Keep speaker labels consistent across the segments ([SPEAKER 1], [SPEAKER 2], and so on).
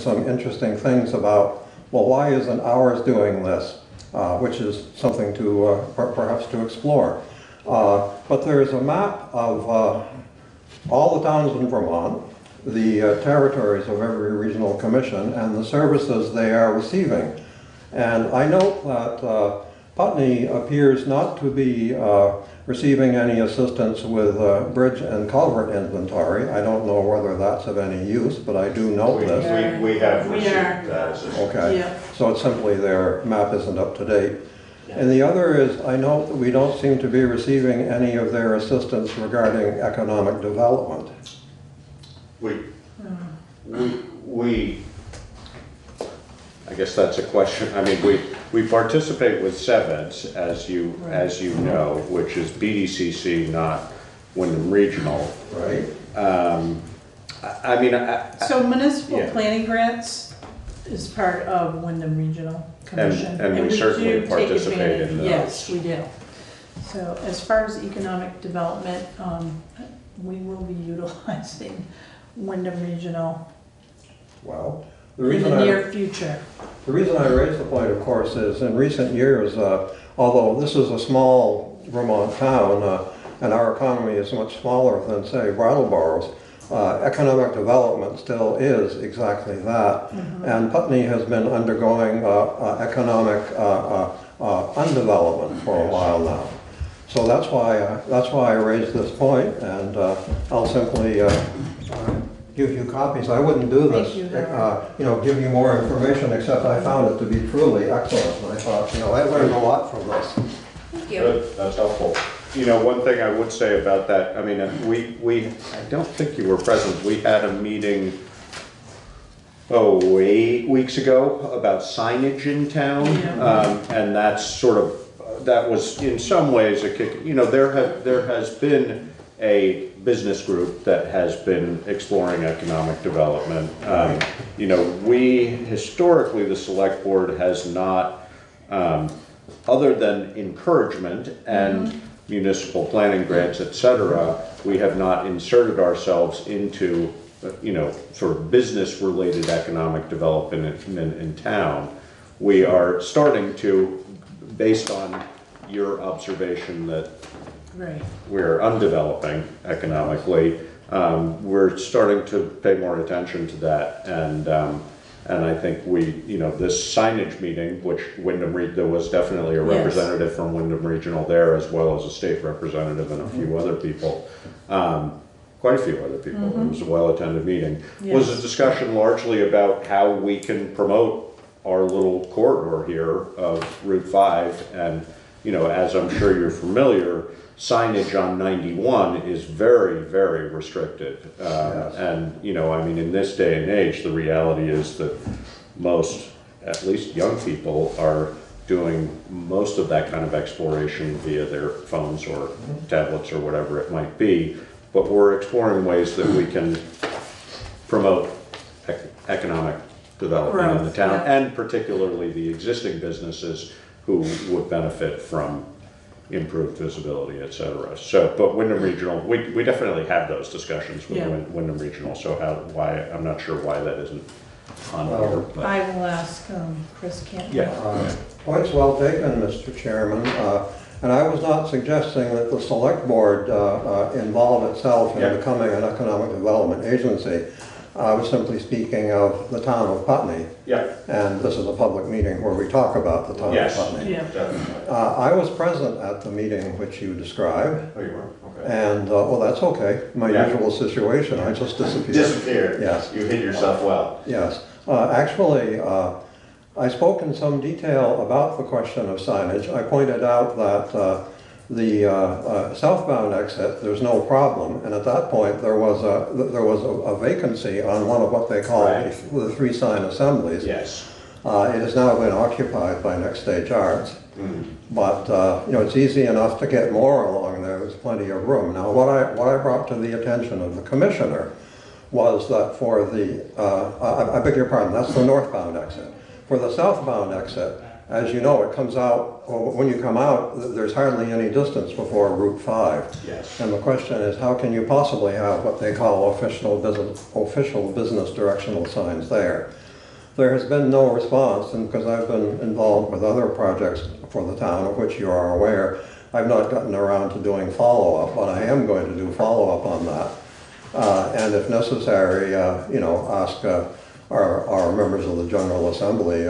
[SPEAKER 1] some interesting things about, well, why isn't ours doing this? Which is something to perhaps to explore. But there is a map of all the towns in Vermont, the territories of every regional commission, and the services they are receiving. And I note that Putney appears not to be receiving any assistance with bridge and culvert inventory. I don't know whether that's of any use, but I do note this.
[SPEAKER 2] We have received that assistance.
[SPEAKER 1] Okay, yeah. So it's simply their map isn't up to date. Yeah. And the other is, I note that we don't seem to be receiving any of their assistance regarding economic development.
[SPEAKER 2] I guess that's a question. I mean, we participate with CEVEDS, as you know, which is BDCC, not Wyndham Regional.
[SPEAKER 1] Right.
[SPEAKER 3] So municipal planning grants is part of Wyndham Regional Commission.
[SPEAKER 2] And we certainly participate in those.
[SPEAKER 3] Yes, we do. So as far as economic development, we will be utilizing Wyndham Regional in the near future.
[SPEAKER 1] The reason I raise the point, of course, is in recent years, although this is a small Vermont town, and our economy is much smaller than, say, Brattleboro's, economic development still is exactly that. Mm-hmm. And Putney has been undergoing economic undevelopment for a while now. So that's why I raised this point, and I'll simply give you copies. I wouldn't do this, give you more information, except I found it to be truly excellent. And I thought, I learned a lot from this.
[SPEAKER 3] Thank you.
[SPEAKER 2] Good, that's helpful. One thing I would say about that, I mean, I don't think you were present. We had a meeting, 8 weeks ago about signage in town, and that's that was in some ways a kick. There has been a business group that has been exploring economic development. We historically, the select board has not, other than encouragement and municipal planning grants, etc., we have not inserted ourselves into, sort of business-related economic development in town. We are starting to, based on your observation that we're undeveloping economically, we're starting to pay more attention to that, and I think this signage meeting, which there was definitely a representative from Wyndham Regional there, as well as a state representative and a few other people, quite a few other people. It was a well-attended meeting. Was a discussion largely about how we can promote our little corridor here of Route 5, and as I'm sure you're familiar, signage on 91 is very, very restricted. And, in this day and age, the reality is that most, at least young people, are doing most of that kind of exploration via their phones or tablets or whatever it might be. But we're exploring ways that we can promote economic development in the town, and particularly the existing businesses who would benefit from improved visibility, etc. So, but Wyndham Regional, we definitely have those discussions with Wyndham Regional. So I'm not sure why that isn't on here. But.
[SPEAKER 3] I will ask Chris Canton.
[SPEAKER 1] Points well taken, Mr. Chairman. And I was not suggesting that the select board involve itself in becoming an economic development agency. I was simply speaking of the town of Putney. And this is a public meeting where we talk about the town of Putney. I was present at the meeting which you described.
[SPEAKER 2] Oh, you were? Okay.
[SPEAKER 1] And, well, that's okay. My usual situation. I just disappeared.
[SPEAKER 2] Disappeared.
[SPEAKER 1] Yes.
[SPEAKER 2] You hid yourself well.
[SPEAKER 1] Yes. Actually, I spoke in some detail about the question of signage. I pointed out that the southbound exit, there's no problem, and at that point there was a vacancy on one of what they call the 3 sign assemblies.
[SPEAKER 2] Yes.
[SPEAKER 1] It has now been occupied by Next Stage Arts, but it's easy enough to get more along there. There's plenty of room. Now, what I brought to the attention of the commissioner was that for the I beg your pardon, that's the northbound exit. For the southbound exit, as you know, it comes out, when you come out, there's hardly any distance before Route 5.
[SPEAKER 2] Yes.
[SPEAKER 1] And the question is, how can you possibly have what they call official business directional signs there? There has been no response, and because I've been involved with other projects for the town, of which you are aware, I've not gotten around to doing follow-up, but I am going to do follow-up on that. And if necessary, ask our members of the General Assembly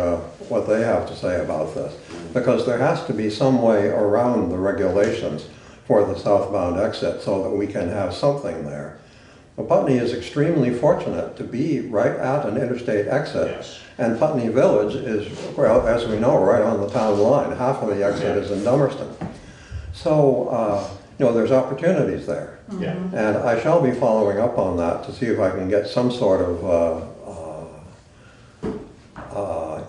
[SPEAKER 1] what they have to say about this. Because there has to be some way around the regulations for the southbound exit so that we can have something there. Well, Putney is extremely fortunate to be right at an interstate exit.
[SPEAKER 2] Yes.
[SPEAKER 1] And Putney Village is, well, as we know, right on the town line. Half of the exit is in Dummerston. So, there's opportunities there.
[SPEAKER 2] Yeah.
[SPEAKER 1] And I shall be following up on that to see if I can get some sort of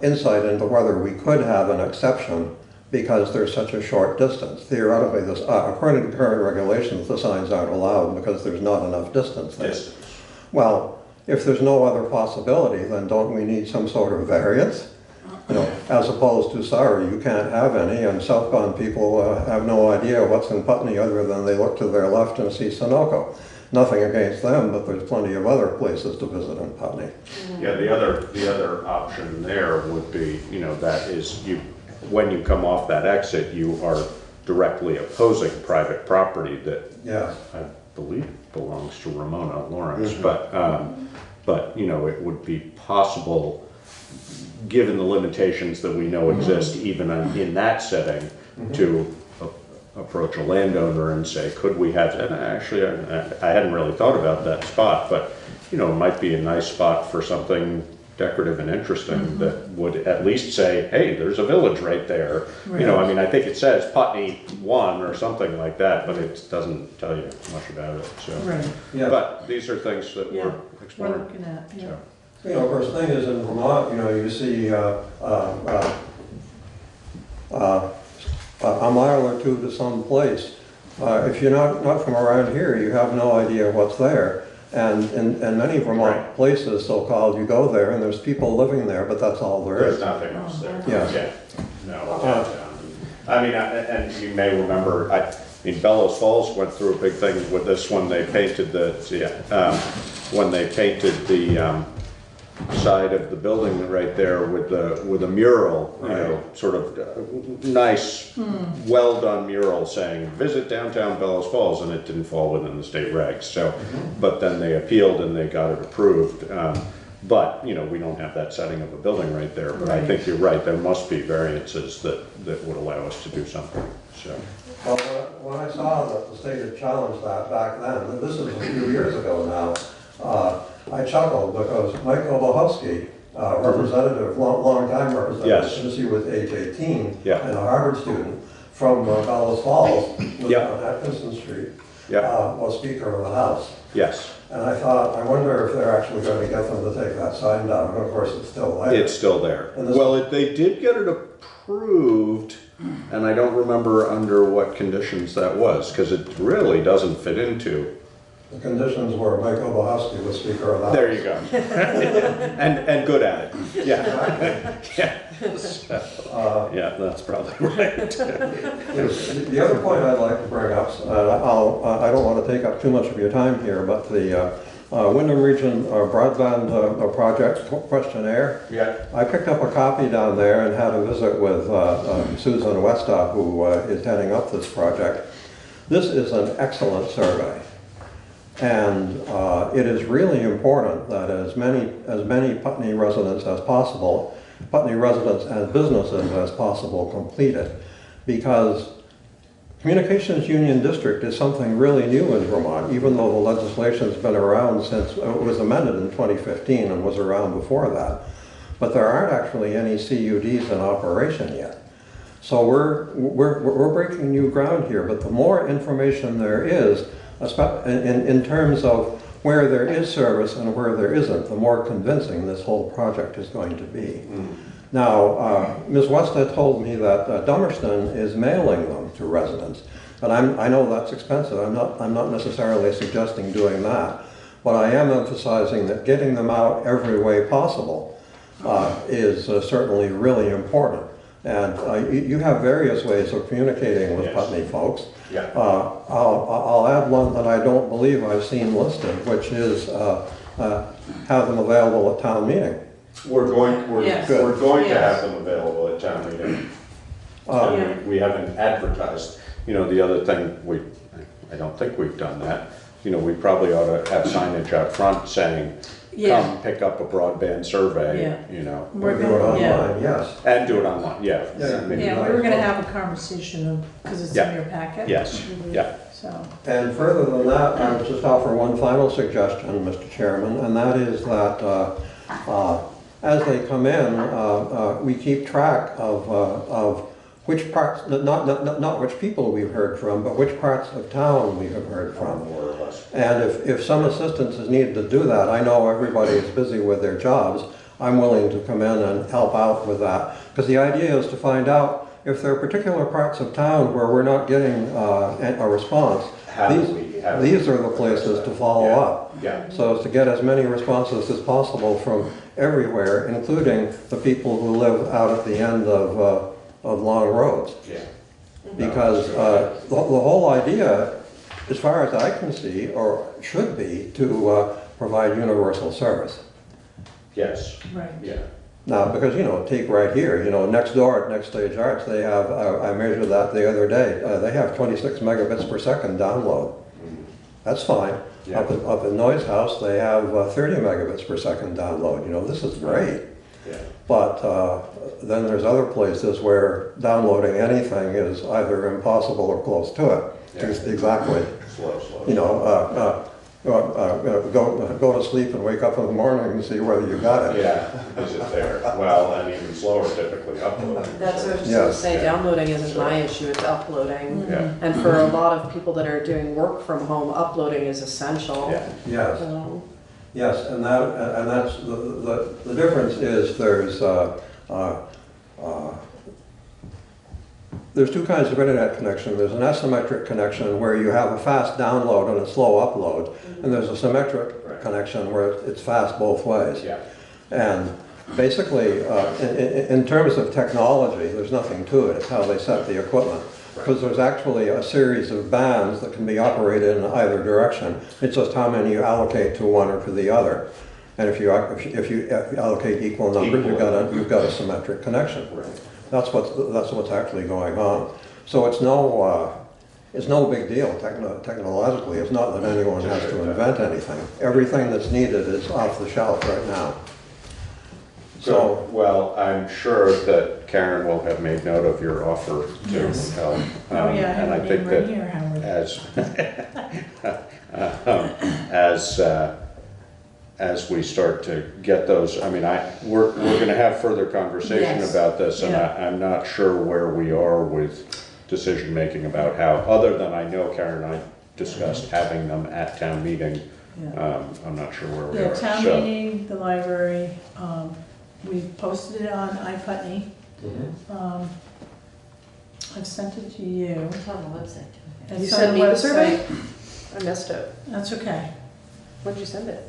[SPEAKER 1] insight into whether we could have an exception because there's such a short distance. Theoretically, according to current regulations, the signs aren't allowed because there's not enough distance there. Well, if there's no other possibility, then don't we need some sort of variance? As opposed to, sorry, you can't have any, and southbound people have no idea what's in Putney other than they look to their left and see Sunoco. Nothing against them, but there's plenty of other places to visit in Putney.
[SPEAKER 2] Yeah, the other option there would be, that is when you come off that exit, you are directly opposing private property that I believe belongs to Ramona Lawrence, but it would be possible, given the limitations that we know exist even in that setting, to approach a landowner and say, could we have, and actually I hadn't really thought about that spot, but it might be a nice spot for something decorative and interesting that would at least say, hey, there's a village right there.
[SPEAKER 3] Right.
[SPEAKER 2] I think it says Putney 1 or something like that, but it doesn't tell you much about it. So,
[SPEAKER 3] Right.
[SPEAKER 1] Yeah.
[SPEAKER 2] But these are things that we're
[SPEAKER 3] We're
[SPEAKER 2] exploring.
[SPEAKER 3] looking at,
[SPEAKER 2] So,
[SPEAKER 1] Of course, the thing is in Vermont, you see a mile or two to some place. If you're not from around here, you have no idea what's there. And in many Vermont places, so-called, you go there and there's people living there, but that's all there
[SPEAKER 2] there's
[SPEAKER 1] is.
[SPEAKER 2] nothing else there.
[SPEAKER 1] Yes.
[SPEAKER 2] Yeah. No, downtown. And you may remember, Bellows Falls went through a big thing with this when they painted the side of the building right there with a mural, sort of nice, well done mural saying visit downtown Bellows Falls, and it didn't fall within the state regs. So, but then they appealed and they got it approved. But we don't have that setting of a building right there. But I think you're right. There must be variances that would allow us to do something. So.
[SPEAKER 1] Well, when I saw that the state had challenged that back then, and this is a few years ago now, I chuckled because Mike Obohowski, representative, long-time representative, since he was age 18, and a Harvard student from Bellows Falls, lived on Atkinson Street, was Speaker of the House.
[SPEAKER 2] Yes.
[SPEAKER 1] And I thought, I wonder if they're actually going to get them to take that sign down. And of course, it's still there.
[SPEAKER 2] It's still there. Well, they did get it approved, and I don't remember under what conditions that was, because it really doesn't fit into.
[SPEAKER 1] The conditions were Mike Obohowski was Speaker of the House.
[SPEAKER 2] There you go. and good at it. Yeah. Yeah, that's probably right.
[SPEAKER 1] The other point I'd like to bring up, I don't want to take up too much of your time here, but the Windham Region Broadband Project questionnaire.
[SPEAKER 2] Yeah.
[SPEAKER 1] I picked up a copy down there and had a visit with Susan Westop, who is heading up this project. This is an excellent survey. And it is really important that as many Putney residents as possible, Putney residents and businesses as possible complete it, because Communications Union District is something really new in Vermont, even though the legislation's been around since, it was amended in 2015 and was around before that. But there aren't actually any CUDs in operation yet. So we're breaking new ground here, but the more information there is, in terms of where there is service and where there isn't, the more convincing this whole project is going to be. Now, Ms. Westa told me that Dummerston is mailing them to residents, and I know that's expensive. I'm not necessarily suggesting doing that, but I am emphasizing that getting them out every way possible is certainly really important. And you have various ways of communicating with Putney folks.
[SPEAKER 2] Yeah.
[SPEAKER 1] I'll add one that I don't believe I've seen listed, which is have them available at town meeting.
[SPEAKER 3] Yes.
[SPEAKER 2] we're going to
[SPEAKER 3] Yes.
[SPEAKER 2] have them available at town meeting.
[SPEAKER 1] Uh,
[SPEAKER 3] Yeah.
[SPEAKER 2] And we haven't advertised. You know, the other thing, I don't think we've done that. You know, we probably ought to have signage out front saying,
[SPEAKER 3] Yeah.
[SPEAKER 2] come pick up a broadband survey,
[SPEAKER 3] Yeah.
[SPEAKER 2] you know.
[SPEAKER 3] We're
[SPEAKER 1] Or do it
[SPEAKER 3] gonna, yeah.
[SPEAKER 1] online, yes.
[SPEAKER 2] And do it online, yeah.
[SPEAKER 1] Yeah,
[SPEAKER 2] Maybe
[SPEAKER 3] Yeah,
[SPEAKER 2] not.
[SPEAKER 3] we were gonna have a conversation of, because it's in
[SPEAKER 2] Yeah.
[SPEAKER 3] your packet.
[SPEAKER 2] Yes, yeah.
[SPEAKER 3] So,
[SPEAKER 1] And further than that, I would just offer one final suggestion, Mr. Chairman, and that is that as they come in, we keep track of which parts, not which people we've heard from, but which parts of town we have heard from.
[SPEAKER 2] More or less.
[SPEAKER 1] And if some assistance is needed to do that, I know everybody is busy with their jobs, I'm willing to come in and help out with that. Because the idea is to find out if there are particular parts of town where we're not getting a response.
[SPEAKER 2] How do we-
[SPEAKER 1] These are the places to follow
[SPEAKER 2] Yeah.
[SPEAKER 1] up.
[SPEAKER 2] Yeah.
[SPEAKER 1] So as to get as many responses as possible from everywhere, including the people who live out at the end of long roads.
[SPEAKER 2] Yeah.
[SPEAKER 1] Because the whole idea, as far as I can see, or should be, to provide universal service.
[SPEAKER 2] Yes,
[SPEAKER 3] right.
[SPEAKER 2] yeah.
[SPEAKER 1] Now, because, take right here, next door at Next Stage Arts, they have, I measured that the other day, they have 26 megabits per second download. That's fine.
[SPEAKER 2] Yeah.
[SPEAKER 1] Up at Noise House, they have 30 megabits per second download. This is great.
[SPEAKER 2] Yeah.
[SPEAKER 1] But then there's other places where downloading anything is either impossible or close to it.
[SPEAKER 2] Yeah.
[SPEAKER 1] Exactly.
[SPEAKER 2] Slow, slow.
[SPEAKER 1] Go to sleep and wake up in the morning and see whether you got it.
[SPEAKER 2] Yeah, is it there? Well, and even slower typically uploading.
[SPEAKER 4] That's what I was just
[SPEAKER 1] Yes.
[SPEAKER 4] gonna say,
[SPEAKER 2] Yeah.
[SPEAKER 4] downloading isn't my issue, it's uploading.
[SPEAKER 2] Yeah,
[SPEAKER 4] And for a lot of people that are doing work from home, uploading is essential.
[SPEAKER 2] yeah,
[SPEAKER 1] Yes.
[SPEAKER 4] So,
[SPEAKER 1] Yes, and that's the difference is there's two kinds of internet connection. There's an asymmetric connection where you have a fast download and a slow upload, and there's a symmetric
[SPEAKER 2] Right.
[SPEAKER 1] connection where it's fast both ways.
[SPEAKER 2] yeah.
[SPEAKER 1] And basically, in terms of technology, there's nothing to it. It's how they set the equipment. Because there's actually a series of bands that can be operated in either direction. It's just how many you allocate to one or to the other. And if you allocate equal numbers, you've got a symmetric connection.
[SPEAKER 2] Right.
[SPEAKER 1] That's what's actually going on. So it's no big deal technologically. It's not that anyone has to invent anything. Everything that's needed is off the shelf right now.
[SPEAKER 2] So, well, I'm sure that Karen will have made note of your offer to
[SPEAKER 3] Yes.
[SPEAKER 2] help.
[SPEAKER 3] Oh, yeah, I
[SPEAKER 2] And
[SPEAKER 3] have
[SPEAKER 2] I
[SPEAKER 3] a
[SPEAKER 2] think
[SPEAKER 3] name right
[SPEAKER 2] that
[SPEAKER 3] here, Howard.
[SPEAKER 2] as we start to get those, I mean, we're gonna have further conversation
[SPEAKER 3] Yes.
[SPEAKER 2] about this, and
[SPEAKER 3] Yeah.
[SPEAKER 2] I'm not sure where we are with decision-making about how, other than I know Karen and I discussed having them at town meeting.
[SPEAKER 3] Yeah.
[SPEAKER 2] I'm not sure where we
[SPEAKER 3] Yeah,
[SPEAKER 2] are.
[SPEAKER 3] town
[SPEAKER 2] So-
[SPEAKER 3] meeting, the library, we posted it on iPutney. I've sent it to you.
[SPEAKER 4] it's on the website.
[SPEAKER 3] It's
[SPEAKER 4] You
[SPEAKER 3] on
[SPEAKER 4] sent me the
[SPEAKER 3] website.
[SPEAKER 4] survey? I missed it.
[SPEAKER 3] That's okay.
[SPEAKER 4] When'd you send it?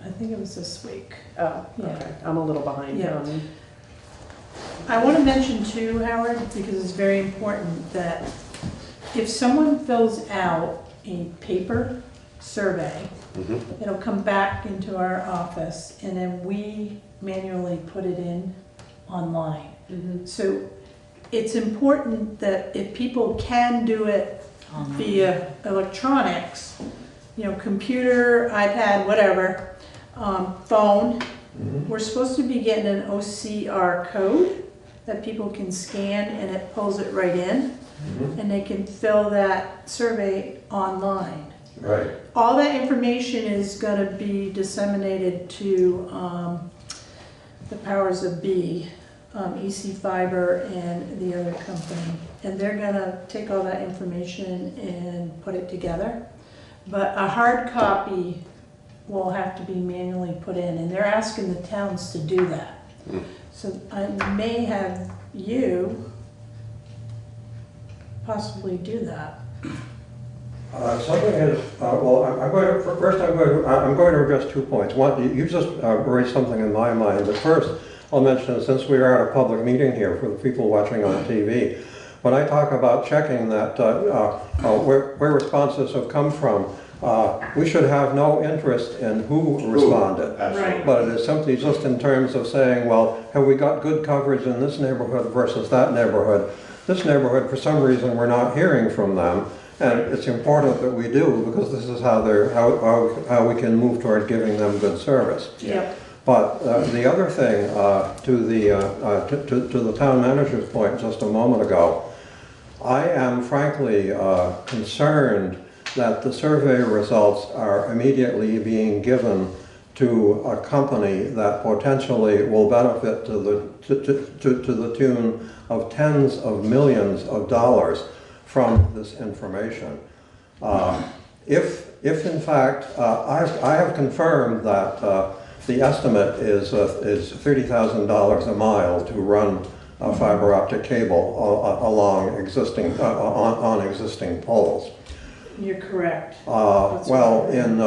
[SPEAKER 3] I think it was this week.
[SPEAKER 4] Oh,
[SPEAKER 3] Yeah.
[SPEAKER 4] okay, I'm a little behind
[SPEAKER 3] Yeah.
[SPEAKER 4] on.
[SPEAKER 3] I want to mention too, Howard, because it's very important that if someone fills out a paper survey,
[SPEAKER 2] Mhm.
[SPEAKER 3] it'll come back into our office and then we manually put it in online. So it's important that if people can do it via electronics, computer, iPad, whatever, phone, we're supposed to be getting an OCR code that people can scan and it pulls it right in and they can fill that survey online.
[SPEAKER 1] Right.
[SPEAKER 3] All that information is going to be disseminated to the powers of B, EC Fiber and the other company. And they're going to take all that information and put it together. But a hard copy will have to be manually put in, and they're asking the towns to do that. So I may have you possibly do that.
[SPEAKER 1] Something is, well, I'm going to address 2 points. One, you just raised something in my mind, but first, I'll mention, since we are at a public meeting here for the people watching on TV, when I talk about checking that where responses have come from, We should have no interest in who responded.
[SPEAKER 2] Absolutely.
[SPEAKER 1] But it is simply just in terms of saying, well, have we got good coverage in this neighborhood versus that neighborhood? This neighborhood, for some reason, we're not hearing from them. And it's important that we do, because this is how we can move toward giving them good service.
[SPEAKER 3] Yep.
[SPEAKER 1] But the other thing, to the town manager's point just a moment ago, I am frankly concerned that the survey results are immediately being given to a company that potentially will benefit to the tune of tens of millions of dollars from this information. If in fact, I have confirmed that the estimate is $30,000 a mile to run fiber optic cable along on existing poles.
[SPEAKER 3] You're correct.
[SPEAKER 1] Well, in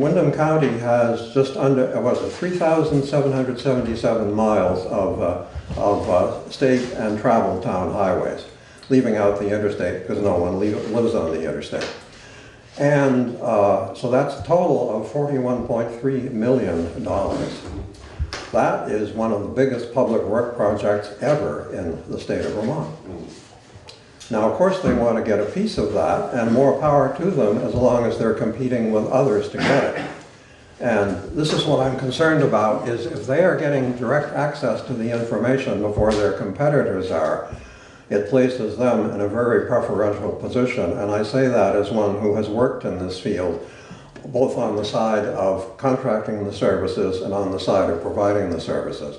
[SPEAKER 1] Wyndham County has just under, 3,777 miles of state and travel town highways, leaving out the interstate because no one lives on the interstate. And so that's a total of $41.3 million. That is one of the biggest public work projects ever in the state of Vermont. Now, of course, they want to get a piece of that, and more power to them as long as they're competing with others to get it. And this is what I'm concerned about, is if they are getting direct access to the information before their competitors are, it places them in a very preferential position. And I say that as one who has worked in this field, both on the side of contracting the services and on the side of providing the services.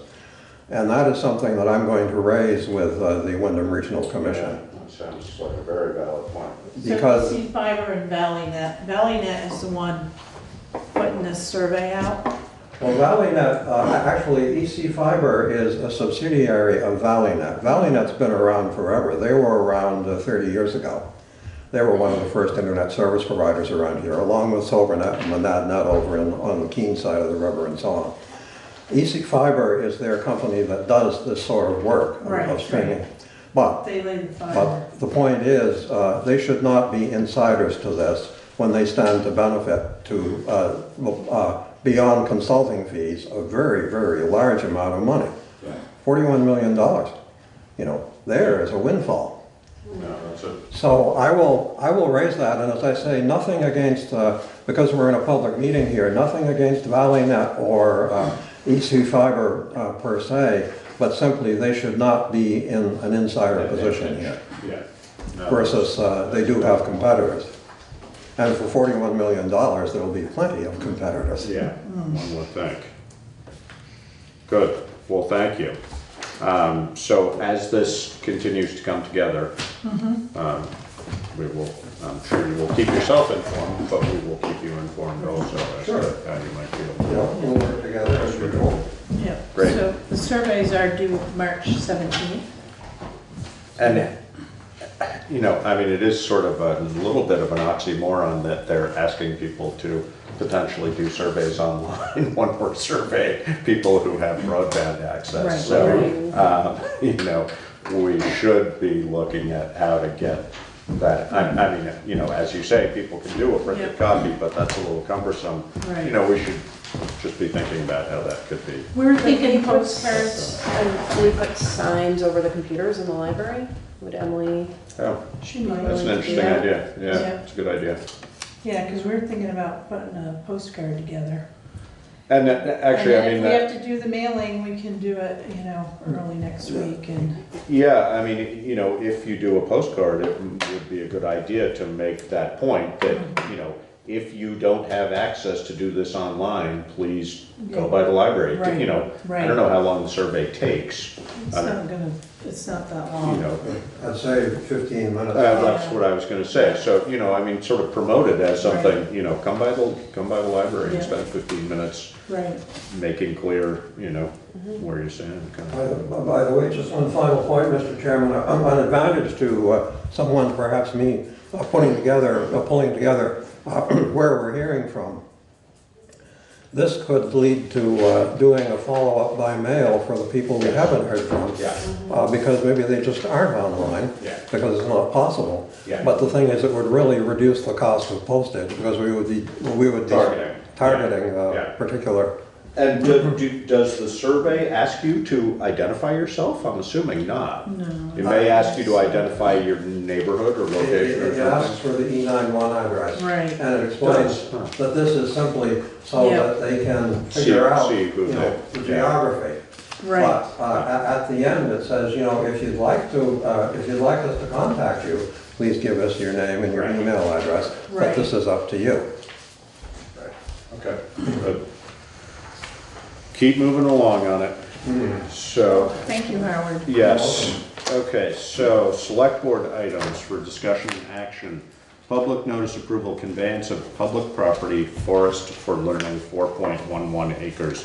[SPEAKER 1] And that is something that I'm going to raise with the Wyndham Regional Commission.
[SPEAKER 2] Sounds like a very valid point.
[SPEAKER 1] Because
[SPEAKER 3] So EC Fiber and ValleyNet. ValleyNet is the one putting this survey out.
[SPEAKER 1] well, ValleyNet, actually EC Fiber is a subsidiary of ValleyNet. ValleyNet's been around forever. They were around 30 years ago. They were one of the first internet service providers around here, along with SoberNet and MonadNet over on the Keene side of the river and so on. EC Fiber is their company that does this sort of work of streaming.
[SPEAKER 3] Right.
[SPEAKER 1] But
[SPEAKER 3] They laid the fiber.
[SPEAKER 1] the point is, they should not be insiders to this when they stand to benefit to, beyond consulting fees, a very, very large amount of money.
[SPEAKER 2] Yeah.
[SPEAKER 1] $41 million, you know, there is a windfall.
[SPEAKER 2] No, that's a,
[SPEAKER 1] So I will raise that, and as I say, nothing against, because we're in a public meeting here, nothing against ValleyNet or EC Fiber per se, but simply they should not be in an insider position here,
[SPEAKER 2] yeah. No,
[SPEAKER 1] versus they do have competitors. And for $41 million, there will be plenty of competitors.
[SPEAKER 2] yeah, one would think. Good, well, thank you. So as this continues to come together, we will, I'm sure you will keep yourself informed, but we will keep you informed also as
[SPEAKER 1] Sure.
[SPEAKER 2] to how you might feel.
[SPEAKER 1] Yeah, we'll work together as usual.
[SPEAKER 3] Yeah.
[SPEAKER 2] Great.
[SPEAKER 3] So the surveys are due March 17th.
[SPEAKER 2] And, you know, I mean, it is sort of a little bit of an oxymoron that they're asking people to potentially do surveys online when we're surveying people who have broadband access.
[SPEAKER 3] Right,
[SPEAKER 2] So, you know, we should be looking at how to get that. I mean, you know, as you say, people can do a printed
[SPEAKER 3] Yep.
[SPEAKER 2] copy, but that's a little cumbersome.
[SPEAKER 3] Right.
[SPEAKER 2] You know, we should just be thinking about how that could be.
[SPEAKER 3] We were
[SPEAKER 4] Could
[SPEAKER 3] thinking
[SPEAKER 4] we put
[SPEAKER 3] postcards.
[SPEAKER 4] And we put signs over the computers in the library? Would Emily?
[SPEAKER 2] Oh,
[SPEAKER 3] She might.
[SPEAKER 2] that's an interesting
[SPEAKER 3] Yeah.
[SPEAKER 2] idea. Yeah,
[SPEAKER 3] Yeah.
[SPEAKER 2] it's a good idea.
[SPEAKER 3] Yeah, because we were thinking about putting a postcard together.
[SPEAKER 2] And actually, I mean,
[SPEAKER 3] And then
[SPEAKER 2] that.
[SPEAKER 3] if we have to do the mailing, we can do it, you know, early next week and.
[SPEAKER 2] Yeah, I mean, you know, if you do a postcard, it would be a good idea to make that point that, you know, if you don't have access to do this online, please go by the library.
[SPEAKER 3] Right,
[SPEAKER 2] You know, I
[SPEAKER 3] right.
[SPEAKER 2] don't know how long the survey takes,
[SPEAKER 3] It's
[SPEAKER 2] I
[SPEAKER 3] not gonna, it's not that
[SPEAKER 2] you
[SPEAKER 3] long.
[SPEAKER 2] know.
[SPEAKER 1] I'd say 15 minutes.
[SPEAKER 2] That's what I was gonna say. So, you know, I mean, sort of promote it as something, you know, come by the library and
[SPEAKER 3] Yeah.
[SPEAKER 2] spend 15 minutes
[SPEAKER 3] Right.
[SPEAKER 2] making clear, you know, where you stand. kind of.
[SPEAKER 1] By the way, just one final point, Mr. Chairman, an advantage to someone, perhaps me, pulling together where we're hearing from. this could lead to doing a follow-up by mail for the people we haven't heard from.
[SPEAKER 2] Yeah.
[SPEAKER 1] Because maybe they just aren't online,
[SPEAKER 2] Yeah.
[SPEAKER 1] because it's not possible.
[SPEAKER 2] Yeah.
[SPEAKER 1] But the thing is, it would really reduce the cost of postage, because we would be targeting
[SPEAKER 2] Yeah.
[SPEAKER 1] particular.
[SPEAKER 2] And does the survey ask you to identify yourself? I'm assuming not.
[SPEAKER 3] No.
[SPEAKER 2] It may ask you to identify your neighborhood or location or
[SPEAKER 1] It asks
[SPEAKER 2] something.
[SPEAKER 1] for the E91 address.
[SPEAKER 3] Right.
[SPEAKER 1] And it explains
[SPEAKER 2] Huh.
[SPEAKER 1] that this is simply so
[SPEAKER 3] Yeah.
[SPEAKER 1] that they can figure out,
[SPEAKER 2] See who
[SPEAKER 1] you know,
[SPEAKER 2] they-
[SPEAKER 1] the
[SPEAKER 2] yeah.
[SPEAKER 1] geography.
[SPEAKER 3] Right.
[SPEAKER 1] But at the end, it says, you know, if you'd like us to contact you, please give us your name and your
[SPEAKER 2] Right.
[SPEAKER 1] email address. But
[SPEAKER 3] Right.
[SPEAKER 1] this is up to you.
[SPEAKER 2] Okay, good. Keep moving along on it. So,
[SPEAKER 3] Thank you, Howard.
[SPEAKER 2] yes, okay, so select board items for discussion and action. Public notice approval, conveyance of public property, forest for learning, 4.11 acres.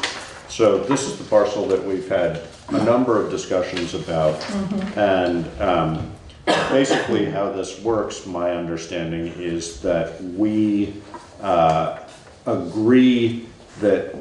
[SPEAKER 2] So this is the parcel that we've had a number of discussions about. And basically how this works, my understanding is that we agree that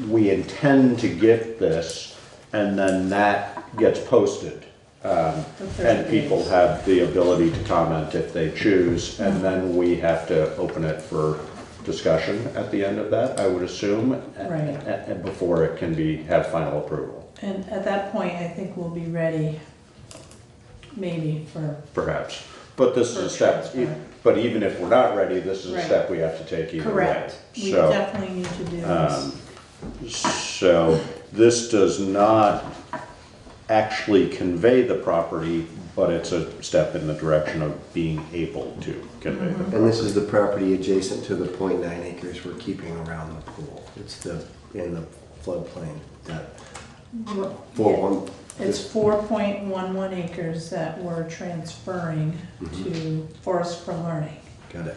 [SPEAKER 2] we intend to get this, and then that gets posted. And people have the ability to comment if they choose, and then we have to open it for discussion at the end of that, I would assume.
[SPEAKER 3] Right.
[SPEAKER 2] And before it can have final approval,
[SPEAKER 3] And at that point, I think we'll be ready, maybe, for,
[SPEAKER 2] perhaps. But this is a
[SPEAKER 3] For
[SPEAKER 2] step,
[SPEAKER 3] transfer.
[SPEAKER 2] but even if we're not ready, this is a
[SPEAKER 3] Right.
[SPEAKER 2] step we have to take either way.
[SPEAKER 3] correct. We
[SPEAKER 2] So,
[SPEAKER 3] definitely need to do this.
[SPEAKER 2] So this does not actually convey the property, but it's a step in the direction of being able to convey the property.
[SPEAKER 5] And this is the property adjacent to the .9 acres we're keeping around the pool. It's in the floodplain, that
[SPEAKER 3] Well,
[SPEAKER 5] for
[SPEAKER 3] yeah,
[SPEAKER 5] one.
[SPEAKER 3] It's 4.11 acres that we're transferring to Forest for Learning.
[SPEAKER 5] Got it.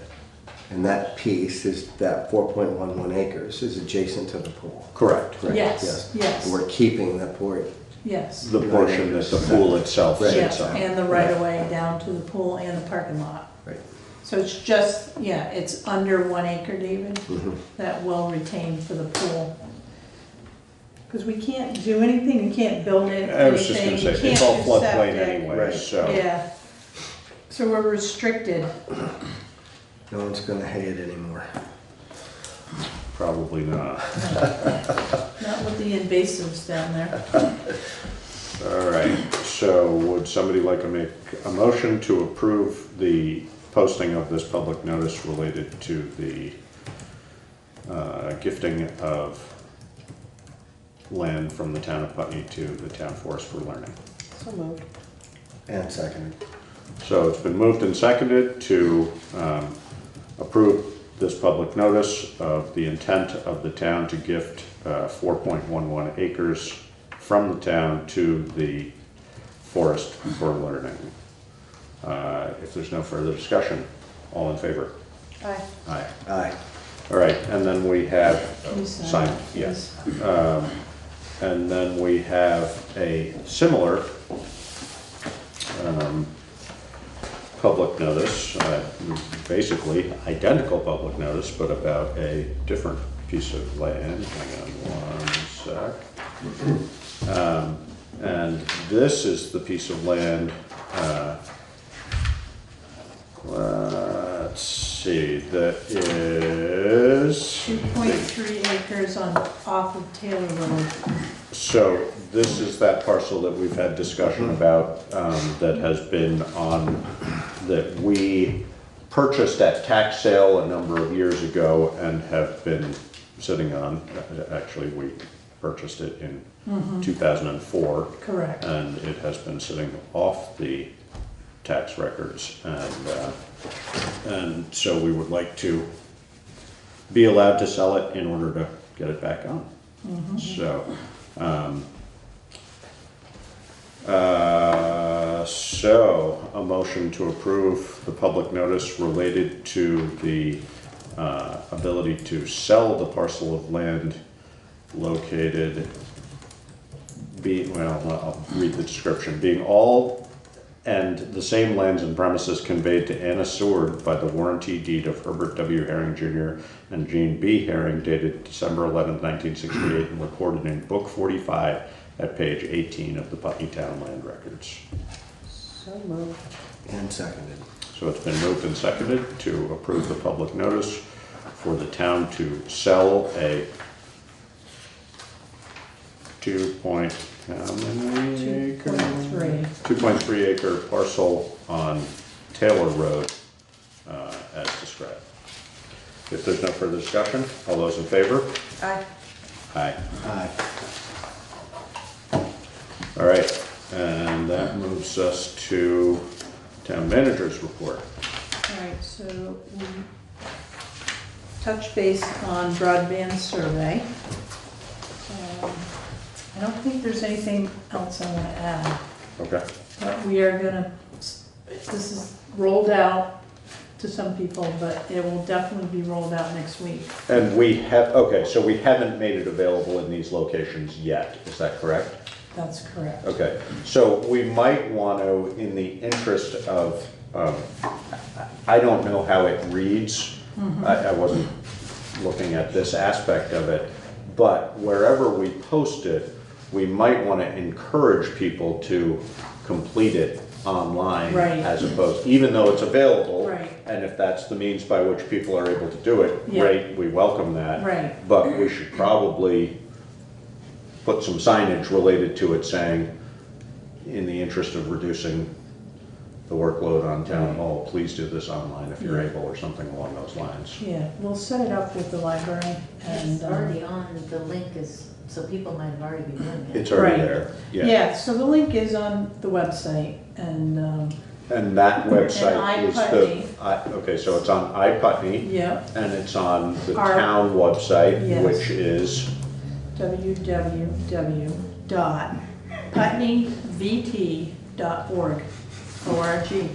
[SPEAKER 5] And that piece is, that 4.11 acres is adjacent to the pool.
[SPEAKER 2] Correct.
[SPEAKER 5] Correct?
[SPEAKER 3] Yes, yes.
[SPEAKER 5] And we're keeping that port.
[SPEAKER 3] Yes.
[SPEAKER 2] The portion that the pool itself
[SPEAKER 5] Right.
[SPEAKER 3] Yeah,
[SPEAKER 2] sits on.
[SPEAKER 3] and the right of way down to the pool and the parking lot.
[SPEAKER 5] Right.
[SPEAKER 3] So it's just, yeah, it's under 1 acre, David,
[SPEAKER 5] Mhm.
[SPEAKER 3] that we'll retain for the pool. Because we can't do anything, we can't build it,
[SPEAKER 2] I was just
[SPEAKER 3] anything,
[SPEAKER 2] gonna
[SPEAKER 3] we
[SPEAKER 2] say,
[SPEAKER 3] can't
[SPEAKER 2] it's all
[SPEAKER 3] do
[SPEAKER 2] floodplain
[SPEAKER 3] septic.
[SPEAKER 2] anyway,
[SPEAKER 5] Right.
[SPEAKER 2] so.
[SPEAKER 3] Yeah. So we're restricted.
[SPEAKER 5] No one's gonna hay it anymore.
[SPEAKER 2] Probably not.
[SPEAKER 3] Not with the invasives down there.
[SPEAKER 2] All right, so would somebody like to make a motion to approve the posting of this public notice related to the gifting of land from the town of Putney to the town forest for learning?
[SPEAKER 4] So moved.
[SPEAKER 5] And second.
[SPEAKER 2] So it's been moved and seconded to approve this public notice of the intent of the town to gift 4.11 acres from the town to the forest for learning. If there's no further discussion, all in favor?
[SPEAKER 4] Aye.
[SPEAKER 2] Aye.
[SPEAKER 5] Aye.
[SPEAKER 2] All right, and then we have,
[SPEAKER 3] Can you sign
[SPEAKER 2] signed,
[SPEAKER 3] it,
[SPEAKER 2] yes.
[SPEAKER 3] please?
[SPEAKER 2] And then we have a similar public notice, basically identical public notice, but about a different piece of land. Hang on one sec. And this is the piece of land, let's see, that is...
[SPEAKER 3] 2.3 acres off of Taylor Road.
[SPEAKER 2] So this is that parcel that we've had discussion about, that has been on, that we purchased at tax sale a number of years ago and have been sitting on. Actually, we purchased it in 2004.
[SPEAKER 3] Correct.
[SPEAKER 2] And it has been sitting off the tax records. And so we would like to be allowed to sell it in order to get it back on. So a motion to approve the public notice related to the ability to sell the parcel of land located, well, I'll read the description, being all and the same lands and premises conveyed to Anna Seward by the warranty deed of Herbert W. Herring Jr. and Jean B. Herring dated December 11, 1968, and recorded in Book 45 at page 18 of the Putney Town Land Records.
[SPEAKER 4] So moved.
[SPEAKER 5] And seconded.
[SPEAKER 2] So it's been moved and seconded to approve the public notice for the town to sell a 2.3 acre parcel on Taylor Road as described. If there's no further discussion, all those in favor?
[SPEAKER 4] Aye.
[SPEAKER 2] Aye.
[SPEAKER 5] Aye.
[SPEAKER 2] All right, and that moves us to town manager's report.
[SPEAKER 3] All right, so we touch base on broadband survey. I don't think there's anything else I want to add,
[SPEAKER 2] Okay.
[SPEAKER 3] but we are gonna, this is rolled out to some people, but it will definitely be rolled out next week.
[SPEAKER 2] And we have, okay, so we haven't made it available in these locations yet, is that correct?
[SPEAKER 3] That's correct.
[SPEAKER 2] Okay, so we might want to, in the interest of, I don't know how it reads. I wasn't looking at this aspect of it, but wherever we post it, we might want to encourage people to complete it online
[SPEAKER 3] Right.
[SPEAKER 2] as opposed, even though it's available.
[SPEAKER 3] Right.
[SPEAKER 2] And if that's the means by which people are able to do it,
[SPEAKER 3] Yeah.
[SPEAKER 2] great, we welcome that.
[SPEAKER 3] Right.
[SPEAKER 2] But we should probably put some signage related to it saying, in the interest of reducing the workload on town hall, please do this online if you're
[SPEAKER 3] Yeah.
[SPEAKER 2] able, or something along those lines.
[SPEAKER 3] Yeah, we'll set it up with the library and.
[SPEAKER 6] It's already on, the link is, so people might have already been doing it.
[SPEAKER 2] It's already
[SPEAKER 3] Right.
[SPEAKER 2] there,
[SPEAKER 3] Yeah, so the link is on the website and,
[SPEAKER 2] And that website is the,
[SPEAKER 3] iPutney.
[SPEAKER 2] okay, so it's on iPutney,
[SPEAKER 3] yeah,
[SPEAKER 2] and it's on the
[SPEAKER 3] Our-
[SPEAKER 2] town website,
[SPEAKER 3] Yes.
[SPEAKER 2] which is,
[SPEAKER 3] www.putneyvt.org, O-R-G.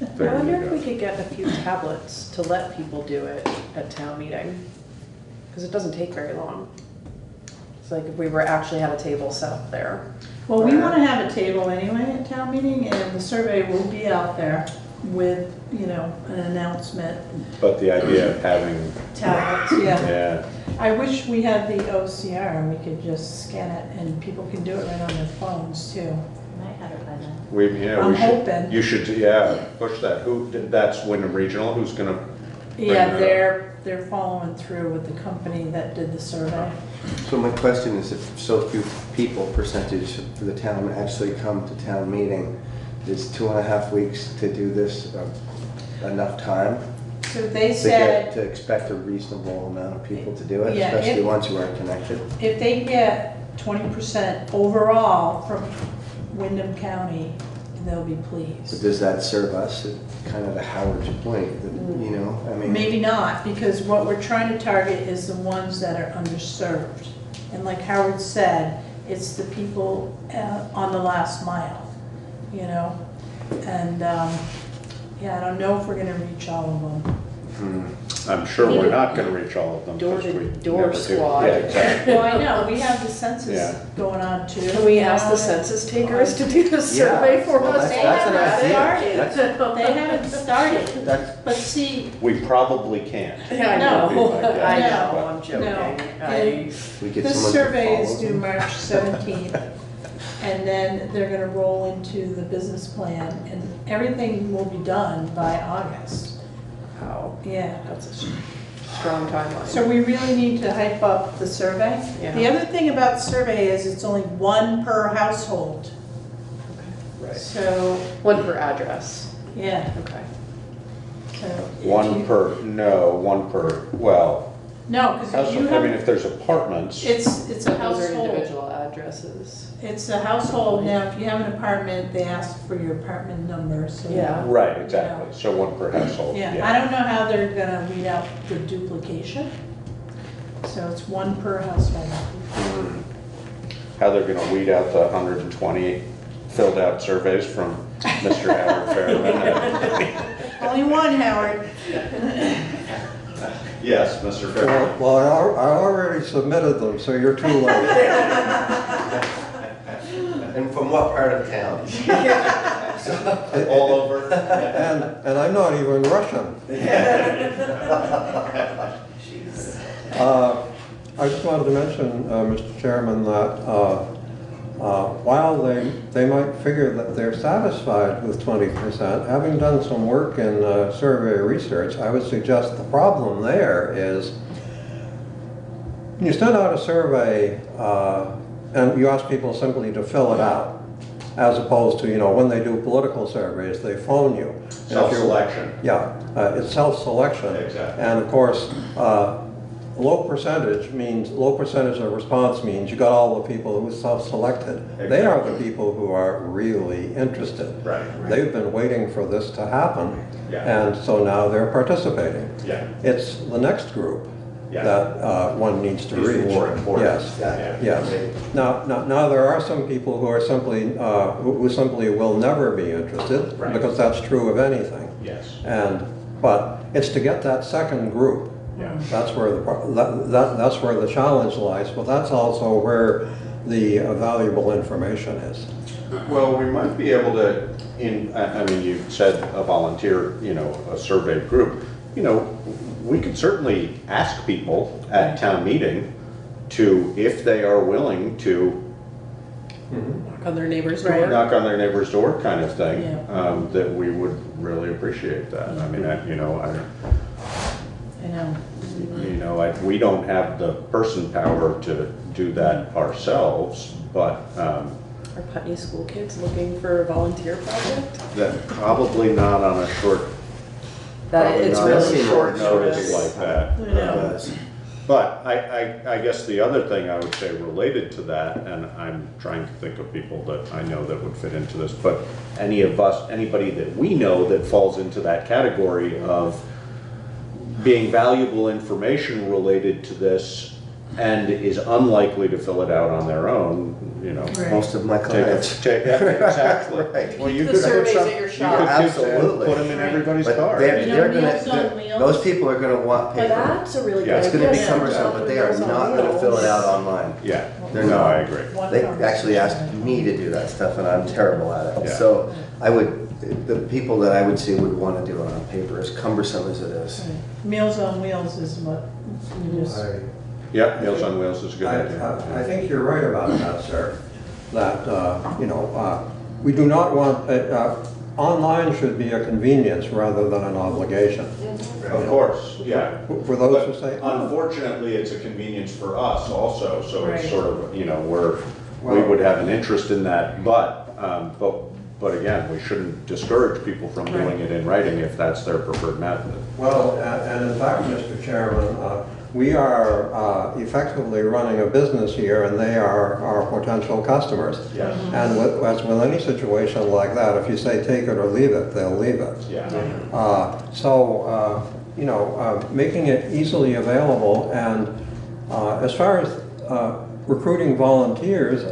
[SPEAKER 4] I
[SPEAKER 2] there
[SPEAKER 4] wonder
[SPEAKER 2] you
[SPEAKER 4] if we
[SPEAKER 2] go.
[SPEAKER 4] could get a few tablets to let people do it at town meeting, because it doesn't take very long. It's like if we were actually had a table set up there.
[SPEAKER 3] Well, we want to have a table anyway at town meeting, and the survey will be out there with, you know, an announcement,
[SPEAKER 2] But the idea of having,
[SPEAKER 3] tablets, yeah.
[SPEAKER 2] yeah,
[SPEAKER 3] I wish we had the OCR and we could just scan it and people can do it right on their phones too.
[SPEAKER 6] Might have it by then.
[SPEAKER 2] we
[SPEAKER 3] I'm
[SPEAKER 2] should,
[SPEAKER 3] hoping.
[SPEAKER 2] you should, yeah, push that. Who, that's Wyndham Regional, who's gonna,
[SPEAKER 3] Yeah,
[SPEAKER 2] that
[SPEAKER 3] they're following through with the company that did the survey.
[SPEAKER 5] So my question is, if so few people, percentage for the town actually come to town meeting, is 2.5 weeks to do this enough time?
[SPEAKER 3] So they
[SPEAKER 5] To
[SPEAKER 3] said
[SPEAKER 5] expect a reasonable amount of people to do it,
[SPEAKER 3] Yeah,
[SPEAKER 5] especially
[SPEAKER 3] if-
[SPEAKER 5] ones who aren't connected?
[SPEAKER 3] if they get 20% overall from Wyndham County, they'll be
[SPEAKER 5] But
[SPEAKER 3] pleased.
[SPEAKER 5] does that serve us at kind of the Howard's point, that, you know, I mean?
[SPEAKER 3] Maybe not, because what we're trying to target is the ones that are underserved. And like Howard said, it's the people on the last mile, you know? And, yeah, I don't know if we're gonna reach all of them.
[SPEAKER 2] I'm sure
[SPEAKER 4] We need
[SPEAKER 2] we're
[SPEAKER 4] a
[SPEAKER 2] not gonna reach all of them. because we
[SPEAKER 4] door-to-door
[SPEAKER 2] never do.
[SPEAKER 4] squad.
[SPEAKER 2] Yeah, exactly.
[SPEAKER 3] Well, I know, we have the census
[SPEAKER 2] Yeah.
[SPEAKER 3] going on too.
[SPEAKER 4] Can we ask the census takers to do the survey for
[SPEAKER 5] well,
[SPEAKER 4] us?
[SPEAKER 5] that's an idea.
[SPEAKER 3] They haven't started,
[SPEAKER 5] That's,
[SPEAKER 3] but see,
[SPEAKER 2] We probably can't.
[SPEAKER 4] Yeah, I
[SPEAKER 3] No.
[SPEAKER 4] know,
[SPEAKER 2] No.
[SPEAKER 4] I know, I'm
[SPEAKER 3] No.
[SPEAKER 4] joking.
[SPEAKER 5] we get
[SPEAKER 3] this
[SPEAKER 5] someone to
[SPEAKER 3] survey is
[SPEAKER 5] follow
[SPEAKER 3] due
[SPEAKER 5] them.
[SPEAKER 3] March 17th. And then they're gonna roll into the business plan and everything will be done by August.
[SPEAKER 4] Wow,
[SPEAKER 3] Yeah.
[SPEAKER 4] that's a strong timeline.
[SPEAKER 3] So we really need to hype up the survey.
[SPEAKER 4] Yeah.
[SPEAKER 3] The other thing about the survey is it's only one per household.
[SPEAKER 2] Right.
[SPEAKER 3] So,
[SPEAKER 4] One per address,
[SPEAKER 3] yeah,
[SPEAKER 4] okay.
[SPEAKER 3] so. if
[SPEAKER 2] One
[SPEAKER 3] you-
[SPEAKER 2] per, no, one per, well,
[SPEAKER 3] No, because you
[SPEAKER 2] I mean,
[SPEAKER 3] have,
[SPEAKER 2] if there's apartments,
[SPEAKER 3] it's a
[SPEAKER 4] So those are
[SPEAKER 3] household.
[SPEAKER 4] individual addresses.
[SPEAKER 3] It's a household. Now, if you have an apartment, they ask for your apartment number, so.
[SPEAKER 4] Yeah.
[SPEAKER 2] right, exactly, so one per household,
[SPEAKER 3] Yeah, I
[SPEAKER 2] yeah.
[SPEAKER 3] don't know how they're gonna read out the duplication. So it's one per household.
[SPEAKER 2] How they're gonna weed out the 120 filled out surveys from Mr. Howard Fairman.
[SPEAKER 3] Only one, Howard.
[SPEAKER 2] Yes, Mr. Fairman.
[SPEAKER 1] Well, I already submitted them, so you're too late.
[SPEAKER 5] And from what part of town?
[SPEAKER 2] All over.
[SPEAKER 1] And I'm not even Russian. I just wanted to mention, Mr. Chairman, that while they might figure that they're satisfied with 20%, having done some work in survey research, I would suggest the problem there is you send out a survey and you ask people simply to fill it out, as opposed to, when they do political surveys, they phone you.
[SPEAKER 2] Self-selection.
[SPEAKER 1] Yeah, it's self-selection.
[SPEAKER 2] Exactly.
[SPEAKER 1] And of course, low percentage of response means you got all the people who self-selected.
[SPEAKER 2] Exactly.
[SPEAKER 1] They are the people who are really interested.
[SPEAKER 2] Right.
[SPEAKER 1] They've been waiting for this to happen,
[SPEAKER 2] Yeah.
[SPEAKER 1] and so now they're participating.
[SPEAKER 2] Yeah.
[SPEAKER 1] It's the next group
[SPEAKER 2] Yeah.
[SPEAKER 1] that one needs to
[SPEAKER 2] Is
[SPEAKER 1] reach.
[SPEAKER 2] more important.
[SPEAKER 1] Yes.
[SPEAKER 2] Yeah.
[SPEAKER 1] Yes. Now there are some people who are simply who simply will never be interested,
[SPEAKER 2] Right.
[SPEAKER 1] because that's true of anything.
[SPEAKER 2] Yes.
[SPEAKER 1] But it's to get that second group.
[SPEAKER 2] Yeah.
[SPEAKER 1] That's where that's where the challenge lies, but that's also where the valuable information is.
[SPEAKER 2] Well, we might be able to, I mean, you said a volunteer, a survey group, we could certainly ask people at town meeting to, if they are willing to
[SPEAKER 4] Knock on their neighbor's
[SPEAKER 3] Right.
[SPEAKER 4] door.
[SPEAKER 2] knock on their neighbor's door kind of thing,
[SPEAKER 3] Yeah.
[SPEAKER 2] that we would really appreciate that. I mean,
[SPEAKER 3] I know.
[SPEAKER 2] we don't have the person power to do that ourselves, but
[SPEAKER 4] Are Putney school kids looking for a volunteer project?
[SPEAKER 2] that probably not on a short,
[SPEAKER 4] That
[SPEAKER 2] probably
[SPEAKER 4] it's
[SPEAKER 2] not
[SPEAKER 4] really
[SPEAKER 2] on
[SPEAKER 4] short
[SPEAKER 2] notice
[SPEAKER 4] notice.
[SPEAKER 2] like that.
[SPEAKER 3] I know.
[SPEAKER 2] But I guess the other thing I would say related to that, and I'm trying to think of people that I know that would fit into this, but anybody that we know that falls into that category of being valuable information related to this and is unlikely to fill it out on their own,
[SPEAKER 3] Right.
[SPEAKER 5] Most of my clients.
[SPEAKER 2] Exactly.
[SPEAKER 5] Right.
[SPEAKER 2] Well, you
[SPEAKER 4] Keep
[SPEAKER 2] could
[SPEAKER 4] the
[SPEAKER 2] put
[SPEAKER 4] surveys
[SPEAKER 2] some,
[SPEAKER 4] at your
[SPEAKER 2] you
[SPEAKER 4] shop.
[SPEAKER 2] could
[SPEAKER 5] Absolutely.
[SPEAKER 2] put them in everybody's
[SPEAKER 5] But
[SPEAKER 2] car.
[SPEAKER 5] they're
[SPEAKER 3] Meals
[SPEAKER 5] gonna,
[SPEAKER 3] on Wheels?
[SPEAKER 5] those people are gonna want
[SPEAKER 4] But
[SPEAKER 5] paper.
[SPEAKER 4] that's a really
[SPEAKER 2] Yeah.
[SPEAKER 4] good
[SPEAKER 5] It's gonna be
[SPEAKER 4] idea.
[SPEAKER 5] cumbersome, but they are
[SPEAKER 4] Meals on
[SPEAKER 5] not gonna fill it
[SPEAKER 4] Wheels.
[SPEAKER 5] out online.
[SPEAKER 2] Yeah,
[SPEAKER 5] They're
[SPEAKER 2] no,
[SPEAKER 5] not.
[SPEAKER 2] I agree.
[SPEAKER 5] They actually asked me to do that stuff, and I'm terrible at it.
[SPEAKER 2] Yeah.
[SPEAKER 5] So the people that I would see would want to do it on paper, as cumbersome as it is.
[SPEAKER 3] Right. Meals on Wheels is what you just,
[SPEAKER 2] Yeah, Meals on Wheels is a good idea.
[SPEAKER 1] I think you're right about that, sir. That, we do not want, online should be a convenience rather than an obligation.
[SPEAKER 2] Of course, yeah.
[SPEAKER 1] For those who say,
[SPEAKER 2] Unfortunately, it's a convenience for us also, so it's
[SPEAKER 3] Right.
[SPEAKER 2] sort of, we would have an interest in that, but again, we shouldn't discourage people from doing it in writing if that's their preferred method.
[SPEAKER 1] well, and in fact, Mr. Chairman, we are effectively running a business here, and they are our potential customers.
[SPEAKER 2] Yes.
[SPEAKER 1] And as with any situation like that, if you say take it or leave it, they'll leave it.
[SPEAKER 2] Yeah.
[SPEAKER 1] Making it easily available, and as far as recruiting volunteers,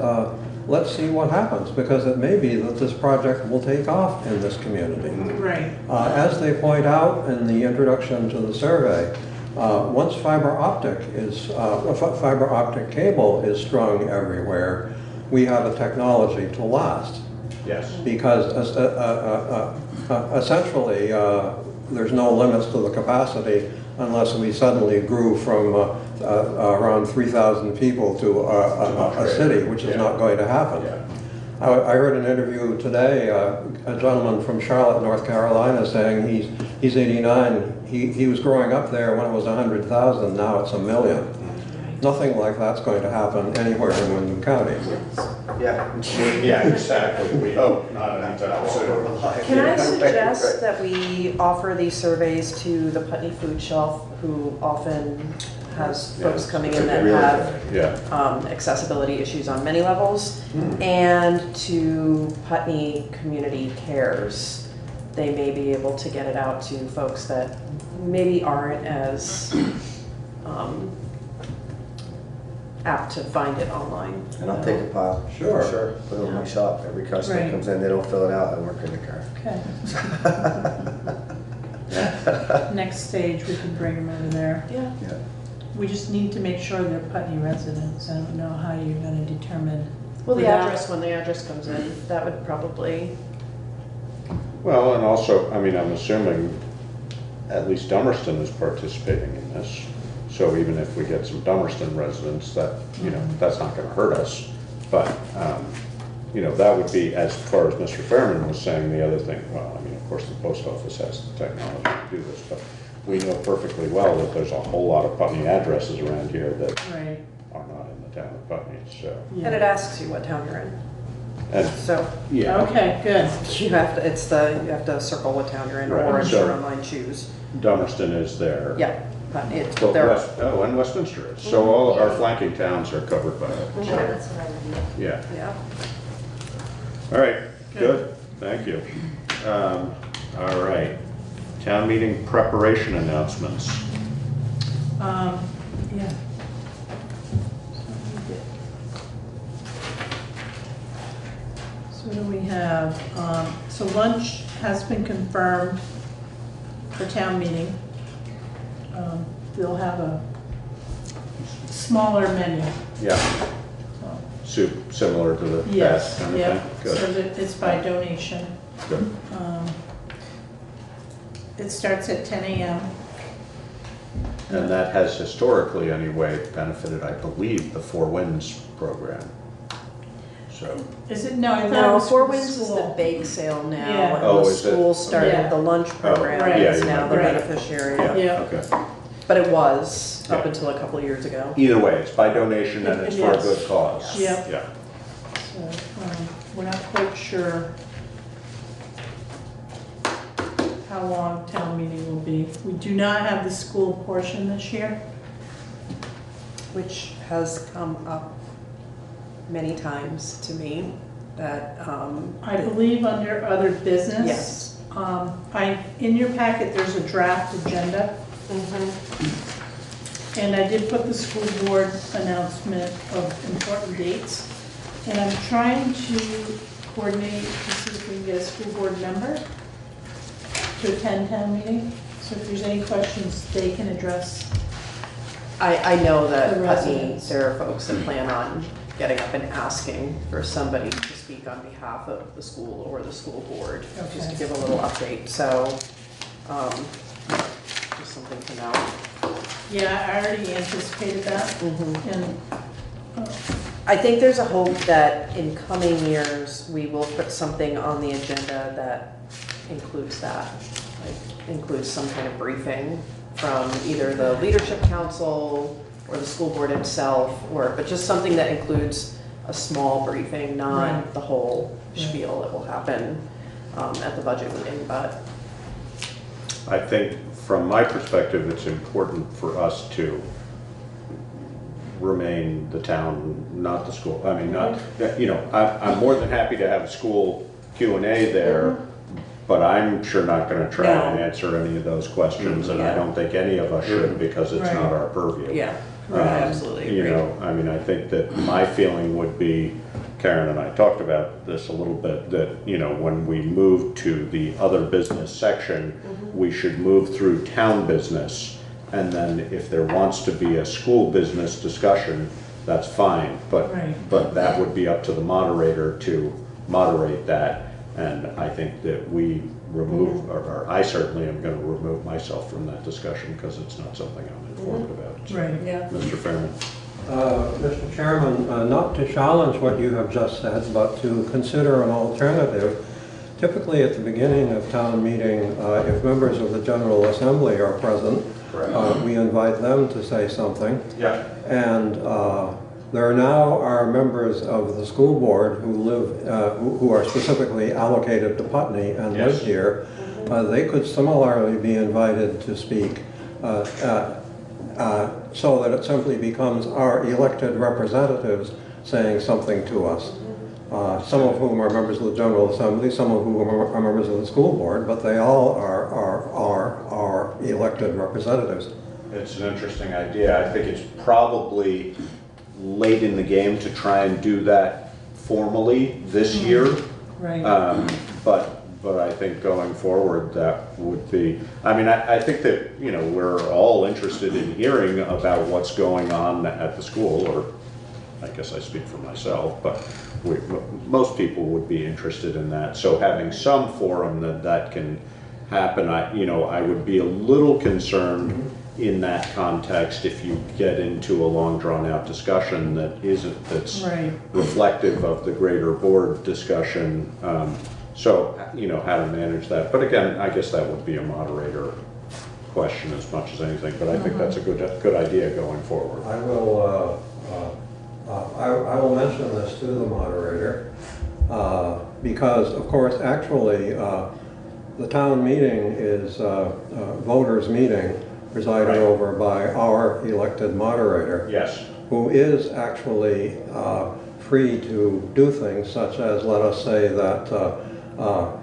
[SPEAKER 1] let's see what happens, because it may be that this project will take off in this community.
[SPEAKER 3] right.
[SPEAKER 1] As they point out in the introduction to the survey, once fiber optic cable is strung everywhere, we have a technology to last.
[SPEAKER 2] Yes.
[SPEAKER 1] Because essentially, there's no limits to the capacity unless we suddenly grew from around 3,000 people to a city, which is not going to happen.
[SPEAKER 2] Yeah.
[SPEAKER 1] I heard an interview today, a gentleman from Charlotte, North Carolina, saying he's 89. He was growing up there when it was 100,000. Now it's 1 million. Nothing like that's going to happen anywhere in Wyndham County.
[SPEAKER 5] Yeah.
[SPEAKER 2] Yeah, exactly. We hope not anytime soon.
[SPEAKER 4] Can I suggest that we offer these surveys to the Putney Food Shelf, who often has folks coming in that have
[SPEAKER 2] Yeah.
[SPEAKER 4] accessibility issues on many levels, and to Putney Community Cares. They may be able to get it out to folks that maybe aren't as apt to find it online.
[SPEAKER 5] And I'll take a pile.
[SPEAKER 1] Sure.
[SPEAKER 5] Sure. Put it in my shop. Every customer
[SPEAKER 3] Right.
[SPEAKER 5] comes in, they don't fill it out, I work in the car.
[SPEAKER 3] Okay. Next stage, we can bring them over there.
[SPEAKER 4] Yeah.
[SPEAKER 5] Yeah.
[SPEAKER 3] We just need to make sure they're Putney residents. I don't know how you're gonna determine.
[SPEAKER 4] Well, the
[SPEAKER 3] without-
[SPEAKER 4] address, when the address comes in, that would probably
[SPEAKER 2] Well, and also, I mean, I'm assuming at least Dummerston is participating in this. So even if we get some Dummerston residents, that, you know, that's not gonna hurt us. But, you know, that would be, as far as Mr. Fairman was saying, the other thing, well, I mean, of course, the post office has the technology to do this, but we know perfectly well that there's a whole lot of Putney addresses around here that
[SPEAKER 3] Right.
[SPEAKER 2] are not in the town of Putney, so.
[SPEAKER 3] Yeah.
[SPEAKER 4] And it asks you what town you're in.
[SPEAKER 2] And,
[SPEAKER 4] So
[SPEAKER 2] yeah,
[SPEAKER 3] Okay, good.
[SPEAKER 4] you have to, you have to circle what town you're in,
[SPEAKER 2] Right,
[SPEAKER 4] or in
[SPEAKER 2] so-
[SPEAKER 4] your online choose.
[SPEAKER 2] Dummerston is there.
[SPEAKER 4] Yeah, but it's,
[SPEAKER 2] Well,
[SPEAKER 4] there.
[SPEAKER 2] and Westminster is. So all our flanking towns are covered by it.
[SPEAKER 6] Yeah,
[SPEAKER 2] So,
[SPEAKER 6] that's what I would do.
[SPEAKER 2] yeah.
[SPEAKER 4] Yeah.
[SPEAKER 2] All right, good, thank you. All right, town meeting preparation announcements.
[SPEAKER 3] Yeah. So what do we have? So lunch has been confirmed for town meeting. They'll have a smaller menu.
[SPEAKER 2] Yeah,
[SPEAKER 3] So,
[SPEAKER 2] soup similar to the
[SPEAKER 3] yes,
[SPEAKER 2] past kind of
[SPEAKER 3] yeah.
[SPEAKER 2] thing.
[SPEAKER 3] So
[SPEAKER 2] Good,
[SPEAKER 3] that it's by donation.
[SPEAKER 2] good.
[SPEAKER 3] It starts at 10 a.m.
[SPEAKER 2] And that has historically, anyway, benefited, I believe, the Four Winds program. So,
[SPEAKER 3] Is it? No, I thought it
[SPEAKER 4] No,
[SPEAKER 3] was
[SPEAKER 4] Four
[SPEAKER 3] for the
[SPEAKER 4] Winds is the
[SPEAKER 3] school.
[SPEAKER 4] bake sale now,
[SPEAKER 3] Yeah.
[SPEAKER 4] and
[SPEAKER 2] Oh,
[SPEAKER 4] the
[SPEAKER 2] is it?
[SPEAKER 4] school started
[SPEAKER 3] Yeah.
[SPEAKER 4] the lunch program,
[SPEAKER 3] right.
[SPEAKER 2] Yeah,
[SPEAKER 4] is
[SPEAKER 2] you
[SPEAKER 4] now the
[SPEAKER 2] remember.
[SPEAKER 4] beneficiary.
[SPEAKER 2] yeah,
[SPEAKER 3] Yeah.
[SPEAKER 2] okay.
[SPEAKER 4] But it was, up
[SPEAKER 2] Yeah.
[SPEAKER 4] until a couple of years ago.
[SPEAKER 2] Either way, it's by donation and it's for a
[SPEAKER 3] Yes.
[SPEAKER 2] good cause.
[SPEAKER 3] Yep.
[SPEAKER 2] Yeah.
[SPEAKER 3] So, we're not quite sure how long town meeting will be. We do not have the school portion this year.
[SPEAKER 4] Which has come up many times to me, that,
[SPEAKER 3] I believe under other business.
[SPEAKER 4] Yes.
[SPEAKER 3] In your packet, there's a draft agenda, and I did put the school board announcement of important dates. And I'm trying to coordinate to see if we can get a school board member to attend town meeting. So if there's any questions, they can address.
[SPEAKER 4] I know that
[SPEAKER 3] The
[SPEAKER 4] Putney,
[SPEAKER 3] residents.
[SPEAKER 4] there are folks that plan on getting up and asking for somebody to speak on behalf of the school or the school board, just to
[SPEAKER 3] Okay.
[SPEAKER 4] give a little update, so, just something to know.
[SPEAKER 3] Yeah, I already anticipated that, and,
[SPEAKER 4] I think there's a hope that in coming years, we will put something on the agenda that includes that, like includes some kind of briefing from either the leadership council or the school board itself, but just something that includes a small briefing, not
[SPEAKER 3] Right.
[SPEAKER 4] the whole spiel that will happen at the budget meeting, but
[SPEAKER 2] I think from my perspective, it's important for us to remain the town, not the school. I mean, not, you know, I'm more than happy to have a school Q&A there, but I'm sure not gonna try and
[SPEAKER 4] No.
[SPEAKER 2] answer any of those questions, and I don't think any of us should, because it's not our purview.
[SPEAKER 4] yeah, I
[SPEAKER 3] Right.
[SPEAKER 4] absolutely
[SPEAKER 2] You
[SPEAKER 4] agree.
[SPEAKER 2] know, I mean, I think that my feeling would be, Karen and I talked about this a little bit, that, you know, when we move to the other business section, we should move through town business, and then if there wants to be a school business discussion, that's fine, but,
[SPEAKER 3] Right.
[SPEAKER 2] but that would be up to the moderator to moderate that, and I think that we remove, or I certainly am gonna remove myself from that discussion, because it's not something I'm informed about. So,
[SPEAKER 3] right.
[SPEAKER 4] Yeah.
[SPEAKER 2] Mr. Fairman?
[SPEAKER 1] Mr. Chairman, not to challenge what you have just said, but to consider an alternative. Typically, at the beginning of town meeting, if members of the General Assembly are present, we invite them to say something.
[SPEAKER 2] Yeah.
[SPEAKER 1] And there now are members of the school board who live, who are specifically allocated to Putney and live
[SPEAKER 2] Yes.
[SPEAKER 1] here. They could similarly be invited to speak, so that it simply becomes our elected representatives saying something to us. Some of whom are members of the General Assembly, some of whom are members of the school board, but they all are elected representatives.
[SPEAKER 2] It's an interesting idea. I think it's probably late in the game to try and do that formally this year.
[SPEAKER 3] Right.
[SPEAKER 2] But I think going forward, that would be, I mean, I think that, you know, we're all interested in hearing about what's going on at the school, or I guess I speak for myself, but most people would be interested in that. So having some forum that can happen, I would be a little concerned in that context if you get into a long drawn out discussion that's
[SPEAKER 3] Right.
[SPEAKER 2] reflective of the greater board discussion. So, how to manage that. But again, I guess that would be a moderator question as much as anything, but I think that's a good idea going forward.
[SPEAKER 1] I will mention this to the moderator, because of course, actually, the town meeting is a voters' meeting presided
[SPEAKER 2] Right.
[SPEAKER 1] over by our elected moderator.
[SPEAKER 2] Yes.
[SPEAKER 1] Who is actually free to do things such as, let us say that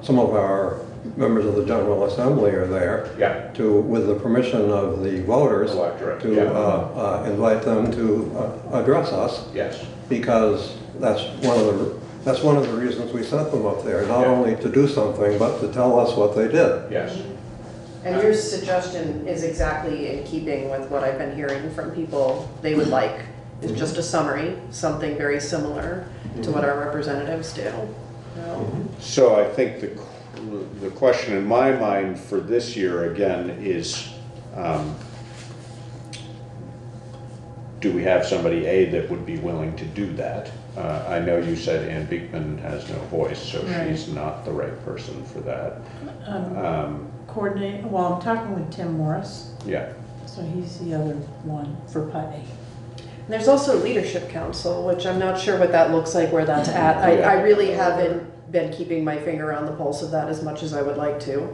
[SPEAKER 1] some of our members of the General Assembly are there
[SPEAKER 2] Yeah.
[SPEAKER 1] with the permission of the voters,
[SPEAKER 2] Electorate,
[SPEAKER 1] to
[SPEAKER 2] yeah.
[SPEAKER 1] invite them to address us,
[SPEAKER 2] Yes.
[SPEAKER 1] because that's one of the reasons we sent them up there, not
[SPEAKER 2] Yeah.
[SPEAKER 1] only to do something, but to tell us what they did.
[SPEAKER 2] Yes.
[SPEAKER 4] And your suggestion is exactly in keeping with what I've been hearing from people they would like, is just a summary, something very similar to what our representatives do.
[SPEAKER 2] So I think the question in my mind for this year again is, do we have somebody that would be willing to do that? I know you said Ann Beekman has no voice, so
[SPEAKER 3] Right.
[SPEAKER 2] she's not the right person for that.
[SPEAKER 3] Coordinate, well, I'm talking with Tim Morris,
[SPEAKER 2] Yeah.
[SPEAKER 3] so he's the other one for Putney.
[SPEAKER 4] There's also Leadership Council, which I'm not sure what that looks like, where that's at. I really haven't been keeping my finger on the pulse of that as much as I would like to.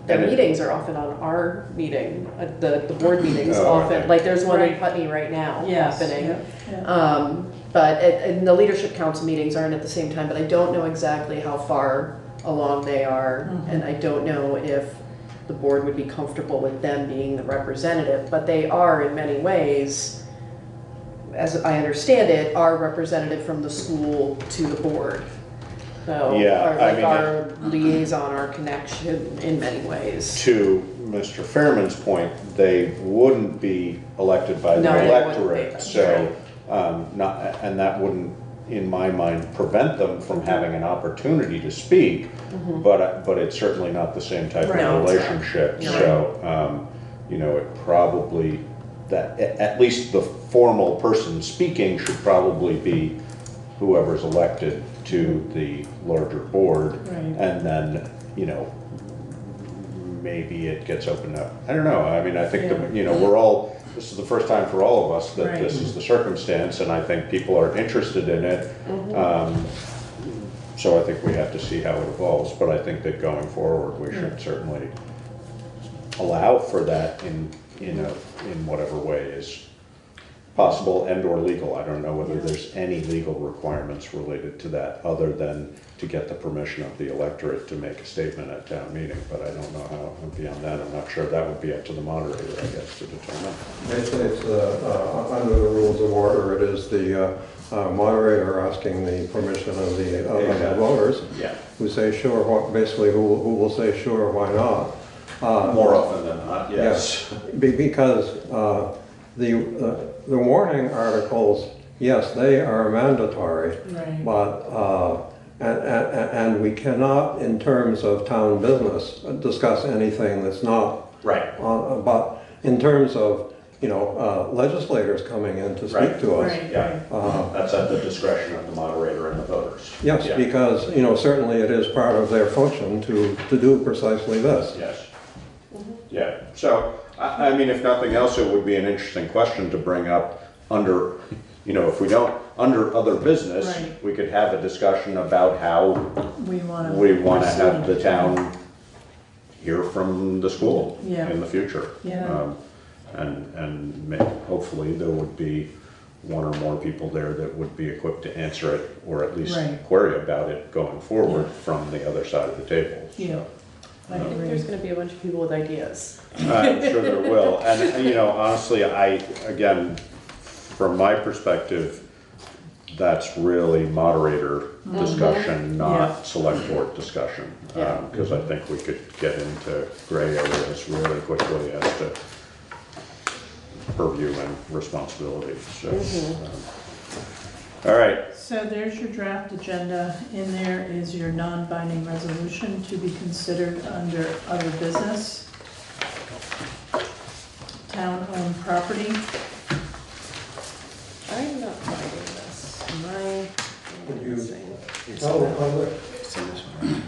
[SPEAKER 4] Their
[SPEAKER 2] And it-
[SPEAKER 4] meetings are often on our meeting, the board meetings
[SPEAKER 2] Oh,
[SPEAKER 4] often,
[SPEAKER 2] okay.
[SPEAKER 4] like there's one in
[SPEAKER 3] Right.
[SPEAKER 4] Putney right now
[SPEAKER 3] Yes,
[SPEAKER 4] happening.
[SPEAKER 3] yeah.
[SPEAKER 4] But and the Leadership Council meetings aren't at the same time, but I don't know exactly how far along they are, and I don't know if the board would be comfortable with them being the representative, but they are in many ways, as I understand it, our representative from the school to the board. So,
[SPEAKER 2] Yeah,
[SPEAKER 4] our,
[SPEAKER 2] I
[SPEAKER 4] like
[SPEAKER 2] mean,
[SPEAKER 4] our liaison, our connection in many ways.
[SPEAKER 2] To Mr. Fairman's point, they wouldn't be elected by the
[SPEAKER 4] No, they wouldn't
[SPEAKER 2] electorate,
[SPEAKER 4] be.
[SPEAKER 2] so, and that wouldn't, in my mind, prevent them from having an opportunity to speak, but it's certainly not the same type
[SPEAKER 3] Right.
[SPEAKER 2] of
[SPEAKER 4] No, it's not.
[SPEAKER 2] relationship,
[SPEAKER 4] You're
[SPEAKER 2] so, it probably, that, at least the formal person speaking should probably be whoever's elected to the larger board,
[SPEAKER 3] Right.
[SPEAKER 2] and then, maybe it gets opened up. I don't know. I mean, I think this is the first time for all of us that
[SPEAKER 3] Right.
[SPEAKER 2] this is the circumstance, and I think people are interested in it. So I think we have to see how it evolves, but I think that going forward, we should certainly allow for that in whatever way is possible and or legal. I don't know whether there's any legal requirements related to that other than to get the permission of the electorate to make a statement at town meeting, but I don't know how, beyond that, I'm not sure. That would be up to the moderator, I guess, to determine.
[SPEAKER 1] It's under the rules of order, it is the moderator asking the permission of the voters,
[SPEAKER 2] Yeah.
[SPEAKER 1] who say sure, basically who will say sure, why not.
[SPEAKER 2] More often than not, yes.
[SPEAKER 1] Because the warning articles, yes, they are mandatory,
[SPEAKER 3] Right.
[SPEAKER 1] but and we cannot, in terms of town business, discuss anything that's not.
[SPEAKER 2] Right.
[SPEAKER 1] But in terms of legislators coming in to speak
[SPEAKER 2] Right.
[SPEAKER 1] to us.
[SPEAKER 3] Right.
[SPEAKER 2] Yeah, that's at the discretion of the moderator and the voters.
[SPEAKER 1] Yes,
[SPEAKER 2] Yeah.
[SPEAKER 1] because certainly it is part of their function to do precisely this.
[SPEAKER 2] Yes. Yeah, so, I mean, if nothing else, it would be an interesting question to bring up under, if we don't, under other business,
[SPEAKER 3] Right.
[SPEAKER 2] we could have a discussion about how
[SPEAKER 3] We want
[SPEAKER 2] we
[SPEAKER 3] to.
[SPEAKER 2] have the town hear from the school
[SPEAKER 3] Yeah.
[SPEAKER 2] in the future.
[SPEAKER 3] Yeah.
[SPEAKER 2] And hopefully there would be one or more people there that would be equipped to answer it, or at least
[SPEAKER 3] Right.
[SPEAKER 2] query about it going forward from the other side of the table.
[SPEAKER 3] Yeah, I
[SPEAKER 4] I think
[SPEAKER 3] agree.
[SPEAKER 4] there's gonna be a bunch of people with ideas.
[SPEAKER 2] I'm sure there will, and honestly, again, from my perspective, that's really moderator discussion,
[SPEAKER 3] Yeah.
[SPEAKER 2] not select board discussion.
[SPEAKER 4] Yeah.
[SPEAKER 2] Because I think we could get into gray areas really quickly as to purview and responsibility, so. All right,
[SPEAKER 3] So there's your draft agenda. In there is your non-binding resolution to be considered under other business. Town-owned property.
[SPEAKER 4] I'm not finding this. Am I
[SPEAKER 1] Would you
[SPEAKER 4] missing?
[SPEAKER 1] tell the public,
[SPEAKER 5] It's in this one.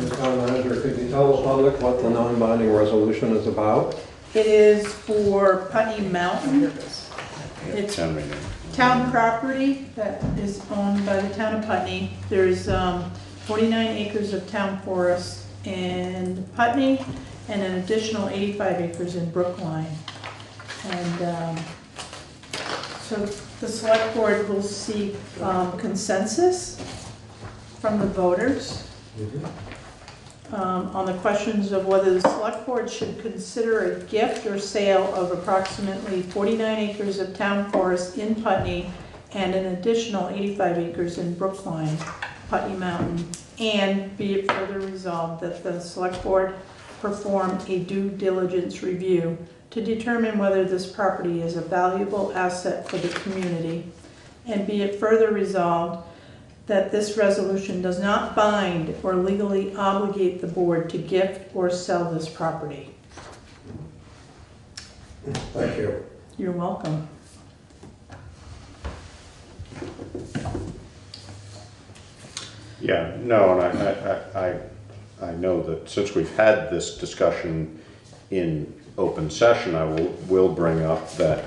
[SPEAKER 1] Ms. Town Manager, could you tell the public what the non-binding resolution is about?
[SPEAKER 3] It is for Putney Mountain. It's
[SPEAKER 2] town meeting.
[SPEAKER 3] town property that is owned by the town of Putney. There's 49 acres of town forest in Putney and an additional 85 acres in Brookline. And so the select board will seek consensus from the voters on the questions of whether the select board should consider a gift or sale of approximately 49 acres of town forest in Putney and an additional 85 acres in Brookline, Putney Mountain, and be it further resolved that the select board perform a due diligence review to determine whether this property is a valuable asset for the community, and be it further resolved that this resolution does not bind or legally obligate the board to gift or sell this property.
[SPEAKER 1] Thank you.
[SPEAKER 3] You're welcome.
[SPEAKER 2] Yeah, no, and I know that since we've had this discussion in open session, I will bring up that,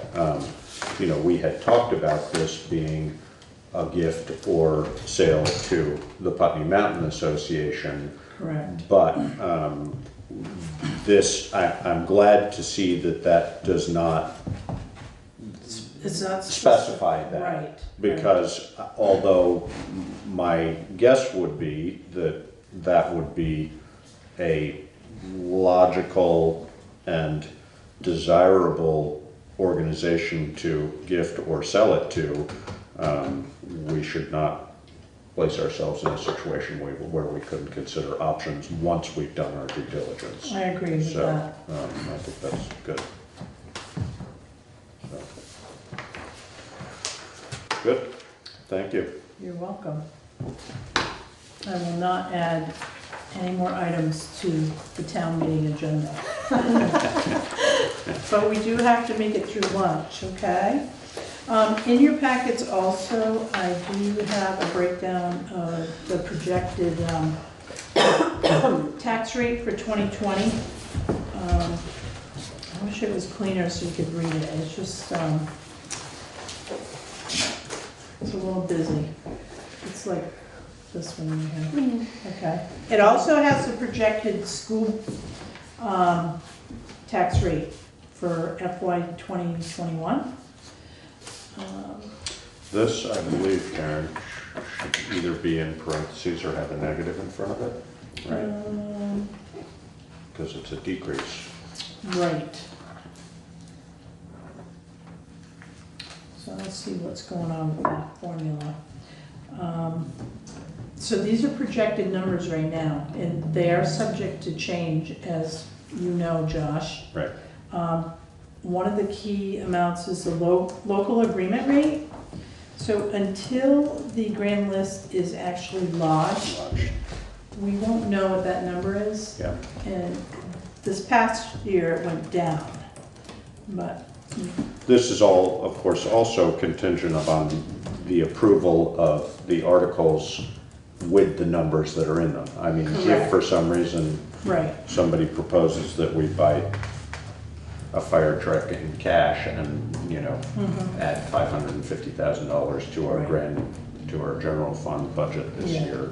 [SPEAKER 2] you know, we had talked about this being a gift or sale to the Putney Mountain Association.
[SPEAKER 3] Correct.
[SPEAKER 2] But I'm glad to see that that does not
[SPEAKER 3] It's not
[SPEAKER 2] specify that.
[SPEAKER 3] Right.
[SPEAKER 2] Because although my guess would be that that would be a logical and desirable organization to gift or sell it to, we should not place ourselves in a situation where we couldn't consider options once we've done our due diligence.
[SPEAKER 3] I agree with
[SPEAKER 2] So,
[SPEAKER 3] that.
[SPEAKER 2] I think that's good. So. Good, thank you.
[SPEAKER 3] You're welcome. I will not add any more items to the town meeting agenda. But we do have to make it through lunch, okay? In your packets also, I do have a breakdown of the projected tax rate for 2020. I wish it was cleaner so you could read it. It's just, it's a little busy. It's like this one in here. Okay. It also has the projected school tax rate for FY 2021.
[SPEAKER 2] This, I believe, Karen, should either be in parentheses or have a negative in front of it, right? Because it's a decrease.
[SPEAKER 3] Right. So let's see what's going on with that formula. So these are projected numbers right now, and they are subject to change, as you know, Josh.
[SPEAKER 2] Right.
[SPEAKER 3] One of the key amounts is the local agreement rate. So until the grand list is actually lodged, we won't know what that number is.
[SPEAKER 2] Yeah.
[SPEAKER 3] And this past year it went down, but.
[SPEAKER 2] This is all, of course, also contingent upon the approval of the articles with the numbers that are in them. I mean, if
[SPEAKER 3] Correct.
[SPEAKER 2] for some reason
[SPEAKER 3] Right.
[SPEAKER 2] somebody proposes that we buy a fire truck in cash and, you know, add $550,000 to our
[SPEAKER 3] Right.
[SPEAKER 2] to our general fund budget this
[SPEAKER 3] Yeah.
[SPEAKER 2] year,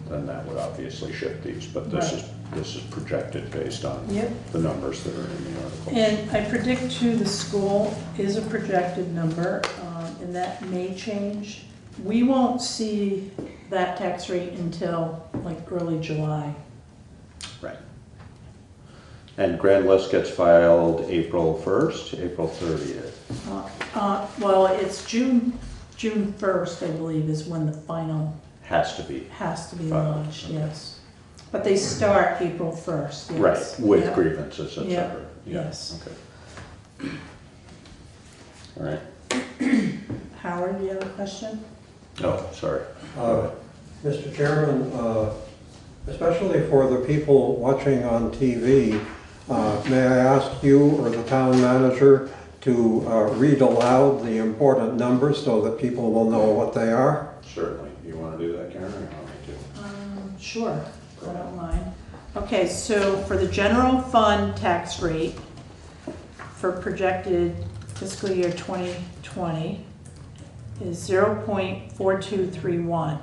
[SPEAKER 2] then that would obviously shift these. But this is projected based on
[SPEAKER 3] Yep.
[SPEAKER 2] the numbers that are in the articles.
[SPEAKER 3] And I predict too, the school is a projected number, and that may change. We won't see that tax rate until like early July.
[SPEAKER 2] Right. And grand list gets filed April 1st, April 30th.
[SPEAKER 3] Well, it's June 1st, I believe, is when the final
[SPEAKER 2] Has to be.
[SPEAKER 3] has to be
[SPEAKER 2] Filed,
[SPEAKER 3] launched,
[SPEAKER 2] okay.
[SPEAKER 3] yes. But they start April 1st, yes.
[SPEAKER 2] Right, with
[SPEAKER 3] Yep.
[SPEAKER 2] grievances, et
[SPEAKER 3] Yep.
[SPEAKER 2] cetera. Yeah,
[SPEAKER 3] Yes.
[SPEAKER 2] okay. All right.
[SPEAKER 3] Howard, do you have a question?
[SPEAKER 2] Oh, sorry.
[SPEAKER 1] Mr. Chairman, especially for the people watching on TV, may I ask you or the town manager to read aloud the important numbers so that people will know what they are?
[SPEAKER 2] Certainly. You want to do that, Karen, or you want me to?
[SPEAKER 3] Sure, I don't mind. Okay, so for the general fund tax rate for projected fiscal year 2020 is 0.4231.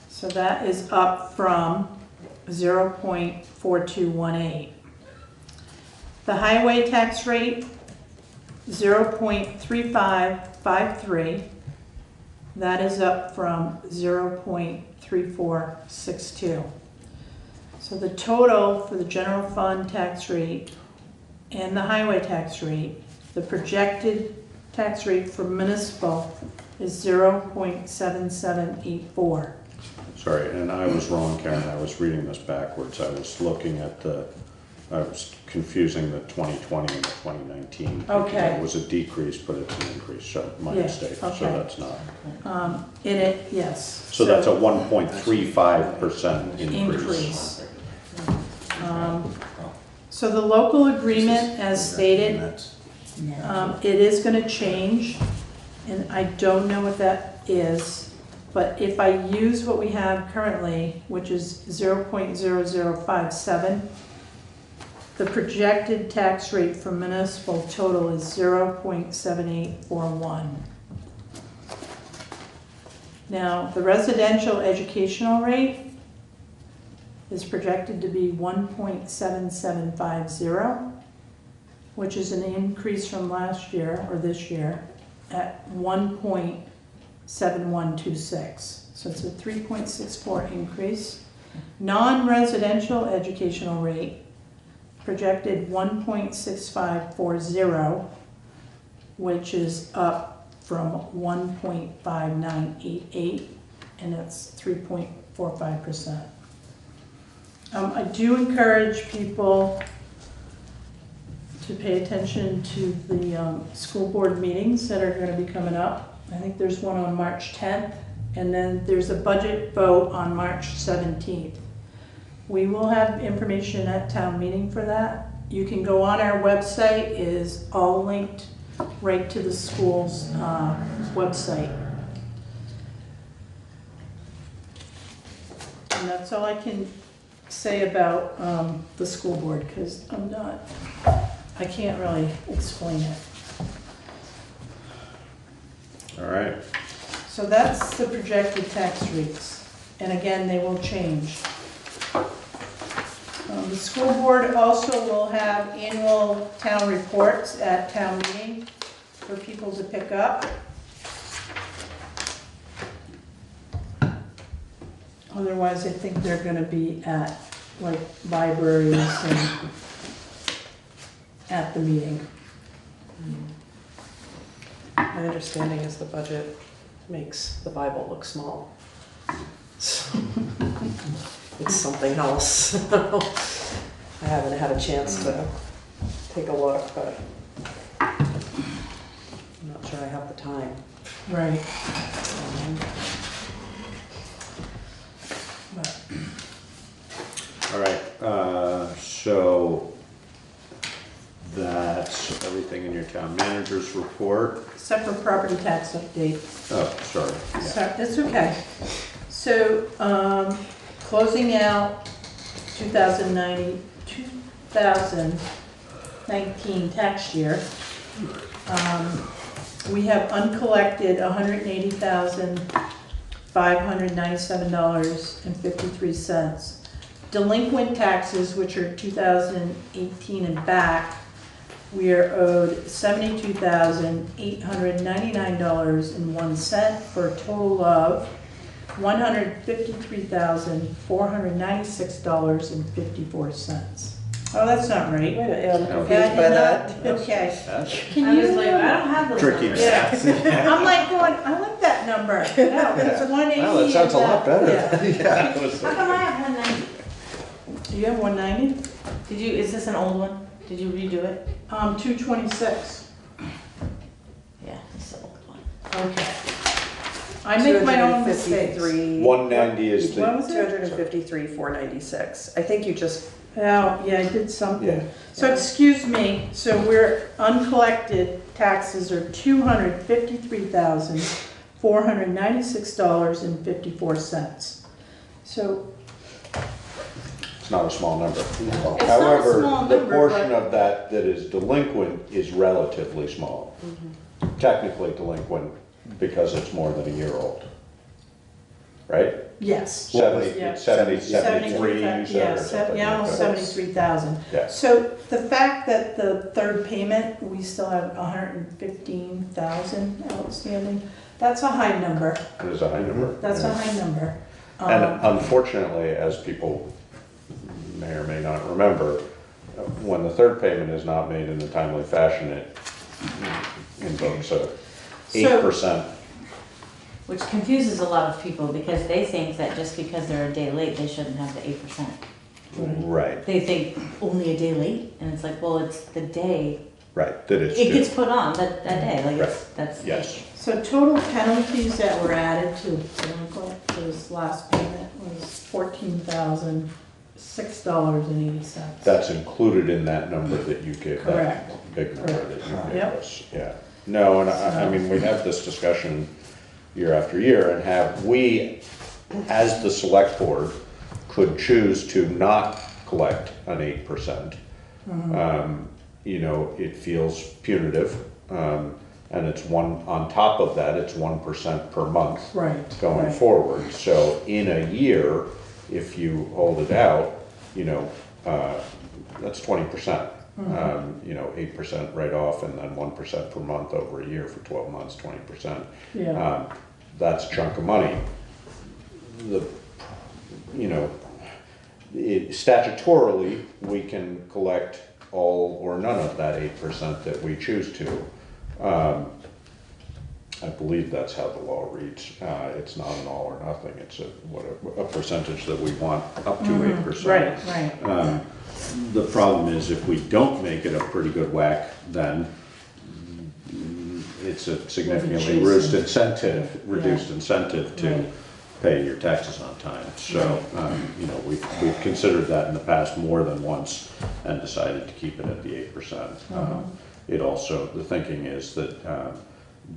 [SPEAKER 3] So that is up from 0.4218. The highway tax rate, 0.3553. That is up from 0.3462. So the total for the general fund tax rate and the highway tax rate, the projected tax rate for municipal is 0.7784.
[SPEAKER 2] Sorry, and I was wrong, Karen. I was reading this backwards. I was looking at I was confusing the 2020 and the 2019.
[SPEAKER 3] Okay.
[SPEAKER 2] It was a decrease, but it's an increase, so my
[SPEAKER 3] Yeah,
[SPEAKER 2] mistake. So
[SPEAKER 3] okay.
[SPEAKER 2] that's not.
[SPEAKER 3] In it, yes.
[SPEAKER 2] So that's a 1.35% increase.
[SPEAKER 3] So the local agreement, as stated, it is going to change, and I don't know what that is, but if I use what we have currently, which is 0.0057, the projected tax rate for municipal total is 0.7841. Now, the residential educational rate is projected to be 1.7750, which is an increase from last year, or this year, at 1.7126. So it's a 3.64 increase. Non-residential educational rate projected 1.6540, which is up from 1.5988, and it's 3.45%. I do encourage people to pay attention to the school board meetings that are going to be coming up. I think there's one on March 10th, and then there's a budget vote on March 17th. We will have information at town meeting for that. You can go on our website, it is all linked right to the school's website. And that's all I can say about the school board, because I can't really explain it.
[SPEAKER 2] All right.
[SPEAKER 3] So that's the projected tax rates, and again, they will change. The school board also will have annual town reports at town meeting for people to pick up. Otherwise, I think they're gonna be at, like, libraries and at the meeting.
[SPEAKER 4] My understanding is the budget makes the Bible look small. So, it's something else. I haven't had a chance to take a look, but I'm not sure I have the time.
[SPEAKER 3] Right. But
[SPEAKER 2] All right. So that's everything in your town manager's report.
[SPEAKER 3] except for property tax update.
[SPEAKER 2] Oh, sorry. Yeah.
[SPEAKER 3] So, it's okay. So, closing out 2019 tax year, we have uncollected $180,597.53. Delinquent taxes, which are 2018 and back, we are owed $72,899.01 for a total of $153,496.54. Oh, that's not right.
[SPEAKER 4] Wait a minute, I'm
[SPEAKER 3] Yeah,
[SPEAKER 4] confused by that.
[SPEAKER 3] Okay.
[SPEAKER 2] That's
[SPEAKER 3] Can
[SPEAKER 6] I
[SPEAKER 3] you?
[SPEAKER 6] was like, I don't have those.
[SPEAKER 2] tricky.
[SPEAKER 6] numbers.
[SPEAKER 3] Yeah. I'm like going, I like that number. No, it's 180.
[SPEAKER 5] Wow, that sounds a lot better.
[SPEAKER 3] Yeah.
[SPEAKER 2] Yeah, it was
[SPEAKER 6] How come I have 190?
[SPEAKER 3] You have 190?
[SPEAKER 6] Is this an old one? Did you redo it?
[SPEAKER 3] 226. Okay. I make my own mistakes.
[SPEAKER 2] 190 is
[SPEAKER 3] What
[SPEAKER 2] the,
[SPEAKER 3] was it?
[SPEAKER 4] 253, 496. I think you just,
[SPEAKER 3] Oh, yeah, I did something.
[SPEAKER 2] Yeah.
[SPEAKER 3] So excuse me, so we're uncollected taxes are $253,496.54. So,
[SPEAKER 2] it's not a small number.
[SPEAKER 3] It's not a
[SPEAKER 2] However,
[SPEAKER 3] small
[SPEAKER 2] the
[SPEAKER 3] number,
[SPEAKER 2] portion
[SPEAKER 3] but-
[SPEAKER 2] of that that is delinquent is relatively small. Technically delinquent because it's more than a year old. Right?
[SPEAKER 3] yes.
[SPEAKER 2] 70,
[SPEAKER 3] Yeah.
[SPEAKER 2] it's 70, 73, you
[SPEAKER 3] Yeah,
[SPEAKER 2] said, or something
[SPEAKER 3] yeah,
[SPEAKER 2] like
[SPEAKER 3] almost
[SPEAKER 2] that.
[SPEAKER 3] 73,000.
[SPEAKER 2] Yeah.
[SPEAKER 3] So the fact that the third payment, we still have 115,000 outstanding, that's a high number.
[SPEAKER 2] It is a high number.
[SPEAKER 3] That's a high number.
[SPEAKER 2] And unfortunately, as people may or may not remember, when the third payment is not made in a timely fashion, it invokes a 8%.
[SPEAKER 6] Which confuses a lot of people because they think that just because they're a day late, they shouldn't have the 8%.
[SPEAKER 2] Right,
[SPEAKER 6] They think only a day late, and it's like, well, it's the day,
[SPEAKER 2] right, that is
[SPEAKER 6] it gets
[SPEAKER 2] due.
[SPEAKER 6] put on that day, like
[SPEAKER 2] Right.
[SPEAKER 6] that's.
[SPEAKER 2] Yes.
[SPEAKER 3] So total penalties that were added to this last payment was $14,006.80.
[SPEAKER 2] That's included in that number that you gave, that
[SPEAKER 3] Correct.
[SPEAKER 2] big number
[SPEAKER 3] Correct.
[SPEAKER 2] that you gave
[SPEAKER 3] Yep.
[SPEAKER 2] us, yeah. No, and I mean, we have this discussion year after year, and we, as the select board, could choose to not collect an 8%. You know, it feels punitive, and it's on top of that, it's 1% per month.
[SPEAKER 3] Right.
[SPEAKER 2] Going
[SPEAKER 3] right.
[SPEAKER 2] forward, so in a year, if you hold it out, you know, that's 20%. You know, 8% right off and then 1% per month over a year for 12 months, 20%.
[SPEAKER 3] Yeah.
[SPEAKER 2] That's a chunk of money. You know, statutorily, we can collect all or none of that 8% that we choose to. I believe that's how the law reads. It's not an all or nothing, it's a percentage that we want up to 8%.
[SPEAKER 3] Right, right.
[SPEAKER 2] The problem is if we don't make it a pretty good whack, then it's a significantly reduced incentive to
[SPEAKER 3] Right.
[SPEAKER 2] pay your taxes on time. So, you know, we've considered that in the past more than once and decided to keep it at the 8%. It also, the thinking is that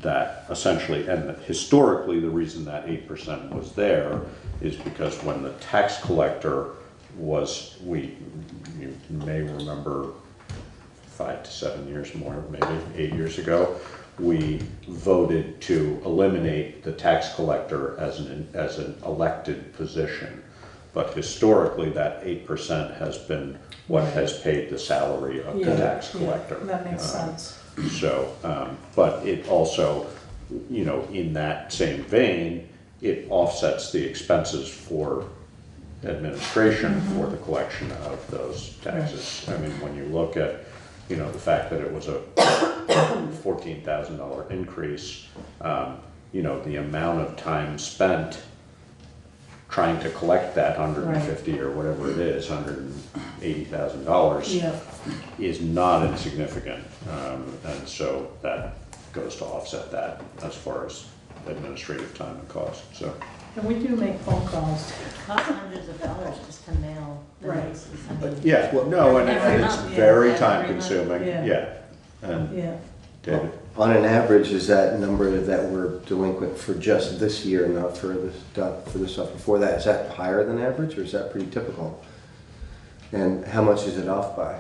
[SPEAKER 2] that essentially, and historically, the reason that 8% was there is because when the tax collector was, you may remember 5 to 7 years more, maybe 8 years ago, we voted to eliminate the tax collector as an elected position. But historically, that 8% has been what has paid the salary of the tax collector.
[SPEAKER 3] That makes sense.
[SPEAKER 2] So, but it also, you know, in that same vein, it offsets the expenses for administration for the collection of those taxes. I mean, when you look at, you know, the fact that it was a $14,000 increase, you know, the amount of time spent trying to collect that 150 or whatever it is, $180,000
[SPEAKER 3] Yeah.
[SPEAKER 2] is not insignificant. And so that goes to offset that as far as administrative time and cost, so.
[SPEAKER 3] And we do make phone calls.
[SPEAKER 6] Costs hundreds of dollars just to mail the
[SPEAKER 3] Right.
[SPEAKER 6] notices. I mean,
[SPEAKER 2] Yeah, well, no, and
[SPEAKER 6] Every
[SPEAKER 2] it's
[SPEAKER 6] month, yeah,
[SPEAKER 2] very
[SPEAKER 6] every
[SPEAKER 2] time
[SPEAKER 6] month.
[SPEAKER 2] consuming,
[SPEAKER 3] Yeah.
[SPEAKER 2] yeah. And
[SPEAKER 3] Yeah.
[SPEAKER 2] David?
[SPEAKER 5] On an average, is that number that we're delinquent for just this year, not for the stuff before that, is that higher than average or is that pretty typical? And how much is it off by?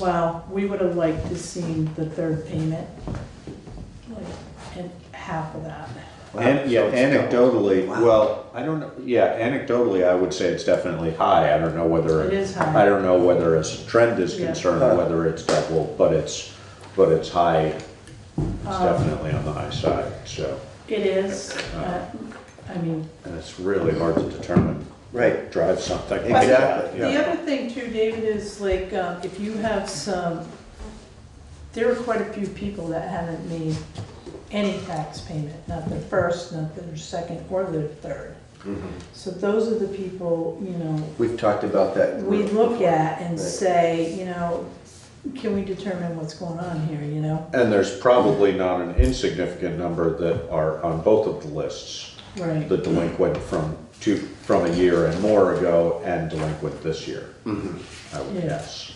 [SPEAKER 3] Well, we would have liked to see the third payment, like, and half of that.
[SPEAKER 2] And, yeah,
[SPEAKER 5] So it's double.
[SPEAKER 2] anecdotally,
[SPEAKER 5] Wow.
[SPEAKER 2] well, I don't know, yeah, anecdotally, I would say it's definitely high. I don't know whether.
[SPEAKER 3] It is high.
[SPEAKER 2] I don't know whether as a trend is
[SPEAKER 3] Yeah.
[SPEAKER 2] concerned, whether it's double, but it's high. It's definitely on the high side, so.
[SPEAKER 3] It is, I mean,
[SPEAKER 2] And it's really hard to determine.
[SPEAKER 5] Right.
[SPEAKER 2] Drive something. like
[SPEAKER 3] but
[SPEAKER 2] that,
[SPEAKER 3] the
[SPEAKER 2] yeah.
[SPEAKER 3] other thing too, David, is like, if you have there are quite a few people that haven't made any tax payment, not their first, not their second, or their third. So those are the people, you know,
[SPEAKER 5] We've talked about that.
[SPEAKER 3] we look at and
[SPEAKER 5] Right.
[SPEAKER 3] say, you know, can we determine what's going on here, you know?
[SPEAKER 2] And there's probably not an insignificant number that are on both of the lists.
[SPEAKER 3] Right.
[SPEAKER 2] The delinquent from a year and more ago and delinquent this year, I would
[SPEAKER 3] Yeah.
[SPEAKER 2] guess.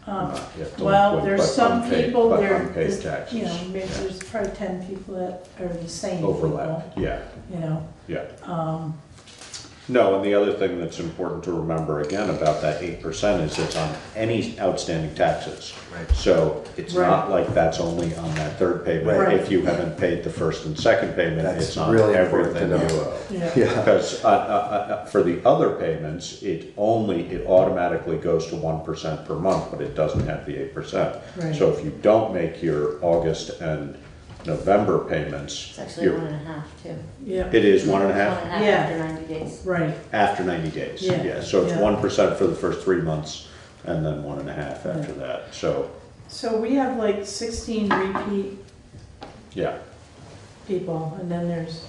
[SPEAKER 2] Yeah,
[SPEAKER 3] Well,
[SPEAKER 2] delinquent,
[SPEAKER 3] there's
[SPEAKER 2] but
[SPEAKER 3] some
[SPEAKER 2] unpaid-
[SPEAKER 3] people
[SPEAKER 2] but
[SPEAKER 3] there,
[SPEAKER 2] unpaid
[SPEAKER 3] you
[SPEAKER 2] taxes.
[SPEAKER 3] know, maybe
[SPEAKER 2] Yeah.
[SPEAKER 3] there's probably 10 people that are the same
[SPEAKER 2] Overlap,
[SPEAKER 3] people,
[SPEAKER 2] yeah,
[SPEAKER 3] you know?
[SPEAKER 2] yeah.
[SPEAKER 3] Um,
[SPEAKER 2] No, and the other thing that's important to remember again about that 8% is it's on any outstanding taxes.
[SPEAKER 5] Right.
[SPEAKER 2] So it's
[SPEAKER 3] Right.
[SPEAKER 2] not like that's only on that third payment.
[SPEAKER 3] Right.
[SPEAKER 2] If you haven't paid the first and second payment,
[SPEAKER 5] That's
[SPEAKER 2] it's on
[SPEAKER 5] really important to
[SPEAKER 2] everything you
[SPEAKER 5] know.
[SPEAKER 2] owe.
[SPEAKER 3] Yeah.
[SPEAKER 5] Yeah.
[SPEAKER 2] Because for the other payments, it automatically goes to 1% per month, but it doesn't have the 8%.
[SPEAKER 3] Right.
[SPEAKER 2] So if you don't make your August and November payments,
[SPEAKER 6] It's actually
[SPEAKER 2] you're-
[SPEAKER 6] 1.5 too.
[SPEAKER 3] Yeah,
[SPEAKER 2] it is 1.5
[SPEAKER 6] 1.5
[SPEAKER 3] Yeah.
[SPEAKER 6] after 90 days.
[SPEAKER 3] right,
[SPEAKER 2] after 90 days.
[SPEAKER 3] Yeah.
[SPEAKER 2] So it's
[SPEAKER 3] Yeah.
[SPEAKER 2] 1% for the first 3 months and then 1.5 after that. So,
[SPEAKER 3] so we have like 16 repeat
[SPEAKER 2] yeah,
[SPEAKER 3] people, and then there's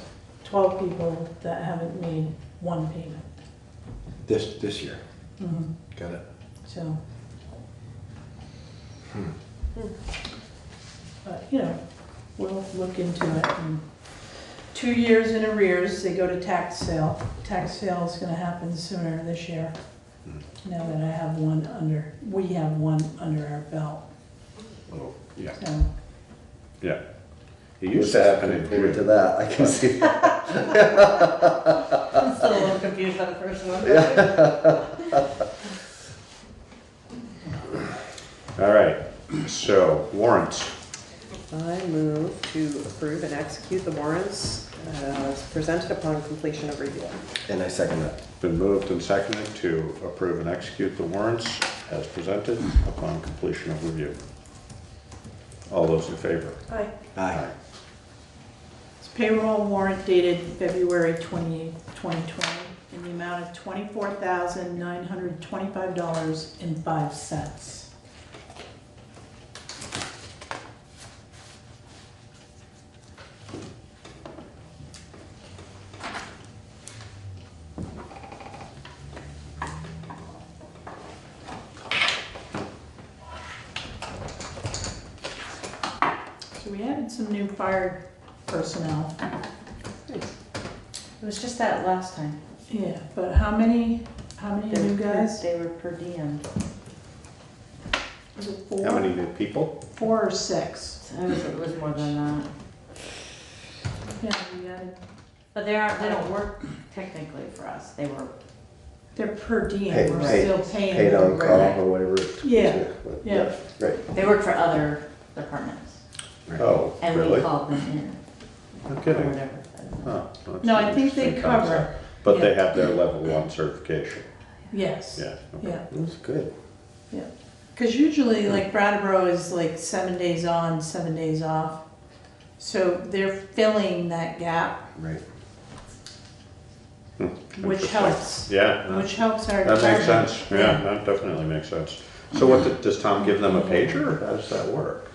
[SPEAKER 3] 12 people that haven't made one payment.
[SPEAKER 5] This year.
[SPEAKER 3] Mhm.
[SPEAKER 5] Got it.
[SPEAKER 3] So. But, you know, we'll look into it. And 2 years in arrears, they go to tax sale. Tax sale is gonna happen sooner this year. Now that I have we have one under our belt,
[SPEAKER 2] oh, yeah,
[SPEAKER 3] so.
[SPEAKER 2] yeah. It used to happen in
[SPEAKER 5] Compared to
[SPEAKER 2] June.
[SPEAKER 5] that, I can see that.
[SPEAKER 6] I'm still a little confused by the first one.
[SPEAKER 2] All right, so warrants.
[SPEAKER 4] I move to approve and execute the warrants as presented upon completion of review.
[SPEAKER 5] And I second that.
[SPEAKER 2] Been moved and seconded to approve and execute the warrants as presented upon completion of review. All those in favor?
[SPEAKER 3] Aye.
[SPEAKER 5] Aye.
[SPEAKER 3] It's payroll warrant dated February 28th, 2020, in the amount of $24,925.05. So we added some new fire personnel.
[SPEAKER 6] It was just that last time.
[SPEAKER 3] Yeah, but how many new guys?
[SPEAKER 6] They were per diem.
[SPEAKER 3] Was it
[SPEAKER 2] How
[SPEAKER 3] 4?
[SPEAKER 2] many new people?
[SPEAKER 3] 4 or 6?
[SPEAKER 6] So it was more than that.
[SPEAKER 3] Yeah, we added,
[SPEAKER 6] But they don't work technically for us.
[SPEAKER 3] they're per diem,
[SPEAKER 5] Paid-
[SPEAKER 3] we're
[SPEAKER 5] paid-
[SPEAKER 3] still paying
[SPEAKER 5] Paid
[SPEAKER 3] them.
[SPEAKER 5] on call or whatever.
[SPEAKER 3] Yeah, yeah.
[SPEAKER 5] Right.
[SPEAKER 6] they work for other departments.
[SPEAKER 2] Oh,
[SPEAKER 6] And we
[SPEAKER 2] really?
[SPEAKER 6] called them in
[SPEAKER 2] No
[SPEAKER 6] or
[SPEAKER 2] kidding.
[SPEAKER 6] whatever.
[SPEAKER 2] Huh, that's
[SPEAKER 3] No,
[SPEAKER 2] an
[SPEAKER 3] I think they
[SPEAKER 2] interesting concept.
[SPEAKER 3] cover,
[SPEAKER 2] But they
[SPEAKER 3] yeah.
[SPEAKER 2] have their level 1 certification,
[SPEAKER 3] yes,
[SPEAKER 2] yeah. okay.
[SPEAKER 3] yeah.
[SPEAKER 5] That's good.
[SPEAKER 3] Because usually, like, Brattleboro is like 7 days on, 7 days off. So they're filling that gap,
[SPEAKER 5] Right.
[SPEAKER 3] which
[SPEAKER 2] Interesting.
[SPEAKER 3] helps,
[SPEAKER 2] Yeah, no,
[SPEAKER 3] which helps our
[SPEAKER 2] that
[SPEAKER 3] department.
[SPEAKER 2] makes sense, yeah, that definitely makes sense. So does Tom give them a pager, or how does that work?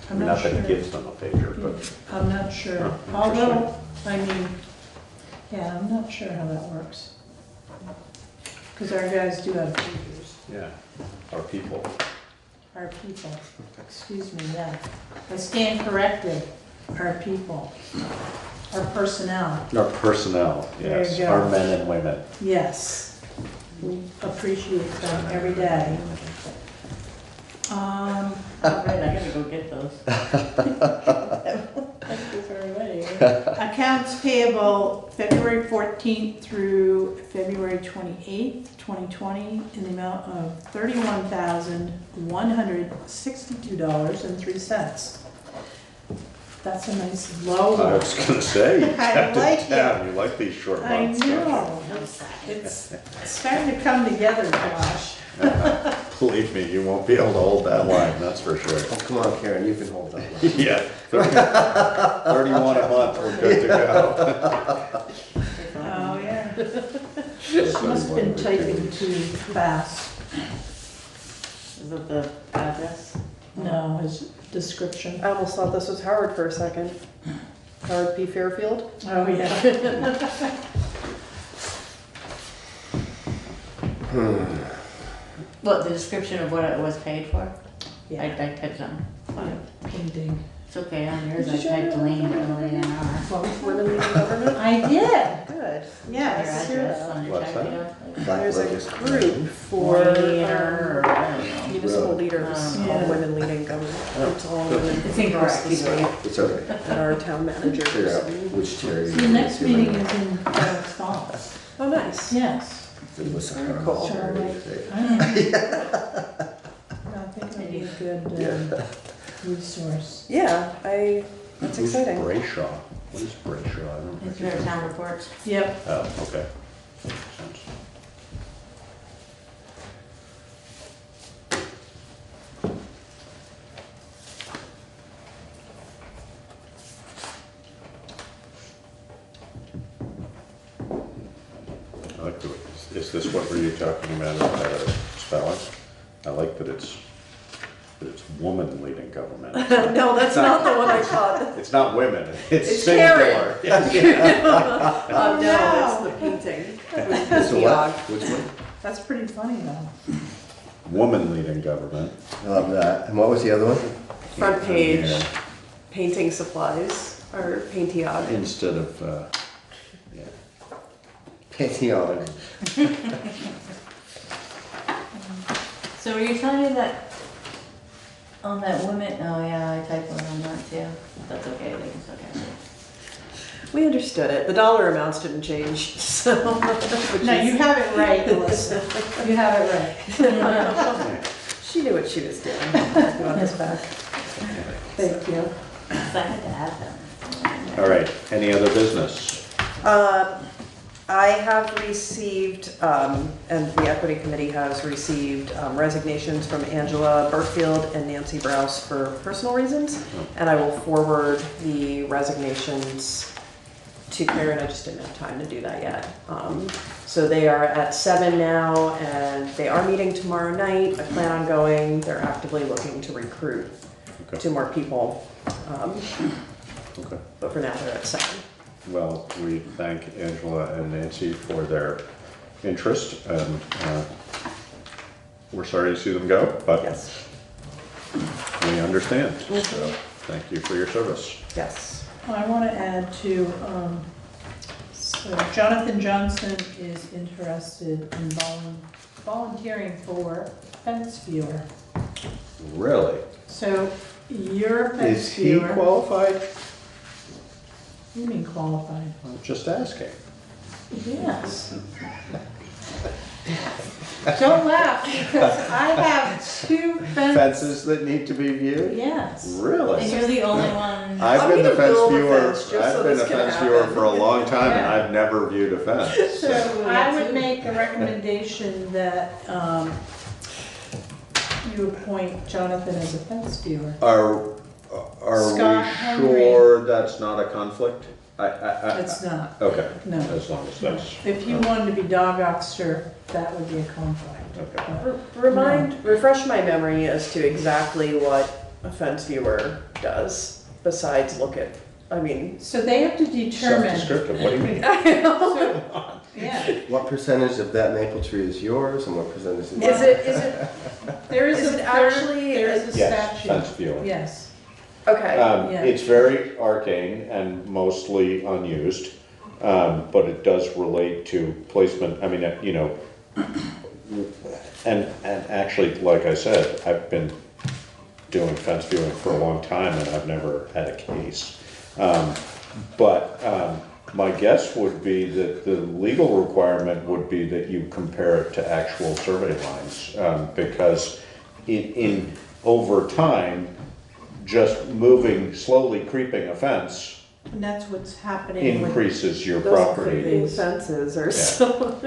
[SPEAKER 3] I'm not
[SPEAKER 2] Not that
[SPEAKER 3] sure.
[SPEAKER 2] he gives them a pager, but,
[SPEAKER 3] I'm not sure.
[SPEAKER 2] Huh,
[SPEAKER 3] Although, I mean, yeah, I'm not sure how that works. Because our guys do have figures,
[SPEAKER 2] yeah, our people.
[SPEAKER 3] our people, excuse me, yeah. I stand corrected, our people, our personnel,
[SPEAKER 2] Our personnel,
[SPEAKER 3] There you
[SPEAKER 2] yes,
[SPEAKER 3] go.
[SPEAKER 2] our men and women.
[SPEAKER 3] yes. We appreciate them every day.
[SPEAKER 6] Right, I gotta go get those.
[SPEAKER 3] Accounts payable February 14th through February 28th, 2020, in the amount of $31,162.03. That's a nice low
[SPEAKER 2] I
[SPEAKER 3] one.
[SPEAKER 2] was gonna say, you
[SPEAKER 3] I
[SPEAKER 2] kept
[SPEAKER 3] like
[SPEAKER 2] it down, you like these short
[SPEAKER 3] I
[SPEAKER 2] months. don't you?
[SPEAKER 3] know. It's starting to come together, Josh.
[SPEAKER 2] Believe me, you won't be able to hold that line, that's for sure.
[SPEAKER 5] Oh, come on, Karen, you can hold that one.
[SPEAKER 2] Yeah, 31 a month, we're good to go.
[SPEAKER 3] Oh, yeah. She must have been typing too fast.
[SPEAKER 6] Is it the address?
[SPEAKER 3] No, his description.
[SPEAKER 4] I almost thought this was Howard for a second. Howard P. Fairfield?
[SPEAKER 3] Oh, yeah.
[SPEAKER 6] What, the description of what it was paid for?
[SPEAKER 3] Yeah.
[SPEAKER 6] I typed them.
[SPEAKER 3] Painting.
[SPEAKER 6] It's okay, on yours I
[SPEAKER 4] Did you
[SPEAKER 6] typed
[SPEAKER 4] ever-
[SPEAKER 6] Lane early in our.
[SPEAKER 3] What was that?
[SPEAKER 4] Women leading government?
[SPEAKER 3] I did,
[SPEAKER 4] Good.
[SPEAKER 3] yes.
[SPEAKER 6] Your address on your
[SPEAKER 2] What's
[SPEAKER 6] check,
[SPEAKER 2] that?
[SPEAKER 6] you know?
[SPEAKER 5] Black
[SPEAKER 4] There's
[SPEAKER 5] Lotus.
[SPEAKER 4] a group for
[SPEAKER 6] Later, or I don't know.
[SPEAKER 4] municipal
[SPEAKER 5] Really?
[SPEAKER 4] leaders
[SPEAKER 3] Yeah.
[SPEAKER 4] called Women Leading Government. It's all women
[SPEAKER 3] It's
[SPEAKER 4] across the
[SPEAKER 3] incorrect.
[SPEAKER 4] state
[SPEAKER 5] It's okay.
[SPEAKER 4] that are town managers.
[SPEAKER 5] Figure out
[SPEAKER 4] and-
[SPEAKER 5] which charity.
[SPEAKER 3] So the next meeting is in Forest Falls.
[SPEAKER 4] Oh, nice.
[SPEAKER 3] Yes.
[SPEAKER 5] It was
[SPEAKER 4] Very cool.
[SPEAKER 5] charity.
[SPEAKER 3] I don't know. I think it'll be a good resource.
[SPEAKER 4] Yeah, that's
[SPEAKER 2] Who's
[SPEAKER 4] exciting.
[SPEAKER 2] Brayshaw? What is Brayshaw? I don't
[SPEAKER 6] It's
[SPEAKER 2] think.
[SPEAKER 6] your town reports.
[SPEAKER 3] Yep.
[SPEAKER 2] Oh, okay. Makes sense. I like the, is this what were you talking about, spelling? I like that it's woman leading government.
[SPEAKER 4] No, that's not the one I caught.
[SPEAKER 2] It's not women, it's
[SPEAKER 4] It's
[SPEAKER 2] singular.
[SPEAKER 4] No,
[SPEAKER 3] no.
[SPEAKER 4] it's the painting.
[SPEAKER 5] So what? Which one?
[SPEAKER 3] That's pretty funny though.
[SPEAKER 2] Woman leading government.
[SPEAKER 5] I love that. And what was the other one?
[SPEAKER 4] Front page,
[SPEAKER 2] Yeah.
[SPEAKER 4] painting supplies, or paintiog.
[SPEAKER 2] Instead of, yeah.
[SPEAKER 5] Pantheon.
[SPEAKER 6] So were you telling me that on that women, oh yeah, I typed one on that too. That's okay, they can still catch it.
[SPEAKER 4] We understood it. The dollar amounts didn't change, so. which
[SPEAKER 3] No,
[SPEAKER 4] is-
[SPEAKER 3] you have it right, Alyssa. You have it right.
[SPEAKER 4] She knew what she was doing.
[SPEAKER 3] That's back. Thank you.
[SPEAKER 6] So I had to add them.
[SPEAKER 2] All right, any other business?
[SPEAKER 4] I have received, and the equity committee has received resignations from Angela Burtfield and Nancy Browse for personal reasons. And I will forward the resignations to Karen. I just didn't have time to do that yet. So they are at 7 now, and they are meeting tomorrow night. I plan on going. They're actively looking to recruit
[SPEAKER 2] Okay.
[SPEAKER 4] 2 more people.
[SPEAKER 2] Okay.
[SPEAKER 4] But for now, they're at 7.
[SPEAKER 2] Well, we thank Angela and Nancy for their interest, and we're sorry to see them go, but
[SPEAKER 4] Yes.
[SPEAKER 2] we understand. So thank you for your service.
[SPEAKER 4] Yes.
[SPEAKER 3] I want to add to, so Jonathan Johnson is interested in volunteering for fence viewer.
[SPEAKER 2] Really?
[SPEAKER 3] So you're a fence
[SPEAKER 2] Is he
[SPEAKER 3] viewer.
[SPEAKER 2] qualified?
[SPEAKER 3] What do you mean qualified?
[SPEAKER 2] I'm just asking.
[SPEAKER 3] Yes. Don't laugh, because I have 2
[SPEAKER 2] Fences that need to be viewed?
[SPEAKER 3] Yes.
[SPEAKER 6] And
[SPEAKER 2] Really?
[SPEAKER 6] you're the only one.
[SPEAKER 2] I've
[SPEAKER 4] I'm
[SPEAKER 2] been the
[SPEAKER 4] gonna
[SPEAKER 2] fence
[SPEAKER 4] build a
[SPEAKER 2] viewer,
[SPEAKER 4] fence just so
[SPEAKER 2] I've been a
[SPEAKER 4] this can
[SPEAKER 2] fence viewer
[SPEAKER 4] happen.
[SPEAKER 2] for a long time, and
[SPEAKER 3] Yeah.
[SPEAKER 2] I've never viewed a fence.
[SPEAKER 3] So I would make a recommendation that you appoint Jonathan as a fence viewer.
[SPEAKER 2] Are
[SPEAKER 3] Scott
[SPEAKER 2] we
[SPEAKER 3] Henry.
[SPEAKER 2] sure that's not a conflict?
[SPEAKER 3] It's not,
[SPEAKER 2] Okay,
[SPEAKER 3] no.
[SPEAKER 2] as long as that's.
[SPEAKER 3] If you wanted to be dog officer, that would be a conflict.
[SPEAKER 2] Okay.
[SPEAKER 4] Refresh my memory as to exactly what a fence viewer does, besides look at, I mean.
[SPEAKER 3] So they have to determine.
[SPEAKER 2] Self-descriptive, what do you mean?
[SPEAKER 3] So, yeah,
[SPEAKER 5] What percentage of that maple tree is yours and what percentage is?
[SPEAKER 4] Is it,
[SPEAKER 3] there is
[SPEAKER 4] Is
[SPEAKER 3] a,
[SPEAKER 4] it actually-
[SPEAKER 3] there is a
[SPEAKER 2] Yes,
[SPEAKER 3] statute.
[SPEAKER 2] fence viewing.
[SPEAKER 3] Yes,
[SPEAKER 4] okay,
[SPEAKER 3] Yeah.
[SPEAKER 2] It's very arcane and mostly unused, but it does relate to placement, I mean, you know, and actually, like I said, I've been doing fence viewing for a long time and I've never had a case. But my guess would be that the legal requirement would be that you compare it to actual survey lines, because in over time, just moving, slowly creeping a fence
[SPEAKER 3] and that's what's happening with,
[SPEAKER 2] increases your
[SPEAKER 4] those
[SPEAKER 2] property.
[SPEAKER 4] creeping fences or so.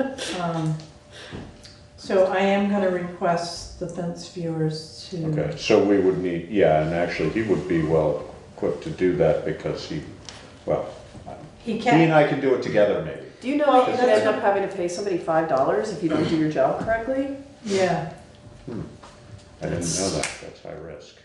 [SPEAKER 3] so I am gonna request the fence viewers to.
[SPEAKER 2] Okay, so we would need, yeah, and actually, he would be well equipped to do that because he, well,
[SPEAKER 3] He
[SPEAKER 2] he and
[SPEAKER 3] can,
[SPEAKER 2] I can do it together maybe.
[SPEAKER 4] Do you know
[SPEAKER 3] Well,
[SPEAKER 4] you could
[SPEAKER 3] that's
[SPEAKER 4] end up having to pay somebody $5 if you don't do your job correctly?
[SPEAKER 3] yeah.
[SPEAKER 2] I didn't know that, that's high risk.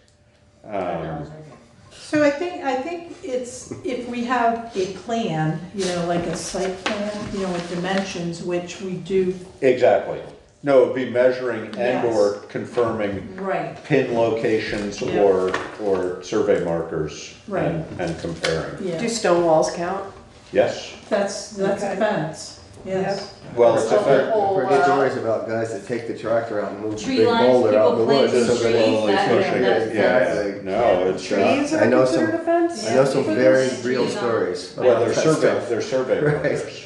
[SPEAKER 3] So I think it's, if we have a plan, you know, like a site plan, you know, with dimensions, which we do,
[SPEAKER 2] Exactly, No, it'd be measuring and
[SPEAKER 3] Yes.
[SPEAKER 2] or confirming
[SPEAKER 3] Right,
[SPEAKER 2] pin locations
[SPEAKER 3] Yeah.
[SPEAKER 2] or survey markers
[SPEAKER 3] Right.
[SPEAKER 2] and comparing.
[SPEAKER 3] yeah.
[SPEAKER 4] Do stone walls count?
[SPEAKER 2] Yes,
[SPEAKER 3] That's
[SPEAKER 4] Okay.
[SPEAKER 3] a fence, yes.
[SPEAKER 2] well, it's
[SPEAKER 4] So the
[SPEAKER 2] a,
[SPEAKER 4] whole,
[SPEAKER 5] I've heard stories about guys that take the tractor out and move the
[SPEAKER 6] Tree
[SPEAKER 5] big
[SPEAKER 6] lines,
[SPEAKER 5] boulder out in the
[SPEAKER 6] people
[SPEAKER 5] woods.
[SPEAKER 6] planting
[SPEAKER 5] So that
[SPEAKER 6] trees,
[SPEAKER 2] slowly
[SPEAKER 6] that-
[SPEAKER 2] pushing
[SPEAKER 6] that's-
[SPEAKER 2] it, yeah,
[SPEAKER 6] that's-
[SPEAKER 2] no, it's,
[SPEAKER 4] trees
[SPEAKER 5] I
[SPEAKER 4] are
[SPEAKER 5] know
[SPEAKER 4] considered
[SPEAKER 5] some-
[SPEAKER 4] a fence?
[SPEAKER 5] I know some
[SPEAKER 6] Yeah.
[SPEAKER 5] very
[SPEAKER 6] Trees
[SPEAKER 5] real
[SPEAKER 6] on-
[SPEAKER 5] stories.
[SPEAKER 2] well,
[SPEAKER 5] about
[SPEAKER 2] they're
[SPEAKER 5] that
[SPEAKER 2] survey,
[SPEAKER 5] stuff.
[SPEAKER 2] they're survey
[SPEAKER 5] Right.
[SPEAKER 2] markers.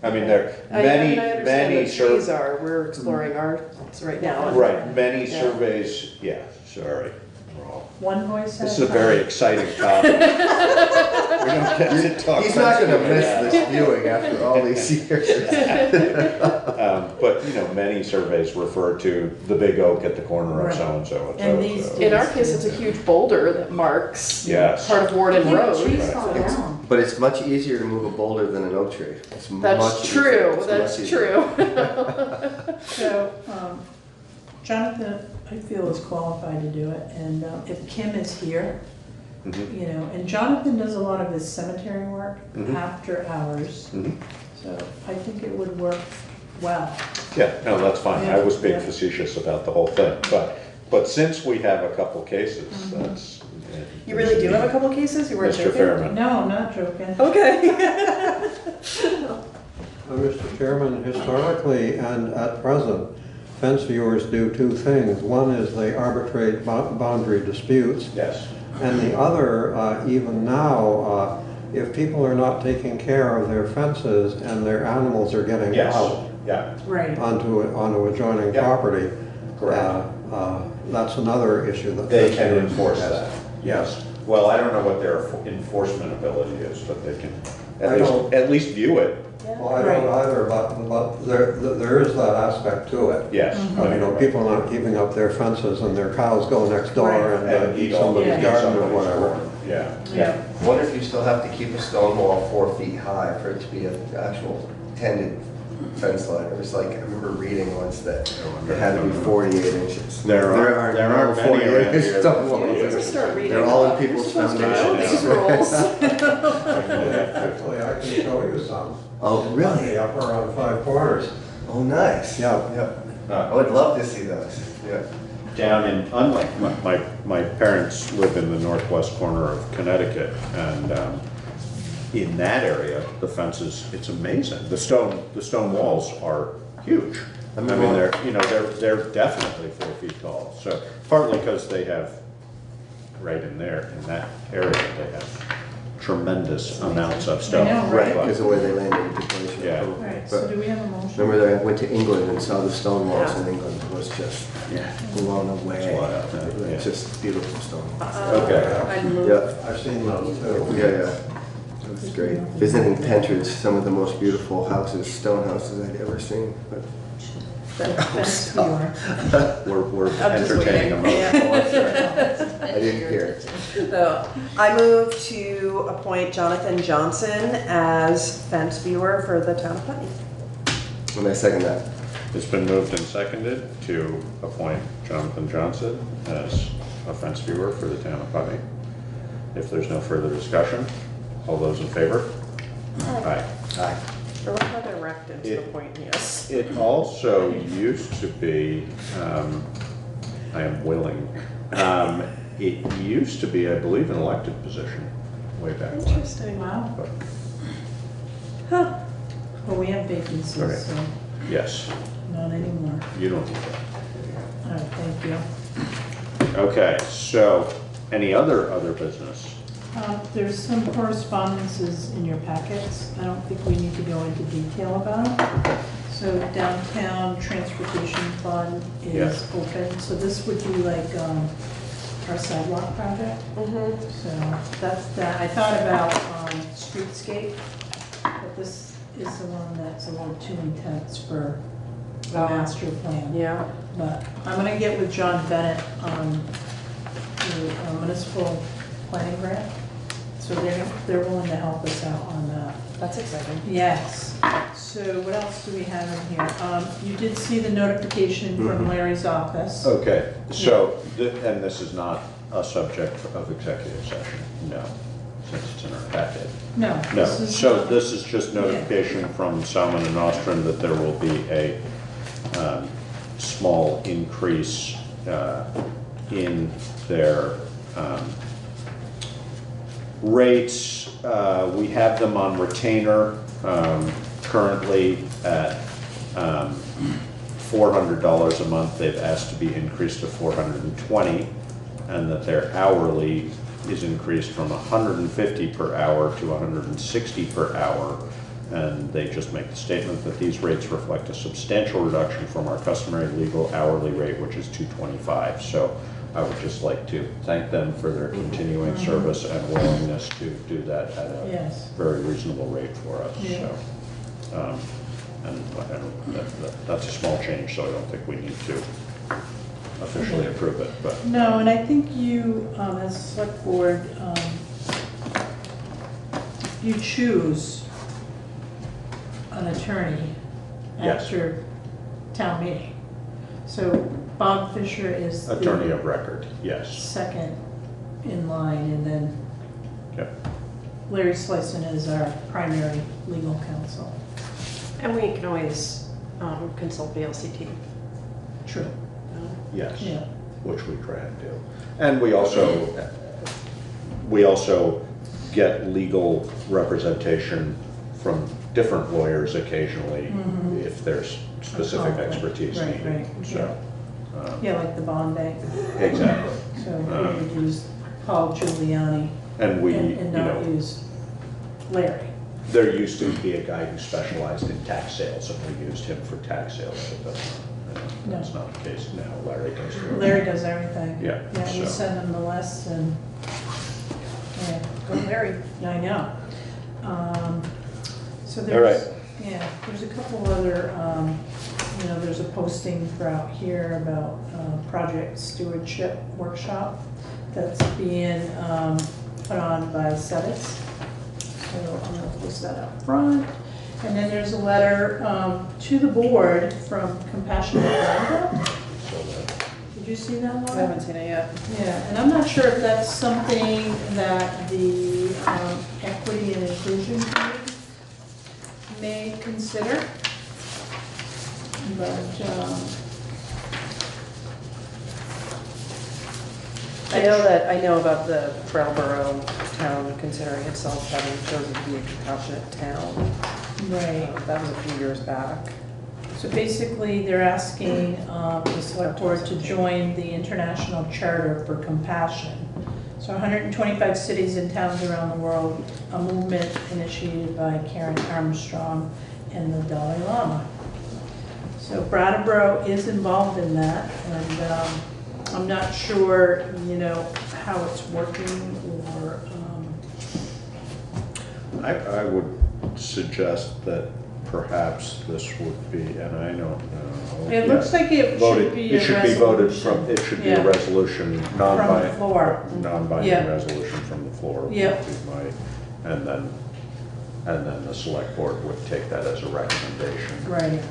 [SPEAKER 2] I mean, there,
[SPEAKER 4] I
[SPEAKER 2] many,
[SPEAKER 4] understand
[SPEAKER 2] many
[SPEAKER 4] what trees
[SPEAKER 2] sur,
[SPEAKER 4] are, we're exploring ours right now.
[SPEAKER 2] right, many
[SPEAKER 4] Yeah.
[SPEAKER 2] surveys, yeah, sorry.
[SPEAKER 3] One voice at
[SPEAKER 2] This is
[SPEAKER 3] a
[SPEAKER 2] a
[SPEAKER 3] time.
[SPEAKER 2] very exciting topic. We don't get to talk
[SPEAKER 5] He's not gonna
[SPEAKER 2] sensitive
[SPEAKER 5] miss
[SPEAKER 2] about
[SPEAKER 5] this viewing after all these years.
[SPEAKER 2] But, you know, many surveys refer to the big oak at the corner of
[SPEAKER 3] Right.
[SPEAKER 2] so-and-so and
[SPEAKER 3] And these
[SPEAKER 2] so-and-so.
[SPEAKER 4] In our case, it's a huge boulder that marks
[SPEAKER 2] Yes.
[SPEAKER 4] part of Warden
[SPEAKER 6] Yeah,
[SPEAKER 4] Road.
[SPEAKER 6] trees
[SPEAKER 2] Right.
[SPEAKER 6] fall
[SPEAKER 5] It's-
[SPEAKER 6] down.
[SPEAKER 5] But it's much easier to move a boulder than an oak tree. It's
[SPEAKER 4] That's
[SPEAKER 5] much easier.
[SPEAKER 4] true,
[SPEAKER 5] It's
[SPEAKER 4] that's
[SPEAKER 5] much easier.
[SPEAKER 4] true.
[SPEAKER 3] So, Jonathan, I feel is qualified to do it, and if Kim is here,
[SPEAKER 2] Mhm.
[SPEAKER 3] you know, and Jonathan does a lot of his cemetery work
[SPEAKER 2] Mhm.
[SPEAKER 3] after hours,
[SPEAKER 2] Mhm.
[SPEAKER 3] so I think it would work well.
[SPEAKER 2] Yeah, no, that's fine. I was being
[SPEAKER 3] Yeah.
[SPEAKER 2] facetious about the whole thing, but since we have a couple cases,
[SPEAKER 3] Mm-hmm.
[SPEAKER 2] that's.
[SPEAKER 4] You really do have a couple cases? You weren't
[SPEAKER 2] Mr.
[SPEAKER 4] joking?
[SPEAKER 2] Fairman.
[SPEAKER 3] No, I'm not joking.
[SPEAKER 4] Okay.
[SPEAKER 1] Mr. Chairman, historically and at present, fence viewers do two things. One is they arbitrate boundary disputes,
[SPEAKER 2] Yes,
[SPEAKER 1] and the other, even now, if people are not taking care of their fences and their animals are getting
[SPEAKER 2] yes,
[SPEAKER 1] out
[SPEAKER 2] yeah,
[SPEAKER 3] Right,
[SPEAKER 1] onto adjoining
[SPEAKER 2] Yeah.
[SPEAKER 1] property,
[SPEAKER 2] correct.
[SPEAKER 1] that's another issue that.
[SPEAKER 2] They
[SPEAKER 1] fence
[SPEAKER 2] can
[SPEAKER 1] viewers
[SPEAKER 2] enforce
[SPEAKER 1] has.
[SPEAKER 2] that, yes. Well, I don't know what their enforcement ability is, but they can
[SPEAKER 1] I don't-
[SPEAKER 2] at least view it,
[SPEAKER 1] Well, I don't either, but there is that aspect to it.
[SPEAKER 2] yes.
[SPEAKER 1] You know, people not keeping up their fences and their cows go next door
[SPEAKER 3] Right.
[SPEAKER 1] and
[SPEAKER 2] And
[SPEAKER 1] eat
[SPEAKER 2] eat all the,
[SPEAKER 1] somebody's
[SPEAKER 2] eat
[SPEAKER 1] garden or
[SPEAKER 2] somebody's
[SPEAKER 1] whatever.
[SPEAKER 2] corn. Yeah,
[SPEAKER 3] yeah.
[SPEAKER 5] I wonder if you still have to keep a stone wall 4 feet high for it to be an actual tended fence line. It was like, I remember reading once that it had to be 48 inches.
[SPEAKER 2] There are
[SPEAKER 5] no
[SPEAKER 2] many
[SPEAKER 5] 48
[SPEAKER 2] around
[SPEAKER 5] inch
[SPEAKER 2] here
[SPEAKER 5] stone
[SPEAKER 2] that-
[SPEAKER 5] walls.
[SPEAKER 4] You just start reading.
[SPEAKER 5] They're all in
[SPEAKER 4] You're
[SPEAKER 5] people's
[SPEAKER 4] supposed to know
[SPEAKER 5] foundations.
[SPEAKER 4] these rules.
[SPEAKER 1] Actually, I can show you some.
[SPEAKER 5] Oh,
[SPEAKER 1] On
[SPEAKER 5] really?
[SPEAKER 1] the upper on 5 corners.
[SPEAKER 5] Oh, nice.
[SPEAKER 1] Yeah.
[SPEAKER 5] I would love to see those. Yeah.
[SPEAKER 2] down in, unlike, my parents live in the northwest corner of Connecticut, and in that area, the fences, it's amazing. The stone walls are huge. I mean, they're, you know, they're definitely 4 feet tall. So partly because they have, right in there, in that area, they have tremendous amounts of stuff.
[SPEAKER 3] I know, right?
[SPEAKER 5] Because the way they landed into place.
[SPEAKER 2] Yeah.
[SPEAKER 3] Right, so do we have a motion?
[SPEAKER 5] Remember that I went to England and saw the stone walls
[SPEAKER 4] Yeah.
[SPEAKER 5] in England. It was just
[SPEAKER 2] Yeah.
[SPEAKER 5] blown away.
[SPEAKER 2] It's wild, yeah.
[SPEAKER 5] It's just beautiful stone.
[SPEAKER 2] Okay.
[SPEAKER 4] I moved.
[SPEAKER 5] Yeah,
[SPEAKER 1] I've seen those too.
[SPEAKER 5] yeah. It was great. Visiting Pentridge, some of the most beautiful houses, stone houses I'd ever seen. But
[SPEAKER 3] Fence viewer.
[SPEAKER 2] We're
[SPEAKER 4] I'm just
[SPEAKER 2] entertaining
[SPEAKER 4] waiting.
[SPEAKER 2] them.
[SPEAKER 5] I didn't hear.
[SPEAKER 4] So, I move to appoint Jonathan Johnson as fence viewer for the town of Putney.
[SPEAKER 5] And I second that.
[SPEAKER 2] It's been moved and seconded to appoint Jonathan Johnson as a fence viewer for the town of Putney. If there's no further discussion, all those in favor? Aye.
[SPEAKER 5] Aye.
[SPEAKER 4] Or what about erected to the
[SPEAKER 2] It-
[SPEAKER 4] point, yes.
[SPEAKER 2] It also used to be, I am willing, it used to be, I believe, an elected position way back when.
[SPEAKER 4] Interesting.
[SPEAKER 3] Wow,
[SPEAKER 2] But,
[SPEAKER 3] well, we have vacancies,
[SPEAKER 2] Okay.
[SPEAKER 3] so
[SPEAKER 2] yes,
[SPEAKER 3] not anymore.
[SPEAKER 2] you don't need that.
[SPEAKER 3] All right, thank you.
[SPEAKER 2] Okay, so, any other business?
[SPEAKER 3] There's some correspondences in your packets. I don't think we need to go into detail about them. So downtown transportation fund is
[SPEAKER 2] Yes.
[SPEAKER 3] open, so this would be like our sidewalk project.
[SPEAKER 4] Mm-hmm.
[SPEAKER 3] So that's that. I thought about streetscape, but this is the one that's a little too intense for the
[SPEAKER 4] Oh.
[SPEAKER 3] master plan.
[SPEAKER 4] Yeah.
[SPEAKER 3] But I'm gonna get with John Bennett on the municipal planning grant. So they're willing to help us out on that.
[SPEAKER 4] That's exciting.
[SPEAKER 3] Yes. So what else do we have in here? You did see the notification from Larry's office.
[SPEAKER 2] Okay, so, and this is not a subject of executive session, no, since it's in our packet.
[SPEAKER 3] No.
[SPEAKER 2] No,
[SPEAKER 3] this is
[SPEAKER 2] so
[SPEAKER 3] not-
[SPEAKER 2] this is just notification from Salmon and Nostrum that there will be a small increase in their rates. We have them on retainer currently at $400 a month. They've asked to be increased to $420, and that their hourly is increased from $150 per hour to $160 per hour. And they just make the statement that these rates reflect a substantial reduction from our customary legal hourly rate, which is $225. So I would just like to thank them for their continuing service and willingness to do that at a
[SPEAKER 3] Yes.
[SPEAKER 2] very reasonable rate for us.
[SPEAKER 3] Yeah.
[SPEAKER 2] So, that's a small change, so I don't think we need to officially approve it, but.
[SPEAKER 3] No, and I think you, as a select board, you choose an attorney
[SPEAKER 2] Yes.
[SPEAKER 3] after town meeting. So Bob Fisher is
[SPEAKER 2] Attorney
[SPEAKER 3] the
[SPEAKER 2] of record, yes.
[SPEAKER 3] second in line, and then
[SPEAKER 2] Yep.
[SPEAKER 3] Larry Slyson is our primary legal counsel.
[SPEAKER 4] And we can always consult the LCT.
[SPEAKER 3] True.
[SPEAKER 2] Yes,
[SPEAKER 3] Yeah.
[SPEAKER 2] which we try and do. And we also get legal representation from different lawyers occasionally if there's specific
[SPEAKER 3] Conflict.
[SPEAKER 2] expertise
[SPEAKER 3] Right,
[SPEAKER 2] needed.
[SPEAKER 3] right,
[SPEAKER 2] So,
[SPEAKER 3] Yeah, like the bond bank.
[SPEAKER 2] exactly.
[SPEAKER 3] So we would use Paul Giuliani
[SPEAKER 2] And we,
[SPEAKER 3] and not use Larry.
[SPEAKER 2] there used to be a guy who specialized in tax sales, and we used him for tax sales, but that's not the case now. Larry does.
[SPEAKER 3] Larry does everything.
[SPEAKER 2] Yeah,
[SPEAKER 3] Yeah, we
[SPEAKER 2] so.
[SPEAKER 3] send him the list and, yeah, go Larry. Yeah, I know. So
[SPEAKER 2] All
[SPEAKER 3] there's,
[SPEAKER 2] right.
[SPEAKER 3] yeah, there's a couple other, there's a posting out here about project stewardship workshop that's being put on by SETIS. So I'm gonna post that up front. And then there's a letter to the board from Compassionate Canada. Did you see that one?
[SPEAKER 4] I haven't seen it yet.
[SPEAKER 3] Yeah, and I'm not sure if that's something that the Equity and Inclusion Committee may consider. But,
[SPEAKER 4] I know about the Brattleboro town considering itself having chosen to be a compassionate town.
[SPEAKER 3] right.
[SPEAKER 4] That was a few years back.
[SPEAKER 3] So basically, they're asking the select board to join the International Charter for Compassion. So 125 cities and towns around the world, a movement initiated by Karen Armstrong and the Dalai Lama. So Brattleboro is involved in that, and I'm not sure, how it's working or,
[SPEAKER 2] I would suggest that perhaps this would be, and I don't know.
[SPEAKER 3] it looks like it should be a
[SPEAKER 2] It should be voted
[SPEAKER 3] resolution.
[SPEAKER 2] from, it should be
[SPEAKER 3] Yeah.
[SPEAKER 2] a resolution,
[SPEAKER 3] From the floor.
[SPEAKER 2] non-binding
[SPEAKER 3] Yeah.
[SPEAKER 2] resolution from the floor. would
[SPEAKER 3] Yep.
[SPEAKER 2] be and then the select board would take that as a recommendation.
[SPEAKER 3] Right,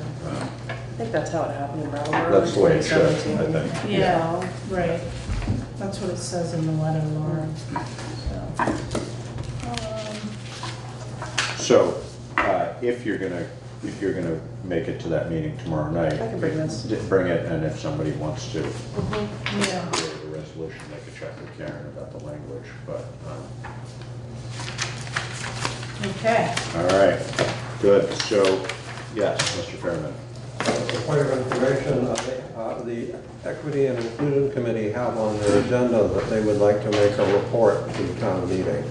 [SPEAKER 4] I think that's how it happened in Brattleboro.
[SPEAKER 2] That's the way it should, I
[SPEAKER 4] 2017.
[SPEAKER 2] think.
[SPEAKER 3] yeah, right. That's what it says in the letter, Lauren. So,
[SPEAKER 2] So, if you're gonna make it to that meeting tomorrow night.
[SPEAKER 4] I can bring this.
[SPEAKER 2] Bring it, and if somebody wants to
[SPEAKER 3] yeah.
[SPEAKER 2] create a resolution, they could check with Karen about the language, but,
[SPEAKER 3] Okay.
[SPEAKER 2] all right, good, so, yes, Mr. Fairman.
[SPEAKER 1] For point of information, the Equity and Inclusion Committee have on their agenda that they would like to make a report to the town meeting.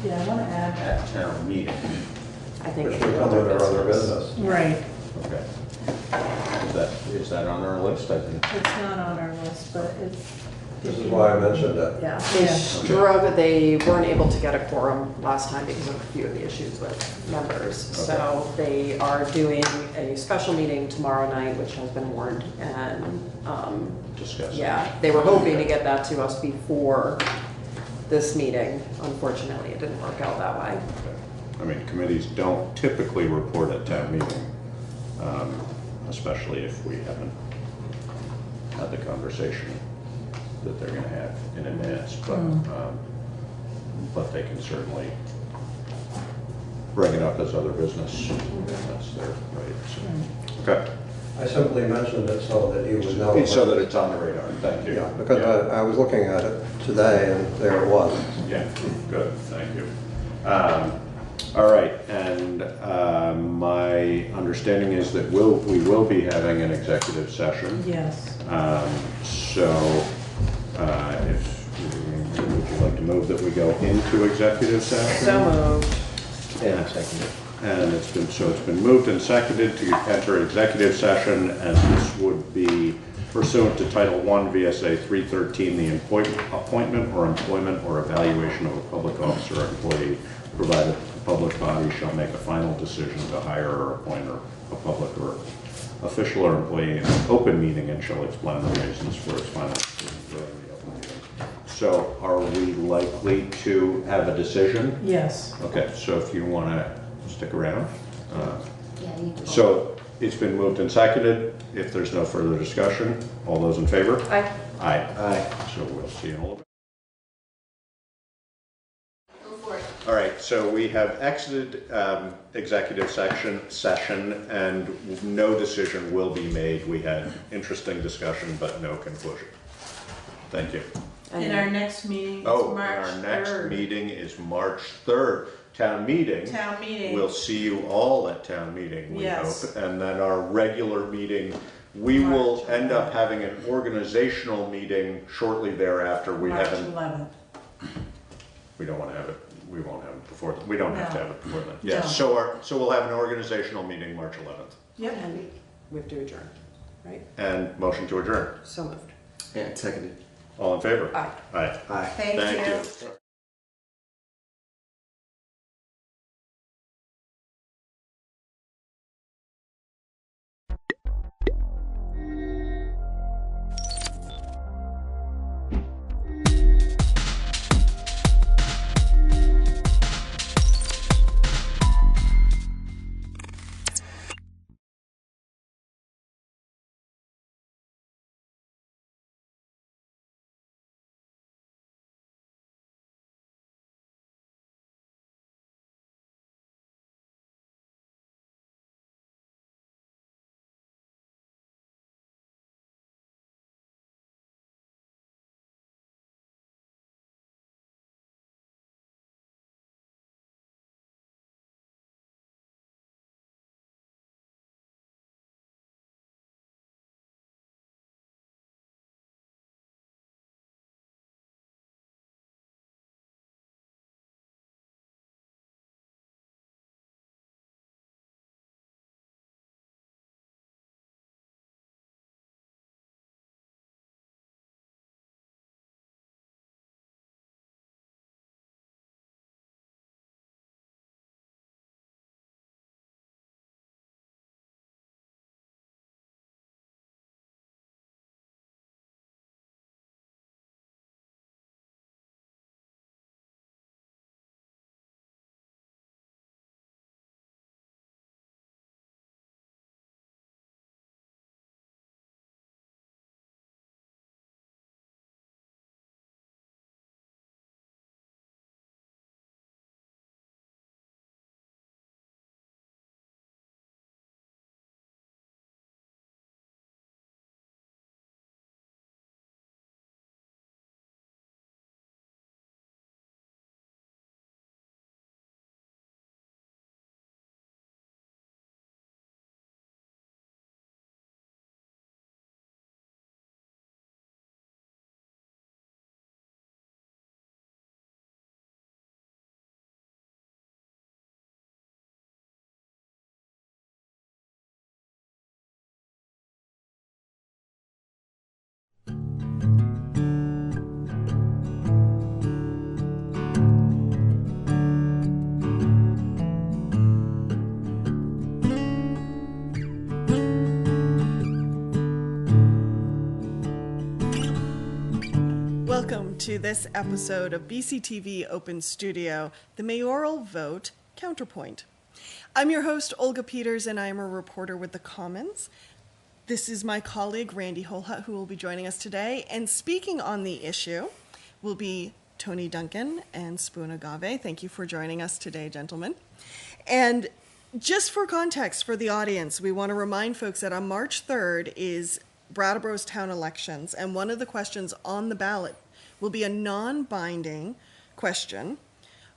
[SPEAKER 3] Yeah, I want to add.
[SPEAKER 2] At town meeting,
[SPEAKER 4] I think
[SPEAKER 1] Which
[SPEAKER 4] it's
[SPEAKER 1] would come under other business.
[SPEAKER 3] Right.
[SPEAKER 2] okay. Is that on our list? I think.
[SPEAKER 3] It's not on our list, but it's.
[SPEAKER 1] This is why I mentioned it.
[SPEAKER 4] Yeah,
[SPEAKER 3] Yeah.
[SPEAKER 4] they weren't able to get a quorum last time because of a few of the issues with members. So they are doing a special meeting tomorrow night, which has been warned, and,
[SPEAKER 2] Discuss.
[SPEAKER 4] yeah, they were hoping to get that to us before this meeting. Unfortunately, it didn't work out that way.
[SPEAKER 2] I mean, committees don't typically report at town meeting, especially if we haven't had the conversation that they're gonna have in advance, but they can certainly bring it up as other business. That's their right. So. Okay.
[SPEAKER 1] I simply mentioned it so that you would know.
[SPEAKER 2] So that it's on the radar, thank you.
[SPEAKER 1] Yeah, because I was looking at it today and there it was.
[SPEAKER 2] Yeah, good, thank you. All right, and my understanding is that we will be having an executive session.
[SPEAKER 3] Yes.
[SPEAKER 2] So, would you like to move that we go into executive session?
[SPEAKER 4] So moved.
[SPEAKER 5] Yeah, second.
[SPEAKER 2] And it's been moved and seconded to enter executive session, and this would be pursuant to Title I VSA 313, the appointment or employment or evaluation of a public officer or employee, provided the public body shall make a final decision to hire or appoint a public or official or employee in an open meeting and shall explain the reasons for its final decision during the open meeting. So are we likely to have a decision?
[SPEAKER 3] Yes.
[SPEAKER 2] Okay, so if you want to stick around.
[SPEAKER 6] Yeah, you need to.
[SPEAKER 2] So it's been moved and seconded. If there's no further discussion, all those in favor?
[SPEAKER 4] Aye.
[SPEAKER 2] Aye.
[SPEAKER 5] Aye.
[SPEAKER 2] So we'll see in a little bit.
[SPEAKER 6] Go for it.
[SPEAKER 2] All right, so we have exited executive session and no decision will be made. We had interesting discussion, but no conclusion. Thank you.
[SPEAKER 3] And our next meeting is
[SPEAKER 2] Oh,
[SPEAKER 3] March
[SPEAKER 2] and our next
[SPEAKER 3] 3rd.
[SPEAKER 2] meeting is March 3rd. Town meeting.
[SPEAKER 3] Town meeting.
[SPEAKER 2] We'll see you all at town meeting, we
[SPEAKER 3] Yes.
[SPEAKER 2] hope. And then our regular meeting, we will
[SPEAKER 3] March
[SPEAKER 2] end up having an organizational meeting shortly thereafter. We
[SPEAKER 3] March
[SPEAKER 2] haven't,
[SPEAKER 3] 11th.
[SPEAKER 2] we don't want to have it, we won't have it before, we don't have to
[SPEAKER 3] No.
[SPEAKER 2] have it before then. Yeah,
[SPEAKER 3] No.
[SPEAKER 2] so we'll have an organizational meeting March 11th.
[SPEAKER 3] Yep.
[SPEAKER 4] And we have to adjourn, right?
[SPEAKER 2] And motion to adjourn.
[SPEAKER 4] So moved.
[SPEAKER 5] Yeah, seconded.
[SPEAKER 2] All in favor?
[SPEAKER 4] Aye.
[SPEAKER 2] Aye.
[SPEAKER 5] Aye.
[SPEAKER 3] Thank you.
[SPEAKER 7] Welcome to this episode of BCTV Open Studio, the mayoral vote counterpoint. I'm your host, Olga Peters, and I am a reporter with the Commons. This is my colleague, Randy Holhut, who will be joining us today. And speaking on the issue will be Tony Duncan and Spoon Agave. Thank you for joining us today, gentlemen. And Just for context for the audience, we want to remind folks that on March 3rd is Brattleboro's town elections, and one of the questions on the ballot will be a non-binding question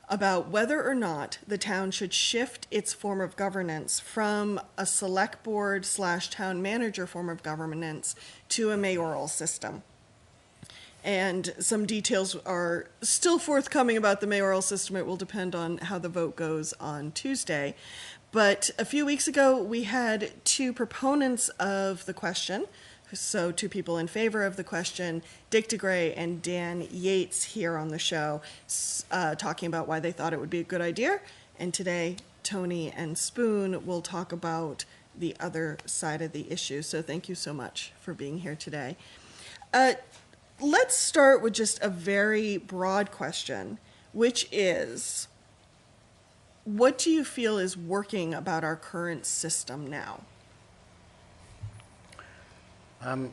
[SPEAKER 7] about whether or not the town should shift its form of governance from a select board / town manager form of governance to a mayoral system. And some details are still forthcoming about the mayoral system. It will depend on how the vote goes on Tuesday. But a few weeks ago, we had two proponents of the question. So two people in favor of the question, Dick DeGray and Dan Yates, here on the show, talking about why they thought it would be a good idea. And today, Tony and Spoon will talk about the other side of the issue. So thank you so much for being here today. Let's start with just a very broad question, which is, what do you feel is working about our current system now?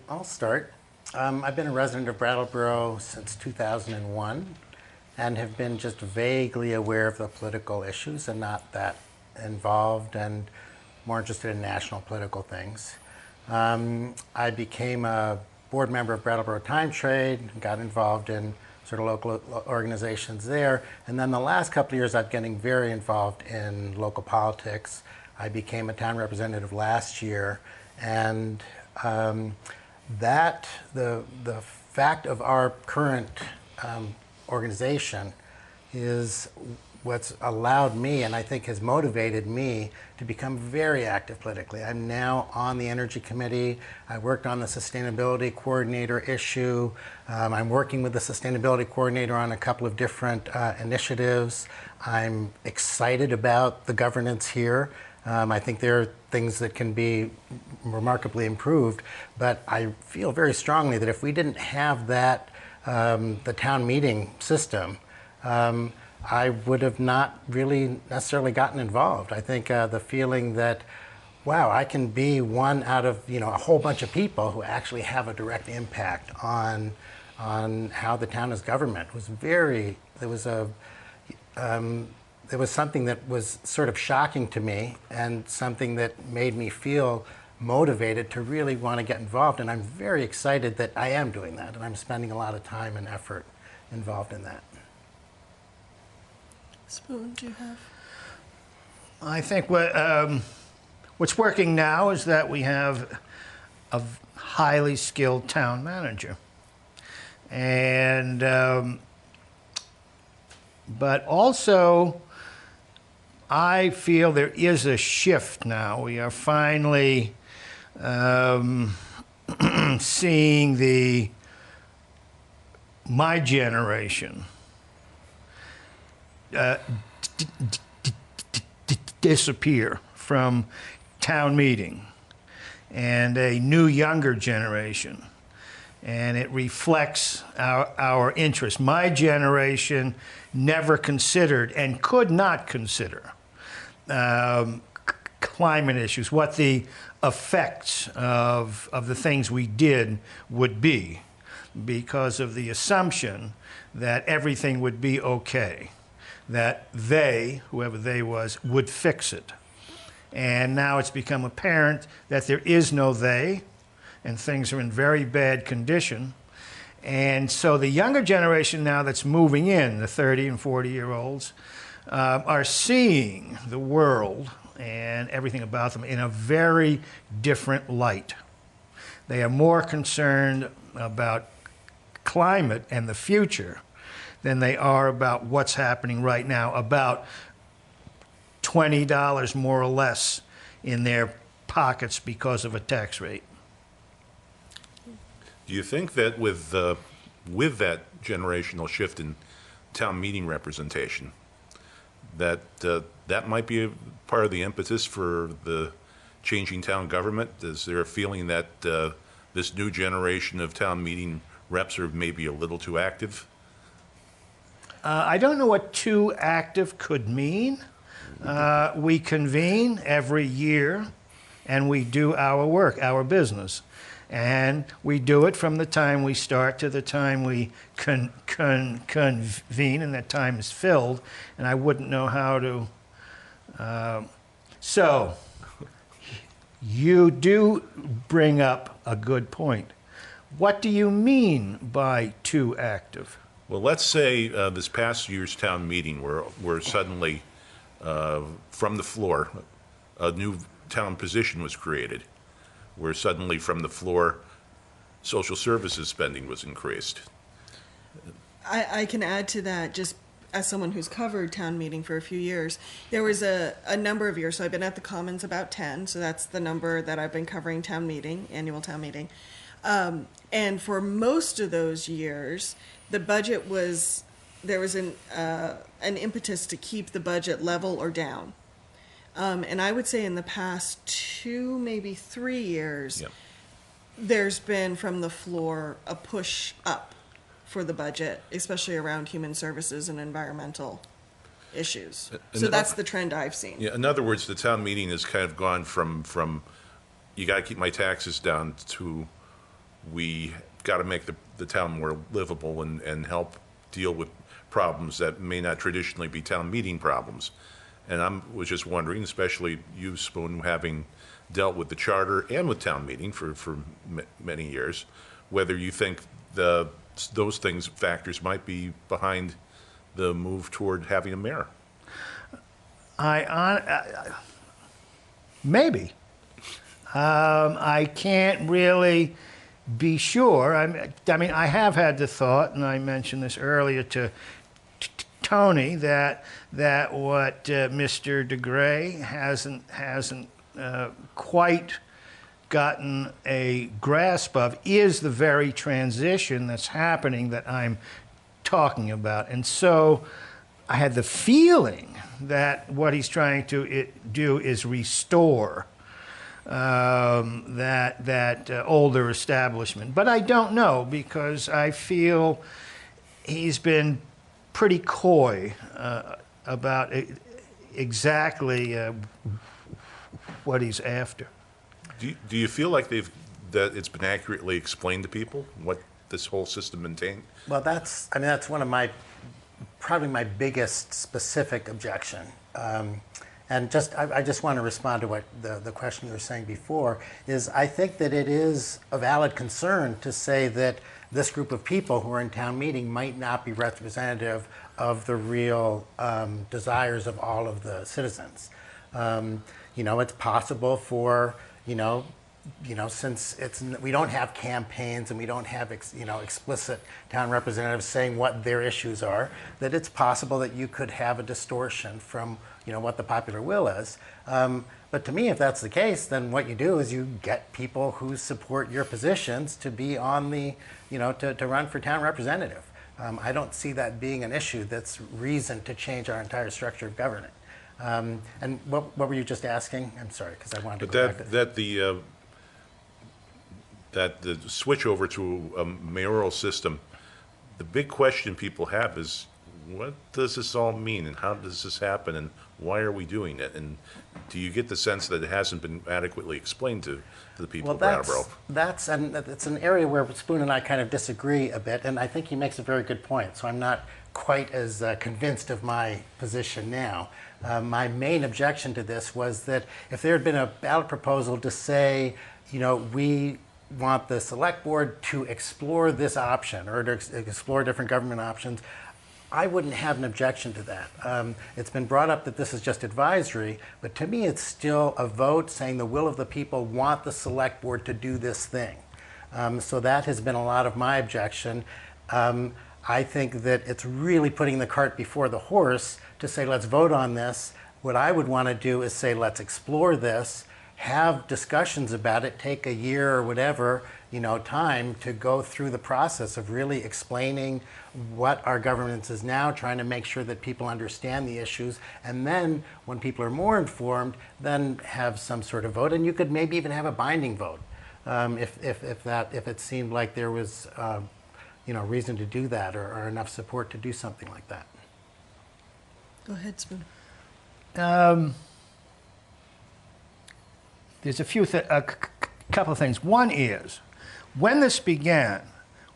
[SPEAKER 8] I'll start. I've been a resident of Brattleboro since 2001 and have been just vaguely aware of the political issues and not that involved and more interested in national political things. I became a board member of Brattleboro Time Trade, got involved in sort of local organizations there, and then the last couple of years I've been getting very involved in local politics. I became a town representative last year, and the fact of our current organization is what's allowed me, and I think has motivated me, to become very active politically. I'm now on the Energy Committee. I worked on the Sustainability Coordinator issue. I'm working with the Sustainability Coordinator on a couple of different initiatives. I'm excited about the governance here. I think there are things that can be remarkably improved, but I feel very strongly that if we didn't have that, the town meeting system, I would have not really necessarily gotten involved. I think the feeling that, wow, I can be one out of a whole bunch of people who actually have a direct impact on how the town is governed was very. There was something that was sort of shocking to me, and something that made me feel motivated to really want to get involved. And I'm very excited that I am doing that, and I'm spending a lot of time and effort involved in that.
[SPEAKER 7] Spoon, do you have?
[SPEAKER 9] I think what's working now is that we have a highly skilled town manager. And, but also, I feel there is a shift now. We are finally seeing my generation disappear from town meeting, and a new younger generation, and it reflects our interest. My generation never considered and could not consider climate issues, what the effects of the things we did would be, because of the assumption that everything would be okay, that they, whoever they was, would fix it. And now it's become apparent that there is no they, and things are in very bad condition. And so the younger generation now that's moving in, the 30 and 40-year-olds, are seeing the world and everything about them in a very different light. They are more concerned about climate and the future than they are about what's happening right now, about $20 more or less in their pockets because of a tax rate.
[SPEAKER 10] Do you think that with that generational shift in town meeting representation, that that might be a part of the impetus for the changing town government? Is there a feeling that this new generation of town meeting reps are maybe a little too active?
[SPEAKER 9] I don't know what too active could mean. We convene every year, and we do our work, our business. And we do it from the time we start to the time we convene, and that time is filled. And I wouldn't know how to So, you do bring up a good point. What do you mean by too active?
[SPEAKER 10] Well, let's say this past year's town meeting where suddenly, from the floor, a new town position was created, where suddenly from the floor, social services spending was increased.
[SPEAKER 7] I can add to that, just as someone who's covered town meeting for a few years. There was a number of years, so I've been at the Commons about 10, so that's the number that I've been covering town meeting, annual town meeting. And for most of those years, the budget was, there was an impetus to keep the budget level or down. And I would say in the past 2, maybe 3 years,
[SPEAKER 10] Yep.
[SPEAKER 7] there's been from the floor a push up for the budget, especially around human services and environmental issues. So that's the trend I've seen.
[SPEAKER 10] Yeah, in other words, the town meeting has kind of gone from you got to keep my taxes down to we got to make the town more livable and help deal with problems that may not traditionally be town meeting problems. And I was just wondering, especially you, Spoon, having dealt with the charter and with town meeting for many years, whether you think those factors might be behind the move toward having a mayor.
[SPEAKER 9] Maybe. I can't really be sure. I mean, I have had the thought, and I mentioned this earlier to Tony, that what Mr. DeGray hasn't quite gotten a grasp of is the very transition that's happening that I'm talking about. And so I had the feeling that what he's trying to do is restore that older establishment. But I don't know, because I feel he's been pretty coy about exactly what he's after.
[SPEAKER 10] Do you feel like that it's been accurately explained to people what this whole system maintained?
[SPEAKER 8] Well, that's one of probably my biggest specific objection. And I just want to respond to what the question you were saying before, is I think that it is a valid concern to say that this group of people who are in town meeting might not be representative of the real desires of all of the citizens. It's possible for, since we don't have campaigns and we don't have explicit town representatives saying what their issues are, that it's possible that you could have a distortion from what the popular will is. But to me, if that's the case, then what you do is you get people who support your positions to be on the, to run for town representative. I don't see that being an issue that's reason to change our entire structure of government. And what were you just asking? I'm sorry, because I wanted to go back to
[SPEAKER 10] that the switch over to a mayoral system, the big question people have is, what does this all mean, and how does this happen, and why are we doing it? And do you get the sense that it hasn't been adequately explained to the people of Brattleboro?
[SPEAKER 8] That's an area where Spoon and I kind of disagree a bit, and I think he makes a very good point. So I'm not quite as convinced of my position now. My main objection to this was that if there had been a ballot proposal to say, we want the select board to explore this option or to explore different government options, I wouldn't have an objection to that. It's been brought up that this is just advisory, but to me it's still a vote saying the will of the people want the select board to do this thing. So that has been a lot of my objection. I think that it's really putting the cart before the horse to say, let's vote on this. What I would want to do is say, let's explore this, have discussions about it, take a year or whatever, time to go through the process of really explaining what our governance is now, trying to make sure that people understand the issues, and then when people are more informed, then have some sort of vote, and you could maybe even have a binding vote if it seemed like there was reason to do that or enough support to do something like that.
[SPEAKER 7] Go ahead, Spoon.
[SPEAKER 9] There's a couple of things. One is, when this began,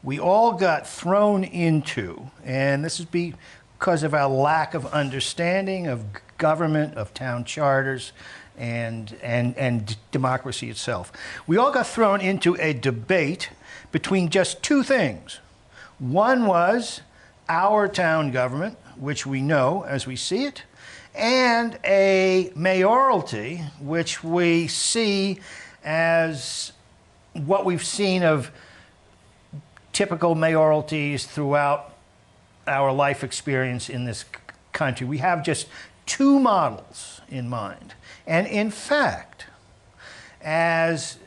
[SPEAKER 9] we all got thrown into, and this is because of our lack of understanding of government, of town charters, and democracy itself. We all got thrown into a debate between just two things. One was our town government, which we know as we see it, and a mayoralty, which we see as what we've seen of typical mayoralties throughout our life experience in this country. We have just two models in mind. And in fact, as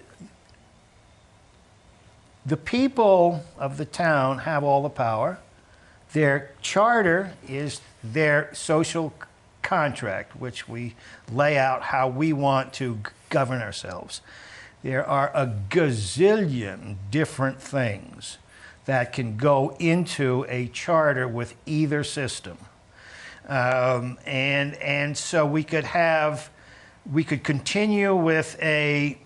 [SPEAKER 9] the people of the town have all the power, their charter is their social contract, which we lay out how we want to govern ourselves. There are a gazillion different things that can go into a charter with either system. And so we could continue with a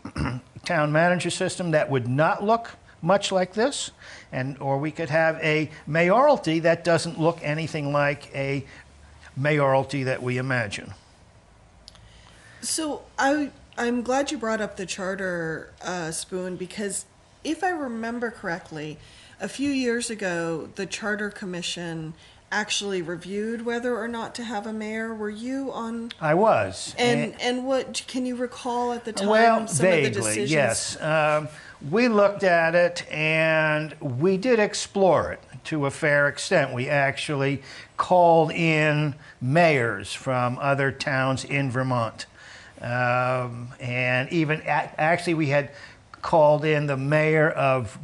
[SPEAKER 9] town manager system that would not look much like this, or we could have a mayoralty that doesn't look anything like a mayoralty that we imagine.
[SPEAKER 7] So I'm glad you brought up the charter, Spoon, because if I remember correctly, a few years ago, the Charter Commission actually reviewed whether or not to have a mayor. Were you on?
[SPEAKER 9] I was.
[SPEAKER 7] And what can you recall at the time?
[SPEAKER 9] Well,
[SPEAKER 7] some of the
[SPEAKER 9] vaguely,
[SPEAKER 7] decisions?
[SPEAKER 9] yes. We looked at it and we did explore it to a fair extent. We actually called in mayors from other towns in Vermont. And even actually we had called in the mayor of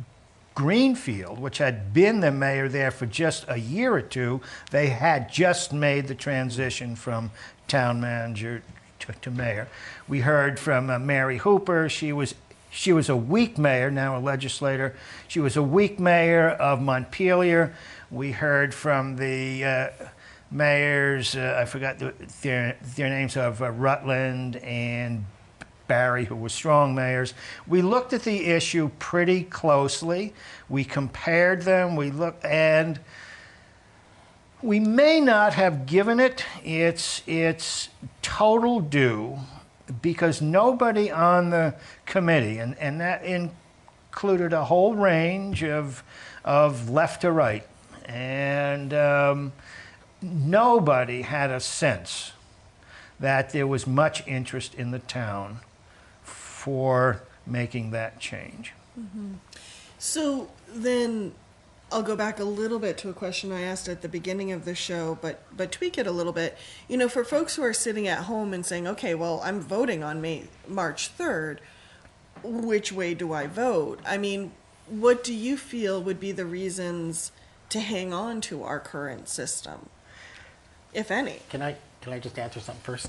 [SPEAKER 9] Greenfield, which had been the mayor there for just a year or two. They had just made the transition from town manager to mayor. We heard from Mary Hooper. She was a weak mayor, now a legislator. She was a weak mayor of Montpelier. We heard from the mayors, I forgot their names, of Rutland and Barry, who were strong mayors. We looked at the issue pretty closely. We compared them. And we may not have given it its total due, because nobody on the committee, and that included a whole range of left to right, and nobody had a sense that there was much interest in the town for making that change.
[SPEAKER 7] Mm-hmm. So then I'll go back a little bit to a question I asked at the beginning of the show, but tweak it a little bit. You know, for folks who are sitting at home and saying, okay, well, I'm voting on March 3rd, which way do I vote? I mean, what do you feel would be the reasons to hang on to our current system, if any?
[SPEAKER 8] Can I just answer something first?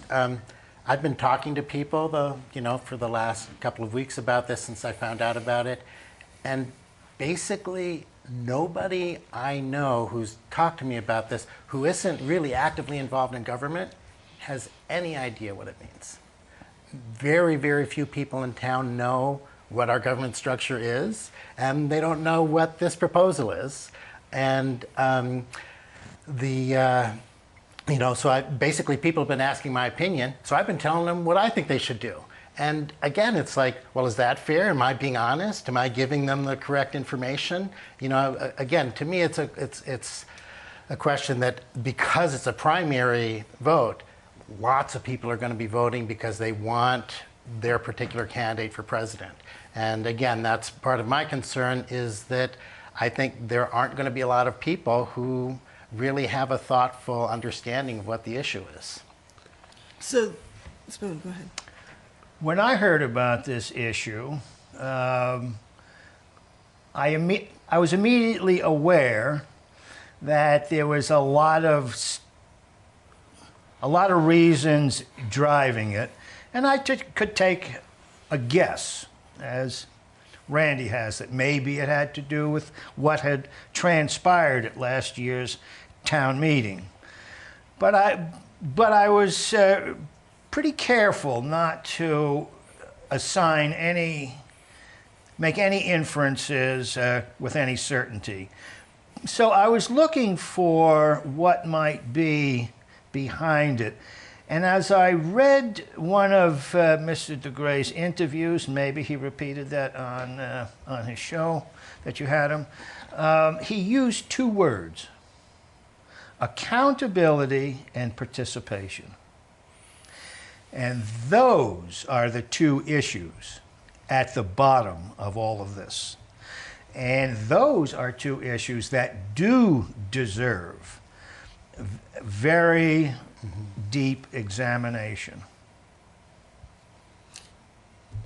[SPEAKER 8] I've been talking to people, for the last couple of weeks about this since I found out about it, and basically nobody I know who's talked to me about this, who isn't really actively involved in government, has any idea what it means. Very, very few people in town know what our government structure is, and they don't know what this proposal is. And so basically people have been asking my opinion, so I've been telling them what I think they should do. And again, it's like, well, is that fair? Am I being honest? Am I giving them the correct information? Again, to me, it's a question that, because it's a primary vote, lots of people are going to be voting because they want their particular candidate for president. And again, that's part of my concern, is that I think there aren't going to be a lot of people who really have a thoughtful understanding of what the issue is.
[SPEAKER 7] So, Spoon, go ahead.
[SPEAKER 9] When I heard about this issue, I was immediately aware that there was a lot of reasons driving it, and I could take a guess, as Randy has, that maybe it had to do with what had transpired at last year's town meeting. But I was pretty careful not to make any inferences with any certainty. So I was looking for what might be behind it. And as I read one of Mr. DeGray's interviews, maybe he repeated that on his show that you had him, he used two words: accountability and participation. And those are the two issues at the bottom of all of this. And those are two issues that do deserve very deep examination.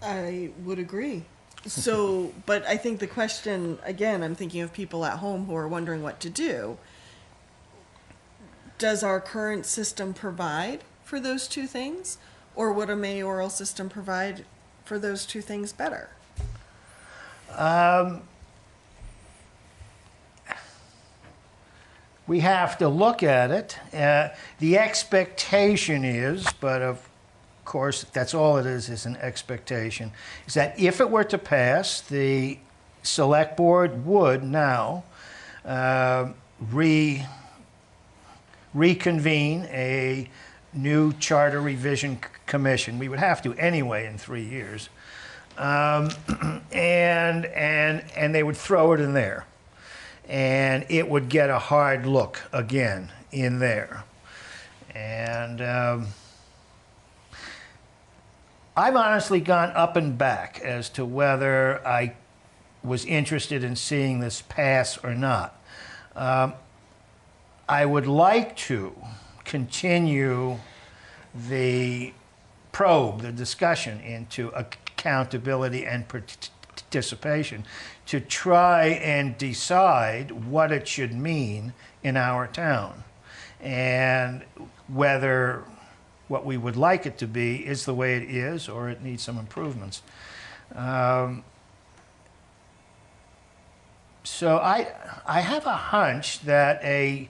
[SPEAKER 7] I would agree. So, but I think the question, again, I'm thinking of people at home who are wondering what to do. Does our current system provide for those two things? Or would a mayoral system provide for those two things better?
[SPEAKER 9] We have to look at it. The expectation is, but of course, that's all it is an expectation, is that if it were to pass, the select board would now reconvene a new charter revision commission. We would have to anyway in 3 years. And they would throw it in there. And it would get a hard look again in there. And I've honestly gone up and back as to whether I was interested in seeing this pass or not. I would like to continue the probe, the discussion into accountability and participation to try and decide what it should mean in our town and whether what we would like it to be is the way it is or it needs some improvements. So I have a hunch that a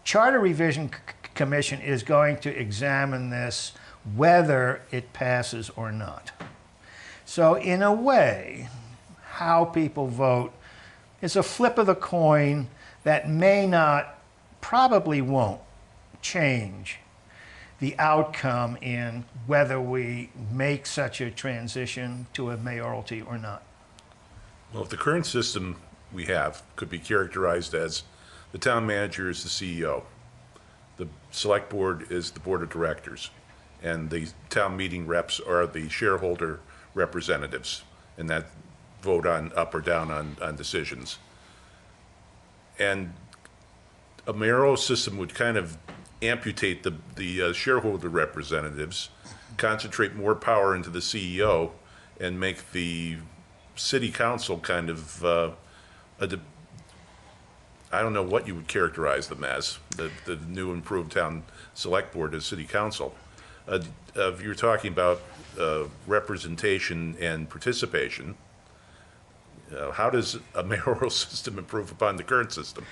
[SPEAKER 9] Charter Revision Commission is going to examine this whether it passes or not. So in a way, how people vote is a flip of the coin that may not, probably won't change the outcome in whether we make such a transition to a mayoralty or not.
[SPEAKER 10] Well, if the current system we have could be characterized as the town manager is the CEO, the select board is the board of directors, and the town meeting reps are the shareholder representatives, and that vote on up or down on decisions. And a mayoral system would kind of amputate the shareholder representatives, concentrate more power into the CEO, and make the city council kind of I don't know what you would characterize them as, the new improved town select board as city council. If you're talking about representation and participation, how does a mayoral system improve upon the current system?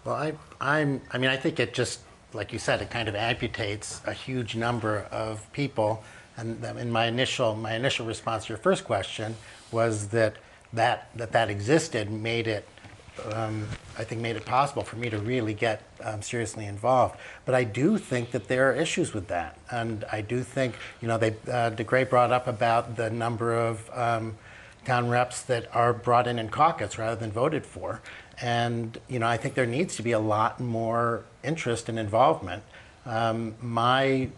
[SPEAKER 8] Well, I mean, I think it just, like you said, it kind of amputates a huge number of people. And in my initial response to your first question was that existed made it, I think, made it possible for me to really get seriously involved. But I do think that there are issues with that, and I do think, you know, DeGray brought up about the number of town reps that are brought in caucus rather than voted for, and you know, I think there needs to be a lot more interest and involvement. My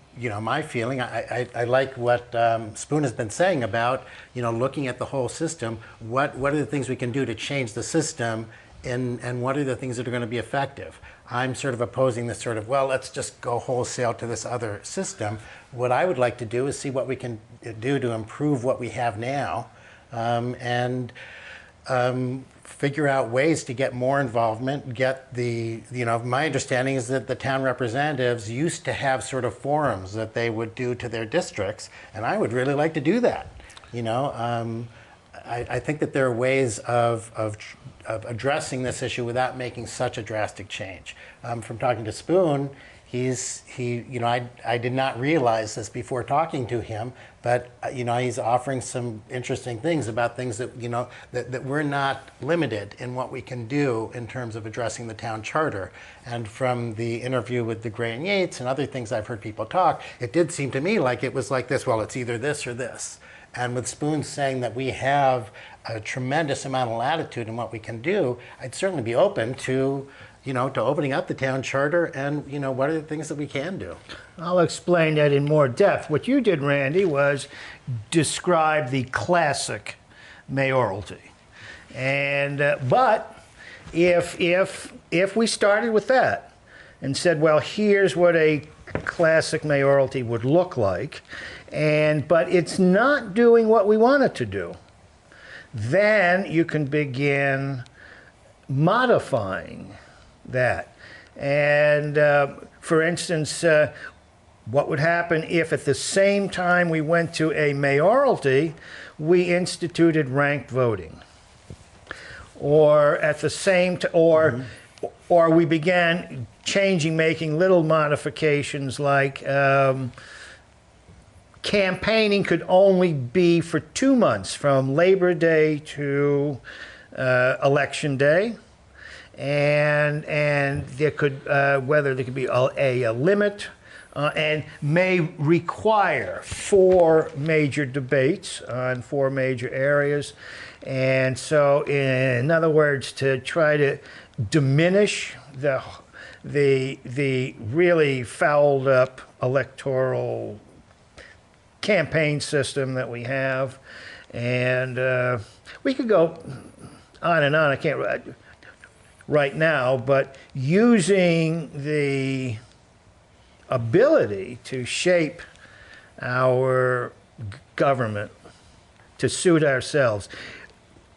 [SPEAKER 8] feeling, I like what Spoon has been saying about, you know, looking at the whole system. What are the things we can do to change the system, and what are the things that are going to be effective? I'm sort of opposing this sort of, well, let's just go wholesale to this other system. What I would like to do is see what we can do to improve what we have now, and figure out ways to get more involvement, get the, you know, my understanding is that the town representatives used to have sort of forums that they would do to their districts, and I would really like to do that. You know, I think that there are ways of addressing this issue without making such a drastic change. From talking to Spoon, I did not realize this before talking to him, but he's offering some interesting things about things that that we're not limited in what we can do in terms of addressing the town charter. And from the interview with DeGray and Yates and other things I've heard people talk, it did seem to me like it was like this. Well, it's either this or this. And with Spoon saying that we have a tremendous amount of latitude in what we can do, I'd certainly be open to to opening up the town charter and, what are the things that we can do.
[SPEAKER 9] I'll explain that in more depth. What you did, Randy, was describe the classic mayoralty. And, but if we started with that and said, well, here's what a classic mayoralty would look like, but it's not doing what we want it to do, then you can begin modifying that. And for instance, what would happen if at the same time we went to a mayoralty, we instituted ranked voting? Or at the same or we began making little modifications like campaigning could only be for 2 months, from Labor Day to Election Day. And there could whether there could be a limit and may require 4 major debates on 4 major areas. And so, in other words, to try to diminish the really fouled up electoral campaign system that we have. And we could go on and on. I can't right now, but using the ability to shape our government to suit ourselves.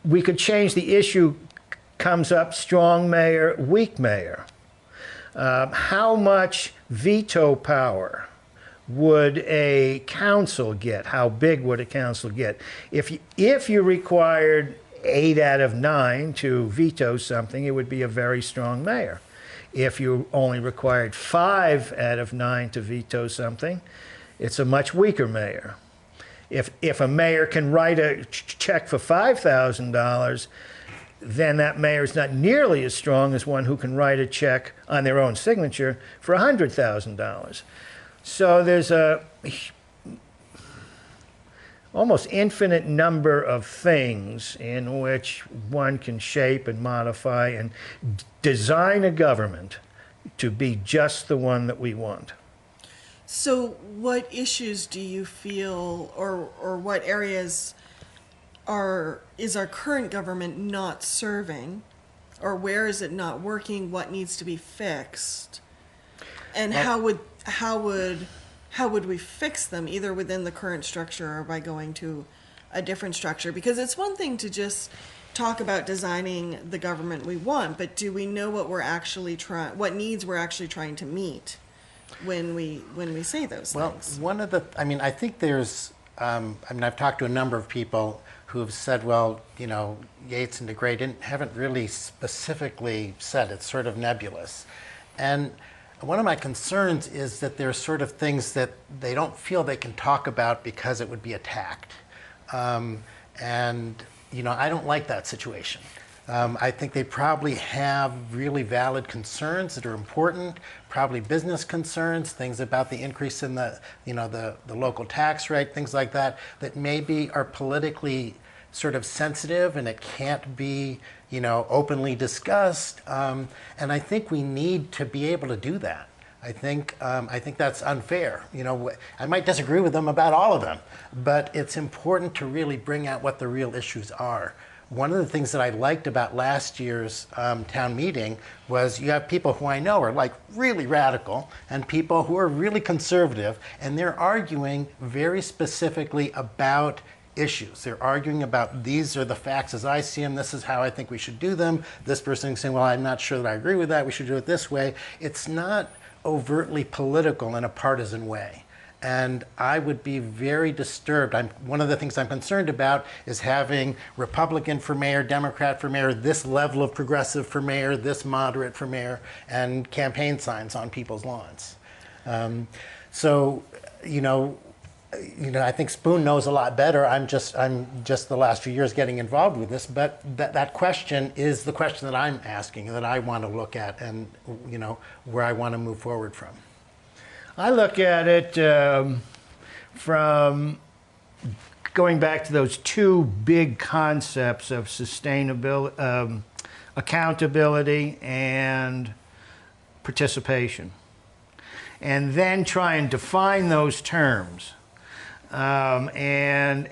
[SPEAKER 9] We could change the issue, comes up, strong mayor, weak mayor. How much veto power would a council get? How big would a council get? If you required 8 out of 9 to veto something, it would be a very strong mayor. If you only required 5 out of 9 to veto something, it's a much weaker mayor. If a mayor can write a check for $5,000, then that mayor is not nearly as strong as one who can write a check on their own signature for $100,000. So there's a almost infinite number of things in which one can shape and modify and design a government to be just the one that we want.
[SPEAKER 7] So what issues do you feel, or what areas is our current government not serving, or where is it not working? What needs to be fixed? And how would we fix them, either within the current structure or by going to a different structure? Because it's one thing to just talk about designing the government we want, but do we know what what needs we're actually trying to meet when we say those things?
[SPEAKER 8] Well, I think there's, I've talked to a number of people who have said, well, Yates and DeGray haven't really specifically said, it's sort of nebulous. And one of my concerns is that there's sort of things that they don't feel they can talk about because it would be attacked. I don't like that situation. I think they probably have really valid concerns that are important, probably business concerns, things about the increase in the local tax rate, things like that, that maybe are politically sort of sensitive and it can't be, openly discussed. And I think we need to be able to do that. I think that's unfair. I might disagree with them about all of them, but it's important to really bring out what the real issues are. One of the things that I liked about last year's town meeting was you have people who I know are like really radical and people who are really conservative, and they're arguing very specifically about issues. They're arguing about, these are the facts as I see them, this is how I think we should do them. This person is saying, well, I'm not sure that I agree with that, we should do it this way. It's not overtly political in a partisan way. And I would be very disturbed. One of the things I'm concerned about is having Republican for mayor, Democrat for mayor, this level of progressive for mayor, this moderate for mayor, and campaign signs on people's lawns. So, I think Spoon knows a lot better. I'm just the last few years getting involved with this, but that question is the question that I'm asking, that I want to look at, and where I want to move forward from.
[SPEAKER 9] I look at it from going back to those two big concepts of sustainability, accountability, and participation, and then try and define those terms. And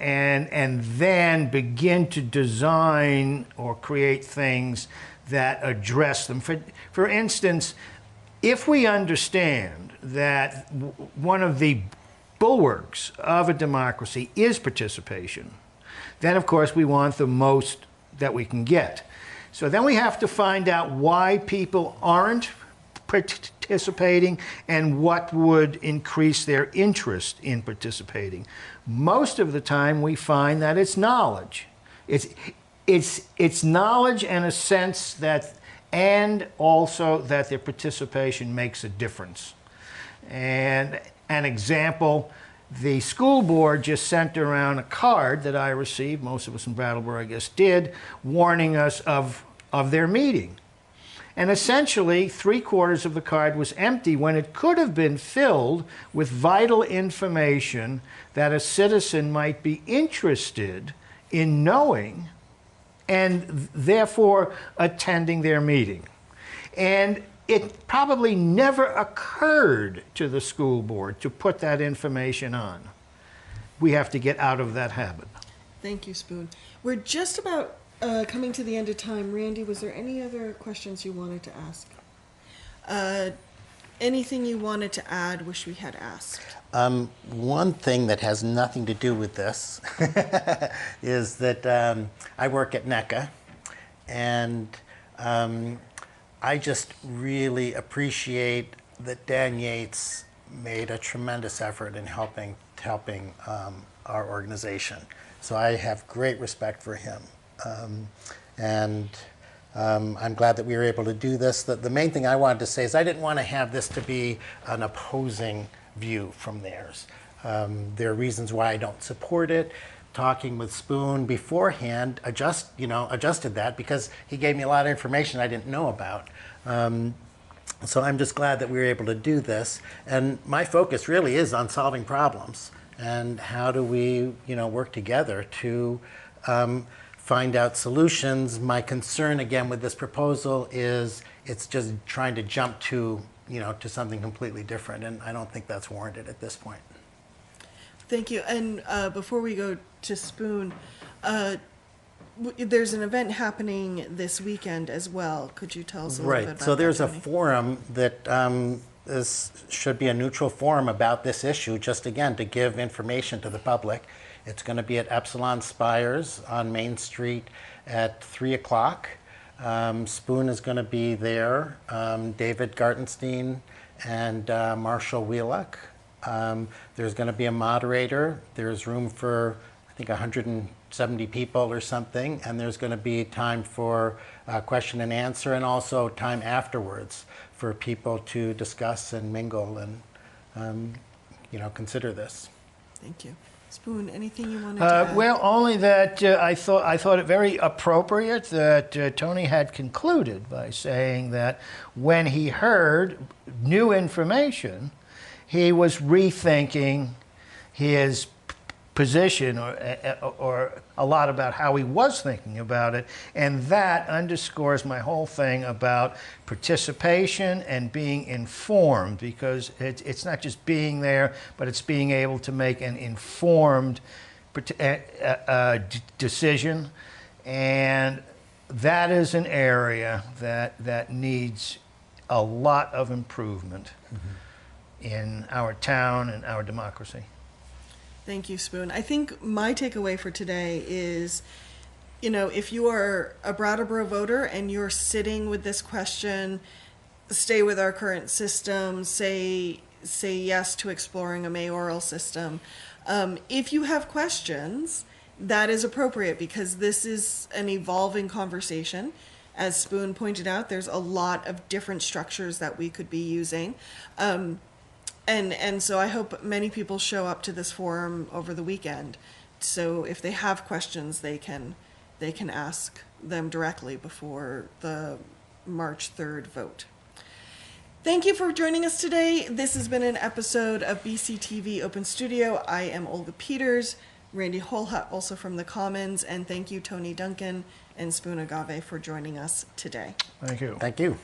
[SPEAKER 9] then begin to design or create things that address them. For instance, if we understand that one of the bulwarks of a democracy is participation, then of course we want the most that we can get. So then we have to find out why people aren't participating and what would increase their interest in participating. Most of the time we find that it's knowledge. It's knowledge and a sense that, and also that their participation makes a difference. And an example, the school board just sent around a card that I received, most of us in Brattleboro I guess did, warning us of their meeting. And essentially, 3/4 of the card was empty when it could have been filled with vital information that a citizen might be interested in knowing and therefore attending their meeting. And it probably never occurred to the school board to put that information on. We have to get out of that habit.
[SPEAKER 7] Thank you, Spoon. We're just about coming to the end of time. Randy, was there any other questions you wanted to ask? Anything you wanted to add, wish we had asked?
[SPEAKER 8] One thing that has nothing to do with this is that I work at NECA, and I just really appreciate that Dan Yates made a tremendous effort in helping our organization. So I have great respect for him. I'm glad that we were able to do this. The main thing I wanted to say is I didn't want to have this to be an opposing view from theirs. There are reasons why I don't support it. Talking with Spoon beforehand adjusted that because he gave me a lot of information I didn't know about. So I'm just glad that we were able to do this. And my focus really is on solving problems and how do we work together to find out solutions. My concern again with this proposal is it's just trying to jump to something completely different, and I don't think that's warranted at this point.
[SPEAKER 7] Thank you. And before we go to Spoon, there's an event happening this weekend as well. Could you tell us a little bit about that?
[SPEAKER 8] So there's a
[SPEAKER 7] Tony?
[SPEAKER 8] forum that should be a neutral forum about this issue, just again to give information to the public. It's going to be at Epsilon Spires on Main Street at 3 o'clock. Spoon is going to be there, David Gartenstein and Marshall Wheelock. There's going to be a moderator. There's room for, I think, 170 people or something, and there's going to be time for question and answer, and also time afterwards for people to discuss and mingle and consider this.
[SPEAKER 7] Thank you. Spoon, anything you wanted to add?
[SPEAKER 9] Well, only that I thought it very appropriate that Tony had concluded by saying that when he heard new information, he was rethinking his position or a lot about how he was thinking about it, and that underscores my whole thing about participation and being informed, because it's not just being there, but it's being able to make an informed decision, and that is an area that needs a lot of improvement in our town and our democracy.
[SPEAKER 7] Thank you, Spoon. I think my takeaway for today is, if you are a Brattleboro voter and you're sitting with this question, stay with our current system, say yes to exploring a mayoral system. If you have questions, that is appropriate because this is an evolving conversation. As Spoon pointed out, there's a lot of different structures that we could be using. And so I hope many people show up to this forum over the weekend. So if they have questions, they can ask them directly before the March 3rd vote. Thank you for joining us today. This has been an episode of BCTV Open Studio. I am Olga Peters, Randy Holhut also from the Commons, and thank you Tony Duncan and Spoon Agave for joining us today.
[SPEAKER 9] Thank you.
[SPEAKER 8] Thank you.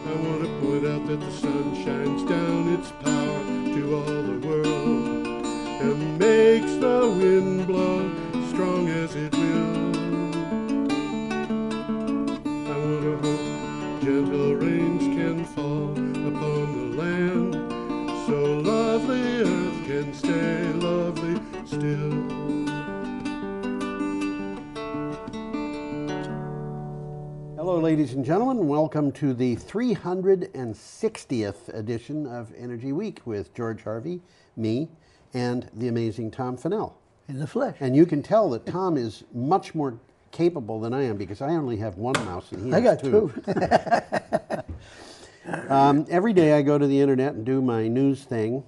[SPEAKER 11] I want to point out that the sun shines down its power to all the world and makes the wind blow strong as it will. I want to hope gentle rains can fall upon the land so lovely lovely still.
[SPEAKER 12] Hello, ladies and gentlemen. Welcome to the 360th edition of Energy Week with George Harvey, me, and the amazing Tom Fennell.
[SPEAKER 13] In the flesh.
[SPEAKER 12] And you can tell that Tom is much more capable than I am because I only have one mouse and he has
[SPEAKER 13] I got
[SPEAKER 12] two. Every day I go to the internet and do my news thing.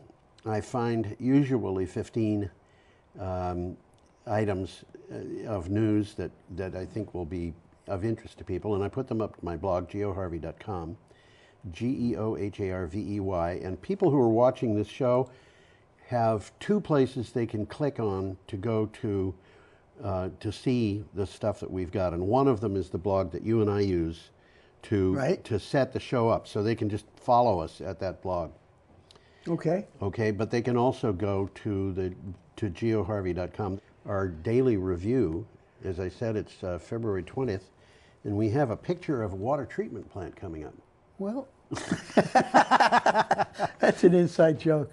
[SPEAKER 12] I find usually 15 items of news that I think will be of interest to people, and I put them up to my blog, geoharvey.com, Geoharvey, and people who are watching this show have two places they can click on to go to see the stuff that we've got, and one of them is the blog that you and I use to set the show up, so they can just follow us at that blog.
[SPEAKER 13] Okay.
[SPEAKER 12] Okay, but they can also go to geoharvey.com. Our daily review, as I said, it's February 20th, and we have a picture of a water treatment plant coming up.
[SPEAKER 13] Well, that's an inside joke.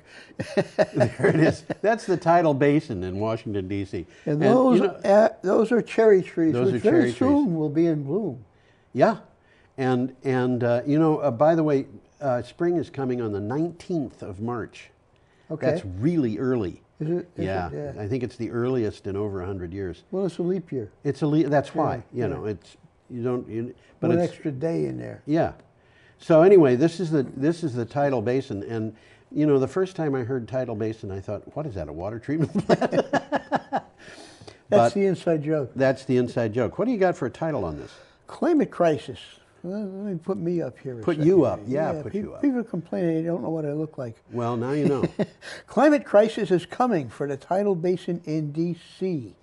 [SPEAKER 12] There it is. That's the tidal basin in Washington, D.C.
[SPEAKER 13] And those, those are cherry trees,
[SPEAKER 12] those
[SPEAKER 13] which
[SPEAKER 12] are cherry
[SPEAKER 13] very soon will be in bloom.
[SPEAKER 12] Yeah, and by the way, spring is coming on the 19th of March.
[SPEAKER 13] Okay.
[SPEAKER 12] That's really early.
[SPEAKER 13] Is it?
[SPEAKER 12] Yeah, I think it's the earliest in over 100 years.
[SPEAKER 13] Well, it's a leap year.
[SPEAKER 12] It's a leap. That's why. It's but
[SPEAKER 13] one
[SPEAKER 12] it's
[SPEAKER 13] extra day in there.
[SPEAKER 12] Yeah. So anyway, this is the tidal basin, and the first time I heard tidal basin, I thought, what is that? A water treatment plant?
[SPEAKER 13] That's the inside joke.
[SPEAKER 12] That's the inside joke. What do you got for a title on this?
[SPEAKER 13] Climate crisis. Well, let me put me up here.
[SPEAKER 12] Put you up. Yeah, put you up.
[SPEAKER 13] People complain they don't know what I look like.
[SPEAKER 12] Well, now you know.
[SPEAKER 13] Climate crisis is coming for the tidal basin in D.C.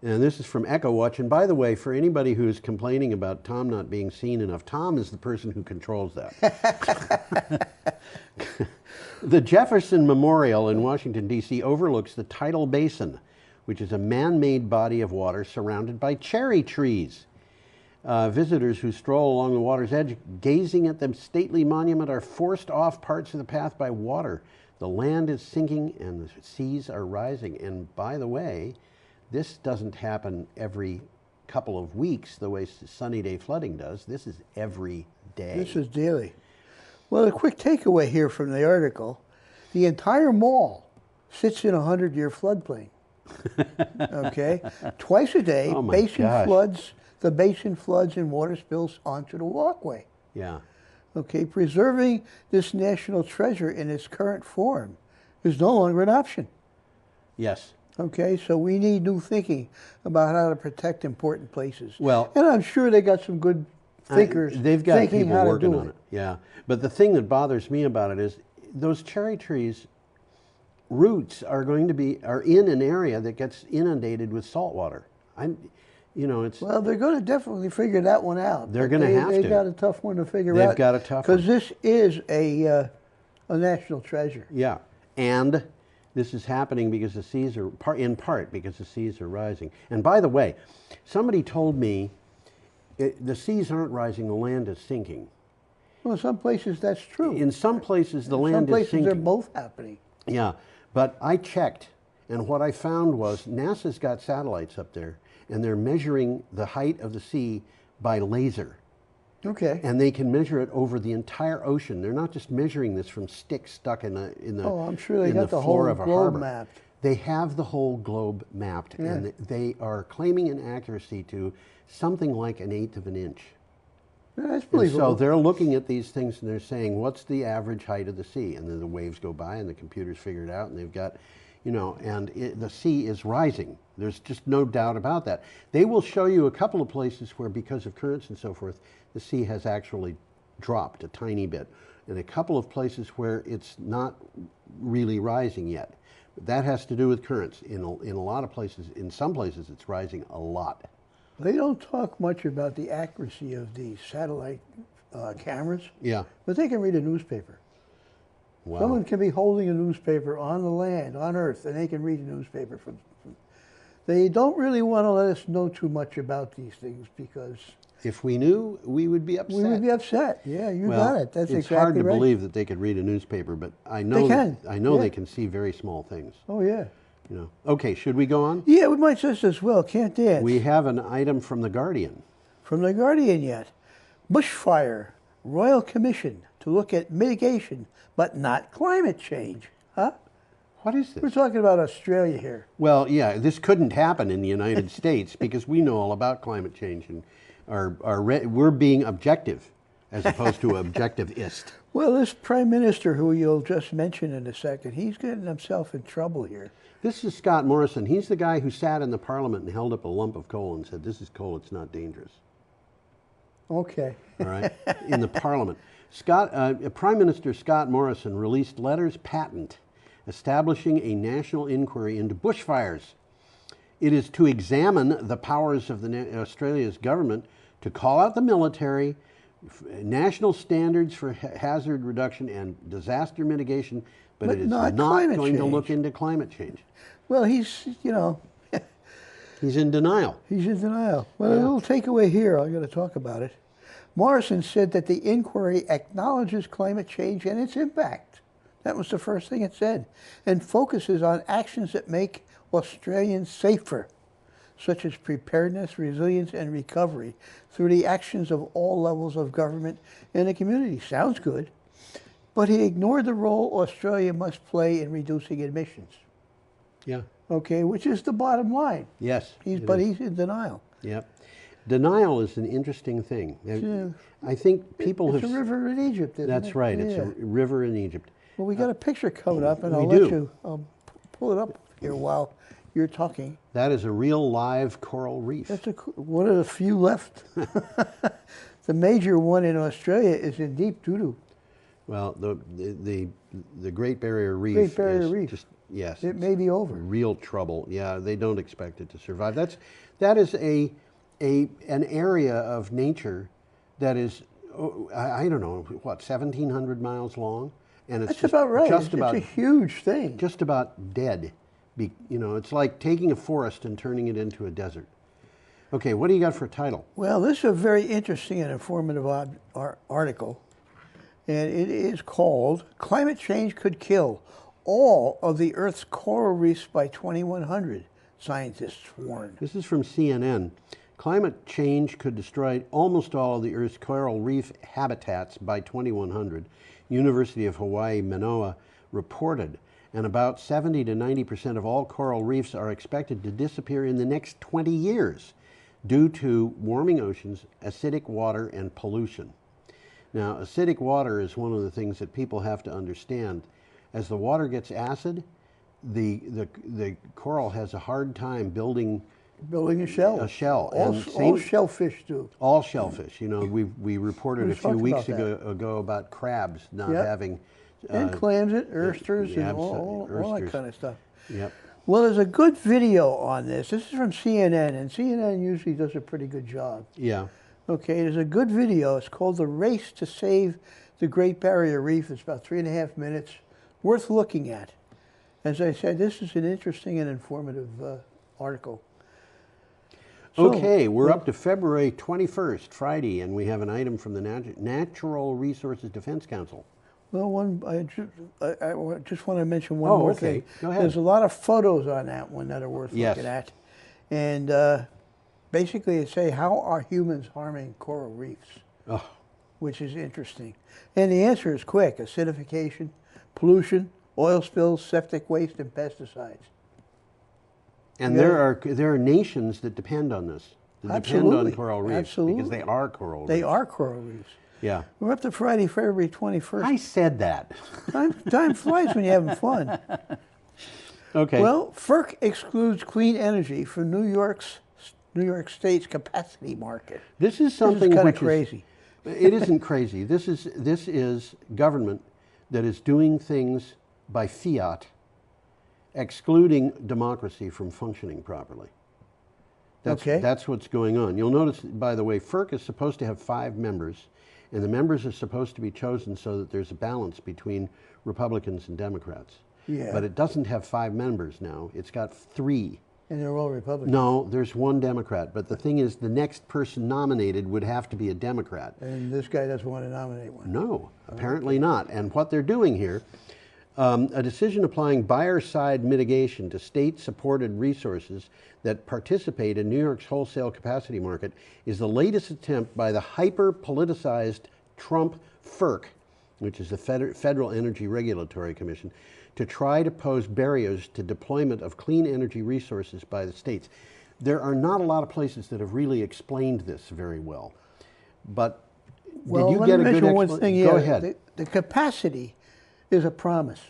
[SPEAKER 12] And this is from Echo Watch. And by the way, for anybody who's complaining about Tom not being seen enough, Tom is the person who controls that. The Jefferson Memorial in Washington, D.C. overlooks the tidal basin, which is a man-made body of water surrounded by cherry trees. Visitors who stroll along the water's edge, gazing at the stately monument, are forced off parts of the path by water. The land is sinking and the seas are rising. And by the way, this doesn't happen every couple of weeks the way sunny day flooding does. This is every day.
[SPEAKER 13] This is daily. Well, a quick takeaway here from the article. The entire mall sits in a 100-year floodplain. Okay? Twice a day,
[SPEAKER 12] Oh my gosh.
[SPEAKER 13] the basin floods and water spills onto the walkway.
[SPEAKER 12] Yeah.
[SPEAKER 13] Okay, preserving this national treasure in its current form is no longer an option.
[SPEAKER 12] Yes.
[SPEAKER 13] Okay, so we need new thinking about how to protect important places.
[SPEAKER 12] Well,
[SPEAKER 13] and I'm sure they got some good thinkers.
[SPEAKER 12] They've got
[SPEAKER 13] thinking
[SPEAKER 12] people
[SPEAKER 13] how
[SPEAKER 12] working
[SPEAKER 13] to do
[SPEAKER 12] on it. Yeah. But the thing that bothers me about it is those cherry trees' roots are in an area that gets inundated with salt water.
[SPEAKER 13] Well, they're going to definitely figure that one out.
[SPEAKER 12] They're going to have to.
[SPEAKER 13] They've got a tough one to figure out.
[SPEAKER 12] They've got a tough one.
[SPEAKER 13] Because this is a national treasure.
[SPEAKER 12] Yeah, and this is happening because the seas are, in part because the seas are rising. And by the way, somebody told me the seas aren't rising, the land is sinking.
[SPEAKER 13] Well, in some places that's true.
[SPEAKER 12] In some places the land is sinking.
[SPEAKER 13] Some places they're both happening.
[SPEAKER 12] Yeah, but I checked, and what I found was NASA's got satellites up there, and they're measuring the height of the sea by laser.
[SPEAKER 13] Okay.
[SPEAKER 12] And they can measure it over the entire ocean. They're not just measuring this from sticks stuck in the
[SPEAKER 13] Oh, I'm sure they got the
[SPEAKER 12] floor
[SPEAKER 13] whole
[SPEAKER 12] of a
[SPEAKER 13] globe
[SPEAKER 12] harbor.
[SPEAKER 13] mapped.
[SPEAKER 12] They have the whole globe mapped,
[SPEAKER 13] Yeah.
[SPEAKER 12] and they are claiming an accuracy to something like 1/8 of an inch.
[SPEAKER 13] Yeah, that's
[SPEAKER 12] And
[SPEAKER 13] believable.
[SPEAKER 12] so they're looking at these things and they're saying, what's the average height of the sea? And then the waves go by and the computers figure it out, and they've got, the sea is rising. There's just no doubt about that. They will show you a couple of places where, because of currents and so forth, the sea has actually dropped a tiny bit, and a couple of places where it's not really rising yet. But that has to do with currents. In a lot of places, in some places, it's rising a lot.
[SPEAKER 13] They don't talk much about the accuracy of the satellite cameras.
[SPEAKER 12] Yeah.
[SPEAKER 13] But they can read a newspaper.
[SPEAKER 12] Wow.
[SPEAKER 13] Someone can be holding a newspaper on the land, on Earth, and they can read a newspaper from. They don't really want to let us know too much about these things because
[SPEAKER 12] if we knew, we would be upset.
[SPEAKER 13] we would be upset. Yeah, you got it. That's
[SPEAKER 12] it's
[SPEAKER 13] exactly
[SPEAKER 12] hard to
[SPEAKER 13] right.
[SPEAKER 12] believe that they could read a newspaper, but I know
[SPEAKER 13] They can.
[SPEAKER 12] I know
[SPEAKER 13] Yeah.
[SPEAKER 12] they can see very small things.
[SPEAKER 13] Oh yeah.
[SPEAKER 12] You know. Okay, should we go on?
[SPEAKER 13] Yeah, we might just as well. Can't dance.
[SPEAKER 12] We have an item from The Guardian.
[SPEAKER 13] From The Guardian yet. Bushfire, Royal Commission to look at mitigation, but not climate change. Huh?
[SPEAKER 12] What is this?
[SPEAKER 13] We're talking about Australia here.
[SPEAKER 12] Well, yeah, this couldn't happen in the United States because we know all about climate change and we're being objective as opposed to objectivist.
[SPEAKER 13] Well, this Prime Minister, who you'll just mention in a second, he's getting himself in trouble here.
[SPEAKER 12] This is Scott Morrison. He's the guy who sat in the Parliament and held up a lump of coal and said, "This is coal, it's not dangerous."
[SPEAKER 13] Okay.
[SPEAKER 12] All right, in the Parliament. Prime Minister Scott Morrison released letters patent establishing a national inquiry into bushfires. It is to examine the powers of Australia's government to call out the military, national standards for hazard reduction and disaster mitigation, but it is not going to look into climate change.
[SPEAKER 13] Well, he's, you know.
[SPEAKER 12] He's in denial.
[SPEAKER 13] He's in denial. Well, a little takeaway here, I'm going to talk about it. Morrison said that the inquiry acknowledges climate change and its impact. That was the first thing it said. And focuses on actions that make Australians safer, such as preparedness, resilience, and recovery through the actions of all levels of government and the community. Sounds good. But he ignored the role Australia must play in reducing emissions.
[SPEAKER 12] Yeah.
[SPEAKER 13] Okay, which is the bottom line.
[SPEAKER 12] Yes.
[SPEAKER 13] But he's in denial.
[SPEAKER 12] Yep. Denial is an interesting thing.
[SPEAKER 13] Yeah.
[SPEAKER 12] I think people
[SPEAKER 13] It's a river in Egypt, isn't it?
[SPEAKER 12] That's right.
[SPEAKER 13] Yeah.
[SPEAKER 12] It's a river in Egypt.
[SPEAKER 13] Well, we got a picture coming up, and
[SPEAKER 12] we
[SPEAKER 13] I'll
[SPEAKER 12] do.
[SPEAKER 13] let you pull it up here while you're talking.
[SPEAKER 12] That is a real live coral reef.
[SPEAKER 13] That's one of the few left. The major one in Australia is in deep doo-doo.
[SPEAKER 12] Well, the Great Barrier Reef.
[SPEAKER 13] Great Barrier
[SPEAKER 12] is
[SPEAKER 13] Reef.
[SPEAKER 12] Just, yes.
[SPEAKER 13] It may be over.
[SPEAKER 12] Real trouble. Yeah, they don't expect it to survive. That is an area of nature that is, I don't know, what, 1,700 miles long, and it's
[SPEAKER 13] That's about right. It's
[SPEAKER 12] about
[SPEAKER 13] a huge thing.
[SPEAKER 12] just about dead. You know, it's like taking a forest and turning it into a desert. Okay, what do you got for a title?
[SPEAKER 13] Well, this is a very interesting and informative article, and it is called "Climate Change Could Kill All of the Earth's Coral Reefs by 2100," scientists warn.
[SPEAKER 12] This is from CNN. Climate change could destroy almost all of the Earth's coral reef habitats by 2100, University of Hawaii Manoa reported, and about 70 to 90% of all coral reefs are expected to disappear in the next 20 years due to warming oceans, acidic water, and pollution. Now, acidic water is one of the things that people have to understand. As the water gets acid, the coral has a hard time building
[SPEAKER 13] a shell.
[SPEAKER 12] A shell.
[SPEAKER 13] All shellfish do.
[SPEAKER 12] All shellfish. You know, we reported a few weeks
[SPEAKER 13] about
[SPEAKER 12] ago about crabs not having.
[SPEAKER 13] And clams and oysters and all that
[SPEAKER 12] oysters.
[SPEAKER 13] kind of stuff.
[SPEAKER 12] Yep.
[SPEAKER 13] Well, there's a good video on this. This is from CNN, and CNN usually does a pretty good job.
[SPEAKER 12] Yeah.
[SPEAKER 13] Okay, there's a good video. It's called "The Race to Save the Great Barrier Reef." It's about 3.5 minutes, worth looking at. As I said, this is an interesting and informative article. So,
[SPEAKER 12] Okay, we're up to February 21st, Friday, and we have an item from the Natural Resources Defense Council.
[SPEAKER 13] Well, I just want to mention one more thing.
[SPEAKER 12] Go ahead.
[SPEAKER 13] There's a lot of photos on that one that are worth looking at. And basically it say, how are humans harming coral reefs?
[SPEAKER 12] Oh.
[SPEAKER 13] Which is interesting. And the answer is quick: acidification, pollution, oil spills, septic waste, and pesticides.
[SPEAKER 12] And there are nations that depend on this. That depend on coral reefs.
[SPEAKER 13] Absolutely.
[SPEAKER 12] Because they are coral reefs.
[SPEAKER 13] They are coral reefs.
[SPEAKER 12] Yeah.
[SPEAKER 13] We're up to Friday, February 21st.
[SPEAKER 12] I said that.
[SPEAKER 13] Time flies when you're having fun.
[SPEAKER 12] Okay.
[SPEAKER 13] Well, FERC excludes clean energy from New York State's capacity market.
[SPEAKER 12] This is something
[SPEAKER 13] kind of
[SPEAKER 12] which
[SPEAKER 13] crazy.
[SPEAKER 12] It isn't crazy. This is government that is doing things by fiat, excluding democracy from functioning properly. That's what's going on. You'll notice, by the way, FERC is supposed to have 5 members, and the members are supposed to be chosen so that there's a balance between Republicans and Democrats.
[SPEAKER 13] Yeah.
[SPEAKER 12] But it doesn't have 5 members now. It's got 3.
[SPEAKER 13] And they're all Republicans.
[SPEAKER 12] No, there's 1 Democrat. But the thing is, the next person nominated would have to be a Democrat.
[SPEAKER 13] And this guy doesn't want to nominate one.
[SPEAKER 12] No, apparently not. And what they're doing here, A decision applying buyer-side mitigation to state-supported resources that participate in New York's wholesale capacity market is the latest attempt by the hyper-politicized Trump FERC, which is the Federal Energy Regulatory Commission, to try to pose barriers to deployment of clean energy resources by the states. There are not a lot of places that have really explained this very well. But did you get a good explanation? Go ahead.
[SPEAKER 13] The capacity is a promise.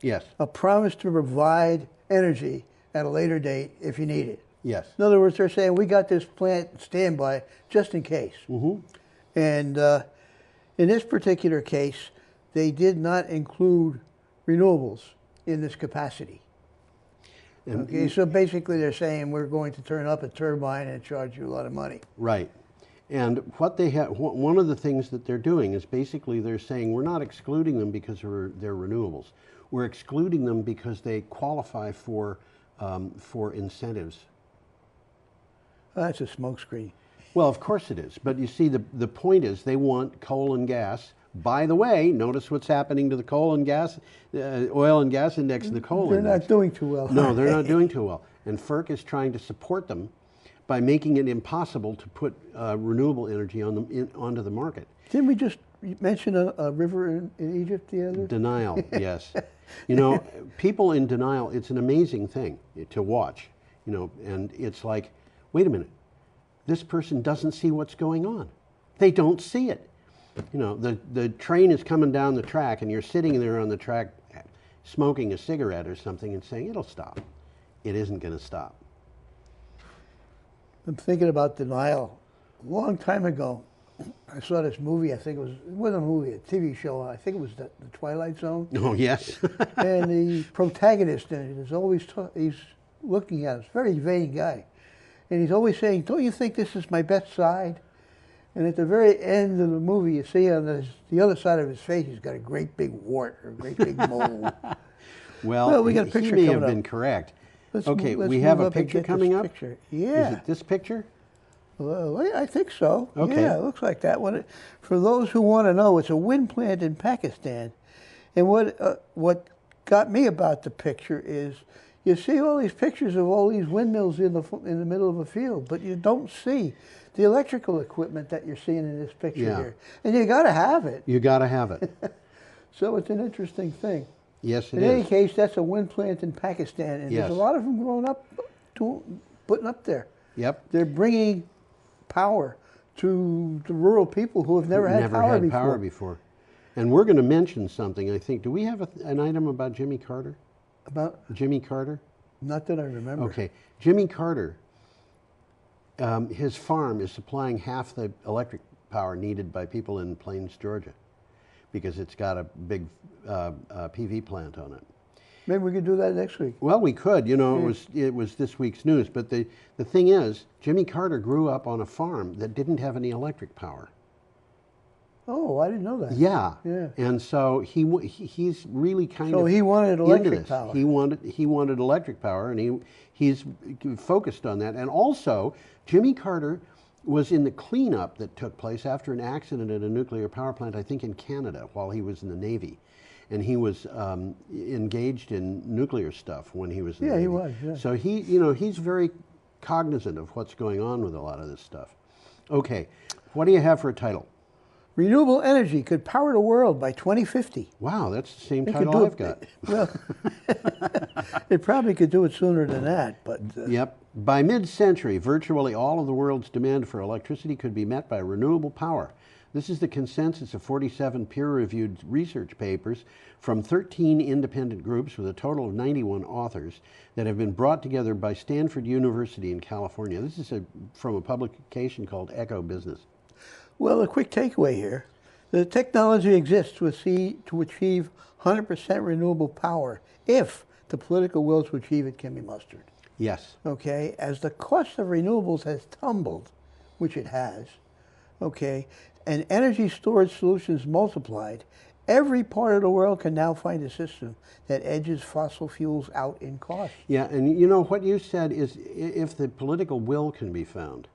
[SPEAKER 12] Yes.
[SPEAKER 13] A promise to provide energy at a later date if you need it.
[SPEAKER 12] Yes.
[SPEAKER 13] In other words, they're saying we got this plant standby just in case.
[SPEAKER 12] Mm-hmm.
[SPEAKER 13] And in this particular case, they did not include renewables in this capacity. Okay, so basically they're saying we're going to turn up a turbine and charge you a lot of money.
[SPEAKER 12] Right. And what they have, one of the things that they're doing is basically they're saying we're not excluding them because they're renewables. We're excluding them because they qualify for incentives.
[SPEAKER 13] That's a smokescreen.
[SPEAKER 12] Well, of course it is. But you see, the point is they want coal and gas. By the way, notice what's happening to the coal and gas, oil and gas index and the coal index.
[SPEAKER 13] They're not doing too well.
[SPEAKER 12] No, they're not doing too well. And FERC is trying to support them by making it impossible to put renewable energy onto the market.
[SPEAKER 13] Didn't we just mention a river in Egypt the other?
[SPEAKER 12] Denial, yes. You know, people in denial, it's an amazing thing to watch, you know, and it's like, wait a minute, this person doesn't see what's going on. They don't see it. You know, the train is coming down the track and you're sitting there on the track smoking a cigarette or something and saying, it'll stop. It isn't going to stop.
[SPEAKER 13] I'm thinking about denial. A long time ago, I saw this movie. I think it wasn't a movie, a TV show. I think it was the Twilight Zone.
[SPEAKER 12] Oh, yes.
[SPEAKER 13] And the protagonist in it is always, he's looking at us, very vain guy. And he's always saying, don't you think this is my best side? And at the very end of the movie, you see on the other side of his face, he's got a great big wart or a great big mole.
[SPEAKER 12] Well,
[SPEAKER 13] we got a picture
[SPEAKER 12] he may
[SPEAKER 13] coming
[SPEAKER 12] have been
[SPEAKER 13] up.
[SPEAKER 12] correct.
[SPEAKER 13] Let's
[SPEAKER 12] okay,
[SPEAKER 13] let's
[SPEAKER 12] we have
[SPEAKER 13] move
[SPEAKER 12] a
[SPEAKER 13] up and
[SPEAKER 12] picture
[SPEAKER 13] get
[SPEAKER 12] coming
[SPEAKER 13] this
[SPEAKER 12] up?
[SPEAKER 13] Picture. Yeah.
[SPEAKER 12] Is it this picture?
[SPEAKER 13] Well, I think so.
[SPEAKER 12] Okay.
[SPEAKER 13] Yeah, it looks like that one. For those who want to know, it's a wind plant in Pakistan. And what got me about the picture is you see all these pictures of all these windmills in the middle of a field, but you don't see the electrical equipment that you're seeing in this picture here. And you got to have it.
[SPEAKER 12] You got to have it.
[SPEAKER 13] So it's an interesting thing.
[SPEAKER 12] Yes, it is.
[SPEAKER 13] In any case, that's a wind plant in Pakistan, and there's a lot of them growing up, putting up there.
[SPEAKER 12] Yep.
[SPEAKER 13] They're bringing power to the rural people who have never had power before.
[SPEAKER 12] And we're going to mention something, I think. Do we have an item about Jimmy Carter?
[SPEAKER 13] About?
[SPEAKER 12] Jimmy Carter?
[SPEAKER 13] Not that I remember.
[SPEAKER 12] Okay. Jimmy Carter, his farm is supplying half the electric power needed by people in Plains, Georgia, because it's got a big PV plant on it.
[SPEAKER 13] Maybe we could do that next week.
[SPEAKER 12] Well, we could. You know, it was this week's news. But the thing is, Jimmy Carter grew up on a farm that didn't have any electric power.
[SPEAKER 13] Oh, I didn't know that.
[SPEAKER 12] Yeah.
[SPEAKER 13] Yeah.
[SPEAKER 12] And so he's really kind of
[SPEAKER 13] so he wanted electric
[SPEAKER 12] this.
[SPEAKER 13] power.
[SPEAKER 12] He wanted electric power, and he's focused on that. And also, Jimmy Carter was in the cleanup that took place after an accident at a nuclear power plant, I think in Canada, while he was in the Navy. And he was engaged in nuclear stuff when he was in the Navy.
[SPEAKER 13] He was, yeah.
[SPEAKER 12] So he's very cognizant of what's going on with a lot of this stuff. Okay, what do you have for a title?
[SPEAKER 13] Renewable energy could power the world by 2050.
[SPEAKER 12] Wow, that's the same title I've got.
[SPEAKER 13] Well, it probably could do it sooner than that, but...
[SPEAKER 12] Yep. By mid-century, virtually all of the world's demand for electricity could be met by renewable power. This is the consensus of 47 peer-reviewed research papers from 13 independent groups with a total of 91 authors that have been brought together by Stanford University in California. This is from a publication called Echo Business.
[SPEAKER 13] Well, a quick takeaway here. The technology exists to achieve 100% renewable power if the political will to achieve it can be mustered.
[SPEAKER 12] Yes.
[SPEAKER 13] Okay, as the cost of renewables has tumbled, which it has, okay, and energy storage solutions multiplied, every part of the world can now find a system that edges fossil fuels out in cost.
[SPEAKER 12] Yeah, and you know what you said is if the political will can be found.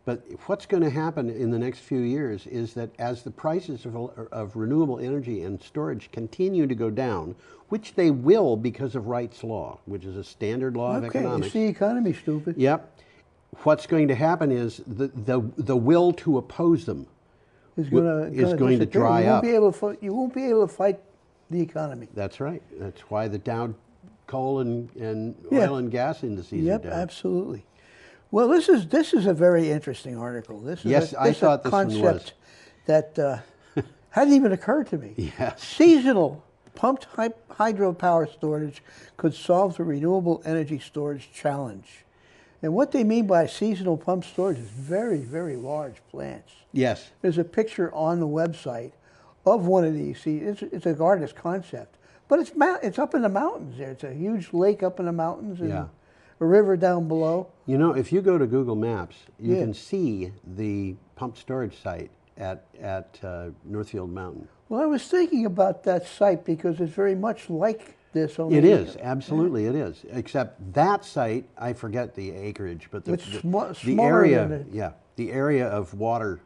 [SPEAKER 12] But what's going to happen in the next few years is that as the prices of renewable energy and storage continue to go down, which they will because of Wright's law, which is a standard law of economics.
[SPEAKER 13] It's the economy, stupid.
[SPEAKER 12] Yep. What's going to happen is the will to oppose them
[SPEAKER 13] is going to
[SPEAKER 12] dry up.
[SPEAKER 13] You won't be able to fight the economy.
[SPEAKER 12] That's right. That's why the Dow coal and oil and gas indices are down.
[SPEAKER 13] Absolutely. Well, this is a very interesting article.
[SPEAKER 12] I thought this one was.
[SPEAKER 13] Concept that hadn't even occurred to me.
[SPEAKER 12] Yeah.
[SPEAKER 13] Seasonal pumped hydropower storage could solve the renewable energy storage challenge. And what they mean by seasonal pump storage is very, very large plants.
[SPEAKER 12] Yes.
[SPEAKER 13] There's a picture on the website of one of these. See, it's an artist concept, but it's up in the mountains there. It's a huge lake up in the mountains and a river down below.
[SPEAKER 12] You know, if you go to Google Maps, you can see the pumped storage site at Northfield Mountain.
[SPEAKER 13] Well, I was thinking about that site because it's very much like this.
[SPEAKER 12] It is, absolutely it is. Except that site, I forget the acreage, but the area, the area of water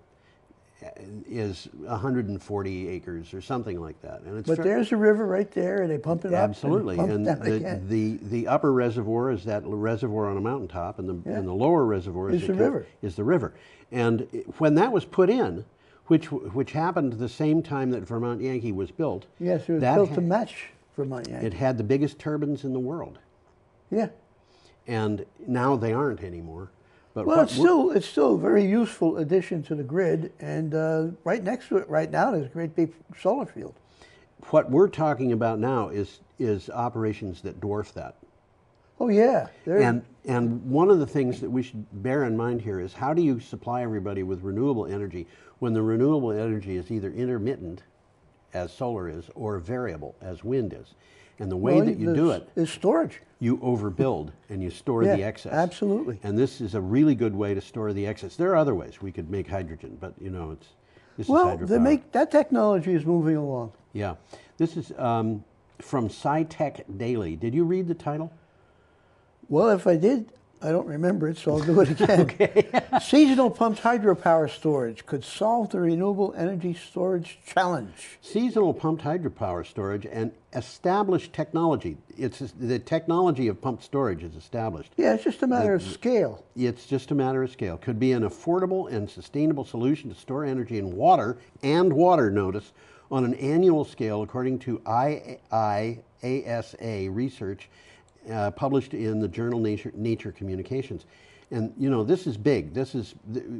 [SPEAKER 12] is 140 acres or something like that. And
[SPEAKER 13] but there's a river right there, and they pump it up.
[SPEAKER 12] Absolutely, and the upper reservoir is that reservoir on a mountaintop, and the lower reservoir is the river. And when that was put in, which happened the same time that Vermont Yankee was built.
[SPEAKER 13] Yes, it was built to match Vermont Yankee.
[SPEAKER 12] It had the biggest turbines in the world.
[SPEAKER 13] Yeah.
[SPEAKER 12] And now they aren't anymore. But
[SPEAKER 13] well, it's still a very useful addition to the grid, and right next to it right now there's a great big solar field.
[SPEAKER 12] What we're talking about now is operations that dwarf that.
[SPEAKER 13] Oh yeah.
[SPEAKER 12] And one of the things that we should bear in mind here is how do you supply everybody with renewable energy when the renewable energy is either intermittent, as solar is, or variable, as wind is. And the way that you do it
[SPEAKER 13] is storage.
[SPEAKER 12] You overbuild and you store the excess.
[SPEAKER 13] Absolutely.
[SPEAKER 12] And this is a really good way to store the excess. There are other ways we could make hydrogen, but you know, this is hydropower.
[SPEAKER 13] That technology is moving along.
[SPEAKER 12] Yeah. This is from SciTech Daily. Did you read the title?
[SPEAKER 13] Well, if I did, I don't remember it, so I'll do it again. Okay. Seasonal pumped hydropower storage could solve the renewable energy storage challenge.
[SPEAKER 12] Seasonal pumped hydropower storage and established technology. The technology of pumped storage is established.
[SPEAKER 13] Yeah, it's just a matter of scale.
[SPEAKER 12] It's just a matter of scale. Could be an affordable and sustainable solution to store energy in water, notice, on an annual scale according to IIASA research published in the journal Nature Communications. And you know, this is big.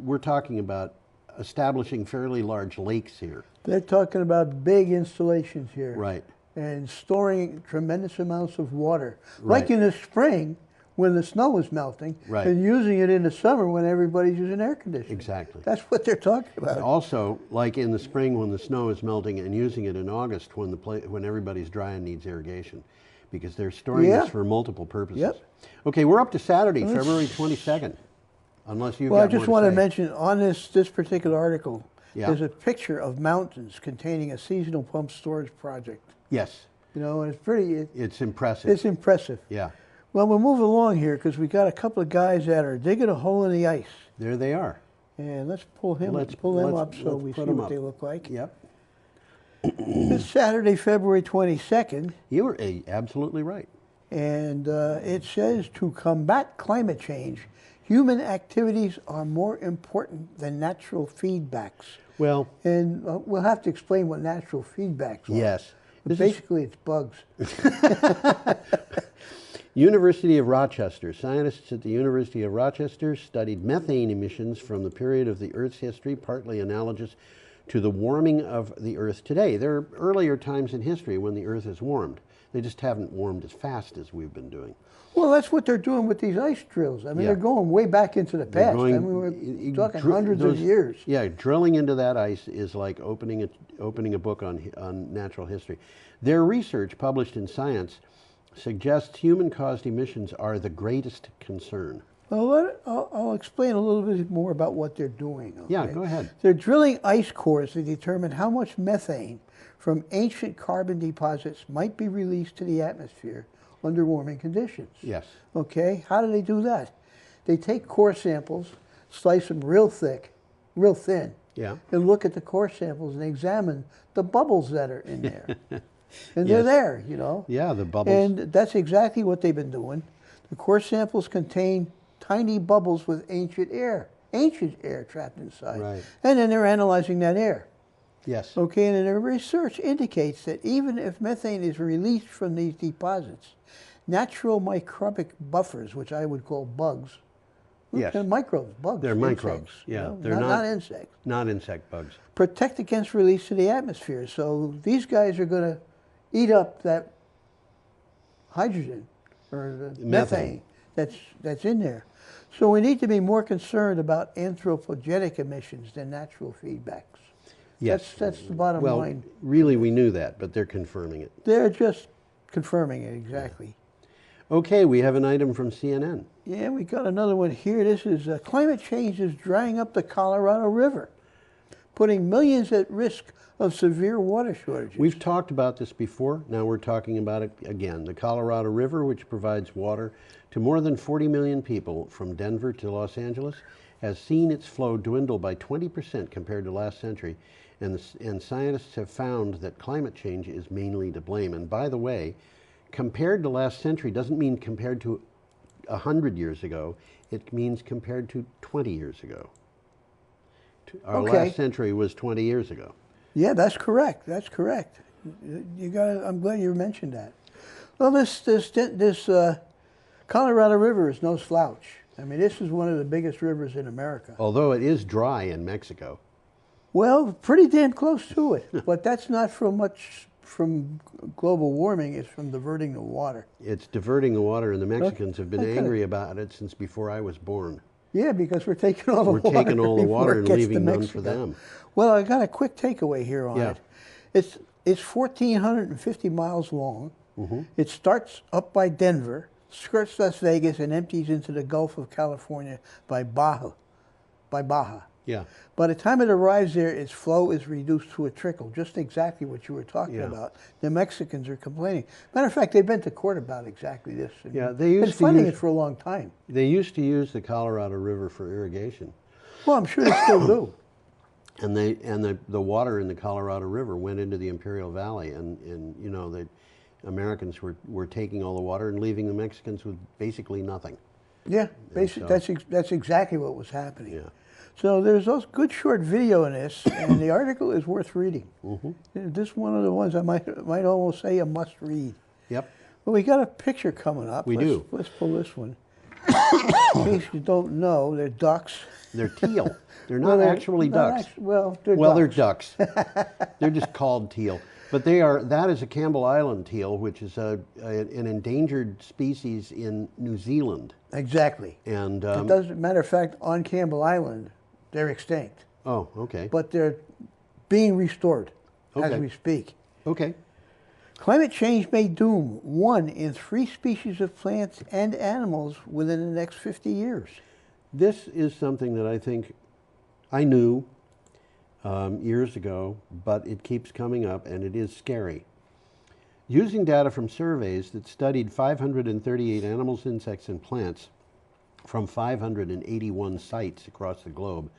[SPEAKER 12] We're talking about establishing fairly large lakes here.
[SPEAKER 13] They're talking about big installations here.
[SPEAKER 12] Right.
[SPEAKER 13] And storing tremendous amounts of water. Right. Like in the spring when the snow is melting, and using it in the summer when everybody's using air conditioning.
[SPEAKER 12] Exactly.
[SPEAKER 13] That's what they're talking about.
[SPEAKER 12] Also, like in the spring when the snow is melting, and using it in August when everybody's dry and needs irrigation. Because they're storing this for multiple purposes.
[SPEAKER 13] Yep.
[SPEAKER 12] Okay, we're up to Saturday, February 22nd. Unless you've
[SPEAKER 13] I just want to mention on this particular article,
[SPEAKER 12] Yeah.
[SPEAKER 13] There's a picture of mountains containing a seasonal pump storage project.
[SPEAKER 12] Yes.
[SPEAKER 13] You know, and it's pretty.
[SPEAKER 12] It's impressive.
[SPEAKER 13] It's impressive.
[SPEAKER 12] Yeah.
[SPEAKER 13] Well, we'll move along here because we got a couple of guys that are digging a hole in the ice.
[SPEAKER 12] There they are.
[SPEAKER 13] And let's pull them up so we see what they look like.
[SPEAKER 12] Yep.
[SPEAKER 13] It's Saturday, February 22nd.
[SPEAKER 12] You were absolutely right.
[SPEAKER 13] And it says, to combat climate change, human activities are more important than natural feedbacks.
[SPEAKER 12] Well,
[SPEAKER 13] and we'll have to explain what natural feedbacks are.
[SPEAKER 12] Yes.
[SPEAKER 13] Basically, it's bugs.
[SPEAKER 12] University of Rochester. Scientists at the University of Rochester studied methane emissions from the period of the Earth's history, partly analogous to the warming of the Earth today. There are earlier times in history when the Earth has warmed. They just haven't warmed as fast as we've been doing.
[SPEAKER 13] Well, that's what they're doing with these ice drills. I mean, they're going way back into the past. I mean, we're talking hundreds of years.
[SPEAKER 12] Yeah, drilling into that ice is like opening a book on natural history. Their research, published in Science, suggests human-caused emissions are the greatest concern.
[SPEAKER 13] Well, I'll explain a little bit more about what they're doing. Okay?
[SPEAKER 12] Yeah, go ahead.
[SPEAKER 13] They're drilling ice cores to determine how much methane from ancient carbon deposits might be released to the atmosphere under warming conditions.
[SPEAKER 12] Yes.
[SPEAKER 13] Okay, how do they do that? They take core samples, slice them real thick, real thin,
[SPEAKER 12] Yeah.
[SPEAKER 13] and look at the core samples and examine the bubbles that are in there. And they're
[SPEAKER 12] Yes.
[SPEAKER 13] there, you know.
[SPEAKER 12] Yeah, the bubbles.
[SPEAKER 13] And that's exactly what they've been doing. The core samples contain tiny bubbles with ancient air trapped inside.
[SPEAKER 12] Right.
[SPEAKER 13] And then they're analyzing that air.
[SPEAKER 12] Yes.
[SPEAKER 13] Okay, and their research indicates that even if methane is released from these deposits, natural microbic buffers, which I would call bugs,
[SPEAKER 12] Yes.
[SPEAKER 13] they're microbes, bugs.
[SPEAKER 12] They're
[SPEAKER 13] insects,
[SPEAKER 12] microbes.
[SPEAKER 13] you
[SPEAKER 12] Yeah.
[SPEAKER 13] know,
[SPEAKER 12] They're
[SPEAKER 13] not insects.
[SPEAKER 12] Not insect bugs.
[SPEAKER 13] Protect against release to the atmosphere. So these guys are going to eat up that hydrogen or the methane that's in there. So we need to be more concerned about anthropogenic emissions than natural feedbacks.
[SPEAKER 12] Yes.
[SPEAKER 13] That's the bottom
[SPEAKER 12] Well,
[SPEAKER 13] line.
[SPEAKER 12] really, we knew that, but they're confirming it.
[SPEAKER 13] They're just confirming it, exactly.
[SPEAKER 12] Okay, we have an item from CNN.
[SPEAKER 13] Yeah, we got another one here. This is climate change is drying up the Colorado River, putting millions at risk of severe water shortages.
[SPEAKER 12] We've talked about this before. Now we're talking about it again. The Colorado River, which provides water to more than 40 million people from Denver to Los Angeles, has seen its flow dwindle by 20% compared to last century. And scientists have found that climate change is mainly to blame. And by the way, compared to last century doesn't mean compared to 100 years ago. It means compared to 20 years ago. Our last century was 20 years ago.
[SPEAKER 13] Yeah, that's correct. That's correct. You got. I'm glad you mentioned that. Well, this Colorado River is no slouch. I mean, this is one of the biggest rivers in America.
[SPEAKER 12] Although it is dry in Mexico.
[SPEAKER 13] Well, pretty damn close to it. But that's not from global warming. It's from diverting the water.
[SPEAKER 12] It's diverting the water, and the Mexicans have been angry about it since before I was born.
[SPEAKER 13] Yeah, because we're taking all the water.
[SPEAKER 12] We're taking all the water and
[SPEAKER 13] before it gets
[SPEAKER 12] leaving
[SPEAKER 13] to
[SPEAKER 12] none for
[SPEAKER 13] Mexico.
[SPEAKER 12] them.
[SPEAKER 13] Well, I got a quick takeaway here on it. It's 1,450 miles long.
[SPEAKER 12] Mm-hmm.
[SPEAKER 13] It starts up by Denver, skirts Las Vegas, and empties into the Gulf of California by Baja.
[SPEAKER 12] Yeah.
[SPEAKER 13] By the time it arrives there, its flow is reduced to a trickle, just exactly what you were talking about. The Mexicans are complaining. Matter of fact, they've been to court about exactly this.
[SPEAKER 12] Yeah, they used
[SPEAKER 13] been
[SPEAKER 12] to
[SPEAKER 13] fighting
[SPEAKER 12] use-
[SPEAKER 13] it for a long time.
[SPEAKER 12] They used to use the Colorado River for irrigation.
[SPEAKER 13] Well, I'm sure they still do.
[SPEAKER 12] And the water in the Colorado River went into the Imperial Valley, and you know, the Americans were taking all the water and leaving the Mexicans with basically nothing.
[SPEAKER 13] Yeah, basically,
[SPEAKER 12] so-
[SPEAKER 13] that's exactly what was happening.
[SPEAKER 12] Yeah.
[SPEAKER 13] So there's a good short video in this, and the article is worth reading.
[SPEAKER 12] Mm-hmm.
[SPEAKER 13] This is one of the ones I might almost say a must read.
[SPEAKER 12] Yep.
[SPEAKER 13] Well, we got a picture coming up.
[SPEAKER 12] We do.
[SPEAKER 13] Let's pull this one. In case you don't know, they're ducks.
[SPEAKER 12] They're teal. They're
[SPEAKER 13] Well,
[SPEAKER 12] not actually ducks.
[SPEAKER 13] They're ducks.
[SPEAKER 12] They're ducks. They're just called teal. But that is a Campbell Island teal, which is an endangered species in New Zealand.
[SPEAKER 13] Exactly.
[SPEAKER 12] And
[SPEAKER 13] It doesn't matter of fact, on Campbell Island, they're extinct.
[SPEAKER 12] Oh, okay.
[SPEAKER 13] But they're being restored
[SPEAKER 12] Okay.
[SPEAKER 13] as we speak.
[SPEAKER 12] Okay.
[SPEAKER 13] Climate change may doom 1 in 3 species of plants and animals within the next 50 years.
[SPEAKER 12] This is something that I think I knew years ago, but it keeps coming up, and it is scary. Using data from surveys that studied 538 animals, insects, and plants from 581 sites across the globe,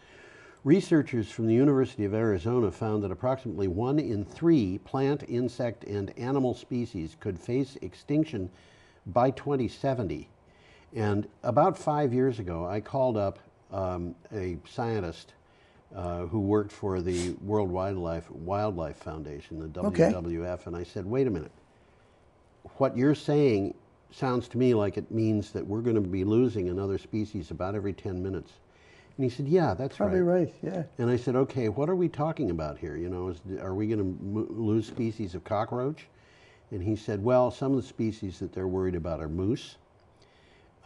[SPEAKER 12] researchers from the University of Arizona found that approximately 1 in 3 plant, insect, and animal species could face extinction by 2070. And about 5 years ago, I called up a scientist who worked for the World Wildlife Foundation, the WWF, and I said, wait a minute. What you're saying sounds to me like it means that we're going to be losing another species about every 10 minutes. And he said, yeah, that's
[SPEAKER 13] Probably right, yeah.
[SPEAKER 12] And I said, okay, what are we talking about here? You know, are we going to lose species of cockroach? And he said, well, some of the species that they're worried about are moose.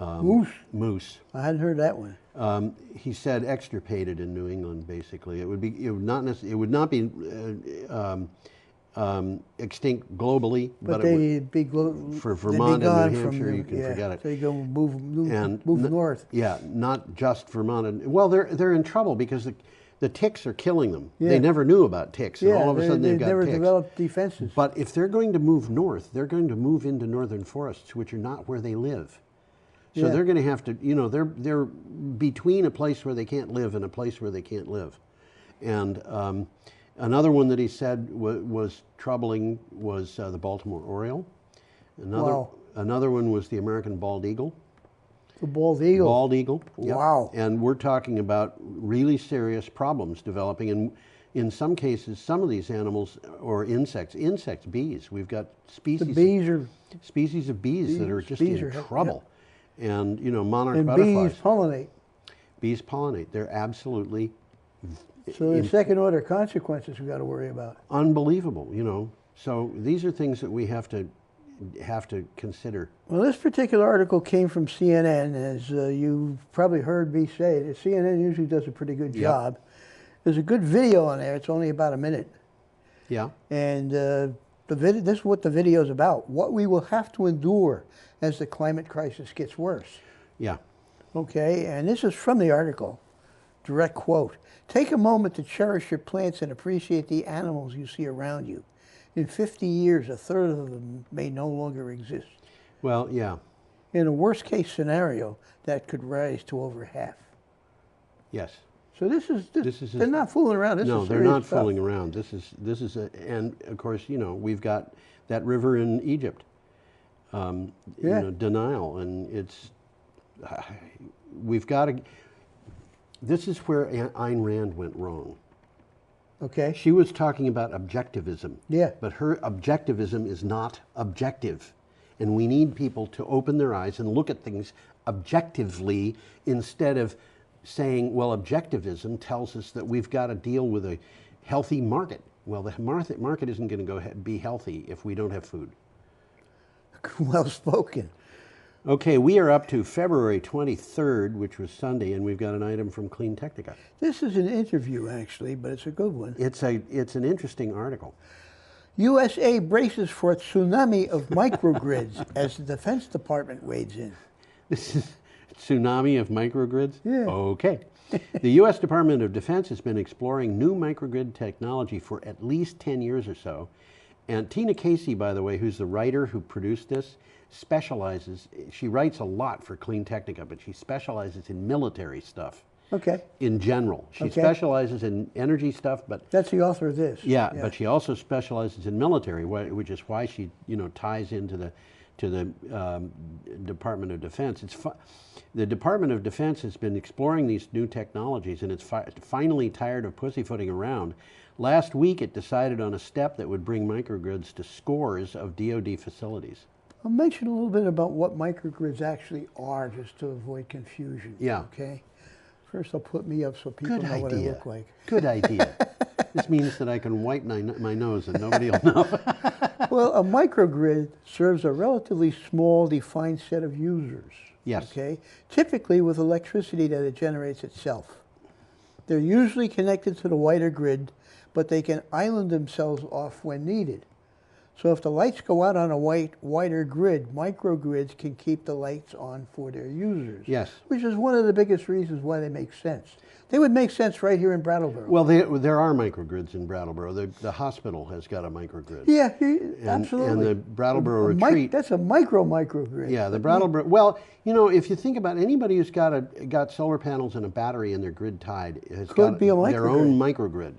[SPEAKER 13] Moose?
[SPEAKER 12] Moose.
[SPEAKER 13] I hadn't heard that one.
[SPEAKER 12] He said extirpated in New England. Basically, it would not be extinct globally,
[SPEAKER 13] But
[SPEAKER 12] it
[SPEAKER 13] they'd be
[SPEAKER 12] for
[SPEAKER 13] they'd
[SPEAKER 12] Vermont
[SPEAKER 13] be
[SPEAKER 12] and
[SPEAKER 13] gone
[SPEAKER 12] New Hampshire,
[SPEAKER 13] from
[SPEAKER 12] you can forget it.
[SPEAKER 13] They go move north.
[SPEAKER 12] Yeah, not just Vermont. Well, they're in trouble because the ticks are killing them.
[SPEAKER 13] Yeah.
[SPEAKER 12] They never knew about ticks, and
[SPEAKER 13] Yeah,
[SPEAKER 12] all of a sudden they've got
[SPEAKER 13] never
[SPEAKER 12] ticks.
[SPEAKER 13] developed defenses.
[SPEAKER 12] But if they're going to move north, they're going to move into northern forests, which are not where they live. So
[SPEAKER 13] Yeah.
[SPEAKER 12] they're going to have to, they're between a place where they can't live and a place where they can't live. And another one that he said was troubling was the Baltimore Oriole.
[SPEAKER 13] Wow.
[SPEAKER 12] Another one was the American bald eagle.
[SPEAKER 13] The bald eagle.
[SPEAKER 12] Bald eagle. Yep.
[SPEAKER 13] Wow.
[SPEAKER 12] And we're talking about really serious problems developing. And in some cases, some of these animals or insects, bees, we've got species.
[SPEAKER 13] The bees are.
[SPEAKER 12] Species of bees that are just
[SPEAKER 13] bees
[SPEAKER 12] in
[SPEAKER 13] are-
[SPEAKER 12] trouble. And, monarch
[SPEAKER 13] And
[SPEAKER 12] butterflies.
[SPEAKER 13] bees pollinate.
[SPEAKER 12] Bees pollinate. They're absolutely
[SPEAKER 13] So there's second order consequences we got to worry about.
[SPEAKER 12] unbelievable, So these are things that we have to consider.
[SPEAKER 13] Well, this particular article came from CNN, as you've probably heard me say. CNN usually does a pretty good
[SPEAKER 12] Yep.
[SPEAKER 13] job. There's a good video on there. It's only about a minute.
[SPEAKER 12] Yeah.
[SPEAKER 13] And this is what the video is about. What we will have to endure as the climate crisis gets worse.
[SPEAKER 12] Yeah.
[SPEAKER 13] Okay, and this is from the article. Direct quote. Take a moment to cherish your plants and appreciate the animals you see around you. In 50 years, a third of them may no longer exist.
[SPEAKER 12] Well, yeah.
[SPEAKER 13] In a worst case scenario, that could rise to over half.
[SPEAKER 12] Yes.
[SPEAKER 13] So they're not fooling around. This
[SPEAKER 12] No,
[SPEAKER 13] is
[SPEAKER 12] they're
[SPEAKER 13] serious
[SPEAKER 12] not
[SPEAKER 13] stuff.
[SPEAKER 12] fooling around. And of course, we've got that river in Egypt. Denial, and we've got to. This is where Ayn Rand went wrong.
[SPEAKER 13] Okay.
[SPEAKER 12] She was talking about objectivism.
[SPEAKER 13] Yeah.
[SPEAKER 12] But her objectivism is not objective. And we need people to open their eyes and look at things objectively instead of saying, well, objectivism tells us that we've got to deal with a healthy market. Well, the market isn't going to be healthy if we don't have food.
[SPEAKER 13] Well spoken.
[SPEAKER 12] Okay, we are up to February 23rd, which was Sunday, and we've got an item from Clean Technica.
[SPEAKER 13] This is an interview, actually, but it's a good one.
[SPEAKER 12] It's an interesting article.
[SPEAKER 13] USA braces for a tsunami of microgrids as the Defense Department wades in.
[SPEAKER 12] This is tsunami of microgrids?
[SPEAKER 13] Yeah.
[SPEAKER 12] Okay. The U.S. Department of Defense has been exploring new microgrid technology for at least 10 years or so. And Tina Casey, by the way, who's the writer who produced this, she writes a lot for Clean Technica, but she specializes in military stuff.
[SPEAKER 13] Okay.
[SPEAKER 12] In general. She
[SPEAKER 13] Okay.
[SPEAKER 12] specializes in energy stuff, but
[SPEAKER 13] That's the author of this.
[SPEAKER 12] yeah, but she also specializes in military, which is why she, ties into the Department of Defense. The Department of Defense has been exploring these new technologies, and it's finally tired of pussyfooting around. Last week, it decided on a step that would bring microgrids to scores of DoD facilities.
[SPEAKER 13] I'll mention a little bit about what microgrids actually are, just to avoid confusion.
[SPEAKER 12] Yeah.
[SPEAKER 13] Okay. First, I'll put me up so people know what I look like.
[SPEAKER 12] Good idea. This means that I can wipe my nose and nobody will know.
[SPEAKER 13] Well, a microgrid serves a relatively small, defined set of users.
[SPEAKER 12] Yes.
[SPEAKER 13] Okay. Typically with electricity that it generates itself. They're usually connected to the wider grid, but they can island themselves off when needed. So if the lights go out on a wider grid, microgrids can keep the lights on for their users.
[SPEAKER 12] Yes.
[SPEAKER 13] Which is one of the biggest reasons why they make sense. They would make sense right here in Brattleboro.
[SPEAKER 12] Well, there are microgrids in Brattleboro. The hospital has got a microgrid.
[SPEAKER 13] Yeah,
[SPEAKER 12] And
[SPEAKER 13] absolutely.
[SPEAKER 12] the Brattleboro Retreat.
[SPEAKER 13] That's a microgrid.
[SPEAKER 12] Yeah, the Brattleboro. Well, if you think about anybody who's got solar panels and a battery and their grid tied has got
[SPEAKER 13] be a
[SPEAKER 12] their own microgrid.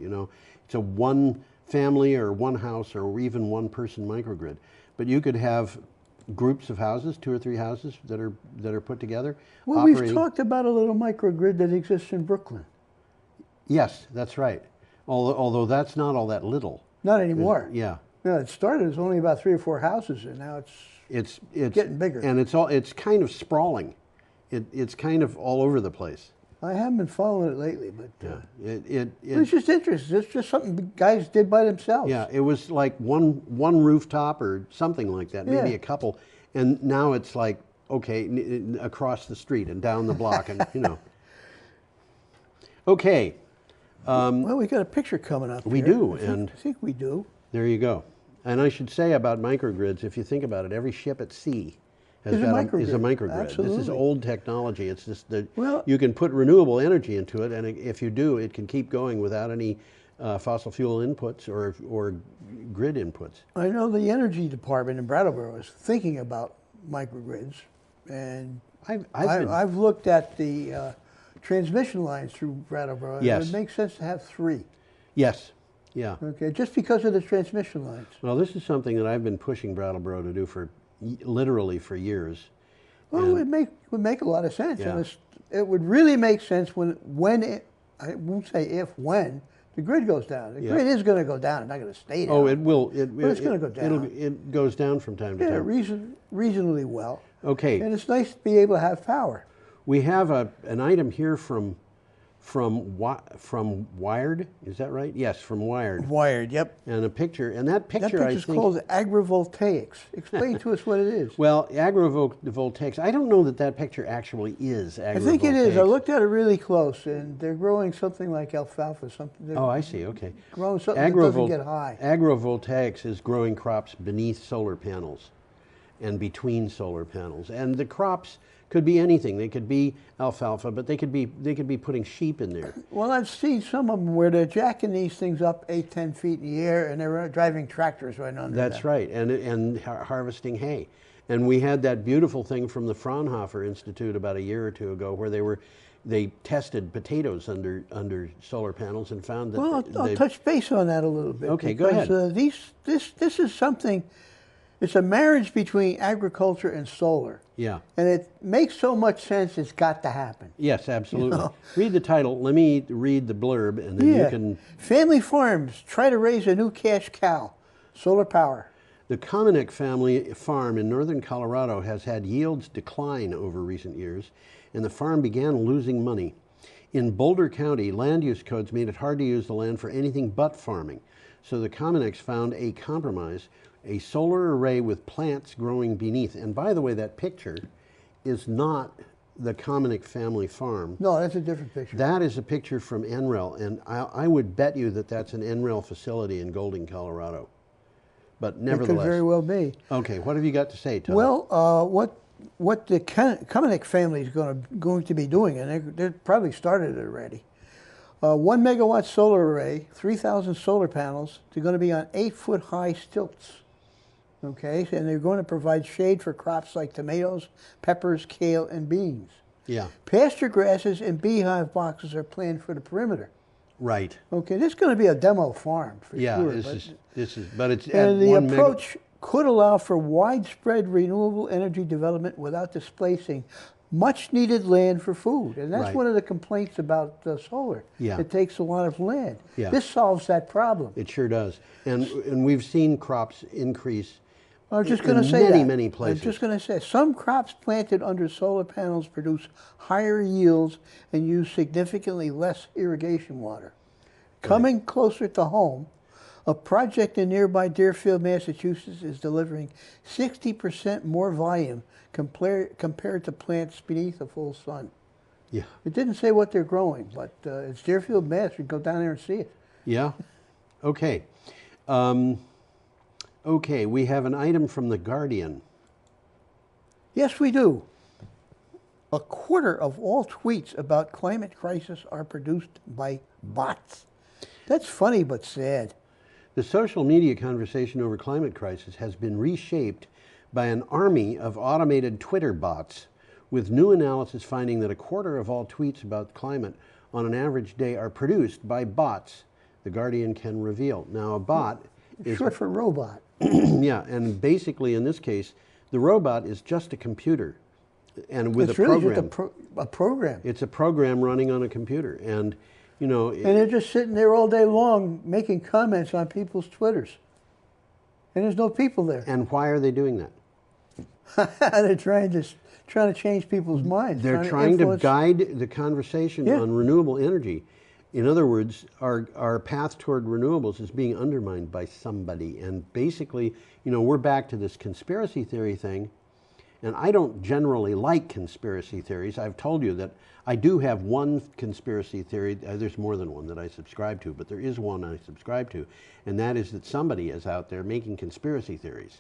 [SPEAKER 12] It's a one family or one house or even one person microgrid. But you could have groups of houses, 2 or 3 houses that are put together.
[SPEAKER 13] Well, we've talked about a little microgrid that exists in Brooklyn.
[SPEAKER 12] Yes, that's right. Although that's not all that little.
[SPEAKER 13] Not anymore.
[SPEAKER 12] Yeah.
[SPEAKER 13] Yeah, it started as only about 3 or 4 houses, and now it's getting bigger.
[SPEAKER 12] And it's kind of sprawling. It's kind of all over the place.
[SPEAKER 13] I haven't been following it lately, but
[SPEAKER 12] It's
[SPEAKER 13] just interesting. It's just something the guys did by themselves.
[SPEAKER 12] Yeah, it was like one rooftop or something like that, maybe
[SPEAKER 13] Yeah.
[SPEAKER 12] a couple, and now it's like across the street and down the block, and Okay.
[SPEAKER 13] Well, we got a picture coming up.
[SPEAKER 12] We
[SPEAKER 13] here.
[SPEAKER 12] do,
[SPEAKER 13] I think we do.
[SPEAKER 12] There you go. And I should say about microgrids, if you think about it, every ship at sea is a microgrid.
[SPEAKER 13] Absolutely.
[SPEAKER 12] This is old technology. It's just that
[SPEAKER 13] Well,
[SPEAKER 12] you can put renewable energy into it, and if you do, it can keep going without any fossil fuel inputs or grid inputs.
[SPEAKER 13] I know the energy department in Brattleboro is thinking about microgrids, and I've looked at the transmission lines throh Brattleboro.
[SPEAKER 12] Yes.
[SPEAKER 13] It would make sense to have 3.
[SPEAKER 12] Yes, yeah.
[SPEAKER 13] Okay, just because of the transmission lines.
[SPEAKER 12] Well, this is something that I've been pushing Brattleboro to do for literally for years.
[SPEAKER 13] Well,
[SPEAKER 12] And-
[SPEAKER 13] it would make a lot of sense,
[SPEAKER 12] Yeah.
[SPEAKER 13] and it would really make sense when it, I won't say if, when the grid goes down. The
[SPEAKER 12] Yeah.
[SPEAKER 13] grid is going to go down. It's not going to stay down.
[SPEAKER 12] Oh, it will.
[SPEAKER 13] But it's gonna go down.
[SPEAKER 12] It goes down from time to
[SPEAKER 13] Yeah,
[SPEAKER 12] time.
[SPEAKER 13] reasonably well.
[SPEAKER 12] Okay.
[SPEAKER 13] And it's nice to be able to have power.
[SPEAKER 12] We have an item here from Wired. Is that right? Yes, from Wired.
[SPEAKER 13] Wired, yep.
[SPEAKER 12] And a picture. And that picture,
[SPEAKER 13] That
[SPEAKER 12] I
[SPEAKER 13] picture's
[SPEAKER 12] think.
[SPEAKER 13] called agrivoltaics. Explain to us what it is.
[SPEAKER 12] Well, agrivoltaics. I don't know that picture actually is agrivoltaics.
[SPEAKER 13] I think it is. I looked at it really close, and they're growing something like alfalfa. Something. They're
[SPEAKER 12] Oh, I see. Okay.
[SPEAKER 13] growing something that doesn't get high.
[SPEAKER 12] Agrivoltaics is growing crops beneath solar panels and between solar panels. And the crops could be anything. They could be alfalfa, but they could be putting sheep in there.
[SPEAKER 13] Well, I've seen some of them where they're jacking these things up 8, 10 feet in the air, and they're driving tractors right under
[SPEAKER 12] That's
[SPEAKER 13] them.
[SPEAKER 12] right, and harvesting hay. And we had that beautiful thing from the Fraunhofer Institute about a year or two ago, where they tested potatoes under solar panels and found that.
[SPEAKER 13] Well, I'll touch base on that a little bit.
[SPEAKER 12] Okay, go ahead.
[SPEAKER 13] This is something. It's a marriage between agriculture and solar.
[SPEAKER 12] Yeah.
[SPEAKER 13] And it makes so much sense, it's got to happen.
[SPEAKER 12] Yes, absolutely.
[SPEAKER 13] You know?
[SPEAKER 12] Read the title. Let me read the blurb, and then you can.
[SPEAKER 13] Family farms try to raise a new cash cow. Solar power.
[SPEAKER 12] The Komanek family farm in northern Colorado has had yields decline over recent years, and the farm began losing money. In Boulder County, land use codes made it hard to use the land for anything but farming. So the Komaneks found a compromise, a solar array with plants growing beneath. And by the way, that picture is not the Komanek family farm.
[SPEAKER 13] No, that's a different picture.
[SPEAKER 12] That is a picture from NREL, and I would bet you that that's an NREL facility in Golding, Colorado. But nevertheless.
[SPEAKER 13] It could very well be.
[SPEAKER 12] Okay, what have you got to say, Tom?
[SPEAKER 13] Well, what the Komanek family is going to be doing, and they've probably started it already. 1 megawatt solar array, 3,000 solar panels. They're going to be on 8-foot high stilts. Okay, and they're going to provide shade for crops like tomatoes, peppers, kale, and beans.
[SPEAKER 12] Yeah.
[SPEAKER 13] Pasture grasses and beehive boxes are planned for the perimeter.
[SPEAKER 12] Right.
[SPEAKER 13] Okay, this is going to be a demo farm for
[SPEAKER 12] Yeah,
[SPEAKER 13] sure.
[SPEAKER 12] but it's
[SPEAKER 13] And the
[SPEAKER 12] 1
[SPEAKER 13] approach could allow for widespread renewable energy development without displacing much needed land for food. And that's
[SPEAKER 12] Right.
[SPEAKER 13] one of the complaints about solar.
[SPEAKER 12] Yeah.
[SPEAKER 13] It takes a lot of land.
[SPEAKER 12] Yeah.
[SPEAKER 13] This solves that problem.
[SPEAKER 12] It sure does. And we've seen crops increase
[SPEAKER 13] I was just
[SPEAKER 12] in
[SPEAKER 13] going to say
[SPEAKER 12] many places.
[SPEAKER 13] I was just going to say, some crops planted under solar panels produce higher yields and use significantly less irrigation water. Coming closer to home, a project in nearby Deerfield, Massachusetts is delivering 60% more volume compared to plants beneath the full sun.
[SPEAKER 12] Yeah.
[SPEAKER 13] It didn't say what they're growing, but it's Deerfield, Mass. You go down there and see it.
[SPEAKER 12] Yeah. Okay. Okay, we have an item from The Guardian.
[SPEAKER 13] Yes, we do. A quarter of all tweets about climate crisis are produced by bots. That's funny but sad.
[SPEAKER 12] The social media conversation over climate crisis has been reshaped by an army of automated Twitter bots, with new analysis finding that a quarter of all tweets about climate on an average day are produced by bots, The Guardian can reveal. Now, a bot is
[SPEAKER 13] Short for robot.
[SPEAKER 12] yeah, and basically in this case, the robot is just a computer, and with
[SPEAKER 13] It's
[SPEAKER 12] a
[SPEAKER 13] really
[SPEAKER 12] program.
[SPEAKER 13] just a program.
[SPEAKER 12] It's a program running on a computer, and you know.
[SPEAKER 13] And they're just sitting there all day long making comments on people's Twitters. And there's no people there.
[SPEAKER 12] And why are they doing that?
[SPEAKER 13] They're trying to change people's minds.
[SPEAKER 12] They're trying to
[SPEAKER 13] influence-
[SPEAKER 12] guide the conversation
[SPEAKER 13] Yeah.
[SPEAKER 12] on renewable energy. In other words, our path toward renewables is being undermined by somebody. And basically, you know, we're back to this conspiracy theory thing. And I don't generally like conspiracy theories. I've told you that I do have one conspiracy theory. There's more than one that I subscribe to, but there is one I subscribe to. And that is that somebody is out there making conspiracy theories.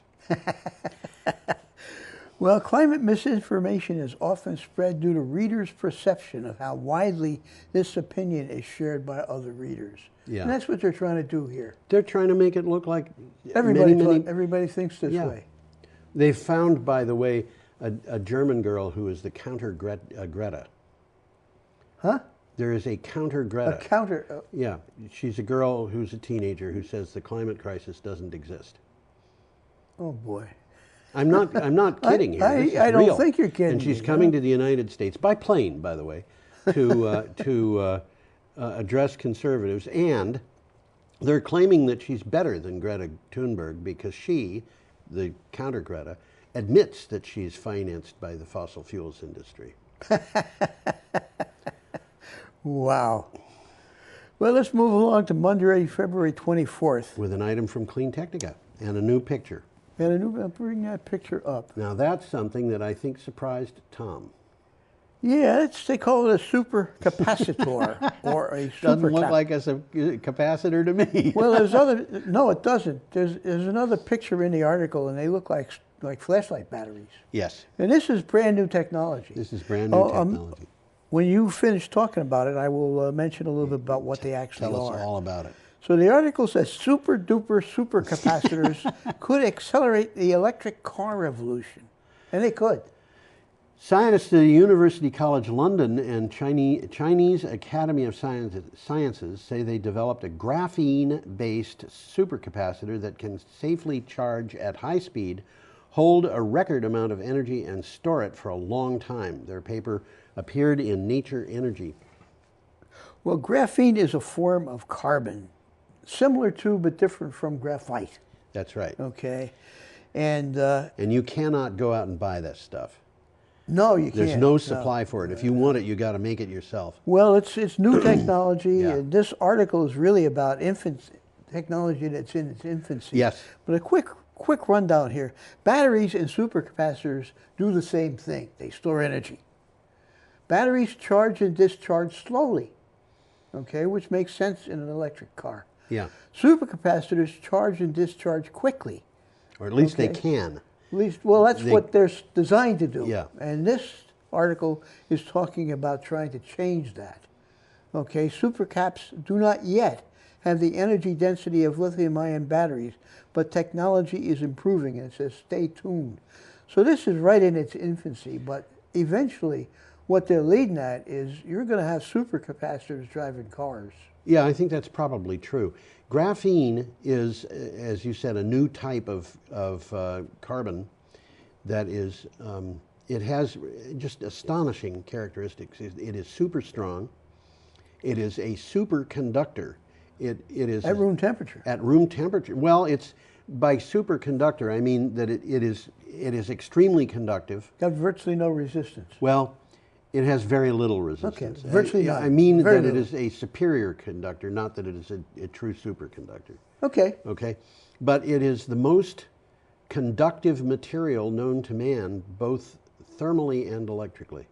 [SPEAKER 13] Well, climate misinformation is often spread due to readers' perception of how widely this opinion is shared by other readers.
[SPEAKER 12] Yeah.
[SPEAKER 13] And that's what they're trying to do here.
[SPEAKER 12] They're trying to make it look like
[SPEAKER 13] Everybody
[SPEAKER 12] many
[SPEAKER 13] thinks this
[SPEAKER 12] Yeah.
[SPEAKER 13] way.
[SPEAKER 12] They've found, by the way, a German girl who is the counter Greta.
[SPEAKER 13] Huh?
[SPEAKER 12] There is a counter Greta.
[SPEAKER 13] A counter.
[SPEAKER 12] Yeah, she's a girl who's a teenager who says the climate crisis doesn't exist.
[SPEAKER 13] Oh boy.
[SPEAKER 12] I'm not kidding here. This is
[SPEAKER 13] I don't
[SPEAKER 12] real.
[SPEAKER 13] think you're kidding.
[SPEAKER 12] And she's
[SPEAKER 13] me,
[SPEAKER 12] coming
[SPEAKER 13] no?
[SPEAKER 12] to the United States by plane, by the way, to address conservatives, and they're claiming that she's better than Greta Thunberg because she, the counter Greta, admits that she's financed by the fossil fuels industry.
[SPEAKER 13] Wow. Well, let's move along to Monday, February 24th.
[SPEAKER 12] With an item from Clean Technica and a new picture.
[SPEAKER 13] And I'll bring that picture up.
[SPEAKER 12] Now that's something that I think surprised Tom.
[SPEAKER 13] Yeah, they call it a super capacitor or a super
[SPEAKER 12] Doesn't look like a capacitor to me.
[SPEAKER 13] Well, there's other. No, it doesn't. There's another picture in the article, and they look like flashlight batteries.
[SPEAKER 12] Yes.
[SPEAKER 13] And this is brand new technology.
[SPEAKER 12] This is brand new technology.
[SPEAKER 13] When you finish talking about it, I will mention a little bit about what they actually
[SPEAKER 12] Tell
[SPEAKER 13] are.
[SPEAKER 12] us all about it.
[SPEAKER 13] So the article says super duper supercapacitors could accelerate the electric car revolution, and they could.
[SPEAKER 12] Scientists at University College London and Chinese Academy of Sciences say they developed a graphene-based supercapacitor that can safely charge at high speed, hold a record amount of energy, and store it for a long time. Their paper appeared in Nature Energy.
[SPEAKER 13] Well, graphene is a form of carbon, similar to but different from graphite.
[SPEAKER 12] That's right.
[SPEAKER 13] Okay, and
[SPEAKER 12] you cannot go out and buy this stuff.
[SPEAKER 13] No, you can't.
[SPEAKER 12] There's no supply for it. If you want it, you got to make it yourself.
[SPEAKER 13] Well, it's new technology.
[SPEAKER 12] Yeah.
[SPEAKER 13] This article is really about technology that's in its infancy.
[SPEAKER 12] Yes.
[SPEAKER 13] But a quick rundown here. Batteries and supercapacitors do the same thing. They store energy. Batteries charge and discharge slowly, okay, which makes sense in an electric car.
[SPEAKER 12] Yeah.
[SPEAKER 13] Supercapacitors charge and discharge quickly.
[SPEAKER 12] Or at least they can.
[SPEAKER 13] At least, well, that's what they're designed to do.
[SPEAKER 12] Yeah.
[SPEAKER 13] And this article is talking about trying to change that. Okay, supercaps do not yet have the energy density of lithium-ion batteries, but technology is improving, and it says stay tuned. So this is right in its infancy, but eventually what they're leading at is you're going to have supercapacitors driving cars.
[SPEAKER 12] Yeah, I think that's probably true. Graphene is, as you said, a new type of carbon that is, it has just astonishing characteristics. It is super strong. It is a superconductor. It is
[SPEAKER 13] at room temperature.
[SPEAKER 12] At room temperature. Well, it's by superconductor, I mean that it is extremely conductive.
[SPEAKER 13] Got virtually no resistance.
[SPEAKER 12] Well, it has very little resistance.
[SPEAKER 13] Okay, virtually none.
[SPEAKER 12] I mean
[SPEAKER 13] very
[SPEAKER 12] that
[SPEAKER 13] little.
[SPEAKER 12] it is a superior conductor, not that it is a true superconductor.
[SPEAKER 13] Okay.
[SPEAKER 12] Okay, but it is the most conductive material known to man, both thermally and electrically.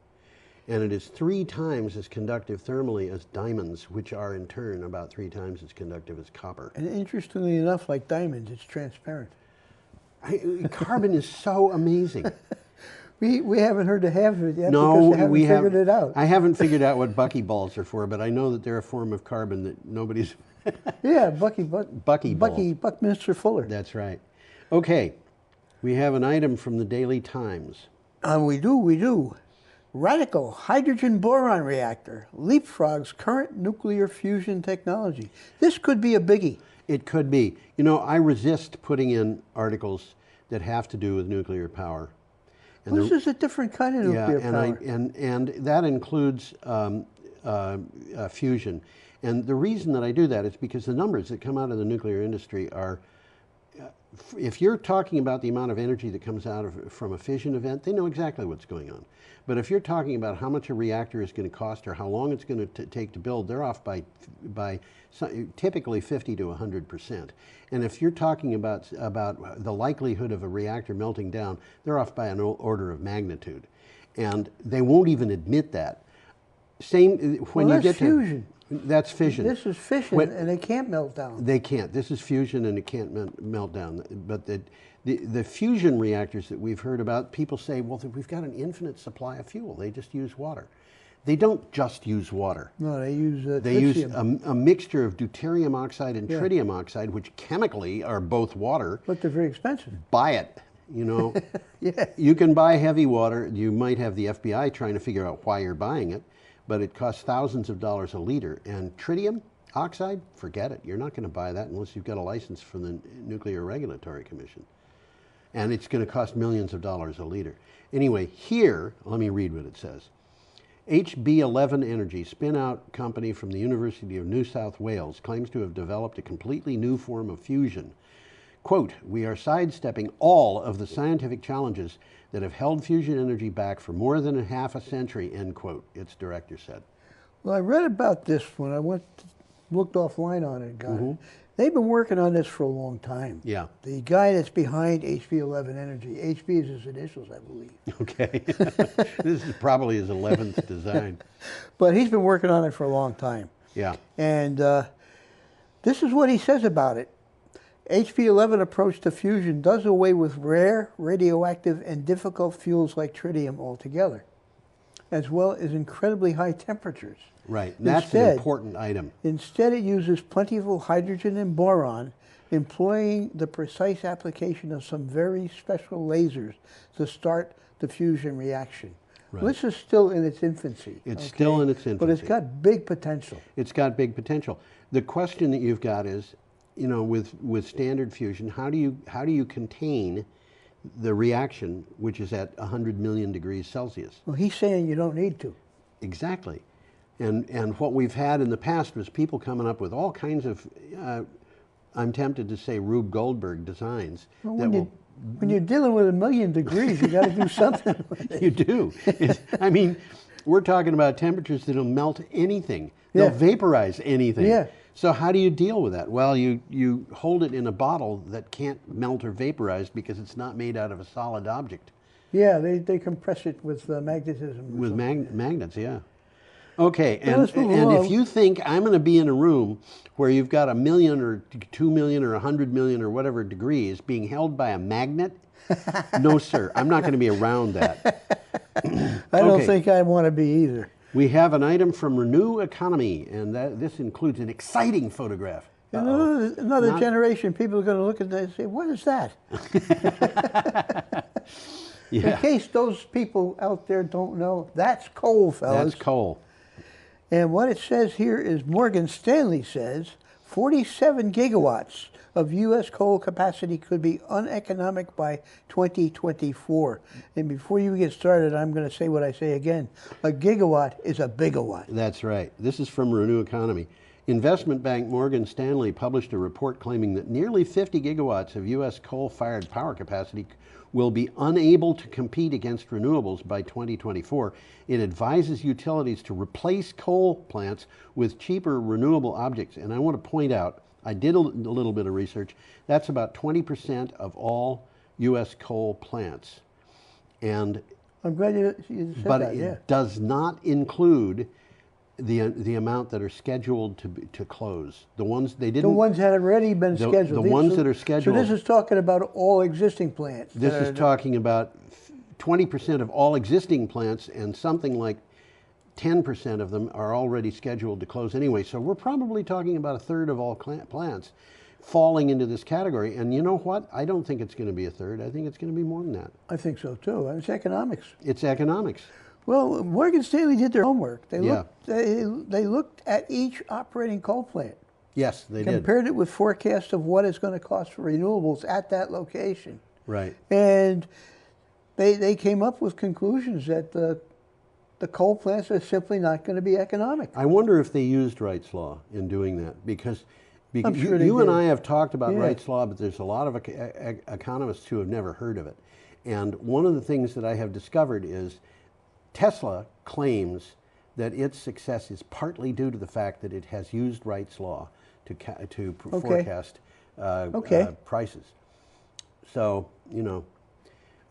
[SPEAKER 12] And it is 3 times as conductive thermally as diamonds, which are in turn about 3 times as conductive as copper.
[SPEAKER 13] And interestingly enough, like diamonds, it's transparent.
[SPEAKER 12] Carbon is so amazing.
[SPEAKER 13] We haven't heard the half of it yet
[SPEAKER 12] No,
[SPEAKER 13] because they haven't figured it out.
[SPEAKER 12] I haven't figured out what buckyballs are for, but I know that they're a form of carbon that nobody's...
[SPEAKER 13] Yeah, Buckminster Fuller.
[SPEAKER 12] That's right. Okay, we have an item from the Daily Times.
[SPEAKER 13] We do. Radical hydrogen boron reactor leapfrogs current nuclear fusion technology. This could be a biggie.
[SPEAKER 12] It could be. You know, I resist putting in articles that have to do with nuclear power.
[SPEAKER 13] And this is a different kind of nuclear power.
[SPEAKER 12] And that includes fusion. And the reason that I do that is because the numbers that come out of the nuclear industry are, if you're talking about the amount of energy that comes out from a fission event, they know exactly what's going on. But if you're talking about how much a reactor is going to cost or how long it's going to take to build, they're off by typically 50 to 100%. And if you're talking about the likelihood of a reactor melting down, they're off by an order of magnitude. And they won't even admit that. Same when you get
[SPEAKER 13] fusion.
[SPEAKER 12] That's fission.
[SPEAKER 13] This is fission, and they can't melt down.
[SPEAKER 12] They can't. This is fusion, and it can't melt down. But the fusion reactors that we've heard about, people say, well, we've got an infinite supply of fuel. They just use water. They don't just use water.
[SPEAKER 13] No, they use
[SPEAKER 12] They use
[SPEAKER 13] tritium.
[SPEAKER 12] a mixture of deuterium oxide and tritium oxide, which chemically are both water.
[SPEAKER 13] But they're very expensive.
[SPEAKER 12] Buy it. You know,
[SPEAKER 13] Yeah.
[SPEAKER 12] you can buy heavy water. You might have the FBI trying to figure out why you're buying it, but it costs thousands of dollars a liter. And tritium oxide, forget it. You're not going to buy that unless you've got a license from the Nuclear Regulatory Commission. And it's going to cost millions of dollars a liter. Anyway, here, let me read what it says. HB11 Energy, spin-out company from the University of New South Wales, claims to have developed a completely new form of fusion. Quote, we are sidestepping all of the scientific challenges that have held fusion energy back for more than a half a century, end quote, its director said.
[SPEAKER 13] Well, I read about this when I looked offline on it, guy. They've been working on this for a long time.
[SPEAKER 12] Yeah.
[SPEAKER 13] The guy that's behind HB11 Energy, HB is his initials, I believe.
[SPEAKER 12] Okay. This is probably his 11th design.
[SPEAKER 13] But he's been working on it for a long time.
[SPEAKER 12] Yeah.
[SPEAKER 13] And this is what he says about it. HB11 approach to fusion does away with rare, radioactive, and difficult fuels like tritium altogether, as well as incredibly high temperatures.
[SPEAKER 12] Right. That's an important item.
[SPEAKER 13] Instead, it uses plentiful hydrogen and boron, employing the precise application of some very special lasers to start the fusion reaction.
[SPEAKER 12] Right.
[SPEAKER 13] This is still in its infancy.
[SPEAKER 12] It's still in its infancy.
[SPEAKER 13] But it's got big potential.
[SPEAKER 12] It's got big potential. The question that you've got is, you know, with standard fusion, how do you contain the reaction, which is at 100 million degrees Celsius?
[SPEAKER 13] Well, he's saying you don't need to.
[SPEAKER 12] Exactly. And what we've had in the past was people coming up with all kinds of, I'm tempted to say Rube Goldberg designs.
[SPEAKER 13] Well, when you're dealing with 1 million degrees, you got to do something with it.
[SPEAKER 12] You do. I mean, we're talking about temperatures that'll melt anything. They'll vaporize anything.
[SPEAKER 13] Yeah.
[SPEAKER 12] So how do you deal with that? Well, you hold it in a bottle that can't melt or vaporize because it's not made out of a solid object.
[SPEAKER 13] Yeah, they compress it with magnetism.
[SPEAKER 12] With magnets, yeah. Okay,
[SPEAKER 13] Now,
[SPEAKER 12] and if you think I'm going to be in a room where you've got 1 million or 2 million or 100 million or whatever degrees being held by a magnet, no, sir, I'm not going to be around that.
[SPEAKER 13] I don't think I want to be either.
[SPEAKER 12] We have an item from Renew Economy, and this includes an exciting photograph.
[SPEAKER 13] Another generation, people are going to look at that and say, what is that?
[SPEAKER 12] Yeah.
[SPEAKER 13] In case those people out there don't know, that's coal, fellas.
[SPEAKER 12] That's coal.
[SPEAKER 13] And what it says here is Morgan Stanley says 47 gigawatts of U.S. coal capacity could be uneconomic by 2024. And before you get started, I'm going to say what I say again. A gigawatt is a bigawatt.
[SPEAKER 12] That's right. This is from Renew Economy. Investment bank Morgan Stanley published a report claiming that nearly 50 gigawatts of U.S. coal-fired power capacity will be unable to compete against renewables by 2024. It advises utilities to replace coal plants with cheaper renewable objects. And I want to point out, I did a little bit of research, that's about 20% of all U.S. coal plants. And
[SPEAKER 13] I'm glad you said
[SPEAKER 12] but
[SPEAKER 13] that,
[SPEAKER 12] it does not include the amount that are scheduled to close. The ones they didn't.
[SPEAKER 13] The ones that have already been scheduled.
[SPEAKER 12] The ones that are scheduled.
[SPEAKER 13] So this is talking about all existing plants.
[SPEAKER 12] This is talking about 20% of all existing plants, and something like 10% of them are already scheduled to close anyway. So we're probably talking about a third of all plants falling into this category. And you know what? I don't think it's going to be a third. I think it's going to be more than that.
[SPEAKER 13] I think so too. It's economics.
[SPEAKER 12] It's economics.
[SPEAKER 13] Well, Morgan Stanley did their homework. They looked at each operating coal plant.
[SPEAKER 12] Yes, they did.
[SPEAKER 13] Compared it with forecasts of what it's going to cost for renewables at that location.
[SPEAKER 12] Right.
[SPEAKER 13] And they came up with conclusions that the coal plants are simply not going to be economic.
[SPEAKER 12] I wonder if they used Wright's Law in doing that, because
[SPEAKER 13] I'm sure
[SPEAKER 12] you and
[SPEAKER 13] did.
[SPEAKER 12] I have talked about Wright's Law, but there's a lot of economists who have never heard of it. And one of the things that I have discovered is Tesla claims that its success is partly due to the fact that it has used Wright's Law to forecast prices. So, you know,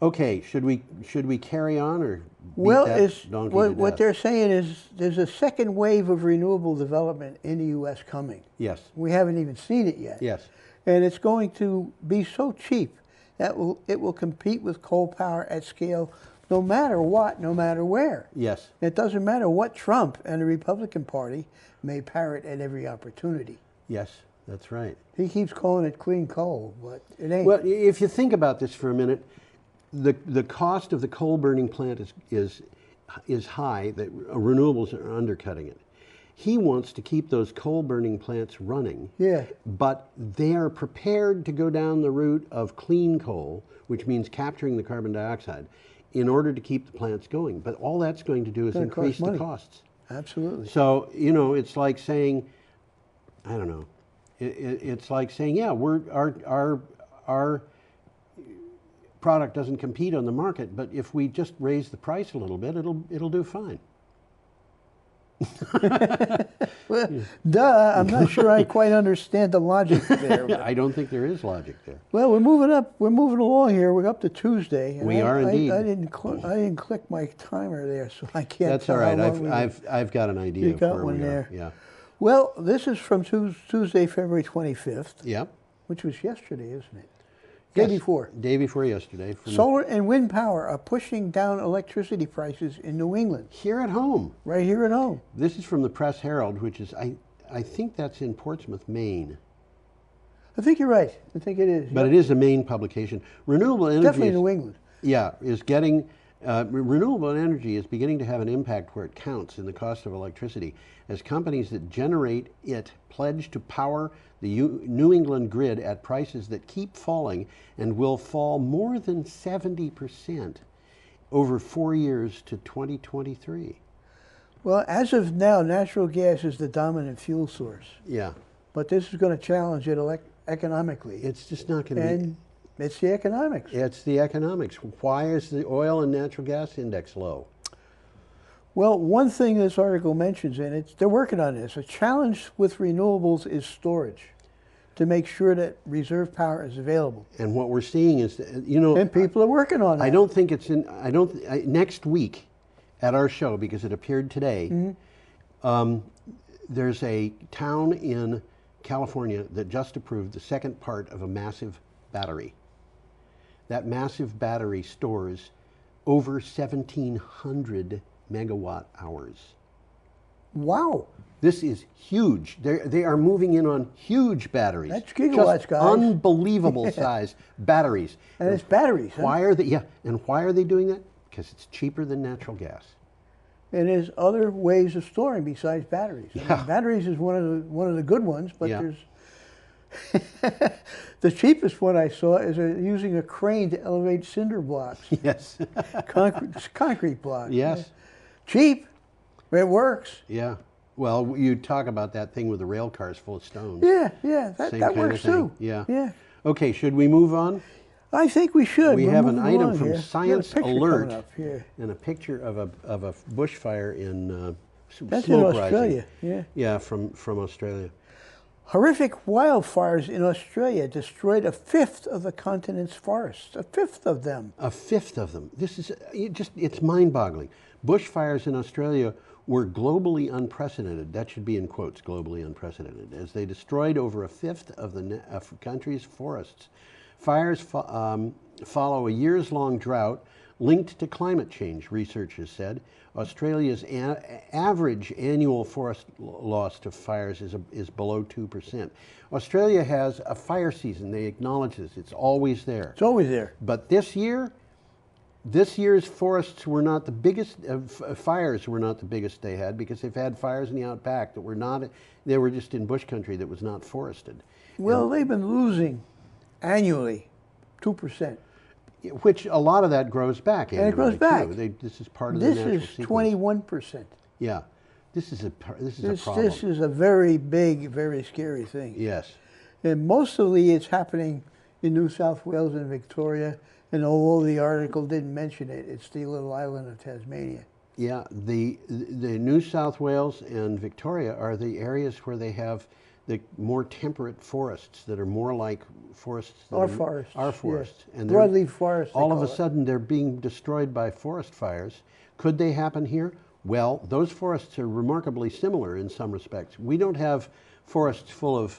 [SPEAKER 12] okay, should we carry on or beat
[SPEAKER 13] what they're saying is there's a second wave of renewable development in the U.S. coming.
[SPEAKER 12] Yes.
[SPEAKER 13] We haven't even seen it yet.
[SPEAKER 12] Yes.
[SPEAKER 13] And it's going to be so cheap that it will compete with coal power at scale no matter what, no matter where.
[SPEAKER 12] Yes.
[SPEAKER 13] It doesn't matter what Trump and the Republican Party may parrot at every opportunity.
[SPEAKER 12] Yes, that's right.
[SPEAKER 13] He keeps calling it clean coal, but it ain't.
[SPEAKER 12] Well, if you think about this for a minute, the cost of the coal burning plant is high, that renewables are undercutting it. He wants to keep those coal burning plants running.
[SPEAKER 13] Yeah.
[SPEAKER 12] But they are prepared to go down the route of clean coal, which means capturing the carbon dioxide, in order to keep the plants going. But all that's going to do is increase the costs.
[SPEAKER 13] Absolutely.
[SPEAKER 12] So, you know, it's like saying, I don't know, it's like saying, yeah, our product doesn't compete on the market, but if we just raise the price a little bit, it'll do fine.
[SPEAKER 13] Well, duh, I'm not sure I quite understand the logic there. But.
[SPEAKER 12] I don't think there is logic there.
[SPEAKER 13] Well, we're moving along here. We're up to Tuesday.
[SPEAKER 12] We are indeed.
[SPEAKER 13] I didn't click my timer there, so I can't.
[SPEAKER 12] That's
[SPEAKER 13] tell
[SPEAKER 12] all right.
[SPEAKER 13] how long
[SPEAKER 12] I've got an idea.
[SPEAKER 13] You
[SPEAKER 12] of
[SPEAKER 13] got
[SPEAKER 12] where
[SPEAKER 13] one
[SPEAKER 12] we
[SPEAKER 13] there.
[SPEAKER 12] Are. Yeah.
[SPEAKER 13] Well, this is from Tuesday, February 25th.
[SPEAKER 12] Yep.
[SPEAKER 13] Which was yesterday, isn't it?
[SPEAKER 12] Yes.
[SPEAKER 13] Day before.
[SPEAKER 12] Day before yesterday.
[SPEAKER 13] Solar and wind power are pushing down electricity prices in New England.
[SPEAKER 12] Here at home.
[SPEAKER 13] Right here at home.
[SPEAKER 12] This is from the Press Herald, which is, I think that's in Portsmouth, Maine.
[SPEAKER 13] I think you're right. I think it is.
[SPEAKER 12] But it is a Maine publication. Renewable energy.
[SPEAKER 13] Definitely New England.
[SPEAKER 12] Yeah, is getting, renewable energy is beginning to have an impact where it counts in the cost of electricity, as companies that generate it pledge to power the New England grid at prices that keep falling and will fall more than 70% over 4 years to 2023.
[SPEAKER 13] Well, as of now, natural gas is the dominant fuel source.
[SPEAKER 12] Yeah.
[SPEAKER 13] But this is going to challenge it economically.
[SPEAKER 12] It's just not going to be.
[SPEAKER 13] And it's the economics.
[SPEAKER 12] It's the economics. Why is the oil and natural gas index low?
[SPEAKER 13] Well, one thing this article mentions, and they're working on this, a challenge with renewables is storage, to make sure that reserve power is available.
[SPEAKER 12] And what we're seeing is, you know,
[SPEAKER 13] and people are working on that.
[SPEAKER 12] I don't think it's in. Next week, at our show, because it appeared today, there's a town in California that just approved the second part of a massive battery. That massive battery stores over 1,700 megawatt hours.
[SPEAKER 13] Wow.
[SPEAKER 12] This is huge. They are moving in on huge batteries.
[SPEAKER 13] That's gigawatts, guys.
[SPEAKER 12] Unbelievable size batteries.
[SPEAKER 13] And it's batteries.
[SPEAKER 12] Why are they? Yeah. And why are they doing that? Because it's cheaper than natural gas.
[SPEAKER 13] And there's other ways of storing besides batteries. I mean, batteries is one of the good ones, but there's the cheapest one I saw is using a crane to elevate cinder blocks.
[SPEAKER 12] Yes.
[SPEAKER 13] concrete blocks.
[SPEAKER 12] Yes.
[SPEAKER 13] Cheap, but it works.
[SPEAKER 12] Yeah. Well, you talk about that thing with the rail cars full of stones.
[SPEAKER 13] Yeah, that works too.
[SPEAKER 12] Yeah.
[SPEAKER 13] Yeah.
[SPEAKER 12] Okay, should we move on?
[SPEAKER 13] I think we should.
[SPEAKER 12] We have an item from
[SPEAKER 13] here.
[SPEAKER 12] Science Alert
[SPEAKER 13] here.
[SPEAKER 12] and a picture of a bushfire in
[SPEAKER 13] That's
[SPEAKER 12] smoke
[SPEAKER 13] in Australia.
[SPEAKER 12] rising. Yeah, from Australia.
[SPEAKER 13] Horrific wildfires in Australia destroyed a fifth of the continent's forests. A fifth of them.
[SPEAKER 12] A fifth of them. This is it's mind-boggling. Bushfires in Australia were globally unprecedented. That should be in quotes, globally unprecedented, as they destroyed over a fifth of the country's forests. Fires follow a years-long drought linked to climate change, researchers said. Australia's average annual forest loss to fires is below 2%. Australia has a fire season. They acknowledge this. It's always there.
[SPEAKER 13] It's always there.
[SPEAKER 12] But this year's forests were not the biggest, fires were not the biggest they had, because they've had fires in the outback that were not, they were just in bush country that was not forested.
[SPEAKER 13] Well, they've been losing annually 2%.
[SPEAKER 12] Which a lot of that grows back annually.
[SPEAKER 13] And it grows back.
[SPEAKER 12] This is part of the natural sequence.
[SPEAKER 13] This is 21%.
[SPEAKER 12] Yeah. This is a problem.
[SPEAKER 13] This is a very big, very scary thing.
[SPEAKER 12] Yes.
[SPEAKER 13] And mostly it's happening in New South Wales and Victoria, and although the article didn't mention it, it's the little island of Tasmania.
[SPEAKER 12] Yeah, the New South Wales and Victoria are the areas where they have the more temperate forests that are more like forests.
[SPEAKER 13] Our forests.
[SPEAKER 12] Our forests.
[SPEAKER 13] Yeah. And broadleaf forests.
[SPEAKER 12] All of a sudden they're being destroyed by forest fires. Could they happen here? Well, those forests are remarkably similar in some respects. We don't have forests full of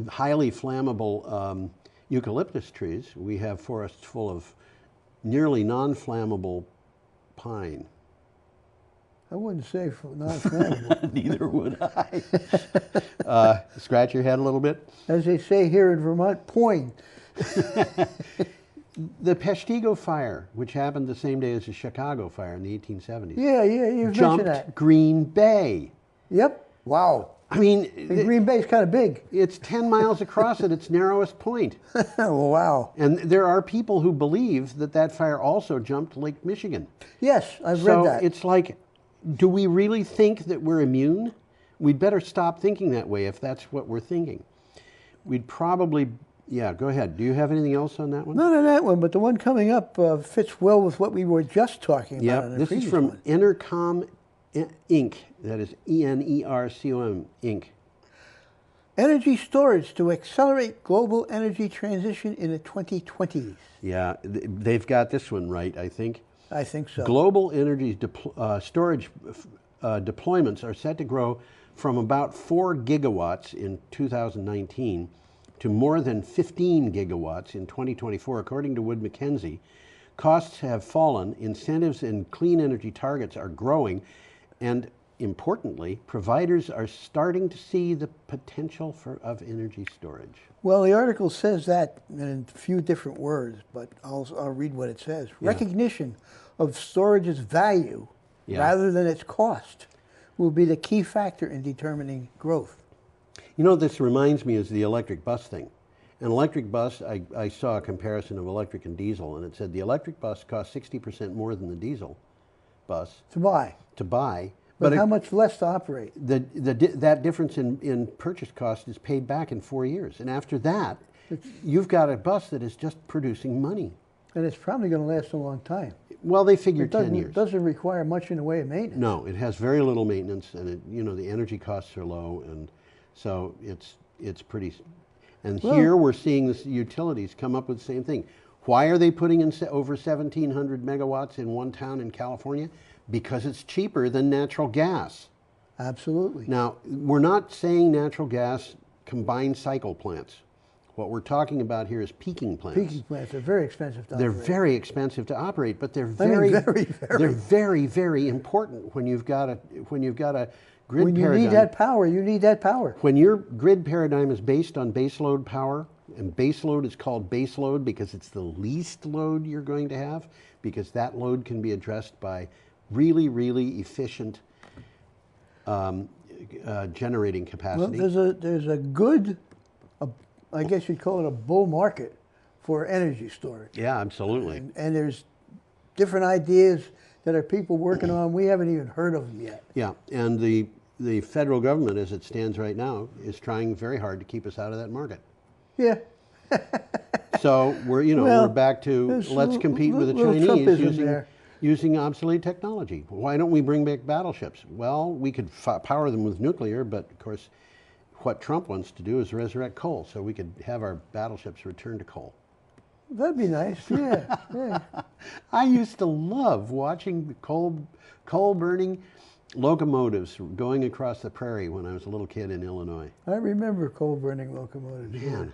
[SPEAKER 12] highly flammable eucalyptus trees. We have forests full of nearly non-flammable pine.
[SPEAKER 13] I wouldn't say non-flammable.
[SPEAKER 12] Neither would I. Scratch your head a little bit?
[SPEAKER 13] As they say here in Vermont, point.
[SPEAKER 12] The Peshtigo fire, which happened the same day as the Chicago fire in the 1870s,
[SPEAKER 13] Yeah, you've
[SPEAKER 12] jumped
[SPEAKER 13] mentioned that.
[SPEAKER 12] Green Bay.
[SPEAKER 13] Yep. Wow.
[SPEAKER 12] I mean,
[SPEAKER 13] And Green Bay's kind of big.
[SPEAKER 12] it's 10 miles across at its narrowest point.
[SPEAKER 13] Wow.
[SPEAKER 12] And there are people who believe that that fire also jumped Lake Michigan.
[SPEAKER 13] Yes, I've
[SPEAKER 12] So
[SPEAKER 13] read that.
[SPEAKER 12] it's like, do we really think that we're immune? We'd better stop thinking that way if that's what we're thinking. We'd probably, yeah, go ahead. Do you have anything else on that one?
[SPEAKER 13] Not on that one, but the one coming up fits well with what we were just talking about.
[SPEAKER 12] Yeah,
[SPEAKER 13] in the
[SPEAKER 12] this is
[SPEAKER 13] previous
[SPEAKER 12] from
[SPEAKER 13] one.
[SPEAKER 12] Enercom Inc. That is ENERCOM Inc.
[SPEAKER 13] Energy storage to accelerate global energy transition in the 2020s.
[SPEAKER 12] Yeah, they've got this one right, I think.
[SPEAKER 13] I think so.
[SPEAKER 12] Global energy storage deployments are set to grow from about 4 gigawatts in 2019 to more than 15 gigawatts in 2024, according to Wood Mackenzie. Costs have fallen, incentives and clean energy targets are growing, and importantly, providers are starting to see the potential of energy storage.
[SPEAKER 13] Well, the article says that in a few different words, but I'll read what it says.
[SPEAKER 12] Yeah.
[SPEAKER 13] Recognition of storage's value rather than its cost will be the key factor in determining growth.
[SPEAKER 12] You know, this reminds me is the electric bus thing. An electric bus, I saw a comparison of electric and diesel, and it said the electric bus costs 60% more than the diesel bus
[SPEAKER 13] To buy.
[SPEAKER 12] to buy.
[SPEAKER 13] But how
[SPEAKER 12] it-
[SPEAKER 13] much less to operate?
[SPEAKER 12] that difference in purchase cost is paid back in 4 years. And after that, you've got a bus that is just producing money.
[SPEAKER 13] And it's probably going to last a long time.
[SPEAKER 12] Well, they figure
[SPEAKER 13] It
[SPEAKER 12] 10 years.
[SPEAKER 13] doesn't require much in the way of maintenance.
[SPEAKER 12] No, it has very little maintenance, and the energy costs are low, and so it's pretty. And here we're seeing the utilities come up with the same thing. Why are they putting in over 1,700 megawatts in one town in California? Because it's cheaper than natural gas.
[SPEAKER 13] Absolutely.
[SPEAKER 12] Now, we're not saying natural gas combined cycle plants. What we're talking about here is peaking plants.
[SPEAKER 13] Peaking plants are very expensive to
[SPEAKER 12] They're
[SPEAKER 13] operate.
[SPEAKER 12] very expensive to operate, but they're
[SPEAKER 13] very,
[SPEAKER 12] they're very, very important when you've got a grid
[SPEAKER 13] When you
[SPEAKER 12] paradigm.
[SPEAKER 13] need that power, you need that power.
[SPEAKER 12] When your grid paradigm is based on baseload power, and baseload is called baseload because it's the least load you're going to have, because that load can be addressed by really, really efficient generating capacity.
[SPEAKER 13] Well, there's a good, I guess you'd call it a bull market for energy storage.
[SPEAKER 12] Yeah, absolutely.
[SPEAKER 13] And there's different ideas that are people working on. We haven't even heard of them yet.
[SPEAKER 12] Yeah, and the federal government, as it stands right now, is trying very hard to keep us out of that market.
[SPEAKER 13] Yeah.
[SPEAKER 12] So we're
[SPEAKER 13] Well,
[SPEAKER 12] we're back to
[SPEAKER 13] there's
[SPEAKER 12] let's compete with the
[SPEAKER 13] little
[SPEAKER 12] Chinese
[SPEAKER 13] Trumpism there.
[SPEAKER 12] using obsolete technology. Why don't we bring back battleships? Well, we could power them with nuclear, but of course, what Trump wants to do is resurrect coal, so we could have our battleships return to coal.
[SPEAKER 13] That'd be nice. Yeah. Yeah.
[SPEAKER 12] I used to love watching coal burning locomotives going across the prairie when I was a little kid in Illinois.
[SPEAKER 13] I remember coal burning locomotives.
[SPEAKER 12] Man.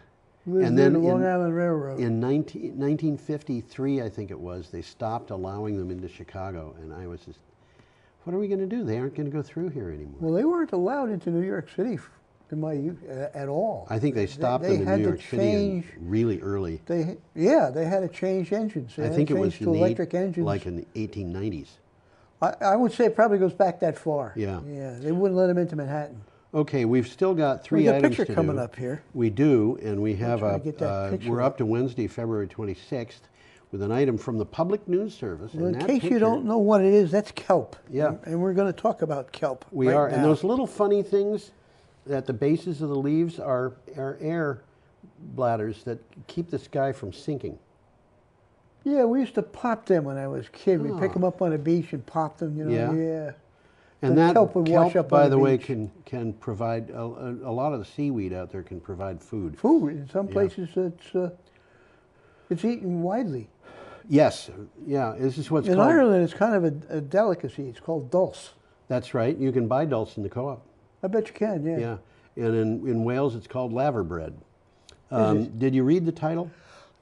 [SPEAKER 13] Lived
[SPEAKER 12] And
[SPEAKER 13] near
[SPEAKER 12] then
[SPEAKER 13] the Long Island Railroad.
[SPEAKER 12] in 1953, I think it was, they stopped allowing them into Chicago, and I was just, what are we going to do? They aren't going to go through here anymore.
[SPEAKER 13] Well, they weren't allowed into New York City in my youth at all.
[SPEAKER 12] I think they stopped
[SPEAKER 13] they
[SPEAKER 12] them in
[SPEAKER 13] had
[SPEAKER 12] New
[SPEAKER 13] to
[SPEAKER 12] York City
[SPEAKER 13] change-
[SPEAKER 12] really early.
[SPEAKER 13] They had to change engines. They
[SPEAKER 12] I
[SPEAKER 13] had
[SPEAKER 12] think
[SPEAKER 13] to
[SPEAKER 12] it was
[SPEAKER 13] change to electric engines.
[SPEAKER 12] like in the 1890s.
[SPEAKER 13] I would say it probably goes back that far.
[SPEAKER 12] Yeah.
[SPEAKER 13] Yeah. They wouldn't let them into Manhattan.
[SPEAKER 12] Okay, we've still got
[SPEAKER 13] We
[SPEAKER 12] three
[SPEAKER 13] got a
[SPEAKER 12] items
[SPEAKER 13] picture
[SPEAKER 12] to
[SPEAKER 13] coming
[SPEAKER 12] do.
[SPEAKER 13] up here.
[SPEAKER 12] We do, and we have
[SPEAKER 13] try to get that picture
[SPEAKER 12] we're
[SPEAKER 13] up.
[SPEAKER 12] up to Wednesday, February 26th, with an item from the Public News Service.
[SPEAKER 13] Well,
[SPEAKER 12] and
[SPEAKER 13] in
[SPEAKER 12] that
[SPEAKER 13] case you
[SPEAKER 12] picture-
[SPEAKER 13] don't know what it is, that's kelp.
[SPEAKER 12] Yeah.
[SPEAKER 13] And we're going to talk about kelp.
[SPEAKER 12] We
[SPEAKER 13] right
[SPEAKER 12] are,
[SPEAKER 13] now.
[SPEAKER 12] and those little funny things at the bases of the leaves are air bladders that keep the sky from sinking.
[SPEAKER 13] Yeah, we used to pop them when I was a kid. We'd pick
[SPEAKER 12] Oh.
[SPEAKER 13] them up on the beach and pop them,
[SPEAKER 12] Yeah.
[SPEAKER 13] Yeah.
[SPEAKER 12] And
[SPEAKER 13] The
[SPEAKER 12] that
[SPEAKER 13] kelp would wash up
[SPEAKER 12] by
[SPEAKER 13] on
[SPEAKER 12] the
[SPEAKER 13] the
[SPEAKER 12] way,
[SPEAKER 13] beach.
[SPEAKER 12] can provide a lot of the seaweed out there can provide food.
[SPEAKER 13] Food. In some
[SPEAKER 12] Yeah.
[SPEAKER 13] places, it's eaten widely.
[SPEAKER 12] Yes, yeah. This is what's
[SPEAKER 13] In
[SPEAKER 12] called.
[SPEAKER 13] Ireland, it's kind of a delicacy. It's called dulse.
[SPEAKER 12] That's right. You can buy dulse in the co-op.
[SPEAKER 13] I bet you can, yeah.
[SPEAKER 12] Yeah, and in Wales, it's called laverbread.
[SPEAKER 13] it?
[SPEAKER 12] Did you read the title?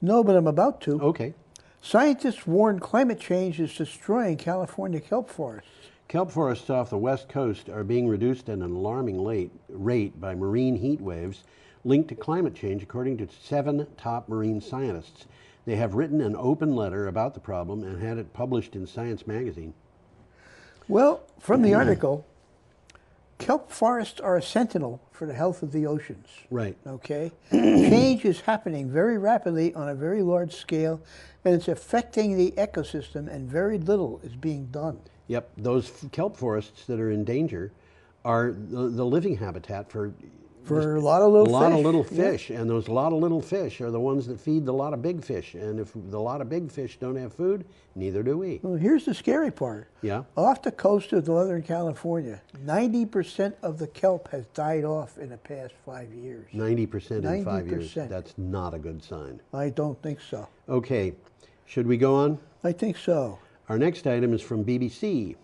[SPEAKER 13] No, but I'm about to.
[SPEAKER 12] Okay.
[SPEAKER 13] Scientists warn climate change is destroying California kelp forests.
[SPEAKER 12] Kelp forests off the west coast are being reduced at an alarming rate by marine heat waves linked to climate change, according to 7 top marine scientists. They have written an open letter about the problem and had it published in Science magazine.
[SPEAKER 13] Well, from the article, kelp forests are a sentinel for the health of the oceans.
[SPEAKER 12] Right.
[SPEAKER 13] Okay? Change is happening very rapidly on a very large scale, and it's affecting the ecosystem, and very little is being done.
[SPEAKER 12] Yep, those kelp forests that are in danger are the living habitat for
[SPEAKER 13] a lot of little fish.
[SPEAKER 12] A lot of little
[SPEAKER 13] Yeah.
[SPEAKER 12] fish, and those lot of little fish are the ones that feed the lot of big fish. And if the lot of big fish don't have food, neither do we.
[SPEAKER 13] Well, here's the scary part.
[SPEAKER 12] Yeah.
[SPEAKER 13] Off the coast of Northern California, 90% of the kelp has died off in the past 5 years.
[SPEAKER 12] 90% in 5 years.
[SPEAKER 13] 90%.
[SPEAKER 12] That's not a good sign.
[SPEAKER 13] I don't think so.
[SPEAKER 12] Okay, should we go on?
[SPEAKER 13] I think so.
[SPEAKER 12] Our next item is from BBC.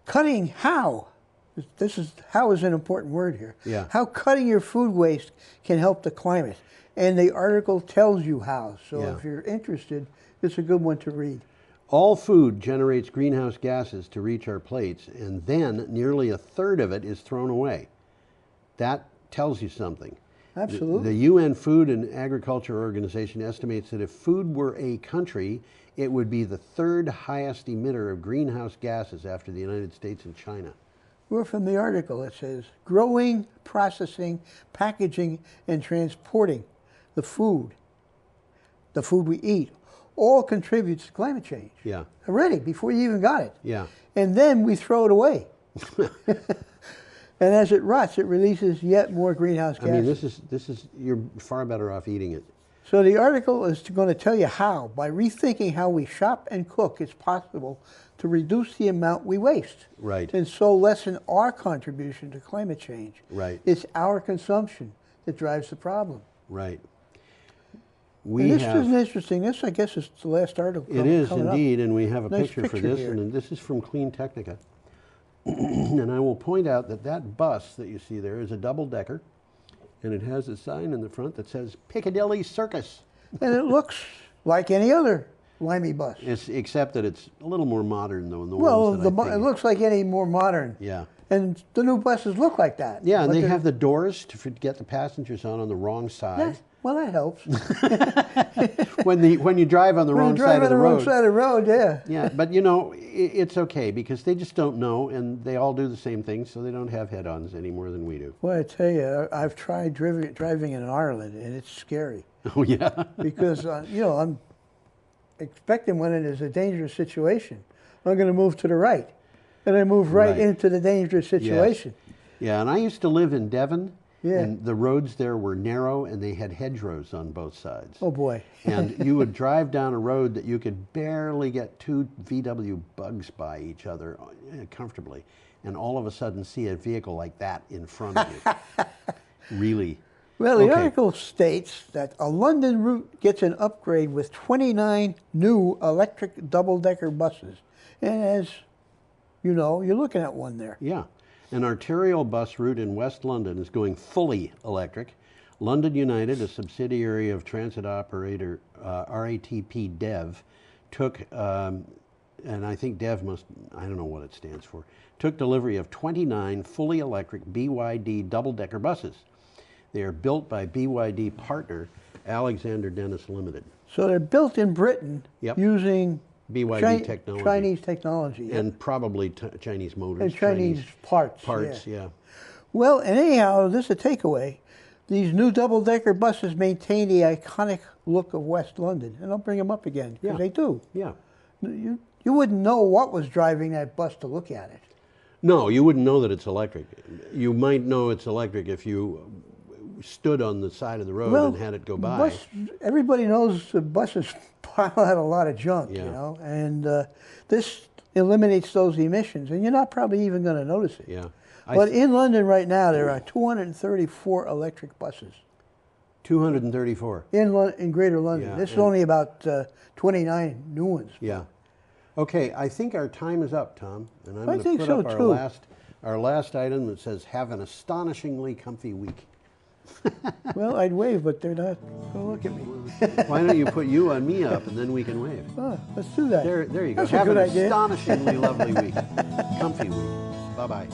[SPEAKER 13] Cutting how? How is an important word here.
[SPEAKER 12] Yeah.
[SPEAKER 13] How cutting your food waste can help the climate. And the article tells you how. So
[SPEAKER 12] Yeah.
[SPEAKER 13] if you're interested, it's a good one to read.
[SPEAKER 12] All food generates greenhouse gases to reach our plates, and then nearly a third of it is thrown away. That tells you something.
[SPEAKER 13] Absolutely.
[SPEAKER 12] The UN Food and Agriculture Organization estimates that if food were a country, it would be the third highest emitter of greenhouse gases after the United States and China.
[SPEAKER 13] Well, from the article, it says, growing, processing, packaging, and transporting the food we eat, all contributes to climate change.
[SPEAKER 12] Yeah.
[SPEAKER 13] Already, before you even got it.
[SPEAKER 12] Yeah.
[SPEAKER 13] And then we throw it away. And as it rots, it releases yet more greenhouse gases.
[SPEAKER 12] I mean, this is you're far better off eating it.
[SPEAKER 13] So the article is going to tell you how, by rethinking how we shop and cook, it's possible to reduce the amount we waste.
[SPEAKER 12] Right.
[SPEAKER 13] And so lessen our contribution to climate change.
[SPEAKER 12] Right.
[SPEAKER 13] It's our consumption that drives the problem.
[SPEAKER 12] Right.
[SPEAKER 13] And this is interesting. This, I guess, is the last article.
[SPEAKER 12] It is
[SPEAKER 13] coming
[SPEAKER 12] indeed,
[SPEAKER 13] up.
[SPEAKER 12] and we have a
[SPEAKER 13] Nice
[SPEAKER 12] picture for this,
[SPEAKER 13] here.
[SPEAKER 12] and this is from Clean Technica. And I will point out that that bus that you see there is a double-decker, and it has a sign in the front that says Piccadilly Circus.
[SPEAKER 13] And it looks like any other Limey bus.
[SPEAKER 12] Except that it's a little more modern, though, than the
[SPEAKER 13] Well,
[SPEAKER 12] ones that I think.
[SPEAKER 13] it looks like any more modern.
[SPEAKER 12] Yeah.
[SPEAKER 13] And the new buses look like that.
[SPEAKER 12] Yeah, and
[SPEAKER 13] But
[SPEAKER 12] they
[SPEAKER 13] they're-
[SPEAKER 12] have the doors to get the passengers on the wrong side.
[SPEAKER 13] Well, that helps.
[SPEAKER 12] when you drive on the wrong side of the road.
[SPEAKER 13] Wrong side of the road, yeah.
[SPEAKER 12] Yeah, but you know, it's okay because they just don't know, and they all do the same thing, so they don't have head-ons any more than we do.
[SPEAKER 13] Well, I tell you, I've tried driving in Ireland, and it's scary.
[SPEAKER 12] Oh, yeah?
[SPEAKER 13] Because, you know, I'm expecting when it is a dangerous situation, I'm going to move to the right. And I move right into the dangerous situation.
[SPEAKER 12] Yes. Yeah, and I used to live in Devon,
[SPEAKER 13] Yeah.
[SPEAKER 12] and the roads there were narrow, and they had hedgerows on both sides.
[SPEAKER 13] Oh, boy.
[SPEAKER 12] And you would drive down a road that you could barely get two VW bugs by each other comfortably, and all of a sudden see a vehicle like that in front of you. Really.
[SPEAKER 13] Well, the
[SPEAKER 12] Okay.
[SPEAKER 13] article states that a London route gets an upgrade with 29 new electric double-decker buses. And as you know, you're looking at one there.
[SPEAKER 12] Yeah. An arterial bus route in West London is going fully electric. London United, a subsidiary of transit operator RATP DEV, took, and I think DEV I don't know what it stands for, took delivery of 29 fully electric BYD double-decker buses. They are built by BYD partner Alexander Dennis Limited.
[SPEAKER 13] So they're built in Britain
[SPEAKER 12] Yep.
[SPEAKER 13] using
[SPEAKER 12] BYD technology.
[SPEAKER 13] Chinese technology.
[SPEAKER 12] And probably Chinese motors.
[SPEAKER 13] And Chinese parts.
[SPEAKER 12] Parts,
[SPEAKER 13] yeah.
[SPEAKER 12] yeah.
[SPEAKER 13] Well, and anyhow, this is a takeaway. These new double-decker buses maintain the iconic look of West London. And I'll bring them up again, because
[SPEAKER 12] Yeah.
[SPEAKER 13] they do.
[SPEAKER 12] Yeah.
[SPEAKER 13] You wouldn't know what was driving that bus to look at it.
[SPEAKER 12] No, you wouldn't know that it's electric. You might know it's electric if you stood on the side of the road and had it go by.
[SPEAKER 13] Everybody knows the buses pile out a lot of junk,
[SPEAKER 12] Yeah.
[SPEAKER 13] you know, and this eliminates those emissions, and you're not probably even going to notice it.
[SPEAKER 12] Yeah.
[SPEAKER 13] But in London right now, there are 234 electric buses
[SPEAKER 12] 234.
[SPEAKER 13] in Greater London.
[SPEAKER 12] Yeah,
[SPEAKER 13] This is
[SPEAKER 12] and-
[SPEAKER 13] only about 29 new ones.
[SPEAKER 12] Yeah. Okay, I think our time is up, Tom, and I'm
[SPEAKER 13] I
[SPEAKER 12] going to
[SPEAKER 13] think
[SPEAKER 12] put
[SPEAKER 13] so,
[SPEAKER 12] up
[SPEAKER 13] too.
[SPEAKER 12] our last item that says, "Have an astonishingly comfy week."
[SPEAKER 13] Well, I'd wave, but they're not going to look at me.
[SPEAKER 12] Why don't you put you on me up, and then we can wave?
[SPEAKER 13] Oh, let's do that.
[SPEAKER 12] There you go.
[SPEAKER 13] That's a
[SPEAKER 12] Have
[SPEAKER 13] good
[SPEAKER 12] an
[SPEAKER 13] idea.
[SPEAKER 12] astonishingly lovely week. Comfy week. Bye-bye.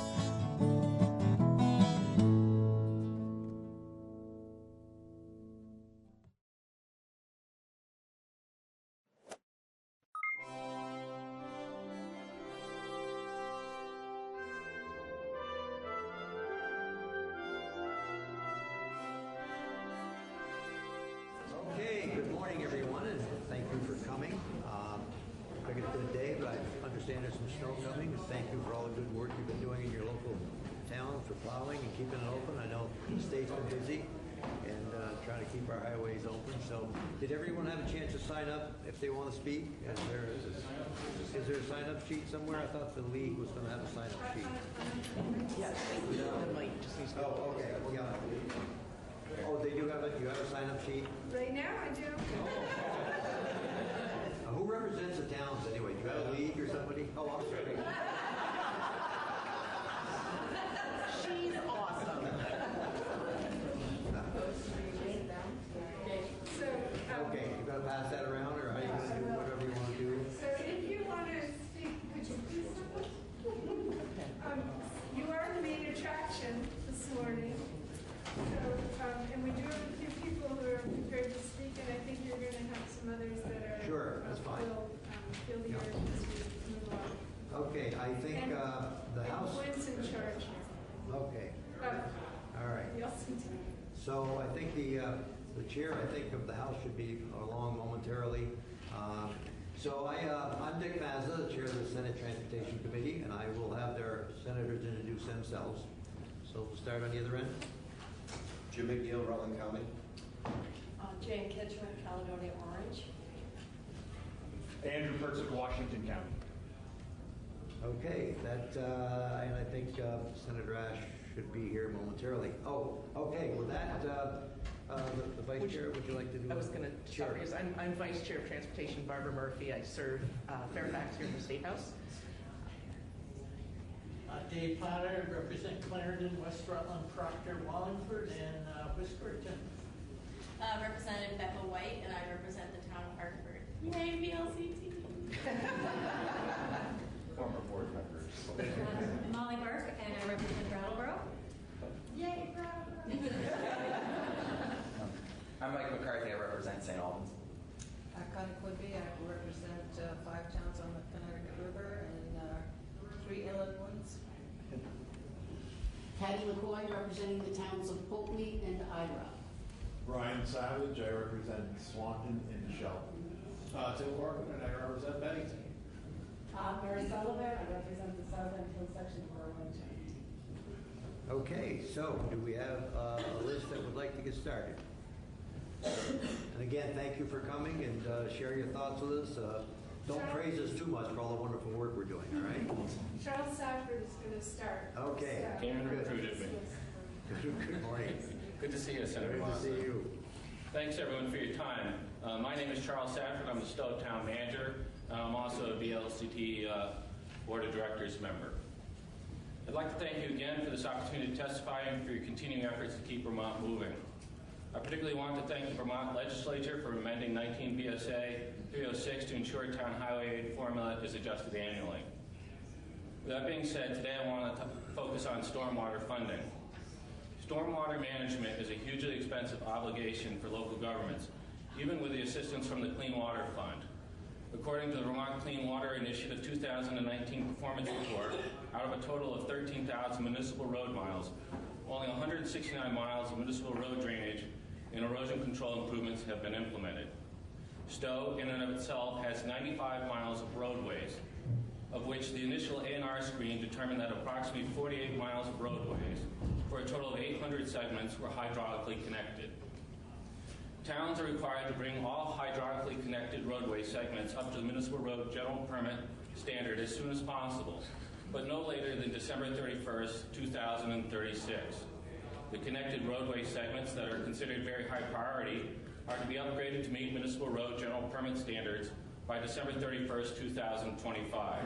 [SPEAKER 12] morning, everyone, and thank you for coming. I got a good day, but I understand there's some snow coming. Thank you for all the good work you've been doing in your local town for plowing and keeping it open. I know the state's been busy and trying to keep our highways open. So, did everyone have a chance to sign up if they want to speak? Is there a sign-up sheet somewhere? I thought the league was going to have a sign-up sheet.
[SPEAKER 4] Yes, it might just need to be.
[SPEAKER 12] Oh, okay. Yeah. Oh, they do have it. You have a sign-up sheet.
[SPEAKER 14] Right now I do.
[SPEAKER 12] Who represents the towns anyway? Do you have a league or somebody? Oh, I'm sorry.
[SPEAKER 4] She's awesome.
[SPEAKER 12] Okay, you gotta pass that around, or how you gonna do whatever you want to do?
[SPEAKER 14] So if you want to speak, would you please step up? You are the main attraction this morning. So, and we do have a few people who are prepared to speak, and I think you're going to have some others that are
[SPEAKER 12] Sure, that's fine.
[SPEAKER 14] feel the urgency to move on.
[SPEAKER 12] Okay, I think
[SPEAKER 14] And
[SPEAKER 12] the House.
[SPEAKER 14] Gwen's in charge.
[SPEAKER 12] Okay, all right.
[SPEAKER 14] You'll see.
[SPEAKER 12] So I think the chair, I think, of the House should be along momentarily. So I'm Dick Mazza, the chair of the Senate Transportation Committee, and I will have their senators introduce themselves. So we'll start on the other end.
[SPEAKER 5] Jim McNeil, Rutland County.
[SPEAKER 15] Jane Kitchman, Caledonia Orange.
[SPEAKER 16] Andrew Pertzik, Washington County.
[SPEAKER 12] Okay, and I think Senator Ash should be here momentarily. Oh, okay, with that, the Vice Chair, would you like to do?
[SPEAKER 4] I was going to
[SPEAKER 12] Sure.
[SPEAKER 4] start. I'm Vice Chair of Transportation, Barbara Murphy. I serve Fairfax here in the State House.
[SPEAKER 17] Dave Potter, represent Clarendon, West Rutland, Proctor, Wallingford, and Whiskerton.
[SPEAKER 15] Representative Becca White, and I represent the town of Hartford. Yay, VLCT!
[SPEAKER 16] Former board members.
[SPEAKER 15] Molly Burke, and I represent Brattleboro. Yay, Brattleboro!
[SPEAKER 18] I'm Mike McCarthy, I represent St. Albans.
[SPEAKER 19] Connie Quibby, I represent 5 towns on the Connecticut River and 3 inland ones.
[SPEAKER 20] Patty McCoy, representing the towns of Pulteney and Ira.
[SPEAKER 21] Brian Savage, I represent Swanton and Shelton. Tim Corcoran, and I represent Bennington.
[SPEAKER 22] Mary Sullivan, I represent the southern hill section of Burlington.
[SPEAKER 12] Okay, so do we have a list that would like to get started? And again, thank you for coming and share your thoughts with us. Don't praise us too much for all the wonderful work we're doing, all right?
[SPEAKER 14] Charles Safford is going to start.
[SPEAKER 12] Okay.
[SPEAKER 14] So,
[SPEAKER 16] Came and recruited me.
[SPEAKER 12] Good morning.
[SPEAKER 16] Good to see you, Senator
[SPEAKER 12] Good to
[SPEAKER 16] Mazza.
[SPEAKER 12] see you.
[SPEAKER 16] Thanks, everyone, for your time. My name is Charles Safford. I'm the Stowe Town Manager. I'm also a VLCT Board of Directors member. I'd like to thank you again for this opportunity to testify and for your continuing efforts to keep Vermont moving. I particularly want to thank the Vermont Legislature for amending 19 VSA 306 to ensure town highway aid formula is adjusted annually. With that being said, today I want to focus on stormwater funding. Stormwater management is a hugely expensive obligation for local governments, even with the assistance from the Clean Water Fund. According to the Vermont Clean Water Initiative 2019 Performance Report, out of a total of 13,000 municipal road miles, only 169 miles of municipal road drainage and erosion control improvements have been implemented. Stowe, in and of itself, has 95 miles of roadways, of which the initial A&R screen determined that approximately 48 miles of roadways, for a total of 800 segments, were hydraulically connected. Towns are required to bring all hydraulically connected roadway segments up to the municipal road general permit standard as soon as possible, but no later than December 31st, 2036. The connected roadway segments that are considered very high priority are to be upgraded to meet municipal road general permit standards by December 31st, 2025.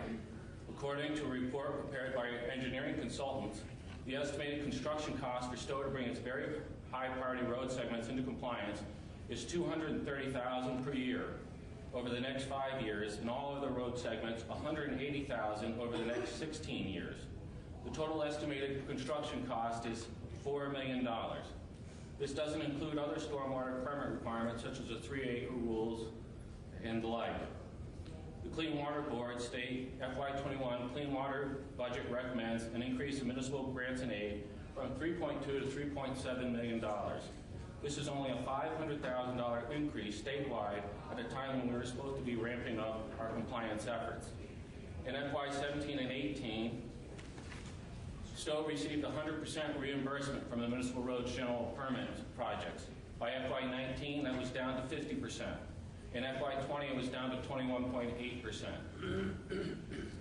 [SPEAKER 16] According to a report prepared by engineering consultants, the estimated construction cost for Stowe to bring its very high priority road segments into compliance is $230,000 per year over the next 5 years, and all other road segments $180,000 over the next 16 years. The total estimated construction cost is $4 million. This doesn't include other stormwater permit requirements such as the 3-acre rules and the like. The Clean Water Board state FY21 Clean Water budget recommends an increase in municipal grants and aid from $3.2 to $3.7 million. This is only a $500,000 increase statewide at a time when we were supposed to be ramping up our compliance efforts. In FY 17 and 18, Stowe received 100% reimbursement from the municipal roads general permit projects. By FY 19, that was down to 50%. In FY 20, it was down to 21.8%.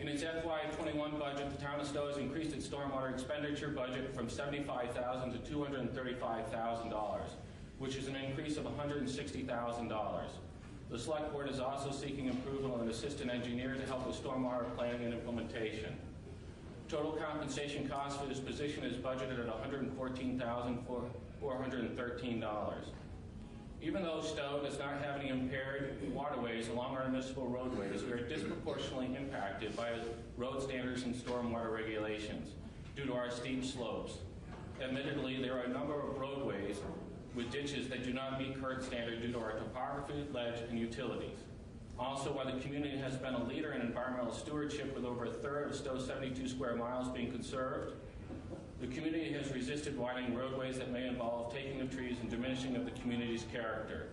[SPEAKER 16] In its FY 21 budget, the town of Stowe has increased its stormwater expenditure budget from $75,000 to $235,000, which is an increase of $160,000. The Select Board is also seeking approval of an assistant engineer to help with stormwater planning and implementation. Total compensation cost for this position is budgeted at $114,413. Even though Stowe does not have any impaired waterways along our municipal roadways, we are disproportionately impacted by road standards and stormwater regulations due to our steep slopes. Admittedly, there are a number of roadways with ditches that do not meet current standard due to our topography, ledge, and utilities. Also, while the community has been a leader in environmental stewardship with over a third of Stowe's 72 square miles being conserved, the community has resisted widening roadways that may involve taking of trees and diminishing of the community's character.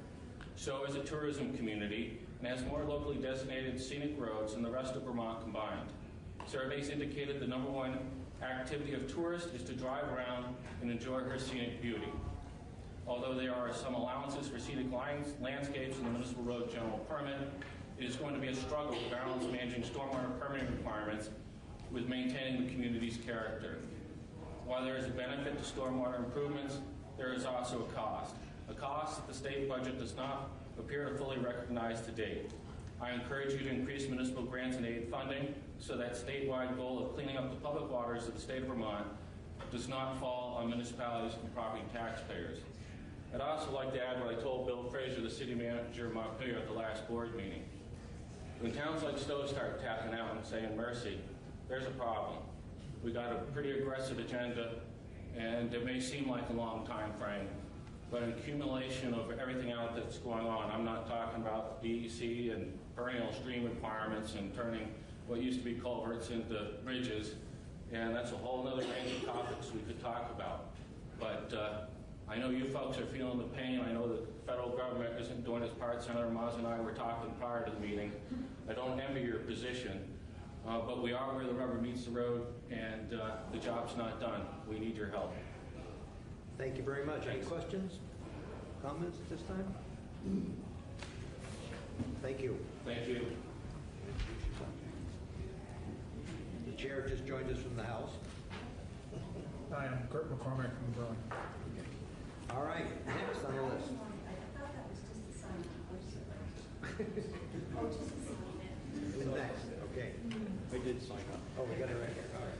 [SPEAKER 16] Stowe is a tourism community and has more locally designated scenic roads than the rest of Vermont combined. Surveys indicated the #1 activity of tourists is to drive around and enjoy her scenic beauty. Although there are some allowances for scenic landscapes in the municipal road general permit, it is going to be a struggle to balance managing stormwater permitting requirements with maintaining the community's character. While there is a benefit to stormwater improvements, there is also a cost that the state budget does not appear to fully recognize to date. I encourage you to increase municipal grants and aid funding so that statewide goal of cleaning up the public waters of the state of Vermont does not fall on municipalities and property taxpayers. I'd also like to add what I told Bill Fraser, the city manager of Montpelier, at the last board meeting. When towns like Stowe start tapping out and saying mercy, there's a problem. We got a pretty aggressive agenda, and it may seem like a long time frame, but an accumulation of everything out that's going on. I'm not talking about DEC and perennial stream requirements and turning what used to be culverts into bridges, and that's a whole other range of topics we could talk about. But I know you folks are feeling the pain. I know the federal government isn't doing its part. Senator Maz and I were talking prior to the meeting. I don't envy your position. But we are where the rubber meets the road, and the job's not done. We need your help.
[SPEAKER 1] Thank you very much. Any questions, comments at this time? Thank you.
[SPEAKER 16] Thank you.
[SPEAKER 1] The chair just joined us from the House.
[SPEAKER 6] Hi, I'm Kurt McCormick from Berlin.
[SPEAKER 1] All right, next on the list.
[SPEAKER 22] I thought that was just a sign. Oh, just a sign.
[SPEAKER 1] Next, okay.
[SPEAKER 21] I did sign up.
[SPEAKER 1] Oh, we got it right here. All right.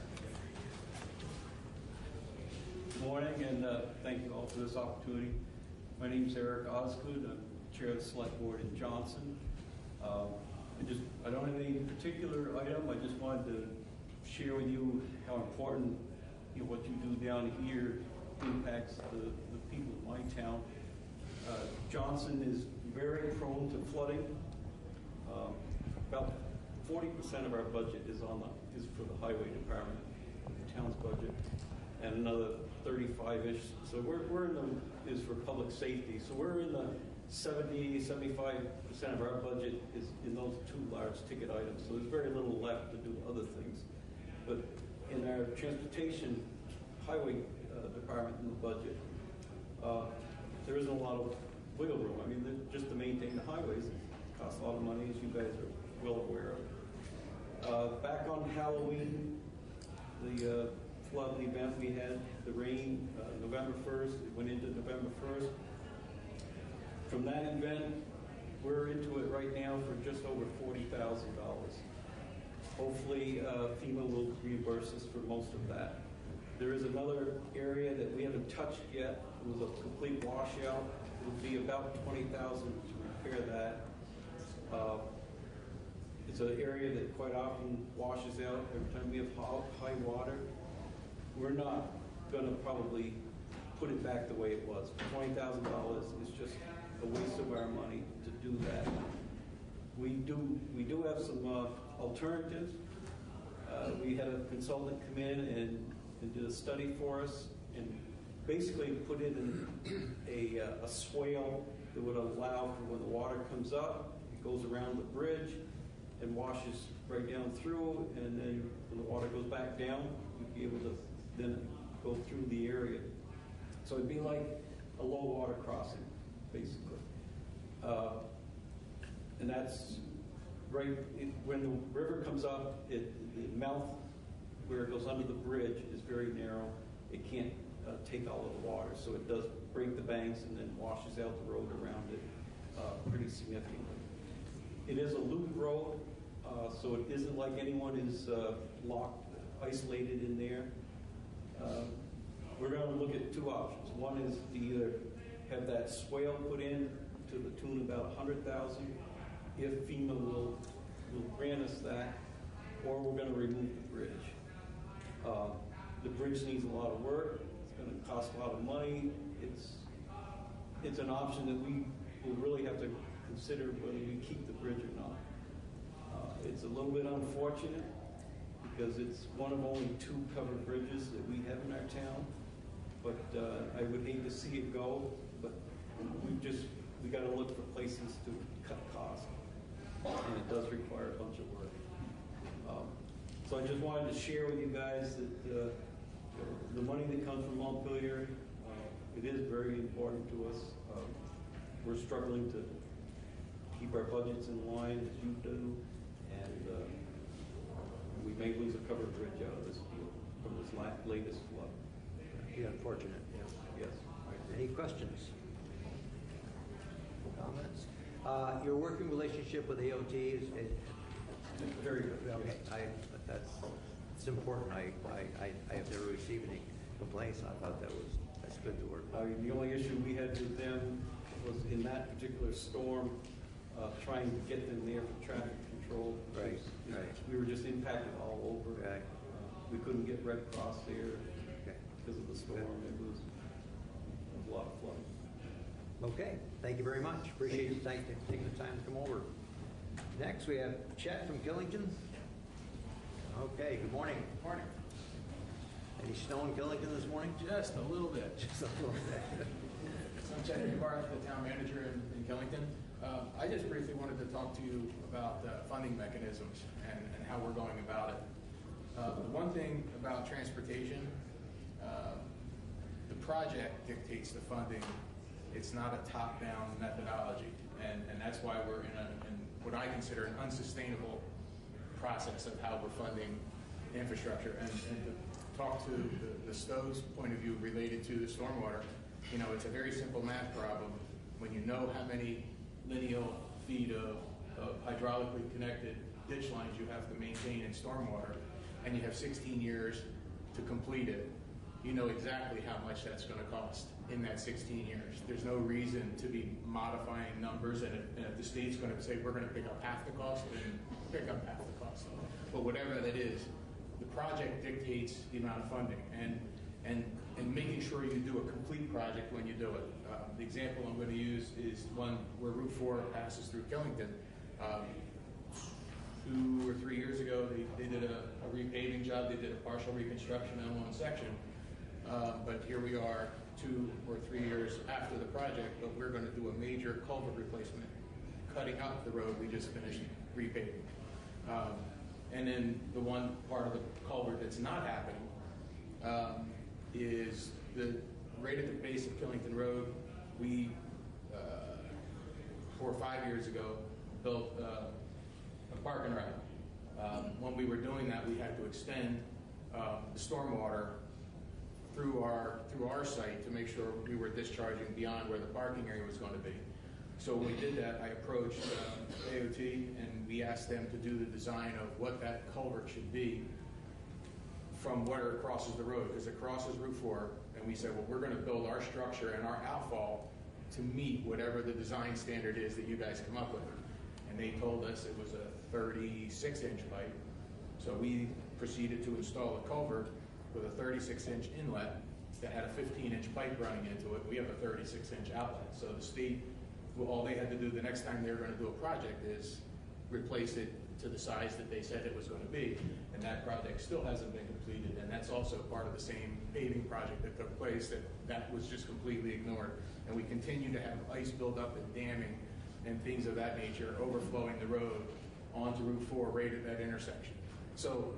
[SPEAKER 21] Good morning, and thank you all for this opportunity. My name is Eric Osgood. I'm chair of the select board in Johnson. I don't have any particular item. I just wanted to share with you how important what you do down here impacts the people of my town. Johnson is very prone to flooding. About 40% of our budget is for the highway department, the town's budget, and another 35-ish. So we're in is for public safety. So we're in the 75% of our budget is in those two large ticket items. So there's very little left to do other things. But in our transportation highway department in the budget, there isn't a lot of wiggle room. I mean, just to maintain the highways costs a lot of money, as you guys are well aware of. Back on Halloween, the flood event we had, the rain, November 1st, it went into November 1st. From that event, we're into it right now for just over $40,000. Hopefully, FEMA will reimburse us for most of that. There is another area that we haven't touched yet. It was a complete washout. It would be about $20,000 to repair that. It's an area that quite often washes out every time we have high water. We're not going to probably put it back the way it was. $20,000 is just a waste of our money to do that. We do have some alternatives. We had a consultant come in and did a study for us, and basically put in a swale that would allow for when the water comes up, it goes around the bridge and washes right down through, and then when the water goes back down, you'd be able to then go through the area. So it'd be like a low water crossing, basically. And that's right, when the river comes up, the mouth where it goes under the bridge is very narrow. It can't take all of the water, so it does break the banks and then washes out the road around it pretty significantly. It is a loop road, so it isn't like anyone is locked, isolated in there. We're going to look at two options. One is to either have that swale put in to the tune of about $100,000, if FEMA will grant us that, or we're going to remove the bridge. The bridge needs a lot of work. It's going to cost a lot of money. It's an option that we will really have to consider whether we keep the bridge or not. It's a little bit unfortunate because it's one of only 2 covered bridges that we have in our town. But I would hate to see it go, but we got to look for places to cut costs, and it does require a bunch of work. So I just wanted to share with you guys that the money that comes from Montpelier, it is very important to us. We're struggling to keep our budgets in line as you do, and we may lose a covered bridge out of this deal from this latest flood.
[SPEAKER 1] Be unfortunate, yes.
[SPEAKER 21] Yes.
[SPEAKER 1] Any questions? Comments? Your working relationship with AOT is
[SPEAKER 21] very good.
[SPEAKER 1] Okay, it's important. I have never received any complaints. I thought that's good to work.
[SPEAKER 21] The only issue we had with them was in that particular storm, trying to get them there for traffic control.
[SPEAKER 1] Right.
[SPEAKER 21] We were just impacted all over.
[SPEAKER 1] Right.
[SPEAKER 21] We couldn't get Red Cross there because of the storm. It was a lot of flooding.
[SPEAKER 1] Okay, thank you very much. Appreciate you taking the time to come over. Next, we have Chet from Killington. Okay, good morning.
[SPEAKER 2] Morning.
[SPEAKER 1] Any snow in Killington this morning?
[SPEAKER 2] Just a little bit.
[SPEAKER 1] Just a little bit.
[SPEAKER 2] So I'm Chet Barth, the town manager in Killington. I just briefly wanted to talk to you about funding mechanisms and how we're going about it. The one thing about transportation, the project dictates the funding. It's not a top-down methodology, and that's why we're in what I consider an unsustainable process of how we're funding infrastructure. And to talk to the Stowe's point of view related to the stormwater, it's a very simple math problem. When you know how many lineal feet of hydraulically connected ditch lines you have to maintain in stormwater, and you have 16 years to complete it, you know exactly how much that's going to cost in that 16 years. There's no reason to be modifying numbers, and if the state's going to say we're going to pick up half the cost, then pick up half the cost. But whatever that is, the project dictates the amount of funding, and making sure you do a complete project when you do it. The example I'm going to use is one where Route 4 passes through Killington. 2 or 3 years ago, they did a repaving job. They did a partial reconstruction on one section. But here we are 2 or 3 years after the project, but we're going to do a major culvert replacement, cutting up the road we just finished repaving. And then the one part of the culvert that's not happening is right at the base of Killington Road. We 4 or 5 years ago built a parking route. When we were doing that, we had to extend the stormwater through our site to make sure we were discharging beyond where the parking area was going to be. So when we did that, I approached AOT and we asked them to do the design of what that culvert should be from where it crosses the road, because it crosses Route 4, and we said, well, we're going to build our structure and our outfall to meet whatever the design standard is that you guys come up with. And they told us it was a 36-inch pipe. So we proceeded to install a culvert with a 36-inch inlet that had a 15-inch pipe running into it. We have a 36-inch outlet. So the state, well, all they had to do the next time they were going to do a project is replace it to the size that they said it was going to be, and that project still hasn't been completed, and that's also part of the same paving project that took place that was just completely ignored. And we continue to have ice buildup and damming and things of that nature overflowing the road onto Route 4 right at that intersection. So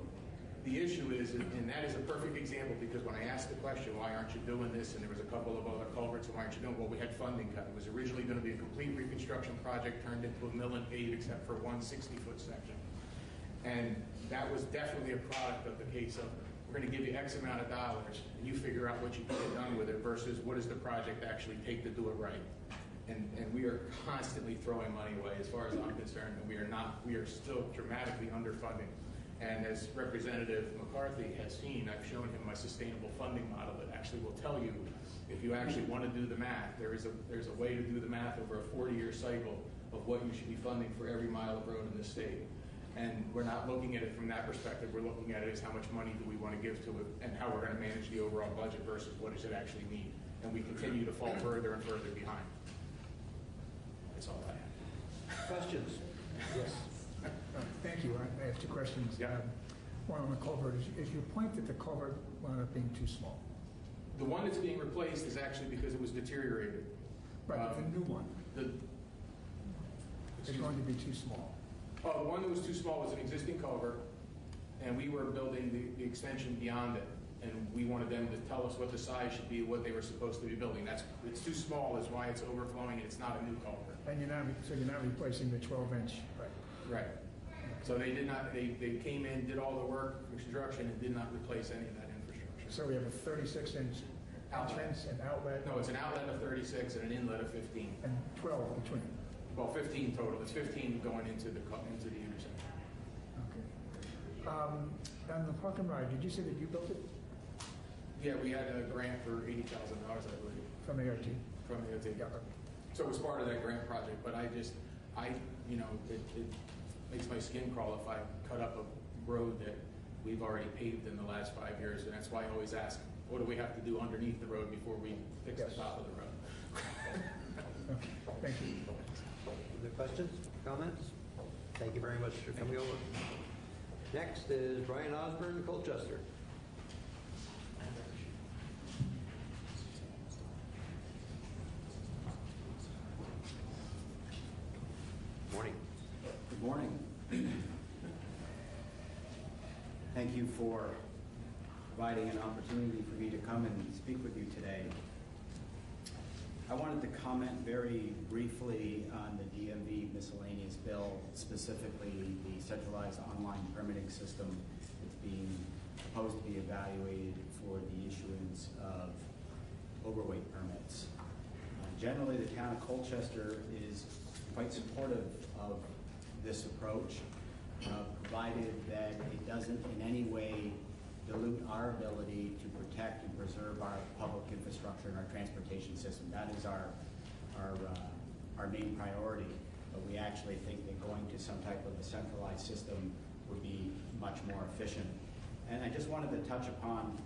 [SPEAKER 2] the issue is, and that is a perfect example, because when I asked the question, why aren't you doing this, and there was a couple of other culverts, and why aren't you doing it? Well, we had funding cut. It was originally going to be a complete reconstruction project turned into a mill and pave except for one 60-foot section. And that was definitely a product of the case of, we're going to give you X amount of dollars, and you figure out what you can get done with it versus what does the project actually take to do it right. And we are constantly throwing money away as far as I'm concerned, and we are still dramatically underfunding. And as Representative McCarthy has seen, I've shown him my sustainable funding model that actually will tell you, if you actually want to do the math, there's a way to do the math over a 40-year cycle of what you should be funding for every mile of road in this state. And we're not looking at it from that perspective. We're looking at it as how much money do we want to give to it and how we're going to manage the overall budget versus what does it actually need. And we continue to fall further and further behind. That's all I have.
[SPEAKER 1] Questions? Yes.
[SPEAKER 6] Thank you. I have two questions.
[SPEAKER 2] Yeah.
[SPEAKER 6] One on the culvert. Is your point that the culvert wound up being too small?
[SPEAKER 2] The one that's being replaced is actually because it was deteriorated.
[SPEAKER 6] Right, but the new one. It's going to be too small.
[SPEAKER 2] Oh, the one that was too small was an existing culvert, and we were building the extension beyond it. And we wanted them to tell us what the size should be, what they were supposed to be building. It's too small is why it's overflowing, and it's not a new culvert.
[SPEAKER 6] And you're not replacing the 12-inch.
[SPEAKER 2] Right. So they did not, they came in, did all the work, construction, and did not replace any of that infrastructure.
[SPEAKER 6] So we have a 36-inch entrance and outlet?
[SPEAKER 2] No, it's an outlet of 36 and an inlet of 15.
[SPEAKER 6] And 12 between?
[SPEAKER 2] Well, 15 total. It's 15 going into the intersection.
[SPEAKER 6] Okay. On the parking ride, did you say that you built it?
[SPEAKER 2] Yeah, we had a grant for $80,000, I believe.
[SPEAKER 6] From ART?
[SPEAKER 2] From ART.
[SPEAKER 6] Yeah.
[SPEAKER 2] So it was part of that grant project, but it makes my skin crawl if I cut up a road that we've already paved in the last 5 years, and that's why I always ask, what do we have to do underneath the road before we fix the top of the road?
[SPEAKER 6] Okay. Thank you.
[SPEAKER 1] Other questions, comments? Thank you very much for coming over. Next is Brian Osborne, Colchester. Morning.
[SPEAKER 3] Good morning. Thank you for providing an opportunity for me to come and speak with you today. I wanted to comment very briefly on the DMV miscellaneous bill, specifically the centralized online permitting system that's being proposed to be evaluated for the issuance of overweight permits. Generally, the town of Colchester is quite supportive of this approach, provided that it doesn't in any way dilute our ability to protect and preserve our public infrastructure and our transportation system. That is our main priority, but we actually think that going to some type of a centralized system would be much more efficient. And I just wanted to touch upon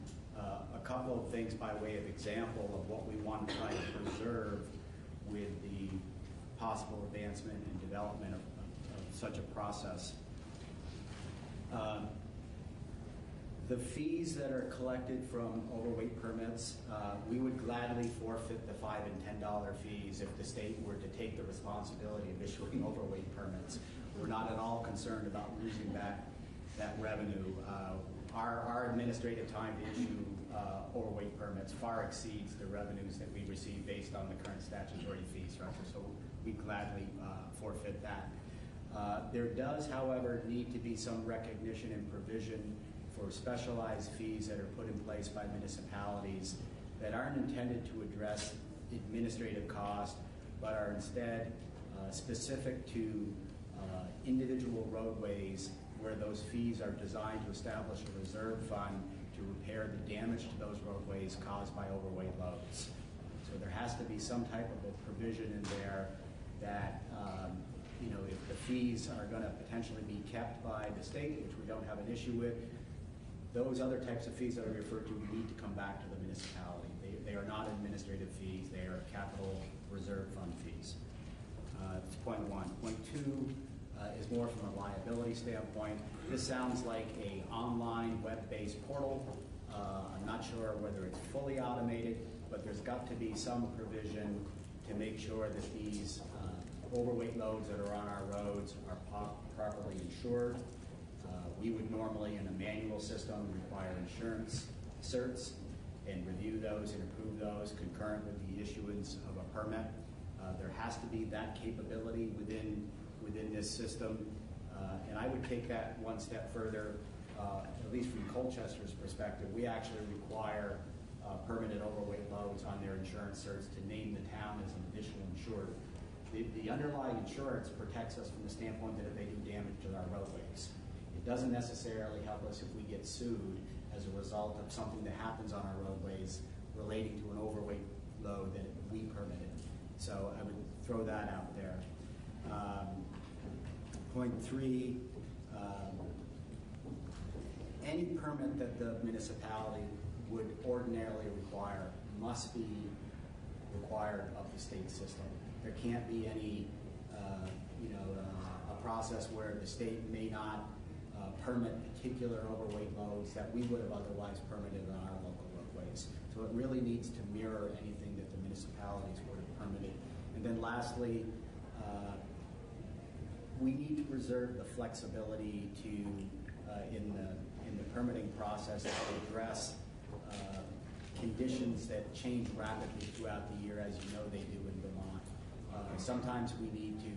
[SPEAKER 3] a couple of things by way of example of what we want to try to preserve with the possible advancement and development of such a process. The fees that are collected from overweight permits, we would gladly forfeit the $5 and $10 fees if the state were to take the responsibility of issuing overweight permits. We're not at all concerned about losing that revenue. Our administrative time to issue overweight permits far exceeds the revenues that we receive based on the current statutory fee structure, so we gladly forfeit that. There does, however, need to be some recognition and provision for specialized fees that are put in place by municipalities that aren't intended to address administrative costs, but are instead specific to individual roadways where those fees are designed to establish a reserve fund to repair the damage to those roadways caused by overweight loads. So there has to be some type of a provision in there that if the fees are going to potentially be kept by the state, which we don't have an issue with, those other types of fees that I referred to need to come back to the municipality. They are not administrative fees, they are capital reserve fund fees. That's point one. Point two, is more from a liability standpoint. This sounds like a online web-based portal. I'm not sure whether it's fully automated, but there's got to be some provision to make sure that these overweight loads that are on our roads are properly insured. We would normally, in a manual system, require insurance certs and review those and approve those concurrent with the issuance of a permit. There has to be that capability within this system. And I would take that one step further, at least from Colchester's perspective. We actually require permanent overweight loads on their insurance certs to name the town as an additional insured. The underlying insurance protects us from the standpoint that if they do damage to our roadways. It doesn't necessarily help us if we get sued as a result of something that happens on our roadways relating to an overweight load that we permitted. So I would throw that out there. Point 3, any permit that the municipality would ordinarily require must be required of the state system. There can't be any, a process where the state may not permit particular overweight loads that we would have otherwise permitted on our local roadways. So it really needs to mirror anything that the municipalities would have permitted. And then lastly, we need to reserve the flexibility to, in the permitting process, to address conditions that change rapidly throughout the year, as you know they do in Vermont. Sometimes we need to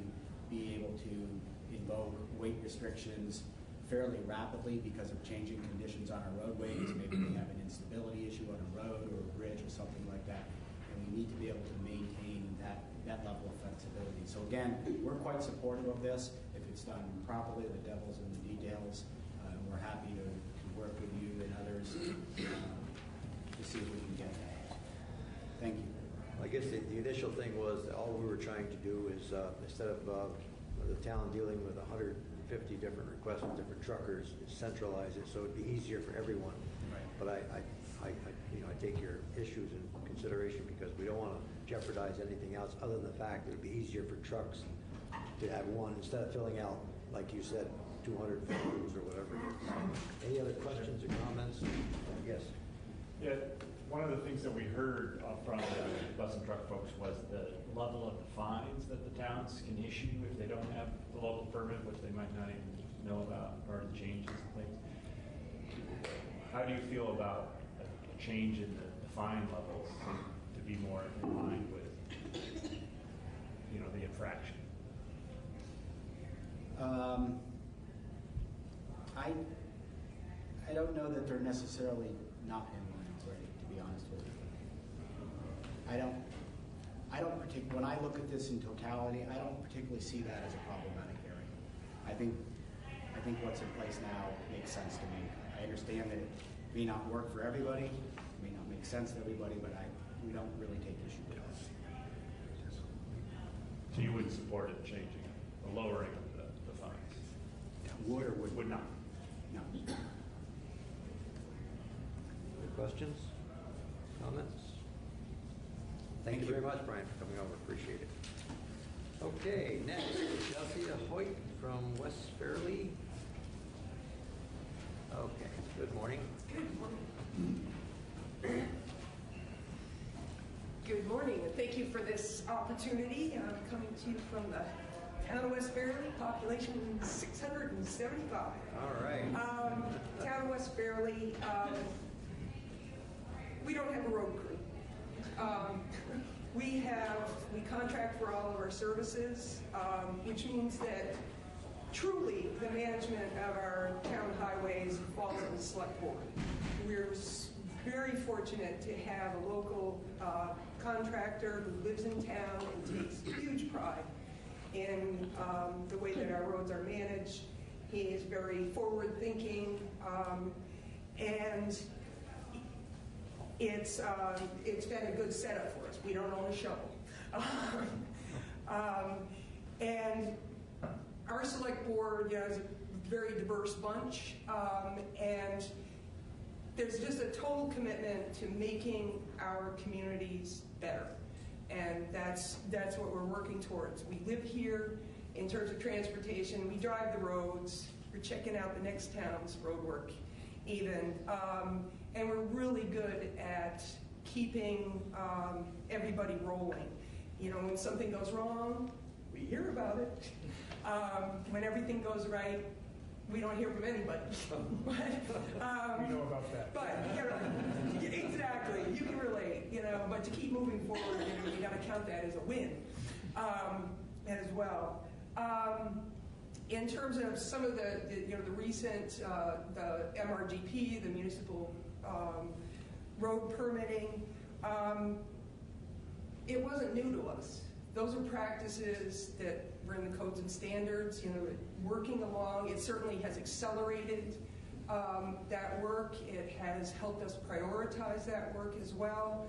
[SPEAKER 3] be able to invoke weight restrictions fairly rapidly because of changing conditions on our roadways. Maybe we have an instability issue on a road or a bridge or something like that, and we need to be able to maintain that level of flexibility. So again, we're quite supportive of this. If it's done properly, the devil's in the details. We're happy to work with you and others to see if we can get that. Thank you.
[SPEAKER 1] I guess the initial thing was that all we were trying to do is instead of the town dealing with 150 different requests from different truckers, centralize it so it'd be easier for everyone.
[SPEAKER 3] Right.
[SPEAKER 1] But I take your issues in consideration because we don't want to jeopardize anything else other than the fact that it'd be easier for trucks to have one instead of filling out, like you said, 200 forms or whatever. Any other questions or comments? Yes.
[SPEAKER 7] Yeah, one of the things that we heard from the bus and truck folks was the level of the fines that the towns can issue if they don't have the local permit, which they might not even know about, or the changes and things. How do you feel about a change in the fine levels to be more in line with, the infraction?
[SPEAKER 3] I don't know that they're necessarily not in line with it, to be honest with you. I don't when I look at this in totality, I don't particularly see that as a problematic area. I think what's in place now makes sense to me. I understand that it may not work for everybody, it may not make sense to everybody, but we don't really take issue with it.
[SPEAKER 7] So you wouldn't support it changing it, or lowering the fines?
[SPEAKER 3] Would or would
[SPEAKER 7] not?
[SPEAKER 3] No.
[SPEAKER 1] Other questions? Comments? Thank you very much, Brian, for coming over. Appreciate it. Okay, next, Chelsea Hoyt from West Fairleigh. Okay, good morning.
[SPEAKER 10] Good morning. Good morning, and thank you for this opportunity. I'm coming to you from the town of West Fairleigh, population 675.
[SPEAKER 1] All right.
[SPEAKER 10] Town of West Fairleigh, we don't have a road crew. We contract for all of our services, which means that truly the management of our town highways falls on the select board. We're very fortunate to have a local contractor who lives in town and takes huge pride in the way that our roads are managed. He is very forward-thinking, and it's been a good setup for us. We don't own a shovel. And our select board is a very diverse bunch, and there's just a total commitment to making our communities better. And that's what we're working towards. We live here, in terms of transportation. We drive the roads, we're checking out the next town's road work even, and we're really good at keeping everybody rolling. You know, when something goes wrong, we hear about it. When everything goes right, we don't hear from anybody.
[SPEAKER 6] We know about that.
[SPEAKER 10] But, you know, exactly, you can relate, you know, but to keep moving forward, you know, you gotta count that as a win as well. In terms of some of the you know, the recent, the MRGP, the municipal road permitting, it wasn't new to us. Those are practices that were in the codes and standards, you know, working along. It certainly has accelerated that work. It has helped us prioritize that work as well.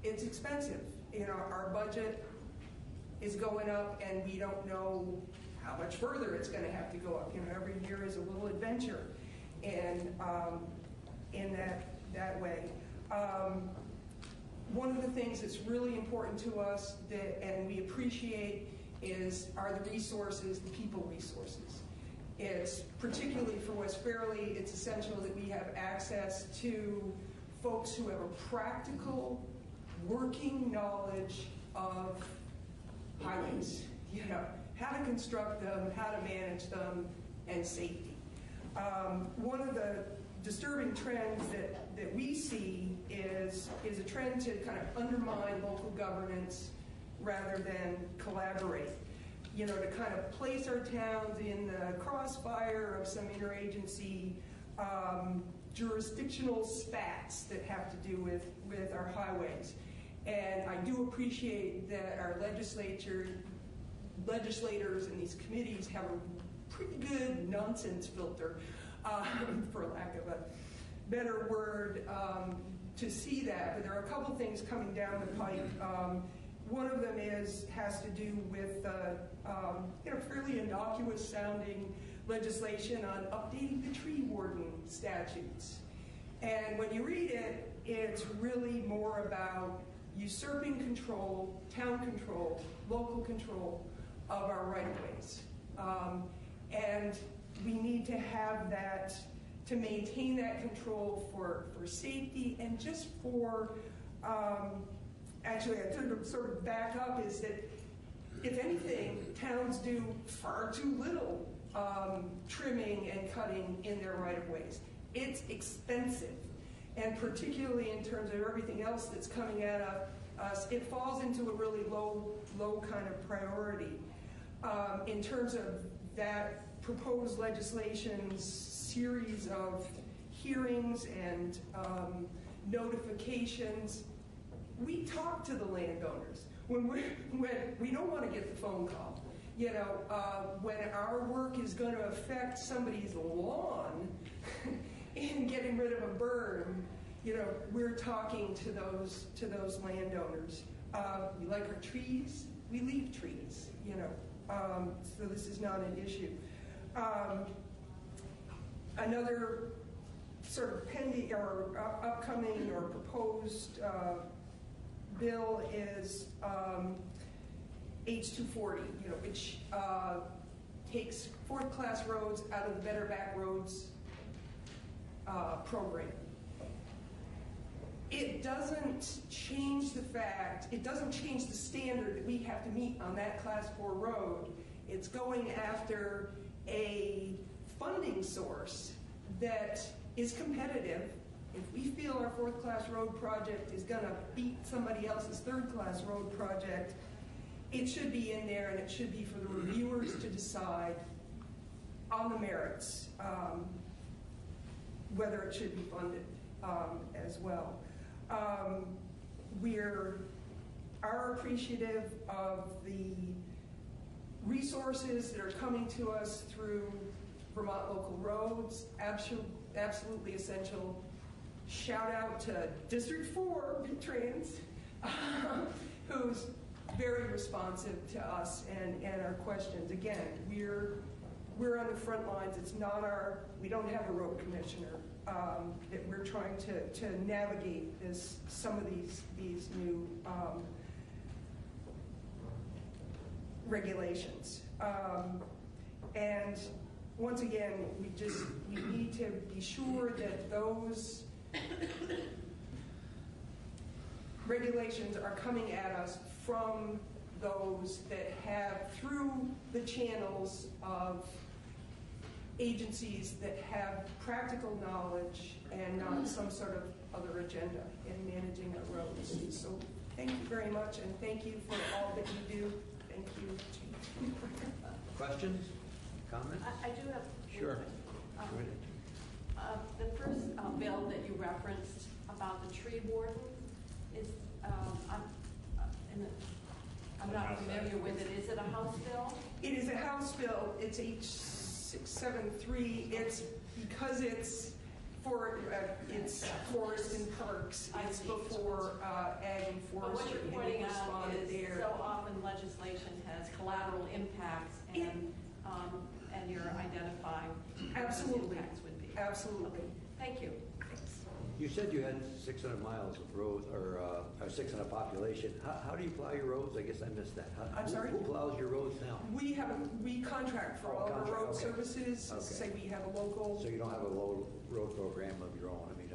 [SPEAKER 10] It's expensive. You know, our budget is going up and we don't know how much further it's going to have to go up. You know, every year is a little adventure, and in that way. One of the things that's really important to us and we appreciate are the resources, the people resources. It's particularly for West Fairleigh, it's essential that we have access to folks who have a practical, working knowledge of highways. You know, how to construct them, how to manage them, and safety. One of the disturbing trends that we see is a trend to kind of undermine local governance rather than collaborate. You know, to kind of place our towns in the crossfire of some interagency jurisdictional spats that have to do with our highways. And I do appreciate that our legislators and these committees have a pretty good nonsense filter, for lack of a better word, to see that. But there are a couple things coming down the pipe. One of them has to do with you know, fairly innocuous sounding legislation on updating the tree warden statutes. And when you read it, it's really more about usurping control, town control, local control of our right-of-ways. And we need to have that, to maintain that control for safety and just for, actually I could sort of back up, is that if anything, towns do far too little trimming and cutting in their right-of-ways. It's expensive, and particularly in terms of everything else that's coming at us, it falls into a really low kind of priority. In terms of that proposed legislation's series of hearings and notifications, we talk to the landowners when we don't want to get the phone call. You know, when our work is going to affect somebody's lawn in getting rid of a burn, you know, we're talking to those landowners. We like our trees, we leave trees, you know, so this is not an issue. Another sort of pending or upcoming or proposed bill is H240, you know, which takes fourth-class roads out of the Better Back Roads program. It doesn't change the fact, it doesn't change the standard that we have to meet on that Class 4 road. It's going after a funding source that is competitive. If we feel our fourth-class road project is going to beat somebody else's third-class road project, it should be in there, and it should be for the reviewers to decide on the merits whether it should be funded as well. We are appreciative of the resources that are coming to us through Vermont Local Roads, absolutely essential. Shout out to District 4, Trans, who's very responsive to us and our questions. Again, we're on the front lines. It's not we don't have a road commissioner. That we're trying to navigate some of these new regulations. And once again, we need to be sure that those regulations are coming at us from those that have, through the channels of agencies that have practical knowledge and not some sort of other agenda in managing our roads. So thank you very much, and thank you for all that you do. Thank you, Chief.
[SPEAKER 1] Questions? Comments?
[SPEAKER 8] I do have.
[SPEAKER 1] Sure.
[SPEAKER 8] The first bill that you referenced about the tree warden is, I'm not familiar with it. Is it a House bill?
[SPEAKER 10] It is a House bill. It's H673. It's because it's for it's forest and parks. It's before ag and
[SPEAKER 8] But what
[SPEAKER 10] forestry.
[SPEAKER 8] you're pointing out is
[SPEAKER 10] there.
[SPEAKER 8] so often legislation has collateral impacts, and you're identifying
[SPEAKER 10] Absolutely.
[SPEAKER 8] what those impacts would be.
[SPEAKER 10] Absolutely.
[SPEAKER 8] Thank you.
[SPEAKER 1] You said you had 600 miles of road, or 600 population. How do you plow your roads? I guess I missed that.
[SPEAKER 10] I'm sorry?
[SPEAKER 1] Who plows your roads now?
[SPEAKER 10] We contract for all of our road services.
[SPEAKER 1] Okay.
[SPEAKER 10] Say we have a local.
[SPEAKER 1] So you don't have a road program of your own? I mean,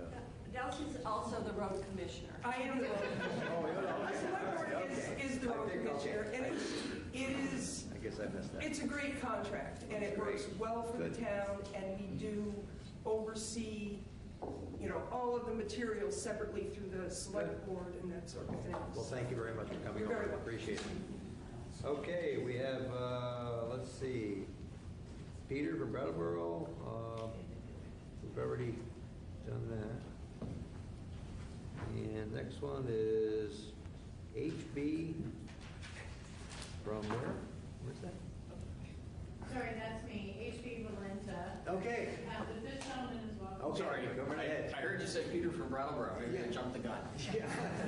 [SPEAKER 8] Delsey's also the road commissioner.
[SPEAKER 10] I am the road commissioner.
[SPEAKER 1] Oh, you're the
[SPEAKER 10] Select board is the road commissioner, and it is.
[SPEAKER 1] I guess I missed that.
[SPEAKER 10] It's a great contract, and it works
[SPEAKER 1] Great.
[SPEAKER 10] well for
[SPEAKER 1] Good.
[SPEAKER 10] the town, and we do oversee, all of the materials separately through the select board and that sort of thing.
[SPEAKER 1] Well, thank you very much for coming
[SPEAKER 10] You're
[SPEAKER 1] over.
[SPEAKER 10] very welcome.
[SPEAKER 1] Appreciate it. Okay, we have, let's see, Peter from Brattleboro. We've already done that. And next one is HB from where? Where's that?
[SPEAKER 9] Sorry, that's me, HB Valenta.
[SPEAKER 1] Okay.
[SPEAKER 9] But this gentleman is welcome.
[SPEAKER 1] Okay,
[SPEAKER 18] Sorry,
[SPEAKER 1] go right ahead.
[SPEAKER 18] I heard you say Peter from Brattleboro. Maybe I jumped the gun.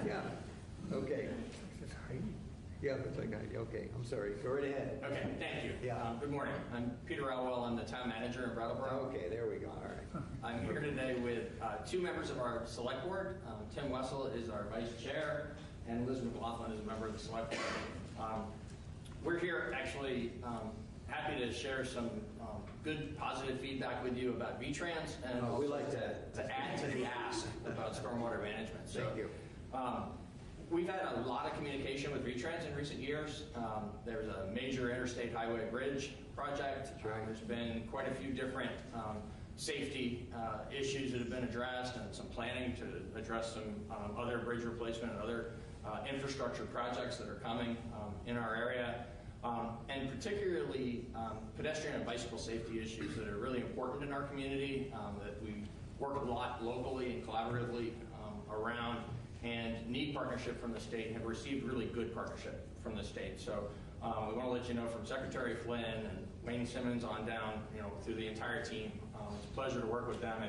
[SPEAKER 1] Yeah, okay. Yeah, looks like okay, I'm sorry. Go right ahead.
[SPEAKER 18] Okay, thank you.
[SPEAKER 1] Yeah.
[SPEAKER 18] Good morning. I'm Peter Elwell. I'm the town manager in Brattleboro.
[SPEAKER 1] Okay, there we go. All right.
[SPEAKER 18] I'm here today with two members of our select board. Tim Wessel is our vice chair, and Liz McLaughlin is a member of the select board. We're here actually happy to share some good positive feedback with you about VTrans, and
[SPEAKER 1] we like that.
[SPEAKER 18] To add to the ask about stormwater management. So,
[SPEAKER 1] Thank you.
[SPEAKER 18] We've had a lot of communication with VTrans in recent years. There's a major interstate highway bridge project. There's been quite a few different safety issues that have been addressed, and some planning to address some other bridge replacement and other infrastructure projects that are coming in our area. And particularly pedestrian and bicycle safety issues that are really important in our community, that we work a lot locally and collaboratively around, and need partnership from the state, and have received really good partnership from the state. So we want to let you know from Secretary Flynn and Wayne Simmons on down, through the entire team. It's a pleasure to work with them,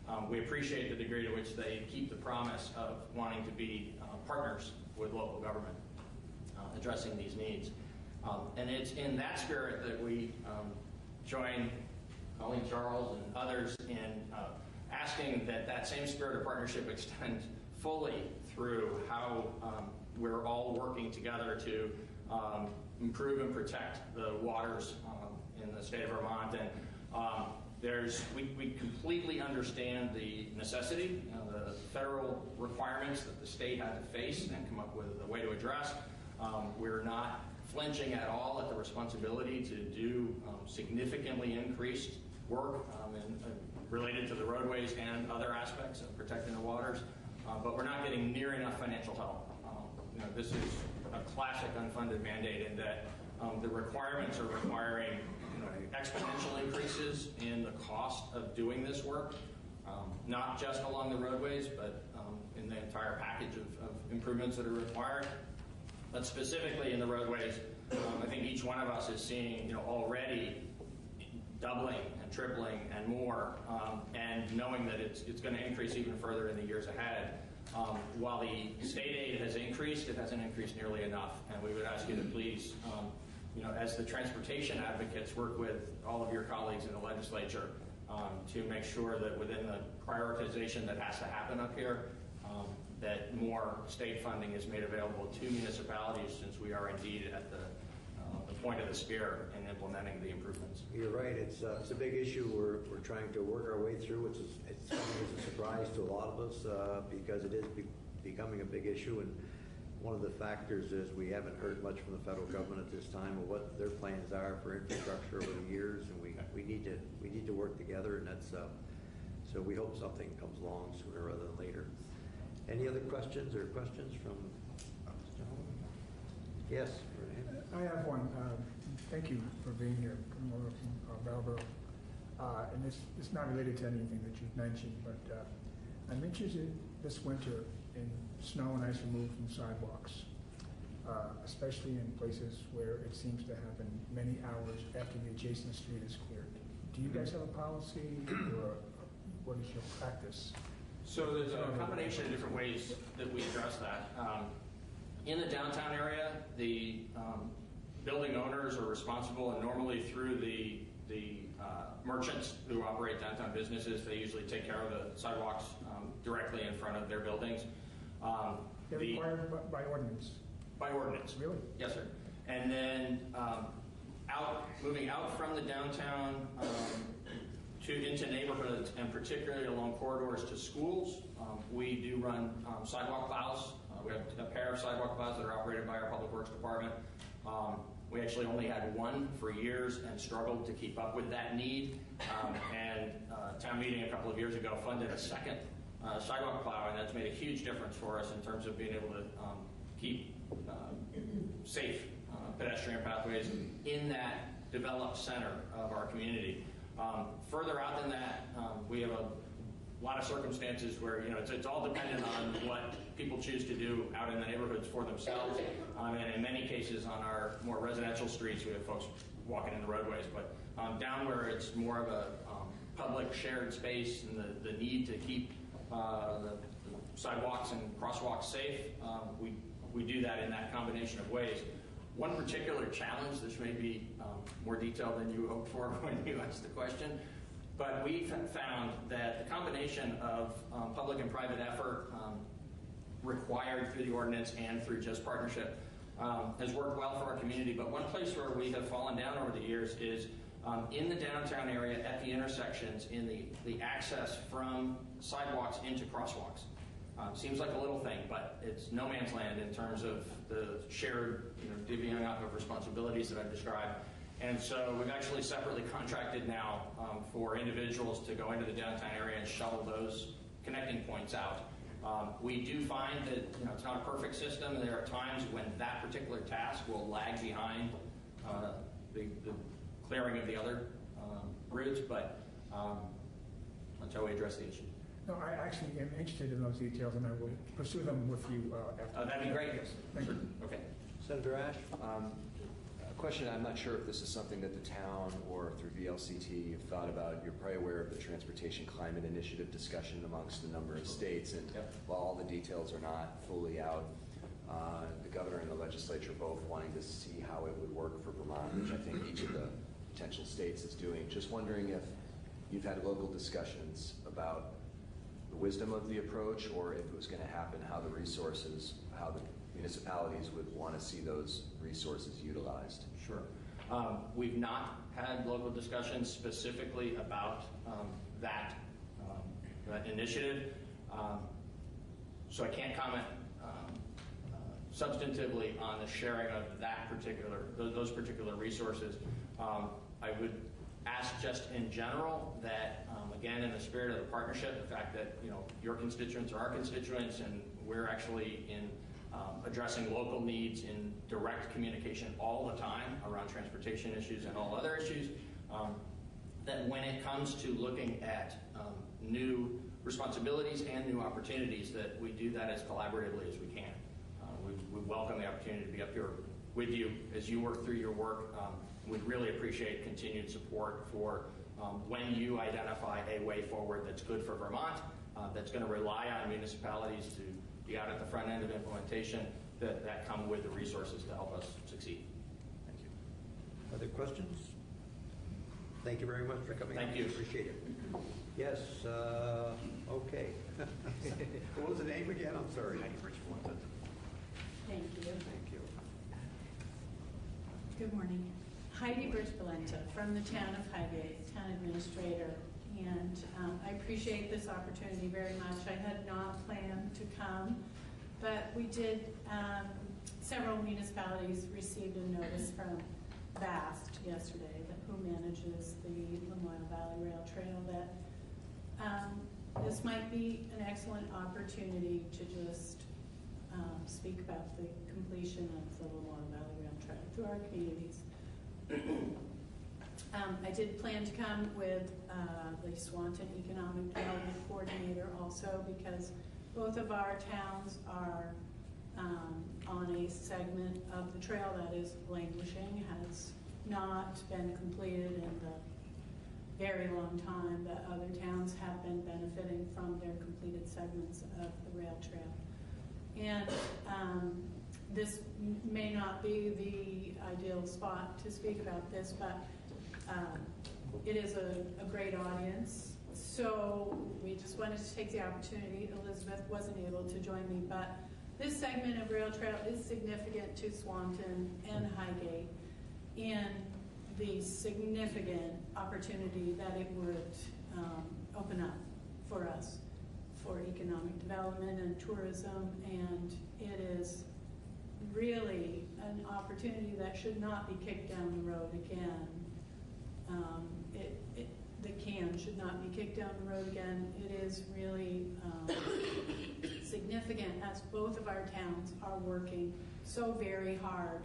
[SPEAKER 18] and we appreciate the degree to which they keep the promise of wanting to be partners with local government addressing these needs. And it's in that spirit that we join Colleen Charles and others in asking that that same spirit of partnership extend fully through how we're all working together to improve and protect the waters in the state of Vermont. And we completely understand the necessity, the federal requirements that the state had to face and come up with a way to address. We're not flinching at all at the responsibility to do significantly increased work related to the roadways and other aspects of protecting the waters, but we're not getting near enough financial help. This is a classic unfunded mandate in that the requirements are requiring exponential increases in the cost of doing this work, not just along the roadways, but in the entire package of improvements that are required. But specifically in the roadways, I think each one of us is seeing already doubling and tripling and more, and knowing that it's going to increase even further in the years ahead. While the state aid has increased, it hasn't increased nearly enough, and we would ask you to please, as the transportation advocates, work with all of your colleagues in the legislature to make sure that within the prioritization that has to happen up here, that more state funding is made available to municipalities, since we are indeed at the point of the spear in implementing the improvements.
[SPEAKER 1] You're right, it's a big issue we're trying to work our way through. It's coming as a surprise to a lot of us because it is becoming a big issue, and one of the factors is we haven't heard much from the federal government at this time of what their plans are for infrastructure over the years, and we need to work together, and that's so we hope something comes along sooner rather than later. Any other questions from? Yes.
[SPEAKER 6] I have one. Thank you for being here, coming over from Belleville. And it's not related to anything that you've mentioned, but I'm interested this winter in snow and ice removed from sidewalks, especially in places where it seems to happen many hours after the adjacent street is cleared. Do you guys have a policy, or what is your practice?
[SPEAKER 18] So there's a combination of different ways that we address that. In the downtown area, the building owners are responsible, and normally through the merchants who operate downtown businesses, they usually take care of the sidewalks directly in front of their buildings.
[SPEAKER 6] They're required by ordinance?
[SPEAKER 18] By ordinance.
[SPEAKER 6] Really?
[SPEAKER 18] Yes, sir. And then moving out from the downtown into neighborhoods, and particularly along corridors to schools, we do run sidewalk plows. We have a pair of sidewalk plows that are operated by our Public Works Department. We actually only had one for years and struggled to keep up with that need. And town meeting a couple of years ago funded a second sidewalk plow, and that's made a huge difference for us in terms of being able to keep safe pedestrian pathways in that developed center of our community. Further out than that, we have a lot of circumstances where it's all dependent on what people choose to do out in the neighborhoods for themselves, and in many cases on our more residential streets we have folks walking in the roadways, but down where it's more of a public shared space and the need to keep the sidewalks and crosswalks safe, we do that in that combination of ways. One particular challenge, this may be more detailed than you hoped for when you asked the question, but we've found that the combination of public and private effort required through the ordinance and through just partnership has worked well for our community. But one place where we have fallen down over the years is in the downtown area at the intersections in the access from sidewalks into crosswalks. Seems like a little thing, but it's no man's land in terms of the shared divvying up of responsibilities that I've described. And so we've actually separately contracted now for individuals to go into the downtown area and shovel those connecting points out. We do find that it's not a perfect system. There are times when that particular task will lag behind the clearing of the other routes, but that's how we address the issue.
[SPEAKER 6] No, I actually am interested in those details, and I will pursue them with you after.
[SPEAKER 18] That'd be great.
[SPEAKER 6] Yes, thank you.
[SPEAKER 18] Okay.
[SPEAKER 1] Senator Ash?
[SPEAKER 11] A question, I'm not sure if this is something that the town or through VLCT you've thought about. You're probably aware of the Transportation Climate Initiative discussion amongst a number of states, and while all the details are not fully out, the governor and the legislature both wanting to see how it would work for Vermont, which I think each of the potential states is doing. Just wondering if you've had local discussions about the wisdom of the approach, or if it was going to happen, how the municipalities would want to see those resources utilized.
[SPEAKER 18] Sure. We've not had local discussions specifically about that initiative, so I can't comment substantively on the sharing of those particular resources. I would ask just in general that, again, in the spirit of the partnership, the fact that your constituents are our constituents, and we're actually in addressing local needs in direct communication all the time around transportation issues and all other issues, that when it comes to looking at new responsibilities and new opportunities, that we do that as collaboratively as we can. We welcome the opportunity to be up here with you as you work through your work. We'd really appreciate continued support for when you identify a way forward that's good for Vermont, that's going to rely on municipalities to be out at the front end of implementation, that come with the resources to help us succeed. Thank you.
[SPEAKER 1] Other questions? Thank you very much for coming.
[SPEAKER 18] Thank you.
[SPEAKER 1] Appreciate it. Yes, okay. What was the name again? I'm sorry.
[SPEAKER 22] Thank you.
[SPEAKER 1] Thank you.
[SPEAKER 9] Good morning. Heidi Birch-Valenta from the town of Highgate, town administrator. And I appreciate this opportunity very much. I had not planned to come, but we did, several municipalities received a notice from VAST yesterday, who manages the Lamoille Valley Rail Trail, that this might be an excellent opportunity to just speak about the completion of the Lamoille Valley Rail Trail to our communities. I did plan to come with the Swanton Economic Development Coordinator also, because both of our towns are on a segment of the trail that is languishing, has not been completed in the very long time that other towns have been benefiting from their completed segments of the rail trail. And this may not be the ideal spot to speak about this, but it is a great audience. So we just wanted to take the opportunity. Elizabeth wasn't able to join me, but this segment of rail trail is significant to Swanton and Highgate in the significant opportunity that it would open up for us for economic development and tourism, and it is really an opportunity that should not be kicked down the road again. The can should not be kicked down the road again. It is really significant, as both of our towns are working so very hard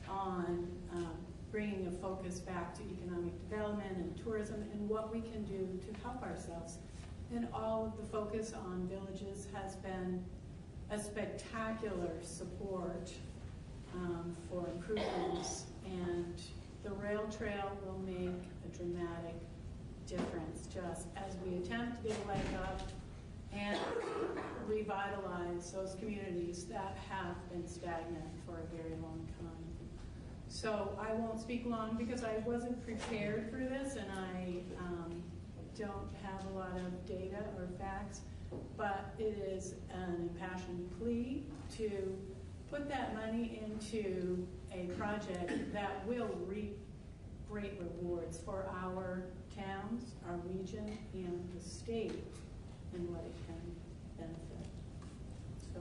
[SPEAKER 9] on bringing a focus back to economic development and tourism and what we can do to help ourselves. And all of the focus on villages has been a spectacular support for improvements, and the rail trail will make a dramatic difference just as we attempt to get a leg up and revitalize those communities that have been stagnant for a very long time. So I won't speak long because I wasn't prepared for this, and I don't have a lot of data or facts, but it is an impassioned plea to put that money into a project that will reap great rewards for our towns, our region, and the state, and what it can benefit. So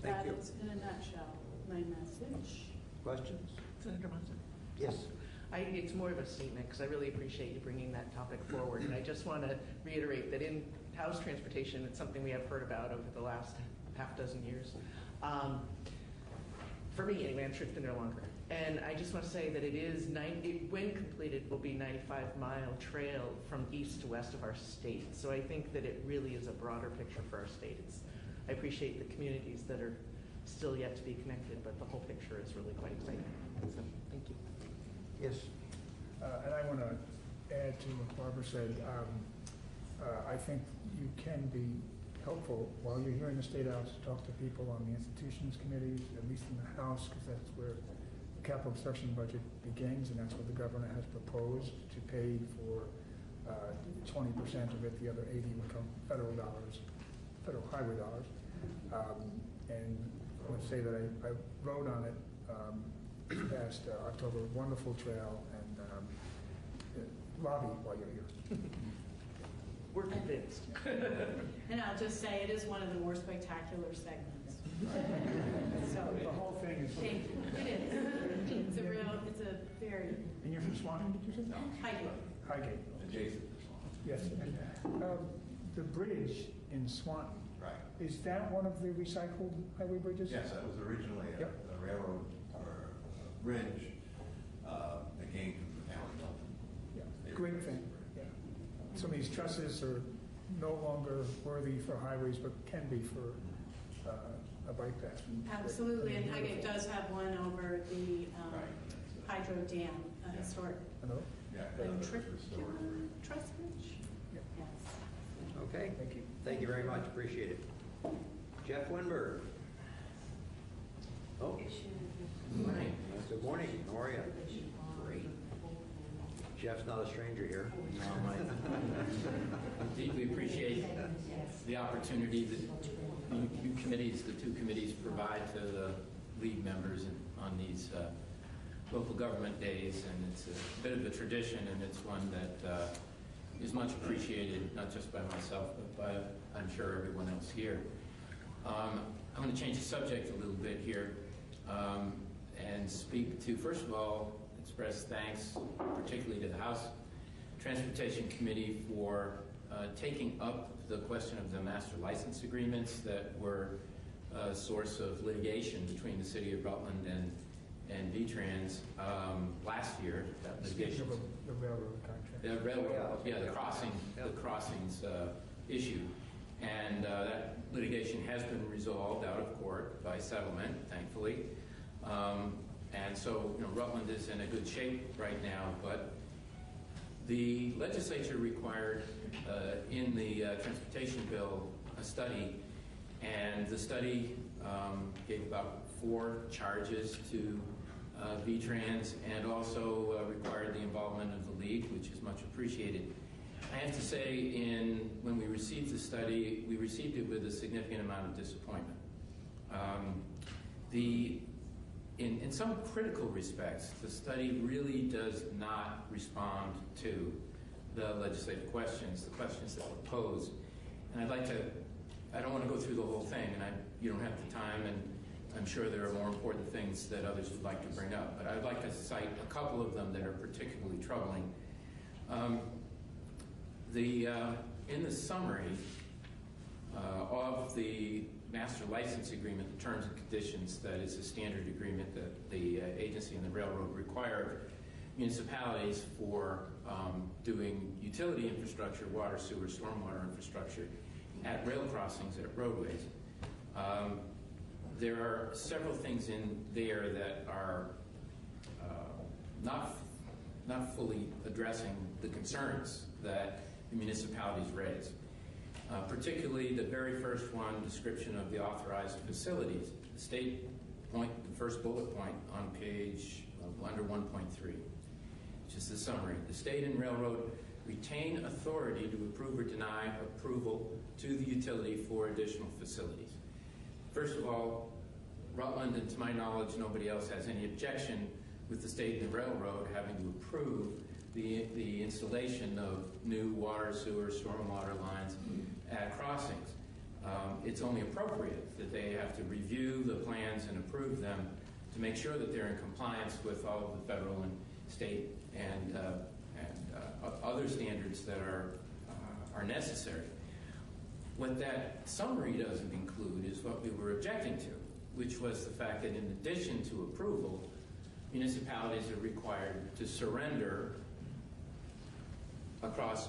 [SPEAKER 9] that is, in a nutshell, my message.
[SPEAKER 1] Questions?
[SPEAKER 5] Senator Munson?
[SPEAKER 1] Yes.
[SPEAKER 5] It's more of a statement because I really appreciate you bringing that topic forward. And I just want to reiterate that in-house transportation, it's something we have heard about over the last half dozen years. For me, anyway, I'm sure it's been there longer. And I just want to say that it is, when completed, will be 95-mile trail from east to west of our state. So I think that it really is a broader picture for our state. I appreciate the communities that are still yet to be connected, but the whole picture is really quite exciting. So thank you.
[SPEAKER 1] Yes.
[SPEAKER 6] And I want to add to what Barbara said. I think you can be helpful while you're here in the State House to talk to people on the institutions committees, at least in the House, because that's where the capital construction budget begins, and that's what the governor has proposed to pay for 20% of it. The other 80 would come federal dollars, federal highway dollars. And I want to say that I rode on it past October. Wonderful trail, and lobby while you're here.
[SPEAKER 5] We're convinced.
[SPEAKER 9] And I'll just say it is one of the more spectacular segments. So
[SPEAKER 6] the whole thing is.
[SPEAKER 9] Thank you. It is. It's a very.
[SPEAKER 6] And you're from Swanton, did you say?
[SPEAKER 9] Highgate.
[SPEAKER 6] Highgate.
[SPEAKER 21] Adjacent.
[SPEAKER 6] Yes. The bridge in Swanton.
[SPEAKER 21] Right.
[SPEAKER 6] Is that one of the recycled highway bridges?
[SPEAKER 21] Yes, that was originally a railroad or a bridge that came from the town of Milton.
[SPEAKER 6] Yeah. Great thing. Yeah. Some of these trusses are no longer worthy for highways, but can be for a bike path.
[SPEAKER 9] Absolutely, and Highgate does have one over the hydro dam, historic.
[SPEAKER 6] Hello?
[SPEAKER 21] Yeah.
[SPEAKER 9] Trust bridge?
[SPEAKER 6] Yeah.
[SPEAKER 9] Yes.
[SPEAKER 1] Okay.
[SPEAKER 6] Thank you.
[SPEAKER 1] Thank you very much. Appreciate it. Jeff Winberg. Oh. Good morning. Good morning. How are you? Great. Jeff's not a stranger here.
[SPEAKER 13] I deeply appreciate the opportunity that you committees, the two committees, provide to the league members on these local government days, and it's a bit of a tradition, and it's one that is much appreciated, not just by myself, but by, I'm sure, everyone else here. I'm going to change the subject a little bit here and speak to, first of all, express thanks particularly to the House Transportation Committee for taking up the question of the master license agreements that were a source of litigation between the city of Rutland and V-Trans last year. That litigation.
[SPEAKER 6] The railroad contract.
[SPEAKER 13] The railroad, yeah, the crossings issue. And that litigation has been resolved out of court by settlement, thankfully. And so, Rutland is in a good shape right now, but the legislature required in the transportation bill a study, and the study gave about 4 charges to V-Trans, and also required the involvement of the league, which is much appreciated. I have to say, when we received the study, we received it with a significant amount of disappointment. In some critical respects, the study really does not respond to the legislative questions, the questions that were posed. And I don't want to go through the whole thing, and you don't have the time, and I'm sure there are more important things that others would like to bring up, but I'd like to cite a couple of them that are particularly troubling. In the summary of the master license agreement, the terms and conditions, that is a standard agreement that the agency and the railroad require municipalities for doing utility infrastructure, water, sewer, stormwater infrastructure at rail crossings, at roadways. There are several things in there that are not fully addressing the concerns that the municipalities raise. Particularly the very first one, description of the authorized facilities. The state point, the first bullet point on page under 1.3, which is the summary. The state and railroad retain authority to approve or deny approval to the utility for additional facilities. First of all, Rutland, and to my knowledge, nobody else has any objection with the state and the railroad having to approve the installation of new water, sewer, stormwater lines at crossings. It's only appropriate that they have to review the plans and approve them to make sure that they're in compliance with all of the federal and state and other standards that are necessary. What that summary doesn't include is what we were objecting to, which was the fact that in addition to approval, municipalities are required to surrender across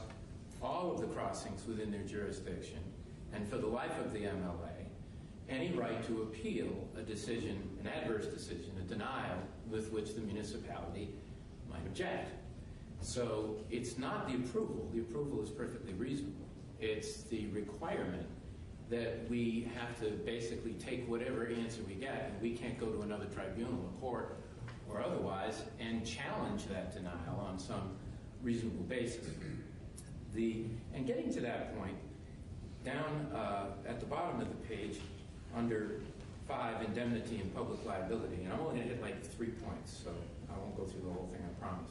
[SPEAKER 13] all of the crossings within their jurisdiction, and for the life of the MLA, any right to appeal a decision, an adverse decision, a denial with which the municipality might object. So it's not the approval. The approval is perfectly reasonable. It's the requirement that we have to basically take whatever answer we get, and we can't go to another tribunal, a court, or otherwise, and challenge that denial on some reasonable basis. And getting to that point, down at the bottom of the page, under 5, indemnity and public liability, and I'm only going to hit like 3 points, so I won't go through the whole thing, I promise.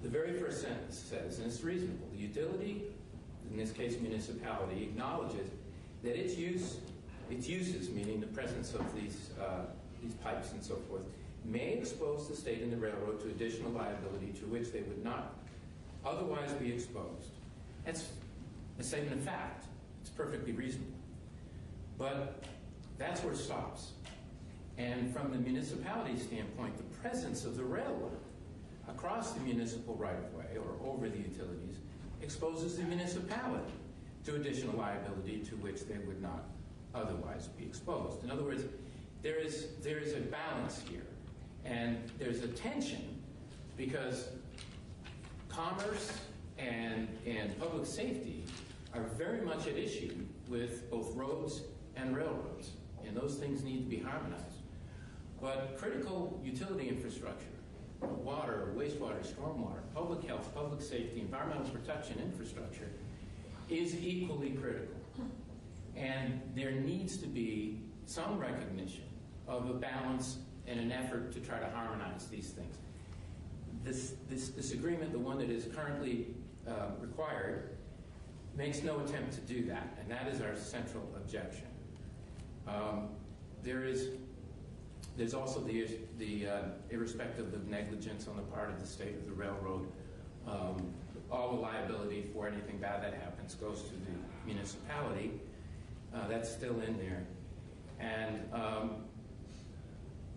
[SPEAKER 13] The very first sentence says, and it's reasonable, the utility, in this case municipality, acknowledges that its uses, meaning the presence of these pipes and so forth, may expose the state and the railroad to additional liability to which they would not otherwise be exposed. That's a statement of fact. It's perfectly reasonable. But that's where it stops. And from the municipality standpoint, the presence of the railroad across the municipal right-of-way or over the utilities exposes the municipality to additional liability to which they would not otherwise be exposed. In other words, there is a balance here. And there's a tension because commerce and public safety are very much at issue with both roads and railroads, and those things need to be harmonized. But critical utility infrastructure, water, wastewater, stormwater, public health, public safety, environmental protection infrastructure is equally critical. And there needs to be some recognition of a balance in an effort to try to harmonize these things. This agreement, the one that is currently required, makes no attempt to do that, and that is our central objection. There's also the irrespective of negligence on the part of the state of the railroad, all the liability for anything bad that happens goes to the municipality. That's still in there. And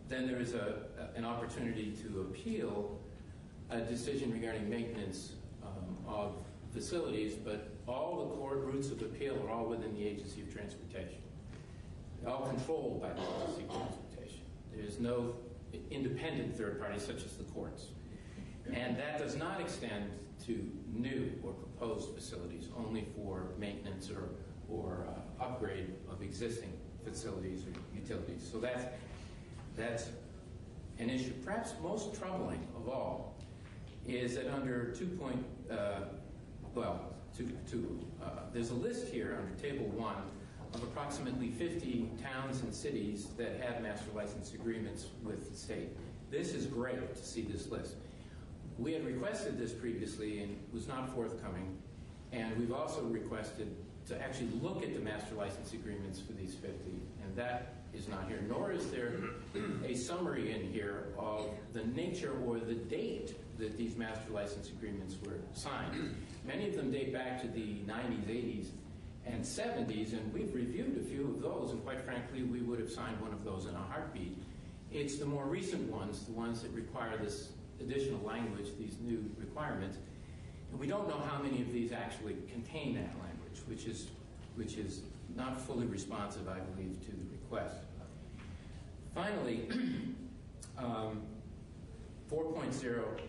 [SPEAKER 13] then there is an opportunity to appeal a decision regarding maintenance of facilities, but all the court routes of appeal are all within the Agency of Transportation. They're all controlled by the Agency of Transportation. There's no independent third party such as the courts. And that does not extend to new or proposed facilities, only for maintenance or upgrade of existing facilities or utilities. So that's an issue. Perhaps most troubling of all is that under there's a list here under Table 1 of approximately 50 towns and cities that have master license agreements with the state. This is great to see this list. We had requested this previously and it was not forthcoming, and we've also requested to actually look at the master license agreements for these 50, and that is not here, nor is there a summary in here of the nature or the date that these master license agreements were signed. Many of them date back to the 90s, 80s, and 70s, and we've reviewed a few of those, and quite frankly, we would have signed one of those in a heartbeat. It's the more recent ones, the ones that require this additional language, these new requirements, and we don't know how many of these actually contain that language, which is not fully responsive, I believe, to the request. Finally, 4.0,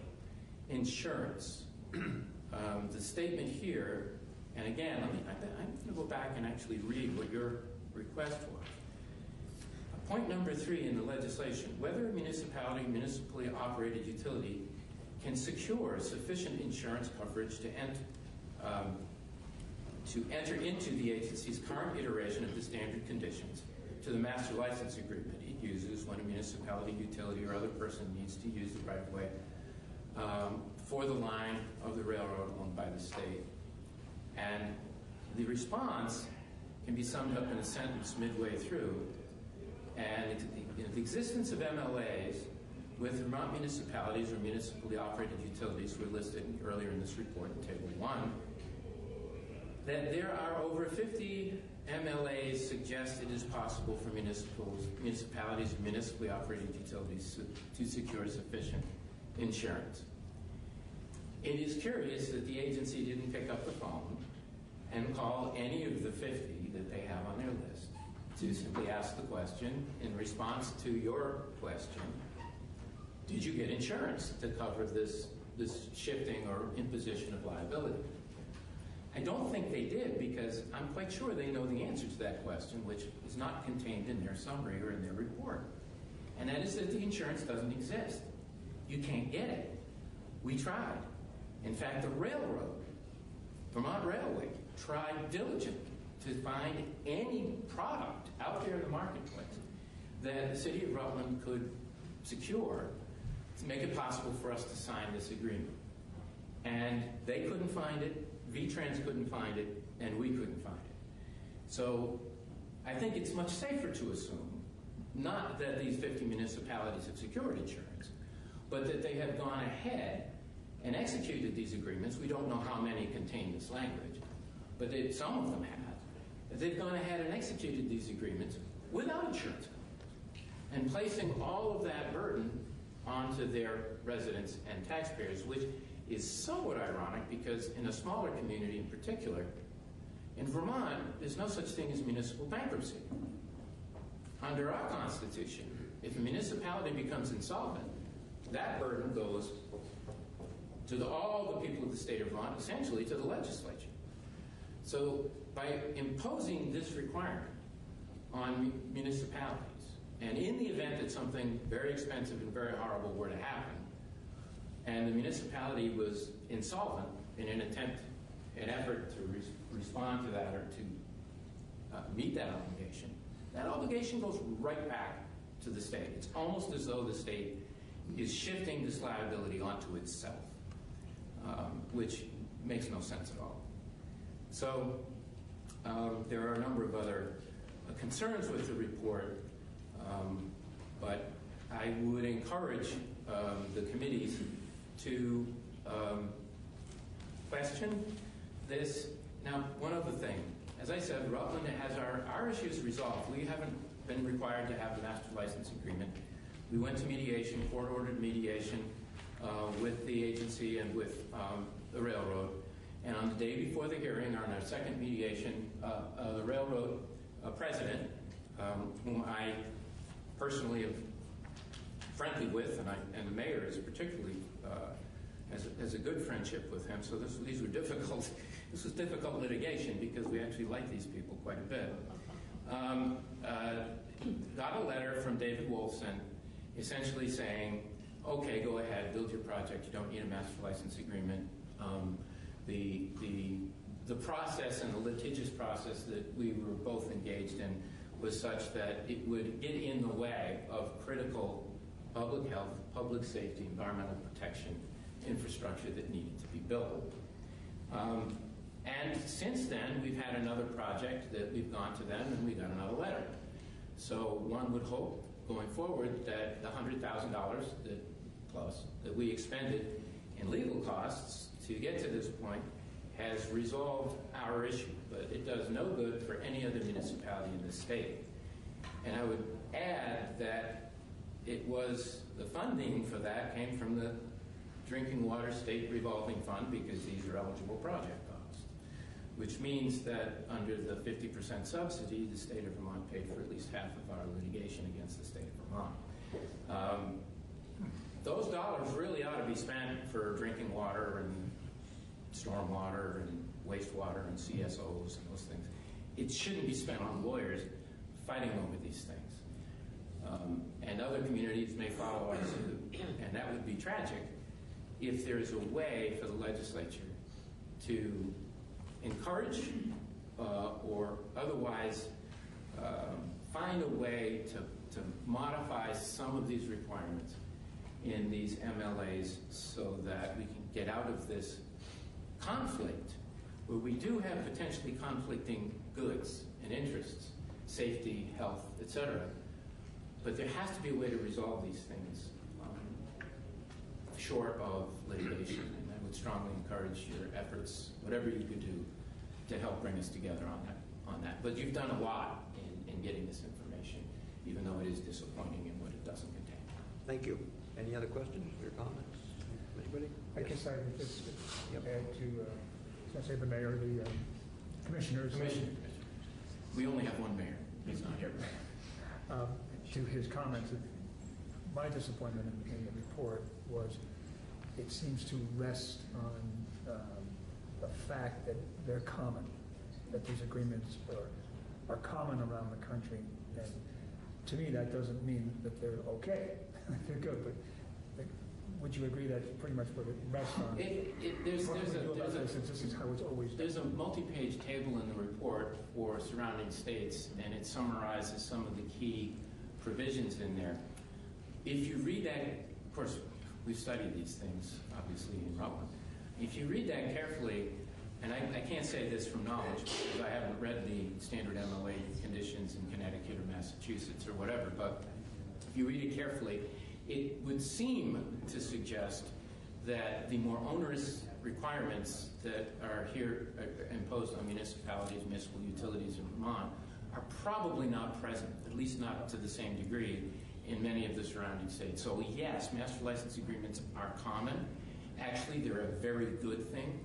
[SPEAKER 13] insurance. The statement here, and again, I'm going to go back and actually read what your request was. Point number 3 in the legislation, whether a municipality, municipally operated utility can secure sufficient insurance coverage to enter into the agency's current iteration of the standard conditions to the master license agreement it uses when a municipality, utility, or other person needs to use the right of way for the line of the railroad owned by the state. And the response can be summed up in a sentence midway through. And the existence of MLAs with Vermont municipalities or municipally operated utilities were listed earlier in this report in Table 1, that there are over 50 MLAs suggested as possible for municipalities and municipally operated utilities to secure sufficient insurance. It is curious that the agency didn't pick up the phone and call any of the 50 that they have on their list to simply ask the question in response to your question, did you get insurance to cover this shifting or imposition of liability? I don't think they did, because I'm quite sure they know the answer to that question, which is not contained in their summary or in their report. And that is that the insurance doesn't exist. You can't get it. We tried. In fact, the railroad, Vermont Railway, tried diligently to find any product out there in the marketplace that the city of Rutland could secure to make it possible for us to sign this agreement. And they couldn't find it, V-Trans couldn't find it, and we couldn't find it. So I think it's much safer to assume not that these 50 municipalities have secured insurance, but that they have gone ahead and executed these agreements. We don't know how many contain this language, but some of them have. They've gone ahead and executed these agreements without insurance and placing all of that burden onto their residents and taxpayers, which is somewhat ironic because in a smaller community in particular, in Vermont, there's no such thing as municipal bankruptcy. Under our Constitution, if a municipality becomes insolvent, that burden goes to all the people of the state of Vermont, essentially to the legislature. So by imposing this requirement on municipalities, and in the event that something very expensive and very horrible were to happen, and the municipality was insolvent in an effort to respond to that or to meet that obligation goes right back to the state. It's almost as though the state is shifting this liability onto itself, which makes no sense at all. So there are a number of other concerns with the report, but I would encourage the committees to question this. Now, one other thing. As I said, Rutland has our issues resolved. We haven't been required to have the master license agreement. We went to mediation, court-ordered mediation with the agency and with the railroad. And on the day before the hearing, on our second mediation, the railroad president, whom I personally am friendly with, and the mayor is particularly has a good friendship with him. So these were difficult. This was difficult litigation because we actually like these people quite a bit. Got a letter from David Wolfson essentially saying, okay, go ahead, build your project. You don't need a master license agreement. The process and the litigious process that we were both engaged in was such that it would get in the way of critical public health, public safety, environmental protection infrastructure that needed to be built. And since then, we've had another project that we've gone to them and we got another letter. So one would hope, going forward, that the $100,000 that we expended in legal costs to get to this point has resolved our issue, but it does no good for any other municipality in the state. And I would add that it was the funding for that came from the Drinking Water State Revolving Fund because these are eligible project costs, which means that under the 50% subsidy, the state of Vermont paid for at least half of our litigation against the state of Vermont. Those dollars really ought to be spent for drinking water and stormwater and wastewater and CSOs and those things. It shouldn't be spent on lawyers fighting over these things. And other communities may follow our suit, and that would be tragic if there's a way for the legislature to encourage or otherwise find a way to modify some of these requirements in these MLAs so that we can get out of this conflict where we do have potentially conflicting goods and interests, safety, health, etc. But there has to be a way to resolve these things short of litigation. And I would strongly encourage your efforts, whatever you could do, to help bring us together on that. But you've done a lot in getting this information, even though it is disappointing in what it doesn't contain.
[SPEAKER 1] Thank you. Any other questions or comments? Anybody?
[SPEAKER 6] I guess I would just add to, I say the mayor, the commissioners.
[SPEAKER 13] Commissioner. We only have one mayor. He's not here.
[SPEAKER 6] To his comments, my disappointment in the report was it seems to rest on the fact that they're common, that these agreements are common around the country. And to me, that doesn't mean that they're okay. They're good, but would you agree that pretty much what it rests on?
[SPEAKER 13] There's a multi-page table in the report for surrounding states, and it summarizes some of the key provisions in there. If you read that, of course, we've studied these things, obviously, in Rutland. If you read that carefully, and I can't say this from knowledge because I haven't read the standard MLA conditions in Connecticut or Massachusetts or whatever, but if you read it carefully, it would seem to suggest that the more onerous requirements that are here imposed on municipalities, municipal utilities in Vermont are probably not present, at least not to the same degree, in many of the surrounding states. So yes, master license agreements are common. Actually, they're a very good thing.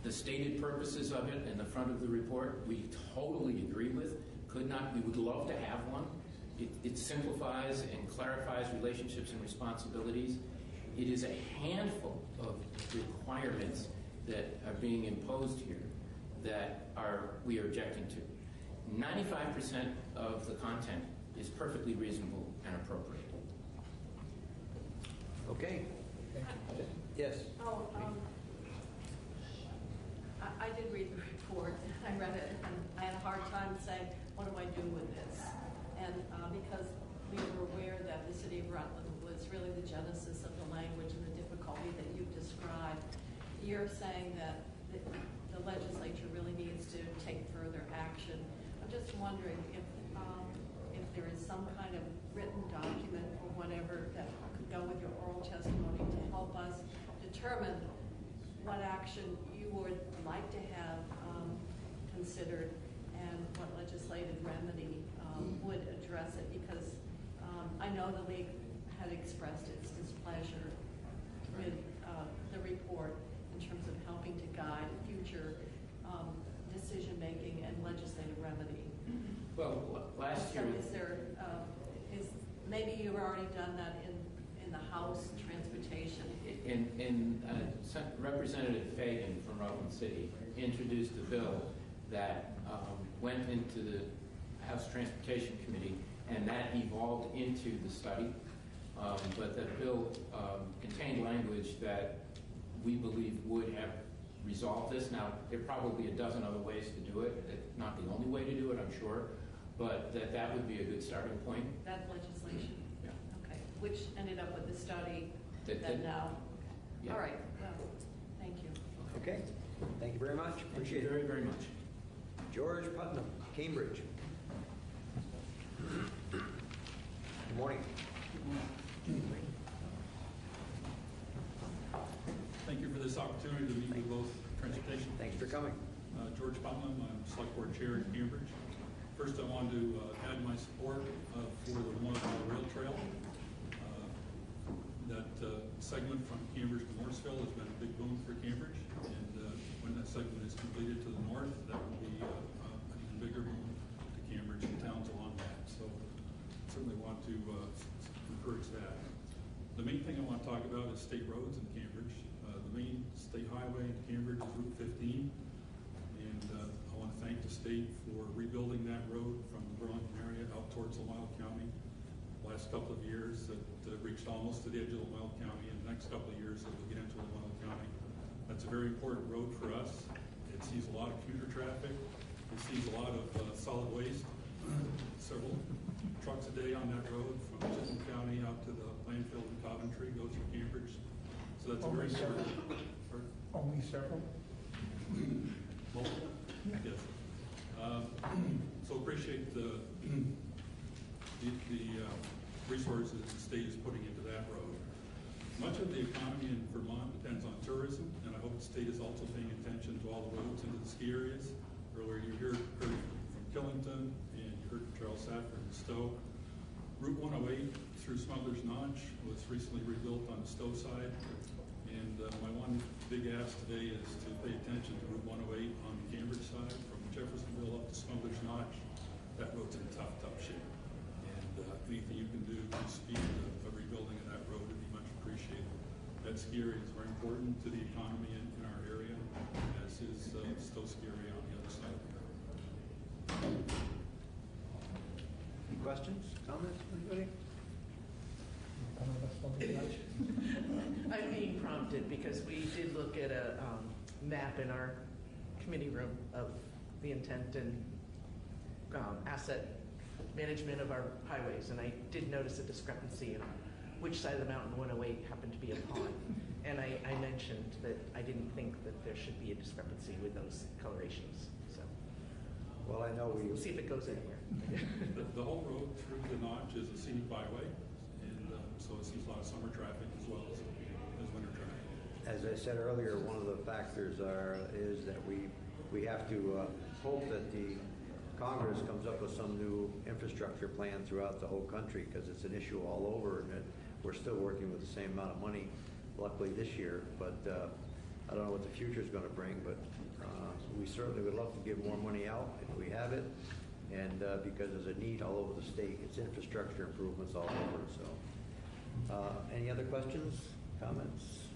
[SPEAKER 13] The stated purposes of it in the front of the report, we totally agree with. We would love to have one. It simplifies and clarifies relationships and responsibilities. It is a handful of requirements that are being imposed here that we are objecting to. 95% of the content is perfectly reasonable and appropriate.
[SPEAKER 1] Okay. Thank you. Yes.
[SPEAKER 8] I did read the report. I read it, and I had a hard time saying, what do I do with this? And because was really the genesis of the language and the difficulty that you described. You're saying that the legislature really needs to take further action. I'm just wondering if there is some kind of written document or whatever that could go with your oral testimony to help us determine what action you would like to have considered and what legislative remedy would address it, because I know the league had expressed its displeasure with the report in terms of helping to guide future decision-making and legislative remedy.
[SPEAKER 13] Well, last year...
[SPEAKER 8] So is there, maybe you've already done that in the House Transportation? Representative
[SPEAKER 13] Fagan from Rutland City introduced a bill that went into the House Transportation Committee, and that evolved into the study. But that bill contained language that we believe would have resolved this. Now, there are probably a dozen other ways to do it. It's not the only way to do it, I'm sure, but that would be a good starting point.
[SPEAKER 8] That legislation?
[SPEAKER 13] Yeah.
[SPEAKER 8] Okay. Which ended up with the study that now?
[SPEAKER 13] Yeah.
[SPEAKER 8] All right. Well, thank you.
[SPEAKER 1] Okay. Thank you very much. Appreciate it.
[SPEAKER 13] Very, very much.
[SPEAKER 1] George Putnam, Cambridge. Good morning.
[SPEAKER 4] Thank you for this opportunity to meet with both transportation.
[SPEAKER 1] Thanks for coming.
[SPEAKER 4] George Putnam, I'm Select Board Chair in Cambridge. First, I wanted to add my support for the 1 mile rail trail. That segment from Cambridge to Morrisville has been a big boon for Cambridge, and when that segment is completed to the north, that will be an even bigger boon to Cambridge and towns along that. So certainly want to encourage that. The main thing I want to talk about is state roads in Cambridge. The main state highway in Cambridge is Route 15, and I want to thank the state for rebuilding that road from the Burlington area out towards Lamoille County. Last couple of years, it reached almost to the edge of Lamoille County, and the next couple of years, it will get into Lamoille County. That's a very important road for us. It sees a lot of commuter traffic. It sees a lot of solid waste. Several trucks a day on that road from Chisholm County out to the landfill in Coventry goes through Cambridge. So that's
[SPEAKER 6] Only
[SPEAKER 4] a very
[SPEAKER 6] several?
[SPEAKER 4] important.
[SPEAKER 6] Only several?
[SPEAKER 4] Multiple? Yes. So appreciate the resources the state is putting into that road. Much of the economy in Vermont depends on tourism, and I hope the state is also paying attention to all the roads into the ski areas. Earlier you heard from Killington, and you heard from Charles Safford and Stowe. Route 108 through Smuggler's Notch was recently rebuilt on the Stowe side, and my one big ask today is to pay attention to Route 108 on the Cambridge side, from Jeffersonville up to Smuggler's Notch. That road's in tough shape. Anything you can do to speed the rebuilding of that road would be much appreciated. That ski area is very important to the economy in our area, as is Stowe ski area on the other side of the road.
[SPEAKER 1] Any questions, comments, anybody?
[SPEAKER 5] I'm being prompted because we did look at a map in our committee room of the intent and asset management of our highways, and I did notice a discrepancy in which side of the mountain 108 happened to be upon. And I mentioned that I didn't think that there should be a discrepancy with those colorations. So,
[SPEAKER 1] well, I know
[SPEAKER 5] we'll see if it goes anywhere.
[SPEAKER 4] The whole road through the Notch is a scenic byway, and so it sees a lot of summer traffic as well as winter traffic.
[SPEAKER 1] As I said earlier, one of the factors is that we have to hope that the Congress comes up with some new infrastructure plan throughout the whole country, because it's an issue all over, and we're still working with the same amount of money, luckily this year, but I don't know what the future is going to bring, but we certainly would love to give more money out if we have it, and because there's a need all over the state. It's infrastructure improvements all over. So any other questions, comments?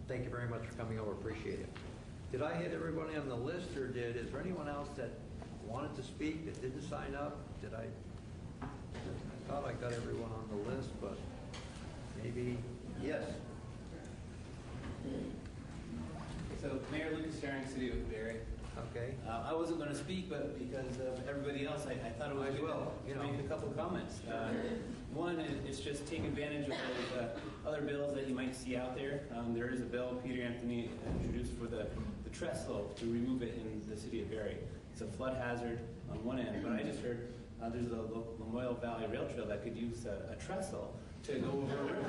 [SPEAKER 1] Thank you very much for coming over. Appreciate it. Did I hit everybody on the list, or is there anyone else that wanted to speak that didn't sign up? I thought I got everyone on the list, but maybe, yes.
[SPEAKER 17] So, Mayor Lucas Herring, City of Berry.
[SPEAKER 1] Okay.
[SPEAKER 15] I wasn't going to speak, but because of everybody else, I thought it was good to make a couple comments. One is it's just take advantage of those other bills that you might see out there. There is a bill Peter Anthony introduced for the trestle to remove it in the city of Barrie. It's a flood hazard on one end, but I just heard there's a Lamoille Valley Rail Trail that could use a trestle to go over a river.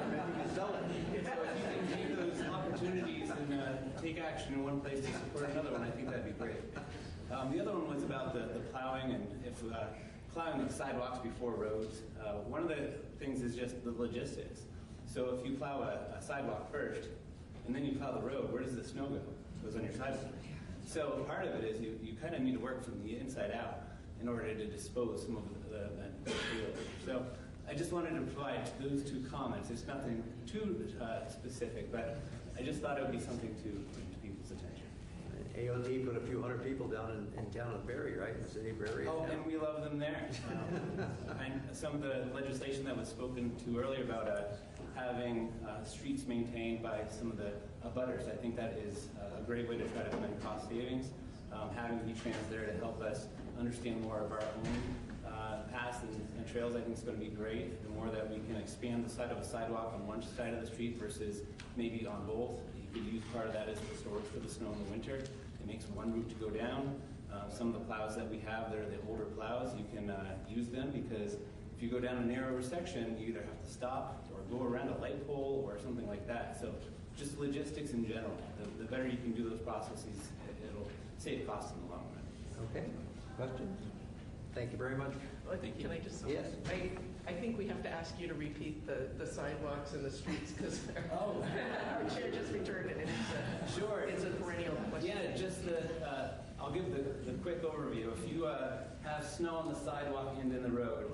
[SPEAKER 15] Maybe you can sell it. So if you can take those opportunities and take action in one place to support another one, I think that'd be great. The other one was about the plowing and if plowing the sidewalks before roads. One of the things is just the logistics. So if you plow a sidewalk first and then you plow the road, where does the snow go? It goes on your sidewalk. So part of it is you kind of need to work from the inside out in order to dispose some of the material. So I just wanted to provide those two comments. It's nothing too specific, but I just thought it would be something to people's attention.
[SPEAKER 1] AOD put a few hundred people down in town of Barrie, right? In the city of Barrie.
[SPEAKER 15] Oh, and we love them there. And some of the legislation that was spoken to earlier about having streets maintained by some of the abutters, I think that is a great way to try to find cost savings. Having V-Trans there to help us understand more of our own paths and trails, I think is going to be great. The more that we can expand the side of a sidewalk on one side of the street versus maybe on both, you could use part of that as a storage for the snow in the winter. It makes one route to go down. Some of the plows that we have, they're the older plows. You can use them because if you go down a narrower section, you either have to stop or go around a light pole or something like that. So just logistics in general. The better you can do those processes, it'll save costs in the long run.
[SPEAKER 1] Okay. Questions? Thank you very much.
[SPEAKER 5] Can I just?
[SPEAKER 1] Yes.
[SPEAKER 5] I think we have to ask you to repeat the sidewalks and the streets because our chair just returned it and it's a perennial question.
[SPEAKER 15] Yeah, just I'll give the quick overview. If you have snow on the sidewalk and in the road,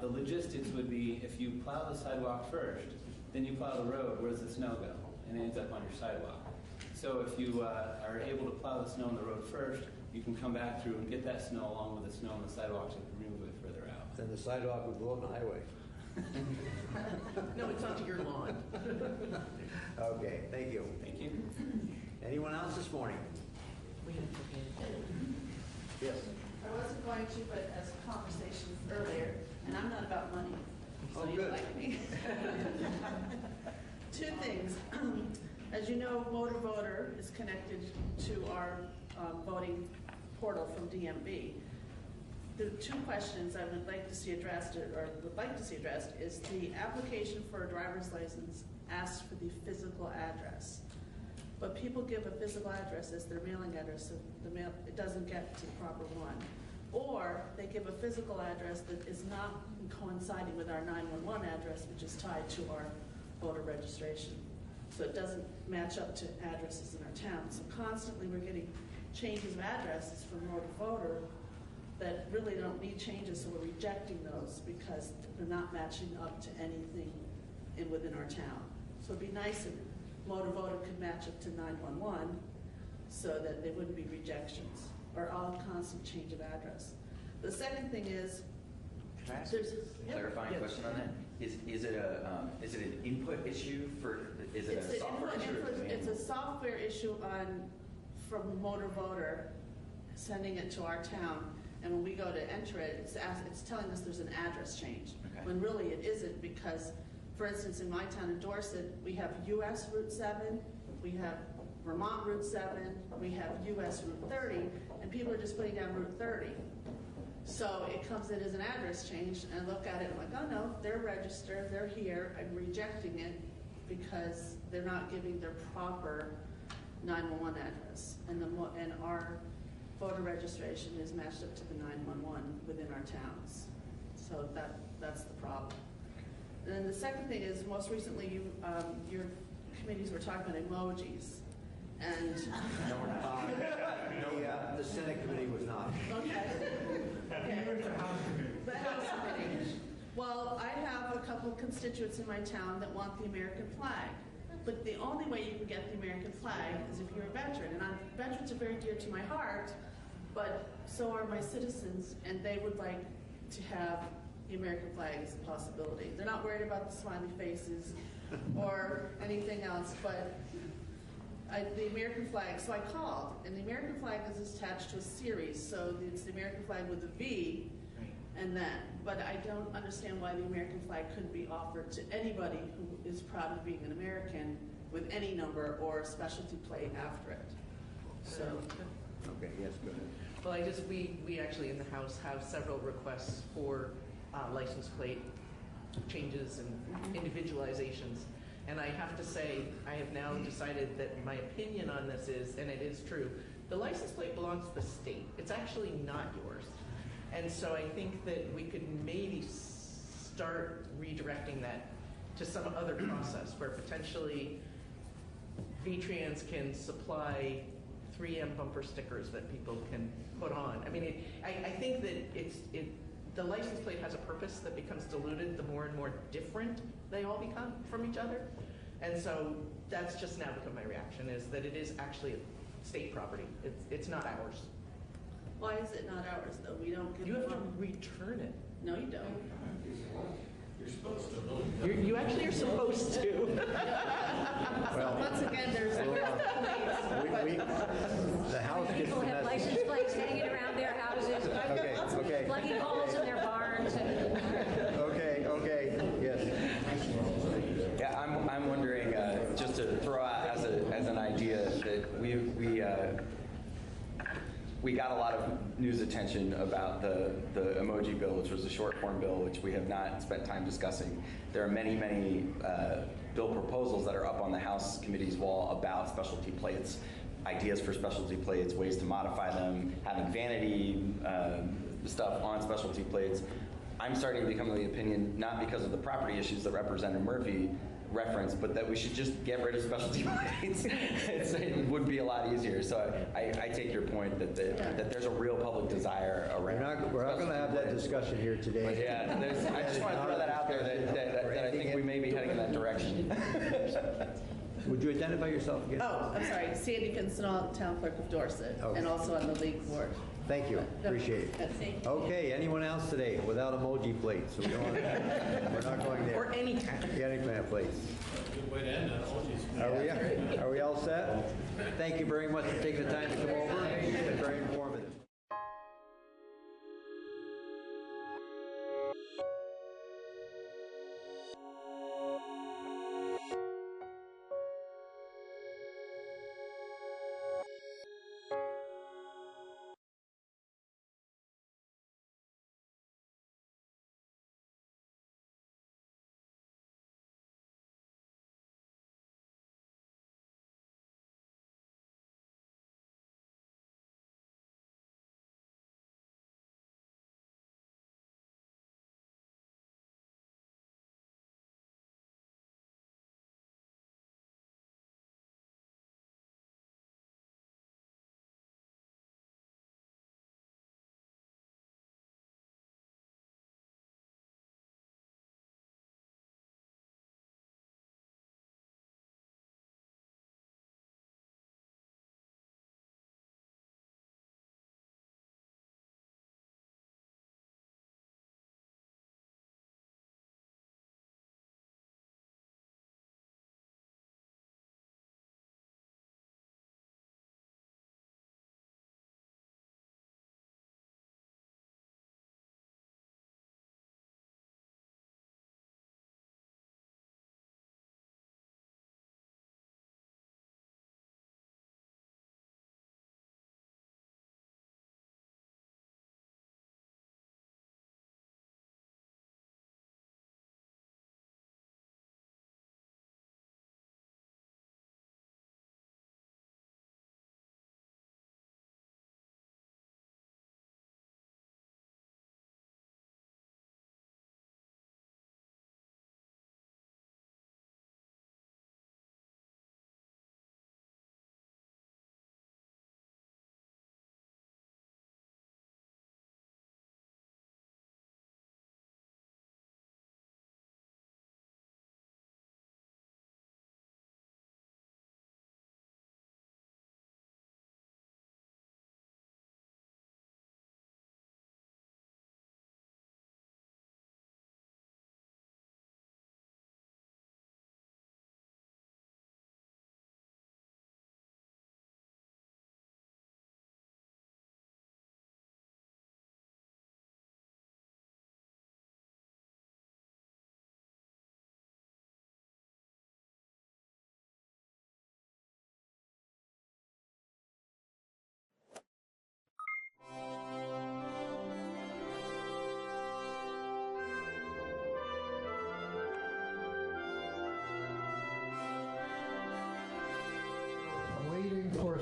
[SPEAKER 15] the logistics would be if you plow the sidewalk first, then you plow the road, where does the snow go? And it ends up on your sidewalk. So if you are able to plow the snow on the road first, you can come back through and get that snow along with the snow on the sidewalks and remove it further out.
[SPEAKER 1] Then the sidewalk would go on the highway.
[SPEAKER 5] No, it's onto your lawn.
[SPEAKER 1] Okay, thank you.
[SPEAKER 15] Thank you.
[SPEAKER 1] Anyone else this morning? Yes.
[SPEAKER 17] I wasn't going to, but as a conversation earlier, and I'm not about money, so
[SPEAKER 1] Oh,
[SPEAKER 17] you
[SPEAKER 1] good.
[SPEAKER 17] like me. Two things. As you know, Motor Voter is connected to our voting portal from DMV. The two questions I would like to see addressed, is the application for a driver's license asks for the physical address. But people give a physical address as their mailing address, so it doesn't get to the proper one. Or they give a physical address that is not coinciding with our 911 address, which is tied to our voter registration. So it doesn't match up to addresses in our town. So constantly we're getting changes of addresses from Motor Voter that really don't need changes, so we're rejecting those because they're not matching up to anything within our town. So it'd be nice if Motor Voter could match up to 911 so that there wouldn't be rejections or all constant change of address. The second thing is,
[SPEAKER 23] Can I ask
[SPEAKER 17] there's
[SPEAKER 23] a clarifying question on that? Is it an input issue is it a software issue? Or is it
[SPEAKER 17] it's a software issue from Motor Voter sending it to our town, and when we go to enter it, it's telling us there's an address change.
[SPEAKER 23] Okay.
[SPEAKER 17] When really it isn't, because, for instance, in my town in Dorset, we have US Route 7, we have Vermont Route 7, we have US Route 30, and people are just putting down Route 30. So it comes in as an address change, and I look at it, and I'm like, oh no, they're registered, they're here, I'm rejecting it because they're not giving their proper 911 address. And our voter registration is matched up to the 911 within our towns. So that's the problem. And then the second thing is, most recently, your committees were talking about emojis. And
[SPEAKER 1] the Senate committee was not.
[SPEAKER 17] Okay. The House Committee. Well, I have a couple of constituents in my town that want the American flag. But the only way you can get the American flag is if you're a veteran. And veterans are very dear to my heart, but so are my citizens, and they would like to have the American flag as a possibility. They're not worried about the smiley faces or anything else, but the American flag, so I called, and the American flag is attached to a series, so it's the American flag with a V, and that, but I don't understand why the American flag couldn't be offered to anybody who is proud of being an American with any number or a specialty plate after it. So,
[SPEAKER 12] Okay, yes, go ahead.
[SPEAKER 5] Well, we actually in the House have several requests for license plate changes and individualizations. And I have to say, I have now decided that my opinion on this is, and it is true, the license plate belongs to the state. It's actually not yours. And so I think that we could maybe start redirecting that to some other process where potentially V-Trans can supply 3M bumper stickers that people can put on. I mean, I think that the license plate has a purpose that becomes diluted the more and more different they all become from each other. And so that's just now become my reaction, is that it is actually state property. It's not ours.
[SPEAKER 17] why is it not ours, though? We don't give
[SPEAKER 5] You have to
[SPEAKER 17] them-
[SPEAKER 5] return it.
[SPEAKER 17] No, you don't.
[SPEAKER 13] You're supposed to.
[SPEAKER 5] You actually are supposed to.
[SPEAKER 12] Well,
[SPEAKER 17] Once again, there's
[SPEAKER 12] the House gets the
[SPEAKER 14] People have
[SPEAKER 12] message.
[SPEAKER 14] license plates hanging around their houses,
[SPEAKER 12] Okay.
[SPEAKER 14] plugging holes in their barns.
[SPEAKER 12] Okay, yes.
[SPEAKER 23] Yeah, I'm wondering, just to throw out as an idea, that we got a lot of news attention about the emoji bill, which was the short form bill, which we have not spent time discussing. There are many bill proposals that are up on the House committee's wall about specialty plates, ideas for specialty plates, ways to modify them, having vanity stuff on specialty plates. I'm starting to become of the opinion, not because of the property issues that Representative Murphy referenced, but that we should just get rid of specialty plates. It would be a lot easier. So I take your point that there's a real public desire around.
[SPEAKER 1] We're not going to have that discussion here today.
[SPEAKER 23] But yeah, I just want to throw that out there that I think we may be heading in that direction.
[SPEAKER 1] Would you identify yourself again?
[SPEAKER 17] Oh, I'm sorry, Sandy Pincinel, Town Clerk of Dorset,
[SPEAKER 1] Okay.
[SPEAKER 17] and also on the League Board.
[SPEAKER 1] Thank you, appreciate it. Okay, anyone else today without emoji plates? We're not going there.
[SPEAKER 5] Or any kind.
[SPEAKER 1] Any kind of plates.
[SPEAKER 13] Good way to end that.
[SPEAKER 1] Are we all set? Thank you very much for taking the time to come over. It's been very informative.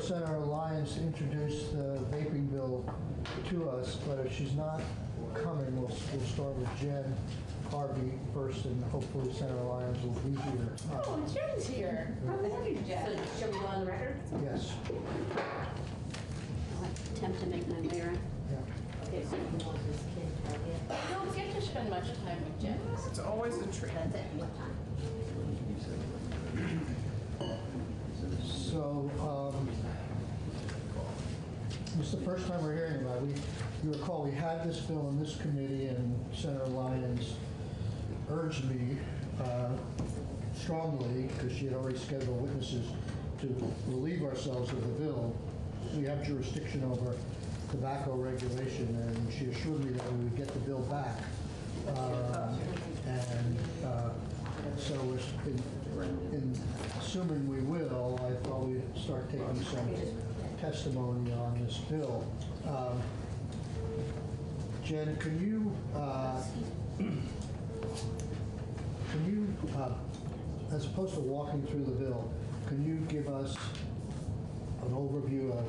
[SPEAKER 16] Senator Lyons to introduce the vaping bill to us, but if she's not coming, we'll start with Jen Harvey first, and hopefully Senator Lyons will be here.
[SPEAKER 14] Oh, Jen's here. How are you, Jen? So, shall we go on the record?
[SPEAKER 16] Yes.
[SPEAKER 14] I'll attempt to make my way around.
[SPEAKER 16] Yeah.
[SPEAKER 14] Okay, so you want this kid right here? I don't get to spend much time with Jen.
[SPEAKER 10] It's always a treat.
[SPEAKER 14] That's it. What time?
[SPEAKER 16] So, this is the first time we're hearing about it. You recall we had this bill in this committee, and Senator Lyons urged me strongly, because she had already scheduled witnesses, to relieve ourselves of the bill. We have jurisdiction over tobacco regulation, and she assured me that we would get the bill back. So in assuming we will, I thought we'd start taking some testimony on this bill. Jen, can you as opposed to walking through the bill, can you give us an overview, a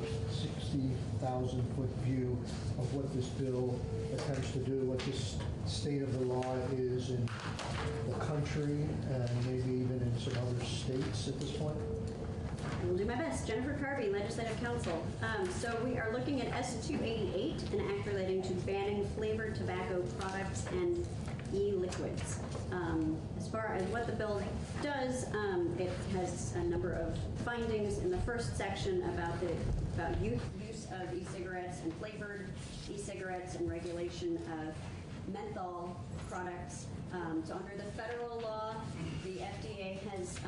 [SPEAKER 16] 60,000-foot view of what this bill attempts to do, what this state of the law is in the country, and maybe even in some other states at this point?
[SPEAKER 19] I will do my best. Jennifer Carvey, Legislative Counsel. So we are looking at S288, an act relating to banning flavored tobacco products and e-liquids. As far as what the bill does, it has a number of findings in the first section about use of e-cigarettes and flavored e-cigarettes and regulation of menthol products. So under the federal law, the FDA has,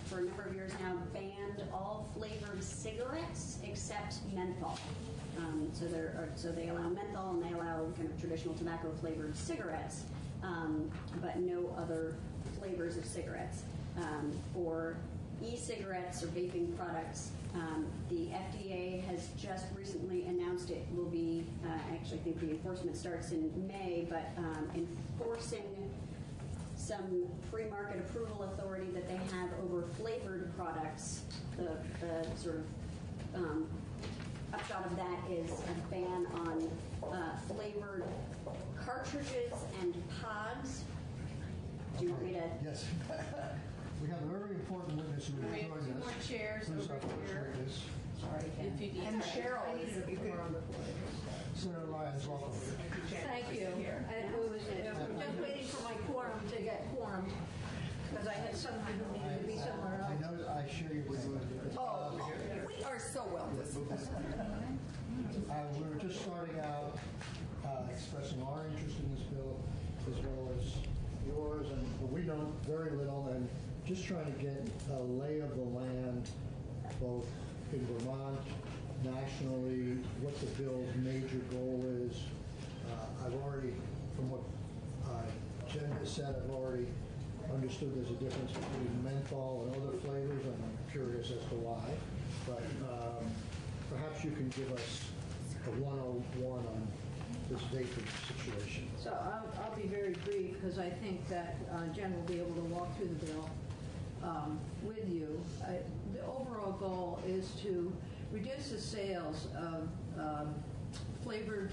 [SPEAKER 19] for a number of years now, banned all flavored cigarettes except menthol. So they allow menthol and they allow kind of traditional tobacco flavored cigarettes, but no other flavors of cigarettes. For e-cigarettes or vaping products, the FDA has just recently announced it will be, actually I think the enforcement starts in May, but enforcing some pre-market approval authority that they have over flavored products. The sort of upshot of that is a ban on flavored cartridges and pods. Do you want me to?
[SPEAKER 16] Yes. We have a very important witness who will
[SPEAKER 14] We have
[SPEAKER 16] join
[SPEAKER 14] two
[SPEAKER 16] us.
[SPEAKER 14] more chairs
[SPEAKER 16] Who's
[SPEAKER 14] over
[SPEAKER 16] our
[SPEAKER 14] here.
[SPEAKER 16] witness.
[SPEAKER 14] Sorry, Ken.
[SPEAKER 10] And Cheryl is
[SPEAKER 14] on the floor.
[SPEAKER 16] Senator Lyons, welcome.
[SPEAKER 14] Thank you. I'm just waiting for my quorum to get quorum, because I had someone who needed to be somewhere
[SPEAKER 16] I
[SPEAKER 14] else.
[SPEAKER 16] know, I share your pain.
[SPEAKER 10] Oh, we are so well disciplined.
[SPEAKER 16] We were just starting out expressing our interest in this bill as well as yours, and we know very little, and just trying to get a lay of the land, both in Vermont, nationally, what the bill's major goal is. I've already, from what Jen has said, I've already understood there's a difference between menthol and other flavors, and I'm curious as to why. But perhaps you can give us a 101 on this vaping situation.
[SPEAKER 20] So I'll be very brief, because I think that Jen will be able to walk through the bill with you. The overall goal is to reduce the sales of flavored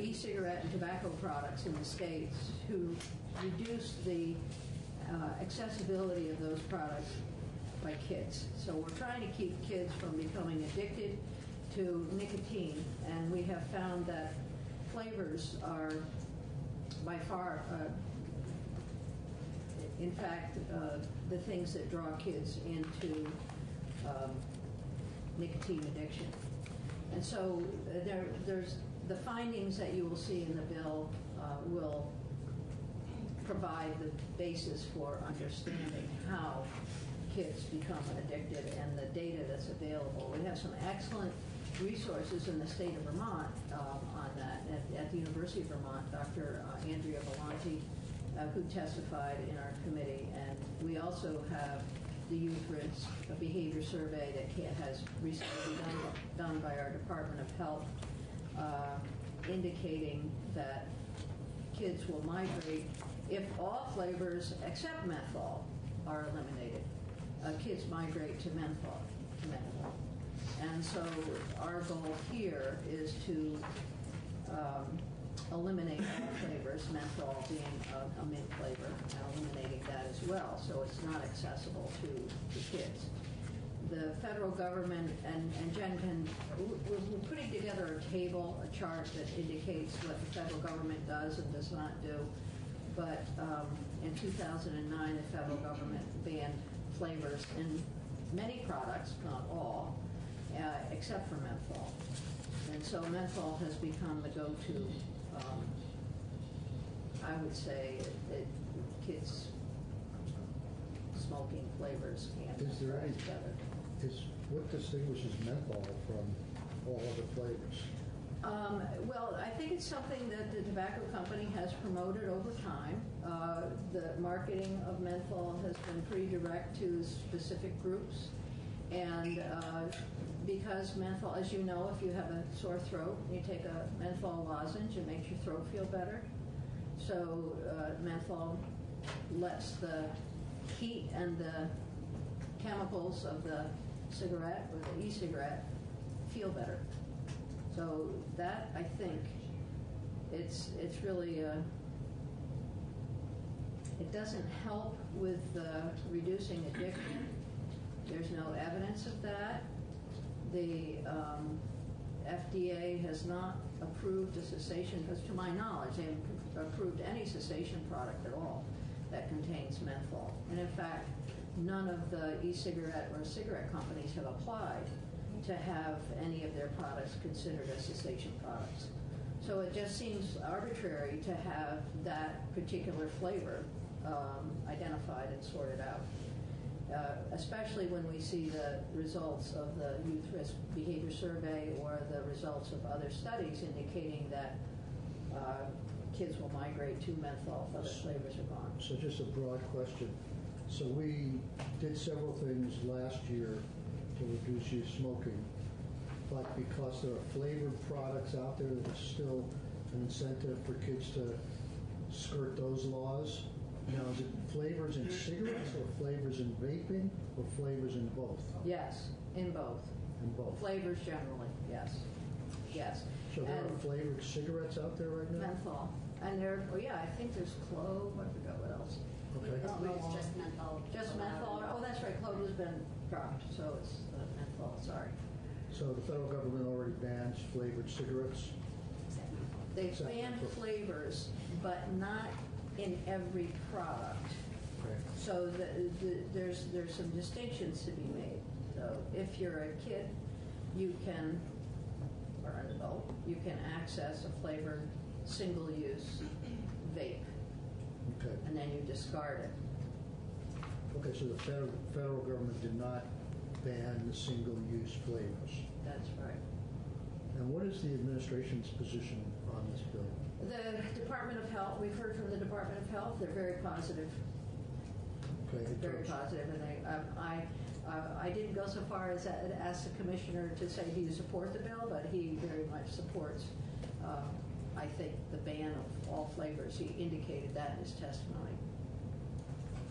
[SPEAKER 20] e-cigarette and tobacco products in the states, to reduce the accessibility of those products by kids. So we're trying to keep kids from becoming addicted to nicotine, and we have found that flavors are by far, in fact, the things that draw kids into nicotine addiction. And so there's the findings that you will see in the bill will provide the basis for understanding how kids become addicted and the data that's available. We have some excellent resources in the state of Vermont on that. At the University of Vermont, Dr. Andrea Volanti, who testified in our committee, and we also have the Youth Risk Behavior Survey that has recently been done by our Department of Health, indicating that kids will migrate if all flavors except menthol are eliminated. Kids migrate to menthol. And so our goal here is to eliminate all flavors, menthol being a mint flavor, and eliminating that as well, so it's not accessible to kids. The federal government, and Jen we're putting together a table, a chart that indicates what the federal government does and does not do. But in 2009, the federal government banned flavors in many products, not all, except for menthol. And so menthol has become the go-to, I would say, kids smoking flavors can't
[SPEAKER 16] Is there any,
[SPEAKER 20] together.
[SPEAKER 16] what distinguishes menthol from all other flavors?
[SPEAKER 20] Well, I think it's something that the tobacco company has promoted over time. The marketing of menthol has been pretty direct to specific groups. And because menthol, as you know, if you have a sore throat, you take a menthol lozenge, it makes your throat feel better. So menthol lets the heat and the chemicals of the cigarette or the e-cigarette feel better. So that, I think, it's really it doesn't help with reducing addiction. There's no evidence of that. The FDA has not approved a cessation, because to my knowledge, they haven't approved any cessation product at all that contains menthol. And in fact, none of the e-cigarette or cigarette companies have applied to have any of their products considered as cessation products. So it just seems arbitrary to have that particular flavor identified and sorted out. Especially when we see the results of the Youth Risk Behavior Survey or the results of other studies indicating that kids will migrate to menthol if other flavors are gone.
[SPEAKER 16] So just a broad question. So we did several things last year to reduce youth smoking, but because there are flavored products out there, there's still an incentive for kids to skirt those laws. Now, is it flavors in cigarettes or flavors in vaping or flavors in both?
[SPEAKER 20] Yes, in both.
[SPEAKER 16] In both.
[SPEAKER 20] Flavors generally, yes. Yes.
[SPEAKER 16] So there
[SPEAKER 20] And
[SPEAKER 16] are flavored cigarettes out there right now?
[SPEAKER 20] menthol. And there, oh yeah, I think there's clove, I forgot what else.
[SPEAKER 16] Okay.
[SPEAKER 14] It's just menthol.
[SPEAKER 20] Just menthol. Oh, that's right, clove has been dropped, so it's menthol, sorry.
[SPEAKER 16] So the federal government already bans flavored cigarettes?
[SPEAKER 20] They
[SPEAKER 16] Except
[SPEAKER 20] banned
[SPEAKER 16] for-
[SPEAKER 20] flavors, but not in every product.
[SPEAKER 16] Okay.
[SPEAKER 20] So there's some distinctions to be made. So if you're a kid, you can, or an adult, you can access a flavored single-use vape,
[SPEAKER 16] Okay.
[SPEAKER 20] and then you discard it.
[SPEAKER 16] Okay, so the federal government did not ban the single-use flavors.
[SPEAKER 20] That's right.
[SPEAKER 16] And what is the administration's position on this bill?
[SPEAKER 20] The Department of Health, we've heard from the Department of Health, they're very positive.
[SPEAKER 16] Okay, in
[SPEAKER 20] Very
[SPEAKER 16] terms-
[SPEAKER 20] positive, and I didn't go so far as to ask the commissioner to say, do you support the bill? But he very much supports, I think, the ban of all flavors. He indicated that in his testimony.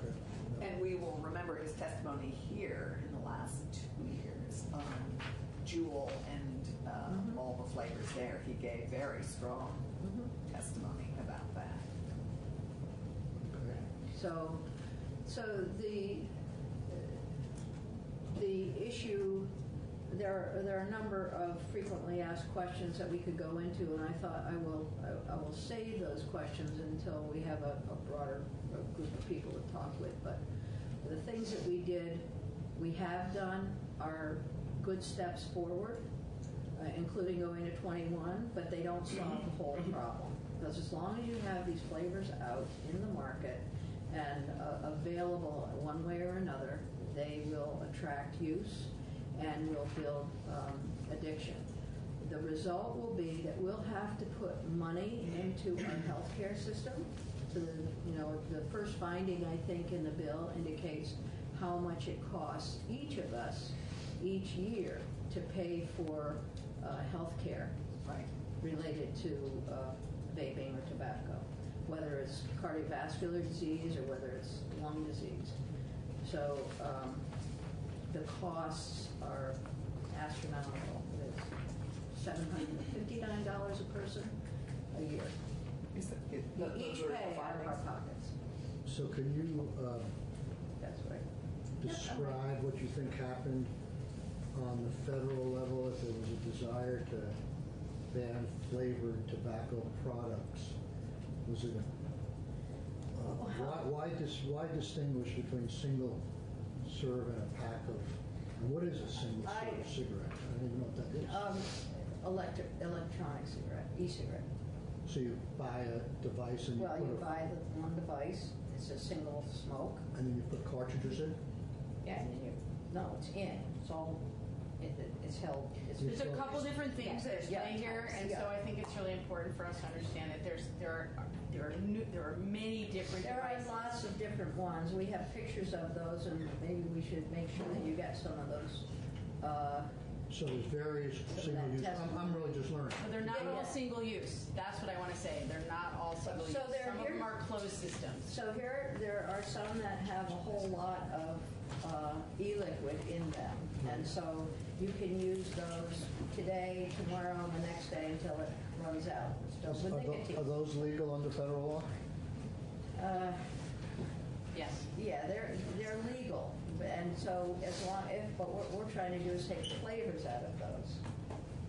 [SPEAKER 16] Okay.
[SPEAKER 2] And we will remember his testimony here in the last 2 years on Juul and all the flavors there. He gave very strong testimony about that.
[SPEAKER 16] Okay.
[SPEAKER 20] So the issue, there are a number of frequently asked questions that we could go into, and I thought I will save those questions until we have a broader group of people to talk with. But the things that we have done are good steps forward, including going to 21, but they don't solve the whole problem. Because as long as you have these flavors out in the market and available one way or another, they will attract use and will build addiction. The result will be that we'll have to put money into our healthcare system. So the first finding, I think, in the bill indicates how much it costs each of us each year to pay for health care related to vaping or tobacco, whether it's cardiovascular disease or whether it's lung disease. So the costs are astronomical. It's $759 a person a year. We each pay out of our pockets.
[SPEAKER 16] So can you
[SPEAKER 20] That's right.
[SPEAKER 16] describe what you think happened on the federal level if there was a desire to ban flavored tobacco products? Was it why distinguish between single serve and a pack of, and what is a single serve cigarette? I don't even know what that is.
[SPEAKER 20] Electronic cigarette, e-cigarette.
[SPEAKER 16] So you buy a device and
[SPEAKER 20] You buy the one device, it's a single smoke.
[SPEAKER 16] and then you put cartridges in?
[SPEAKER 20] Yeah, and then it's in. It's all, it's held.
[SPEAKER 3] There's a couple different things at play here, and
[SPEAKER 20] yeah.
[SPEAKER 3] so I think it's really important for us to understand that there are many different
[SPEAKER 20] There
[SPEAKER 3] devices.
[SPEAKER 20] are lots of different ones. We have pictures of those, and maybe we should make sure that you get some of those.
[SPEAKER 16] So there's various single use. I'm really just learning.
[SPEAKER 3] But they're not all single use. That's what I want to say. They're not all single use.
[SPEAKER 20] So
[SPEAKER 3] Some of them are closed systems.
[SPEAKER 20] So here, there are some that have a whole lot of e-liquid in them. And so you can use those today, tomorrow, and the next day until it runs out. So with nicotine.
[SPEAKER 16] Are those legal under federal law?
[SPEAKER 3] Yes.
[SPEAKER 20] Yeah, they're legal. And so but what we're trying to do is take the flavors out of those.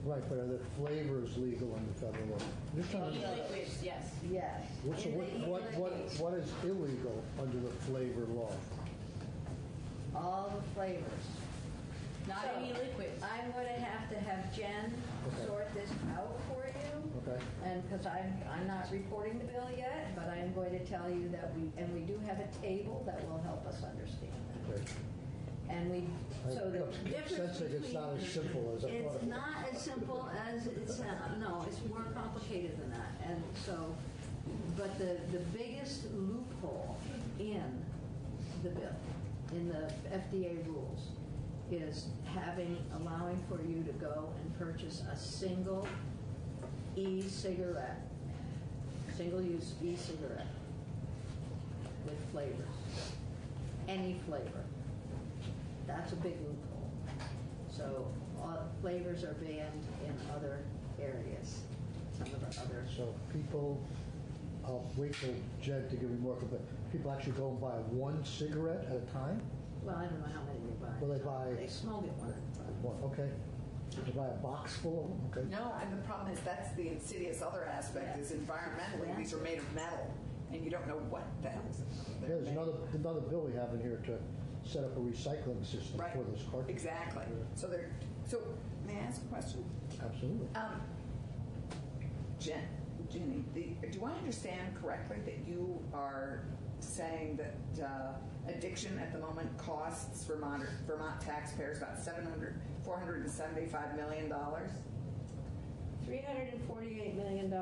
[SPEAKER 16] Right, but are the flavors legal under federal law? I'm just trying to-
[SPEAKER 3] E-liquids, yes.
[SPEAKER 20] Yes.
[SPEAKER 16] So what is illegal under the flavor law?
[SPEAKER 20] All the flavors.
[SPEAKER 3] Not
[SPEAKER 20] So,
[SPEAKER 3] any liquids.
[SPEAKER 20] I'm going to have Jen sort this out for you.
[SPEAKER 16] Okay.
[SPEAKER 20] And because I'm not reporting the bill yet, but I'm going to tell you that we do have a table that will help us understand that.
[SPEAKER 16] Okay.
[SPEAKER 20] And so the
[SPEAKER 16] I'm
[SPEAKER 20] difference
[SPEAKER 16] sensing it's not as simple as I thought.
[SPEAKER 20] it's not as simple as it sounds. No, it's more complicated than that. And so, but the biggest loophole in the bill, in the FDA rules, is allowing for you to go and purchase a single e-cigarette, single-use e-cigarette with flavors, any flavor. That's a big loophole. So flavors are banned in other areas. Some of the other.
[SPEAKER 16] So people, I'll wait for Jed to give me more, but people actually go and buy one cigarette at a time?
[SPEAKER 20] Well, I don't know how many they buy.
[SPEAKER 16] Well,
[SPEAKER 20] They smoke it one at a time.
[SPEAKER 16] One, okay. They buy a box full of them, okay?
[SPEAKER 2] No, and the problem is that's the insidious other aspect is environmentally, these are made of metal, and you don't know what the hell's.
[SPEAKER 16] Yeah, there's another bill we have in here to set up a recycling system for those cartridges.
[SPEAKER 2] Exactly. So may I ask a question?
[SPEAKER 16] Absolutely.
[SPEAKER 2] Jenny, do I understand correctly that you are saying that addiction at the moment costs Vermont taxpayers about $475 million?
[SPEAKER 20] $348 million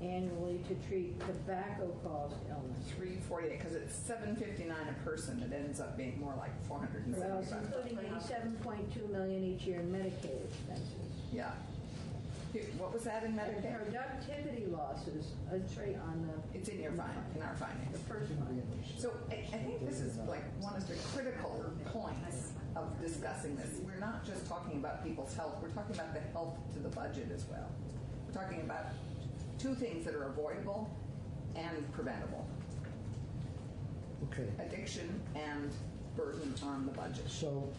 [SPEAKER 20] annually to treat tobacco-caused illness.
[SPEAKER 2] 348, because it's $759 a person. It ends up being more like $475.
[SPEAKER 20] Well, it's including $87.2 million each year in Medicaid expenses.
[SPEAKER 2] Yeah. What was that in Medicaid?
[SPEAKER 20] And productivity losses. It's right on the.
[SPEAKER 2] It's in our findings.
[SPEAKER 20] The first one.
[SPEAKER 2] So I think this is like one of the critical points of discussing this. We're not just talking about people's health. We're talking about the health to the budget as well. We're talking about two things that are avoidable and preventable.
[SPEAKER 16] Okay.
[SPEAKER 2] Addiction and burden on the budget.
[SPEAKER 16] So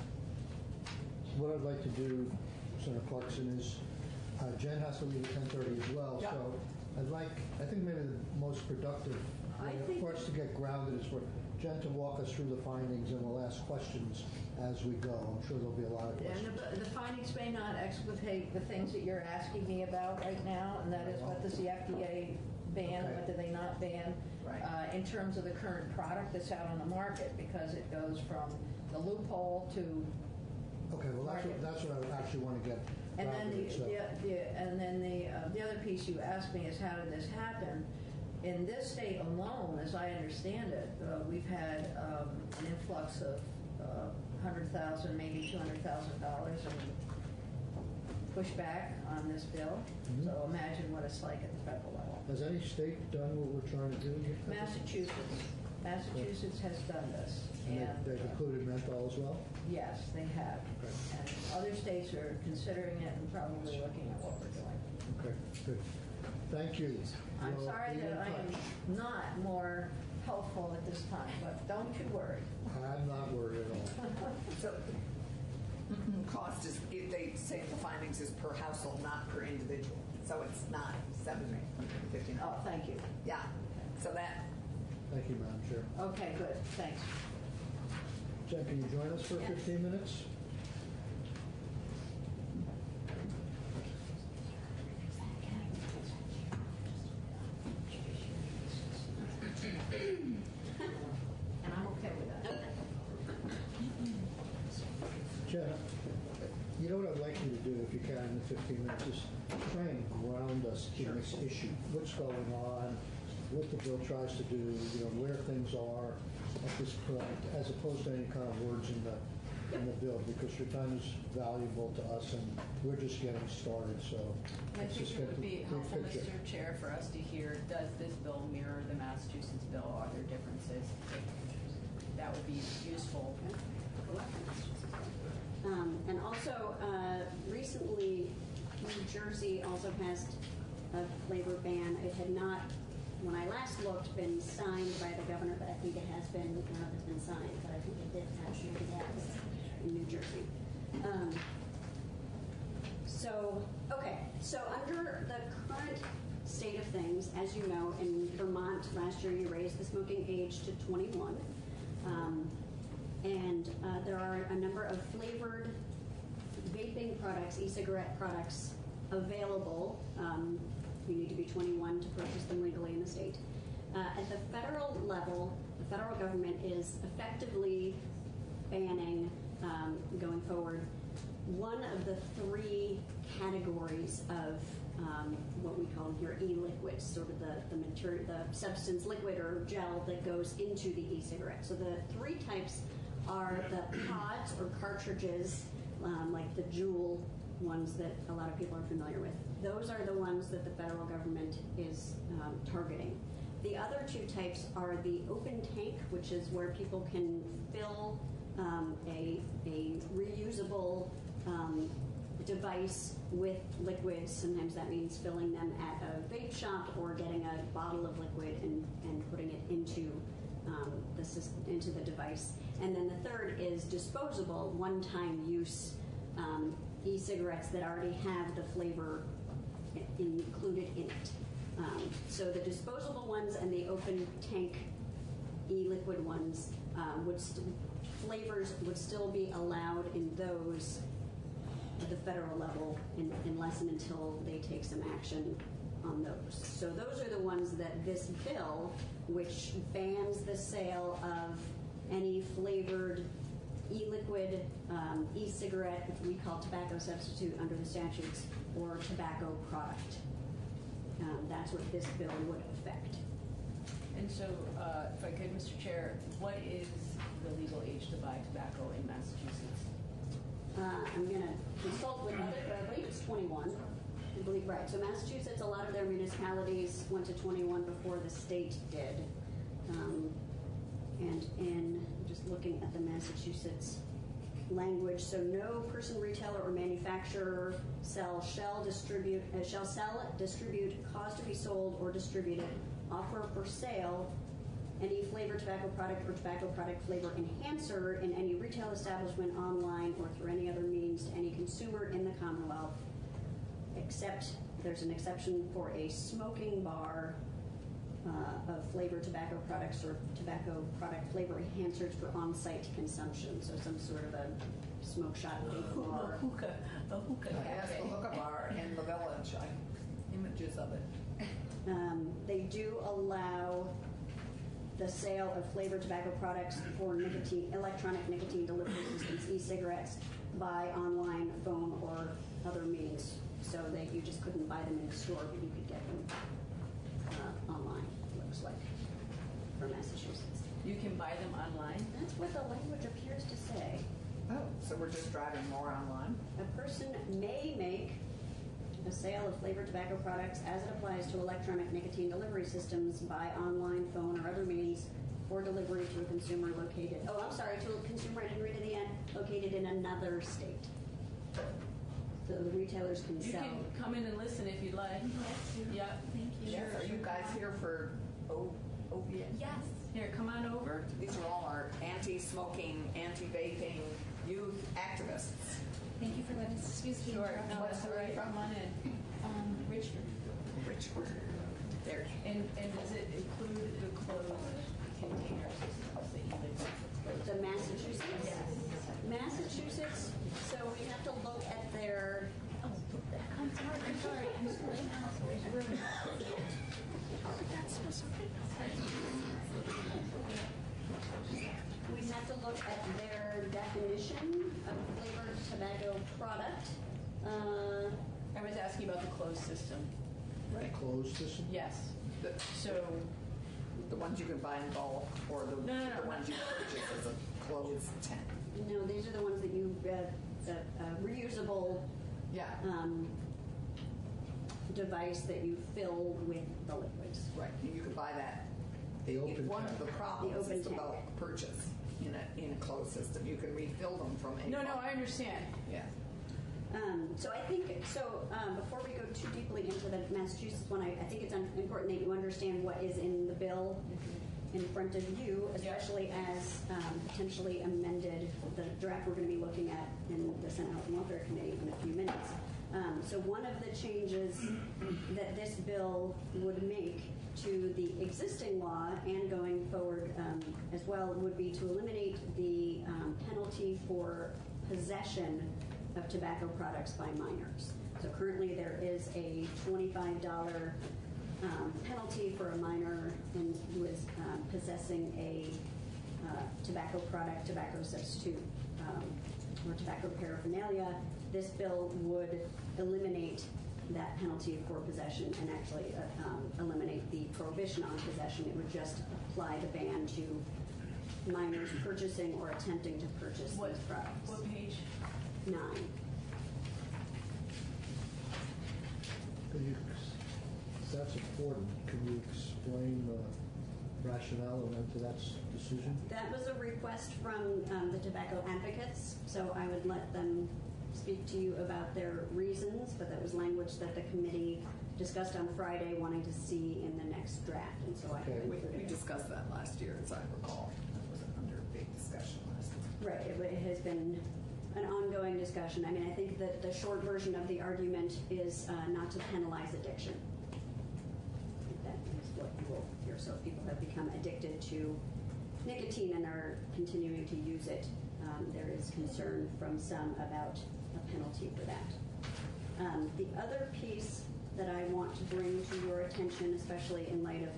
[SPEAKER 16] what I'd like to do, Senator Clarkson, is Jen has to leave at 10:30 as well.
[SPEAKER 2] Yeah.
[SPEAKER 16] So I think maybe the most productive way for us to get grounded is for Jen to walk us through the findings, and we'll ask questions as we go. I'm sure there'll be a lot of questions.
[SPEAKER 20] And the findings may not explicate the things that you're asking me about right now, and that is what does the FDA ban, what do they not ban, in terms of the current product that's out on the market, because it goes from the loophole to.
[SPEAKER 16] Okay, well that's what I actually want to get.
[SPEAKER 20] And then the other piece you asked me is how did this happen? In this state alone, as I understand it, we've had an influx of $100,000, maybe $200,000 in pushback on this bill.
[SPEAKER 16] Mm-hmm.
[SPEAKER 20] So imagine what it's like at the federal level.
[SPEAKER 16] Has any state done what we're trying to do?
[SPEAKER 20] Massachusetts. Massachusetts has done this.
[SPEAKER 16] And they've included menthol as well?
[SPEAKER 20] Yes, they have.
[SPEAKER 16] Okay.
[SPEAKER 20] And other states are considering it and probably looking at what we're doing.
[SPEAKER 16] Okay, good. Thank you.
[SPEAKER 20] I'm
[SPEAKER 16] We'll
[SPEAKER 20] sorry
[SPEAKER 16] be in
[SPEAKER 20] that I
[SPEAKER 16] touch.
[SPEAKER 20] am not more helpful at this time, but don't you worry.
[SPEAKER 16] I'm not worried at all.
[SPEAKER 2] So cost is, they say the findings is per household, not per individual. So it's not $759.
[SPEAKER 20] Oh, thank you.
[SPEAKER 2] Yeah. So that.
[SPEAKER 16] Thank you, Madam Chair.
[SPEAKER 20] Okay, good. Thanks.
[SPEAKER 16] Jen, can you join us for 15 minutes?
[SPEAKER 20] And I'm okay with that.
[SPEAKER 16] Jen, you know what I'd like you to do, if you can, in the 15 minutes, is try and ground us in this issue. What's going on, what the bill tries to do, where things are at this point, as opposed to any kind of words in the bill, because your time is valuable to us, and we're just getting started, so.
[SPEAKER 7] I
[SPEAKER 16] let's
[SPEAKER 7] think
[SPEAKER 16] just
[SPEAKER 7] it
[SPEAKER 16] get
[SPEAKER 7] would
[SPEAKER 16] the
[SPEAKER 7] be
[SPEAKER 16] big
[SPEAKER 7] helpful,
[SPEAKER 16] picture.
[SPEAKER 7] Mr. Chair, for us to hear, does this bill mirror the Massachusetts bill? Are there differences? That would be useful.
[SPEAKER 19] And also, recently, New Jersey also passed a flavor ban. It had not, when I last looked, been signed by the governor, but I think it has been, I don't know if it's been signed, but I think it did actually pass in New Jersey. So under the current state of things, as you know, in Vermont last year you raised the smoking age to 21. And there are a number of flavored vaping products, e-cigarette products available. You need to be 21 to purchase them legally in the state. At the federal level, the federal government is effectively banning, going forward, one of the three categories of what we call here e-liquids, sort of the material, the substance, liquid or gel that goes into the e-cigarette. So the three types are the pods or cartridges, like the Juul ones that a lot of people are familiar with. Those are the ones that the federal government is targeting. The other two types are the open tank, which is where people can fill a reusable device with liquids. Sometimes that means filling them at a vape shop or getting a bottle of liquid and putting it into the device. And then the third is disposable, one-time use e-cigarettes that already have the flavor included in it. So the disposable ones and the open tank e-liquid ones flavors would still be allowed in those at the federal level unless and until they take some action on those. So those are the ones that this bill, which bans the sale of any flavored e-liquid, e-cigarette, which we call tobacco substitute under the statutes, or tobacco product. That's what this bill would affect.
[SPEAKER 7] And so, if I could, Mr. Chair, what is the legal age to buy tobacco in Massachusetts?
[SPEAKER 19] I'm going to consult with others, but I believe it's 21. I believe, right. So Massachusetts, a lot of their municipalities went to 21 before the state did. And in just looking at the Massachusetts language, so no person, retailer, or manufacturer shall distribute, cause to be sold or distributed, offer for sale any flavored tobacco product or tobacco product flavor enhancer in any retail establishment, online, or through any other means to any consumer in the Commonwealth, except there's an exception for a smoking bar of flavored tobacco products or tobacco product flavor enhancers for on-site consumption. So some sort of a smoke shop bar.
[SPEAKER 2] A hookah yes, the hookah bar in the village. Images of it.
[SPEAKER 19] They do allow the sale of flavored tobacco products for electronic nicotine delivery systems, e-cigarettes, by online, phone, or other means. So that you just couldn't buy them in the store, but you could get them online, it looks like, for Massachusetts.
[SPEAKER 7] You can buy them online?
[SPEAKER 19] That's what the language appears to say.
[SPEAKER 2] Oh, so we're just driving more online?
[SPEAKER 19] A person may make a sale of flavored tobacco products as it applies to electronic nicotine delivery systems by online, phone, or other means for delivery to a consumer located, oh, I'm sorry, to a consumer, I didn't read to the end, located in another state. So the retailers can
[SPEAKER 7] You
[SPEAKER 19] sell.
[SPEAKER 7] can come in and listen if you'd like. Yep.
[SPEAKER 2] Thank you. Yes, are you guys here for OVA?
[SPEAKER 7] Yes. Here, come on over.
[SPEAKER 2] These are all our anti-smoking, anti-vaping youth activists.
[SPEAKER 3] Thank you for letting us, excuse me.
[SPEAKER 7] Sure. No, that's all right. Come on in.
[SPEAKER 3] Richard.
[SPEAKER 2] Richard. There.
[SPEAKER 7] And does it include the closed container systems that you live
[SPEAKER 19] The Massachusetts?
[SPEAKER 7] Yes.
[SPEAKER 19] Massachusetts, so we have to look at their,
[SPEAKER 3] I'm sorry. I'm sorry.
[SPEAKER 19] we have to look at their definition of flavored tobacco product.
[SPEAKER 7] I was asking about the closed system.
[SPEAKER 16] Right. Closed system?
[SPEAKER 7] Yes.
[SPEAKER 2] So the ones you can buy in bulk, or the ones you purchase as a closed tent.
[SPEAKER 19] No, these are the ones that you, reusable device that you fill with the liquids.
[SPEAKER 2] Right, and you could buy that.
[SPEAKER 16] The open
[SPEAKER 2] One
[SPEAKER 16] tank.
[SPEAKER 2] of the problems
[SPEAKER 19] The open
[SPEAKER 2] is the
[SPEAKER 19] tank.
[SPEAKER 2] bulk purchase in a closed system. You can refill them from a
[SPEAKER 7] No,
[SPEAKER 2] bulk.
[SPEAKER 7] I understand.
[SPEAKER 2] Yeah.
[SPEAKER 19] So I think, before we go too deeply into the Massachusetts one, I think it's important that you understand what is in the bill in front of you, especially as potentially amended, the draft we're going to be looking at in the Senate Health and Welfare Committee in a few minutes. So one of the changes that this bill would make to the existing law and going forward as well would be to eliminate the penalty for possession of tobacco products by minors. So currently there is a $25 penalty for a minor who is possessing a tobacco product, tobacco substitute, or tobacco paraphernalia. This bill would eliminate that penalty for possession and actually eliminate the prohibition on possession. It would just apply the ban to minors purchasing or attempting to purchase these products.
[SPEAKER 7] What page?
[SPEAKER 19] 9.
[SPEAKER 16] Can you, that's important. Can you explain the rationale that went to that decision?
[SPEAKER 19] That was a request from the tobacco advocates, so I would let them speak to you about their reasons, but that was language that the committee discussed on Friday, wanting to see in the next draft, and so I have included
[SPEAKER 2] We
[SPEAKER 19] it.
[SPEAKER 2] discussed that last year, as I recall. It was under big discussion last year.
[SPEAKER 19] Right, it has been an ongoing discussion. I mean, I think that the short version of the argument is not to penalize addiction. I think that is what you will hear. So if people have become addicted to nicotine and are continuing to use it, there is concern from some about a penalty for that. The other piece that I want to bring to your attention, especially in light of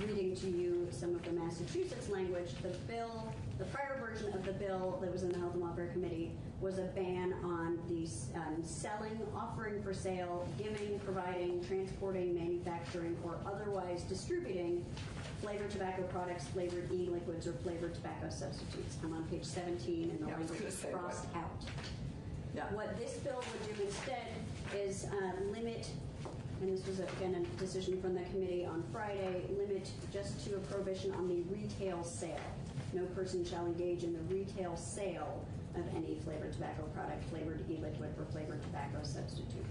[SPEAKER 19] reading to you some of the Massachusetts language, the prior version of the bill that was in the Health and Welfare Committee was a ban on the selling, offering for sale, giving, providing, transporting, manufacturing, or otherwise distributing flavored tobacco products, flavored e-liquids, or flavored tobacco substitutes. I'm on page 17, and the language is crossed out.
[SPEAKER 2] Yeah.
[SPEAKER 19] What this bill would do instead is limit, and this was again a decision from the committee on Friday, limit just to a prohibition on the retail sale. No person shall engage in the retail sale of any flavored tobacco product, flavored e-liquid, or flavored tobacco substitute.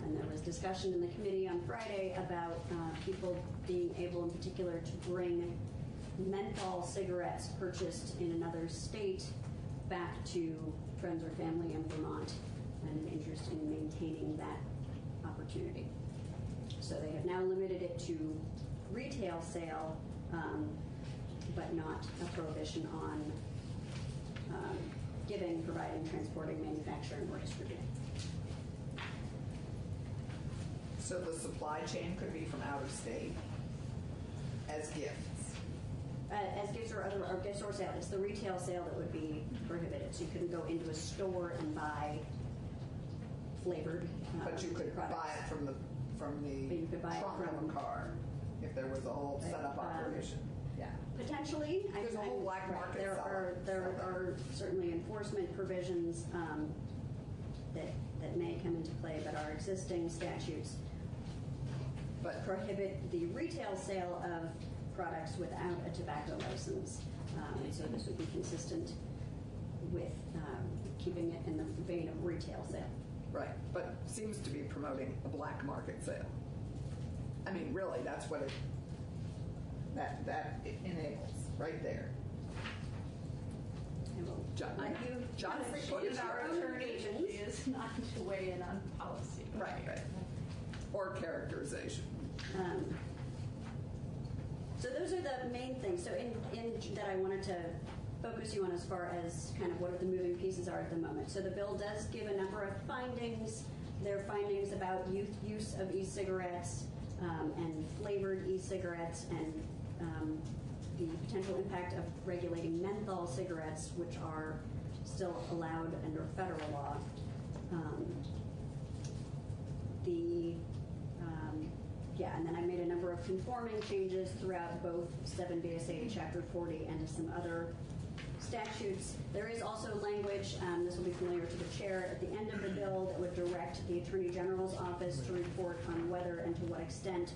[SPEAKER 19] And there was discussion in the committee on Friday about people being able in particular to bring menthol cigarettes purchased in another state back to friends or family in Vermont, and an interest in maintaining that opportunity. So they have now limited it to retail sale, but not a prohibition on giving, providing, transporting, manufacturing, or distributing.
[SPEAKER 2] So the supply chain could be from out of state as gifts.
[SPEAKER 19] As gifts or gifts or sale. It's the retail sale that would be prohibited. So you couldn't go into a store and buy flavored
[SPEAKER 2] But you could
[SPEAKER 19] products.
[SPEAKER 2] buy it from the
[SPEAKER 19] But you could buy it
[SPEAKER 2] trunk of
[SPEAKER 19] from-
[SPEAKER 2] a car if there was a whole setup operation. Yeah.
[SPEAKER 19] Potentially,
[SPEAKER 2] There's a whole black market
[SPEAKER 19] There
[SPEAKER 2] seller.
[SPEAKER 19] are certainly enforcement provisions that may come into play, but our existing statutes prohibit the retail sale of products without a tobacco license. And so this would be consistent with keeping it in the vein of retail sale.
[SPEAKER 2] Right, but seems to be promoting a black market sale. I mean, really, that's what that it enables, right there. Jonathan put it
[SPEAKER 3] Our
[SPEAKER 2] out.
[SPEAKER 3] attorney is not to weigh in on policy.
[SPEAKER 2] Right. Or characterization.
[SPEAKER 19] So those are the main things. So in that I wanted to focus you on as far as kind of what the moving pieces are at the moment. So the bill does give a number of findings. There are findings about youth use of e-cigarettes and flavored e-cigarettes and the potential impact of regulating menthol cigarettes, which are still allowed under federal law. And then I made a number of conforming changes throughout both 7 BSA Chapter 40 and some other statutes. There is also language, this will be familiar to the chair, at the end of the bill that would direct the Attorney General's office to report on whether and to what extent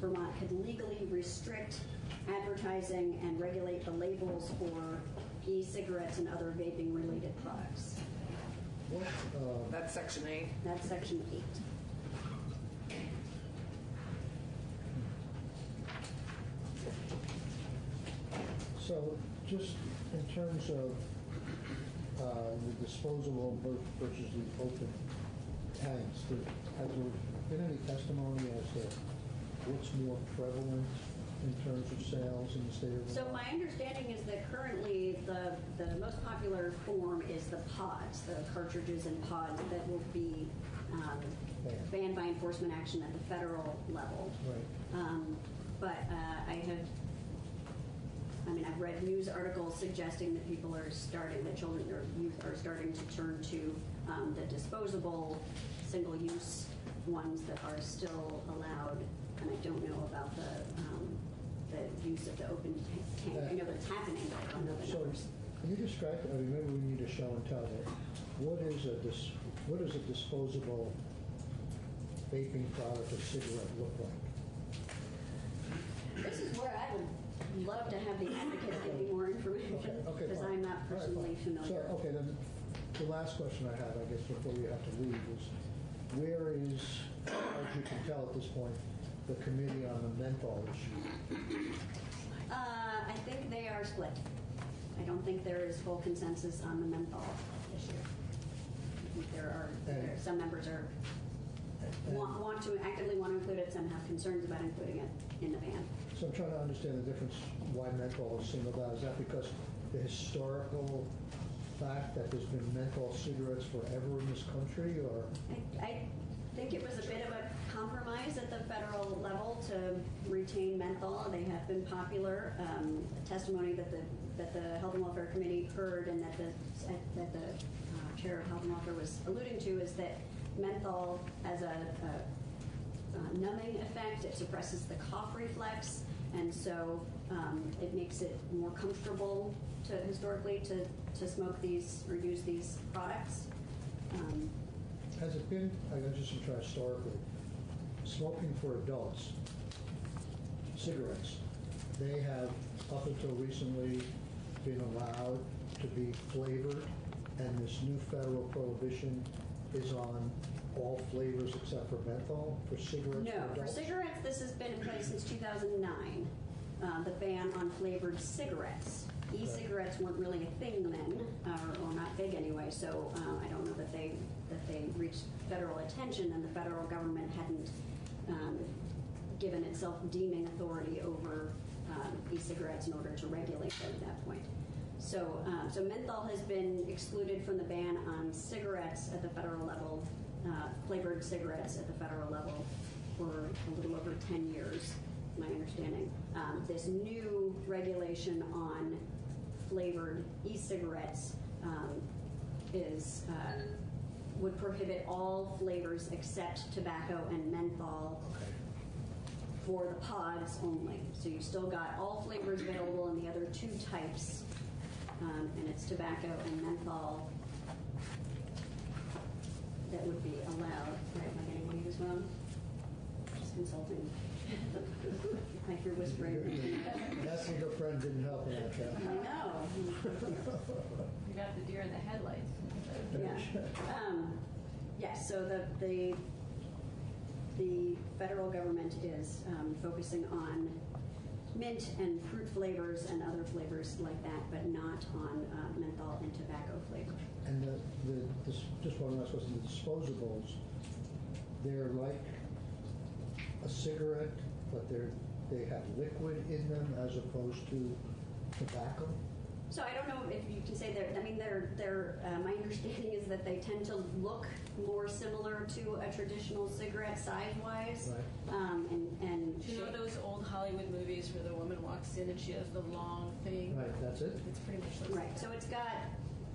[SPEAKER 19] Vermont could legally restrict advertising and regulate the labels for e-cigarettes and other vaping-related products.
[SPEAKER 2] That's Section 8.
[SPEAKER 19] That's Section 8.
[SPEAKER 16] So just in terms of the disposable versus the open tanks, has there been any testimony as to what's more prevalent in terms of sales in the state of Vermont?
[SPEAKER 19] So my understanding is that currently the most popular form is the pods, the cartridges and pods that will be banned by enforcement action at the federal level.
[SPEAKER 16] Right.
[SPEAKER 19] But I've read news articles suggesting that that children or youth are starting to turn to the disposable, single-use ones that are still allowed. And I don't know about the use of the open tank. I know that's happening, but I don't know the numbers.
[SPEAKER 16] Can you describe, maybe we need a show and tell it. What does a disposable vaping product or cigarette look like?
[SPEAKER 19] This is where I would love to have the advocates give me more information, because I'm not personally familiar.
[SPEAKER 16] So, then the last question I have, I guess, before we have to leave is, where is, as you can tell at this point, the committee on the menthol issue?
[SPEAKER 19] I think they are split. I don't think there is full consensus on the menthol issue. I think there are some members actively want to include it, some have concerns about including it in the ban.
[SPEAKER 16] So I'm trying to understand the difference why menthol is singled out. Is that because the historical fact that there's been menthol cigarettes forever in this country, or?
[SPEAKER 19] I think it was a bit of a compromise at the federal level to retain menthol. They have been popular. Testimony that the Health and Welfare Committee heard and that the chair of Health and Welfare was alluding to is that menthol has a numbing effect. It suppresses the cough reflex, and so it makes it more comfortable historically to smoke these or use these products.
[SPEAKER 16] Has it been, I just to try historically, smoking for adults, cigarettes, they have up until recently been allowed to be flavored, and this new federal prohibition is on all flavors except for menthol for cigarettes for adults?
[SPEAKER 19] No, for cigarettes this has been in place since 2009, the ban on flavored cigarettes. E-cigarettes weren't really a thing then, or not big anyway, so I don't know that they reached federal attention, and the federal government hadn't given itself deeming authority over e-cigarettes in order to regulate them at that point. So menthol has been excluded from the ban on cigarettes at the federal level, flavored cigarettes at the federal level for a little over 10 years, my understanding. This new regulation on flavored e-cigarettes would prohibit all flavors except tobacco and menthol for the pods only. So you still got all flavors available in the other two types, and it's tobacco and menthol that would be allowed. Right, am I getting one of these wrong? Just consulting Like you're whispering.
[SPEAKER 16] Asking a friend didn't help in that case.
[SPEAKER 19] I know.
[SPEAKER 7] You got the deer in the headlights.
[SPEAKER 19] Yeah. Yes, so the federal government is focusing on mint and fruit flavors and other flavors like that, but not on menthol and tobacco flavor.
[SPEAKER 16] And just one last question, the disposables, they're like a cigarette, but they have liquid in them as opposed to tobacco?
[SPEAKER 19] So I don't know if you can say they're, I mean, my understanding is that they tend to look more similar to a traditional cigarette size-wise.
[SPEAKER 16] Right.
[SPEAKER 19] And
[SPEAKER 7] You know those old Hollywood movies where the woman walks in and she has the long thing?
[SPEAKER 16] Right, that's it?
[SPEAKER 7] It's pretty much like
[SPEAKER 19] right, so it's got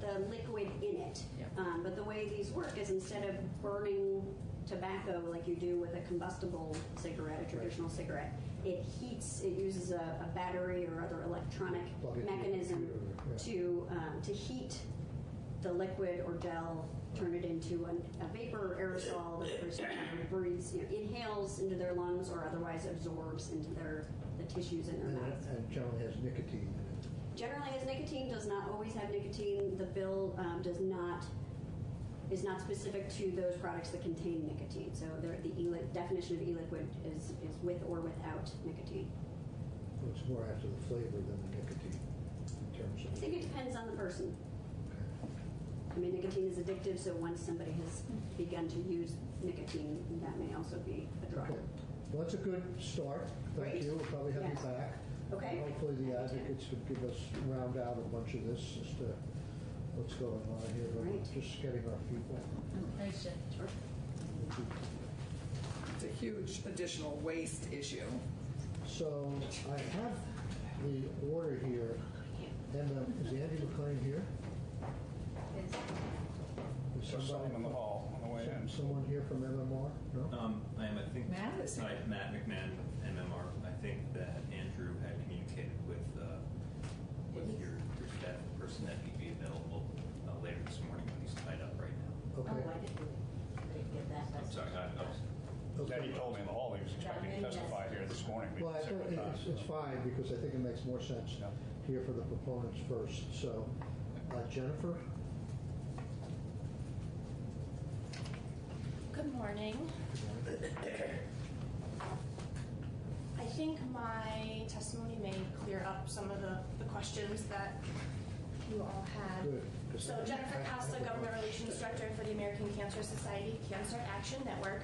[SPEAKER 19] the liquid in it.
[SPEAKER 7] Yep.
[SPEAKER 19] But the way these work is instead of burning tobacco like you do with a combustible cigarette, a traditional cigarette, it heats, it uses a battery or other electronic mechanism to heat the liquid or gel, turn it into a vapor aerosol that the person breathes, inhales into their lungs or otherwise absorbs into the tissues in their mouth.
[SPEAKER 16] And generally has nicotine in it.
[SPEAKER 19] Generally has nicotine, does not always have nicotine. The bill is not specific to those products that contain nicotine. So the definition of e-liquid is with or without nicotine.
[SPEAKER 16] So it's more after the flavor than the nicotine in terms of...
[SPEAKER 19] I think it depends on the person. I mean, nicotine is addictive, so once somebody has begun to use nicotine, that may also be a drug.
[SPEAKER 16] Okay. Well, that's a good start. Thank you. We'll probably have you back.
[SPEAKER 19] Okay.
[SPEAKER 16] Hopefully the advocates would give us, round out a bunch of this as to what's going on here. But we're just getting our feet wet.
[SPEAKER 7] Thanks, Jen. Sure.
[SPEAKER 2] It's a huge additional waste issue.
[SPEAKER 16] So I have the order here. And is Andy McLean here? Is
[SPEAKER 11] Just saw him in the hall on the way in.
[SPEAKER 16] Someone here from MMR? No?
[SPEAKER 18] I am, I think.
[SPEAKER 2] Matt is here.
[SPEAKER 18] Matt McMahon, MMR. I think that Andrew had communicated with your staff person that he'd be available later this morning when he's tied up right now.
[SPEAKER 16] Okay.
[SPEAKER 14] Oh, I didn't get that.
[SPEAKER 18] I'm sorry, I was.
[SPEAKER 11] Yeah, he told me in the hall he was expecting to testify here this morning. We
[SPEAKER 16] Well, I
[SPEAKER 11] said
[SPEAKER 16] think
[SPEAKER 11] what time.
[SPEAKER 16] it's fine because I think it makes more sense here for the proponents first. So, Jennifer?
[SPEAKER 22] Good morning. I think my testimony may clear up some of the questions that you all had.
[SPEAKER 16] Good.
[SPEAKER 22] So Jennifer Costa, Government Relations Director for the American Cancer Society Cancer Action Network.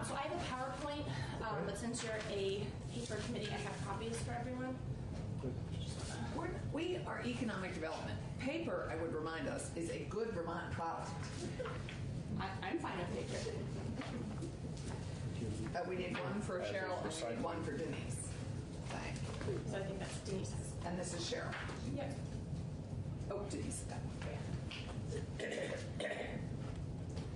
[SPEAKER 22] So I have a PowerPoint, but since you're a paper committee, I have copies for everyone.
[SPEAKER 2] We are economic development. Paper, I would remind us, is a good Vermont product.
[SPEAKER 22] I'm fine with paper.
[SPEAKER 2] We need one for Cheryl and we need one for Denise. Thank you.
[SPEAKER 22] So I think that's Denise's.
[SPEAKER 2] And this is Cheryl.
[SPEAKER 22] Yep.
[SPEAKER 2] Oh, Denise.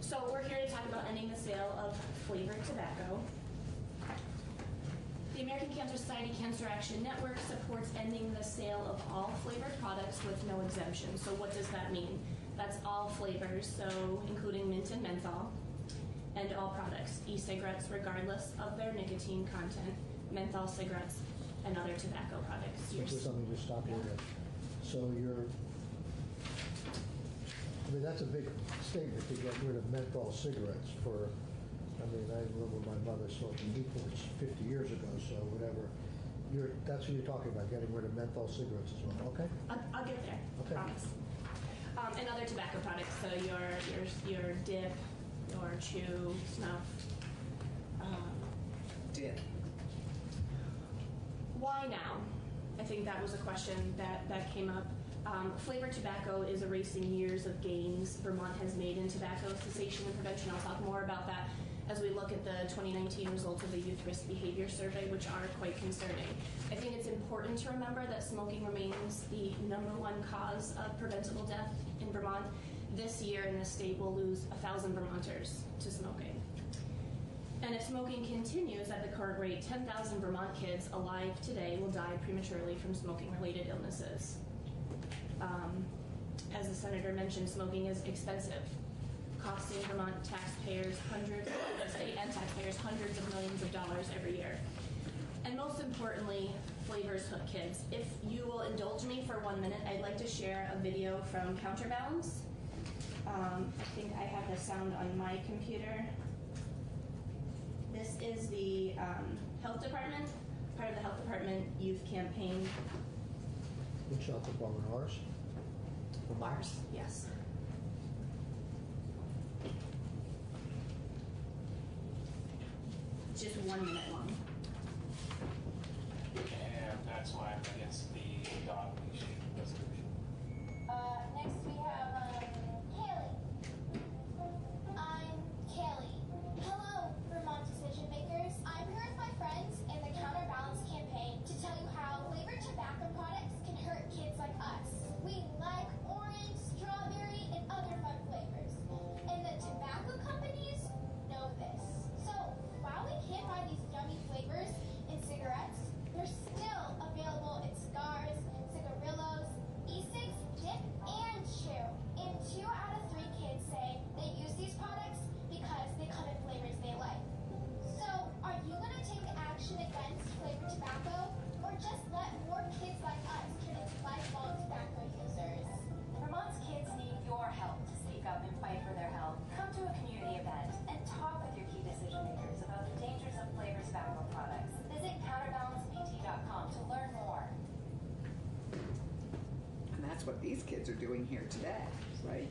[SPEAKER 22] So we're here to talk about ending the sale of flavored tobacco. The American Cancer Society Cancer Action Network supports ending the sale of all flavored products with no exemption. So what does that mean? That's all flavors, so including mint and menthol, and all products, e-cigarettes regardless of their nicotine content, menthol cigarettes, and other tobacco products.
[SPEAKER 16] Let me just stop you there. So that's a big statement to get rid of menthol cigarettes for, I remember my mother smoking Newports 50 years ago, so whatever. That's what you're talking about, getting rid of menthol cigarettes as well, okay?
[SPEAKER 22] I'll get there,
[SPEAKER 16] Okay.
[SPEAKER 22] promise. And other tobacco products, so your dip, your chew, snuff.
[SPEAKER 2] Dip.
[SPEAKER 22] Why now? I think that was a question that came up. Flavored tobacco is erasing years of gains Vermont has made in tobacco cessation and prevention. I'll talk more about that as we look at the 2019 results of the Youth Risk Behavior Survey, which are quite concerning. I think it's important to remember that smoking remains the #1 cause of preventable death in Vermont. This year in the state, we'll lose 1,000 Vermonters to smoking. And if smoking continues at the current rate, 10,000 Vermont kids alive today will die prematurely from smoking-related illnesses. As the senator mentioned, smoking is expensive, costing Vermont taxpayers, the state and taxpayers, hundreds of millions of dollars every year. And most importantly, flavors hook kids. If you will indulge me for 1 minute, I'd like to share a video from Counterbalance. I think I have the sound on my computer. This is the health department, part of the health department youth campaign.
[SPEAKER 16] Which health department, ours?
[SPEAKER 22] Ours, yes. Just 1 minute long.
[SPEAKER 8] And that's why I'm against the dog leash resolution.
[SPEAKER 9] Next we have Kaylee. I'm Kaylee. Hello, Vermont decision makers. I'm here with my friends in the Counterbalance campaign to tell you how flavored tobacco products can hurt kids like us. We like orange, strawberry, and other fun flavors. And the tobacco companies know this. So while we can't buy these yummy flavors in cigarettes, they're still available in cigars, cigarillos, e-cigs, dip, and chew. And 2 out of 3 kids say they use these products because they come in flavors they like. So, are you going to take action against flavored tobacco, or just let more kids like us turn into lifelong tobacco users?
[SPEAKER 21] Vermont's kids need your help to speak up and fight for their health. Come to a community event and talk with your key decision makers about the dangers of flavored tobacco products. Visit counterbalancept.com to learn more.
[SPEAKER 2] And that's what these kids are doing here today, right?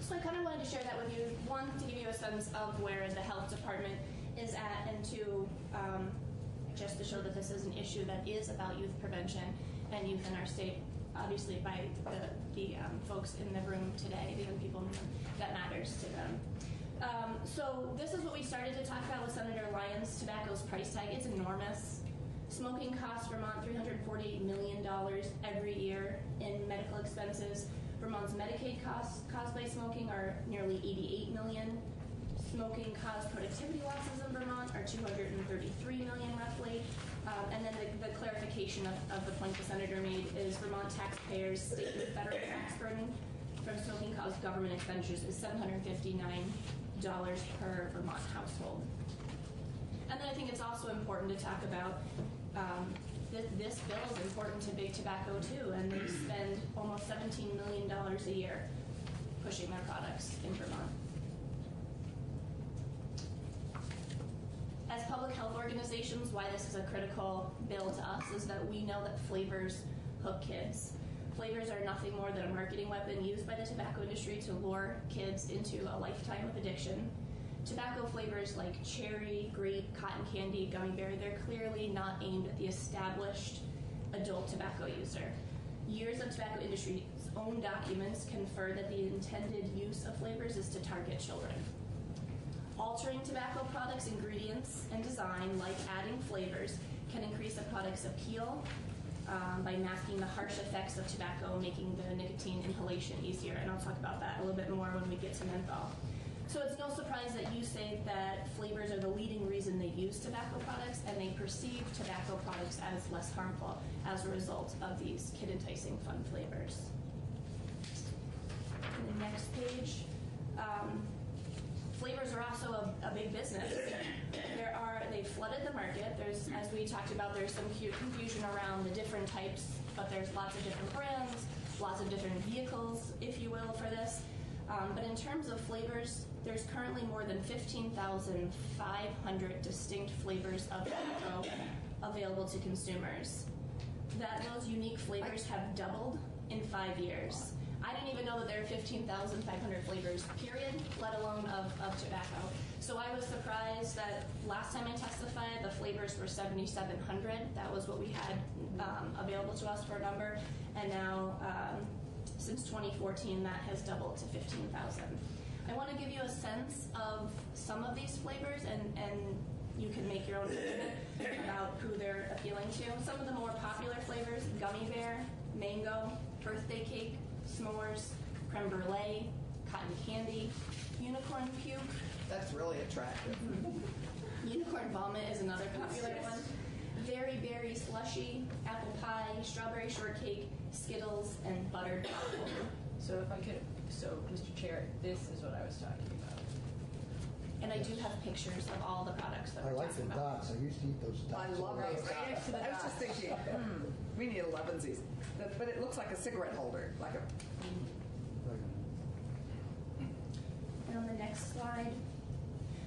[SPEAKER 2] So I kind of wanted to share that with you. One, to give you a sense of where the health department is at, and two, just to show that this is an issue that is about youth prevention and youth in our state, obviously by the folks in the room today, the young people in the room, that matters to them. So this is what we started to talk about with Senator Lyons. Tobacco's price tag, it's enormous. Smoking costs Vermont $348 million every year in medical expenses. Vermont's Medicaid costs caused by smoking are nearly $88 million. Smoking caused productivity losses in Vermont are $233 million roughly. And then the clarification of the point the senator made is Vermont taxpayers' state and federal tax burden from smoking caused government expenditures is $759 per Vermont household. And then I think it's also important to talk about this bill is important to big tobacco too, and they spend almost $17 million a year pushing their products in Vermont. As public health organizations, why this is a critical bill to us is that we know that flavors hook kids. Flavors are nothing more than a marketing weapon used by the tobacco industry to lure kids into a lifetime of addiction. Tobacco flavors like cherry, grape, cotton candy, gummy berry, they're clearly not aimed at the established adult tobacco user. Years of tobacco industry's own documents confer that the intended use of flavors is to target children. Altering tobacco products' ingredients and design, like adding flavors, can increase a product's appeal by masking the harsh effects of tobacco, making the nicotine inhalation easier. And I'll talk about that a little bit more when we get to menthol. So it's no surprise that you say that flavors are the leading reason they use tobacco products, and they perceive tobacco products as less harmful as a result of these kid-enticing fun flavors. On the next page, flavors are also a big business. They've flooded the market. There's, as we talked about, there's some confusion around the different types, but there's lots of different brands, lots of different vehicles, if you will, for this. But in terms of flavors, there's currently more than 15,500 distinct flavors of tobacco available to consumers. Those unique flavors have doubled in 5 years. I didn't even know that there are 15,500 flavors, period, let alone of tobacco. So I was surprised that last time I testified, the flavors were 7,700. That was what we had available to us for a number. And now, since 2014, that has doubled to 15,000. I want to give you a sense of some of these flavors, and you can make your own judgment about who they're appealing to. Some of the more popular flavors: gummy bear, mango, birthday cake, s'mores, creme brulee, cotton candy, unicorn puke. That's really attractive.
[SPEAKER 22] Unicorn vomit is another popular one. Very berry slushy, apple pie, strawberry shortcake, Skittles, and buttered popcorn.
[SPEAKER 7] So if I could, Mr. Chair, this is what I was talking about.
[SPEAKER 22] And I do have pictures of all the products that
[SPEAKER 16] I
[SPEAKER 22] we're
[SPEAKER 16] like the
[SPEAKER 22] talking about.
[SPEAKER 16] dots. I used to eat those dots.
[SPEAKER 2] I love
[SPEAKER 22] Right,
[SPEAKER 2] those
[SPEAKER 22] right next to the
[SPEAKER 2] dots. I was just
[SPEAKER 22] dots.
[SPEAKER 2] thinking, we need 11sies. But it looks like a cigarette holder, like a.
[SPEAKER 22] And on the next slide.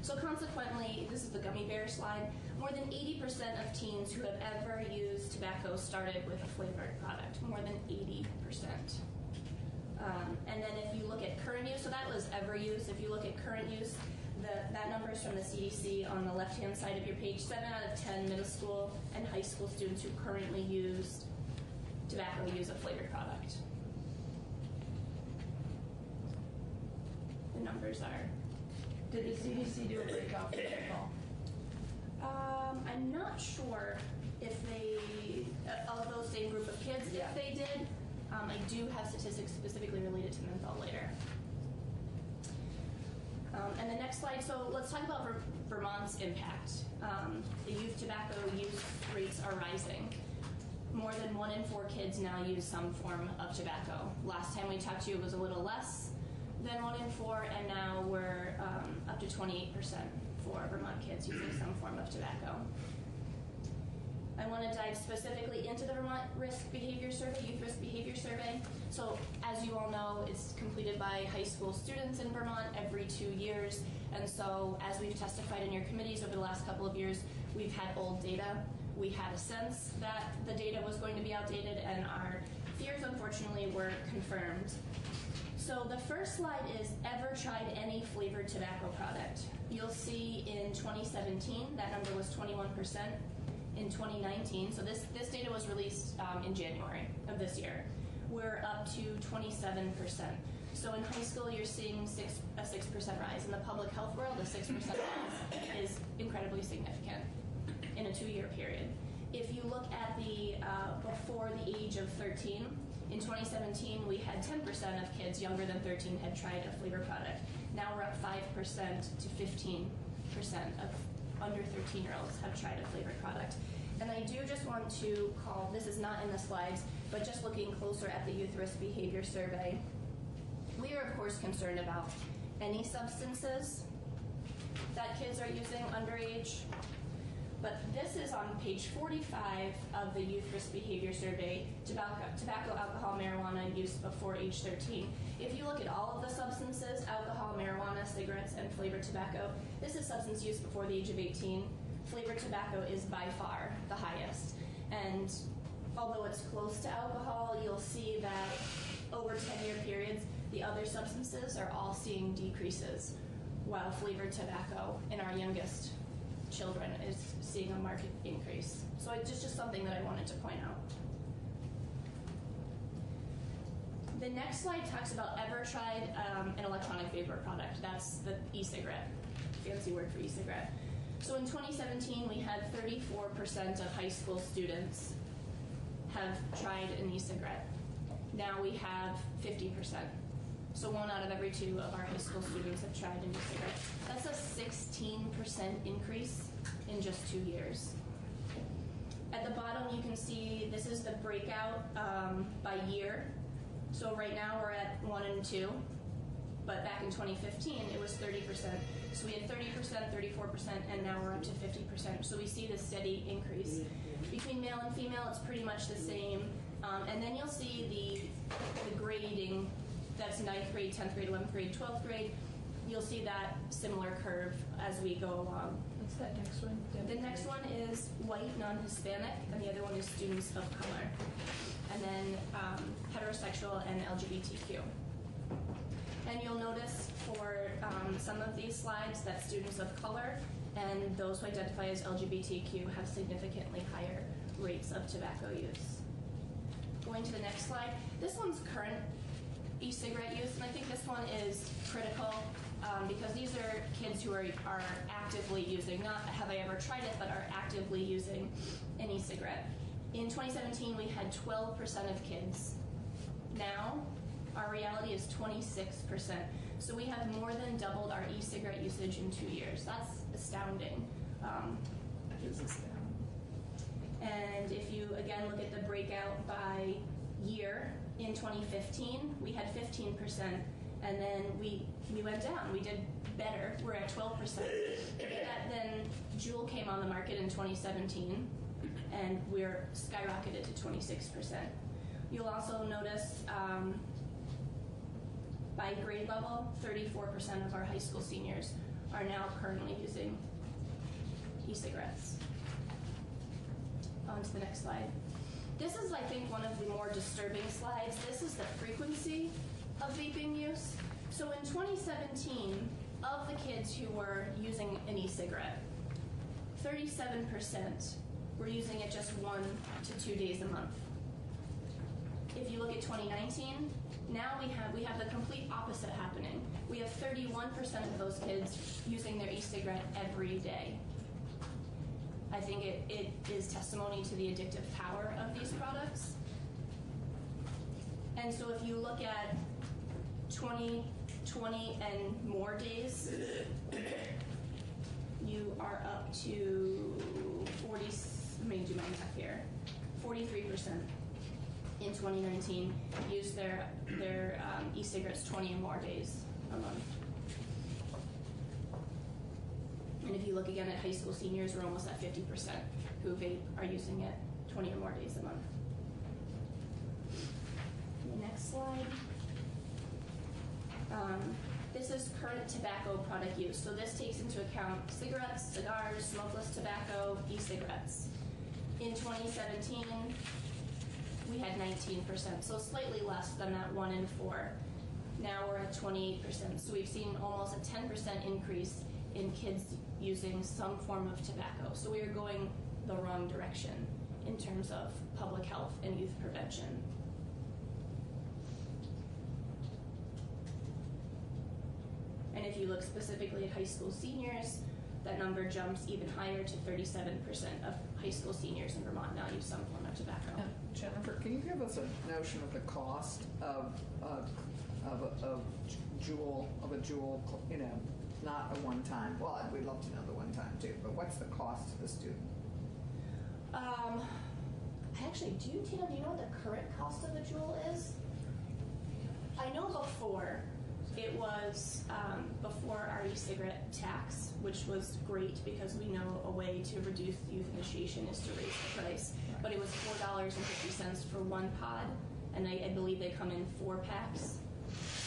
[SPEAKER 22] So consequently, this is the gummy bear slide. More than 80% of teens who have ever used tobacco started with a flavored product. More than 80%. And then if you look at current use, so that was ever use. If you look at current use, that number is from the CDC on the left-hand side of your page. 7 out of 10 middle school and high school students who currently use tobacco use a flavored product. The numbers are.
[SPEAKER 7] Did the CDC do a breakout for football?
[SPEAKER 22] I'm not sure if they, of those same group of kids, if they did. I do have statistics specifically related to menthol later. And the next slide, so let's talk about Vermont's impact. The youth tobacco use rates are rising. More than 1 in 4 kids now use some form of tobacco. Last time we talked to you, it was a little less than 1 in 4, and now we're up to 28% for Vermont kids using some form of tobacco. I want to dive specifically into the Vermont Risk Behavior Survey, Youth Risk Behavior Survey. So as you all know, it's completed by high school students in Vermont every 2 years. And so as we've testified in your committees over the last couple of years, we've had old data. We had a sense that the data was going to be outdated, and our fears, unfortunately, were confirmed. So the first slide is ever tried any flavored tobacco product. You'll see in 2017, that number was 21%. In 2019, so this data was released in January of this year, we're up to 27%. So in high school, you're seeing a 6% rise. In the public health world, a 6% rise is incredibly significant in a 2-year period. If you look at the before the age of 13, in 2017, we had 10% of kids younger than 13 had tried a flavor product. Now we're up 5% to 15% of under 13-year-olds have tried a flavored product. And I do just want to call, this is not in the slides, but just looking closer at the Youth Risk Behavior Survey, we are of course concerned about any substances that kids are using underage. But this is on page 45 of the Youth Risk Behavior Survey, tobacco, alcohol, marijuana use before age 13. If you look at all of the substances, alcohol, marijuana, cigarettes, and flavored tobacco, this is substance use before the age of 18. Flavored tobacco is by far the highest. And although it's close to alcohol, you'll see that over 10-year periods, the other substances are all seeing decreases, while flavored tobacco in our youngest children is seeing a marked increase. So it's just something that I wanted to point out. The next slide talks about ever tried an electronic vapor product. That's the e-cigarette, fancy word for e-cigarette. So in 2017, we had 34% of high school students have tried an e-cigarette. Now we have 50%. So 1 out of every 2 of our high school students have tried an e-cigarette. That's a 16% increase in just 2 years. At the bottom, you can see this is the breakout by year. So right now we're at 1 and 2, but back in 2015 it was 30%. So we had 30%, 34%, and now we're up to 50%. So we see this steady increase. Between male and female, it's pretty much the same. And then you'll see the grading. That's 9th grade, 10th grade, 11th grade, 12th grade. You'll see that similar curve as we go along.
[SPEAKER 7] What's that next one?
[SPEAKER 22] The next one is white, non-Hispanic, and the other one is students of color. And then heterosexual and LGBTQ. And you'll notice for some of these slides that students of color and those who identify as LGBTQ have significantly higher rates of tobacco use. Going to the next slide, this one's current e-cigarette use, and I think this one is critical because these are kids who are actively using, not have I ever tried it, but are actively using an e-cigarette. In 2017, we had 12% of kids. Now, our reality is 26%. So we have more than doubled our e-cigarette usage in 2 years. That's astounding.
[SPEAKER 2] It is astounding.
[SPEAKER 22] And if you, again, look at the breakout by year, in 2015, we had 15%, And then we went down. We did better. We're at 12%. Then Juul came on the market in 2017, and we're skyrocketed to 26%. You'll also notice by grade level, 34% of our high school seniors are now currently using e-cigarettes. On to the next slide. This is, I think, one of the more disturbing slides. This is the frequency of vaping use. So in 2017, of the kids who were using an e-cigarette, 37% were using it just 1 to 2 days a month. If you look at 2019, now we have the complete opposite happening. We have 31% of those kids using their e-cigarette every day. I think it is testimony to the addictive power of these products. And so if you look at 2020 and more days, you are up to 40, let me do my math here, 43% in 2019 used their e-cigarettes 20 and more days a month. And if you look again at high school seniors, we're almost at 50% who vape are using it 20 or more days a month. The next slide. This is current tobacco product use. So this takes into account cigarettes, cigars, smokeless tobacco, e-cigarettes. In 2017, we had 19%, so slightly less than that 1 in 4. Now we're at 28%. So we've seen almost a 10% increase in kids using some form of tobacco. So we are going the wrong direction in terms of public health and youth prevention. And if you look specifically at high school seniors, that number jumps even higher to 37% of high school seniors in Vermont now use some form of tobacco.
[SPEAKER 2] Jennifer, can you give us a notion of the cost of a Juul, you know, not a one-time, well, we'd love to know the one-time too, but what's the cost to the student?
[SPEAKER 22] Actually, Tina, do you know what the current cost of a Juul is? I know before, it was before our e-cigarette tax, which was great because we know a way to reduce youth initiation is to raise the price. But it was $4.50 for one pod, and I believe they come in 4 packs.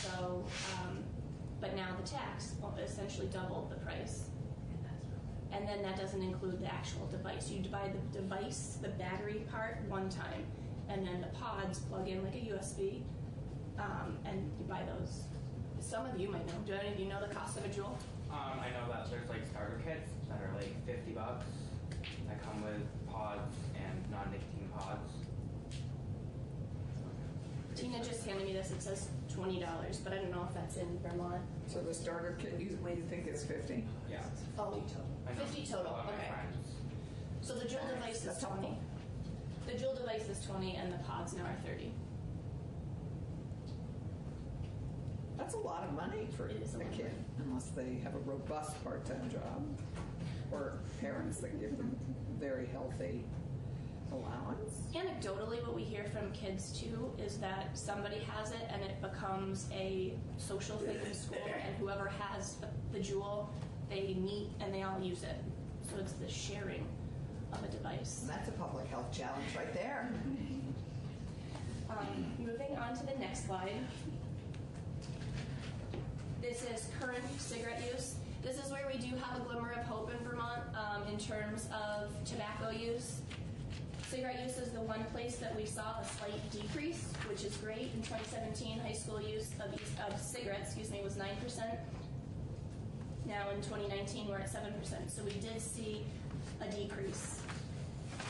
[SPEAKER 22] So, but now the tax essentially doubled the price. And then that doesn't include the actual device. You buy the device, the battery part, one time, and then the pods plug in like a USB, and you buy those. Some of you might know. Do any of you know the cost of a Juul?
[SPEAKER 4] I know that there's like starter kits that are like $50 that come with pods and non-nicotine pods.
[SPEAKER 22] Tina just handed me this. It says $20, but I don't know if that's in Vermont.
[SPEAKER 2] So the starter kit, you think is 50?
[SPEAKER 4] Yeah.
[SPEAKER 22] Oh, 50 total. Okay. So the Juul device is 20. The Juul device is 20, and the pods now are 30.
[SPEAKER 2] That's a lot of money for a kid, unless they have a robust part-time job or parents that give them very healthy allowance.
[SPEAKER 22] Anecdotally, what we hear from kids too is that somebody has it and it becomes a social thing in school, and whoever has the Juul, they meet and they all use it. So it's the sharing of a device.
[SPEAKER 2] And that's a public health challenge right there.
[SPEAKER 22] Moving on to the next slide. This is current cigarette use. This is where we do have a glimmer of hope in Vermont in terms of tobacco use. Cigarette use is the one place that we saw a slight decrease, which is great. In 2017, high school use of cigarettes, was 9%. Now in 2019, we're at 7%. So we did see a decrease.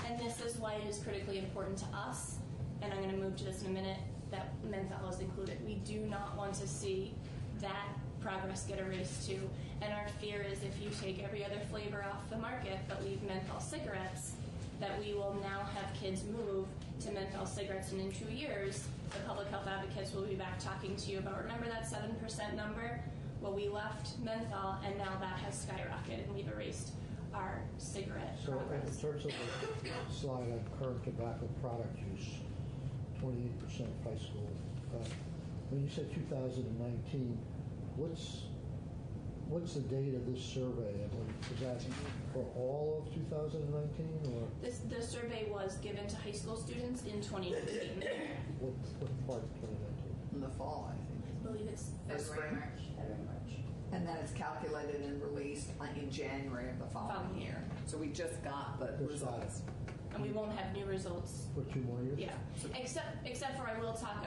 [SPEAKER 22] And this is why it is critically important to us, and I'm going to move to this in a minute, that menthol is included. We do not want to see that progress get erased too. And our fear is if you take every other flavor off the market but leave menthol cigarettes, that we will now have kids move to menthol cigarettes, and in 2 years, the public health advocates will be back talking to you about, remember that 7% number? Well, we left menthol, and now that has skyrocketed, and we've erased our cigarette progress.
[SPEAKER 16] In terms of the slide on current tobacco product use, 28% high school. When you said 2019, what's the date of this survey? Is that for all of 2019, or
[SPEAKER 22] The survey was given to high school students in 2019.
[SPEAKER 16] what part of 2019?
[SPEAKER 2] In the fall, I think.
[SPEAKER 22] I believe it's
[SPEAKER 2] February, March. And then it's calculated and released in January of the following year. So we just got the results.
[SPEAKER 22] And we won't have new results.
[SPEAKER 16] For 2 more years?
[SPEAKER 22] Yeah, except for I will talk,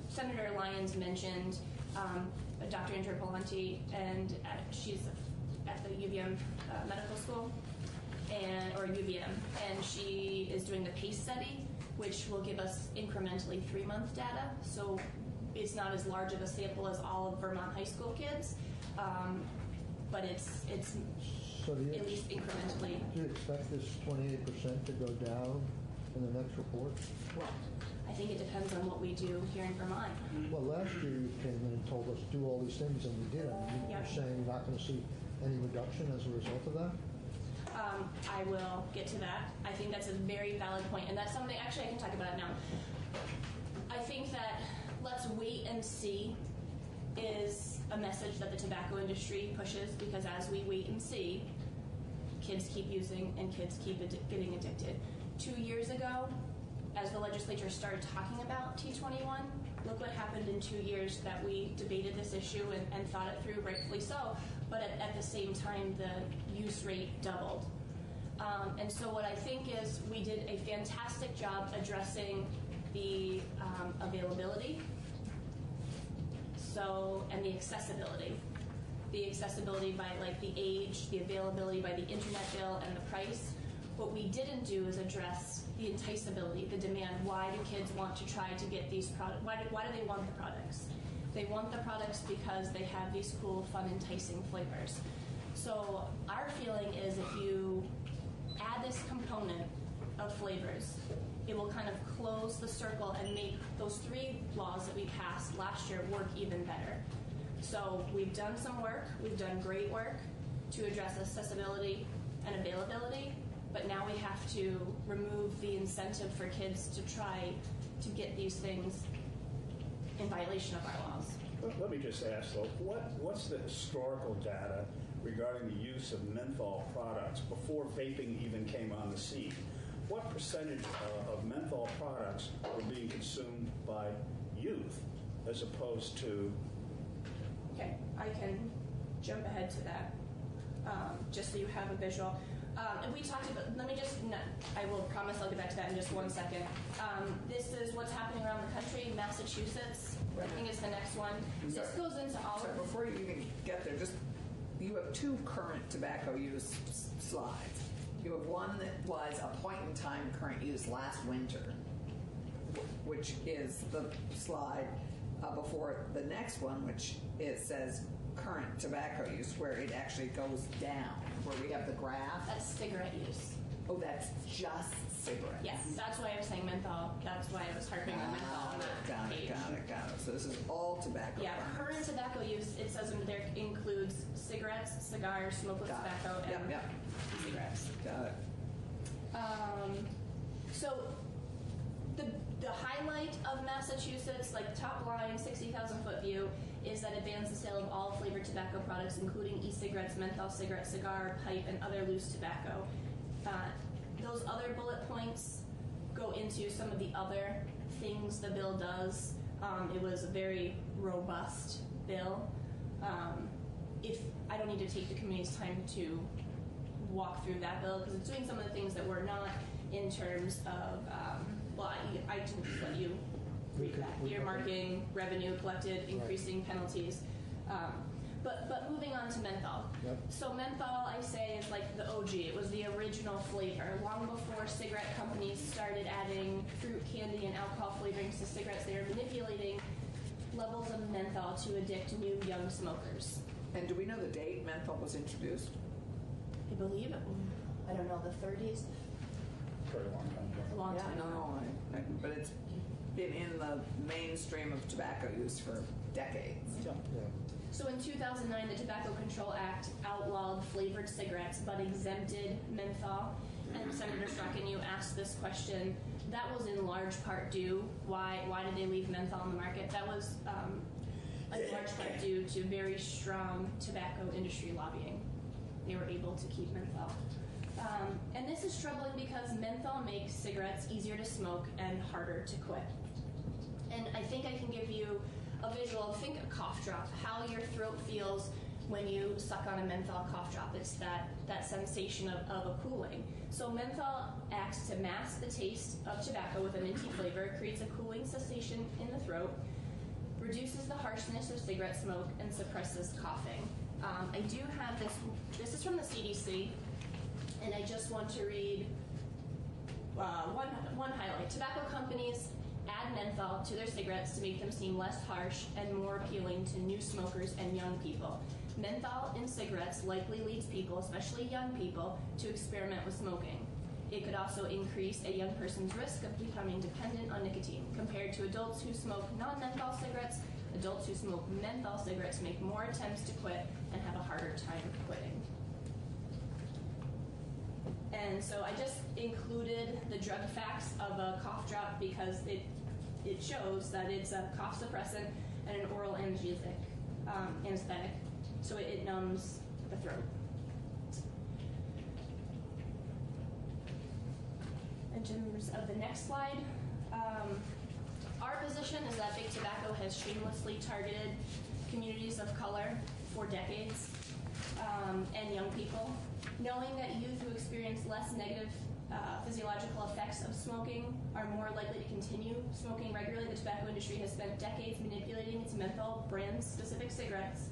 [SPEAKER 22] Senator Lyons mentioned Dr. Andrea Palante, and she's at the UVM Medical School, or UVM, and she is doing the PACE study, which will give us incrementally 3-month data. So it's not as large of a sample as all of Vermont high school kids, but it's
[SPEAKER 16] So
[SPEAKER 22] at least incrementally.
[SPEAKER 16] Do you expect this 28% to go down in the next report?
[SPEAKER 22] Well, I think it depends on what we do here in Vermont.
[SPEAKER 16] Well, last year you came in and told us to do all these things, and we did. You're saying you're not going to see any reduction as a result of that?
[SPEAKER 22] I will get to that. I think that's a very valid point, and that's something, actually I can talk about it now. I think that let's wait and see is a message that the tobacco industry pushes, because as we wait and see, kids keep using and kids keep getting addicted. 2 years ago, as the legislature started talking about T21, look what happened in 2 years that we debated this issue and thought it through, rightfully so, but at the same time, the use rate doubled. And so what I think is we did a fantastic job addressing the availability, and the accessibility. The accessibility by the age, the availability by the internet bill, and the price. What we didn't do is address the enticability, the demand. Why do kids want to try to get these products? Why do they want the products? They want the products because they have these cool, fun, enticing flavors. So our feeling is if you add this component of flavors, it will kind of close the circle and make those 3 laws that we passed last year work even better. So we've done some work, we've done great work to address accessibility and availability, but now we have to remove the incentive for kids to try to get these things in violation of our laws.
[SPEAKER 6] Let me just ask, though, what's the historical data regarding the use of menthol products before vaping even came on the scene? What percentage of menthol products were being consumed by youth as opposed to...
[SPEAKER 22] Okay, I can jump ahead to that, just so you have a visual. And we talked about, I will promise I'll get back to that in just 1 second. This is what's happening around the country. Massachusetts, I think it's the next one. This goes into all
[SPEAKER 2] of... Before you even get there, you have 2 current tobacco use slides. You have one that was a point-in-time current use last winter, which is the slide before the next one, which it says current tobacco use, where it actually goes down, where we have the graph.
[SPEAKER 22] That's cigarette use.
[SPEAKER 2] Oh, that's just cigarettes.
[SPEAKER 22] Yes, that's why I was saying menthol. That's why I was harping on menthol on that page.
[SPEAKER 2] Got it. So this is all tobacco.
[SPEAKER 22] Yeah, current tobacco use, it says in there includes cigarettes, cigars, smokeless tobacco, and cigarettes.
[SPEAKER 2] Got it.
[SPEAKER 22] So the highlight of Massachusetts, top line, 60,000-foot view, is that it bans the sale of all flavored tobacco products, including e-cigarettes, menthol cigarette, cigar, pipe, and other loose tobacco. Those other bullet points go into some of the other things the bill does. It was a very robust bill. If I don't need to take the committee's time to walk through that bill, because it's doing some of the things that we're not in terms of, I can just let you read that. Earmarking, revenue collected, increasing penalties. But moving on to menthol.
[SPEAKER 16] Yep.
[SPEAKER 22] So menthol, I say, is like the OG. It was the original flavor. Long before cigarette companies started adding fruit, candy, and alcohol flavorings to cigarettes, they were manipulating levels of menthol to addict new young smokers.
[SPEAKER 2] And do we know the date menthol was introduced?
[SPEAKER 22] I believe it. I don't know, the 30s?
[SPEAKER 6] Very long time ago.
[SPEAKER 22] A long time
[SPEAKER 2] ago. But it's been in the mainstream of tobacco use for decades.
[SPEAKER 16] Yeah.
[SPEAKER 22] So in 2009, the Tobacco Control Act outlawed flavored cigarettes but exempted menthol. And and Senator Strachan, you asked this question. That was in large part due. Why did they leave menthol on the market? That was in large part due to very strong tobacco industry lobbying. They were able to keep menthol. And this is troubling because menthol makes cigarettes easier to smoke and harder to quit. And I think I can give you a visual. Think a cough drop, how your throat feels when you suck on a menthol cough drop. It's that sensation of a cooling. So menthol acts to mask the taste of tobacco with a minty flavor, creates a cooling sensation in the throat, reduces the harshness of cigarette smoke, and suppresses coughing. I do have this. This is from the CDC, and I just want to read one highlight. Tobacco companies add menthol to their cigarettes to make them seem less harsh and more appealing to new smokers and young people. Menthol in cigarettes likely leads people, especially young people, to experiment with smoking. It could also increase a young person's risk of becoming dependent on nicotine. Compared to adults who smoke non-menthol cigarettes, adults who smoke menthol cigarettes make more attempts to quit and have a harder time quitting. And so I just included the drug facts of a cough drop because it shows that it's a cough suppressant and an oral anesthetic. So it numbs the throat. In terms of the next slide, our position is that big tobacco has shamelessly targeted communities of color for decades and young people. Knowing that youth who experience less negative physiological effects of smoking are more likely to continue smoking regularly, the tobacco industry has spent decades manipulating its menthol brand-specific cigarettes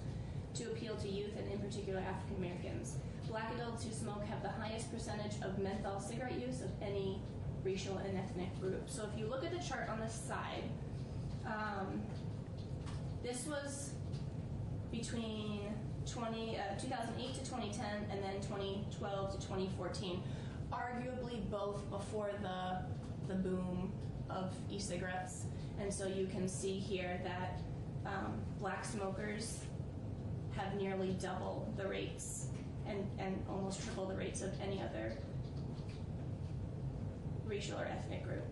[SPEAKER 22] to appeal to youth and in particular African Americans. Black adults who smoke have the highest percentage of menthol cigarette use of any racial and ethnic group. So if you look at the chart on the side, this was between 2008 to 2010 and then 2012 to 2014, arguably both before the boom of e-cigarettes. And so you can see here that black smokers have nearly double the rates and almost triple the rates of any other racial or ethnic group.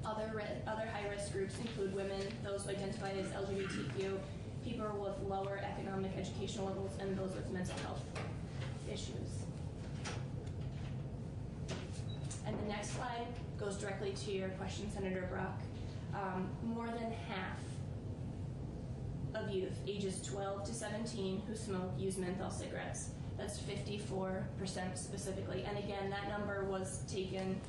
[SPEAKER 22] Other high-risk groups include women, those identified as LGBTQ, people with lower economic educational levels, and those with mental health issues. And the next slide goes directly to your question, Senator Brock. More than half of youth ages 12 to 17 who smoke use menthol cigarettes. That's 54% specifically. And again, that number was taken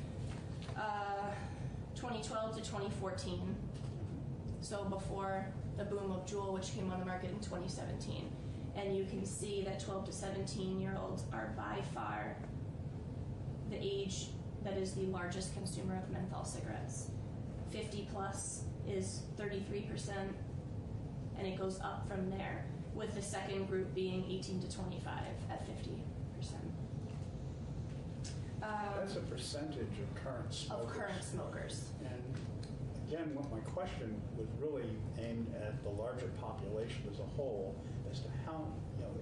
[SPEAKER 22] 2012 to 2014. So before the boom of Juul, which came on the market in 2017. And you can see that 12 to 17-year-olds are by far the age that is the largest consumer of menthol cigarettes. 50 plus is 33%, and it goes up from there, with the second group being 18 to 25 at 50%.
[SPEAKER 6] That's a percentage of current smokers.
[SPEAKER 22] Of current smokers.
[SPEAKER 6] And again, what my question was really aimed at the larger population as a whole, as to how,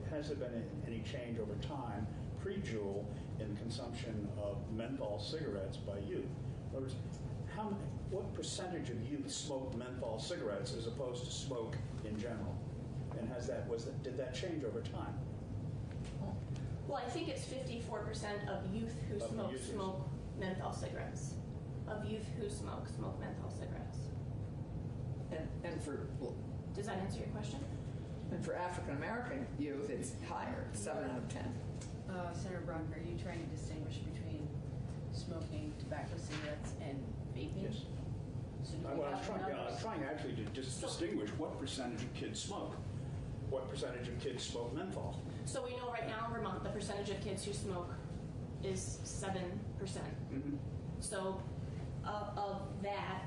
[SPEAKER 6] has there been any change over time, pre-Juul, in consumption of menthol cigarettes by youth? In other words, what percentage of youth smoke menthol cigarettes as opposed to smoke in general? And did that change over time?
[SPEAKER 22] Well, I think it's 54% of youth who smoke menthol cigarettes. Of youth who smoke menthol cigarettes. Does that answer your question?
[SPEAKER 12] And for African American youth, it's higher, 7 out of 10.
[SPEAKER 7] Senator Brock, are you trying to distinguish between smoking tobacco cigarettes and vaping?
[SPEAKER 6] Yes.
[SPEAKER 7] So
[SPEAKER 6] I'm trying actually to just distinguish what percentage of kids smoke. What percentage of kids smoke menthol?
[SPEAKER 22] So we know right now in Vermont, the percentage of kids who smoke is 7%.
[SPEAKER 6] Mm-hmm.
[SPEAKER 22] So of that,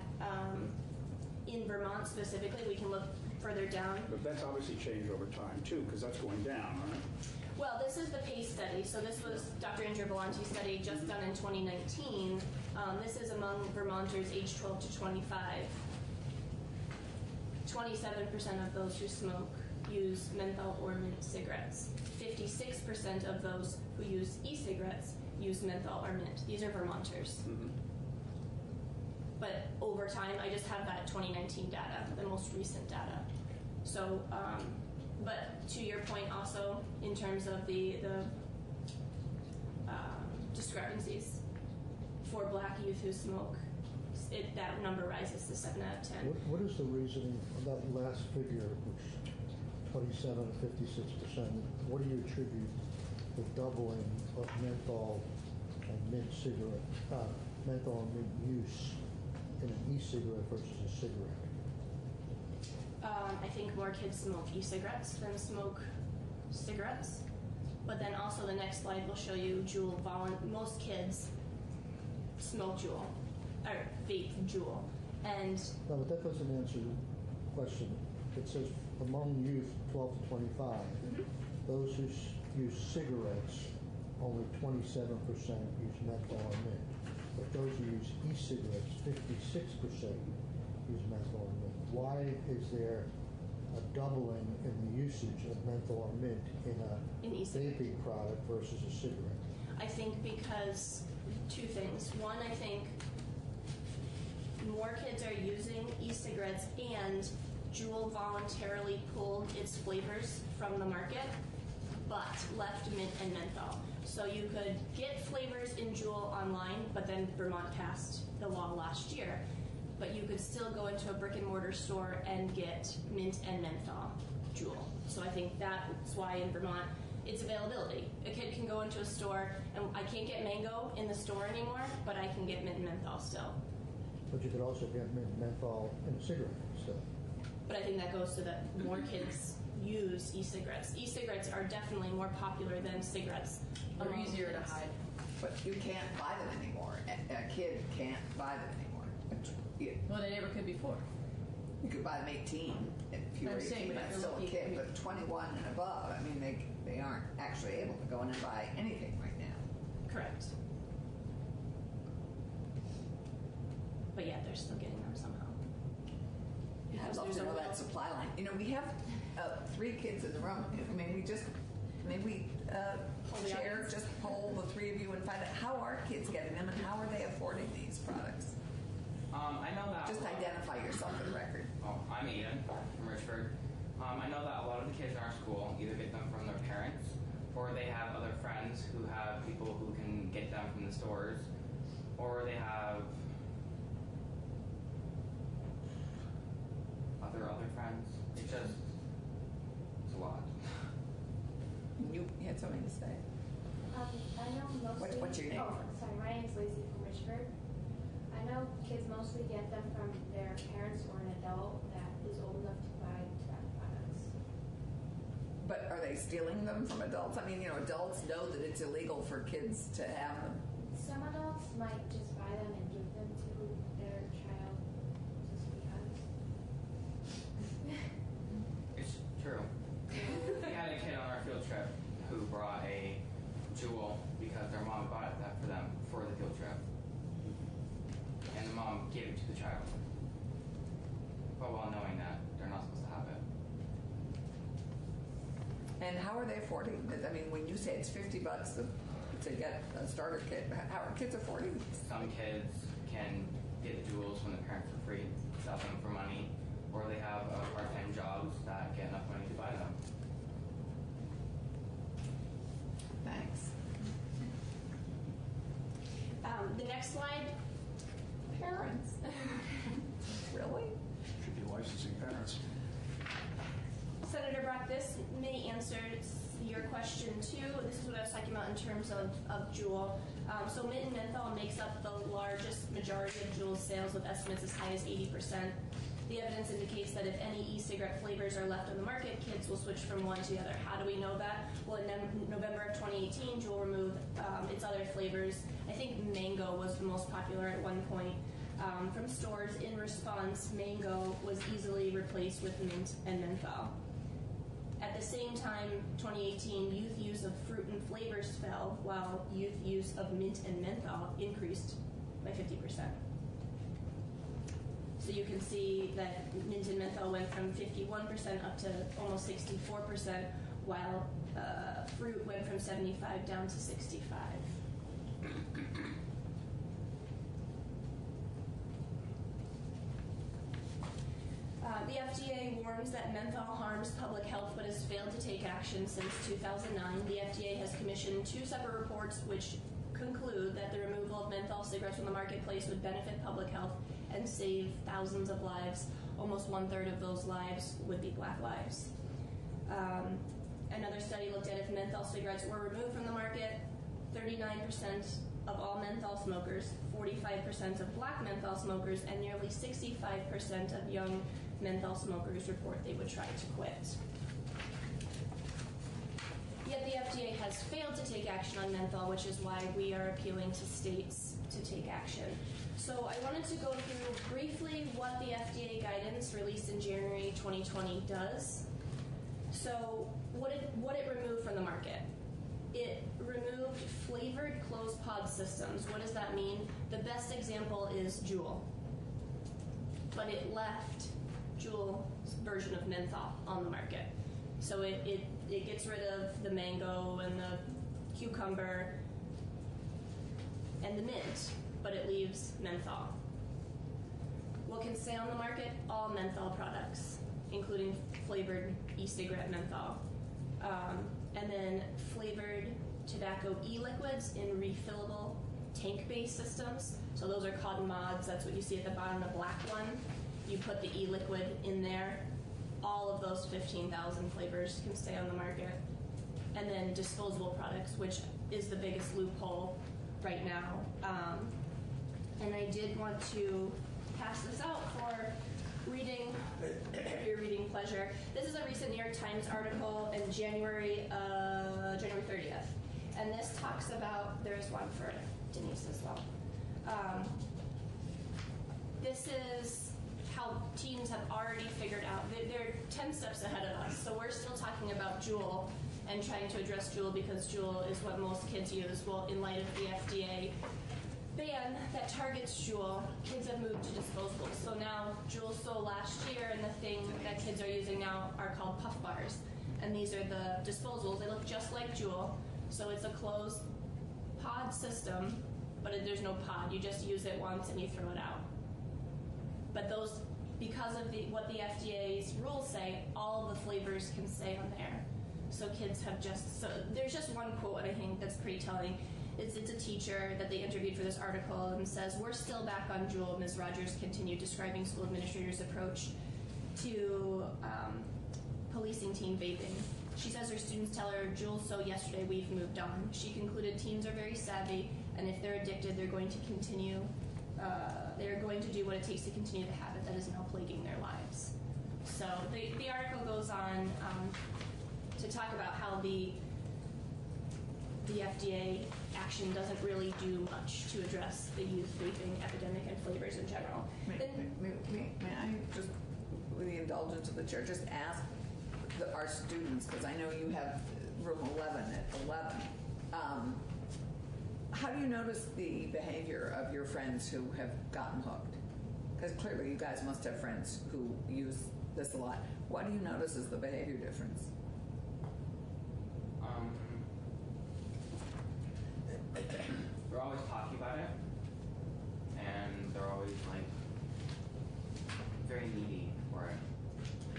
[SPEAKER 22] in Vermont specifically, we can look further down.
[SPEAKER 6] But that's obviously changed over time too, because that's going down, right?
[SPEAKER 22] Well, this is the PACE study. So this was Dr. Andrew Belanti's study just done in 2019. This is among Vermonters aged 12 to 25. 27% of those who smoke use menthol or mint cigarettes. 56% of those who use e-cigarettes use menthol or mint. These are Vermonters. But over time, I just have that 2019 data, the most recent data. So, but to your point also, in terms of the discrepancies for Black youth who smoke, that number rises to 7 out of 10.
[SPEAKER 16] What is the reasoning of that last figure, which 27 to 56%? What do you attribute the doubling of menthol and mint cigarette, menthol and mint use in an e-cigarette versus a cigarette?
[SPEAKER 22] I think more kids smoke e-cigarettes than smoke cigarettes. But then also the next slide will show you Juul. Most kids smoke Juul, or vape Juul. And
[SPEAKER 16] no, but that doesn't answer the question. It says among youth 12 to 25, those who use cigarettes, only 27% use menthol or mint. But those who use e-cigarettes, 56% use menthol or mint. Why is there a doubling in the usage of menthol or mint in a vaping product versus a cigarette?
[SPEAKER 22] I think because two things. One, I think more kids are using e-cigarettes, and Juul voluntarily pulled its flavors from the market, but left mint and menthol. So you could get flavors in Juul online, but then Vermont passed the law last year. But you could still go into a brick and mortar store and get mint and menthol Juul. So I think that's why in Vermont it's availability. A kid can go into a store, and I can't get mango in the store anymore, but I can get mint and menthol still.
[SPEAKER 16] But you could also get mint and menthol in a cigarette still.
[SPEAKER 22] But I think that goes to that more kids use e-cigarettes. E-cigarettes are definitely more popular than cigarettes.
[SPEAKER 2] They're easier to hide. But you can't buy them anymore. A kid can't buy them anymore.
[SPEAKER 7] Well, they never could before.
[SPEAKER 2] You could buy them 18 if you were 18, that's still a kid. But 21 and above, I mean, they aren't actually able to go in and buy anything right now.
[SPEAKER 22] Correct. But yeah, they're still getting them somehow.
[SPEAKER 2] I'd love to know that supply line. You know, we have 3 kids in the room. Maybe share, just poll the 3 of you and find out how are kids getting them and how are they affording these products.
[SPEAKER 4] I know that.
[SPEAKER 2] Just identify yourself for the record.
[SPEAKER 4] Oh, I'm Aiden from Richford. I know that a lot of the kids in our school either get them from their parents or they have other friends who have people who can get them from the stores, or they have other friends. It's a lot.
[SPEAKER 2] You had something to say?
[SPEAKER 15] I know mostly.
[SPEAKER 2] What's your name?
[SPEAKER 15] Oh, sorry. My name's Lacey from Richford. I know kids mostly get them from their parents or an adult that is old enough to buy tobacco products.
[SPEAKER 2] But are they stealing them from adults? I mean, adults know that it's illegal for kids to have them.
[SPEAKER 15] Some adults might just buy them and give them to their child just because.
[SPEAKER 4] It's true. We had a kid on our field trip who brought a Juul because their mom bought that for them for the field trip. And the mom gave it to the child. But while knowing that they're not supposed to have it.
[SPEAKER 2] And how are they affording it? I mean, when you say it's $50 to get a starter kit, how are kids affording it?
[SPEAKER 4] Some kids can get the Juuls when the parents are free, sell them for money, or they have part-time jobs that get enough money to buy them.
[SPEAKER 2] Thanks.
[SPEAKER 22] The next slide.
[SPEAKER 2] Parents. Really?
[SPEAKER 11] Should be licensing parents.
[SPEAKER 22] Senator Bratt, this may answer your question too. This is what I was talking about in terms of Juul. So mint and menthol makes up the largest majority of Juul's sales, with estimates as high as 80%. The evidence indicates that if any e-cigarette flavors are left on the market, kids will switch from one to the other. How do we know that? Well, in November of 2018, Juul removed its other flavors. I think mango was the most popular at one point. From stores. In response, mango was easily replaced with mint and menthol. At the same time, 2018, youth use of fruit and flavors fell, while youth use of mint and menthol increased by 50%. So you can see that mint and menthol went from 51% up to almost 64%, while fruit went from 75 down to 65. The FDA warns that menthol harms public health but has failed to take action since 2009. The FDA has commissioned 2 separate reports which conclude that the removal of menthol cigarettes from the marketplace would benefit public health and save thousands of lives. Almost 1/3 of those lives would be Black lives. Another study looked at if menthol cigarettes were removed from the market, 39% of all menthol smokers, 45% of Black menthol smokers, and nearly 65% of young menthol smokers report they would try to quit. Yet the FDA has failed to take action on menthol, which is why we are appealing to states to take action. So I wanted to go through briefly what the FDA guidance released in January 2020 does. So what it removed from the market. It removed flavored closed pod systems. What does that mean? The best example is Juul. But it left Juul's version of menthol on the market. So it gets rid of the mango and the cucumber and the mint, but it leaves menthol. What can stay on the market? All menthol products, including flavored e-cigarette menthol. And then flavored tobacco e-liquids in refillable tank-based systems. So those are called mods. That's what you see at the bottom, the black one. You put the e-liquid in there. All of those 15,000 flavors can stay on the market. And then disposable products, which is the biggest loophole right now. And I did want to pass this out for reading, your reading pleasure. This is a recent New York Times article in January 30th. And this talks about, there's one for Denise as well. This is how teens have already figured out, they're 10 steps ahead of us. So we're still talking about Juul and trying to address Juul because Juul is what most kids use. Well, in light of the FDA ban that targets Juul, kids have moved to disposables. So now Juul sold last year, and the thing that kids are using now are called puff bars. And these are the disposables. They look just like Juul. So it's a closed pod system, but there's no pod. You just use it once and you throw it out. But those, because of what the FDA's rules say, all of the flavors can stay on there. So kids have so there's just one quote, and I think that's pretty telling. It's a teacher that they interviewed for this article and says, "We're still back on Juul." Ms. Rogers continued describing school administrators' approach to policing teen vaping. She says her students tell her, "Juul, so yesterday, we've moved on." She concluded teens are very savvy, and if they're addicted, they're going to continue. They're going to do what it takes to continue the habit that is now plaguing their lives. So the article goes on to talk about how the FDA action doesn't really do much to address the youth vaping epidemic and flavors in general.
[SPEAKER 12] May I just, with the indulgence of the chair, just ask our students, because I know you have room 11 at 11. How do you notice the behavior of your friends who have gotten hooked? Because clearly you guys must have friends who use this a lot. What do you notice is the behavior difference?
[SPEAKER 4] They're always talking about it, and they're always like very needy for it.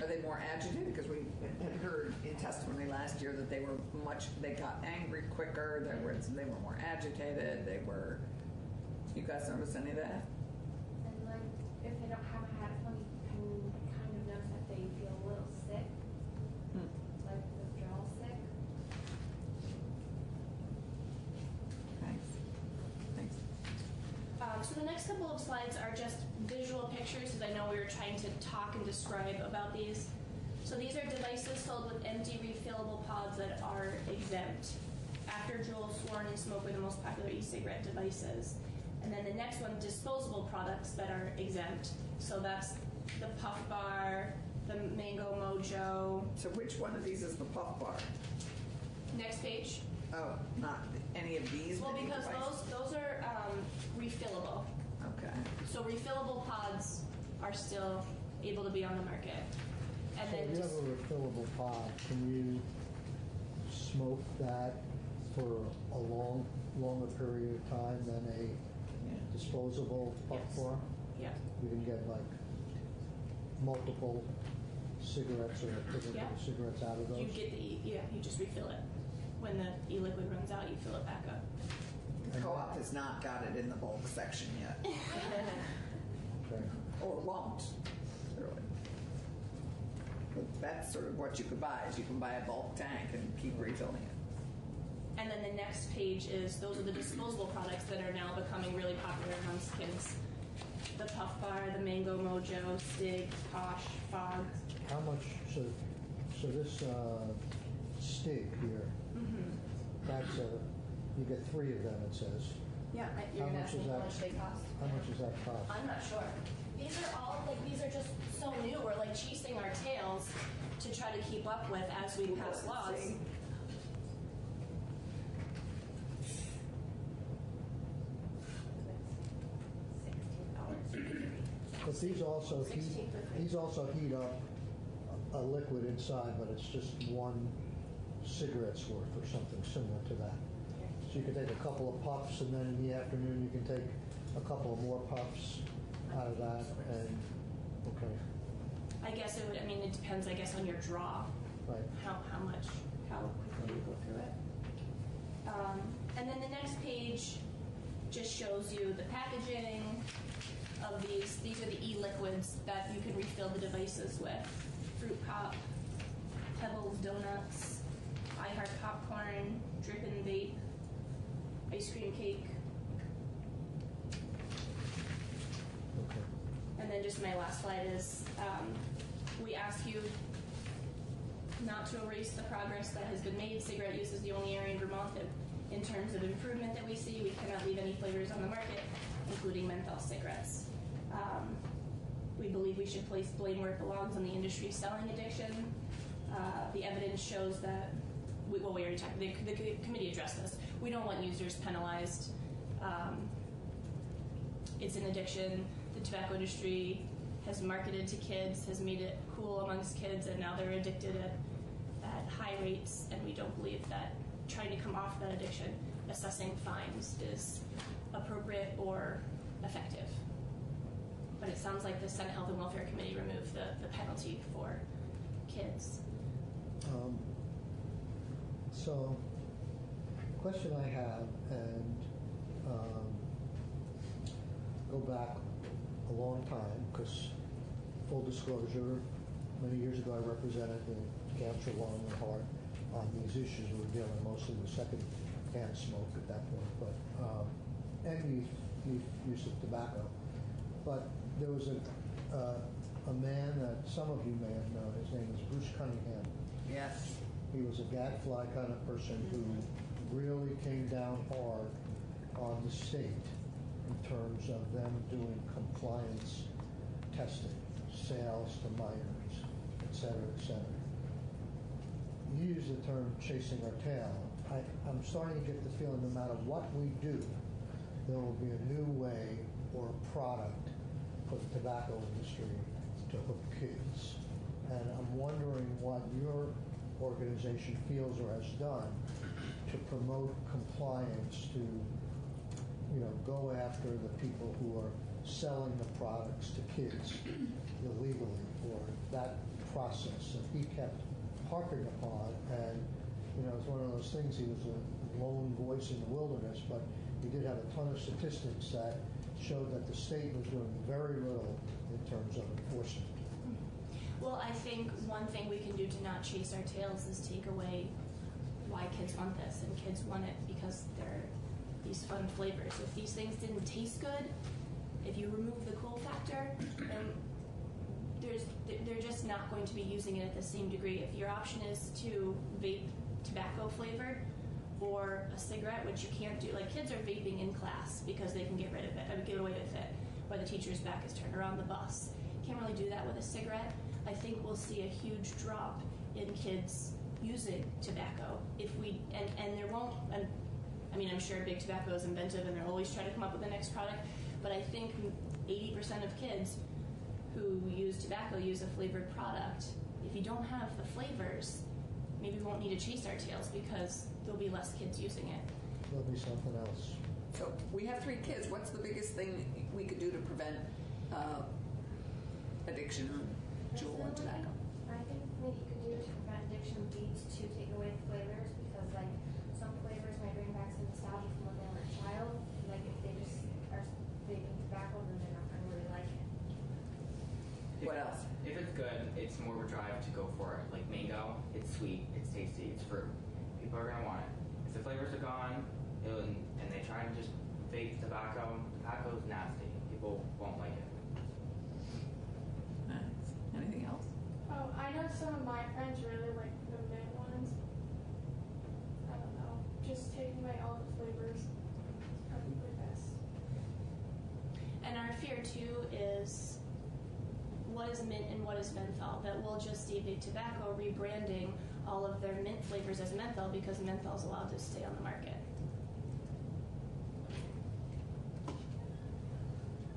[SPEAKER 12] Are they more agitated? Because we had heard in testimony last year that they got angry quicker. They were more agitated. You guys notice any of that?
[SPEAKER 15] And like, if they don't have had it, you can kind of notice that they feel a little sick, like withdrawal sick.
[SPEAKER 12] Thanks.
[SPEAKER 22] So the next couple of slides are just visual pictures, because I know we were trying to talk and describe about these. So these are devices filled with empty refillable pods that are exempt. After Juul, Sworn, and Smoke were the most popular e-cigarette devices. And then the next one, disposable products that are exempt. So that's the Puff Bar, the Mango Mojo.
[SPEAKER 12] So which one of these is the Puff Bar?
[SPEAKER 22] Next page.
[SPEAKER 12] Oh, not any of these?
[SPEAKER 22] Well, because those are refillable.
[SPEAKER 12] Okay.
[SPEAKER 22] So refillable pods are still able to be on the market. And
[SPEAKER 16] so
[SPEAKER 22] then
[SPEAKER 16] if you have a refillable pod, can you smoke that for a longer period of time than a disposable puff bar?
[SPEAKER 22] Yeah.
[SPEAKER 16] You can get like multiple cigarettes or equivalent
[SPEAKER 22] Yeah.
[SPEAKER 16] cigarettes out of those?
[SPEAKER 22] You get you just refill it. When the e-liquid runs out, you fill it back up.
[SPEAKER 12] The co-op has not got it in the bulk section yet.
[SPEAKER 16] Okay.
[SPEAKER 12] Or won't, really. But that's sort of what you could buy, is you can buy a bulk tank and keep refilling it.
[SPEAKER 22] And then the next page is, those are the disposable products that are now becoming really popular amongst kids. The Puff Bar, the Mango Mojo, Stig, Posh, Fog.
[SPEAKER 16] How much, so this Stig here, that's you get 3 of them, it says.
[SPEAKER 22] Yeah,
[SPEAKER 16] How much is
[SPEAKER 22] how
[SPEAKER 16] that?
[SPEAKER 22] much they cost.
[SPEAKER 16] How much does that cost?
[SPEAKER 22] I'm not sure. These are all, these are just so new. We're chasing our tails to try to keep up with as we pass laws.
[SPEAKER 16] But these also heat up a liquid inside, but it's just 1 cigarette's worth or something similar to that. So you can take a couple of puffs, and then in the afternoon you can take a couple of more puffs out of that, and okay.
[SPEAKER 22] I guess it would, it depends, on your draw.
[SPEAKER 16] Right.
[SPEAKER 22] How quickly you go through it. And then the next page just shows you the packaging of these. These are the e-liquids that you can refill the devices with. Fruit Pop, Pebbles Donuts, I Heart Popcorn, Drippin' Vape, Ice Cream Cake.
[SPEAKER 16] Okay.
[SPEAKER 22] And then just my last slide is, we ask you not to erase the progress that has been made. Cigarette use is the only area in Vermont that, in terms of improvement that we see, we cannot leave any flavors on the market, including menthol cigarettes. We believe we should place blame where it belongs on the industry selling addiction. The evidence shows that, we already talked, the committee addressed this. We don't want users penalized. It's an addiction. The tobacco industry has marketed to kids, has made it cool amongst kids, and now they're addicted at high rates, and we don't believe that trying to come off that addiction, assessing fines is appropriate or effective. But it sounds like the Senate Health and Welfare Committee removed the penalty for kids.
[SPEAKER 16] So, question I have, and go back a long time, because full disclosure, many years ago I represented the council long and hard on these issues. We were dealing mostly with second-hand smoke at that point, but and use of tobacco. But there was a man that some of you may have known. His name is Bruce Cunningham.
[SPEAKER 12] Yes.
[SPEAKER 16] He was a gadfly kind of person who really came down hard on the state in terms of them doing compliance testing, sales to minors, et cetera, et cetera. You use the term chasing our tail. I'm starting to get the feeling no matter what we do, there will be a new way or a product for the tobacco industry to hook kids. And I'm wondering what your organization feels or has done to promote compliance, to go after the people who are selling the products to kids illegally, or that process that he kept harping upon. And it's one of those things, he was a lone voice in the wilderness, but he did have a ton of statistics that showed that the state was doing very little in terms of enforcement.
[SPEAKER 22] Well, I think one thing we can do to not chase our tails is take away why kids want this. And kids want it because they're these fun flavors. If these things didn't taste good, if you remove the cool factor, then they're just not going to be using it at the same degree. If your option is to vape tobacco flavored or a cigarette, which you can't do, kids are vaping in class because they can get rid of it, get away with it, or the teacher's back is turned around the bus. Can't really do that with a cigarette. I think we'll see a huge drop in kids using tobacco if we, and there won't, and I'm sure Big Tobacco is inventive and they'll always try to come up with the next product, but I think 80% of kids who use tobacco use a flavored product. If you don't have the flavors, maybe we won't need to chase our tails because there'll be less kids using it.
[SPEAKER 16] There'll be something else.
[SPEAKER 12] So we have 3 kids. What's the biggest thing we could do to prevent addiction of jewel and tobacco?
[SPEAKER 15] I think maybe you could do to prevent addiction would be to take away the flavors, because like some flavors might bring back some nostalgia from when they were a child. Like if they just are vaping tobacco, then they're not going to really like it.
[SPEAKER 12] What else?
[SPEAKER 4] If it's good, it's more of a drive to go for it. Like mango, it's sweet, it's tasty, it's fruit. People are gonna want it. If the flavors are gone, and they try to just vape tobacco's nasty. People won't like it.
[SPEAKER 12] Nice. Anything else?
[SPEAKER 5] Oh, I know some of my friends really like the mint ones. I don't know. Just taking away all the flavors is probably best.
[SPEAKER 22] And our fear too is what is mint and what is menthol. That we'll just see Big Tobacco rebranding all of their mint flavors as menthol because menthol is allowed to stay on the market.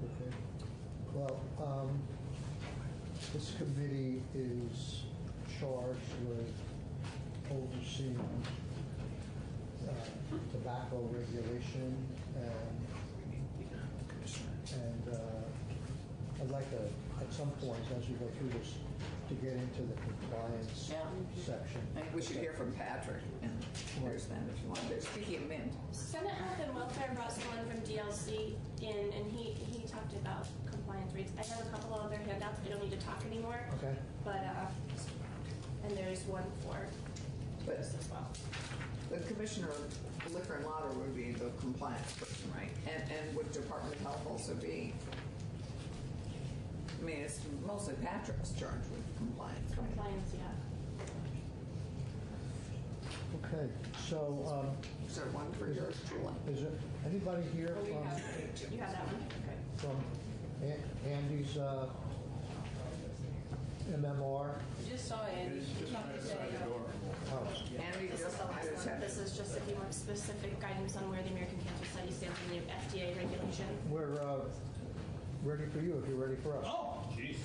[SPEAKER 16] Okay. Well, this committee is charged with overseeing tobacco regulation and I'd like to, at some point, as we go through this, to get into the compliance section.
[SPEAKER 12] I think we should hear from Patrick and understand if you want. Speaking of mint.
[SPEAKER 22] Senate Health and Welfare brought someone from DLC in, and he talked about compliance rates. I have a couple of other handouts. I don't need to talk anymore.
[SPEAKER 16] Okay.
[SPEAKER 22] But and there's one for this as well.
[SPEAKER 12] The Commissioner of Liquor and Lottery would be the compliance person, right? And would Department of Health also be? I mean, it's mostly Patrick's charged with compliance, right?
[SPEAKER 22] Compliance, yeah.
[SPEAKER 16] Okay, so
[SPEAKER 12] is there one for yours, Julie?
[SPEAKER 16] Is there anybody here
[SPEAKER 22] You have that one. Okay.
[SPEAKER 16] from Andy's MMR?
[SPEAKER 7] I just saw Andy.
[SPEAKER 12] Andy just
[SPEAKER 22] This is just if you want specific guidance on where the American Cancer Study stands in the FDA regulation.
[SPEAKER 16] We're ready for you if you're ready for us.
[SPEAKER 6] Oh, jeez.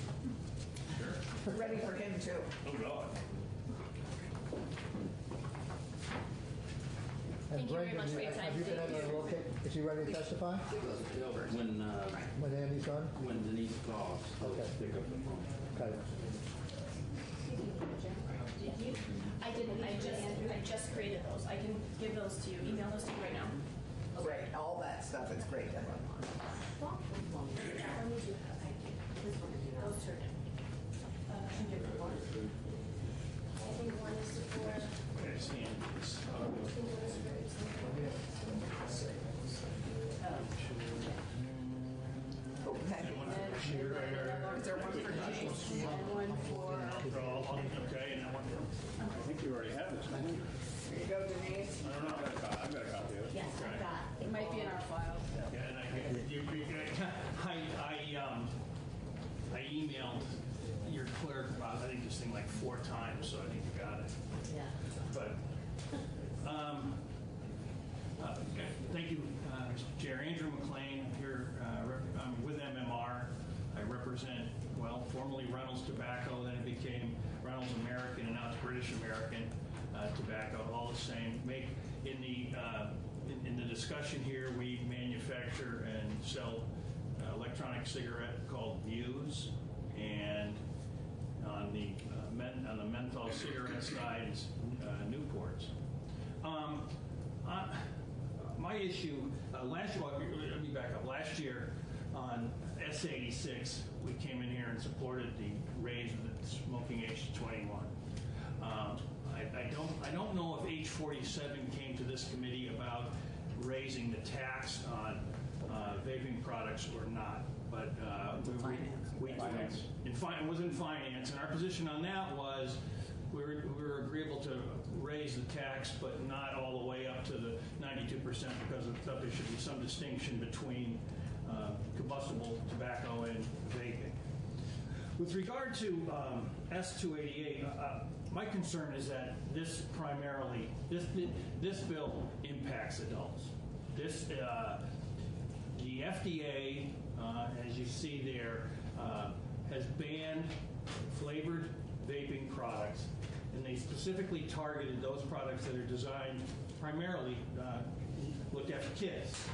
[SPEAKER 6] Sure.
[SPEAKER 12] ready for him too.
[SPEAKER 6] Oh, God.
[SPEAKER 22] Thank you very much for your time.
[SPEAKER 16] Have you been able to locate? Is he ready to testify?
[SPEAKER 17] When
[SPEAKER 16] Andy's done?
[SPEAKER 17] when Denise calls, he'll pick up the phone.
[SPEAKER 16] Okay.
[SPEAKER 22] I didn't. I just created those. I can give those to you. Email those to you right now.
[SPEAKER 12] Great. All that stuff is great.
[SPEAKER 22] Those two. I think one is for.
[SPEAKER 12] Is there one for James and one for?
[SPEAKER 6] Okay, and one for. I think you already have this.
[SPEAKER 12] Here you go, Denise.
[SPEAKER 6] I don't know. I've got a copy of it.
[SPEAKER 22] Yes, I've got.
[SPEAKER 7] It might be in our file.
[SPEAKER 6] Yeah, and I emailed your clerk about, I think, this thing like 4 times, so I think you got it.
[SPEAKER 14] Yeah.
[SPEAKER 6] But, thank you, Chair. Andrew McLean here. I'm with MMR. I represent, well, formerly Reynolds Tobacco, then it became Reynolds American, and now it's British American Tobacco, all the same. In the discussion here, we manufacture and sell electronic cigarette called Views, and on the menthol cigarette side is Newports. My issue last year. Let me back up. Last year on S86, we came in here and supported the raise of the smoking age to 21. I don't know if H47 came to this committee about raising the tax on vaping products or not, but it was in finance, and our position on that was we were agreeable to raise the tax, but not all the way up to the 92% because we thought there should be some distinction between combustible tobacco and vaping. With regard to S288, my concern is that this bill impacts adults. The FDA, as you see there, has banned flavored vaping products
[SPEAKER 1] and they specifically targeted those products that are designed primarily looked at for kids.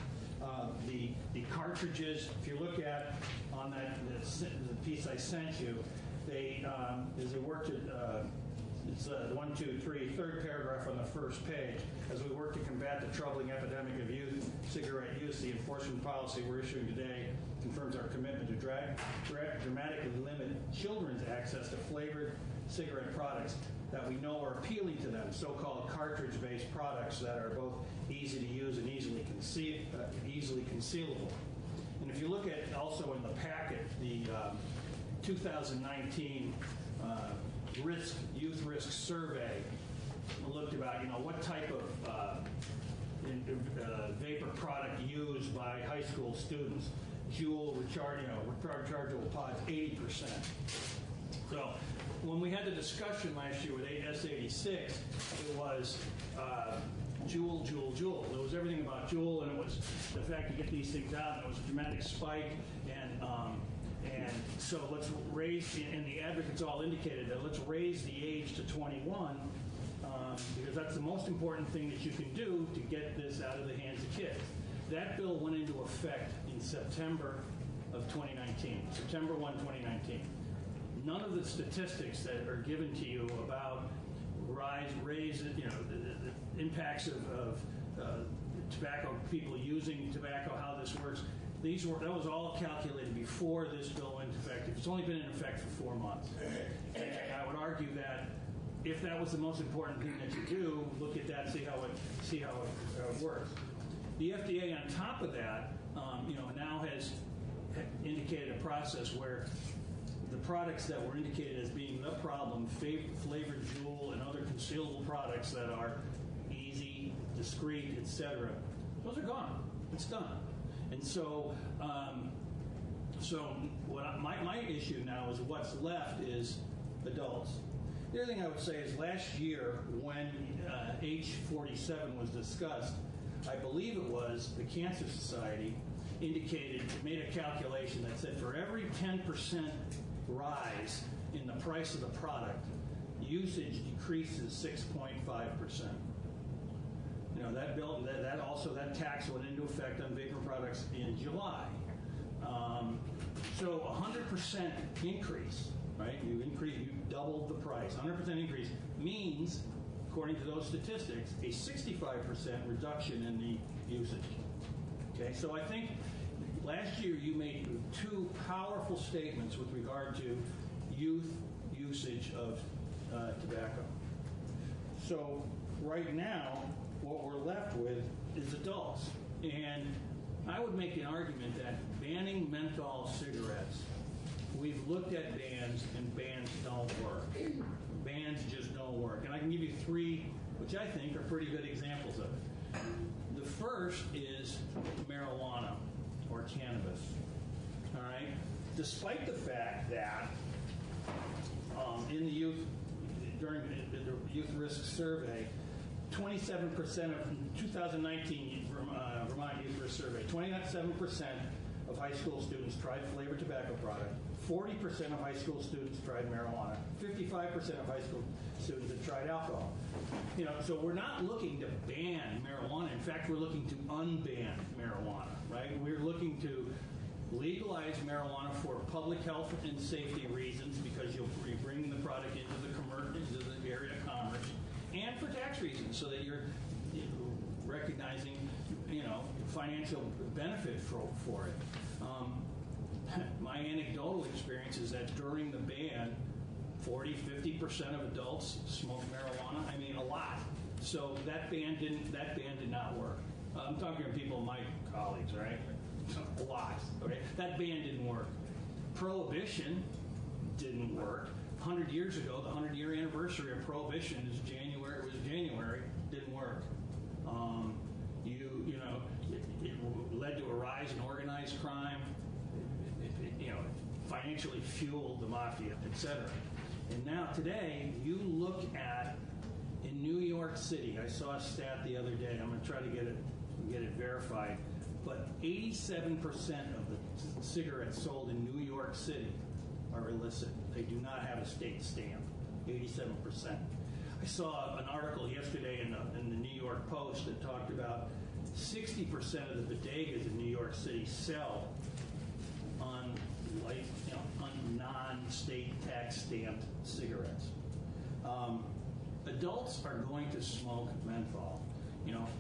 [SPEAKER 1] The cartridges, if you look at on the piece I sent you, they as they worked at it's third paragraph on the first page. As we work to combat the troubling epidemic of youth cigarette use, the enforcement policy we're issuing today confirms our commitment to dramatically limit children's access to flavored cigarette products that we know are appealing to them, so-called cartridge-based products that are both easy to use and easily concealable. And if you look at also in the packet, the 2019 youth risk survey looked about, what type of vapor product used by high school students. Juul, rechargeable pods, 80%. So when we had the discussion last year with S86, it was Juul. It was everything about Juul, and it was the fact to get these things out, and it was a dramatic spike, and so let's raise, and the advocates all indicated that let's raise the age to 21, because that's the most important thing that you can do to get this out of the hands of kids. That bill went into effect in September of 2019, September 1, 2019. None of the statistics that are given to you about the impacts of tobacco, people using tobacco, how this works, that was all calculated before this bill went into effect. It's only been in effect for 4 months. And I would argue that if that was the most important thing that you do, look at that, see how it works. The FDA, on top of that, now has indicated a process where the products that were indicated as being the problem, flavored Juul and other concealable products that are easy, discreet, etc., those are gone. It's done. And so, my issue now is what's left is adults. The other thing I would say is last year when H47 was discussed, I believe it was the Cancer Society made a calculation that said for every 10% rise in the price of the product, usage decreases 6.5%. That tax went into effect on vapor products in July. So 100% increase, right? You doubled the price. 100% increase means, according to those statistics, a 65% reduction in the usage. Okay, so I think last year you made two powerful statements with regard to youth usage of tobacco. So right now, what we're left with is adults. And I would make an argument that banning menthol cigarettes, we've looked at bans, and bans don't work. Bans just don't work. And I can give you three, which I think are pretty good examples of it. The first is marijuana or cannabis. All right? Despite the fact that during the youth risk survey, 27% of 2019 Vermont Youth Risk Survey, 27% of high school students tried flavored tobacco product, 40% of high school students tried marijuana, 55% of high school students have tried alcohol. So we're not looking to ban marijuana. In fact, we're looking to unban marijuana, right? We're looking to legalize marijuana for public health and safety reasons because you'll be bringing the product into the area of commerce, and for tax reasons, so that you're recognizing, financial benefit for it. My anecdotal experience is that during the ban, 40-50% of adults smoked marijuana. I mean, a lot. So that ban did not work. I'm talking to people, my colleagues, right? A lot. Okay, that ban didn't work. Prohibition didn't work. 100 years ago, the 100-year anniversary of Prohibition is January. It was January. Didn't work. It led to a rise in organized crime. It financially fueled the mafia, etc. And now today, you look at in New York City. I saw a stat the other day. I'm going to try to get it verified. But 87% of the cigarettes sold in New York City are illicit. They do not have a state stamp. 87%. I saw an article yesterday in the New York Post that talked about 60% of the bodegas in New York City sell on non-state tax stamped cigarettes. Adults are going to smoke menthol.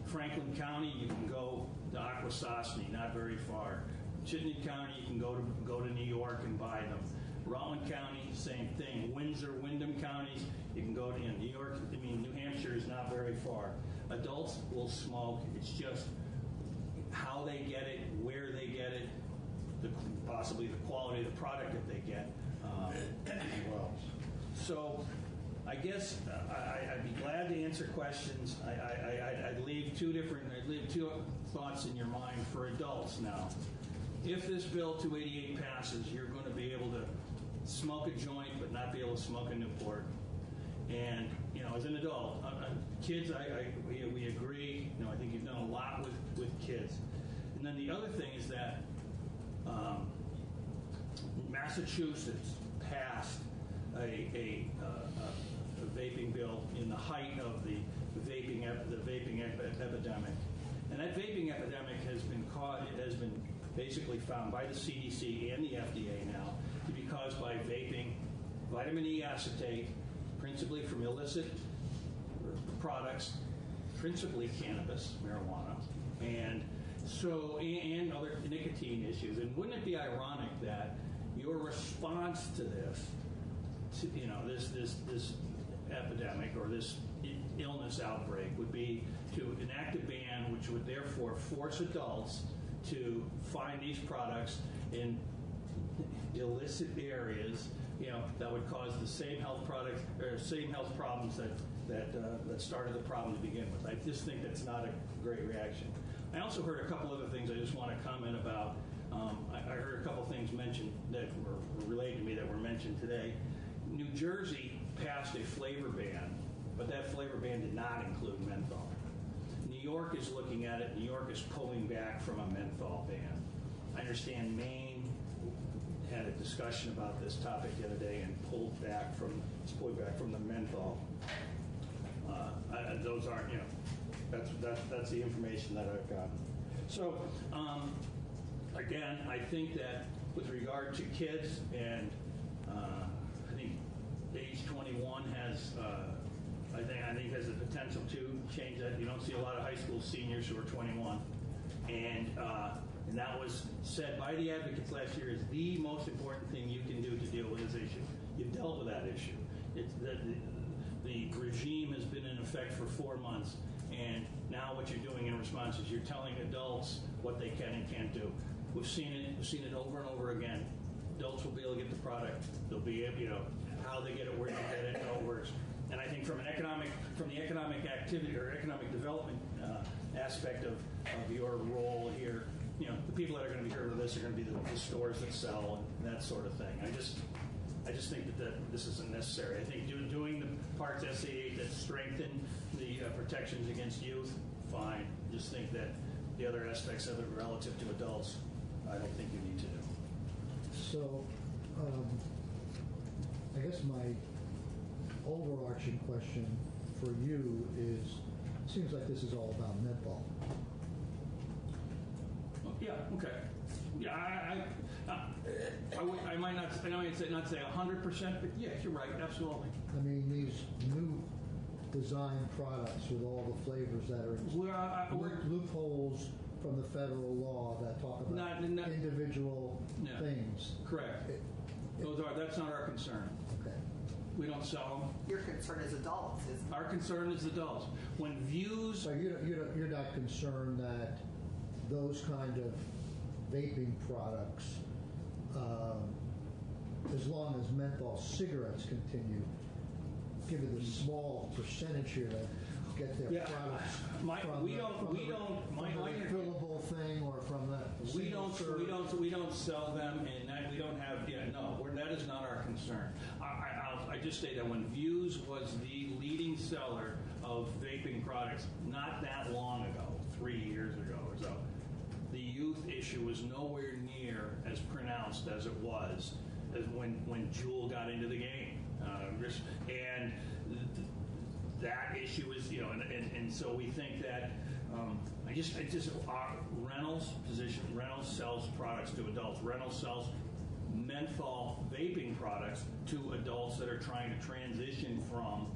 [SPEAKER 1] Franklin County, you can go to Akwesasne, not very far. Chittenden County, you can go to New York and buy them. Rutland County, same thing. Windsor, Windham counties, you can go to New York. New Hampshire is not very far. Adults will smoke. It's just how they get it, where they get it, possibly the quality of the product that they get as well. So I guess I'd be glad to answer questions. I'd leave two thoughts in your mind for adults now. If this Bill 288 passes, you're going to be able to smoke a joint but not be able to smoke a Newport. And, as an adult, kids, we agree. I think you've done a lot with kids. And then the other thing is that Massachusetts passed a vaping bill in the height of the vaping epidemic, and that vaping epidemic has been basically found by the CDC and the FDA now to be caused by vaping, vitamin E acetate, principally from illicit products, principally cannabis, marijuana, and other nicotine issues. And wouldn't it be ironic that your response to this, this epidemic or this illness outbreak would be to enact a ban which would therefore force adults to find these products in illicit areas, that would cause the same health problems that started the problem to begin with. I just think that's not a great reaction. I also heard a couple other things I just want to comment about. I heard a couple things mentioned that were related to me that were mentioned today. New Jersey passed a flavor ban, but that flavor ban did not include menthol. New York is looking at it. New York is pulling back from a menthol ban. I understand Maine had a discussion about this topic the other day and pulled back from the menthol. Those aren't, that's the information that I've got. So, again, I think that with regard to kids, and I think age 21 has, I think has the potential to change that. You don't see a lot of high school seniors who are 21, and that was said by the advocates last year is the most important thing you can do to deal with this issue. You've dealt with that issue. It's the regime has been in effect for 4 months, and now what you're doing in response is you're telling adults what they can and can't do. We've seen it over and over again. Adults will be able to get the product. They'll be able, how they get it, where they get it, how it works. And I think from the economic activity or economic development aspect of your role here, the people that are going to be heard with this are going to be the stores that sell and that sort of thing. I just think that this isn't necessary. I think doing the parts SA8 that strengthen the protections against youth, fine. Just think that the other aspects of it relative to adults, I don't think you need to do.
[SPEAKER 16] So, I guess my overarching question for you is, it seems like this is all about menthol.
[SPEAKER 1] Yeah, okay. Yeah, I might not say 100%, but yes, you're right, absolutely.
[SPEAKER 16] I mean, these new design products with all the flavors that are loopholes from the federal law that talk about individual things.
[SPEAKER 1] Correct. That's not our concern.
[SPEAKER 16] Okay.
[SPEAKER 1] We don't sell them.
[SPEAKER 2] Your concern is adults, isn't it?
[SPEAKER 1] Our concern is adults. When views...
[SPEAKER 16] So you're not concerned that those kind of vaping products, as long as menthol cigarettes continue, given the small percentage here that get their products from the fillable thing or from the
[SPEAKER 1] we don't sell them, and we don't have that is not our concern. I just say that when Views was the leading seller of vaping products not that long ago, 3 years ago or so, the youth issue was nowhere near as pronounced as it was as when Juul got into the game. And that issue is, and so we think that Reynolds sells products to adults. Reynolds sells menthol vaping products to adults that are trying to transition from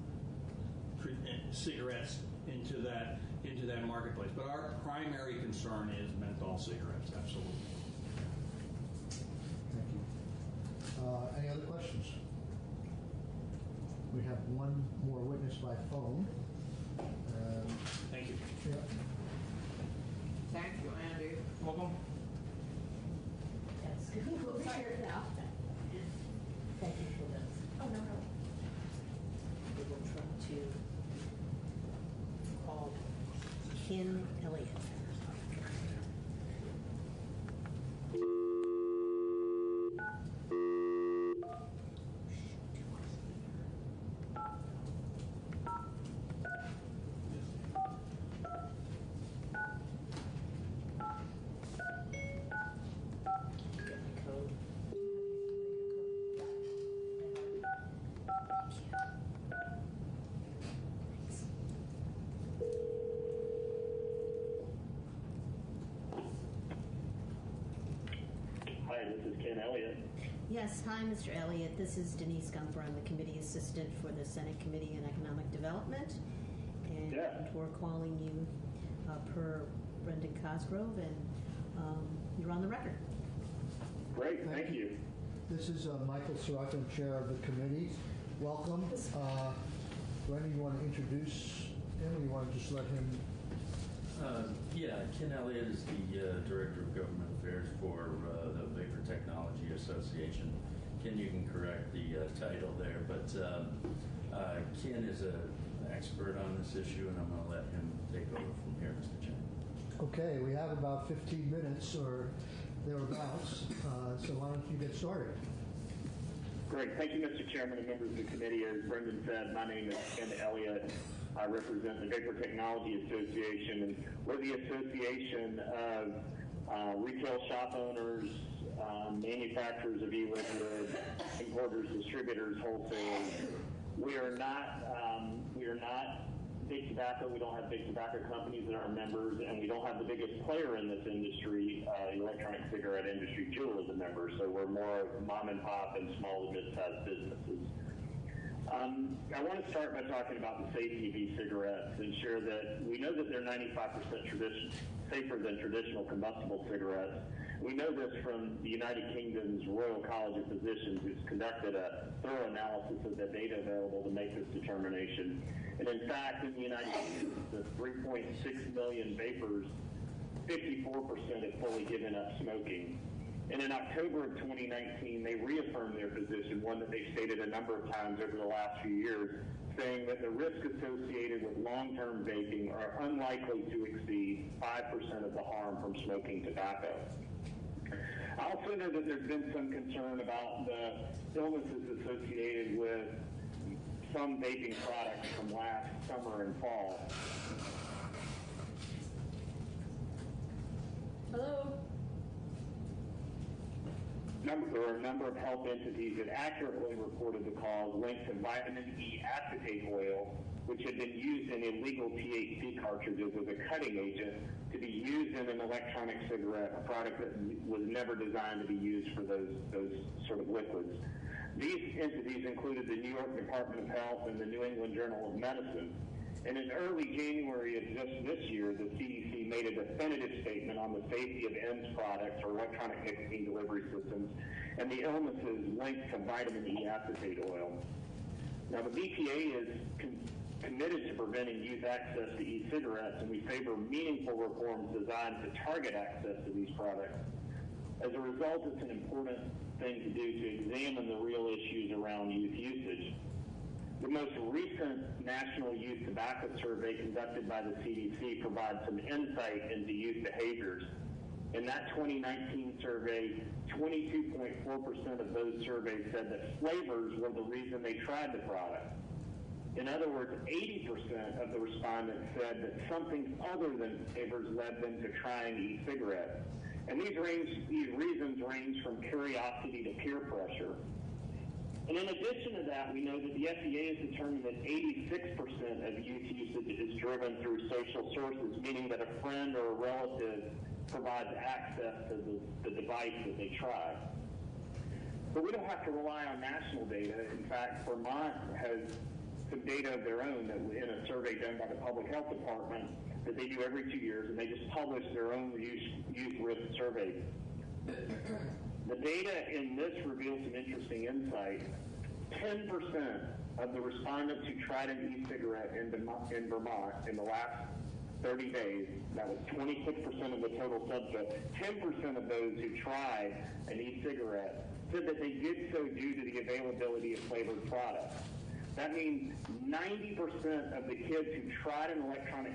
[SPEAKER 1] cigarettes into that marketplace. But our primary concern is menthol cigarettes. Absolutely.
[SPEAKER 16] Thank you. Any other questions? We have one more witness by phone.
[SPEAKER 1] Thank you.
[SPEAKER 16] Yeah.
[SPEAKER 12] Thank you, Andy.
[SPEAKER 1] Welcome.
[SPEAKER 14] Yes, we'll be here now. Thank you for this.
[SPEAKER 22] Oh, no problem.
[SPEAKER 14] We will try to call Ken Elliott.
[SPEAKER 10] Hi, this is Ken Elliott.
[SPEAKER 14] Yes, hi, Mr. Elliott. This is Denise Gunther. I'm the committee assistant for the Senate Committee on Economic Development. And we're calling you per Brendan Cosgrove, and you're on the record.
[SPEAKER 10] Great, thank you.
[SPEAKER 16] This is Michael Sirocco, chair of the committee. Welcome. Brendan, you want to introduce him, or you want to just let him?
[SPEAKER 17] Ken Elliott is the Director of Government Affairs for the Vapor Technology Association. Ken, you can correct the title there, but Ken is an expert on this issue, and I'm going to let him take over from here, Mr. Chairman.
[SPEAKER 16] Okay, we have about 15 minutes or thereabouts, so why don't you get started?
[SPEAKER 10] Great. Thank you, Mr. Chairman and members of the committee. As Brendan said, my name is Ken Elliott. I represent the Vapor Technology Association, and we're the association of retail shop owners, manufacturers of e-liquid, importers, distributors, wholesalers. We are not big tobacco. We don't have big tobacco companies that are members, and we don't have the biggest player in this industry, electronic cigarette industry, Juul, as a member. So we're more mom and pop and small to mid-sized businesses. I want to start by talking about the safety of e-cigarettes and share that we know that they're 95% safer than traditional combustible cigarettes. We know this from the United Kingdom's Royal College of Physicians, who's conducted a thorough analysis of the data available to make this determination. And in fact, in the United Kingdom, the 3.6 million vapers, 54% have fully given up smoking. And in October of 2019, they reaffirmed their position, one that they've stated a number of times over the last few years, saying that the risk associated with long-term vaping are unlikely to exceed 5% of the harm from smoking tobacco. I also know that there's been some concern about the illnesses associated with some vaping products from last summer and fall.
[SPEAKER 14] Hello?
[SPEAKER 10] There are a number of health entities that accurately reported the cause linked to vitamin E acetate oil, which had been used in illegal THC cartridges as a cutting agent to be used in an electronic cigarette, a product that was never designed to be used for those sort of liquids. These entities included the New York Department of Health and the New England Journal of Medicine. And in early January of just this year, the CDC made a definitive statement on the safety of ENDS products, or electronic nicotine delivery systems, and the illnesses linked to vitamin E acetate oil. Now, the BPA is committed to preventing youth access to e-cigarettes, and we favor meaningful reforms designed to target access to these products. As a result, it's an important thing to do to examine the real issues around youth usage. The most recent National Youth Tobacco Survey conducted by the CDC provides some insight into youth behaviors. In that 2019 survey, 22.4% of those surveyed said that flavors were the reason they tried the product. In other words, 80% of the respondents said that something other than flavors led them to trying e-cigarettes. And these reasons range from curiosity to peer pressure. And in addition to that, we know that the FDA has determined that 86% of youth usage is driven through social sources, meaning that a friend or a relative provides access to the device that they try. But we don't have to rely on national data. In fact, Vermont has some data of their own that in a survey done by the Public Health Department that they do every 2 years, and they just publish their own youth risk survey. The data in this reveals some interesting insight. 10% of the respondents who tried an e-cigarette in Vermont in the last 30 days, that was 26% of the total subjects, 10% of those who tried an e-cigarette said that they did so due to the availability of flavored products. That means 90% of the kids who tried an electronic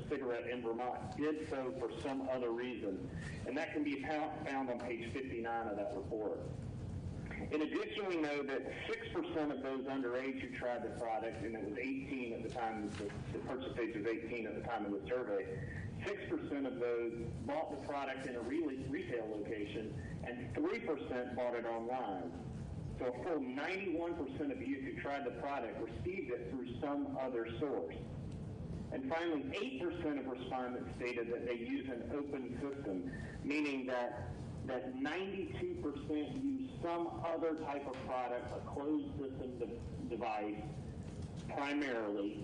[SPEAKER 10] cigarette in Vermont did so for some other reason. And that can be found on page 59 of that report. In addition, we know that 6% of those underage who tried the product, and it was 18 at the time, the purchase age was 18 at the time of the survey, 6% of those bought the product in a retail location, and 3% bought it online. So a full 91% of youth who tried the product received it through some other source. And finally, 8% of respondents stated that they use an open system, meaning that 92% use some other type of product, a closed system device, primarily,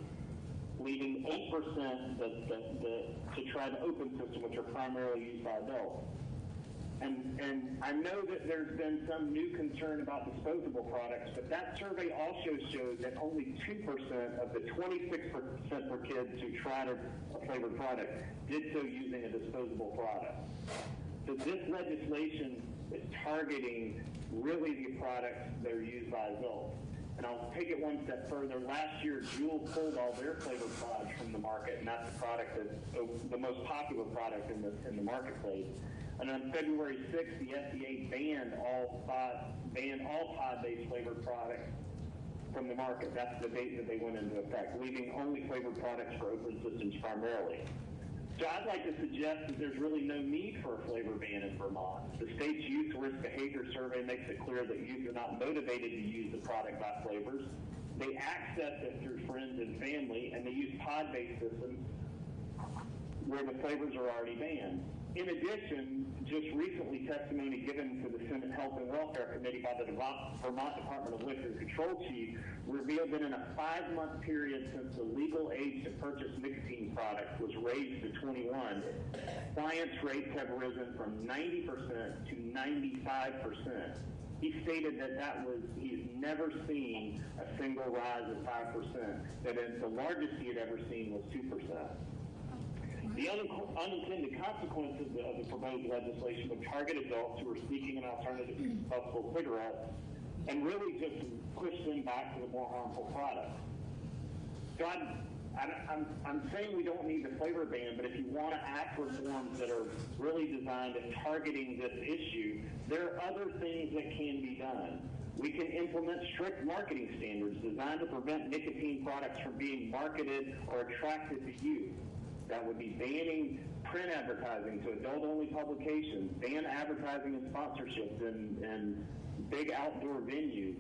[SPEAKER 10] leaving 8% to try the open system, which are primarily used by adults. And I know that there's been some new concern about disposable products, but that survey also shows that only 2% of the 26% for kids who tried a flavored product did so using a disposable product. So this legislation is targeting really the products that are used by adults. And I'll take it one step further. Last year, Juul pulled all their flavored products from the market, and that's the product that's the most popular product in the marketplace. And on February 6th, the FDA banned all pod-based flavored products from the market. That's the date that they went into effect, leaving only flavored products for open systems primarily. So I'd like to suggest that there's really no need for a flavor ban in Vermont. The state's youth risk behavior survey makes it clear that youth are not motivated to use the product by flavors. They access it through friends and family, and they use pod-based systems where the flavors are already banned. In addition, just recently, testimony given to the Senate Health and Welfare Committee by the Vermont Department of Liquor Control Chief revealed that in a 5-month period since the legal age to purchase nicotine products was raised to 21, compliance rates have risen from 90% to 95%. He stated that he's never seen a single rise of 5%, that the largest he had ever seen was 2%. The unintended consequences of the proposed legislation would target adults who are seeking an alternative to combustible cigarettes and really just push them back to the more harmful products. So I'm saying we don't need the flavor ban, but if you want to act reforms that are really designed at targeting this issue, there are other things that can be done. We can implement strict marketing standards designed to prevent nicotine products from being marketed or attracted to youth. That would be banning print advertising to adult-only publications, ban advertising and sponsorships in big outdoor venues.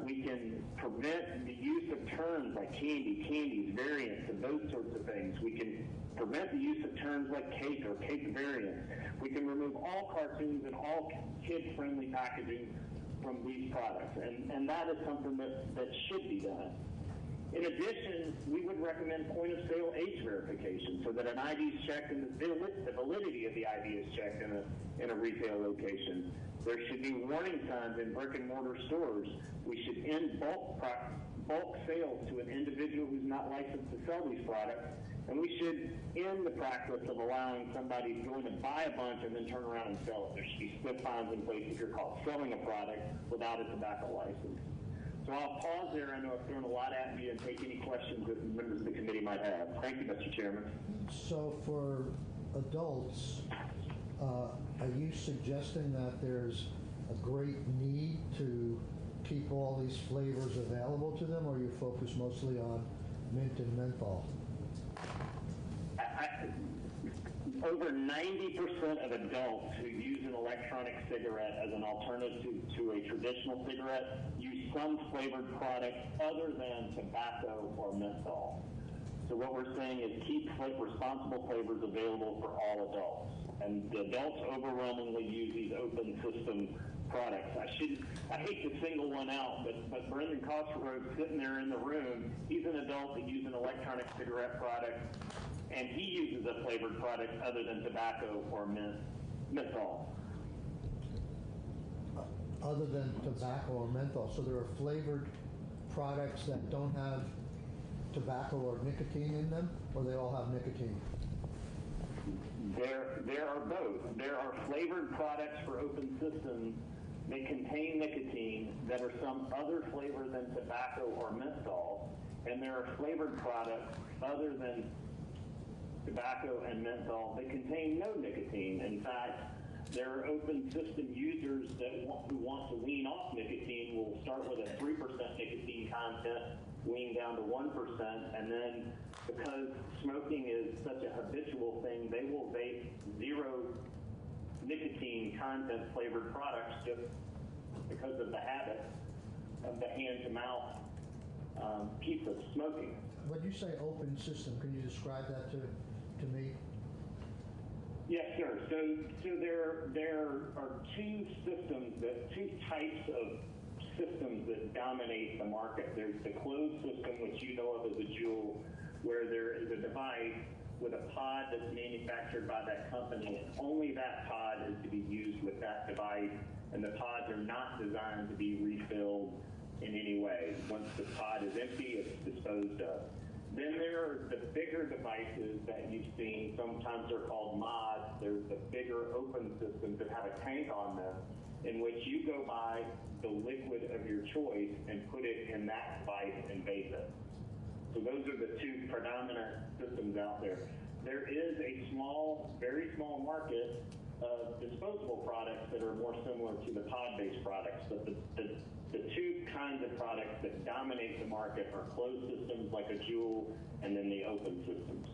[SPEAKER 10] We can prevent the use of terms like candies, variants, and those sorts of things. We can prevent the use of terms like cake or cake variants. We can remove all cartoons and all kid-friendly packaging from these products, and that is something that should be done. In addition, we would recommend point-of-sale age verification so that an ID is checked and the validity of the ID is checked in a retail location. There should be warning signs in brick-and-mortar stores. We should end bulk sales to an individual who's not licensed to sell these products, and we should end the practice of allowing somebody to go in and buy a bunch and then turn around and sell it. There should be stiff fines in place if you're caught selling a product without a tobacco license. So I'll pause there. I know I've thrown a lot at you and take any questions that members of the committee might have. Thank you, Mr. Chairman.
[SPEAKER 16] So for adults, are you suggesting that there's a great need to keep all these flavors available to them, or you focus mostly on mint and menthol?
[SPEAKER 10] Over 90% of adults who use an electronic cigarette as an alternative to a traditional cigarette use some flavored product other than tobacco or menthol. So what we're saying is keep responsible flavors available for all adults. And the adults overwhelmingly use these open system products. I hate to single one out, but Brendan Cosgrove's sitting there in the room. He's an adult that uses an electronic cigarette product, and he uses a flavored product other than tobacco or menthol.
[SPEAKER 16] Other than tobacco or menthol, so there are flavored products that don't have tobacco or nicotine in them, or they all have nicotine?
[SPEAKER 10] There are both. There are flavored products for open systems that contain nicotine that are some other flavor than tobacco or menthol, and there are flavored products other than tobacco and menthol that contain no nicotine. In fact, there are open system users who want to wean off nicotine will start with a 3% nicotine content, wean down to 1%, and then because smoking is such a habitual thing, they will vape zero nicotine content flavored products just because of the habit of the hand-to-mouth piece of smoking.
[SPEAKER 16] When you say open system, can you describe that to me?
[SPEAKER 10] Yes, sir. So there are two types of systems that dominate the market. There's the closed system, which you know of as a Juul, where there is a device with a pod that's manufactured by that company, and only that pod is to be used with that device, and the pods are not designed to be refilled in any way. Once the pod is empty, it's disposed of. Then there are the bigger devices that you've seen. Sometimes they're called mods. There's the bigger open systems that have a tank on them in which you go buy the liquid of your choice and put it in that device and vape it. So those are the two predominant systems out there. There is a small, very small market of disposable products that are more similar to the pod-based products, but the two kinds of products that dominate the market are closed systems like a Juul and then the open systems.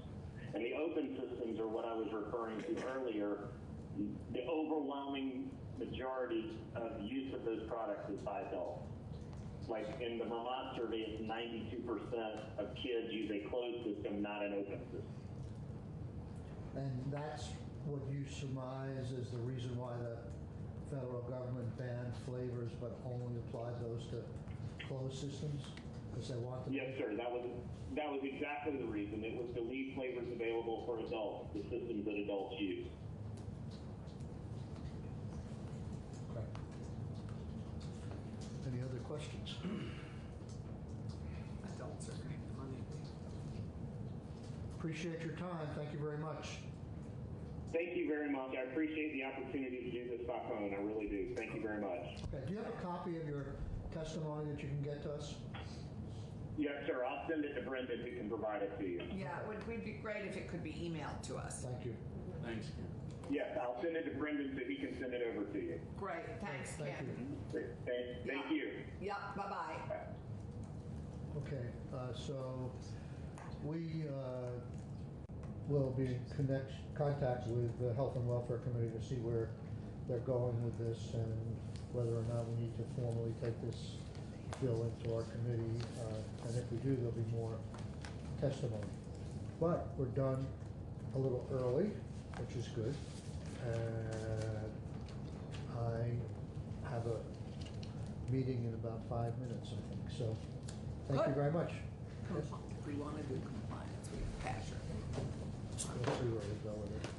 [SPEAKER 10] And the open systems are what I was referring to earlier. The overwhelming majority of use of those products is by adults. Like in the Vermont survey, it's 92% of kids use a closed system, not an open system.
[SPEAKER 16] And that's what you surmise is the reason why the federal government banned flavors but only applied those to closed systems? Because they want them.
[SPEAKER 10] Yes, sir. That was exactly the reason. It was to leave flavors available for adults, the systems that adults use.
[SPEAKER 16] Okay. Any other questions?
[SPEAKER 12] Adults are great funny.
[SPEAKER 16] Appreciate your time. Thank you very much.
[SPEAKER 10] Thank you very much. I appreciate the opportunity to do this by phone. I really do. Thank you very much.
[SPEAKER 16] Okay. Do you have a copy of your testimony that you can get to us?
[SPEAKER 10] Yes, sir. I'll send it to Brendan, who can provide it to you.
[SPEAKER 12] Yeah, it would be great if it could be emailed to us.
[SPEAKER 16] Thank you.
[SPEAKER 17] Thanks, Ken.
[SPEAKER 10] Yes, I'll send it to Brendan so he can send it over to you.
[SPEAKER 12] Great. Thanks,
[SPEAKER 16] Thank
[SPEAKER 12] Ken.
[SPEAKER 10] Thank you.
[SPEAKER 12] Yeah, bye-bye.
[SPEAKER 16] Okay. So we will be in contact with the Health and Welfare Committee to see where they're going with this and whether or not we need to formally take this bill into our committee. And if we do, there'll be more testimony. But we're done a little early, which is good. And I have a meeting in about 5 minutes, I think. So thank you very much.
[SPEAKER 12] If we want to do compliance, we have Passion.
[SPEAKER 16] We'll see where we go with it.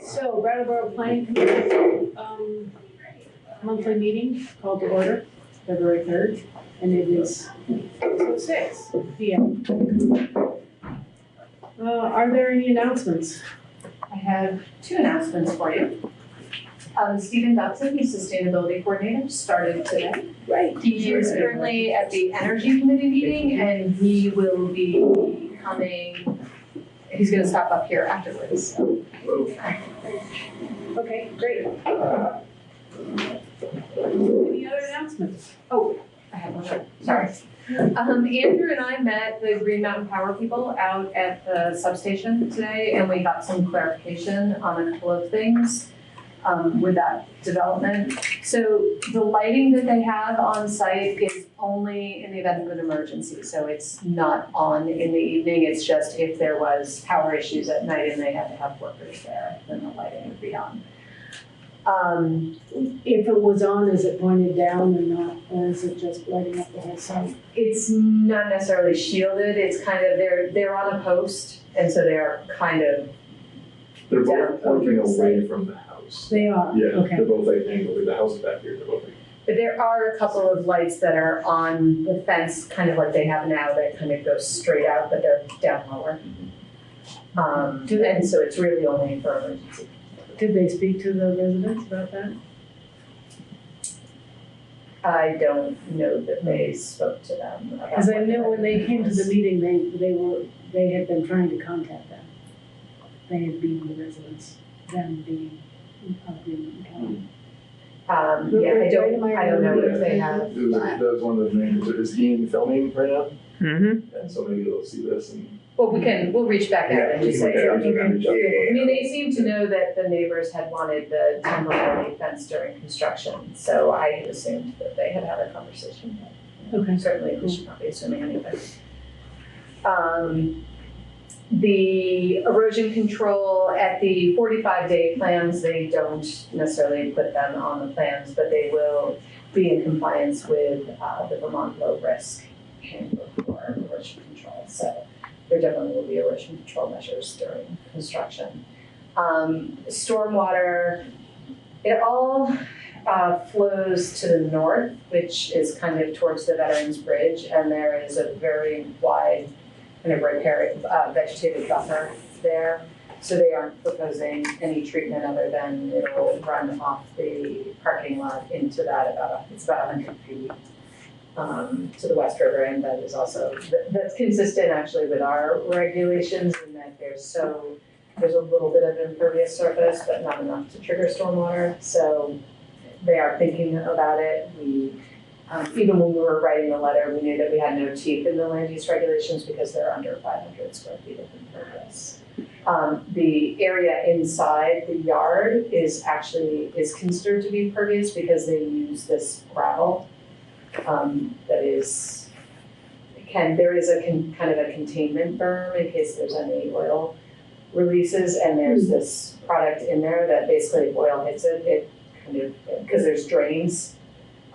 [SPEAKER 13] So, Brattleboro Planning Commission, monthly meeting called to order, February 3rd, and it is 6:06 p.m. Are there any announcements?
[SPEAKER 20] I have two announcements for you. Stephen Dodson, the Sustainability Coordinator, started today.
[SPEAKER 13] Right.
[SPEAKER 20] He is currently at the Energy Committee meeting, and he will be coming, he's going to stop up here afterwards. So.
[SPEAKER 13] Okay, great. Any other announcements?
[SPEAKER 20] Oh, I have one more. Sorry. Andrew and I met the Green Mountain Power people out at the substation today, and we got some clarification on a couple of things with that development. So the lighting that they have on site is only in the event of an emergency. So it's not on in the evening. It's just if there was power issues at night and they had to have workers there, then the lighting would be on.
[SPEAKER 13] If it was on, is it pointed down and not, or is it just lighting up the whole site?
[SPEAKER 20] It's not necessarily shielded. It's kind of, they're on a post, and so they're kind of
[SPEAKER 23] They're
[SPEAKER 20] down
[SPEAKER 23] both pointing
[SPEAKER 20] over the
[SPEAKER 23] away
[SPEAKER 20] site.
[SPEAKER 23] from the house.
[SPEAKER 13] They are?
[SPEAKER 23] Yeah,
[SPEAKER 13] Okay.
[SPEAKER 23] they're both like angled. The house is back here. They're both like,
[SPEAKER 20] But there are a couple of lights that are on the fence, kind of like they have now, that kind of go straight out, but they're down lower. And so it's really only for emergency.
[SPEAKER 13] Did they speak to the residents about that?
[SPEAKER 20] I don't know that they spoke to them about.
[SPEAKER 13] Because I
[SPEAKER 20] what
[SPEAKER 13] know when they came to the
[SPEAKER 20] is.
[SPEAKER 13] meeting, they had been trying to contact them. They had been the residents, them being Green Mountain County.
[SPEAKER 20] Yeah, I don't know if they have.
[SPEAKER 23] that was one of the main concerns. Is Ian filming right now?
[SPEAKER 20] Mm-hmm.
[SPEAKER 23] And so maybe they'll see this and.
[SPEAKER 20] Well, we'll reach back out and
[SPEAKER 23] we
[SPEAKER 20] just
[SPEAKER 23] can
[SPEAKER 20] say.
[SPEAKER 23] look at it and reach out.
[SPEAKER 20] I mean, they seem to know that the neighbors had wanted the temporary fence during construction, so I assumed that they had had a conversation.
[SPEAKER 13] Okay.
[SPEAKER 20] Certainly, we should not be assuming anything. The erosion control at the 45-day plans, they don't necessarily put them on the plans, but they will be in compliance with the Vermont low risk handbook for erosion control. So there definitely will be erosion control measures during construction. Stormwater, it all flows to the north, which is kind of towards the Veterans Bridge, and there is a very wide kind of riparian vegetated buffer there. So they aren't proposing any treatment other than it'll run off the parking lot into that it's about 100 feet to the West River, and that is also, that's consistent actually with our regulations in that there's a little bit of impervious surface, but not enough to trigger stormwater. So they are thinking about it. We, even when we were writing the letter, we knew that we had no teeth in the land use regulations because they're under 500 square feet of impervious. The area inside the yard is considered to be pervious because they use this gravel that is, there is kind of a containment berm in case there's any oil releases, and there's this product in there that basically if oil hits it, it kind of, because there's drains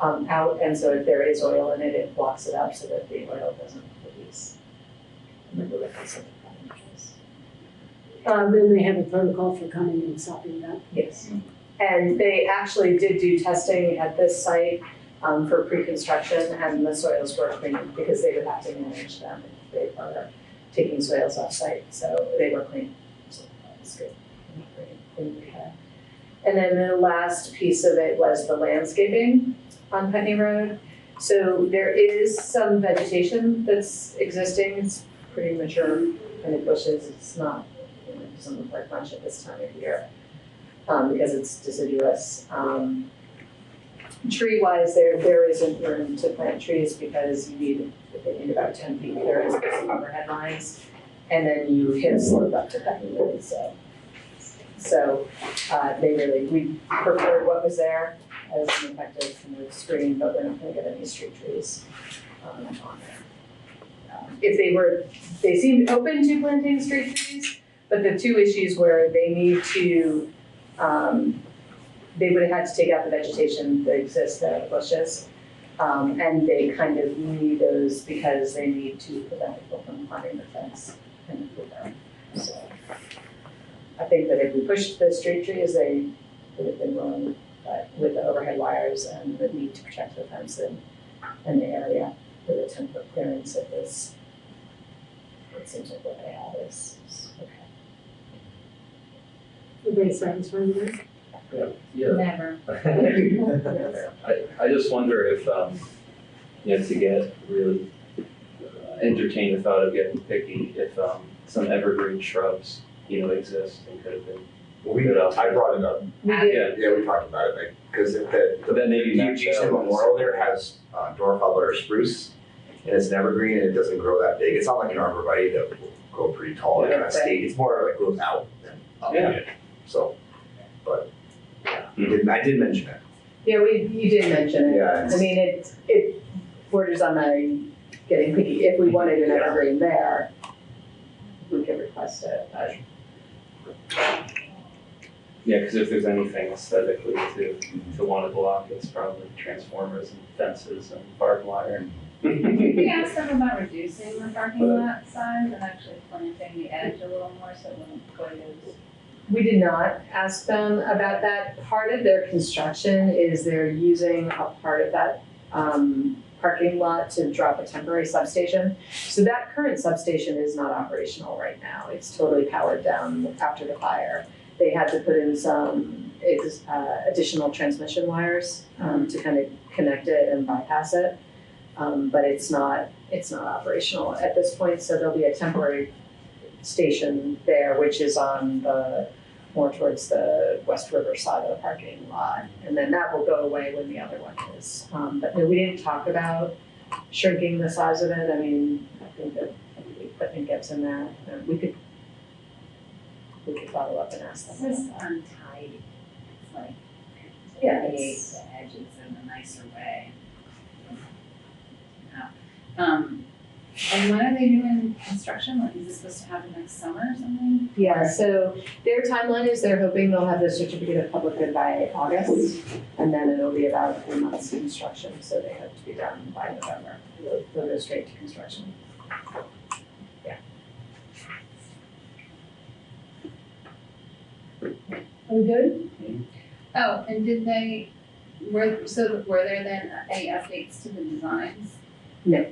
[SPEAKER 20] out, and so if there is oil in it, it blocks it up so that the oil doesn't release.
[SPEAKER 13] Then they have a protocol for coming and stopping that?
[SPEAKER 20] Yes. And they actually did do testing at this site for pre-construction, and the soils were clean because they would have to manage them if they were taking soils off site. So they were clean. So that was good. And then the last piece of it was the landscaping on Putney Road. So there is some vegetation that's existing. It's pretty mature kind of bushes. It's not, it doesn't look like much at this time of year because it's deciduous. Tree-wise, there isn't room to plant trees because they need about 10 feet. There is some overhead lines, and then you hit a slope up to Putney Road. So we preferred what was there as an effective kind of screen, but we're not going to get any street trees on there. They seemed open to planting street trees, but the two issues were they need to, they would have had to take out the vegetation that exists there, the bushes, and they kind of need those because they need to prevent people from climbing the fence and the berm. So think that if we pushed the street trees, they would have been willing, but with the overhead wires and the need to protect the fence and the area for the 10-foot clearance of this, it seems like what they have is okay.
[SPEAKER 13] Everybody satisfied with that?
[SPEAKER 3] Yeah.
[SPEAKER 20] Never.
[SPEAKER 3] I just wonder if, to get really entertain the thought of getting picky, if some evergreen shrubs, exist and could have been.
[SPEAKER 18] I brought it up. Yeah, we talked about it, because
[SPEAKER 3] then maybe
[SPEAKER 18] the
[SPEAKER 3] match
[SPEAKER 18] UGC
[SPEAKER 3] that with
[SPEAKER 18] Memorial there has dwarf or spruce, and it's an evergreen, and it doesn't grow that big. It's not like an arborvitae that will grow pretty tall and kind of stay. It's more like goes out than up.
[SPEAKER 3] Yeah.
[SPEAKER 18] So, but I did mention it.
[SPEAKER 20] Yeah, you did mention it.
[SPEAKER 18] Yeah,
[SPEAKER 20] I mean, it borders on my getting picky. If we wanted an evergreen there, we could request it.
[SPEAKER 3] Yeah, because if there's anything aesthetically to want to block, it's probably transformers and fences and barbed wire.
[SPEAKER 19] Did we ask them about reducing the parking lot size and actually planting the edge a little more so it wouldn't quite as...
[SPEAKER 20] We did not ask them about that. Part of their construction is they're using a part of that parking lot to drop a temporary substation. So that current substation is not operational right now. It's totally powered down after the fire. They had to put in some additional transmission wires to kind of connect it and bypass it. But it's not operational at this point, so there'll be a temporary station there, which is on more towards the West River side of the parking lot. And then that will go away when the other one is. But no, we didn't talk about shrinking the size of it. I mean, I think that the equipment gets in there. We could follow up and ask them.
[SPEAKER 19] It's just untidy. It's like,
[SPEAKER 20] yeah,
[SPEAKER 19] create the edges in a nicer way. Yeah. And when are they doing construction? Like, is this supposed to happen next summer or something?
[SPEAKER 20] Yeah, so their timeline is they're hoping they'll have the certificate of public good by August, and then it'll be about 3 months construction, so they hope to be done by November. They'll go straight to construction. Yeah.
[SPEAKER 19] Are we good? Oh, and were there then any updates to the designs?
[SPEAKER 20] No.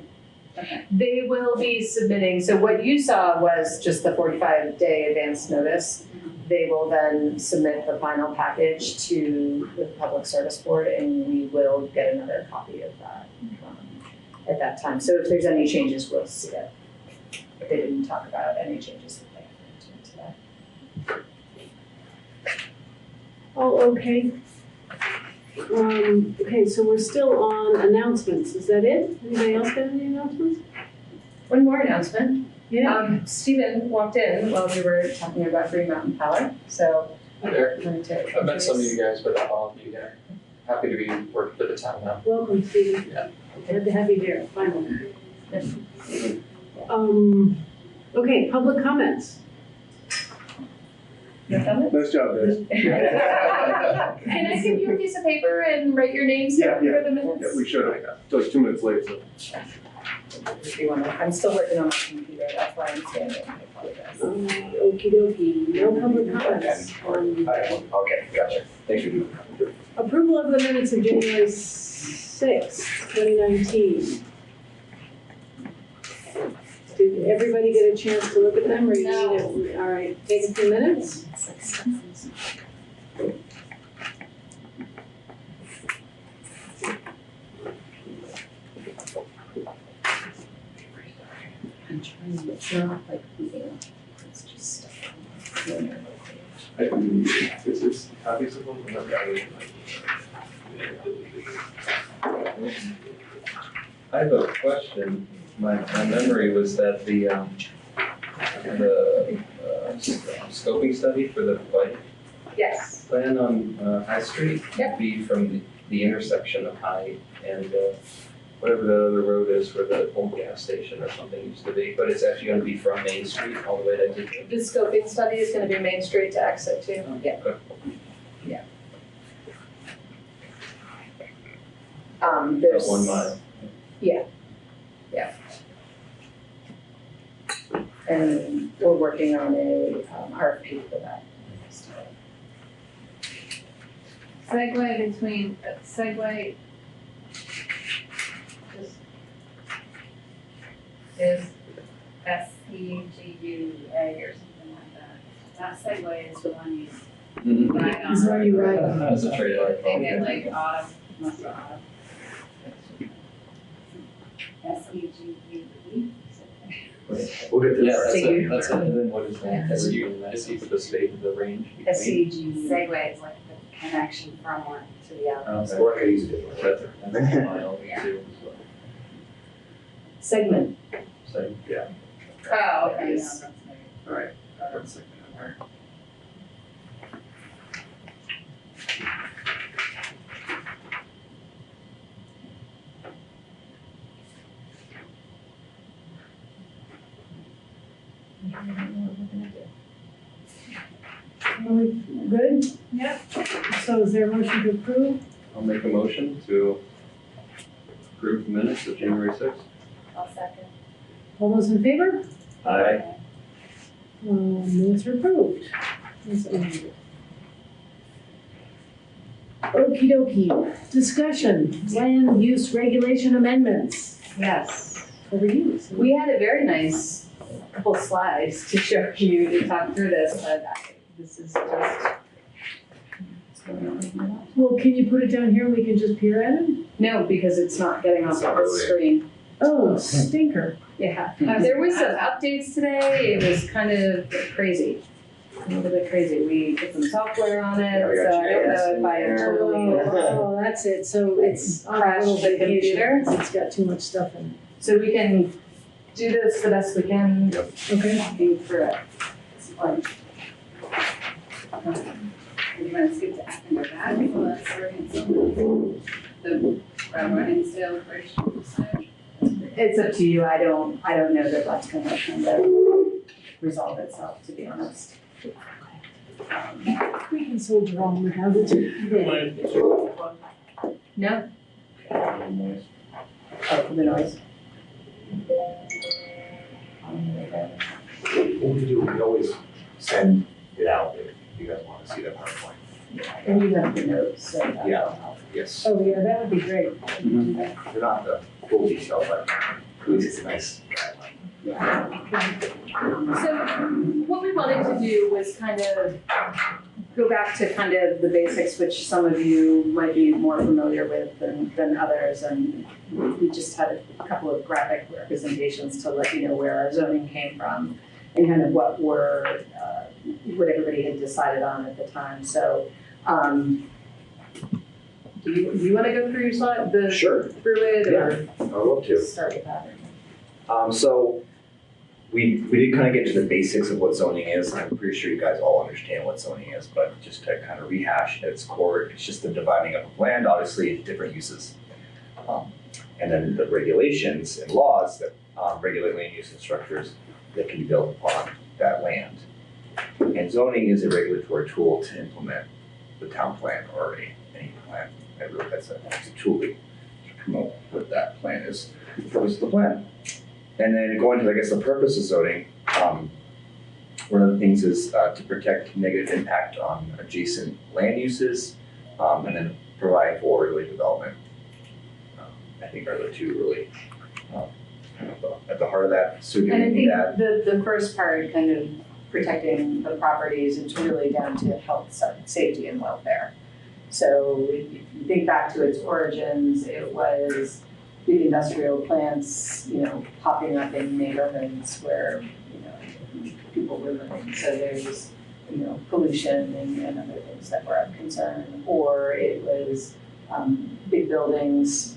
[SPEAKER 19] Okay.
[SPEAKER 20] They will be submitting, so what you saw was just the 45-day advance notice. They will then submit the final package to the Public Service Board, and we will get another copy of that at that time. So if there's any changes, we'll see it. But they didn't talk about any changes that they have today.
[SPEAKER 13] Oh, okay. Okay, so we're still on announcements. Is that it? Anybody else got any announcements?
[SPEAKER 20] One more announcement.
[SPEAKER 13] Yeah.
[SPEAKER 20] Stephen walked in while we were talking about Green Mountain Power, so.
[SPEAKER 8] Hi there.
[SPEAKER 20] wanted to
[SPEAKER 8] I've met some of
[SPEAKER 20] introduce-
[SPEAKER 8] you guys, but not all of you here. Happy to be working for the town now.
[SPEAKER 13] Welcome, Stephen.
[SPEAKER 8] Yeah.
[SPEAKER 13] Glad to have you here, finally. Okay, public comments.
[SPEAKER 20] No comment?
[SPEAKER 11] Nice job, guys.
[SPEAKER 20] Can I give you a piece of paper and write your names down for the minutes?
[SPEAKER 11] Yeah, we should have. So it's 2 minutes late, so.
[SPEAKER 20] If you want to, I'm still working on my computer, that's why I'm standing, I apologize.
[SPEAKER 13] Okie dokie, no public comments.
[SPEAKER 18] Okay, gotcha. Thanks for doing that.
[SPEAKER 13] Approval of the minutes of January 6th, 2019. Did everybody get a chance to look at them, or you need it? All right, take a few minutes.
[SPEAKER 20] I'm trying to, it's not like, it's just stuff.
[SPEAKER 8] It's copies of them.
[SPEAKER 3] I have a question. My memory was that the scoping study for the bike
[SPEAKER 20] Yes.
[SPEAKER 3] plan on High Street would be from the intersection of High and whatever the other road is where the old gas station or something used to be, but it's actually going to be from Main Street all the way to exit.
[SPEAKER 20] The scoping study is gonna be Main Street to exit too. Yeah. Yeah. There's.
[SPEAKER 3] 1 mile.
[SPEAKER 20] Yeah. Yeah. And we're working on a RFP for that.
[SPEAKER 19] segue between, segue is S-E-G-U-A or something like that. That segue is the one you ride on.
[SPEAKER 13] Is the one you ride on.
[SPEAKER 3] That's a trademark.
[SPEAKER 19] They get like autumn, must be autumn. S-E-G-U-E.
[SPEAKER 18] We'll get to
[SPEAKER 3] Yeah,
[SPEAKER 18] that.
[SPEAKER 3] that's
[SPEAKER 13] Figure.
[SPEAKER 3] it, that's it. And then what is that?
[SPEAKER 20] Yeah.
[SPEAKER 3] Is he for the state, the range?
[SPEAKER 20] S-E-G.
[SPEAKER 19] Segue is like the connection from one to the other.
[SPEAKER 3] Okay.
[SPEAKER 18] Or I could use it differently.
[SPEAKER 3] That's a mile too.
[SPEAKER 20] Segment.
[SPEAKER 3] So,
[SPEAKER 18] Yeah.
[SPEAKER 19] Oh, okay.
[SPEAKER 20] Yes.
[SPEAKER 19] Yeah, that's maybe.
[SPEAKER 3] all right. That's like that.
[SPEAKER 13] Are we good?
[SPEAKER 19] Yep.
[SPEAKER 13] So is there a motion to approve?
[SPEAKER 3] I'll make a motion to approve the minutes of January 6th.
[SPEAKER 19] I'll second.
[SPEAKER 13] All those in favor?
[SPEAKER 3] Aye.
[SPEAKER 13] Minutes are approved. Okey dokey. Discussion, land use regulation amendments.
[SPEAKER 20] Yes.
[SPEAKER 13] Over you.
[SPEAKER 20] We had a very nice couple slides to show you to talk through this, but this is just.
[SPEAKER 13] Well, can you put it down here and we can just peer at it?
[SPEAKER 20] No, because it's not getting off of the screen.
[SPEAKER 13] Oh, stinker.
[SPEAKER 20] Yeah, there was some updates today. It was kind of crazy. A little bit crazy. We put some software on it,
[SPEAKER 18] Yeah, we got
[SPEAKER 20] so I don't
[SPEAKER 18] GIS
[SPEAKER 20] know
[SPEAKER 18] in
[SPEAKER 20] if I
[SPEAKER 18] there.
[SPEAKER 20] totally.
[SPEAKER 13] Oh, that's it. So it's on a
[SPEAKER 20] Crashed
[SPEAKER 13] little
[SPEAKER 20] the
[SPEAKER 13] vacation.
[SPEAKER 20] computer.
[SPEAKER 13] It's got too much stuff in it.
[SPEAKER 20] So we can do this the best we can.
[SPEAKER 13] Okay.
[SPEAKER 20] Walking through it. It's fun.
[SPEAKER 19] You want to skip to act and go back? Well, that's the running sale question.
[SPEAKER 20] It's up to you. I don't know that that's gonna kind of resolve itself, to be honest.
[SPEAKER 13] We can soldier on without it.
[SPEAKER 20] No? Oh, for the noise.
[SPEAKER 18] What we do, we can always send it out if you guys want to see that PowerPoint.
[SPEAKER 20] And you have the notes, so that will
[SPEAKER 18] Yeah.
[SPEAKER 20] help.
[SPEAKER 18] Yes.
[SPEAKER 13] Oh, yeah, that would be great.
[SPEAKER 18] They're not the full detail, but at least it's a nice guideline.
[SPEAKER 20] So what we wanted to do was kind of go back to kind of the basics, which some of you might be more familiar with than others. And we just had a couple of graphic representations to let you know where our zoning came from and kind of what everybody had decided on at the time. So do you want to go through your slide?
[SPEAKER 18] Sure.
[SPEAKER 20] Through it?
[SPEAKER 18] Yeah,
[SPEAKER 20] Or
[SPEAKER 18] I'd love to.
[SPEAKER 20] start with that?
[SPEAKER 18] So we did kind of get to the basics of what zoning is. I'm pretty sure you guys all understand what zoning is, but just to kind of rehash at its core, it's just the dividing up of land, obviously, into different uses. And then the regulations and laws that regulate land use and structures that can be built upon that land. And zoning is a regulatory tool to implement the town plan or any plan. That's a tool to promote what that plan is. The purpose of the plan. And then going to, I guess, the purpose of zoning, one of the things is to protect negative impact on adjacent land uses, and then provide for orderly development. I think are the two really kind of at the heart of that. So
[SPEAKER 20] And I
[SPEAKER 18] giving
[SPEAKER 20] think
[SPEAKER 18] that.
[SPEAKER 20] the first part, kind of protecting the properties, it's really down to health, safety, and welfare. So if you think back to its origins, it was big industrial plants, popping up in neighborhoods where, people were living. So there's, pollution and other things that were of concern. Or it was big buildings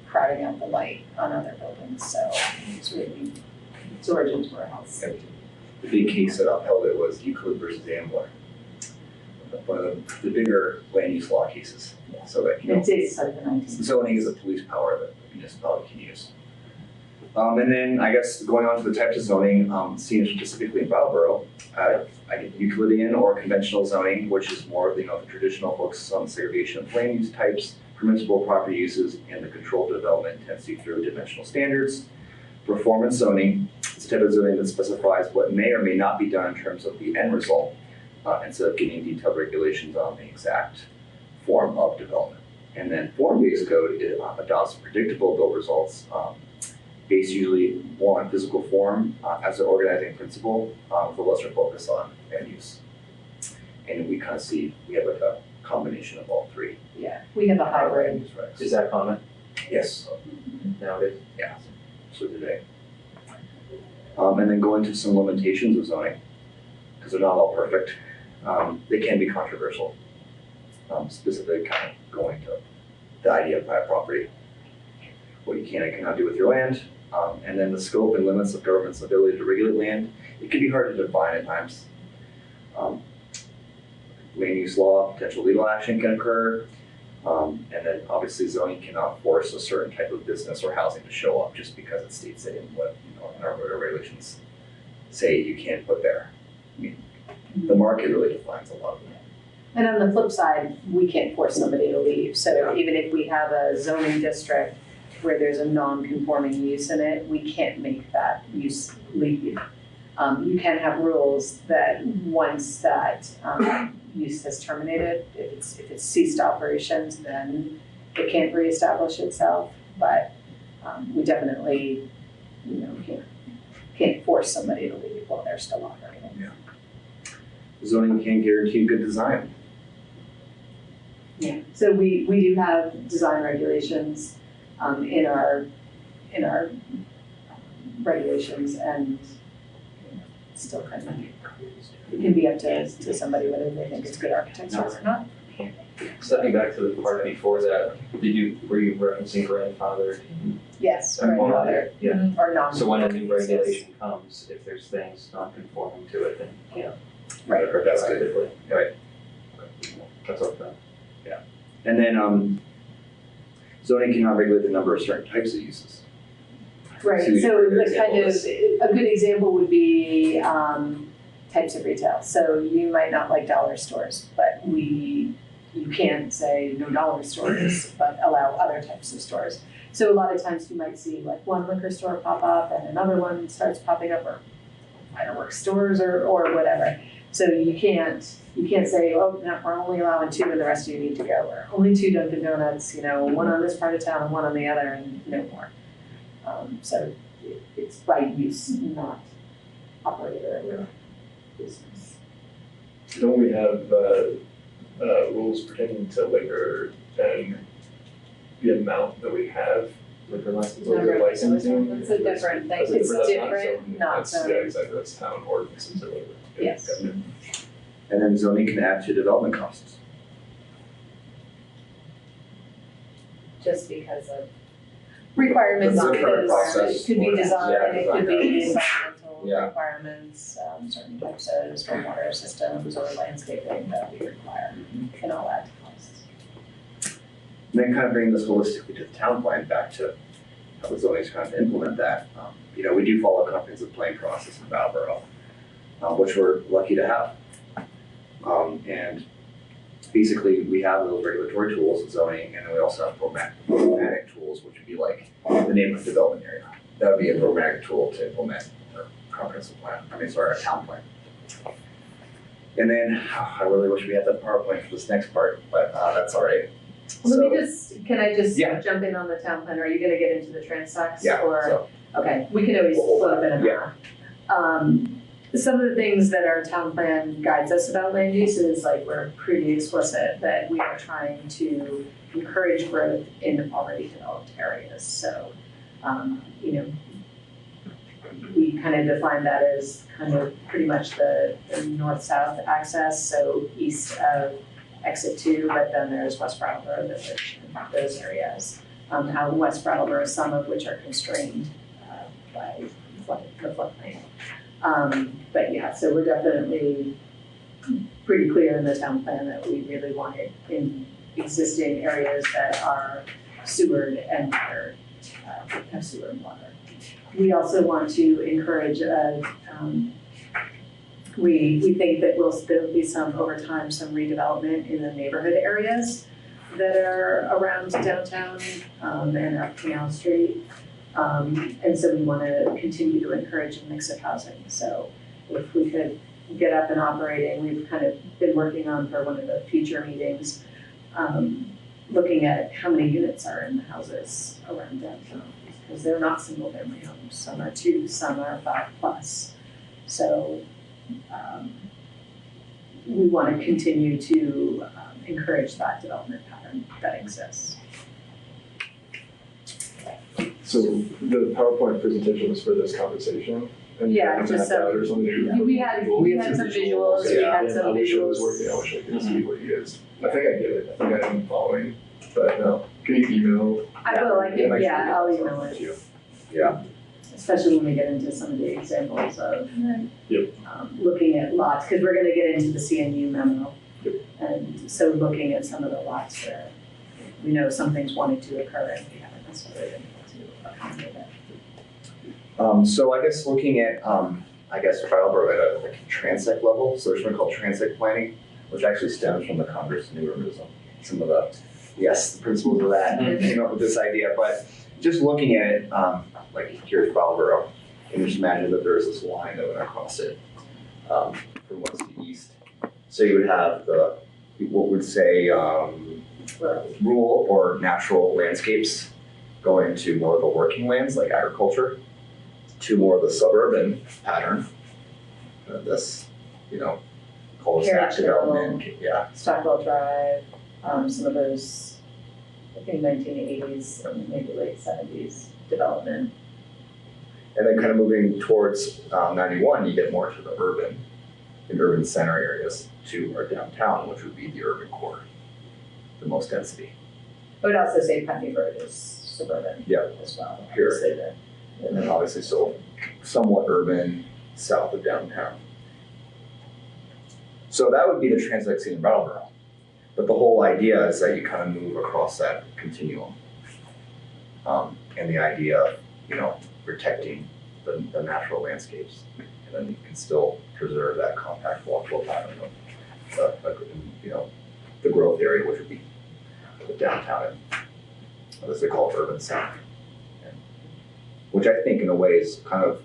[SPEAKER 20] crowding out the light on other buildings. So it's really, its origins were health safety.
[SPEAKER 18] The big case that upheld it was Euclid versus Ambler. One of the bigger land use law cases. So that,
[SPEAKER 20] It's like the 19th.
[SPEAKER 18] zoning is a police power that the municipality can use. And then I guess going on to the types of zoning seen specifically in Brattleboro, I get Euclidean or conventional zoning, which is more the traditional focus on segregation of land use types, permissible property uses, and the controlled development intensity through dimensional standards. Performance zoning is a type of zoning that specifies what may or may not be done in terms of the end result. instead of getting detailed regulations on the exact form of development. And then form-based code adopts predictable build results based usually more on physical form as an organizing principle with a lesser focus on end use. And we kind of see, we have like a combination of all three.
[SPEAKER 20] Yeah, we have a hybrid.
[SPEAKER 3] Is that common
[SPEAKER 18] Yes.
[SPEAKER 3] nowadays?
[SPEAKER 18] Yeah, so today. And then go into some limitations of zoning, because they're not all perfect. They can be controversial, specifically kind of going to the idea of private property, what you can and cannot do with your land, and then the scope and limits of government's ability to regulate land. It can be hard to define at times. Land use law, potential legal action can occur, and then obviously zoning cannot force a certain type of business or housing to show up just because it states it in what in our regulations say you can't put there. I mean, the market really defines a lot of it.
[SPEAKER 20] And on the flip side, we can't force somebody to leave. So even if we have a zoning district where there's a non-conforming use in it, we can't make that use leave. You can have rules that once that use has terminated, if it's ceased operations, then it can't reestablish itself. But we definitely, can't force somebody to leave while they're still operating.
[SPEAKER 18] Yeah. Zoning can't guarantee good design.
[SPEAKER 20] Yeah. So we do have design regulations in our regulations, and still kind of it can be up to somebody whether they think it's good architecture or not.
[SPEAKER 3] Stepping back to the part before that, were you referencing grandfather?
[SPEAKER 20] Yes,
[SPEAKER 3] grandfather. Yeah.
[SPEAKER 20] Or non.
[SPEAKER 3] So when a new regulation comes, if there's things not conforming to it, then you can't.
[SPEAKER 20] Right.
[SPEAKER 3] That's good. Right. That's okay.
[SPEAKER 18] Yeah. And then zoning cannot regulate the number of certain types of uses.
[SPEAKER 20] Right. So the kind of a good example would be types of retail. So you might not like dollar stores, but you can't say no dollar stores, but allow other types of stores. So a lot of times you might see like one liquor store pop up and another one starts popping up, or fireworks stores or whatever. So you can't say, oh, no, we're only allowing 2 and the rest of you need to go, or only 2 Dunkin' Donuts, one on this part of town and one on the other, and no more. So it's by use, not operator or business.
[SPEAKER 23] Don't we have rules pertaining to liquor and the amount that we have liquor licenses? Liquor licensing?
[SPEAKER 20] It's a different thing. It's different, not so.
[SPEAKER 23] Yeah, exactly. That's town ordinances or whatever.
[SPEAKER 20] Yes.
[SPEAKER 18] And then zoning can add to development costs.
[SPEAKER 20] Just because of requirements on those. It could be design, it could be environmental requirements, certain types of stormwater systems or landscaping that we require can all add to costs.
[SPEAKER 18] And then kind of bring this holistically to the town plan back to how the zoning is trying to implement that. We do follow a comprehensive plan process in Brattleboro, which we're lucky to have. And basically we have those regulatory tools in zoning, and then we also have programmatic tools, which would be like the neighborhood development area. That would be a programmatic tool to implement our comprehensive plan, our town plan. And then, I really wish we had that PowerPoint for this next part, but that's all right.
[SPEAKER 20] Can I just jump in on the town plan? Are you gonna get into the transects?
[SPEAKER 18] Yeah.
[SPEAKER 20] Okay, we can always flip it around. Some of the things that our town plan guides us about land use is we're pretty explicit that we are trying to encourage growth in already developed areas. So, we kind of define that as kind of pretty much the north-south access, so east of exit 2, but then there's West Brattleboro Village and those areas. Out in West Brattleboro, some of which are constrained by the floodplain. But yeah, so we're definitely pretty clear in the town plan that we really want it in existing areas that are sewered and watered, have sewer and water. We also want to encourage, we think that there'll be over time, some redevelopment in the neighborhood areas that are around downtown and up Canal Street. And so we want to continue to encourage a mix of housing. So if we could get up and operating. We've kind of been working on for one of the future meetings, looking at how many units are in the houses around downtown, because they're not single-family homes. Some are 2, some are 5+. So we want to continue to encourage that development pattern that exists.
[SPEAKER 23] So the PowerPoint presentation was for this conversation? And
[SPEAKER 20] Yeah,
[SPEAKER 23] you
[SPEAKER 20] just
[SPEAKER 23] mapped out or something?
[SPEAKER 20] we had some visuals. We had some
[SPEAKER 23] I wish it
[SPEAKER 20] visuals.
[SPEAKER 23] was working. I wish I could see what you guys. I think I get it. I think I'm following. But no, can you email?
[SPEAKER 20] I will. I can. Yeah, I'll email it.
[SPEAKER 18] Yeah.
[SPEAKER 20] Especially when we get into some of the examples of
[SPEAKER 23] Yep.
[SPEAKER 20] looking at lots, because we're going to get into the CNU memo. Yep. And so looking at some of the lots where we know something's wanted to occur and we haven't necessarily been able to accommodate it.
[SPEAKER 18] So I guess looking at, Brattleboro at a transect level, so there's something called transect planning, which actually stems from the Congress of New Urbanism. Some of the principles of that came up with this idea, but just looking at it, like here's Brattleboro, and just imagine that there's this line that went across it from west to east. So you would have what would say rural or natural landscapes going to more of the working lands like agriculture, to more of the suburban pattern. This, cul-de-sac development. Yeah.
[SPEAKER 20] Stockwell Drive, some of those, I think 1980s and maybe late 70s development.
[SPEAKER 18] And then kind of moving towards 91, you get more to the urban center areas to our downtown, which would be the urban core, the most density.
[SPEAKER 20] I would also say Putney Road is suburban as well.
[SPEAKER 18] Here. And then obviously somewhat urban south of downtown. So that would be the transect scene in Brattleboro. But the whole idea is that you kind of move across that continuum. And the idea of, protecting the natural landscapes. And then you can still preserve that compact walkable pattern of the growth area, which would be the downtown and as they call it, urban south. Which I think in a way is kind of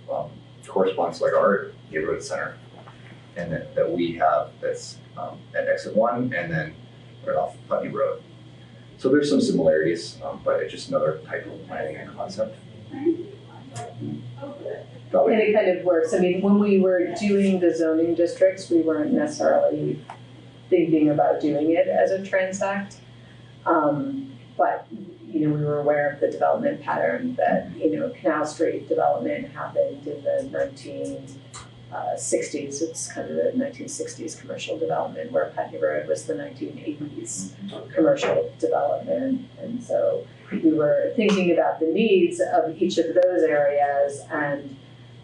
[SPEAKER 18] corresponds to like our neighborhood center, and that we have that's at exit 1 and then right off Putney Road. So there's some similarities, but it's just another type of planning and concept.
[SPEAKER 20] And it kind of works. I mean, when we were doing the zoning districts, we weren't necessarily thinking about doing it as a transect, but we were aware of the development pattern that, Canal Street development happened in the 1960s. It's kind of the 1960s commercial development, where Putney Road was the 1980s commercial development. And so we were thinking about the needs of each of those areas, and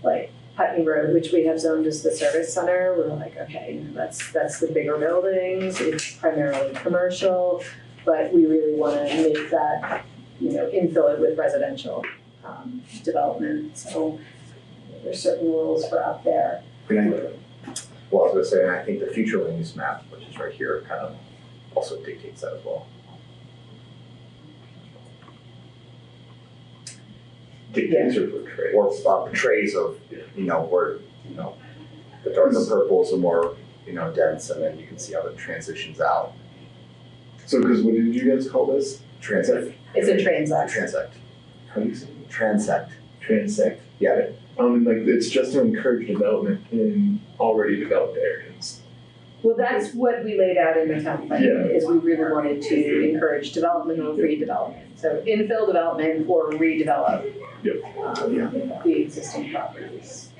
[SPEAKER 20] like Putney Road, which we have zoned as the service center, we're like, okay, that's the bigger buildings. It's primarily commercial. But we really want to make that, infill it with residential development. So there's certain rules for out there.
[SPEAKER 18] Well, I was going to say, and I think the future land use map, which is right here, kind of also dictates that as well.
[SPEAKER 23] Dictates or portrays?
[SPEAKER 18] Or portrays of, where, the darker purples are more, dense, and then you can see how it transitions out.
[SPEAKER 23] So, because what did you guys call this?
[SPEAKER 18] Transect.
[SPEAKER 20] It's a transect.
[SPEAKER 18] Transect.
[SPEAKER 23] How do you say it?
[SPEAKER 18] Transect.
[SPEAKER 23] Transect.
[SPEAKER 18] Yeah.
[SPEAKER 23] It's just to encourage development in already developed areas.
[SPEAKER 20] Well, that's what we laid out in the town plan, is we really wanted to encourage development or redevelopment. So infill development or redevelop the existing properties.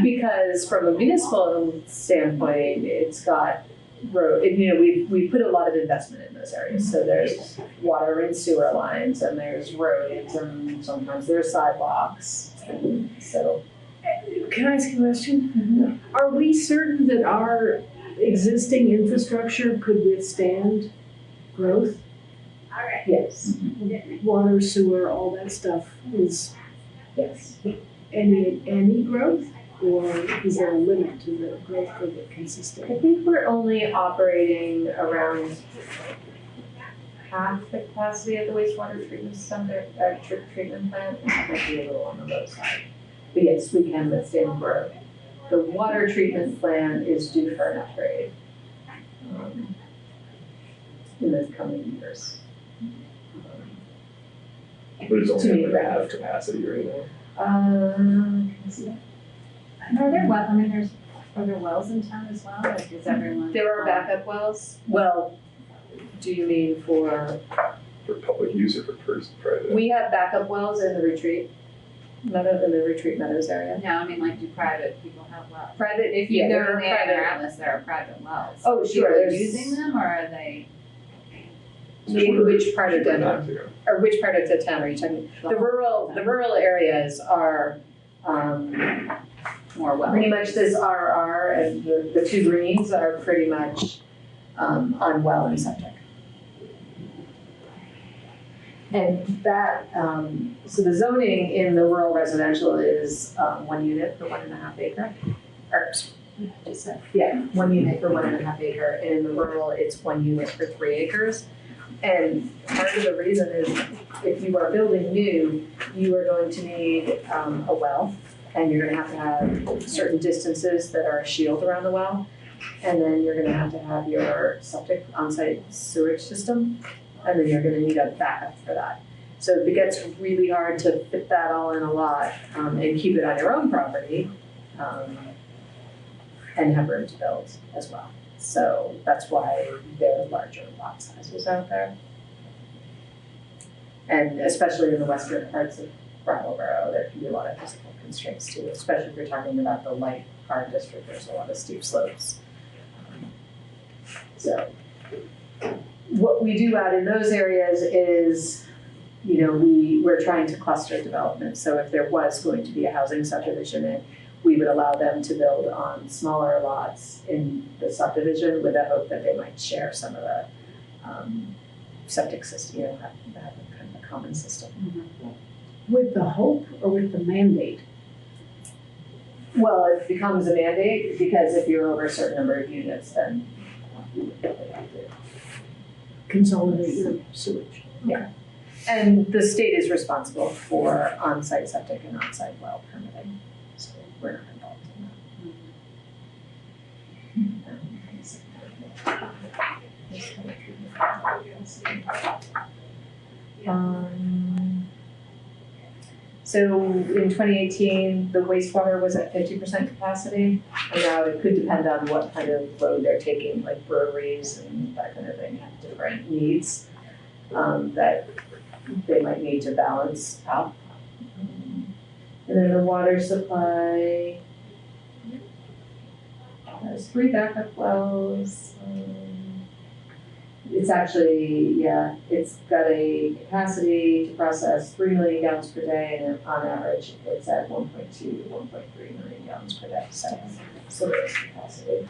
[SPEAKER 20] Because from a municipal standpoint, it's got road, we put a lot of investment in those areas. So there's water and sewer lines, and there's roads, and sometimes there's sidewalks. And so,
[SPEAKER 13] can I ask you a question? Are we certain that our existing infrastructure could withstand growth?
[SPEAKER 20] Yes.
[SPEAKER 13] Water, sewer, all that stuff is
[SPEAKER 20] yes.
[SPEAKER 13] Any growth? Or is there a limit to the growth of it consistent?
[SPEAKER 20] I think we're only operating around half the capacity of the wastewater treatment center, treatment plant. It might be a little on the low side. But yes, we can withstand growth. The water treatment plant is due for an upgrade in the coming years.
[SPEAKER 23] But it's
[SPEAKER 20] To
[SPEAKER 23] only
[SPEAKER 20] meet
[SPEAKER 23] going
[SPEAKER 20] that.
[SPEAKER 23] to have capacity right now.
[SPEAKER 20] Can I see that?
[SPEAKER 19] Are there are there wells in town as well? Like, is everyone?
[SPEAKER 20] There are backup wells. Well, do you mean for?
[SPEAKER 23] For public use or for private?
[SPEAKER 20] We have backup wells in the retreat meadows area.
[SPEAKER 19] No, I mean, like, do private people have wells?
[SPEAKER 20] Private,
[SPEAKER 19] If you
[SPEAKER 20] yeah,
[SPEAKER 19] go
[SPEAKER 20] there
[SPEAKER 19] to
[SPEAKER 20] are
[SPEAKER 19] the
[SPEAKER 20] private-
[SPEAKER 19] atlas, there are private wells.
[SPEAKER 20] Oh, sure,
[SPEAKER 19] People
[SPEAKER 20] there's-
[SPEAKER 19] using them, or are they?
[SPEAKER 20] In which part of
[SPEAKER 23] Cheaper
[SPEAKER 20] Denver?
[SPEAKER 23] not to.
[SPEAKER 20] Or which part of the town are you talking? The rural areas are,
[SPEAKER 19] More wells.
[SPEAKER 20] pretty much this RR and the two greens are pretty much, on well and septic. And that, so the zoning in the rural residential is, 1 unit for 1.5 acre. Or, just said, yeah, 1 unit for 1.5 acre, and in the rural, it's 1 unit for 3 acres. And part of the reason is if you are building new, you are going to need, a well, and you're gonna have certain distances that are a shield around the well. And then you're gonna have your septic on-site sewage system, and then you're gonna need a backup for that. So if it gets really hard to fit that all in a lot, and keep it on your own property, and have room to build as well. So that's why there are larger lot sizes out there. And especially in the western parts of Brattleboro, there can be a lot of physical constraints too, especially if you're talking about the light farm district, there's a lot of steep slopes. So what we do out in those areas is, we're trying to cluster development. So if there was going to be a housing subdivision, we would allow them to build on smaller lots in the subdivision with the hope that they might share some of the septic system, have kind of a common system.
[SPEAKER 13] With the hope or with the mandate?
[SPEAKER 20] Well, it becomes a mandate because if you're over a certain number of units, then you would probably have to
[SPEAKER 13] Consolidate your sewage.
[SPEAKER 20] Yeah. And the state is responsible for on-site septic and on-site well permitting, so we're not involved in that. So in 2018, the wastewater was at 50% capacity, and now it could depend on what kind of load they're taking, like breweries and that kind of thing have different needs that they might need to balance out. And then the water supply has 3 backup wells. It's actually, it's got a capacity to process 3 million gallons per day, and on average, it's at 1.2 to 1.3 million gallons per day. So there's capacity.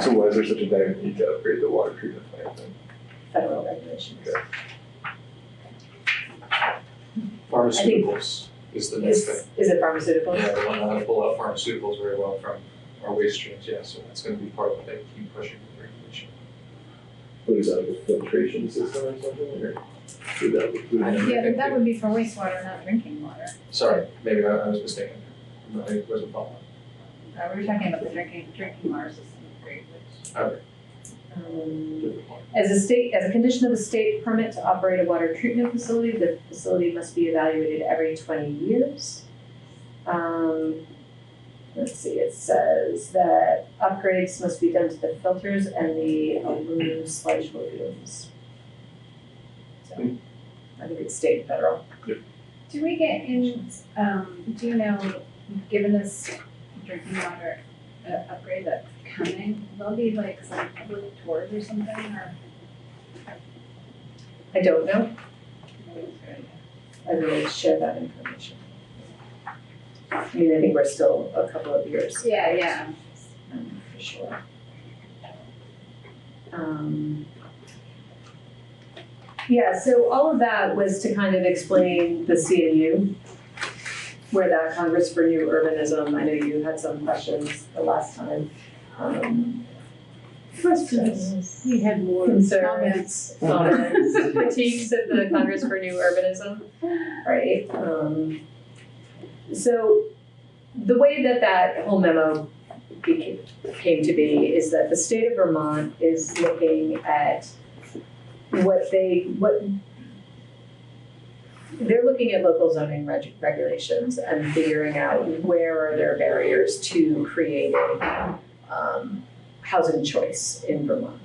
[SPEAKER 23] So why is there such a dire need to upgrade the water treatment plant then?
[SPEAKER 20] Federal regulations.
[SPEAKER 23] Okay.
[SPEAKER 8] Pharmaceuticals is the next thing.
[SPEAKER 20] Is it pharmaceutical?
[SPEAKER 8] Yeah, they want to pull out pharmaceuticals very well from our waste streams, yeah, so that's gonna be part of what they keep pushing for regulation.
[SPEAKER 23] What is that, like a filtration system or something, or? Would that include?
[SPEAKER 19] Yeah, but that would be for wastewater, not drinking water.
[SPEAKER 8] Sorry, maybe I was mistaken. I wasn't following.
[SPEAKER 19] We were talking about the drinking water system upgrade, which.
[SPEAKER 8] Okay.
[SPEAKER 20] As a condition of a state permit to operate a water treatment facility, the facility must be evaluated every 20 years. Let's see, it says that upgrades must be done to the filters and the aluminum sludge lagoons. So, I think it's state and federal.
[SPEAKER 19] Do we get in, do you know, given this drinking water upgrade that's coming, there'll be like some public tours or something, or?
[SPEAKER 20] I don't know. I really share that information. I mean, I think we're still a couple of years.
[SPEAKER 19] Yeah.
[SPEAKER 20] For sure. So all of that was to kind of explain the CNU, where that Congress for New Urbanism, I know you had some questions the last time.
[SPEAKER 13] Questions? We had more
[SPEAKER 20] concerns, critiques of the Congress for New Urbanism, right? So the way that whole memo came to be is that the state of Vermont is looking at they're looking at local zoning regulations and figuring out where are there barriers to creating housing choice in Vermont.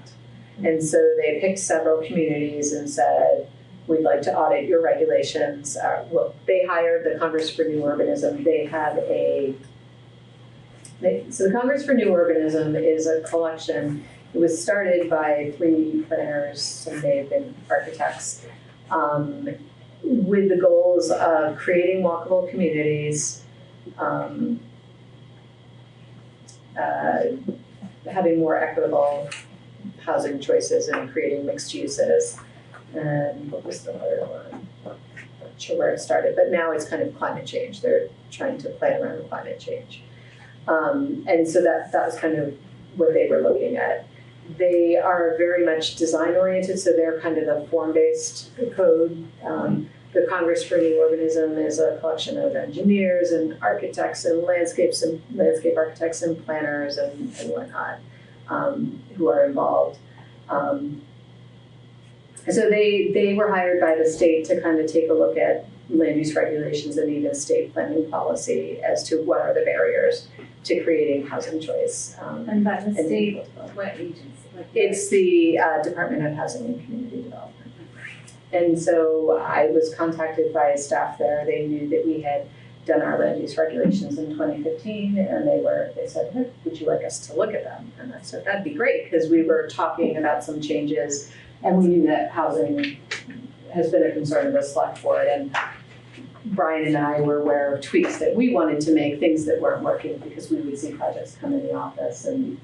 [SPEAKER 20] And so they picked several communities and said, we'd like to audit your regulations. They hired the Congress for New Urbanism. They have so the Congress for New Urbanism is a collection. It was started by 3 planners, and they've been architects, with the goals of creating walkable communities, having more equitable housing choices, and creating mixed uses. And what was the other one? Not sure where it started, but now it's kind of climate change. They're trying to play around climate change. And so that was kind of what they were looking at. They are very much design oriented, so they're kind of the form-based code. The Congress for New Urbanism is a collection of engineers and architects and landscape architects and planners and whatnot, who are involved. So they were hired by the state to kind of take a look at land use regulations and even state planning policy as to what are the barriers to creating housing choice.
[SPEAKER 19] And by the state, what agency?
[SPEAKER 20] It's the Department of Housing and Community Development. And so I was contacted by staff there. They knew that we had done our land use regulations in 2015, and they said, hey, would you like us to look at them? And I said, that'd be great, because we were talking about some changes, and we knew that housing has been a concern of the select board, and Brian and I were aware of tweaks that we wanted to make, things that weren't working, because we would see projects come in the office and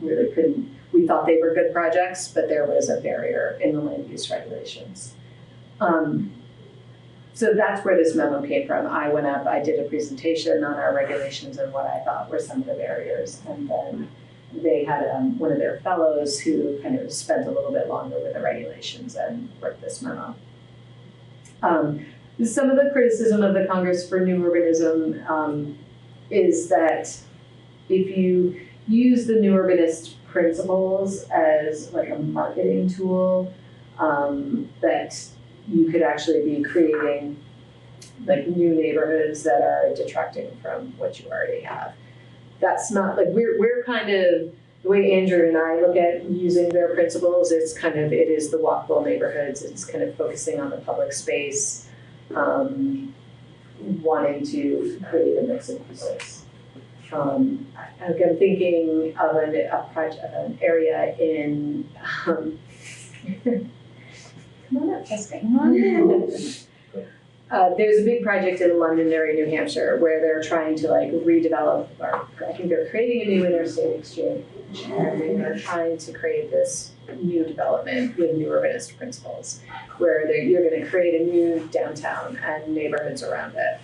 [SPEAKER 20] really couldn't. We thought they were good projects, but there was a barrier in the land use regulations. So that's where this memo came from. I went up, I did a presentation on our regulations and what I thought were some of the barriers, and then they had one of their fellows who kind of spent a little bit longer with the regulations and wrote this memo. Some of the criticism of the Congress for New Urbanism is that if you use the New Urbanist principles as like a marketing tool, that you could actually be creating like new neighborhoods that are detracting from what you already have. That's not like we're kind of the way Andrew and I look at using their principles. It's kind of it is the walkable neighborhoods. It's kind of focusing on the public space, wanting to create a mix of uses. I'm thinking of an area in. Come on up, Jessica. Come on in. There's a big project in Londonderry, New Hampshire, where they're trying to like redevelop, or I think they're creating a new interstate exchange, and they're trying to create this new development with new urbanist principles, where you're going to create a new downtown and neighborhoods around it.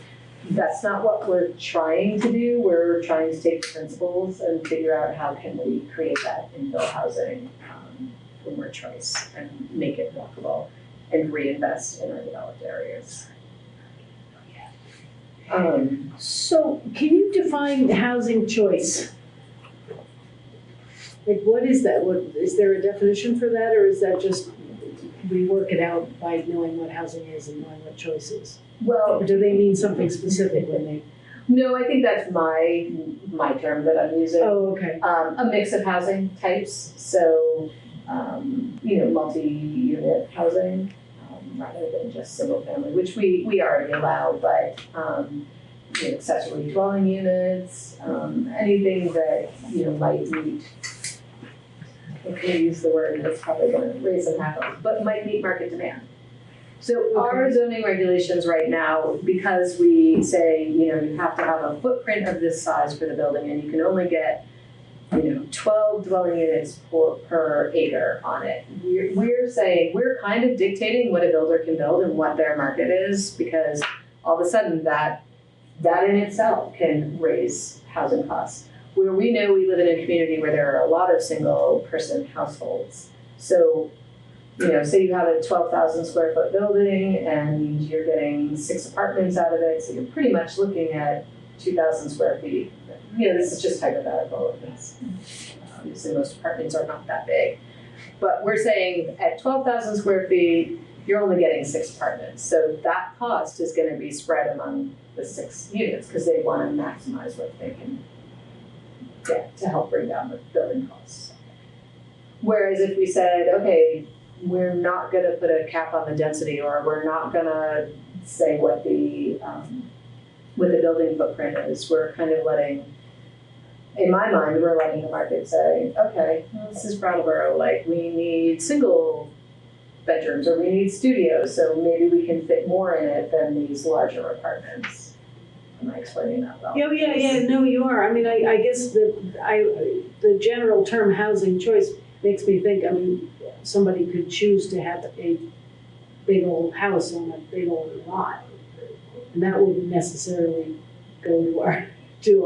[SPEAKER 20] That's not what we're trying to do. We're trying to take principles and figure out how can we create that infill housing for more choice and make it walkable and reinvest in our developed areas.
[SPEAKER 13] So can you define housing choice? Like what is that? Is there a definition for that, or is that just we work it out by knowing what housing is and knowing what choice is?
[SPEAKER 20] Well,
[SPEAKER 13] or do they mean something specific when they?
[SPEAKER 20] No, I think that's my term that I'm using.
[SPEAKER 13] Oh, okay.
[SPEAKER 20] A mix of housing types. So, multi-unit housing rather than just single family, which we already allow, but accessory dwelling units, anything that might meet. If we use the word, that's probably going to raise some hackles, but might meet market demand. So our zoning regulations right now, because we say, you have to have a footprint of this size for the building, and you can only get, 12 dwelling units per acre on it. We're saying, we're kind of dictating what a builder can build and what their market is, because all of a sudden that in itself can raise housing costs. Where we know we live in a community where there are a lot of single person households. So, say you have a 12,000 square foot building and you're getting 6 apartments out of it, so you're pretty much looking at 2,000 square feet. This is just hypothetical. Obviously, most apartments are not that big. But we're saying at 12,000 square feet, you're only getting 6 apartments. So that cost is going to be spread among the 6 units because they want to maximize what they can get to help bring down the building costs. Whereas if we said, okay, we're not going to put a cap on the density, or we're not going to say what the building footprint is, we're kind of letting, in my mind, we're letting the market say, okay, well, this is Brattleboro, like we need single bedrooms or we need studios, so maybe we can fit more in it than these larger apartments. Am I explaining that well?
[SPEAKER 13] Yeah, no, you are. I mean, I guess the general term housing choice makes me think, I mean, somebody could choose to have a big old house on a big old lot. And that wouldn't necessarily go to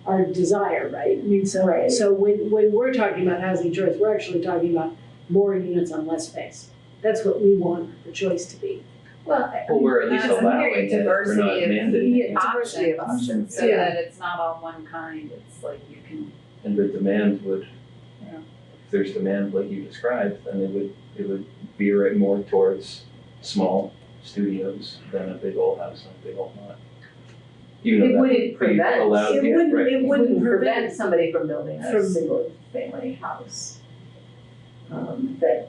[SPEAKER 13] our desire, right? I mean, so when we're talking about housing choice, we're actually talking about more units on less space. That's what we want the choice to be.
[SPEAKER 20] Well,
[SPEAKER 3] we're at least allowing it, we're not mandating it.
[SPEAKER 12] Diversity of options,
[SPEAKER 7] so that it's not all one kind. It's like you can.
[SPEAKER 3] And the demand would, if there's demand like you described, then it would veer it more towards small studios than a big old house on a big old lot. Even though
[SPEAKER 20] it
[SPEAKER 3] that
[SPEAKER 20] wouldn't
[SPEAKER 3] would
[SPEAKER 20] prevent.
[SPEAKER 3] allowed,
[SPEAKER 20] It wouldn't prevent somebody from building a single family house. That,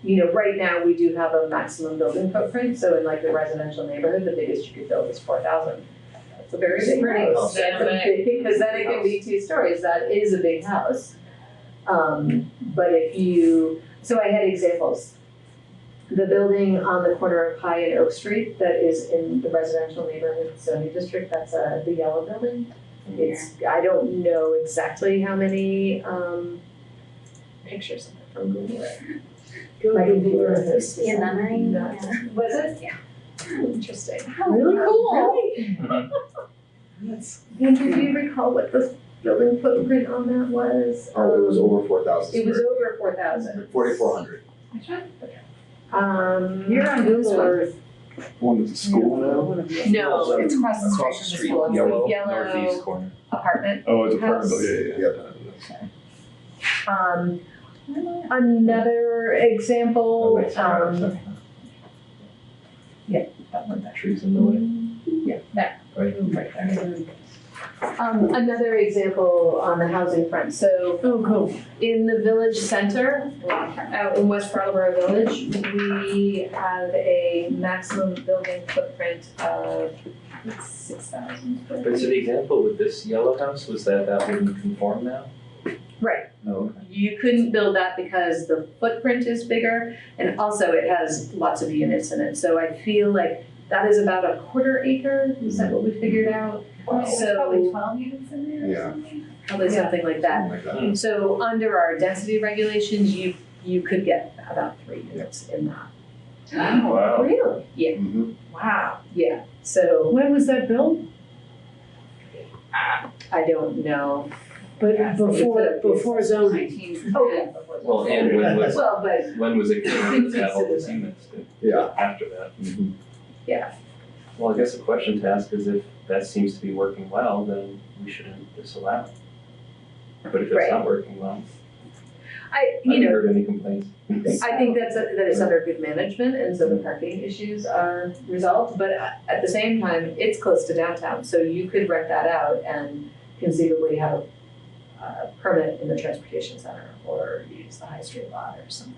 [SPEAKER 20] right now we do have a maximum building footprint. So in like the residential neighborhood, the biggest you could build is 4,000. That's a very big house. Because then it can be 2 stories. That is a big house. But so I had examples. The building on the corner of High and Oak Street that is in the residential neighborhood zoning district, that's the yellow building. I don't know exactly how many pictures of it from Google. My computer is
[SPEAKER 19] in memory.
[SPEAKER 20] Was it?
[SPEAKER 19] Yeah.
[SPEAKER 20] Interesting.
[SPEAKER 19] Really cool.
[SPEAKER 20] Andrew, do you recall what the building footprint on that was?
[SPEAKER 18] Oh, it was over 4,000.
[SPEAKER 20] It was over 4,000.
[SPEAKER 18] 4,400.
[SPEAKER 13] You're on Google Earth.
[SPEAKER 18] One that's a school now?
[SPEAKER 20] No, it's across the street from the school. It's
[SPEAKER 18] Yellow,
[SPEAKER 20] a yellow
[SPEAKER 3] northeast corner.
[SPEAKER 20] apartment.
[SPEAKER 18] Oh, it's
[SPEAKER 20] house.
[SPEAKER 18] apartment, yeah.
[SPEAKER 20] Another example, that one.
[SPEAKER 3] Trees in the way.
[SPEAKER 20] Yeah, that.
[SPEAKER 3] Right.
[SPEAKER 20] Right there. Another example on the housing front. So, in the village center, out in West Brattleboro Village, we have a maximum building footprint of 6,000.
[SPEAKER 3] But so the example with this yellow house was that wouldn't conform now?
[SPEAKER 20] Right.
[SPEAKER 3] No.
[SPEAKER 20] You couldn't build that because the footprint is bigger, and also it has lots of units in it. So I feel like that is about a 1/4 acre. Is that what we figured out?
[SPEAKER 19] Wow.
[SPEAKER 20] So
[SPEAKER 19] probably 12 units in there.
[SPEAKER 18] Yeah.
[SPEAKER 20] Probably something like that. So under our density regulations, you could get about 3 units in that.
[SPEAKER 3] Oh, wow.
[SPEAKER 20] Really? Yeah.
[SPEAKER 18] Mm-hmm.
[SPEAKER 20] Wow. Yeah. So
[SPEAKER 13] When was that built?
[SPEAKER 20] I don't know.
[SPEAKER 13] But before zoning.
[SPEAKER 20] Oh, yeah.
[SPEAKER 3] Well, and when was it considered to have all those
[SPEAKER 20] Well,
[SPEAKER 3] units?
[SPEAKER 18] Yeah.
[SPEAKER 3] After that.
[SPEAKER 18] Mm-hmm.
[SPEAKER 20] Yeah.
[SPEAKER 3] Well, I guess the question to ask is if that seems to be working well, then we shouldn't disallow it. But if it's not working well, I haven't heard any complaints.
[SPEAKER 20] I think that it's under good management, and so the parking issues are resolved. But at the same time, it's close to downtown, so you could rent that out and conceivably have a permit in the transportation center or use the High Street lot or something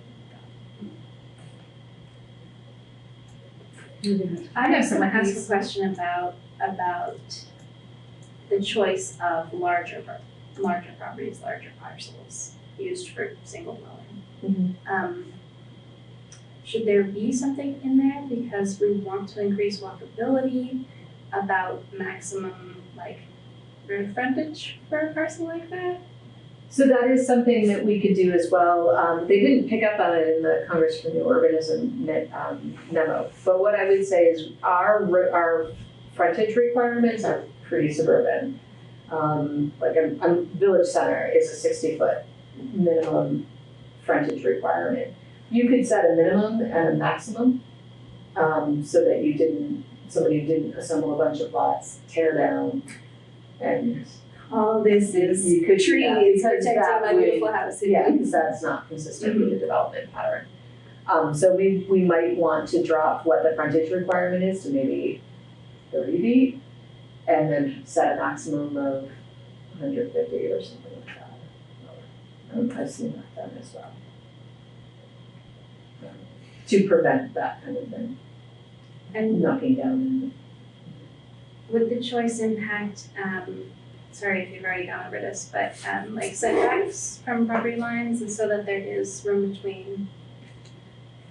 [SPEAKER 20] like that.
[SPEAKER 19] I have someone ask a question about the choice of larger properties, larger parcels used for single dwelling. Should there be something in there because we want to increase walkability about maximum road frontage for a parcel like that?
[SPEAKER 20] So that is something that we could do as well. They didn't pick up on it in the Congress for New Urbanism memo, but what I would say is our frontage requirements are pretty suburban. Like a village center is a 60-foot minimum frontage requirement. You could set a minimum and a maximum, so that somebody didn't assemble a bunch of lots, tear down And
[SPEAKER 19] all this is
[SPEAKER 20] you could do that
[SPEAKER 19] trees
[SPEAKER 20] because
[SPEAKER 19] protecting
[SPEAKER 20] that
[SPEAKER 19] my
[SPEAKER 20] would-
[SPEAKER 19] beautiful house.
[SPEAKER 20] Yeah, because that's not consistent with the development pattern. So we might want to drop what the frontage requirement is to maybe 30 feet, and then set a maximum of 150 or something like that. I've seen that done as well. To prevent that kind of thing,
[SPEAKER 19] And
[SPEAKER 20] knocking down.
[SPEAKER 19] would the choice impact, sorry if you've already gone over this, but like setbacks from property lines, and so that there is room between?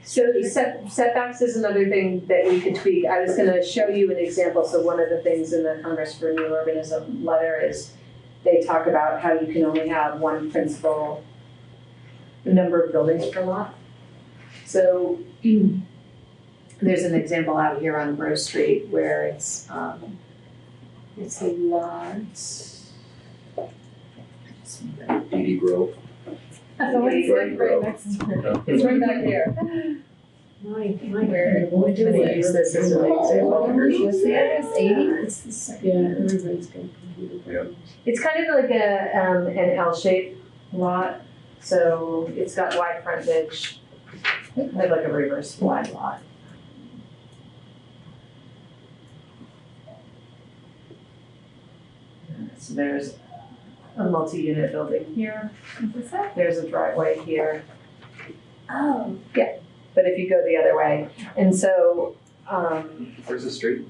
[SPEAKER 20] So setbacks is another thing that we could tweak. I was gonna show you an example. So one of the things in the Congress for New Urbanism letter is they talk about how you can only have one principal number of buildings per lot. So there's an example out here on Grove Street where it's a lot.
[SPEAKER 18] Beauty Grove.
[SPEAKER 20] It's right back here. Where we use this as an example.
[SPEAKER 19] What's the address, 80?
[SPEAKER 13] Yeah, everybody's got.
[SPEAKER 18] Yeah.
[SPEAKER 20] It's kind of like an L-shaped lot, so it's got wide frontage, like a reverse wide lot. So there's a multi-unit building here. There's a driveway here.
[SPEAKER 19] Oh.
[SPEAKER 20] Yeah, but if you go the other way, and so,
[SPEAKER 3] Where's the street?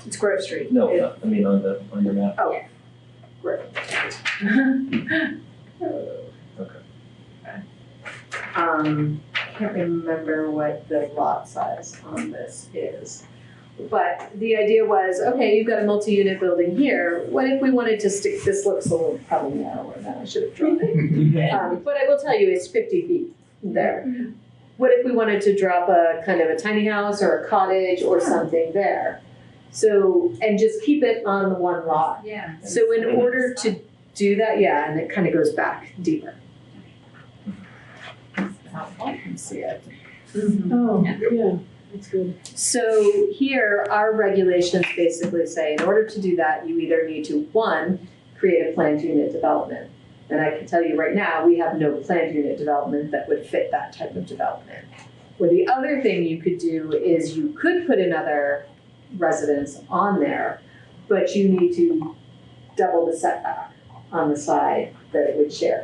[SPEAKER 20] it's Grove Street.
[SPEAKER 3] No,
[SPEAKER 20] It-
[SPEAKER 3] I mean on your map.
[SPEAKER 20] Oh, Grove. Can't remember what the lot size on this is. But the idea was, okay, you've got a multi-unit building here, what if we wanted to stick, this looks a little probably narrower than I should have drawn it. But I will tell you, it's 50 feet there. What if we wanted to drop a kind of a tiny house or a cottage or something there? So, and just keep it on the one lot.
[SPEAKER 19] Yeah.
[SPEAKER 20] So in order to do that, yeah, and it kind of goes back deeper. You can see it.
[SPEAKER 13] Oh, yeah, that's good.
[SPEAKER 20] So here, our regulations basically say, in order to do that, you either need to, one, create a planned unit development. And I can tell you right now, we have no planned unit development that would fit that type of development. Or the other thing you could do is you could put another residence on there, but you need to double the setback on the side that it would share.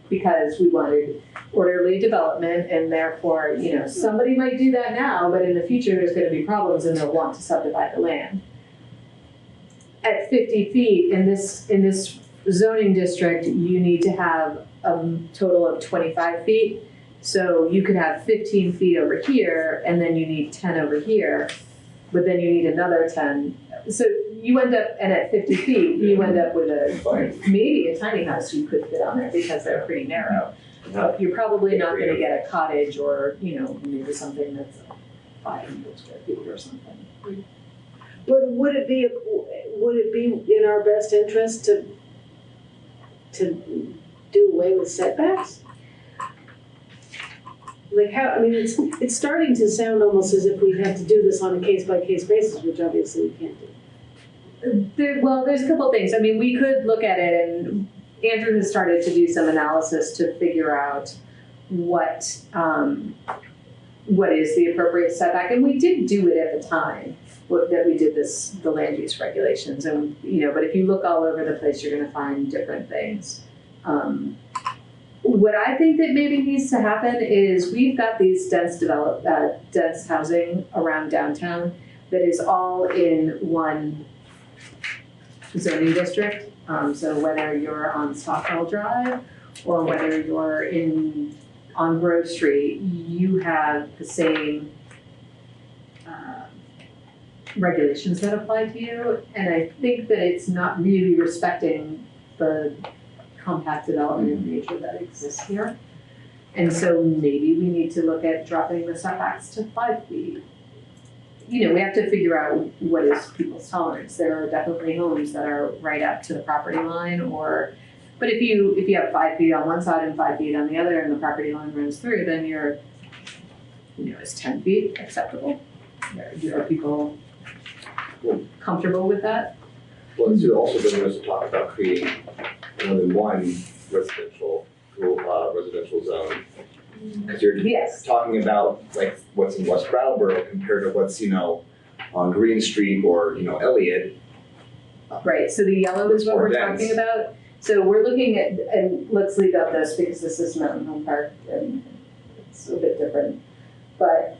[SPEAKER 20] Because we wanted orderly development, and therefore, you know, somebody might do that now, but in the future, there's gonna be problems and they'll want to subdivide the land. At 50 feet, in this zoning district, you need to have a total of 25 feet. So you could have 15 feet over here, and then you need 10 over here, but then you need another 10. So you end up, and at 50 feet, you end up with maybe a tiny house you could fit on there because they're pretty narrow. But you're probably not gonna get a cottage or, you know, maybe something that's 500 square feet or something.
[SPEAKER 13] Would it be in our best interest to do away with setbacks? Like how, I mean, it's starting to sound almost as if we'd have to do this on a case-by-case basis, which obviously we can't do.
[SPEAKER 20] There's a couple things. I mean, we could look at it, and Andrew has started to do some analysis to figure out what is the appropriate setback, and we did do it at the time that we did the land use regulations, and you know. But if you look all over the place, you're going to find different things. What I think that maybe needs to happen is we've got these dense housing around downtown that is all in one zoning district. So whether you're on Stockwell Drive or whether you're on Grove Street, you have the same regulations that apply to you. And I think that it's not really respecting the compact development nature that exists here. And so maybe we need to look at dropping the setbacks to 5 feet. You know, we have to figure out what is people's tolerance. There are definitely homes that are right up to the property line, but if you have 5 feet on one side and 5 feet on the other, and the property line runs through, then is 10 feet acceptable? Are people comfortable with that?
[SPEAKER 18] Well, it's also been us to talk about creating more than one residential zone. Because you're talking about like what's in West Brattleboro compared to what's, on Green Street or, Elliott.
[SPEAKER 20] Right, so the yellow is what
[SPEAKER 18] More
[SPEAKER 20] we're
[SPEAKER 18] dense.
[SPEAKER 20] talking about. So we're looking at, and let's leave out this because this is Mountain Home Park and it's a bit different. But,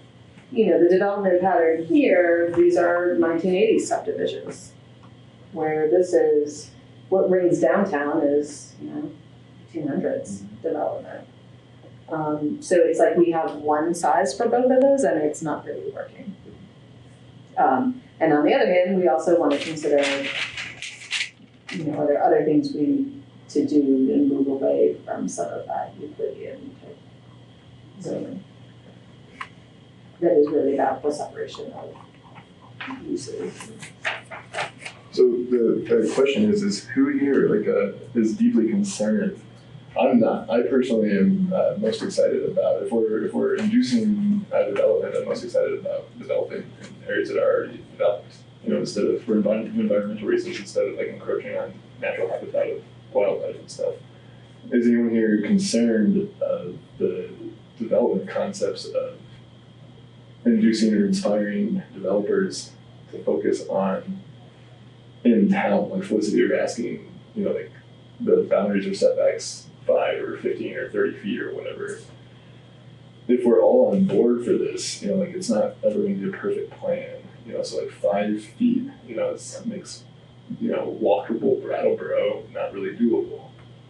[SPEAKER 20] the development pattern here, these are 1980s subdivisions. Where this is, what rings downtown is, 1800s development. So it's like we have one size for both of those and it's not really working. And on the other hand, we also want to consider, are there other things we need to do and move away from some of that Euclidean type zoning? That is really about the separation of uses.
[SPEAKER 23] So the question is who here is deeply concerned? I'm not. I personally am most excited about if we're inducing development. I'm most excited about developing in areas that are already developed. Instead of for environmental reasons, instead of encroaching on natural habitat of wildlife and stuff. Is anyone here concerned of the development concepts of inducing or inspiring developers to focus on in town, like Felicity, you're asking, the boundaries or setbacks 5 or 15 or 30 feet or whatever. If we're all on board for this, it's not ever going to be a perfect plan. So 5 feet, it makes, walkable Brattleboro not really doable,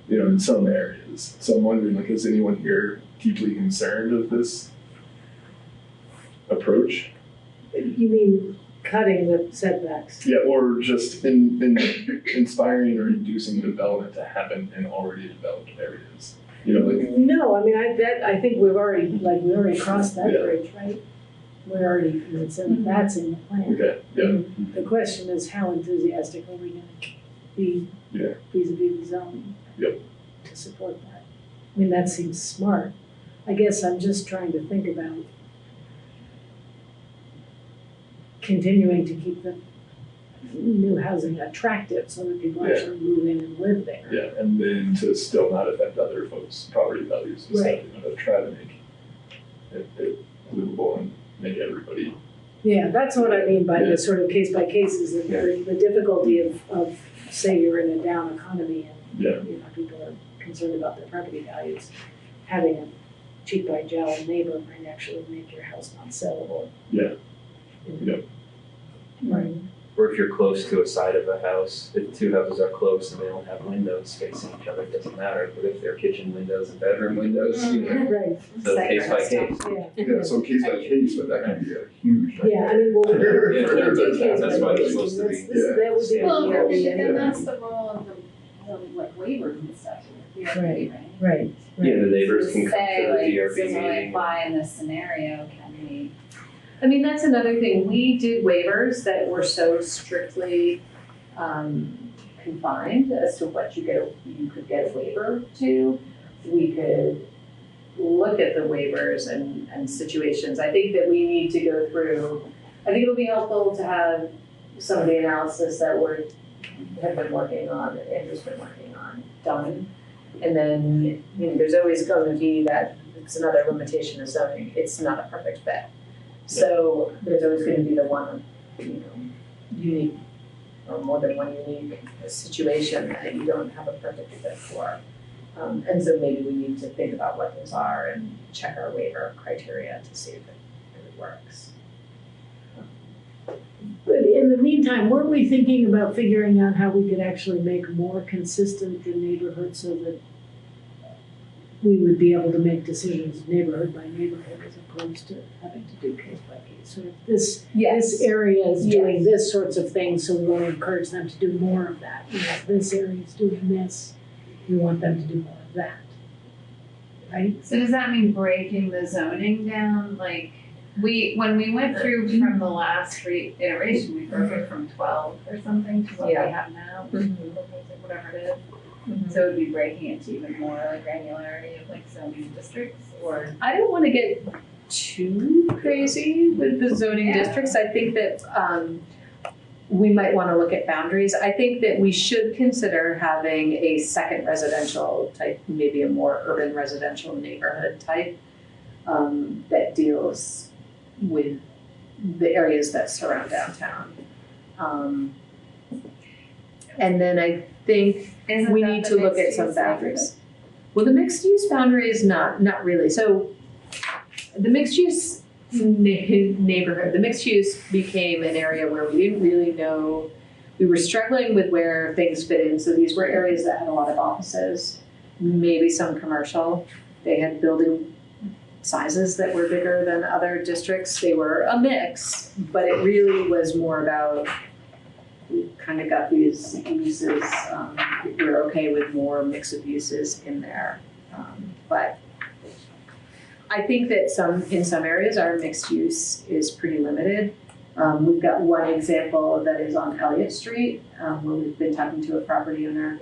[SPEAKER 23] in some areas. So I'm wondering, is anyone here deeply concerned of this approach?
[SPEAKER 13] You mean cutting the setbacks?
[SPEAKER 23] Yeah, or just in inspiring or inducing development to happen in already developed areas.
[SPEAKER 13] No, I mean, I think we already crossed that bridge, right? That's in the plan.
[SPEAKER 23] Okay, yeah.
[SPEAKER 13] The question is how enthusiastic are we going to be vis-a-vis the zoning to support that? I mean, that seems smart. I guess I'm just trying to think about continuing to keep the new housing attractive so that people actually move in and live there.
[SPEAKER 23] Yeah, and then to still not affect other folks' property values and
[SPEAKER 13] Right.
[SPEAKER 23] stuff, to try to make it livable and make everybody.
[SPEAKER 13] Yeah, that's what I mean by the sort of case by case is that the difficulty of say you're in a down economy and people are concerned about their property values. Having a cheap by jowl neighbor might actually make your house not sellable.
[SPEAKER 23] Yeah.
[SPEAKER 13] Right.
[SPEAKER 3] Or if you're close to a side of a house, if two houses are close and they don't have windows facing each other, it doesn't matter. But if they're kitchen windows and bedroom windows,
[SPEAKER 13] Right.
[SPEAKER 3] So case by case.
[SPEAKER 23] Yeah, so case by case, but that can be a huge.
[SPEAKER 13] Yeah, I mean, well,
[SPEAKER 3] Yeah,
[SPEAKER 13] can't do case
[SPEAKER 3] that's
[SPEAKER 13] by
[SPEAKER 3] why it's
[SPEAKER 13] case.
[SPEAKER 3] supposed to be.
[SPEAKER 13] That would be
[SPEAKER 19] Well,
[SPEAKER 13] the
[SPEAKER 19] but
[SPEAKER 13] DRB
[SPEAKER 19] then
[SPEAKER 13] anyway.
[SPEAKER 19] that's the role of the like waivers and stuff. The DRB,
[SPEAKER 13] Right, right.
[SPEAKER 3] Yeah, the neighbors can come
[SPEAKER 19] Say,
[SPEAKER 3] to the
[SPEAKER 19] like,
[SPEAKER 3] DRB
[SPEAKER 19] this doesn't really
[SPEAKER 3] meeting.
[SPEAKER 19] apply in this scenario, can we?
[SPEAKER 20] I mean, that's another thing. We did waivers that were so strictly confined as to what you could get a waiver to. We could look at the waivers and situations. I think that we need to go through, I think it'll be helpful to have some of the analysis that have been working on, that Andrew's been working on, done. And then, there's always going to be that, it's another limitation of zoning, it's not a perfect fit. So there's always going to be the one, unique, or more than one unique situation that you don't have a perfect fit for. And so maybe we need to think about what those are and check our waiver criteria to see if it really works.
[SPEAKER 13] But in the meantime, weren't we thinking about figuring out how we could actually make more consistent the neighborhood so that we would be able to make decisions neighborhood by neighborhood as opposed to having to do case by case? Sort of this area is doing this sorts of things, so we want to encourage them to do more of that. This area is doing this, we want them to do more of that. Right?
[SPEAKER 19] So does that mean breaking the zoning down? Like, when we went through from the last iteration, we broke it from 12 or something to what we have now, whatever it is. So it would be breaking it to even more like granularity of like zoning districts, or
[SPEAKER 20] I don't want to get too crazy with the zoning districts. I think that we might want to look at boundaries. I think that we should consider having a second residential type, maybe a more urban residential neighborhood type that deals with the areas that surround downtown. And then I think we need to look at some boundaries. Well, the mixed use boundary is not really. So the mixed use neighborhood, the mixed use became an area where we didn't really know, we were struggling with where things fit in. So these were areas that had a lot of offices, maybe some commercial. They had building sizes that were bigger than other districts. They were a mix, but it really was more about, we kind of got these uses, we're okay with more mix of uses in there. But I think that in some areas our mixed use is pretty limited. We've got one example that is on Elliott Street, where we've been talking to a property owner.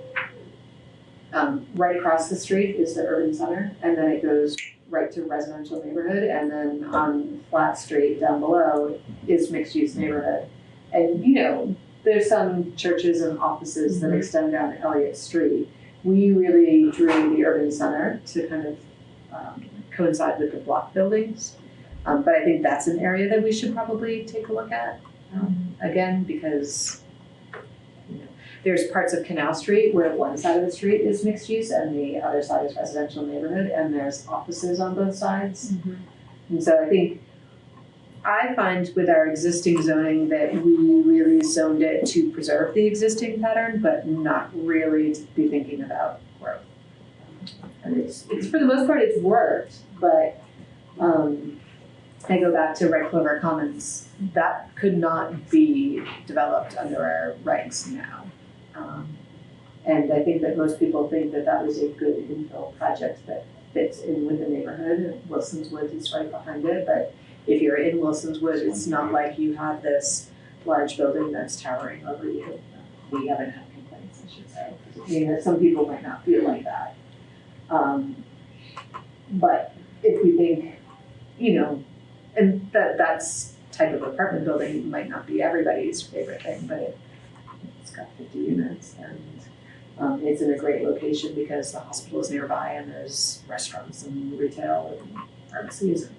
[SPEAKER 20] Right across the street is the urban center, and then it goes right to residential neighborhood, and then on Flat Street down below is mixed use neighborhood. And there's some churches and offices that extend down Elliott Street. We really drew the urban center to kind of coincide with the block buildings. But I think that's an area that we should probably take a look at again, because there's parts of Canal Street where one side of the street is mixed use and the other side is residential neighborhood, and there's offices on both sides. And so I find with our existing zoning that we really zoned it to preserve the existing pattern, but not really to be thinking about growth. And it's for the most part, it's worked, but I go back to Red Clover Commons. That could not be developed under our regs now. And I think that most people think that that was a good infill project that fits in with the neighborhood. Wilson's Woods is right behind it, but if you're in Wilson's Woods, it's not like you have this large building that's towering over you. We haven't had complaints, I should say. Some people might not feel like that. But if we think, and that's type of apartment building might not be everybody's favorite thing, but it's got 50 units and it's in a great location because the hospital is nearby and there's restaurants and retail and pharmacies. And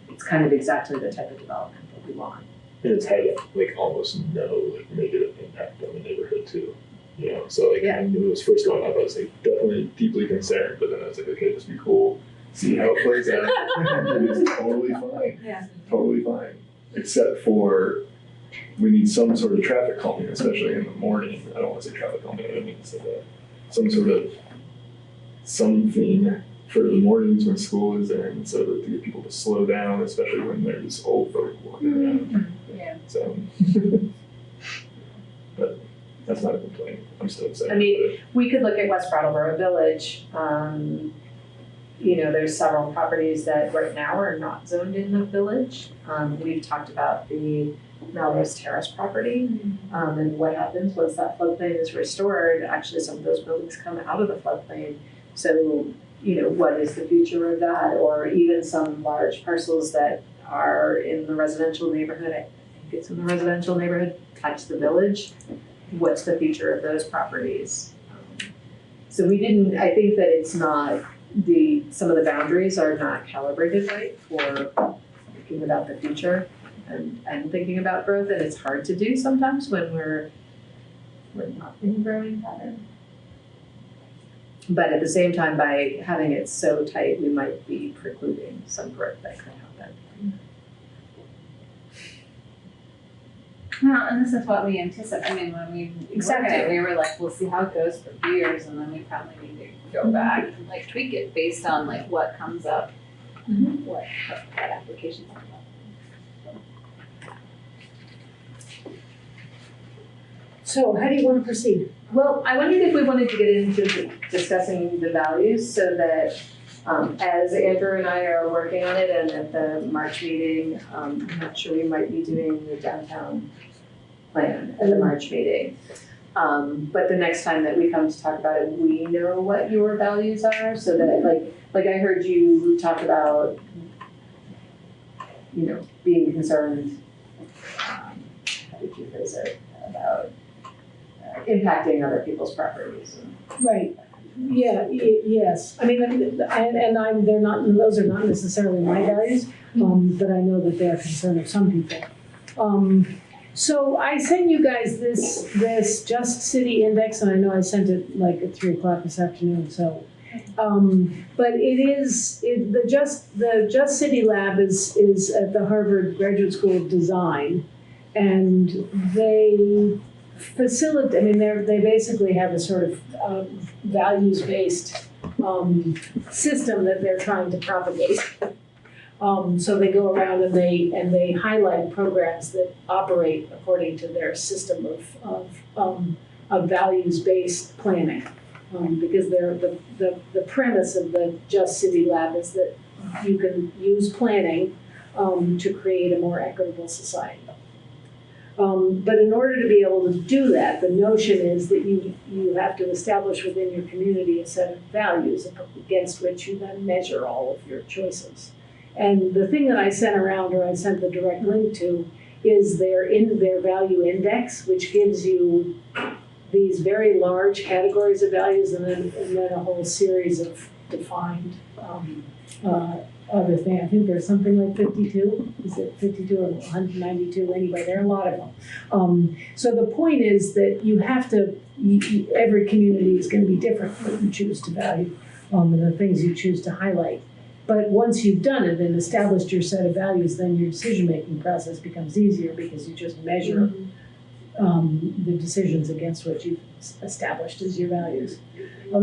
[SPEAKER 20] it's kind of exactly the type of development that we want.
[SPEAKER 23] And it's had almost no negative impact on the neighborhood too. So when it was first going up, I was definitely deeply concerned, but then I was okay, just be cool, see how it plays out. And it's totally fine. Yeah. Totally fine. Except for we need some sort of traffic calming, especially in the morning. I don't want to say traffic calming, I don't mean to say that. Some sort of something for the mornings when school is in, so that to get people to slow down, especially when there's old folk walking around.
[SPEAKER 20] Yeah.
[SPEAKER 23] So, but that's not a complaint. I'm still excited.
[SPEAKER 20] I mean, we could look at West Brattleboro Village. There's several properties that right now are not zoned in the village. We've talked about the Melrose Terrace property and what happens once that floodplain is restored. Actually, some of those buildings come out of the floodplain. So, what is the future of that? Or even some large parcels that are in the residential neighborhood. I think it's in the residential neighborhood, touch the village. What's the future of those properties? So I think that it's not, some of the boundaries are not calibrated right for thinking about the future and thinking about growth, and it's hard to do sometimes when we're not in a growing pattern. But at the same time, by having it so tight, we might be precluding some growth that could happen.
[SPEAKER 19] Well, and this is what we anticipate. I mean, when we
[SPEAKER 20] Exactly.
[SPEAKER 19] looked at it, we were like, we'll see how it goes for a few years, and then we probably need to go back and tweak it based on what comes up, what applications come up.
[SPEAKER 13] So how do you want to proceed?
[SPEAKER 20] Well, I wondered if we wanted to get into discussing the values so that as Andrew and I are working on it and at the March meeting, I'm not sure we might be doing the downtown plan at the March meeting. But the next time that we come to talk about it, we know what your values are so that like I heard you talk about, being concerned if you phrase it, about impacting other people's properties.
[SPEAKER 13] Right. Yeah. Yes. I mean, they're not. Those are not necessarily my values, but I know that they are concern of some people. So I sent you guys this Just City Index, and I know I sent it like at 3:00 this afternoon. So, but the Just City Lab is at the Harvard Graduate School of Design, and they facilitate. I mean, they basically have a sort of values-based system that they're trying to propagate. So they go around and they highlight programs that operate according to their system of values-based planning. Because the premise of the Just City Lab is that you can use planning to create a more equitable society. But in order to be able to do that, the notion is that you have to establish within your community a set of values against which you then measure all of your choices. And the thing that I sent around, or I sent the direct link to, is their value index, which gives you these very large categories of values and then a whole series of defined other things. I think there's something like 52. Is it 52 or 192? Anyway, there are a lot of them. So the point is that you have to, every community is going to be different what you choose to value and the things you choose to highlight. But once you've done it and established your set of values, then your decision-making process becomes easier because you just measure the decisions against what you've established as your values.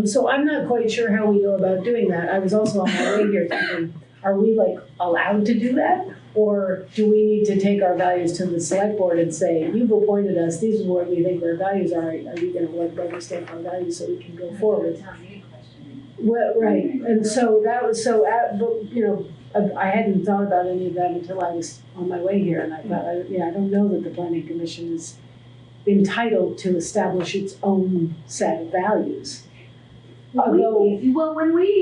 [SPEAKER 13] So I'm not quite sure how we go about doing that. I was also on my way here thinking, are we like allowed to do that? Or do we need to take our values to the select board and say, you've appointed us, these is what we think our values are you going to let rubber stamp our values so we can go forward? Well, right, and so that was I hadn't thought about any of that until I was on my way here, and I thought, I don't know that the planning commission is entitled to establish its own set of values.
[SPEAKER 20] When we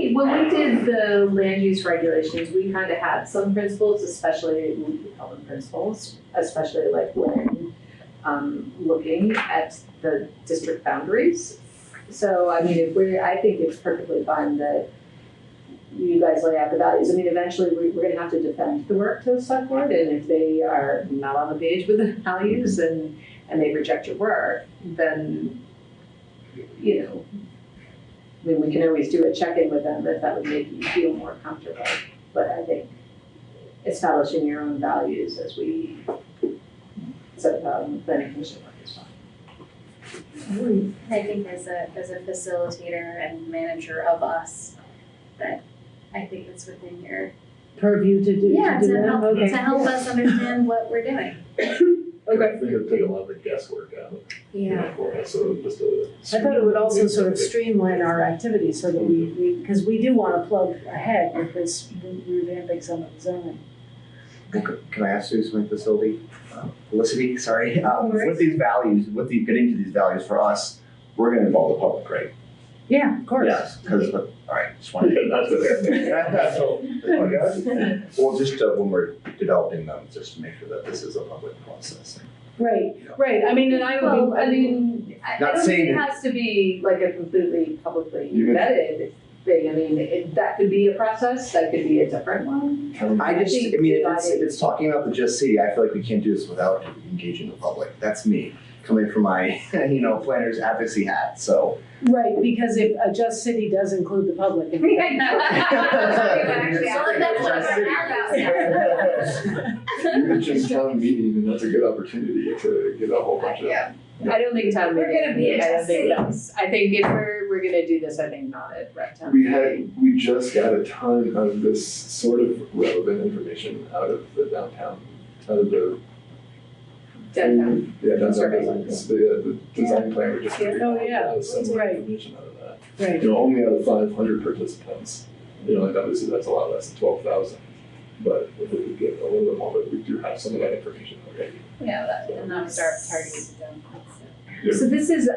[SPEAKER 20] did the land use regulations, we kind of had some principles, especially we call them principles, especially like when looking at the district boundaries. So, I mean, I think it's perfectly fine that you guys lay out the values. I mean, eventually we're going to have to defend the work to the select board, and if they are not on the page with the values and they reject your work, then, I mean, we can always do a check-in with them if that would make you feel more comfortable. But I think establishing your own values as we set about planning commission work is fine.
[SPEAKER 19] I think as a facilitator and manager of us, that I think it's within your
[SPEAKER 13] purview to do.
[SPEAKER 19] To help us understand what we're doing.
[SPEAKER 23] Okay. I think it'd take a lot of the guesswork out. For us. So just
[SPEAKER 13] I thought it would also sort of streamline our activities so that because we do want to plug ahead with this revamping some of the zoning.
[SPEAKER 18] Can I ask you something, facility? Felicity, sorry. With these values, getting to these values for us, we're going to involve the public, right?
[SPEAKER 13] Yeah, of course.
[SPEAKER 18] Yes, because, all right, just want to well, just when we're developing them, just to make sure that this is a public process.
[SPEAKER 13] Right. I mean, and I would
[SPEAKER 20] I don't think it has to be like a completely publicly vetted thing. I mean, that could be a process. That could be a different one.
[SPEAKER 18] If it's talking about the Just City, I feel like we can't do this without engaging the public. That's me coming from my, planner's advocacy hat. So.
[SPEAKER 13] Right, because if a Just City does include the public.
[SPEAKER 23] You mentioned town meeting, and that's a good opportunity to get a whole bunch of.
[SPEAKER 20] I don't think town meeting.
[SPEAKER 19] We're gonna be
[SPEAKER 20] I think if we're gonna do this, I think not at rep town meeting.
[SPEAKER 23] We just got a ton of this sort of relevant information out of the downtown, out of the
[SPEAKER 20] downtown.
[SPEAKER 23] Yeah, downtown the design plan we just
[SPEAKER 13] Right.
[SPEAKER 23] information out of that.
[SPEAKER 13] Right.
[SPEAKER 23] Only out of 500 participants. Obviously that's a lot less than 12,000. But if we could get a little bit more, but we do have some of that information already.
[SPEAKER 19] And not start targeting them.
[SPEAKER 20] So this is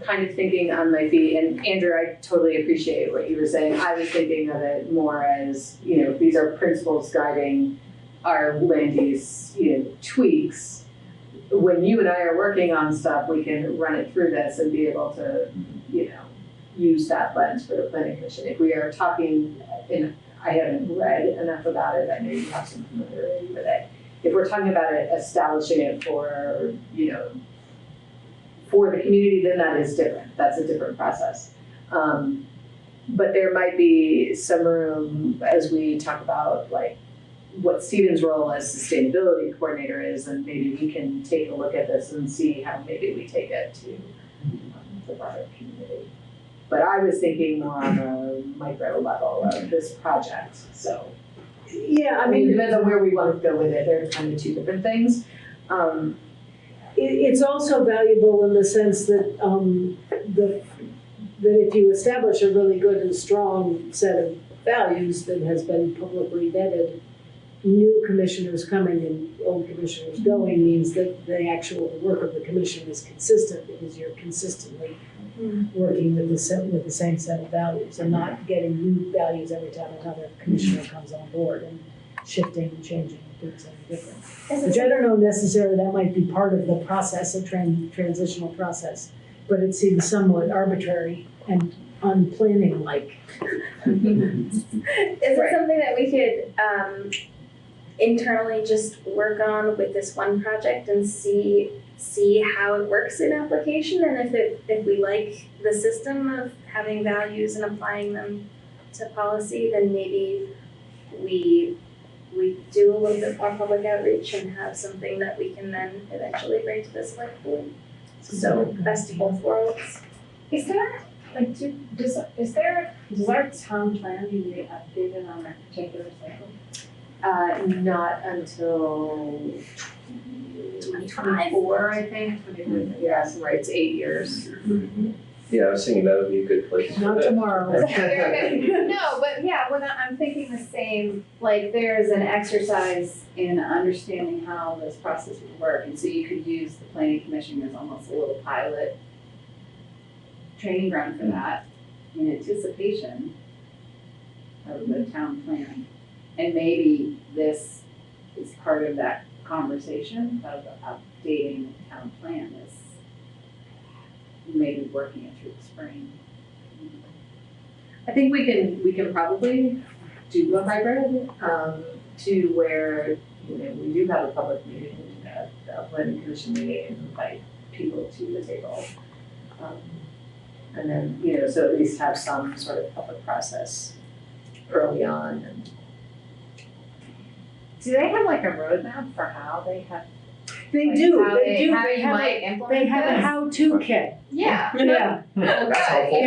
[SPEAKER 20] kind of thinking on my feet, and Andrew, I totally appreciate what you were saying. I was thinking of it more as, these are principles guiding our land use, tweaks. when you and I are working on stuff, we can run it through this and be able to, use that lens for the planning commission. If we are talking, and I haven't read enough about it, I know you have some familiarity with it. If we're talking about it, establishing it for, for the community, then that is different. That's a different process. But there might be some room as we talk about like what Stephen's role as sustainability coordinator is, and maybe we can take a look at this and see how maybe we take it to the broader community. But I was thinking more on a micro level of this project, so.
[SPEAKER 13] Yeah,
[SPEAKER 20] I mean, depends on where we want to go with it. They're kind of two different things.
[SPEAKER 13] It's also valuable in the sense that that if you establish a really good and strong set of values that has been publicly vetted, new commissioners coming and old commissioners going means that the actual work of the commission is consistent because you're consistently working with the same set of values and not getting new values every time another commissioner comes on board and shifting and changing and doing something different. Which I don't know necessarily that might be part of the process, a transitional process, but it seems somewhat arbitrary and unplanning-like.
[SPEAKER 9] Is it something that we could internally just work on with this one project and see how it works in application, and if we like the system of having values and applying them to policy, then maybe we do a little bit more public outreach and have something that we can then eventually bring to the select board. So best of both worlds.
[SPEAKER 19] Is there does our town plan need to be updated on that particular cycle?
[SPEAKER 20] Not until 2024, I think. Yeah, so right, it's 8 years.
[SPEAKER 3] Yeah, I was thinking that would be a good place for
[SPEAKER 13] Not
[SPEAKER 3] that.
[SPEAKER 13] tomorrow.
[SPEAKER 19] No, but yeah, well, I'm thinking the same, like there's an exercise in understanding how this process would work. And so you could use the planning commission as almost a little pilot training ground for that in anticipation of the town plan. And maybe this is part of that conversation of updating the town plan is maybe working it through the spring.
[SPEAKER 20] I think we can probably do a hybrid to where we do have a public meeting, a planning commission meeting, and invite people to the table, and then so at least have some sort of public process early on. And
[SPEAKER 19] do they have like a roadmap for how they have?
[SPEAKER 13] They
[SPEAKER 19] like
[SPEAKER 13] do.
[SPEAKER 19] How
[SPEAKER 13] They do.
[SPEAKER 19] How
[SPEAKER 13] They
[SPEAKER 19] you
[SPEAKER 13] have
[SPEAKER 19] might implement
[SPEAKER 13] They have a
[SPEAKER 19] this?
[SPEAKER 13] how-to kit.
[SPEAKER 19] Yeah.
[SPEAKER 13] Yeah.
[SPEAKER 3] That's helpful.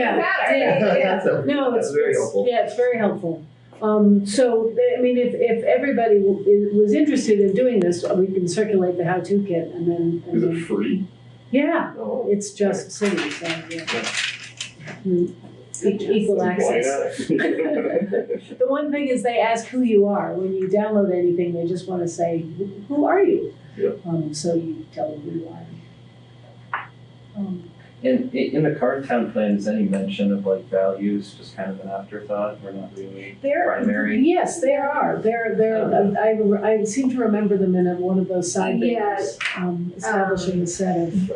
[SPEAKER 13] No,
[SPEAKER 3] That's very helpful.
[SPEAKER 13] Yeah, it's very helpful. So, I mean, if everybody was interested in doing this, we can circulate the how-to kit and then.
[SPEAKER 23] Is it free?
[SPEAKER 13] Yeah, it's just city, so yeah. Equal access. The one thing is they ask who you are. When you download anything, they just want to say, who are you?
[SPEAKER 23] Yep.
[SPEAKER 13] So you tell them who you are.
[SPEAKER 3] In the Card Town plan, is any mention of like values just kind of an afterthought? We're not really primary?
[SPEAKER 13] Yes, there are. I seem to remember them in one of those side papers, establishing a set of.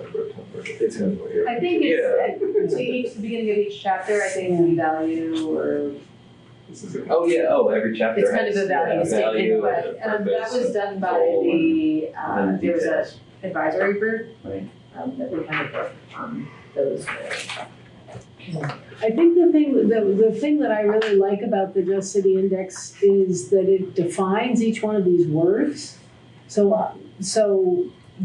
[SPEAKER 20] I think it's the beginning of each chapter. I think we value or.
[SPEAKER 3] Oh yeah. Oh, every chapter.
[SPEAKER 20] It's kind of
[SPEAKER 3] has,
[SPEAKER 20] a value statement,
[SPEAKER 3] value
[SPEAKER 20] but
[SPEAKER 3] and
[SPEAKER 20] that was done by
[SPEAKER 3] goal
[SPEAKER 20] the
[SPEAKER 3] and
[SPEAKER 20] there was an
[SPEAKER 3] details.
[SPEAKER 20] advisory group
[SPEAKER 3] Right.
[SPEAKER 20] that we kind of worked on those.
[SPEAKER 13] I think the thing that I really like about the Just City Index is that it defines each one of these words. So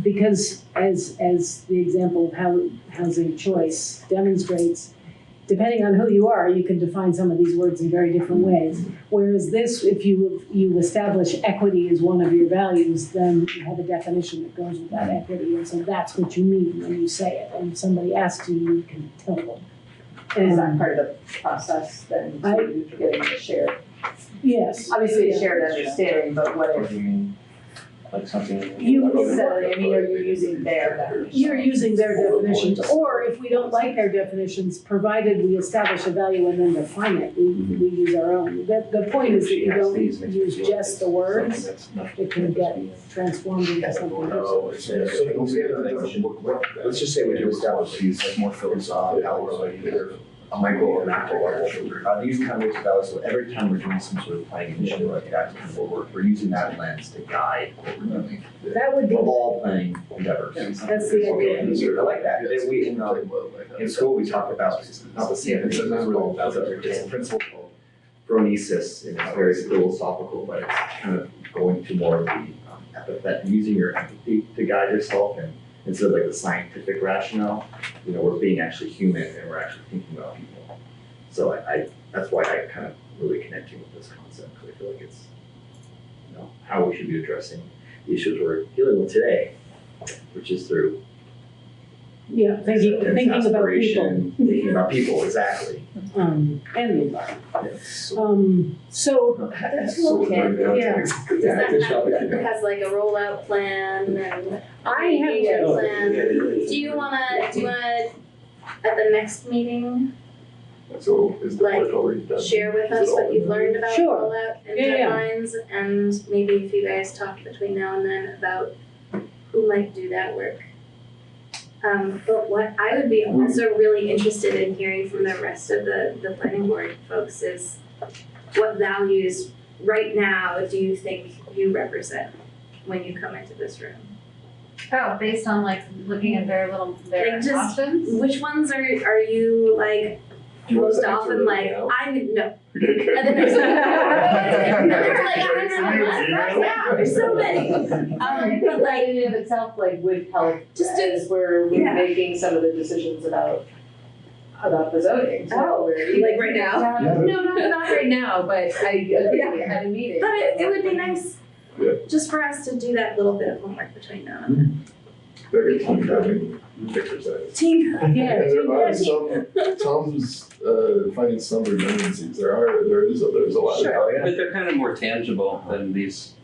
[SPEAKER 13] because as the example of housing choice demonstrates, depending on who you are, you can define some of these words in very different ways. Whereas this, if you establish equity as one of your values, then you have a definition that goes with that equity, and so that's what you mean when you say it. And if somebody asks you can tell them.
[SPEAKER 20] Is that part of the process then to getting a shared?
[SPEAKER 13] Yes.
[SPEAKER 20] Obviously a
[SPEAKER 13] Yeah.
[SPEAKER 20] shared understanding, but what if
[SPEAKER 3] like something.
[SPEAKER 13] You-
[SPEAKER 20] I mean, are you using their definition?
[SPEAKER 13] You're using their definitions, or if we don't like their definitions, provided we establish a value and then define it, we use our own. The point is that you don't use just the words, it can get transformed into something else.
[SPEAKER 18] Let's just say we do establish these like more philosophical values, a micro or macro level. These kind of values, so every time we're doing some sort of planning initiative like that, we're using that lens to guide what we're doing.
[SPEAKER 13] That would be.
[SPEAKER 18] For all planning endeavors.
[SPEAKER 13] That's the idea.
[SPEAKER 18] I like that. In school, we talk about, not the same thing, it's really about it's a principle called phronesis, and it's very philosophical, but it's kind of going to more of the epithet, using your empathy to guide yourself, and instead of like the scientific rationale, we're being actually human and we're actually thinking about people. So I that's why I kind of really connecting with this concept, because I feel like it's how we should be addressing the issues we're dealing with today, which is through
[SPEAKER 13] thinking about people.
[SPEAKER 18] Thinking about people, exactly.
[SPEAKER 13] And the environment. So
[SPEAKER 9] Does that has like a rollout plan and
[SPEAKER 13] I have
[SPEAKER 9] a plan? Do you wanna at the next meeting
[SPEAKER 23] So is the work already done?
[SPEAKER 9] share with us what you've learned about
[SPEAKER 13] Sure.
[SPEAKER 9] rollout and
[SPEAKER 13] Yeah.
[SPEAKER 9] deadlines, and maybe if you guys talk between now and then about who might do that work. But what I would be also really interested in hearing from the rest of the planning board folks is what values right now do you think you represent when you come into this room?
[SPEAKER 19] Oh, based on like looking at their
[SPEAKER 9] Like just
[SPEAKER 19] options?
[SPEAKER 9] which ones are you like
[SPEAKER 23] Do you want
[SPEAKER 9] most
[SPEAKER 23] to answer
[SPEAKER 9] often
[SPEAKER 23] it
[SPEAKER 9] like
[SPEAKER 23] now?
[SPEAKER 9] no.
[SPEAKER 23] Okay, good.
[SPEAKER 9] And then there's and then there's like 100 yeah, there's so many. But like
[SPEAKER 20] in and of itself, like would help
[SPEAKER 9] Just
[SPEAKER 20] as we're making some of the decisions about the zoning. So
[SPEAKER 9] like right now?
[SPEAKER 20] No, not right now, but I agree at a meeting.
[SPEAKER 9] But it would be nice just for us to do that little bit of homework between now and then.
[SPEAKER 23] Very team building exercise.
[SPEAKER 9] Team,
[SPEAKER 23] And there are some, Tom's finding some redundancies. There's a lot of.
[SPEAKER 3] But they're kind of more tangible than these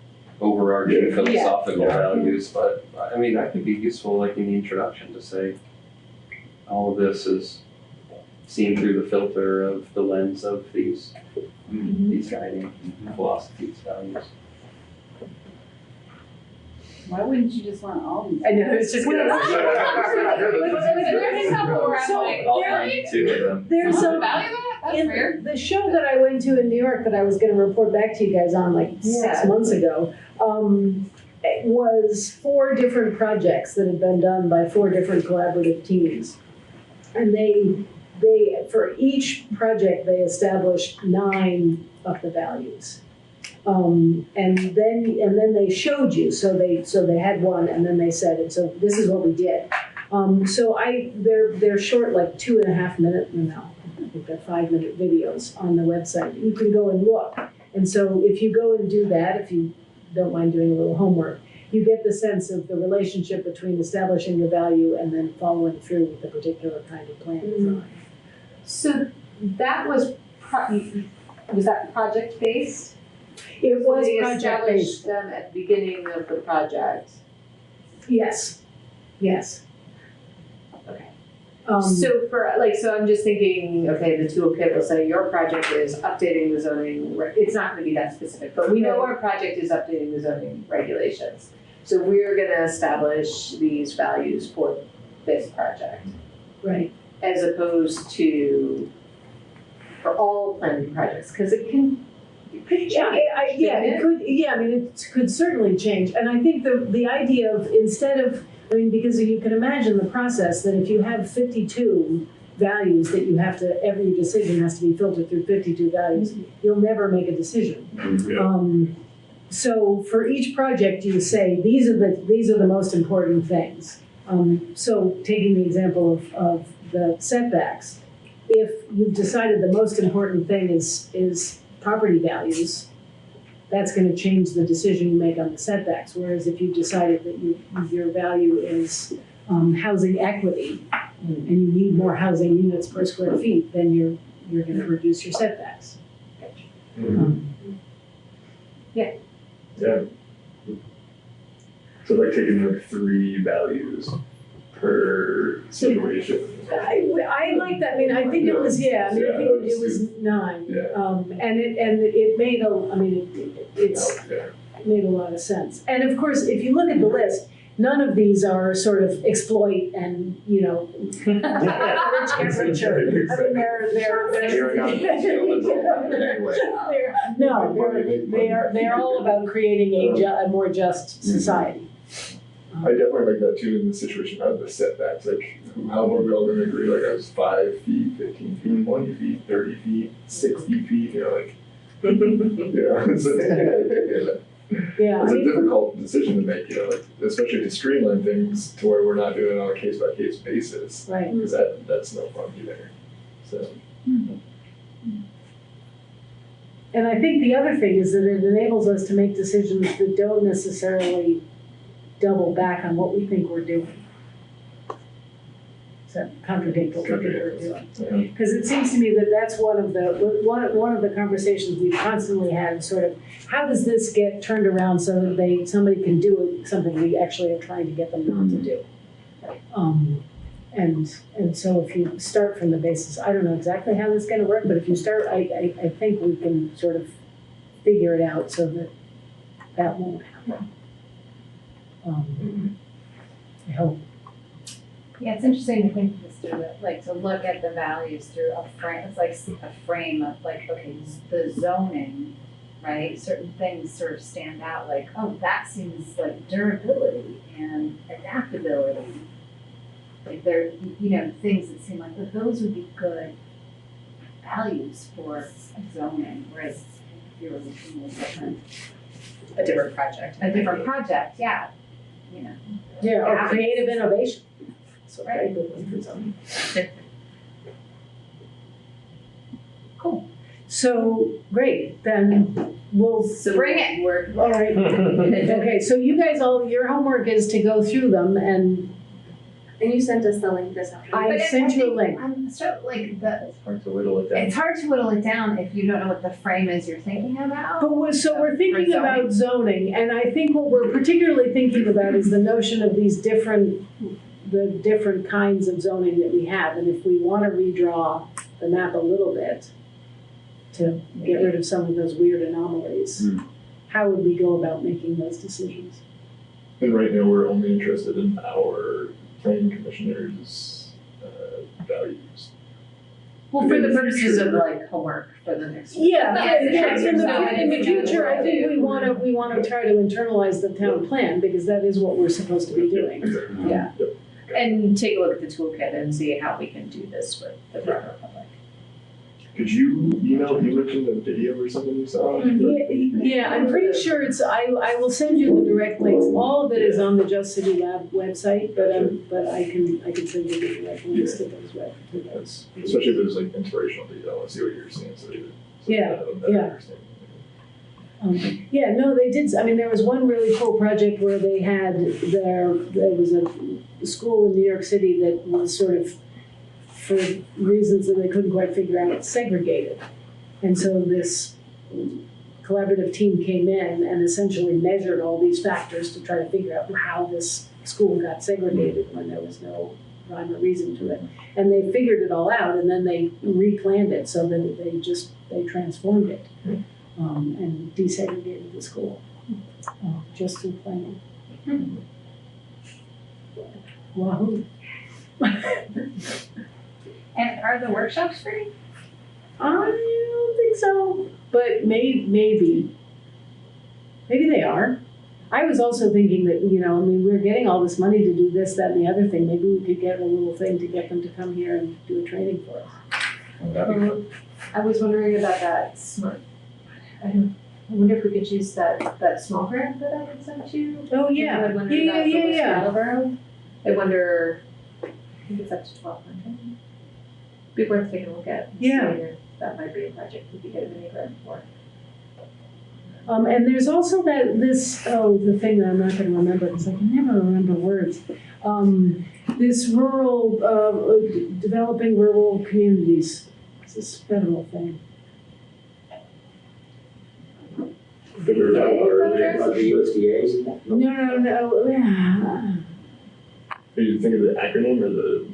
[SPEAKER 3] overarching philosophical values, but I mean, that could be useful like in the introduction to say, all of this is seen through the filter of the lens of these guiding philosophies, values.
[SPEAKER 19] Why wouldn't you just want all these?
[SPEAKER 20] I know, it's just gonna.
[SPEAKER 13] There's some in the show that I went to in New York that I was going to report back to you guys on like 6 months ago. It was 4 different projects that had been done by 4 different collaborative teams, and they for each project they established 9 of the values. And then they showed you. So they had one, and then they said, and so this is what we did. They're short, like 2.5 minute. No, they've got 5-minute videos on the website. You can go and look. And so if you go and do that, if you don't mind doing a little homework, you get the sense of the relationship between establishing the value and then following through with the particular kind of plan design.
[SPEAKER 20] So that was that project based?
[SPEAKER 13] It was
[SPEAKER 20] they
[SPEAKER 13] project based.
[SPEAKER 20] established them at the beginning of the project.
[SPEAKER 13] Yes.
[SPEAKER 20] Okay.
[SPEAKER 13] So
[SPEAKER 20] so I'm just thinking, okay, the toolkit will say your project is updating the zoning. It's not going to be that specific, but we know our project is updating the zoning regulations. So we're going to establish these values for this project,
[SPEAKER 13] right?
[SPEAKER 20] As opposed to for all planning projects, because it can.
[SPEAKER 13] It could certainly change. And I think the idea of because you can imagine the process that if you have 52 values that you have to, every decision has to be filtered through 52 values, you'll never make a decision. So for each project you say, these are the most important things. So taking the example of the setbacks, if you've decided the most important thing is property values, that's going to change the decision you make on the setbacks. Whereas if you decided that your value is housing equity and you need more housing units per square feet, then you're going to reduce your setbacks.
[SPEAKER 23] So like taking like 3 values per situation.
[SPEAKER 13] I like that. I mean, I think it was, I think it was 9. And it made it made a lot of sense. And of course, if you look at the list, none of these are sort of exploit and, rich get richer. I mean, they're all about creating a more just society.
[SPEAKER 23] I definitely like that too in the situation of the setbacks. Like, how are we all going to agree? Like, I was 5 feet, 15 feet, 20 feet, 30 feet, 60 feet. It's a difficult decision to make. Like, especially to streamline things to where we're not doing it on a case by case basis.
[SPEAKER 13] Right.
[SPEAKER 23] Because that's no fun either. So.
[SPEAKER 13] And I think the other thing is that it enables us to make decisions that don't necessarily double back on what we think we're doing. So contradict what we think we're doing. Because it seems to me that that's one of the conversations we've constantly had. Sort of, how does this get turned around so that somebody can do something we actually are trying to get them not to do? And so if you start from the basis, I don't know exactly how this is going to work, but if you start, I think we can sort of figure it out so that won't happen. I hope.
[SPEAKER 19] Yeah, it's interesting to think this through, like to look at the values through a frame. It's like a frame of like, okay, the zoning, right? Certain things sort of stand out. Like, oh, that seems like durability and adaptability. Like they're, things that seem like those would be good values for zoning. Whereas if you were looking at
[SPEAKER 20] A different project.
[SPEAKER 19] a different project, yeah.
[SPEAKER 13] Yeah, or creative innovation. So
[SPEAKER 19] Right.
[SPEAKER 13] very good one for zoning. Cool. So great. Then we'll
[SPEAKER 19] Bring it.
[SPEAKER 13] All right. Okay. So you guys your homework is to go through them and
[SPEAKER 9] you sent us the link this afternoon.
[SPEAKER 13] I sent you a link.
[SPEAKER 19] I'm so
[SPEAKER 3] It's hard to whittle it down.
[SPEAKER 19] It's hard to whittle it down if you don't know what the frame is you're thinking about.
[SPEAKER 13] But we're thinking about zoning, and I think what we're particularly thinking about is the notion of the different kinds of zoning that we have, and if we want to redraw the map a little bit to get rid of some of those weird anomalies, how would we go about making those decisions?
[SPEAKER 23] And right now, we're only interested in our planning commissioner's values.
[SPEAKER 20] Well, for the purposes of like homework for the next week.
[SPEAKER 13] In the future, I think we want to try to internalize the town plan because that is what we're supposed to be doing. Yeah.
[SPEAKER 20] And take a look at the toolkit and see how we can do this with the broader public.
[SPEAKER 23] Could you email? You mentioned a video or something you saw.
[SPEAKER 13] Yeah, I'm pretty sure it's. I will send you the direct links. All of it is on the Just City Lab website, but I can send you the direct links to those.
[SPEAKER 23] Especially if there's like inspirational detail. I want to see what you're seeing.
[SPEAKER 13] No, they did. I mean, there was one really cool project where they had there was a school in New York City that was sort of, for reasons that they couldn't quite figure out, segregated. And so this collaborative team came in and essentially measured all these factors to try to figure out how this school got segregated when there was no rhyme or reason to it. And they figured it all out, and then they replanned it so that they transformed it and desegregated the school just through planning. Wahoo!
[SPEAKER 19] And are the workshops free?
[SPEAKER 13] I don't think so, but maybe they are. I was also thinking that, we're getting all this money to do this, that, and the other thing. Maybe we could get a little thing to get them to come here and do a training for us.
[SPEAKER 20] I was wondering about that smart. I wonder if we could use that small grant that I had sent you.
[SPEAKER 13] Oh yeah,
[SPEAKER 20] I wonder. I think it's up to 1,200. Be worth taking a look at.
[SPEAKER 13] Yeah.
[SPEAKER 20] That might be a project we could get a mini grant for.
[SPEAKER 13] And there's also the thing that I'm not going to remember because I can never remember words. This developing rural communities. It's this federal thing.
[SPEAKER 23] For the
[SPEAKER 9] voters?
[SPEAKER 4] The USDA's?
[SPEAKER 13] No.
[SPEAKER 23] Are you thinking of the acronym or the?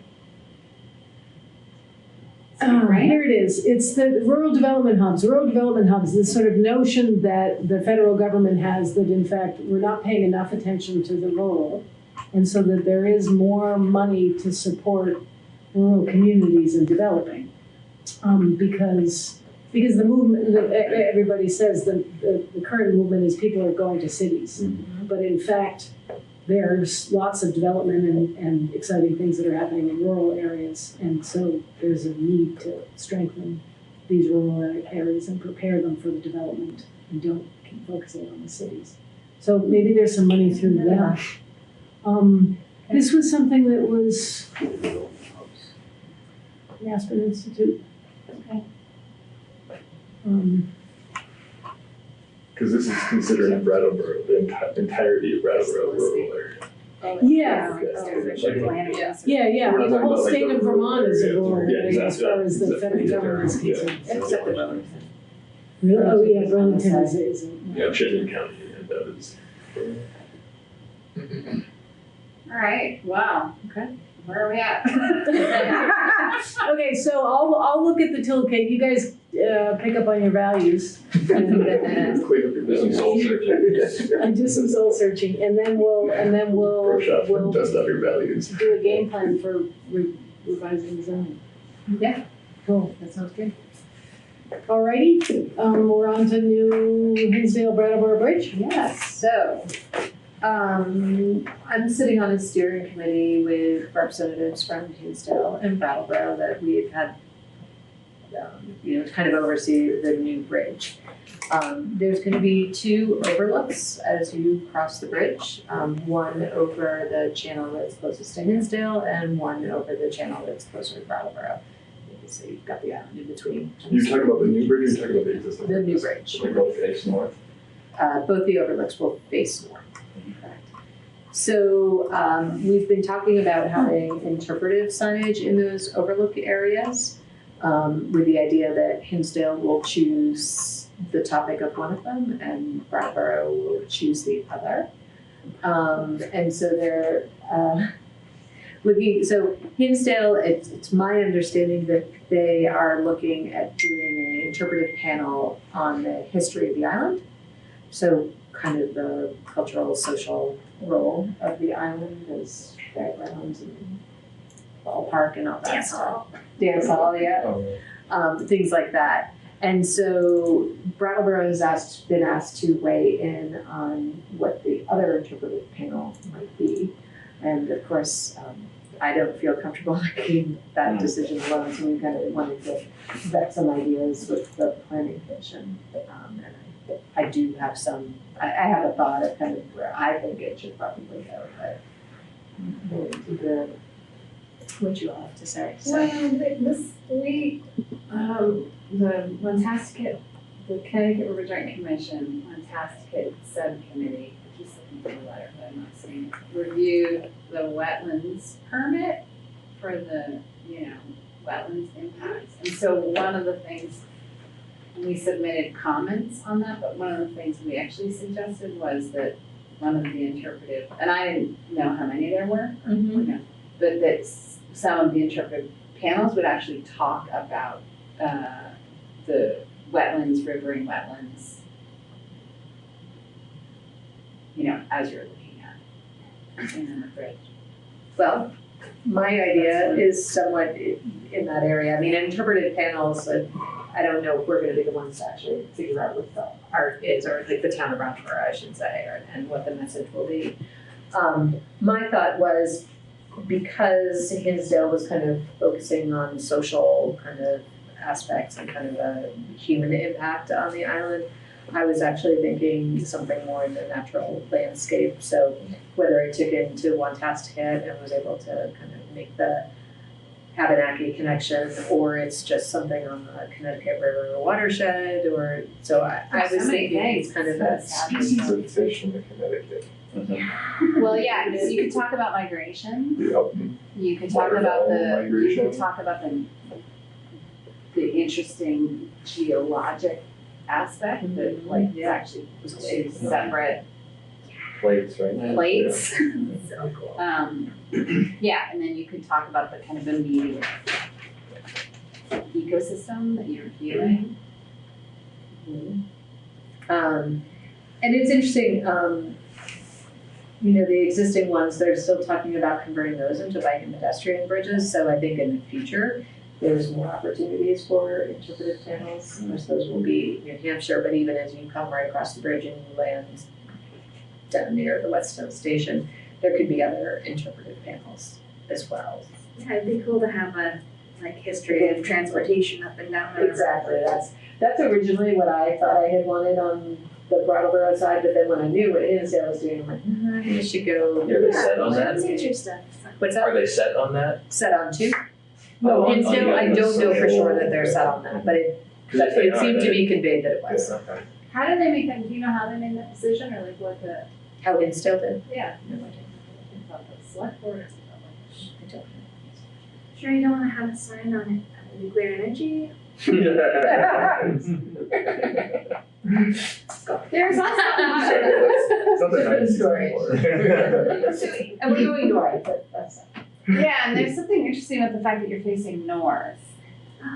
[SPEAKER 13] Here it is. It's the rural development hubs. Rural development hubs, this sort of notion that the federal government has that in fact we're not paying enough attention to the rural, and so that there is more money to support rural communities in developing. Because the movement, everybody says the current movement is people are going to cities.
[SPEAKER 18] Mm-hmm.
[SPEAKER 13] But in fact, there's lots of development and exciting things that are happening in rural areas. And so there's a need to strengthen these rural areas and prepare them for the development and don't keep focusing on the cities. So maybe there's some money through that. This was something that was the Aspen Institute.
[SPEAKER 9] Okay.
[SPEAKER 23] Because this is considering Brattleboro, the entirety of Brattleboro rural area.
[SPEAKER 13] Yeah. Yeah.
[SPEAKER 23] We're not
[SPEAKER 13] The
[SPEAKER 23] talking
[SPEAKER 13] whole
[SPEAKER 23] about, like,
[SPEAKER 13] state
[SPEAKER 23] the
[SPEAKER 13] of Vermont is a
[SPEAKER 23] rural
[SPEAKER 13] rural
[SPEAKER 23] area.
[SPEAKER 13] area as far as the federal government is concerned. Except the Burlington. Really? Oh, yeah, Burlington is.
[SPEAKER 23] Yeah, Chittenden County, and that is.
[SPEAKER 19] All right, wow, okay, where are we at?
[SPEAKER 13] Okay, so I'll look at the toolkit. You guys pick up on your values.
[SPEAKER 23] Clean up your business.
[SPEAKER 3] Soul searching.
[SPEAKER 13] And do some soul searching, and then we'll
[SPEAKER 23] Workshop and dust off your values.
[SPEAKER 13] do a game plan for revising the zoning.
[SPEAKER 19] Yeah.
[SPEAKER 13] Cool.
[SPEAKER 19] That sounds good.
[SPEAKER 13] Alrighty, we're on to New Hinsdale Brattleboro Bridge.
[SPEAKER 20] Yes, so, I'm sitting on a steering committee with representatives from Hinsdale and Brattleboro that we've had, kind of oversee the new bridge. There's gonna be 2 overlooks as you cross the bridge. One over the channel that's closest to Hinsdale and one over the channel that's closer to Brattleboro. So you've got the island in between.
[SPEAKER 23] You talking about the new bridge or you talking about the existing?
[SPEAKER 20] The new bridge.
[SPEAKER 3] They both face north.
[SPEAKER 20] Both the overlooks will face north. Correct. So we've been talking about having interpretive signage in those overlook areas with the idea that Hinsdale will choose the topic of one of them and Brattleboro will choose the other. And so they're so Hinsdale, it's my understanding that they are looking at doing an interpretive panel on the history of the island. So kind of the cultural, social role of the island as fairgrounds and ballpark and all that stuff. Dance hall, yeah. Things like that. And so Brattleboro has been asked to weigh in on what the other interpretive panel might be. And of course, I don't feel comfortable making that decision alone, so we kind of wanted to vet some ideas with the planning commission. And I do have I have a thought of kind of where I think it should probably go, but what you all have to say. So.
[SPEAKER 19] Well, this week, the Montasket, the Connecticut River Joint Commission, Montasket Subcommittee, I keep looking for the letter, but I'm not seeing it, reviewed the wetlands permit for the, wetlands impacts. And so one of the things, we submitted comments on that, but one of the things we actually suggested was that one of the interpretive, and I didn't know how many there were, but that some of the interpretive panels would actually talk about the wetlands, riverine wetlands, as you're looking at in the bridge.
[SPEAKER 20] Well, my idea is somewhat in that area. I mean, interpretive panels, I don't know if we're going to be the ones to actually figure out what the art is, or like the town of Brattleboro, I should say, and what the message will be. My thought was, because Hinsdale was kind of focusing on social kind of aspects and kind of a human impact on the island, I was actually thinking something more in the natural landscape. So whether I took into Wantasket and was able to kind of make the Abenaki connection, or it's just something on the Connecticut River watershed, or so I was thinking it's kind of a
[SPEAKER 23] species of fish in the Connecticut.
[SPEAKER 19] Well, yeah, because you could talk about migration.
[SPEAKER 23] Yep.
[SPEAKER 19] You could talk about the interesting geologic aspect that like is actually two separate
[SPEAKER 3] Plates, right?
[SPEAKER 19] plates.
[SPEAKER 9] So cool.
[SPEAKER 19] Yeah, and then you could talk about the kind of immediate ecosystem that you're feeling.
[SPEAKER 20] And it's interesting, the existing ones, they're still talking about converting those into bike and pedestrian bridges. So I think in the future, there's more opportunities for interpretive panels. Of course, those will be New Hampshire, but even as you come right across the bridge and you land down near the Whetstone Station, there could be other interpretive panels as well.
[SPEAKER 9] Yeah, it'd be cool to have a history of transportation up and down the
[SPEAKER 20] Exactly, that's originally what I thought I had wanted on the Brattleboro side, but then when I knew what Hinsdale was doing, I'm like, maybe we should go.
[SPEAKER 3] Are they set on that?
[SPEAKER 9] Nature stuff.
[SPEAKER 20] What's that?
[SPEAKER 3] Are they set on that?
[SPEAKER 20] Set on two? No,
[SPEAKER 3] on
[SPEAKER 20] Hinsdale,
[SPEAKER 3] the
[SPEAKER 20] I
[SPEAKER 3] other
[SPEAKER 20] don't know for
[SPEAKER 3] side.
[SPEAKER 20] sure that they're set on that, but it seemed to be conveyed that it was.
[SPEAKER 3] Yeah, okay.
[SPEAKER 19] How did they make that? Do you know how they made that decision, or like what the?
[SPEAKER 20] How Hinsdale did?
[SPEAKER 19] Yeah.
[SPEAKER 20] No,
[SPEAKER 19] Select board.
[SPEAKER 20] I don't know.
[SPEAKER 9] Sure, you don't want to have a sign on it. Nuclear energy.
[SPEAKER 19] There's also
[SPEAKER 20] Different story. And we're going north, but that's
[SPEAKER 19] yeah, and there's something interesting about the fact that you're facing north.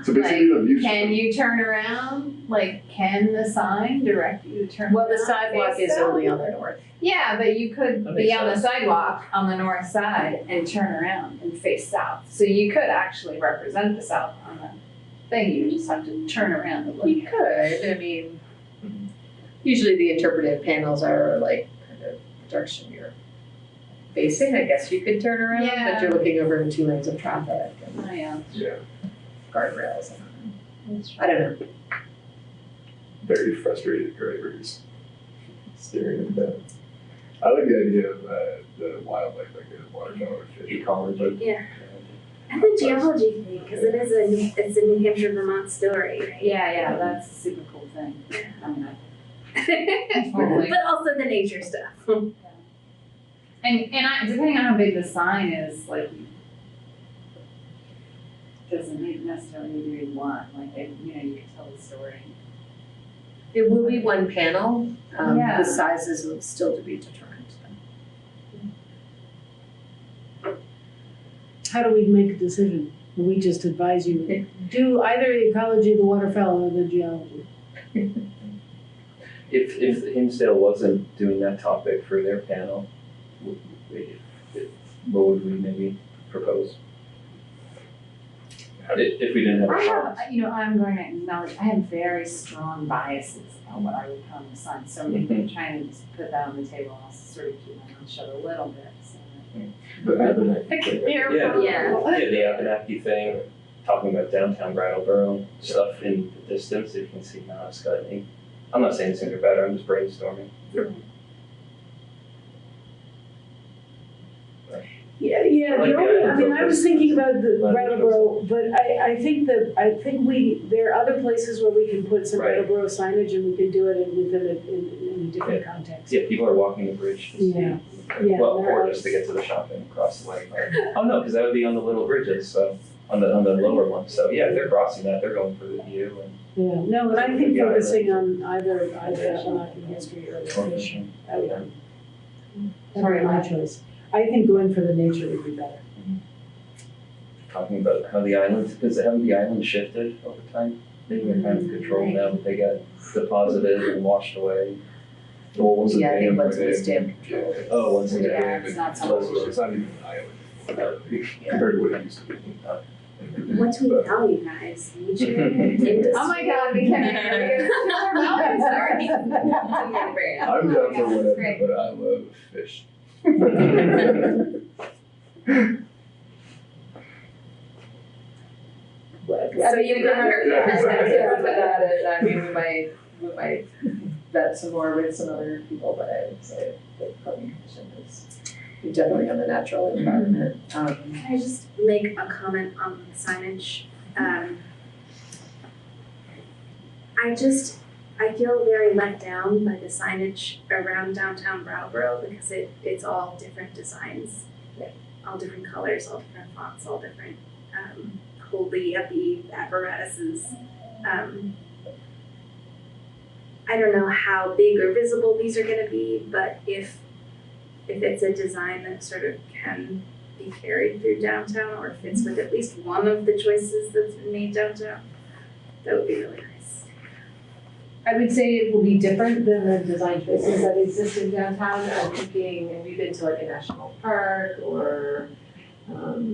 [SPEAKER 23] So basically, the view.
[SPEAKER 19] Can you turn around? Like, can the sign direct you to turn?
[SPEAKER 20] Well, the
[SPEAKER 19] around,
[SPEAKER 20] sidewalk
[SPEAKER 19] face
[SPEAKER 20] is
[SPEAKER 19] south?
[SPEAKER 20] only on the north.
[SPEAKER 19] Yeah, but you could
[SPEAKER 3] That
[SPEAKER 19] be
[SPEAKER 3] makes
[SPEAKER 19] on the
[SPEAKER 3] sense.
[SPEAKER 19] sidewalk on the north side and turn around and face south. So you could actually represent the south on the thing. You just have to turn around and look.
[SPEAKER 20] You could, I mean, usually the interpretive panels are like kind of the direction you're facing. I guess you could turn around,
[SPEAKER 19] Yeah.
[SPEAKER 20] but you're looking over the 2 lanes of traffic and
[SPEAKER 19] Oh, yeah.
[SPEAKER 23] Yeah,
[SPEAKER 20] guardrails. I don't know.
[SPEAKER 23] very frustrated drivers staring at that. I like the idea of the wildlife, like the waterfowl fish.
[SPEAKER 3] Ecology.
[SPEAKER 9] Yeah. And the geology thing, because it's a New Hampshire, Vermont story, right?
[SPEAKER 19] Yeah, that's a super cool thing. I mean,
[SPEAKER 9] But also the nature stuff.
[SPEAKER 19] And depending on how big the sign is, like, doesn't necessarily need to be one. Like, you can tell the story.
[SPEAKER 20] It will be one panel.
[SPEAKER 19] Yeah.
[SPEAKER 20] The sizes will still to be determined.
[SPEAKER 13] How do we make a decision? Do we just advise you, do either the ecology, the waterfowl, or the geology?
[SPEAKER 3] If Hinsdale wasn't doing that topic for their panel, what would we maybe propose? If we didn't have a
[SPEAKER 19] I
[SPEAKER 3] chance.
[SPEAKER 19] have, I'm going to acknowledge, I have very strong biases on what I would put on the sign. So maybe I'm trying to just put that on the table and also sort of keep my mouth shut a little bit. So
[SPEAKER 23] The Abenaki thing.
[SPEAKER 3] The Abenaki thing, talking about downtown Brattleboro, stuff in the distance, if you can see Mount I'm not saying it's gonna be better, I'm just brainstorming.
[SPEAKER 13] Yeah,
[SPEAKER 3] I like the islands
[SPEAKER 13] I was thinking about the Brattleboro, but I think there are other places where we can put some
[SPEAKER 3] Right.
[SPEAKER 13] Brattleboro signage and we can do it in a different context.
[SPEAKER 3] Yeah, people are walking the bridge to see.
[SPEAKER 13] Yeah. Yeah,
[SPEAKER 3] Well,
[SPEAKER 13] there
[SPEAKER 3] or
[SPEAKER 13] are-
[SPEAKER 3] just to get to the shopping across the lake. Oh, no, because that would be on the little bridges, so, on the lower one. So, yeah, they're crossing that, they're going for the view and.
[SPEAKER 13] Yeah, no, but I think
[SPEAKER 3] Yeah,
[SPEAKER 13] focusing on either Abenaki history or the fish, that would be my choice. I think going for the nature would be better.
[SPEAKER 3] Talking about how the islands, because haven't the islands shifted over time? They've been kind of controlled now, but they got deposited and washed away.
[SPEAKER 23] Well, once
[SPEAKER 20] Yeah, I think
[SPEAKER 23] dam,
[SPEAKER 20] once
[SPEAKER 23] right,
[SPEAKER 20] it was dammed.
[SPEAKER 3] Oh, once
[SPEAKER 23] Once
[SPEAKER 3] again.
[SPEAKER 19] Yeah, it's not so much.
[SPEAKER 23] It's not even an island compared to what it used to be.
[SPEAKER 9] What do we tell you guys? Nature, industry.
[SPEAKER 19] Oh my God, we can sorry.
[SPEAKER 23] I'm down for whatever, but I love fish.
[SPEAKER 20] So you got her.
[SPEAKER 23] Yeah, exactly.
[SPEAKER 20] I mean, we might vet some more with some other people, but I would say the planning commission is definitely on the natural environment.
[SPEAKER 9] Can I just make a comment on the signage? I feel very let down by the signage around downtown Brattleboro because it's all different designs, all different colors, all different fonts, all different holy yuppie apparatuses. I don't know how big or visible these are gonna be, but if it's a design that sort of can be carried through downtown or fits with at least one of the choices that's been made downtown, that would be really nice.
[SPEAKER 20] I would say it will be different than the design choices that exist in downtown. I'm thinking, have you been to like a national park or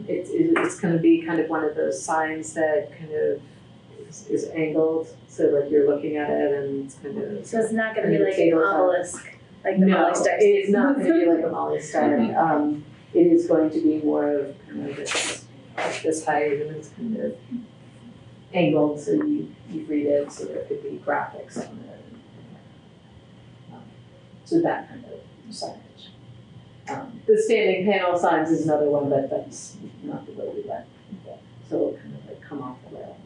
[SPEAKER 20] it's going to be kind of one of those signs that kind of is angled, so like you're looking at it and it's kind of.
[SPEAKER 9] So it's not going to be like an obelisk, like the Molly Star.
[SPEAKER 20] It's not going to be like a Molly Star. It is going to be more of kind of this height, and it's kind of angled, so you read it, so there could be graphics on it. So that kind of signage. The standing panel signs is another one, but that's not the way we went. So it'll kind of like come off the rail.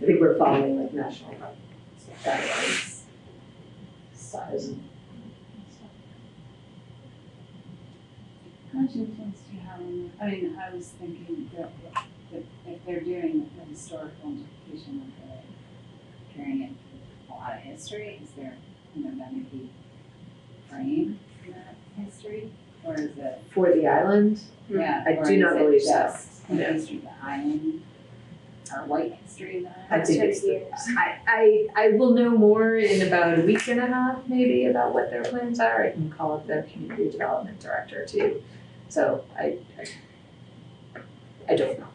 [SPEAKER 20] I think we're following like national guidelines, size and stuff.
[SPEAKER 19] How much influence do you have on that? I mean, I was thinking that if they're doing a historical interpretation of it, carrying it a lot of history, is there, going to be frame in that history? Or is it?
[SPEAKER 20] For the island?
[SPEAKER 19] Yeah.
[SPEAKER 20] I do not believe so.
[SPEAKER 19] The history of the island? Or white history of the island?
[SPEAKER 20] I think it's I will know more in about a week and a half, maybe, about what their plans are. I can call up their community development director too. So I don't know.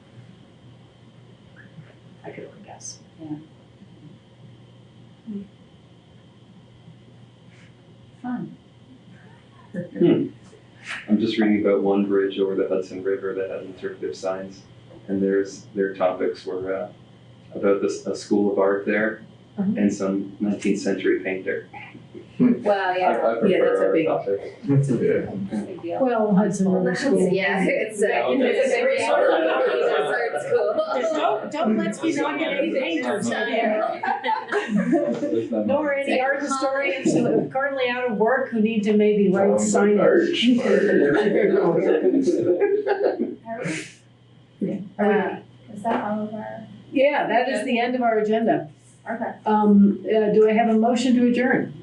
[SPEAKER 20] I could only guess.
[SPEAKER 19] Yeah. Fun.
[SPEAKER 3] I'm just reading about one bridge over the Hudson River that has interpretive signs, and their topics were about a school of art there and some 19th century painter.
[SPEAKER 20] Well, yeah,
[SPEAKER 3] I prefer
[SPEAKER 20] that's a big
[SPEAKER 3] topic.
[SPEAKER 20] That's a big deal.
[SPEAKER 13] Well, Hudson River School.
[SPEAKER 9] Yeah, it's
[SPEAKER 13] Don't let's be not get any painters here. Nor any art historians who are currently out of work who need to maybe write signage.
[SPEAKER 19] Is that all of our?
[SPEAKER 13] Yeah, that is the end of our agenda.
[SPEAKER 19] Okay.
[SPEAKER 13] Do I have a motion to adjourn?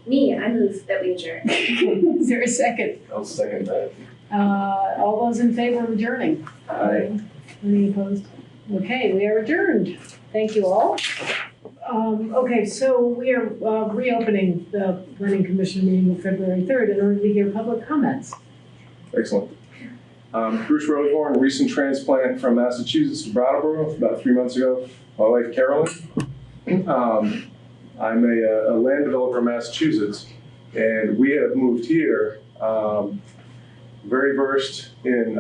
[SPEAKER 9] Me, I move that we adjourn.
[SPEAKER 13] Is there a second?
[SPEAKER 23] I'll second that.
[SPEAKER 13] All those in favor of adjourning?
[SPEAKER 3] Aye.
[SPEAKER 13] Any opposed? Okay, we are adjourned. Thank you all. Okay, so we are reopening the Planning Commission meeting of February 3rd in order to hear public comments.
[SPEAKER 23] Excellent. Bruce Roseborn, recent transplant from Massachusetts to Brattleboro about 3 months ago. My wife, Carolyn. I'm a land developer in Massachusetts, and we have moved here, very versed in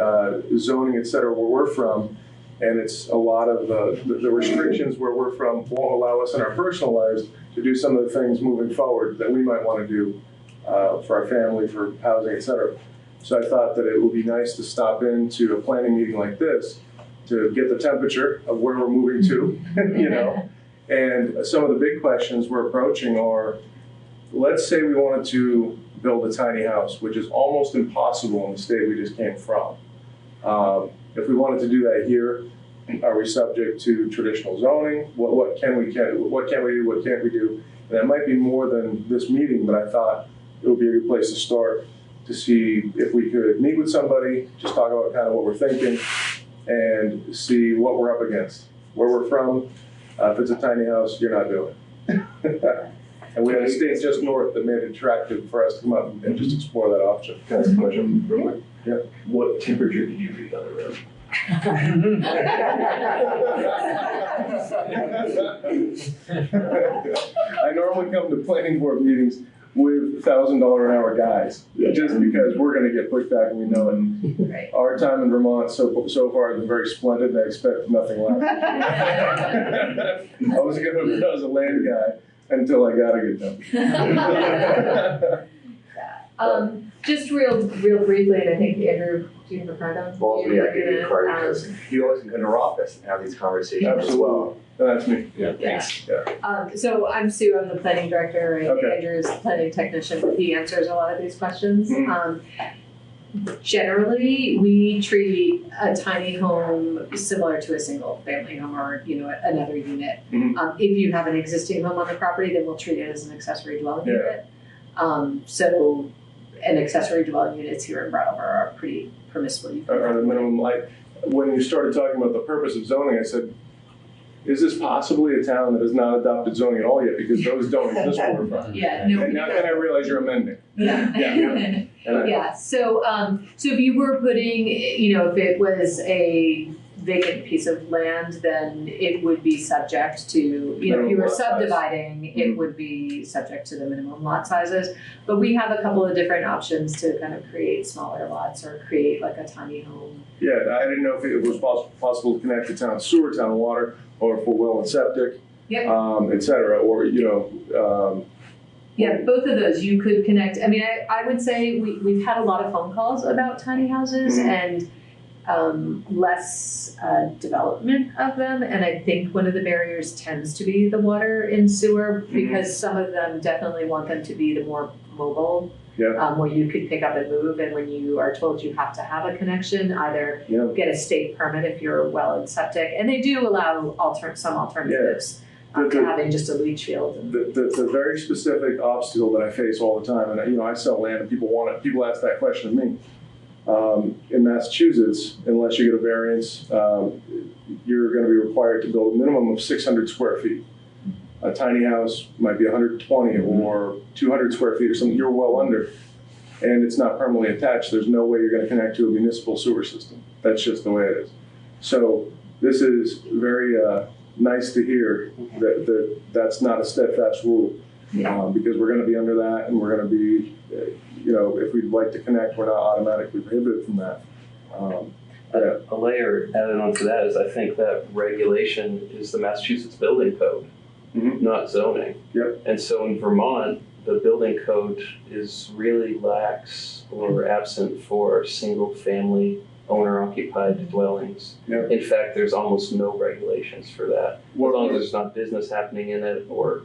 [SPEAKER 23] zoning, et cetera, where we're from, and it's a lot of the restrictions where we're from won't allow us in our personal lives to do some of the things moving forward that we might want to do for our family, for housing, et cetera. So I thought that it would be nice to stop into a planning meeting like this to get the temperature of where we're moving to, you know. And some of the big questions we're approaching are, let's say we wanted to build a tiny house, which is almost impossible in the state we just came from. If we wanted to do that here, are we subject to traditional zoning? What can we do? What can't we do? And that might be more than this meeting, but I thought it would be a good place to start to see if we could meet with somebody, just talk about kind of what we're thinking, and see what we're up against, where we're from. If it's a tiny house, you're not doing it. And we had a state just north that made it attractive for us to come up and just explore that option. Can I ask a question real quick? Yeah. What temperature did you read on the road? I normally come to planning board meetings with $1,000 an hour guys, just because we're going to get pushback and we know it.
[SPEAKER 9] Right.
[SPEAKER 23] Our time in Vermont so far has been very splendid, and I expect nothing less. I was going to be as a land guy until I got a good number.
[SPEAKER 20] Just real briefly, and I think Andrew, do you have a card on?
[SPEAKER 18] Well, yeah, I give you a card because you always come to our office and have these conversations
[SPEAKER 23] Absolutely.
[SPEAKER 18] as well.
[SPEAKER 23] That's me.
[SPEAKER 18] Yeah, thanks. Yeah.
[SPEAKER 20] So I'm Sue, I'm the planning director, and
[SPEAKER 23] Okay.
[SPEAKER 20] Andrew's the planning technician. He answers a lot of these questions. Generally, we treat a tiny home similar to a single family home or, another unit. If you have an existing home on the property, then we'll treat it as an accessory dwelling unit. So an accessory dwelling units here in Brattleboro are pretty permissible.
[SPEAKER 23] Are the minimum, like, when you started talking about the purpose of zoning, I said, is this possibly a town that has not adopted zoning at all yet? Because those don't exist where we're from.
[SPEAKER 20] Yeah, no.
[SPEAKER 23] And now then I realize you're amending.
[SPEAKER 20] Yeah. So if you were putting, if it was a vacant piece of land, then it would be subject to, if you were subdividing, it would be subject to the minimum lot sizes. But we have a couple of different options to kind of create smaller lots or create like a tiny home.
[SPEAKER 23] Yeah, I didn't know if it was possible to connect to town sewer, town water, or for well and septic, et cetera, or,
[SPEAKER 20] yeah, both of those you could connect. I mean, I would say we've had a lot of phone calls about tiny houses and less development of them. And I think one of the barriers tends to be the water and sewer because some of them definitely want them to be the more mobile, where you could pick up and move. And when you are told you have to have a connection, either get a state permit if you're well and septic. And they do allow some alternatives. To having just a leach field.
[SPEAKER 23] The very specific obstacle that I face all the time, and I sell land, and people ask that question of me. In Massachusetts, unless you get a variance, you're going to be required to build a minimum of 600 square feet. A tiny house might be 120 or 200 square feet or something. You're well under, and it's not permanently attached. There's no way you're going to connect to a municipal sewer system. That's just the way it is. So this is very nice to hear that that's not a steadfast rule, because we're going to be under that, and we're going to be, if we'd like to connect, we're not automatically prohibited from that.
[SPEAKER 3] A layer added onto that is I think that regulation is the Massachusetts building code, not zoning. And so in Vermont, the building code is really lax or absent for single family owner-occupied dwellings. In fact, there's almost no regulations for that, as long as there's not business happening in it, or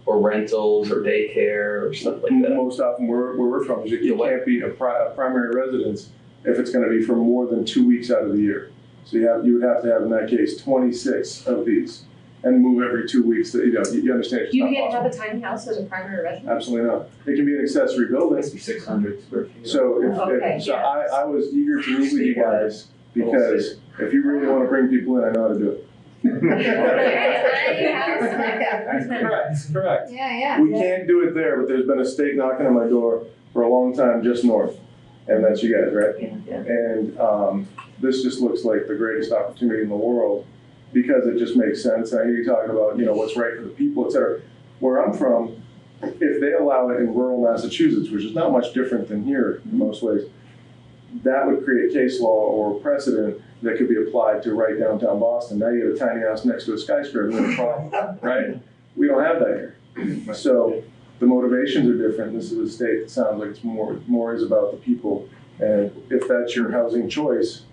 [SPEAKER 3] rentals or daycare or stuff like that.
[SPEAKER 23] Most often, where we're from, you can't be a primary residence if it's going to be for more than 2 weeks out of the year. So you would have to have, in that case, 26 of these, and move every 2 weeks. You understand?
[SPEAKER 20] You can't have a tiny house as a primary residence?
[SPEAKER 23] Absolutely not. It can be an accessory building.
[SPEAKER 3] It 600 square feet.
[SPEAKER 23] So I was eager to meet with you guys because if you really want to bring people in, I know how to do it. Correct. We can't do it there, but there's been a state knocking on my door for a long time just north, and that's you guys, right? And this just looks like the greatest opportunity in the world because it just makes sense. I hear you talking about what's right for the people, et cetera. Where I'm from, if they allow it in rural Massachusetts, which is not much different than here in most ways, that would create case law or precedent that could be applied to right downtown Boston. Now you have a tiny house next to a skyscraper, right? We don't have that here. So the motivations are different. This is a state that sounds like it's more is about the people. And if that's your housing choice,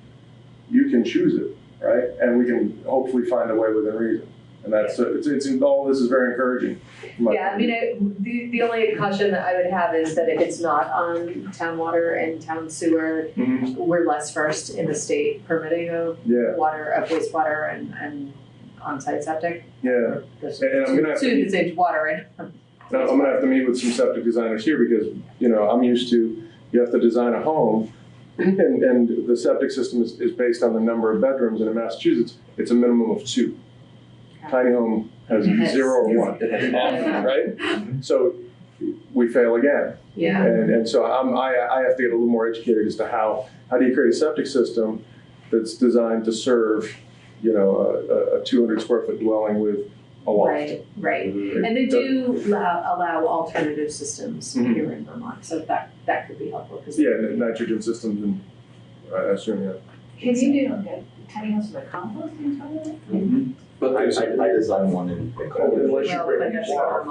[SPEAKER 23] you can choose it, right? And we can hopefully find a way within reason. And that's it's all this is very encouraging.
[SPEAKER 20] Yeah, I mean, the only caution that I would have is that if it's not on town water and town sewer, we're less versed in the state permitting of water, of wastewater, and on-site septic.
[SPEAKER 23] And I'm gonna have to
[SPEAKER 20] say water.
[SPEAKER 23] I'm gonna have to meet with some septic designers here because I'm used to you have to design a home, and the septic system is based on the number of bedrooms. And in Massachusetts, it's a minimum of 2. Tiny home has 0 or 1, right? So we fail again. And so I have to get a little more educated as to how do you create a septic system that's designed to serve, a 200 square foot dwelling with a loft.
[SPEAKER 20] Right. And they do allow alternative systems here in Vermont, so that could be helpful.
[SPEAKER 23] Nitrogen systems, and I assume
[SPEAKER 7] Can you do tiny house with a composting toilet?
[SPEAKER 4] But I designed one in
[SPEAKER 23] unless you bring water.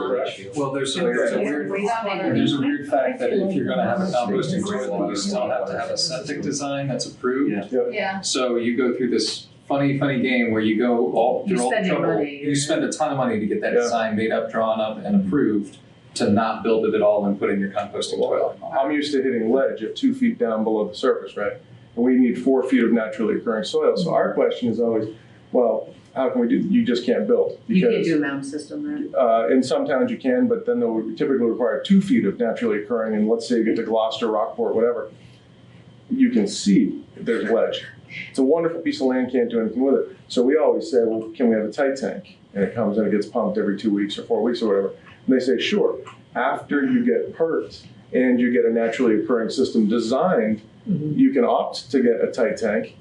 [SPEAKER 4] Well, there's a weird fact that if you're going to have a composting toilet, you still have to have a septic design that's approved. So you go through this funny game where you go through all the trouble. You spend a ton of money to get that design made up, drawn up, and approved. to not build it at all and putting your composting toilet on.
[SPEAKER 5] I'm used to hitting ledge at 2 feet down below the surface, right? And we need 4 feet of naturally occurring soil. So our question is always, well, how can we do? You just can't build.
[SPEAKER 12] You can't do a mound system there.
[SPEAKER 5] In some towns you can, but then they'll typically require 2 feet of naturally occurring. And let's say you get to Gloucester, Rockport, whatever, you can see there's ledge. It's a wonderful piece of land, can't do anything with it. So we always say, well, can we have a tight tank? And it comes and it gets pumped every 2 weeks or 4 weeks or whatever. And they say, sure. After you get perked and you get a naturally occurring system designed, you can opt to get a tight tank.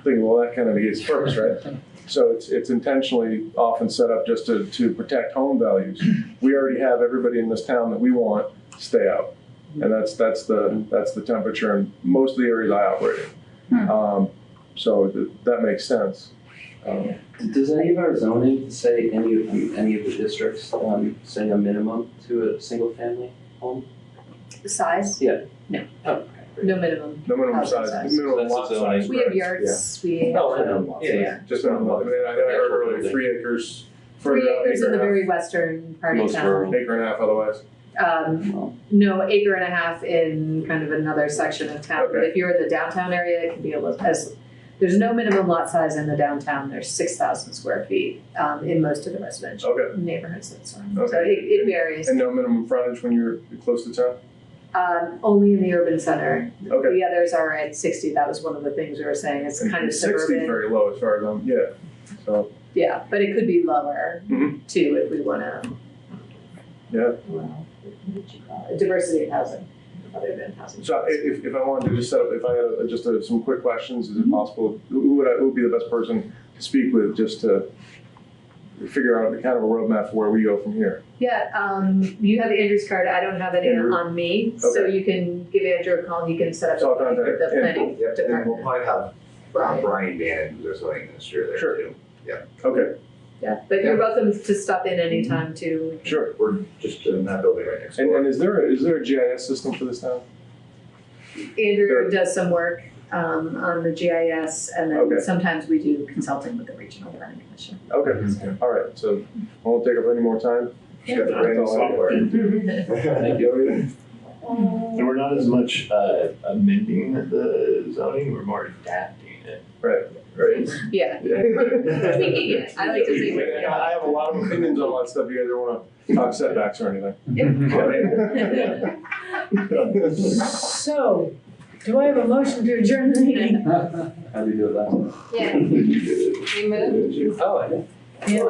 [SPEAKER 5] Thinking, well, that kind of negates the purpose, right? So it's intentionally often set up just to protect home values. We already have everybody in this town that we want stay out, and that's the temperature in most of the areas I operate in. So that makes sense.
[SPEAKER 3] Does any of our zoning say any of the districts say a minimum to a single family home?
[SPEAKER 12] The size?
[SPEAKER 3] Yeah.
[SPEAKER 12] No.
[SPEAKER 3] Oh.
[SPEAKER 12] No minimum.
[SPEAKER 5] No minimum
[SPEAKER 12] housing
[SPEAKER 5] size. Minimum lot size.
[SPEAKER 12] We have yards.
[SPEAKER 3] Yeah.
[SPEAKER 12] We have
[SPEAKER 3] minimum lot size.
[SPEAKER 5] Just minimum lot. I mean, I heard earlier 3 acres.
[SPEAKER 12] 3 acres in the
[SPEAKER 5] acre and a
[SPEAKER 12] very western part of
[SPEAKER 5] Most
[SPEAKER 12] town.
[SPEAKER 5] rural. Acre and a half otherwise.
[SPEAKER 12] No, acre and a half in kind of another section of town. But if you're in the downtown area, it can be a little, there's no minimum lot size in the downtown. There's 6,000 square feet in most of the residential neighborhoods that surround.
[SPEAKER 5] Okay.
[SPEAKER 12] So it varies.
[SPEAKER 5] And no minimum frontage when you're close to town?
[SPEAKER 12] Only in the urban center.
[SPEAKER 5] Okay.
[SPEAKER 12] The others are at 60. That was one of the things we were saying. It's kind of
[SPEAKER 5] 60
[SPEAKER 12] suburban.
[SPEAKER 5] is very low as far as so.
[SPEAKER 12] Yeah, but it could be lower too if we want to.
[SPEAKER 5] Yeah.
[SPEAKER 12] Diversity of housing, other than housing.
[SPEAKER 5] So if I wanted to just set up, if I had just some quick questions, is it possible? Who would be the best person to speak with just to figure out kind of a roadmap for where we go from here?
[SPEAKER 12] Yeah, you have Andrew's card. I don't have any on me, so you can give Andrew a call and he can set up a meeting with the planning
[SPEAKER 18] Yep, and
[SPEAKER 12] department.
[SPEAKER 18] we'll probably have Brian Bannon, who's our zoning administrator there too. Yeah.
[SPEAKER 5] Okay.
[SPEAKER 12] Yeah, but you're welcome to stop in anytime too.
[SPEAKER 5] Sure.
[SPEAKER 18] We're just in that building right next door.
[SPEAKER 5] And is there a GIS system for this town?
[SPEAKER 12] Andrew does some work on the GIS, and then sometimes we do consulting with the Regional Planning Commission.
[SPEAKER 5] Okay. All right. So I won't take up any more time.
[SPEAKER 12] Yeah.
[SPEAKER 5] Just got the random software.
[SPEAKER 3] Thank you.
[SPEAKER 15] And we're not as much amending the zoning, we're more adapting it.
[SPEAKER 5] Right.
[SPEAKER 12] Yeah. Tweaking it. I like to say.
[SPEAKER 5] I have a lot of opinions on a lot of stuff. You guys don't want to talk setbacks or anything.
[SPEAKER 13] So, do I have a motion to adjourn the meeting?
[SPEAKER 3] How do you do that?
[SPEAKER 19] Yeah. We moved.
[SPEAKER 3] Oh, I did.
[SPEAKER 13] Yeah.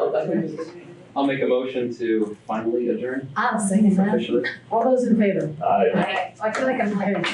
[SPEAKER 3] I'll make a motion to finally adjourn
[SPEAKER 13] I'll second that.
[SPEAKER 3] officially.
[SPEAKER 13] All those in favor?
[SPEAKER 15] Aye.
[SPEAKER 19] I feel like I'm like.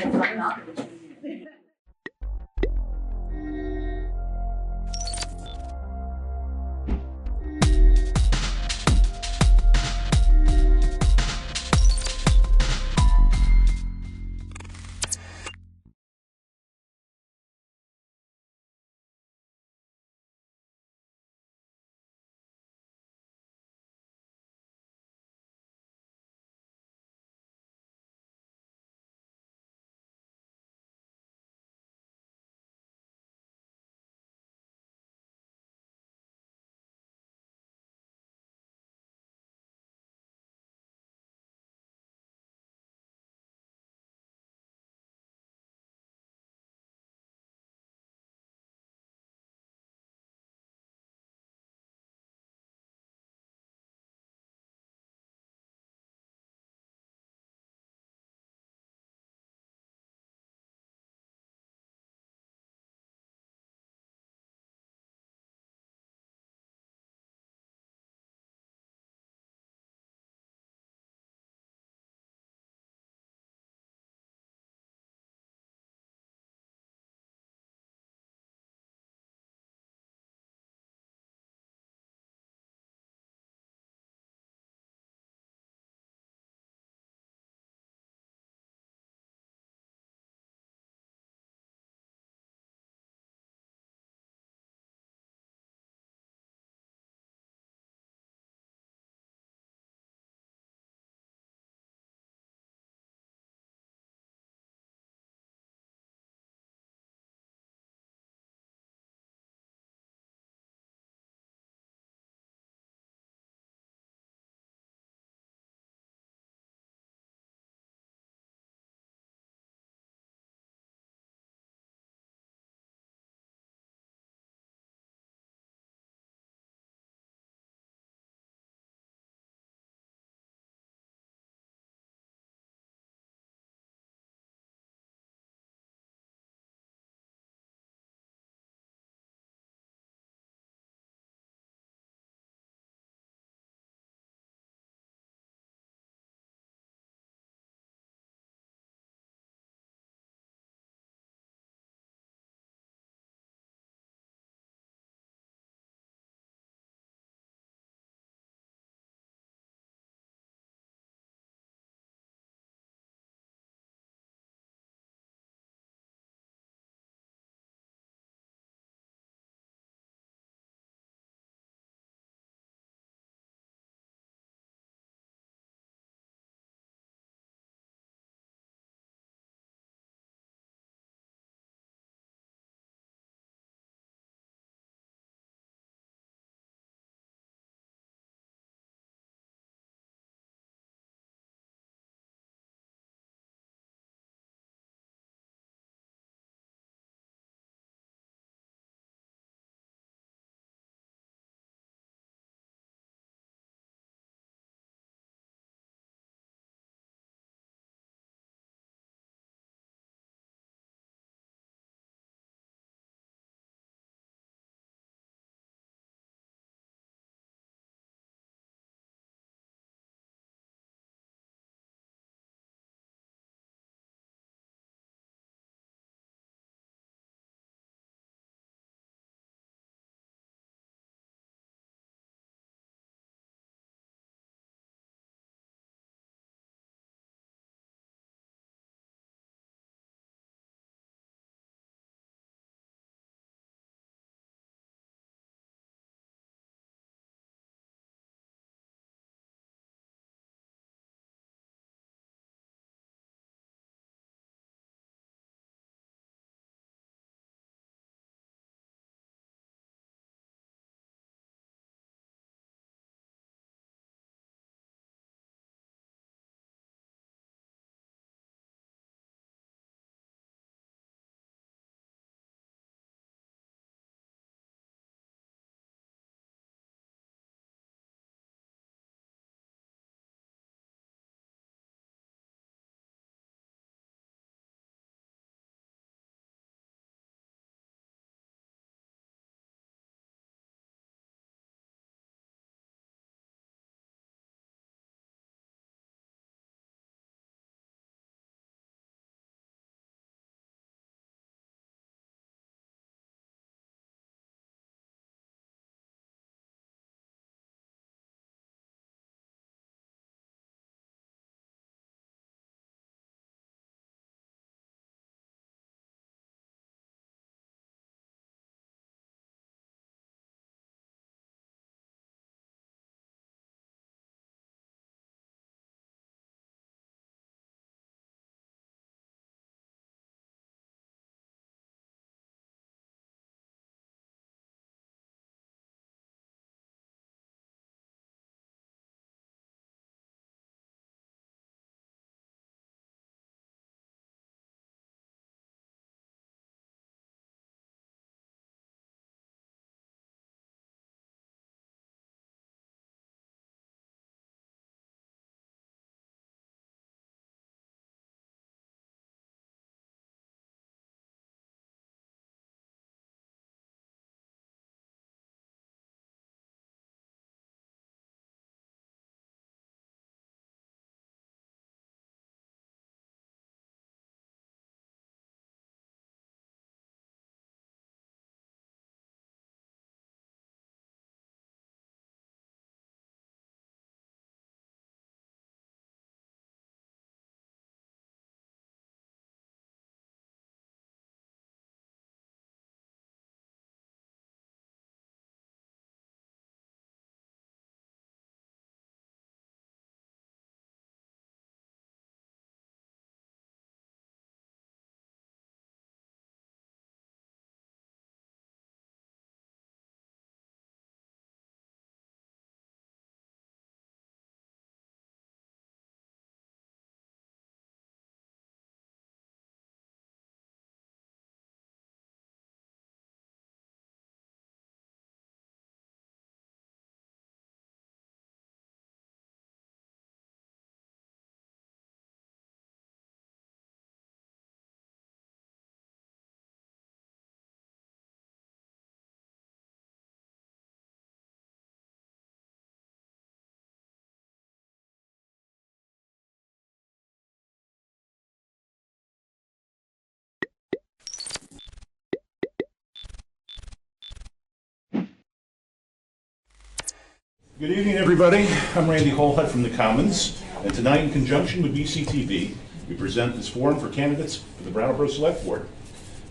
[SPEAKER 11] Good evening, everybody. I'm Randy Holhut from the Commons, and tonight, in conjunction with BCTV, we present this forum for candidates for the Brattleboro Select Board.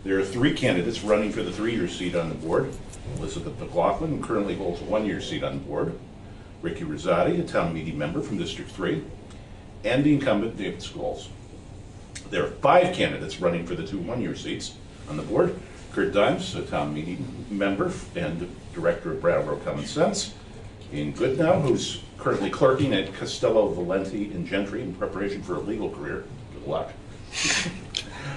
[SPEAKER 11] There are 3 candidates running for the 3-year seat on the board. Elizabeth McLaughlin, who currently holds a 1-year seat on the board, Ricky Rosati, a town meeting member from District 3, and the incumbent David Scholes. There are 5 candidates running for the 2 1-year seats on the board. Kurt Dimes, a town meeting member and director of Brattleboro Common Sense. Ian Goodnow, who's currently clerking at Costello, Valenti, and Gentry in preparation for a legal career. Good luck.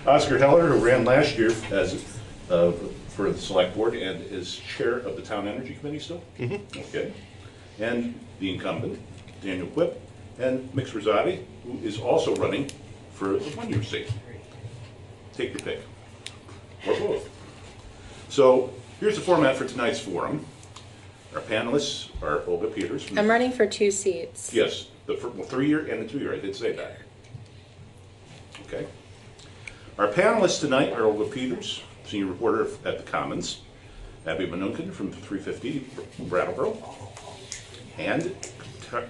[SPEAKER 11] Oscar Heller, who ran last year as for the Select Board and is chair of the Town Energy Committee still. Okay. And the incumbent, Daniel Quip, and Mix Rosati, who is also running for the 1-year seat. Take your pick, or both. So here's the format for tonight's forum. Our panelists are Olga Peters.
[SPEAKER 2] I'm running for 2 seats.
[SPEAKER 11] Yes, the 3-year and the 2-year. I did say that. Okay. Our panelists tonight are Olga Peters, senior reporter at the Commons, Abby Manunkin from 350 Brattleboro, and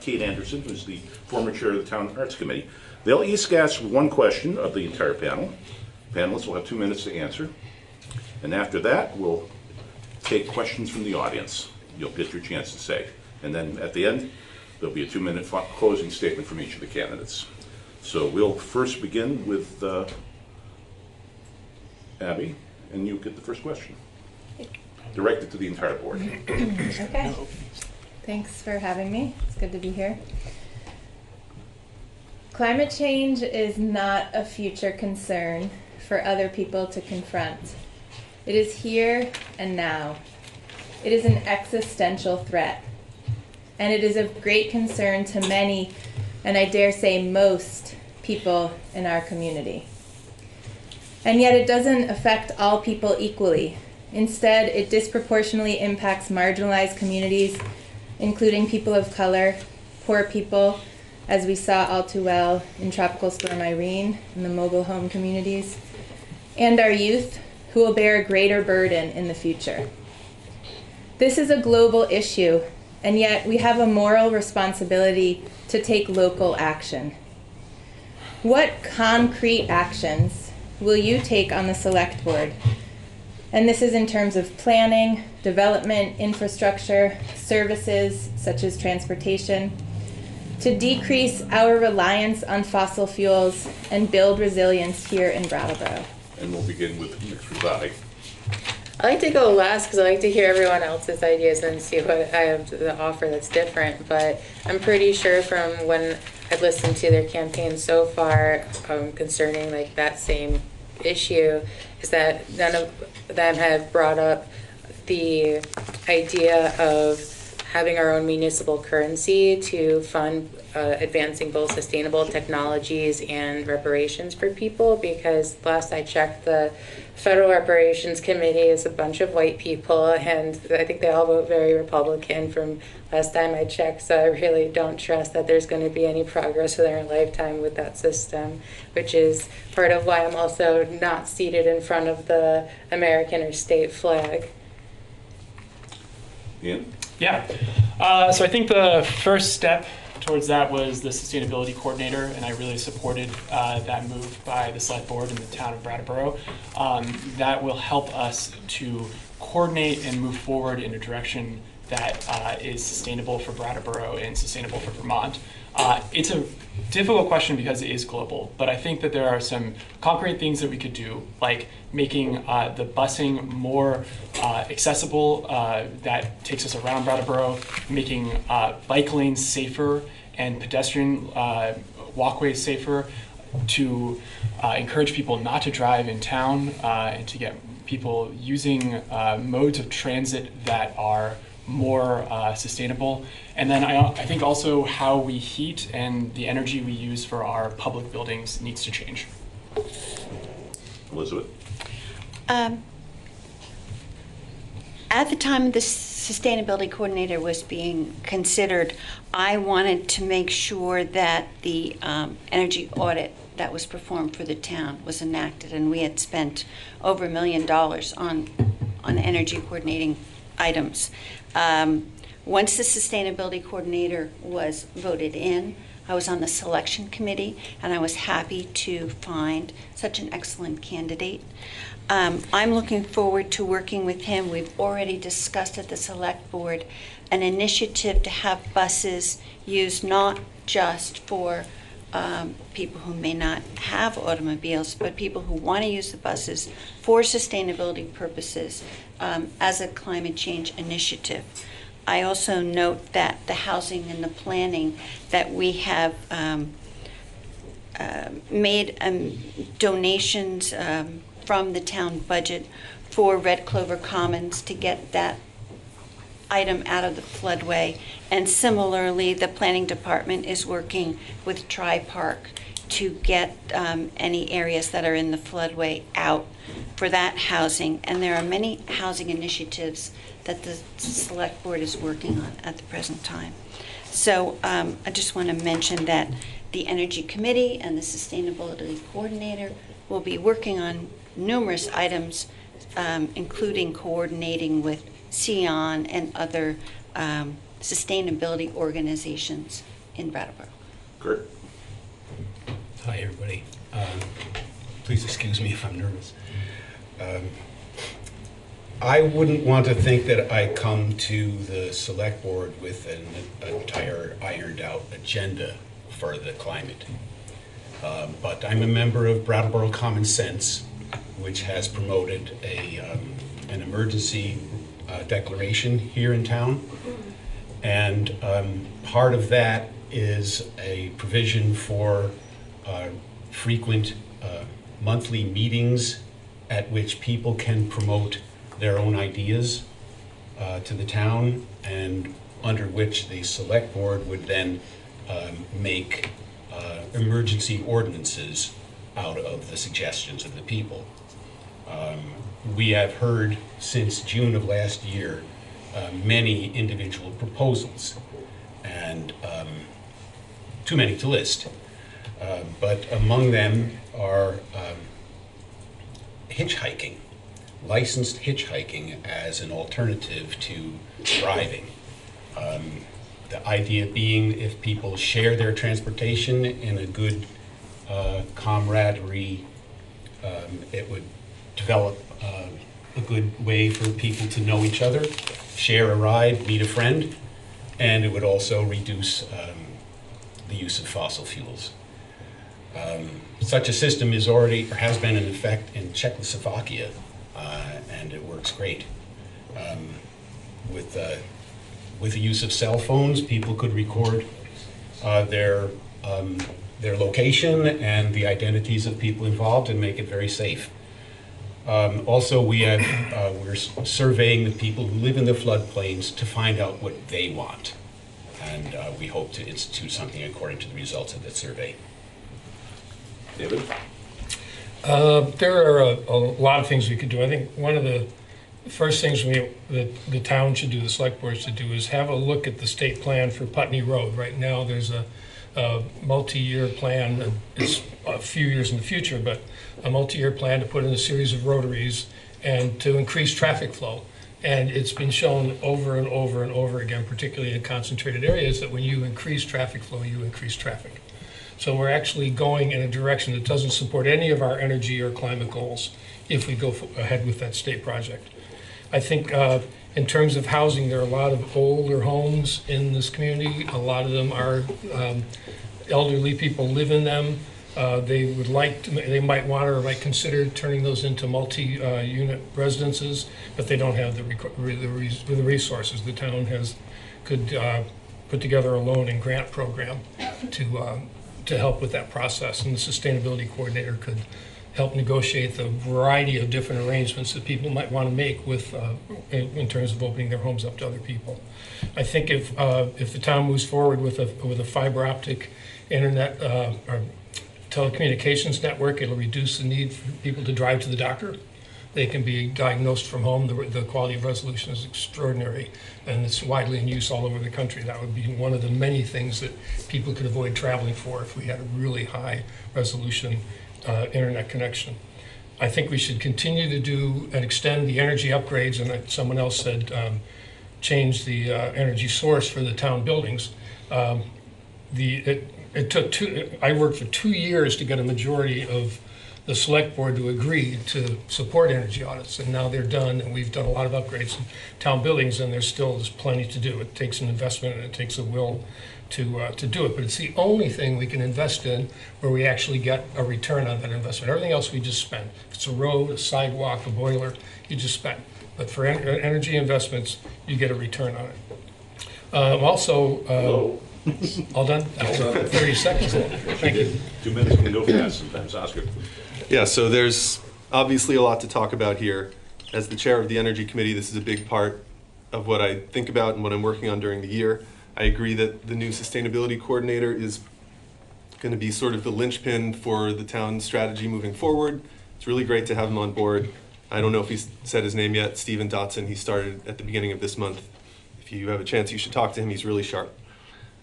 [SPEAKER 11] Kate Anderson, who's the former chair of the Town Arts Committee. They'll each ask 1 question of the entire panel. Panelists will have 2 minutes to answer. And after that, we'll take questions from the audience. You'll get your chance to say. And then at the end, there'll be a 2-minute closing statement from each of the candidates. So we'll first begin with Abby, and you get the first question. Directed to the entire board.
[SPEAKER 2] Okay. Thanks for having me. It's good to be here. Climate change is not a future concern for other people to confront. It is here and now. It is an existential threat, and it is of great concern to many, and I dare say most, people in our community. And yet it doesn't affect all people equally. Instead, it disproportionately impacts marginalized communities, including people of color, poor people, as we saw all too well in Tropical Storm Irene and the mobile home communities, and our youth, who will bear a greater burden in the future. This is a global issue, and yet we have a moral responsibility to take local action. What concrete actions will you take on the Select Board? And this is in terms of planning, development, infrastructure, services such as transportation, to decrease our reliance on fossil fuels and build resilience here in Brattleboro.
[SPEAKER 11] And we'll begin with Mix Rosati.
[SPEAKER 2] I like to go last because I like to hear everyone else's ideas and see what I have to offer that's different. But I'm pretty sure from when I've listened to their campaign so far concerning like that same issue is that none of them have brought up the idea of having our own municipal currency to fund advancing both sustainable technologies and reparations for people, because last I checked, the Federal Reparations Committee is a bunch of white people, and I think they all vote very Republican from last time I checked, so I really don't trust that there's going to be any progress in our lifetime with that system, which is part of why I'm also not seated in front of the American or state flag.
[SPEAKER 11] Ian?
[SPEAKER 6] Yeah. So I think the first step towards that was the sustainability coordinator, and I really supported that move by the Select Board in the town of Brattleboro. That will help us to coordinate and move forward in a direction that is sustainable for Brattleboro and sustainable for Vermont. It's a difficult question because it is global, but I think that there are some concrete things that we could do, like making the busing more accessible that takes us around Brattleboro, making bike lanes safer and pedestrian walkways safer, to encourage people not to drive in town and to get people using modes of transit that are more sustainable. And then I think also how we heat and the energy we use for our public buildings needs to change.
[SPEAKER 11] Elizabeth?
[SPEAKER 21] At the time the sustainability coordinator was being considered, I wanted to make sure that the energy audit that was performed for the town was enacted, and we had spent over $1 million on energy coordinating items. Once the sustainability coordinator was voted in, I was on the selection committee, and I was happy to find such an excellent candidate. I'm looking forward to working with him. We've already discussed at the select board an initiative to have buses used not just for people who may not have automobiles, but people who want to use the buses for sustainability purposes as a climate change initiative. I also note that the housing and the planning, that we have made donations from the town budget for Red Clover Commons to get that item out of the floodway. And similarly, the planning department is working with Tri-Park to get any areas that are in the floodway out for that housing. And there are many housing initiatives that the select board is working on at the present time. So I just want to mention that the Energy Committee and the Sustainability Coordinator will be working on numerous items, including coordinating with CEON and other sustainability organizations in Brattleboro.
[SPEAKER 11] Kurt.
[SPEAKER 1] Hi, everybody. Please excuse me if I'm nervous. I wouldn't want to think that I come to the select board with an entire ironed out agenda for the climate. But I'm a member of Brattleboro Common Sense, which has promoted an emergency declaration here in town. And part of that is a provision for frequent monthly meetings at which people can promote their own ideas to the town, and under which the select board would then make emergency ordinances out of the suggestions of the people. We have heard since June of last year many individual proposals, and too many to list. But among them are hitchhiking, licensed hitchhiking as an alternative to driving. The idea being, if people share their transportation in a good camaraderie, it would develop a good way for people to know each other, share a ride, meet a friend, and it would also reduce the use of fossil fuels. Such a system is already, or has been in effect in Czechoslovakia, and it works great. With the use of cell phones, people could record their location and the identities of people involved and make it very safe. Also, we're surveying the people who live in the floodplains to find out what they want, and we hope to institute something according to the results of that survey.
[SPEAKER 11] David?
[SPEAKER 14] There are a lot of things we could do. I think one of the first things the town should do, the select board should do, is have a look at the state plan for Putney Road. Right now, there's a multi-year plan. It's a few years in the future, but a multi-year plan to put in a series of rotaries and to increase traffic flow. And it's been shown over and over and over again, particularly in concentrated areas, that when you increase traffic flow, you increase traffic. So we're actually going in a direction that doesn't support any of our energy or climate goals if we go ahead with that state project. I think in terms of housing, there are a lot of older homes in this community. A lot of them are elderly people live in them. They would like to, they might want or might consider turning those into multi-unit residences, but they don't have the resources. The town could put together a loan and grant program to help with that process, and the sustainability coordinator could help negotiate the variety of different arrangements that people might want to make with in terms of opening their homes up to other people. I think if the town moves forward with a fiber optic internet or telecommunications network, it'll reduce the need for people to drive to the doctor. They can be diagnosed from home. The quality of resolution is extraordinary, and it's widely in use all over the country. That would be one of the many things that people could avoid traveling for if we had a really high resolution internet connection. I think we should continue to do and extend the energy upgrades, and someone else said change the energy source for the town buildings. It took I worked for 2 years to get a majority of the select board to agree to support energy audits, and now they're done, and we've done a lot of upgrades in town buildings, and there's plenty to do. It takes an investment and it takes a will to do it, but it's the only thing we can invest in where we actually get a return on that investment. Everything else we just spend. If it's a road, a sidewalk, a boiler, you just spend. But for energy investments, you get a return on it. All done? 30 seconds. Thank you.
[SPEAKER 11] 2 minutes can go fast sometimes. Oscar.
[SPEAKER 10] Yeah, so there's obviously a lot to talk about here. As the chair of the Energy Committee, this is a big part of what I think about and what I'm working on during the year. I agree that the new sustainability coordinator is going to be sort of the linchpin for the town's strategy moving forward. It's really great to have him on board. I don't know if he's said his name yet, Stephen Dotson. He started at the beginning of this month. If you have a chance, you should talk to him. He's really sharp.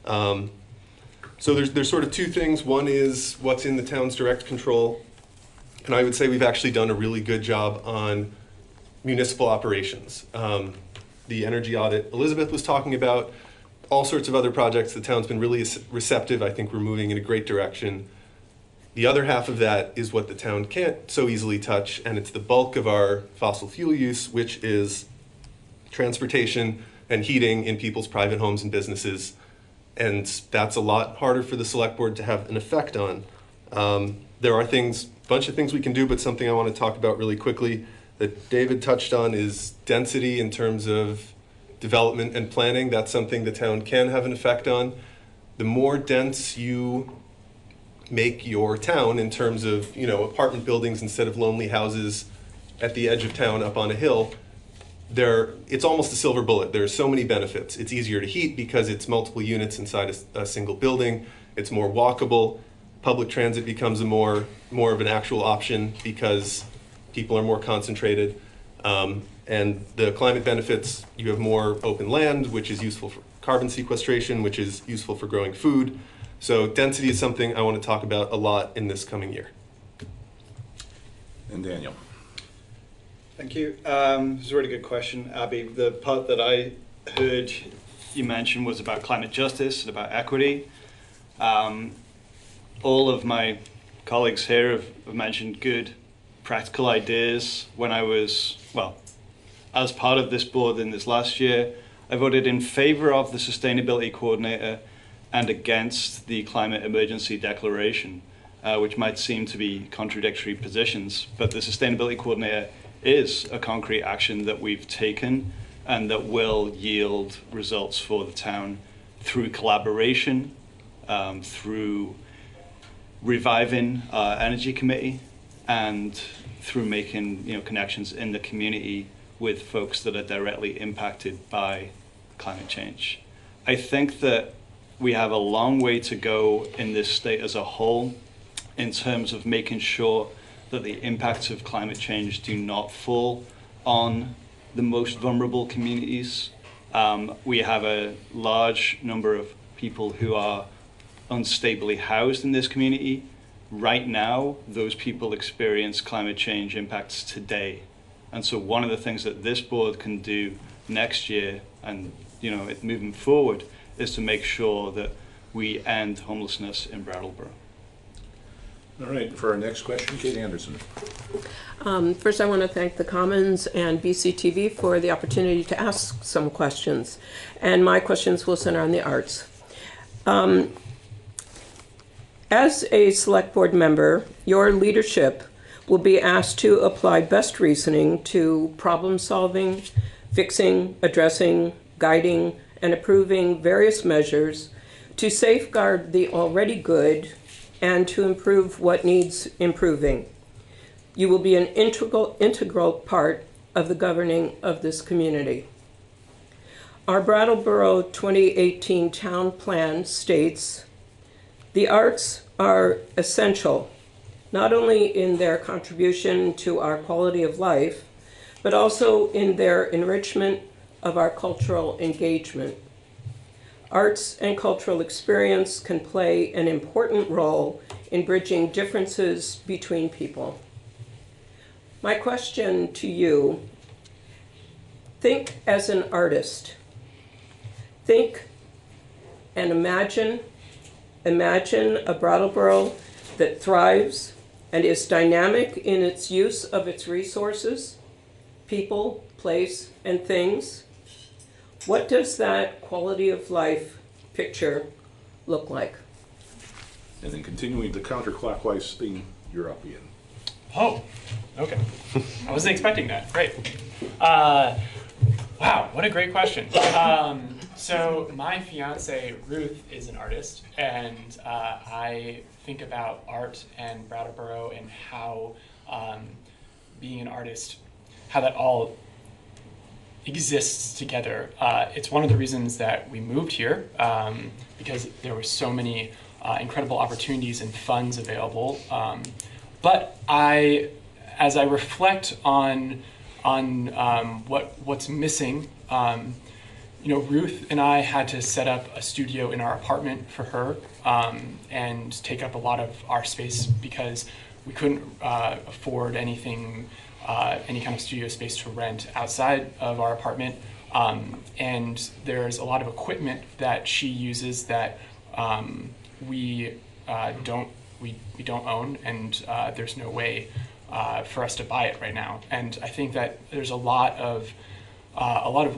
[SPEAKER 10] So there's sort of two things. One is what's in the town's direct control. And I would say we've actually done a really good job on municipal operations. The energy audit Elizabeth was talking about, all sorts of other projects. The town's been really receptive. I think we're moving in a great direction. The other half of that is what the town can't so easily touch, and it's the bulk of our fossil fuel use, which is transportation and heating in people's private homes and businesses. And that's a lot harder for the select board to have an effect on. There are a bunch of things we can do, but something I want to talk about really quickly that David touched on is density in terms of development and planning. That's something the town can have an effect on. The more dense you make your town in terms of, apartment buildings instead of lonely houses at the edge of town up on a hill, it's almost a silver bullet. There are so many benefits. It's easier to heat because it's multiple units inside a single building. It's more walkable. Public transit becomes more of an actual option because people are more concentrated. And the climate benefits, you have more open land, which is useful for carbon sequestration, which is useful for growing food. So density is something I want to talk about a lot in this coming year.
[SPEAKER 11] And Daniel.
[SPEAKER 17] Thank you. This is a really good question, Abby. The part that I heard you mention was about climate justice and about equity. All of my colleagues here have mentioned good practical ideas. When I was, as part of this board in this last year, I voted in favor of the sustainability coordinator and against the climate emergency declaration, which might seem to be contradictory positions, but the sustainability coordinator is a concrete action that we've taken and that will yield results for the town through collaboration, through reviving our energy committee, and through making connections in the community with folks that are directly impacted by climate change. I think that we have a long way to go in this state as a whole in terms of making sure that the impacts of climate change do not fall on the most vulnerable communities. We have a large number of people who are unstably housed in this community. Right now, those people experience climate change impacts today. And so one of the things that this board can do next year and moving forward is to make sure that we end homelessness in Brattleboro.
[SPEAKER 11] All right, for our next question, Kate Anderson.
[SPEAKER 22] First, I want to thank the Commons and BCTV for the opportunity to ask some questions. And my questions will center on the arts. As a select board member, your leadership will be asked to apply best reasoning to problem solving, fixing, addressing, guiding, and approving various measures to safeguard the already good and to improve what needs improving. You will be an integral part of the governing of this community. Our Brattleboro 2018 town plan states, "The arts are essential, not only in their contribution to our quality of life, but also in their enrichment of our cultural engagement. Arts and cultural experience can play an important role in bridging differences between people." My question to you, think as an artist. think and imagine a Brattleboro that thrives and is dynamic in its use of its resources, people, place, and things. What does that quality of life picture look like?
[SPEAKER 11] And then continuing the counterclockwise theme, you're up, Ian.
[SPEAKER 6] Oh, okay. I wasn't expecting that. Great. Wow, what a great question. So my fiance, Ruth, is an artist, and I think about art and Brattleboro and how being an artist, how that all exists together. It's one of the reasons that we moved here, because there were so many incredible opportunities and funds available. But as I reflect on what's missing, Ruth and I had to set up a studio in our apartment for her and take up a lot of our space because we couldn't afford anything, any kind of studio space to rent outside of our apartment. And there's a lot of equipment that she uses that we don't own, and there's no way for us to buy it right now. And I think that there's a lot of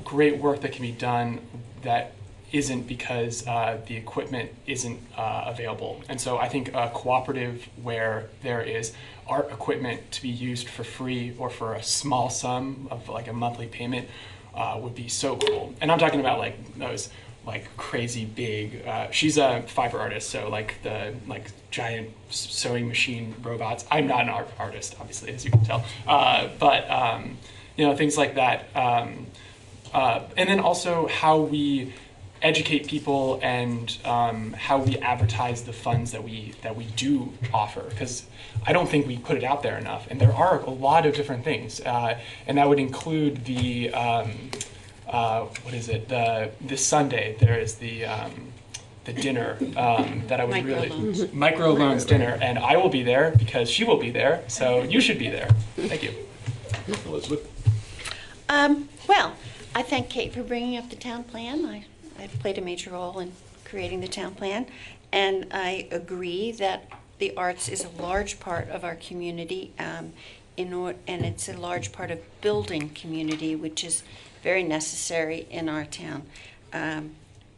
[SPEAKER 6] great work that can be done that isn't because the equipment isn't available. And so I think a cooperative where there is art equipment to be used for free or for a small sum of like a monthly payment would be so cool. And I'm talking about like those like crazy big, she's a fiber artist, so like the giant sewing machine robots. I'm not an artist, obviously, as you can tell, but things like that. And then also how we educate people and how we advertise the funds that we do offer, because I don't think we put it out there enough. And there are a lot of different things, and that would include the this Sunday there is the dinner that I would microloans dinner, and I will be there because she will be there, so you should be there. Thank you.
[SPEAKER 11] Elizabeth?
[SPEAKER 21] Well, I thank Kate for bringing up the town plan. I played a major role in creating the town plan, and I agree that the arts is a large part of our community, and it's a large part of building community, which is very necessary in our town.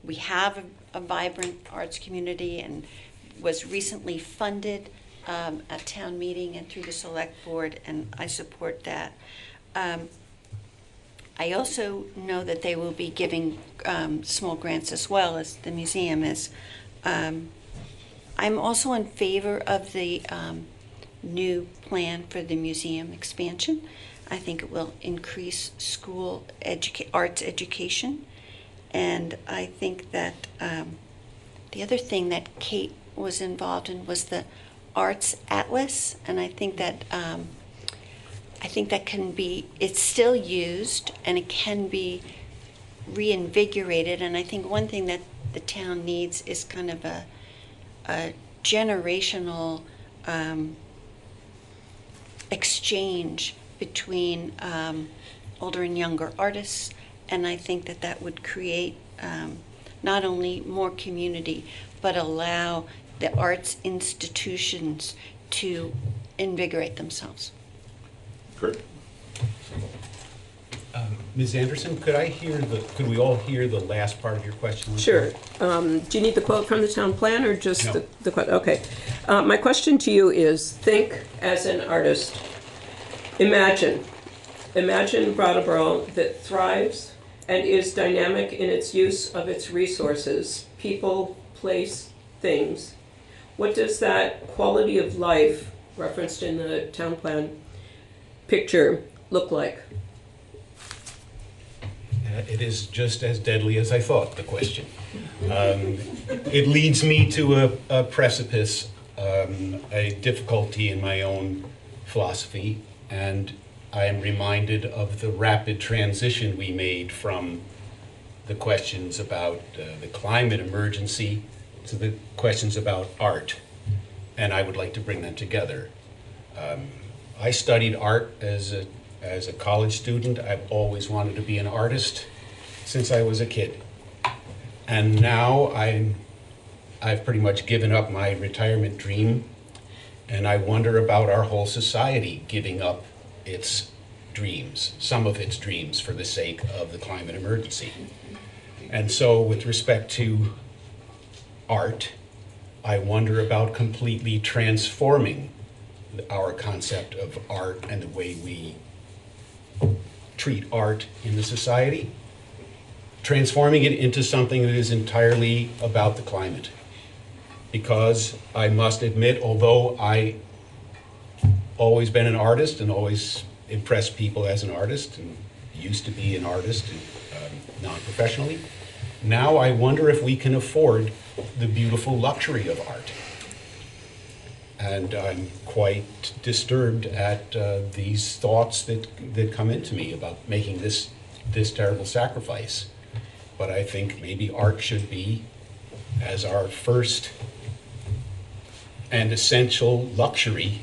[SPEAKER 21] We have a vibrant arts community and was recently funded at town meeting and through the select board, and I support that. I also know that they will be giving small grants as well as the museum is. I'm also in favor of the new plan for the museum expansion. I think it will increase school arts education. And I think that the other thing that Kate was involved in was the Arts Atlas, and I think that it's still used and it can be reinvigorated. And I think one thing that the town needs is kind of a generational exchange between older and younger artists, and I think that would create not only more community, but allow the arts institutions to invigorate themselves.
[SPEAKER 11] Great.
[SPEAKER 1] Ms. Anderson, could we all hear the last part of your question?
[SPEAKER 22] Sure. Do you need the quote from the town plan or just
[SPEAKER 1] No.
[SPEAKER 22] the quote? Okay. My question to you is, think as an artist. Imagine Brattleboro that thrives and is dynamic in its use of its resources, people, place, things. What does that quality of life, referenced in the town plan picture, look like?
[SPEAKER 1] It is just as deadly as I thought, the question. It leads me to a precipice, a difficulty in my own philosophy, and I am reminded of the rapid transition we made from the questions about the climate emergency to the questions about art, and I would like to bring them together. I studied art as a college student. I've always wanted to be an artist since I was a kid. And now I've pretty much given up my retirement dream, and I wonder about our whole society giving up its dreams, some of its dreams, for the sake of the climate emergency. And so with respect to art, I wonder about completely transforming our concept of art and the way we treat art in the society, transforming it into something that is entirely about the climate. Because I must admit, although I always been an artist and always impressed people as an artist and used to be an artist non-professionally, now I wonder if we can afford the beautiful luxury of art. And I'm quite disturbed at these thoughts that come into me about making this terrible sacrifice. But I think maybe art should be, as our first and essential luxury,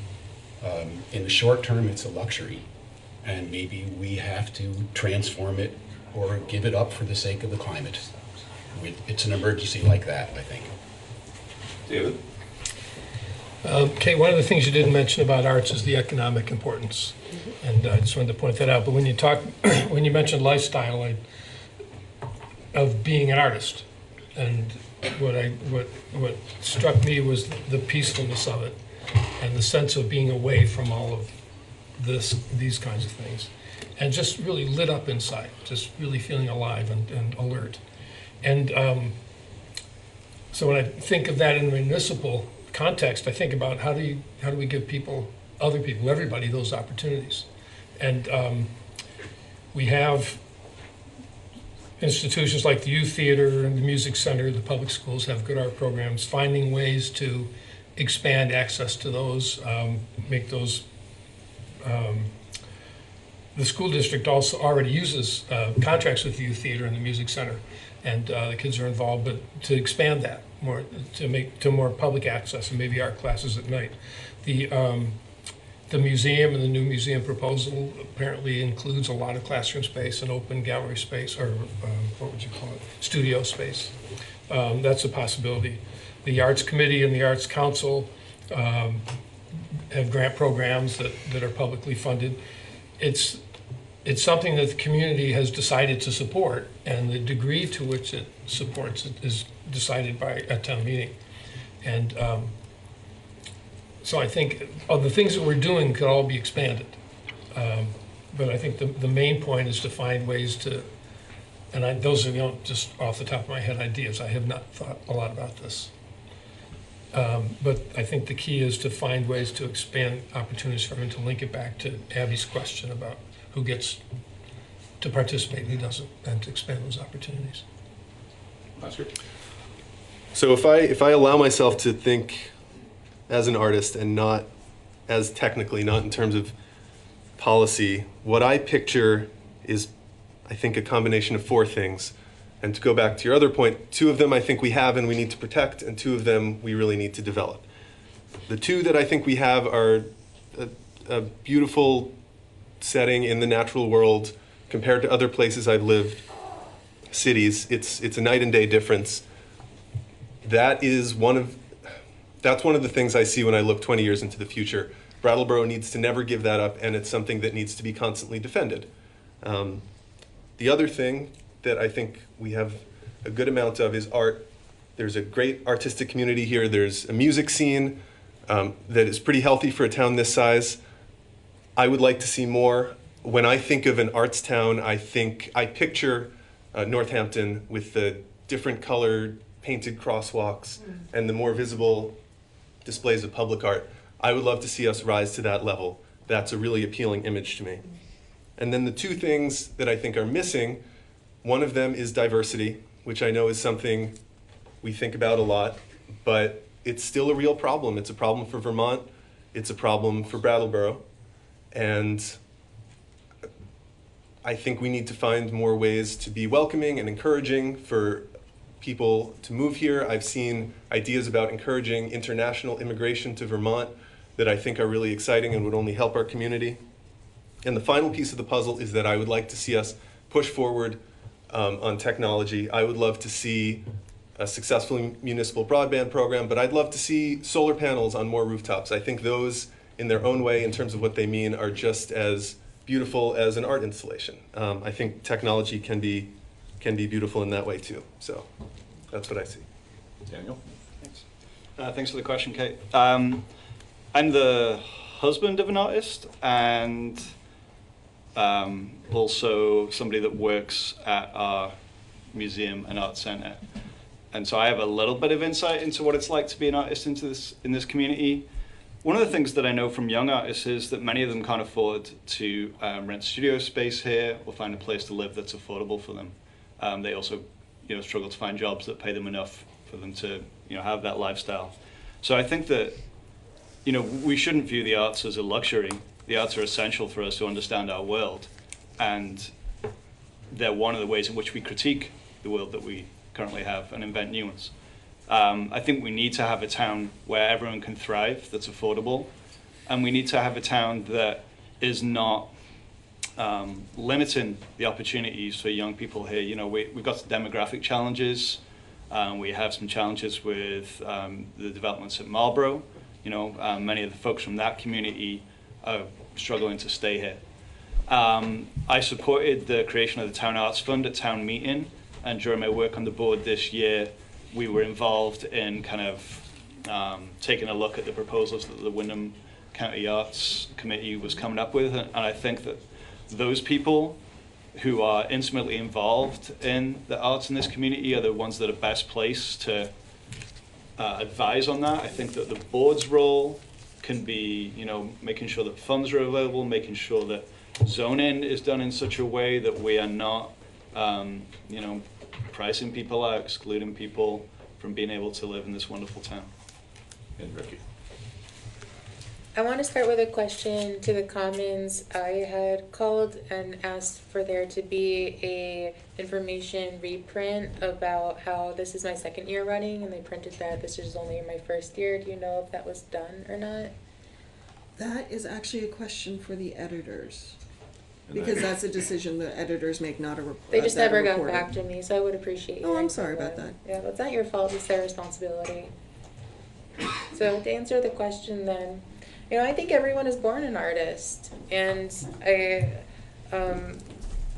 [SPEAKER 1] in the short term it's a luxury, and maybe we have to transform it or give it up for the sake of the climate. It's an emergency like that, I think.
[SPEAKER 10] David?
[SPEAKER 14] Okay, one of the things you didn't mention about arts is the economic importance, and I just wanted to point that out. But when you mentioned lifestyle of being an artist, and what struck me was the peacefulness of it, and the sense of being away from all of these kinds of things, and just really lit up inside, just really feeling alive and alert. And so when I think of that in municipal context, I think about how do we give other people, everybody, those opportunities. And we have institutions like the youth theater and the music center, the public schools have good art programs, finding ways to expand access to those, make those. The school district also already uses contracts with the youth theater and the music center, and the kids are involved, but to expand that more, to make to more public access, and maybe art classes at night. The museum and the new museum proposal apparently includes a lot of classroom space and open gallery space, or what would you call it, studio space. That's a possibility. The Arts Committee and the Arts Council have grant programs that are publicly funded. It's something that the community has decided to support, and the degree to which it supports it is decided by a town meeting. And so I think the things that we're doing could all be expanded. But I think the main point is to find ways to, and those are just off the top of my head ideas. I have not thought a lot about this. But I think the key is to find ways to expand opportunities for them, to link it back to Abby's question about who gets to participate and who doesn't, and to expand those opportunities.
[SPEAKER 10] So if I allow myself to think as an artist and not as technically, not in terms of policy, what I picture is, I think, a combination of four things. And to go back to your other point, two of them I think we have and we need to protect, and two of them we really need to develop. The two that I think we have are a beautiful setting in the natural world compared to other places I've lived, cities. It's a night and day difference. That's one of the things I see when I look 20 years into the future. Brattleboro needs to never give that up, and it's something that needs to be constantly defended. The other thing that I think we have a good amount of is art. There's a great artistic community here. There's a music scene that is pretty healthy for a town this size. I would like to see more. When I think of an arts town, I picture Northampton with the different colored painted crosswalks and the more visible displays of public art. I would love to see us rise to that level. That's a really appealing image to me. And then the two things that I think are missing, one of them is diversity, which I know is something we think about a lot, but it's still a real problem. It's a problem for Vermont. It's a problem for Brattleboro. And I think we need to find more ways to be welcoming and encouraging for people to move here. I've seen ideas about encouraging international immigration to Vermont that I think are really exciting and would only help our community. And the final piece of the puzzle is that I would like to see us push forward on technology. I would love to see a successful municipal broadband program, but I'd love to see solar panels on more rooftops. I think those, in their own way, in terms of what they mean, are just as beautiful as an art installation. I think technology can be beautiful in that way too. So that's what I see.
[SPEAKER 11] Daniel?
[SPEAKER 17] Thanks. Thanks for the question, Kate. I'm the husband of an artist and also somebody that works at our museum and art center. And so I have a little bit of insight into what it's like to be an artist in this community. One of the things that I know from young artists is that many of them can't afford to rent studio space here or find a place to live that's affordable for them. They also, struggle to find jobs that pay them enough for them to, have that lifestyle. So I think that, we shouldn't view the arts as a luxury. The arts are essential for us to understand our world, and they're one of the ways in which we critique the world that we currently have and invent new ones. I think we need to have a town where everyone can thrive, that's affordable, and we need to have a town that is not limiting the opportunities for young people here. We've got some demographic challenges. We have some challenges with the developments at Marlborough. Many of the folks from that community are struggling to stay here. I supported the creation of the Town Arts Fund at town meeting, and during my work on the board this year, we were involved in kind of taking a look at the proposals that the Windham County Arts Committee was coming up with, and I think that those people who are intimately involved in the arts in this community are the ones that are best placed to advise on that. I think that the board's role can be, making sure that funds are available, making sure that zoning is done in such a way that we are not, pricing people out, excluding people from being able to live in this wonderful town.
[SPEAKER 11] And Ricky.
[SPEAKER 2] I want to start with a question to the Commons. I had called and asked for there to be a information reprint about how this is my second year running, and they printed that this is only my first year. Do you know if that was done or not?
[SPEAKER 8] That is actually a question for the editors. Because that's a decision the editors make, not a report.
[SPEAKER 2] They just never got back to me, so I would appreciate you.
[SPEAKER 8] Oh, I'm sorry about that.
[SPEAKER 2] Yeah, but it's not your fault, it's their responsibility. So to answer the question then, I think everyone is born an artist, and I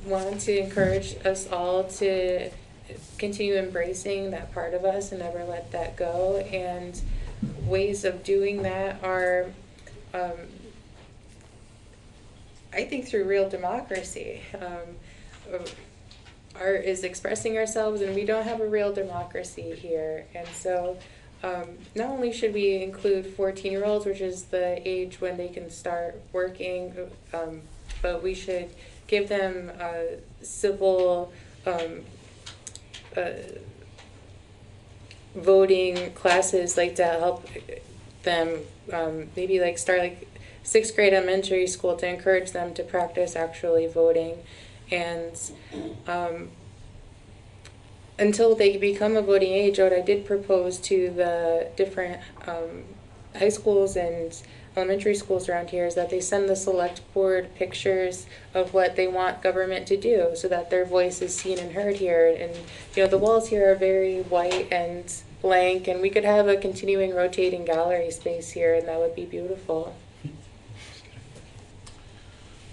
[SPEAKER 2] want to encourage us all to continue embracing that part of us and never let that go, and ways of doing that are I think through real democracy. Art is expressing ourselves, and we don't have a real democracy here. And so not only should we include 14-year-olds, which is the age when they can start working, but we should give them civil voting classes, like to help them maybe like start like 6th grade elementary school, to encourage them to practice actually voting. And until they become a voting age, what I did propose to the different high schools and elementary schools around here is that they send the select board pictures of what they want government to do, so that their voice is seen and heard here. And the walls here are very white and blank, and we could have a continuing rotating gallery space here, and that would be beautiful.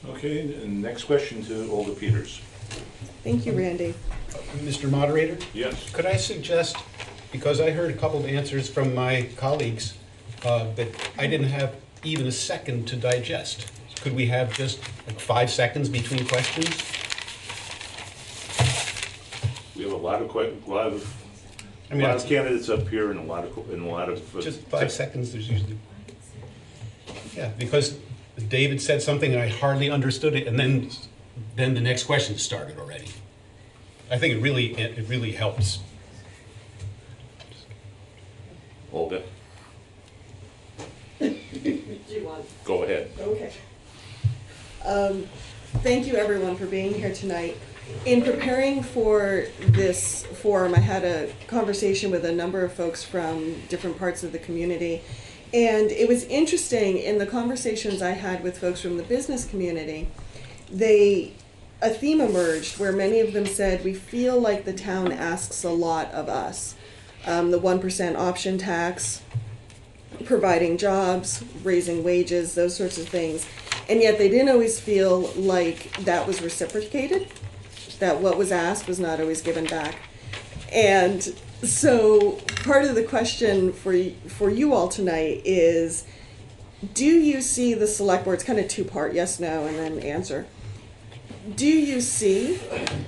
[SPEAKER 11] Okay, and next question to Olga Peters.
[SPEAKER 8] Thank you, Randy.
[SPEAKER 1] Mr. Moderator?
[SPEAKER 11] Yes.
[SPEAKER 1] Could I suggest, because I heard a couple of answers from my colleagues that I didn't have even a second to digest. Could we have just like 5 seconds between questions?
[SPEAKER 11] We have a lot of candidates up here and a lot of
[SPEAKER 1] just 5 seconds. There's usually, yeah, because David said something and I hardly understood it, and then the next question started already. I think it really helps.
[SPEAKER 11] Olga. Go ahead.
[SPEAKER 8] Okay. Thank you, everyone, for being here tonight. In preparing for this forum, I had a conversation with a number of folks from different parts of the community. And it was interesting, in the conversations I had with folks from the business community, they a theme emerged where many of them said, we feel like the town asks a lot of us. The 1% option tax, providing jobs, raising wages, those sorts of things. And yet they didn't always feel like that was reciprocated, that what was asked was not always given back. And so part of the question for you all tonight is, do you see the select board, it's kind of two-part, yes, no, and then answer. Do you see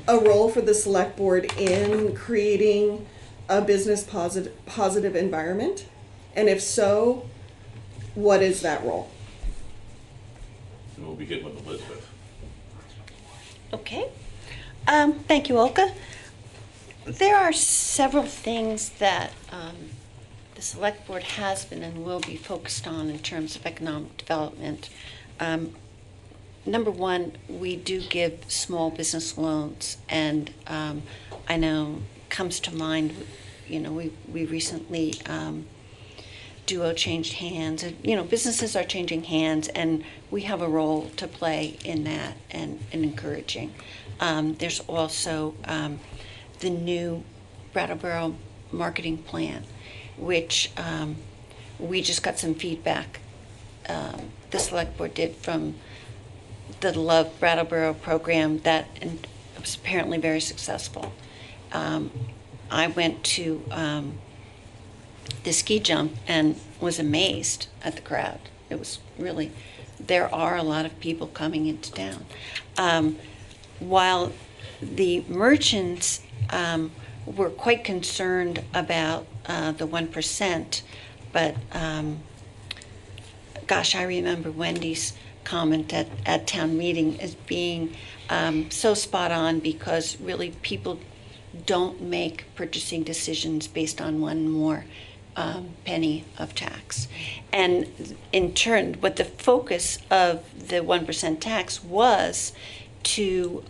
[SPEAKER 8] a role for the select board in creating a business positive environment? And if so, what is that role?
[SPEAKER 11] And we'll begin with Elizabeth.
[SPEAKER 21] Okay. Thank you, Olga. There are several things that the Select Board has been and will be focused on in terms of economic development. Number one, we do give small business loans, and I know comes to mind, you know, we recently Duo changed hands, and businesses are changing hands, and we have a role to play in that and encouraging. There's also the new Brattleboro marketing plan, which we just got some feedback. The Select Board did from the Love Brattleboro program that was apparently very successful. I went to the ski jump and was amazed at the crowd. It was really, there are a lot of people coming into town. While the merchants were quite concerned about the 1%, but gosh, I remember Wendy's comment at town meeting as being so spot on, because really people don't make purchasing decisions based on one more penny of tax. And in turn, what the focus of the 1% tax was to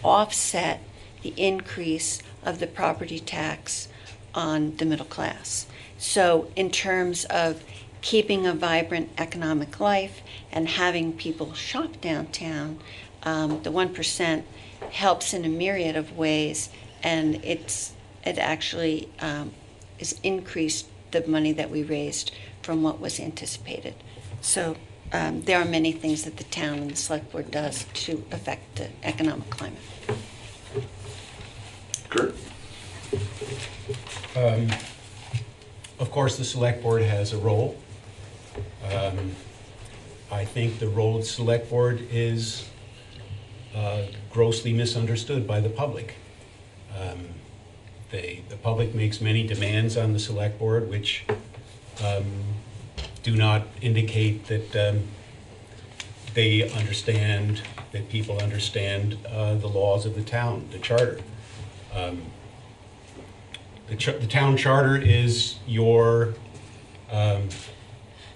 [SPEAKER 21] offset the increase of the property tax on the middle class. So in terms of keeping a vibrant economic life and having people shop downtown, the 1% helps in a myriad of ways, and it actually has increased the money that we raised from what was anticipated. So there are many things that the town and the Select Board does to affect the economic climate.
[SPEAKER 11] Kurt?
[SPEAKER 1] Of course, the Select Board has a role. I think the role of the Select Board is grossly misunderstood by the public. The public makes many demands on the Select Board which do not indicate that they understand, that people understand the laws of the town, the charter. The town charter is your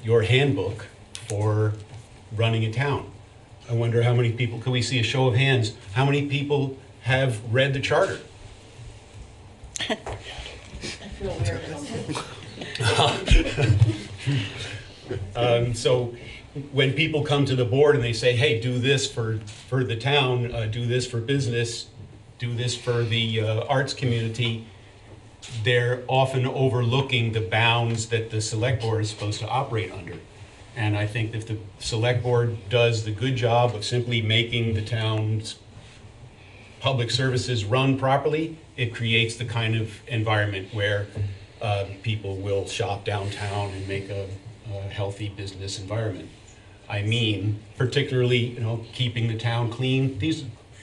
[SPEAKER 1] handbook for running a town. I wonder how many people, could we see a show of hands, how many people have read the charter?
[SPEAKER 2] I feel weird.
[SPEAKER 1] So when people come to the board and they say, hey, do this for the town, do this for business, do this for the arts community, they're often overlooking the bounds that the Select Board is supposed to operate under. And I think if the Select Board does the good job of simply making the town's public services run properly, it creates the kind of environment where people will shop downtown and make a healthy business environment. I mean, particularly, keeping the town clean.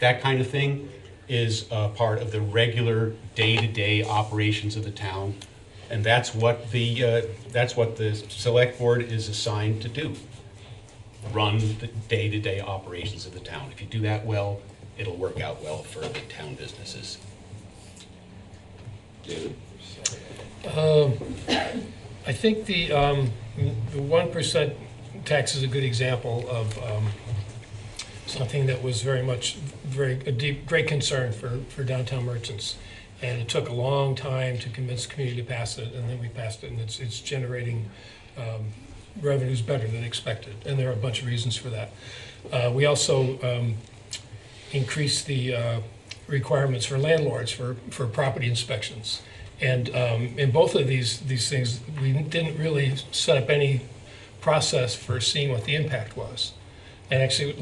[SPEAKER 1] That kind of thing is part of the regular day-to-day operations of the town, and that's what the Select Board is assigned to do: run the day-to-day operations of the town. If you do that well, it'll work out well for the town businesses.
[SPEAKER 11] David?
[SPEAKER 14] I think the 1% tax is a good example of something that was a deep, great concern for downtown merchants. And it took a long time to convince the community to pass it, and then we passed it, and it's generating revenues better than expected. And there are a bunch of reasons for that. We also increase the requirements for landlords for property inspections. And in both of these things, we didn't really set up any process for seeing what the impact was. And actually, at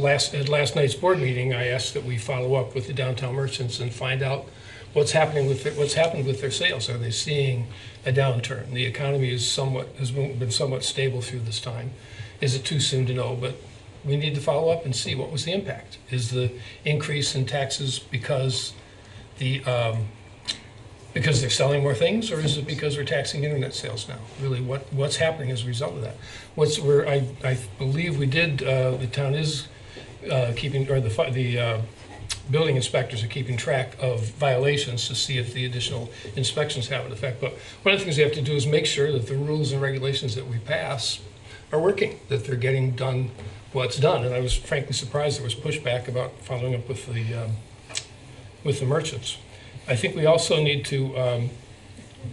[SPEAKER 14] last night's board meeting, I asked that we follow up with the downtown merchants and find out what's happened with their sales. Are they seeing a downturn? The economy has been somewhat stable through this time. Is it too soon to know? But we need to follow up and see what was the impact. Is the increase in taxes because because they're selling more things, or is it because we're taxing internet sales now? Really, what's happening as a result of that? I believe we did. The town is keeping, or the building inspectors are keeping track of violations to see if the additional inspections have an effect. But one of the things we have to do is make sure that the rules and regulations that we pass are working, that they're getting done what's done. And I was frankly surprised there was pushback about following up with the merchants. I think we also need to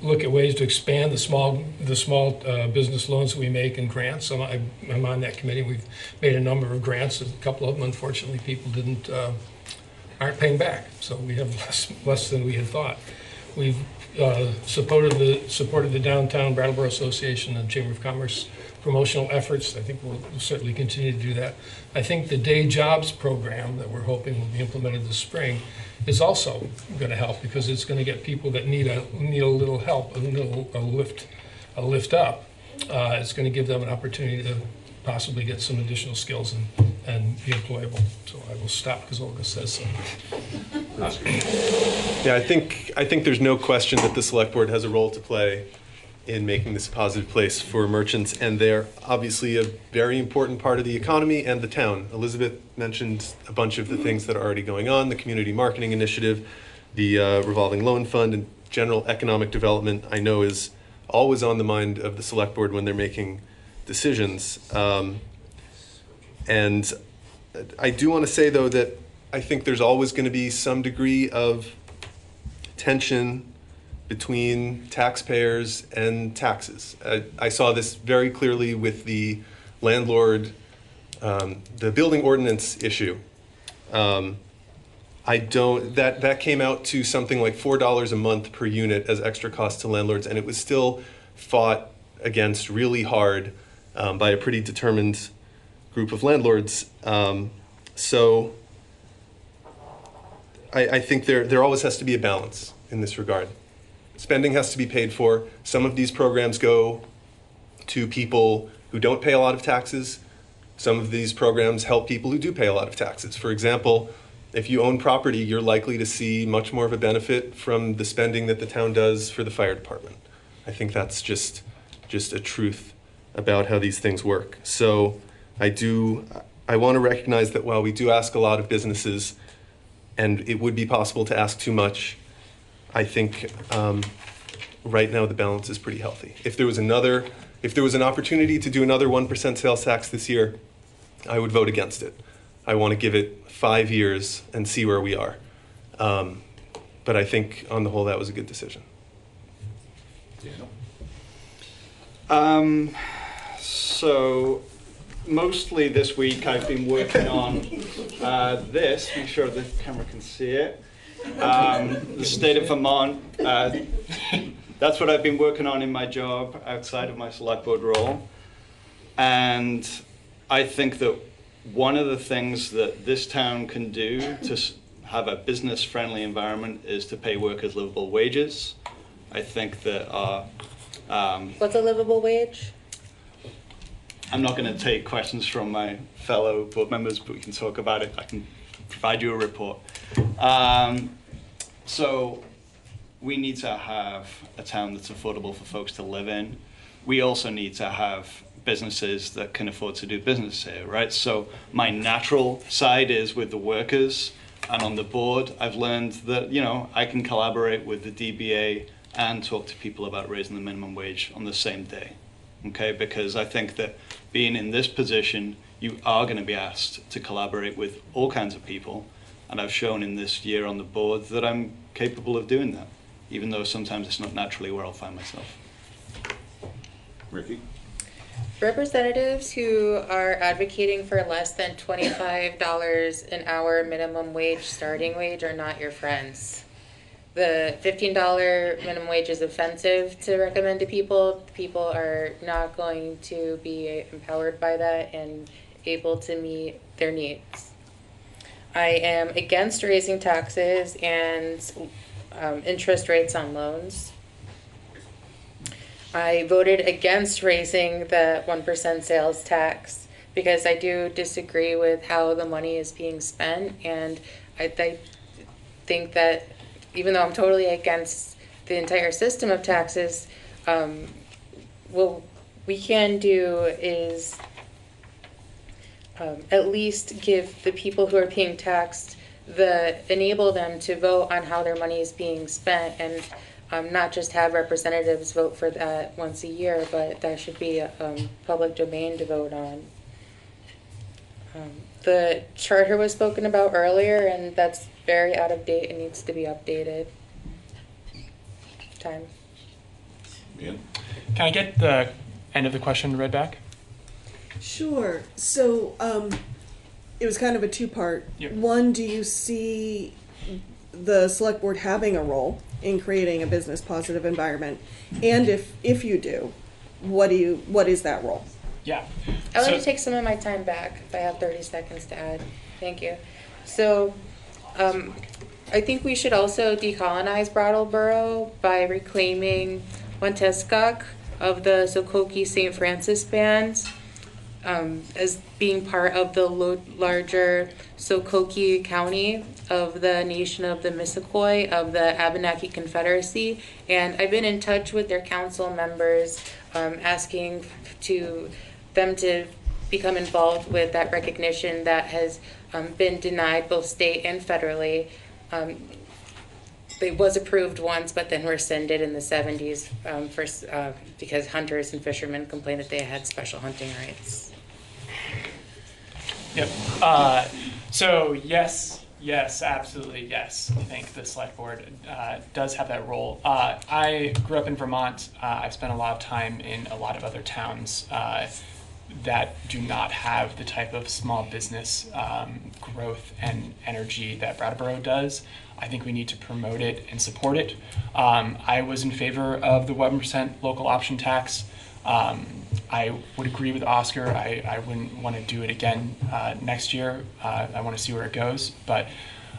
[SPEAKER 14] look at ways to expand the small business loans that we make and grants. I'm on that committee. We've made a number of grants. A couple of them, unfortunately, people aren't paying back. So we have less than we had thought. We've supported the Downtown Brattleboro Association and Chamber of Commerce promotional efforts. I think we'll certainly continue to do that. I think the day jobs program that we're hoping will be implemented this spring is also going to help, because it's going to get people that need a little help, a lift up. It's going to give them an opportunity to possibly get some additional skills and be employable. So I will stop because Olga says so.
[SPEAKER 10] Yeah, I think there's no question that the select board has a role to play in making this a positive place for merchants, and they're obviously a very important part of the economy and the town. Elizabeth mentioned a bunch of the things that are already going on: the community marketing initiative, the revolving loan fund, and general economic development. I know is always on the mind of the select board when they're making decisions. And I do want to say, though, that I think there's always going to be some degree of tension between taxpayers and taxes. I saw this very clearly with the landlord, the building ordinance issue. That came out to something like $4 a month per unit as extra cost to landlords, and it was still fought against really hard by a pretty determined group of landlords. So I think there always has to be a balance in this regard. Spending has to be paid for. Some of these programs go to people who don't pay a lot of taxes. Some of these programs help people who do pay a lot of taxes. For example, if you own property, you're likely to see much more of a benefit from the spending that the town does for the fire department. I think that's just a truth about how these things work. So I want to recognize that while we do ask a lot of businesses, and it would be possible to ask too much, I think right now the balance is pretty healthy. If there was an opportunity to do another 1% sales tax this year, I would vote against it. I want to give it 5 years and see where we are. But I think on the whole that was a good decision.
[SPEAKER 17] So mostly this week I've been working on this. Make sure the camera can see it. The state of Vermont. That's what I've been working on in my job outside of my select board role. And I think that one of the things that this town can do to have a business-friendly environment is to pay workers livable wages. I think that our...
[SPEAKER 21] What's a livable wage?
[SPEAKER 17] I'm not going to take questions from my fellow board members, but we can talk about it. I can provide you a report. So we need to have a town that's affordable for folks to live in. We also need to have businesses that can afford to do business here, right? So my natural side is with the workers, and on the board, I've learned that, I can collaborate with the DBA and talk to people about raising the minimum wage on the same day, okay? Because I think that being in this position, you are going to be asked to collaborate with all kinds of people, and I've shown in this year on the board that I'm capable of doing that, even though sometimes it's not naturally where I'll find myself.
[SPEAKER 11] Ricky?
[SPEAKER 9] Representatives who are advocating for less than $25 an hour minimum wage, starting wage, are not your friends. The $15 minimum wage is offensive to recommend to people. People are not going to be empowered by that and able to meet their needs. I am against raising taxes and interest rates on loans. I voted against raising the 1% sales tax because I do disagree with how the money is being spent, and I think that even though I'm totally against the entire system of taxes, what we can do is at least give the people who are being taxed enable them to vote on how their money is being spent, and not just have representatives vote for that once a year, but that should be a public domain to vote on. The charter was spoken about earlier, and that's very out of date and needs to be updated. Time.
[SPEAKER 6] Can I get the end of the question read back?
[SPEAKER 8] Sure. So it was kind of a two-part.
[SPEAKER 6] Yep.
[SPEAKER 8] One, do you see the select board having a role in creating a business positive environment? And if you do, what is that role?
[SPEAKER 6] Yeah.
[SPEAKER 9] I'd like to take some of my time back if I have 30 seconds to add. Thank you. So I think we should also decolonize Brattleboro by reclaiming Wanteskok of the Sokoke St. Francis Band as being part of the larger Sokoke County of the Nation of the Missisquoi of the Abenaki Confederacy. And I've been in touch with their council members asking them to become involved with that recognition that has been denied both state and federally. It was approved once, but then rescinded in the 70s because hunters and fishermen complained that they had special hunting rights.
[SPEAKER 6] Yep. So yes, absolutely yes. I think the select board does have that role. I grew up in Vermont. I've spent a lot of time in a lot of other towns that do not have the type of small business growth and energy that Brattleboro does. I think we need to promote it and support it. I was in favor of the 1% local option tax. I would agree with Oscar. I wouldn't want to do it again next year. I want to see where it goes, but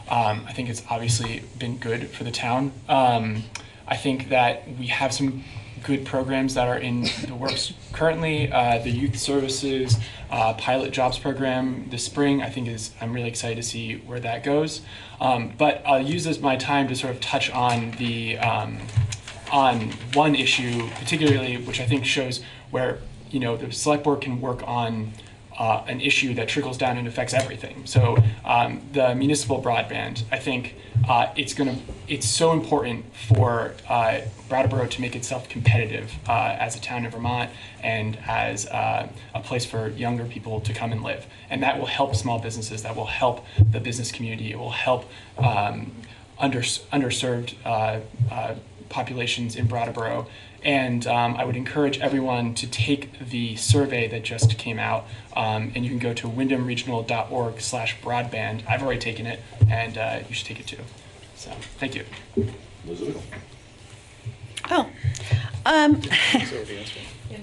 [SPEAKER 6] I think it's obviously been good for the town. I think that we have some good programs that are in the works currently. The youth services pilot jobs program this spring, I'm really excited to see where that goes. But I'll use my time to sort of touch on on one issue particularly, which I think shows where the select board can work on an issue that trickles down and affects everything. So the municipal broadband, I think it's so important for Brattleboro to make itself competitive as a town in Vermont and as a place for younger people to come and live. And that will help small businesses, that will help the business community, it will help underserved populations in Brattleboro. And I would encourage everyone to take the survey that just came out, and you can go to windhamregional.org/broadband. I've already taken it, and you should take it too. So, thank you.
[SPEAKER 11] Elizabeth?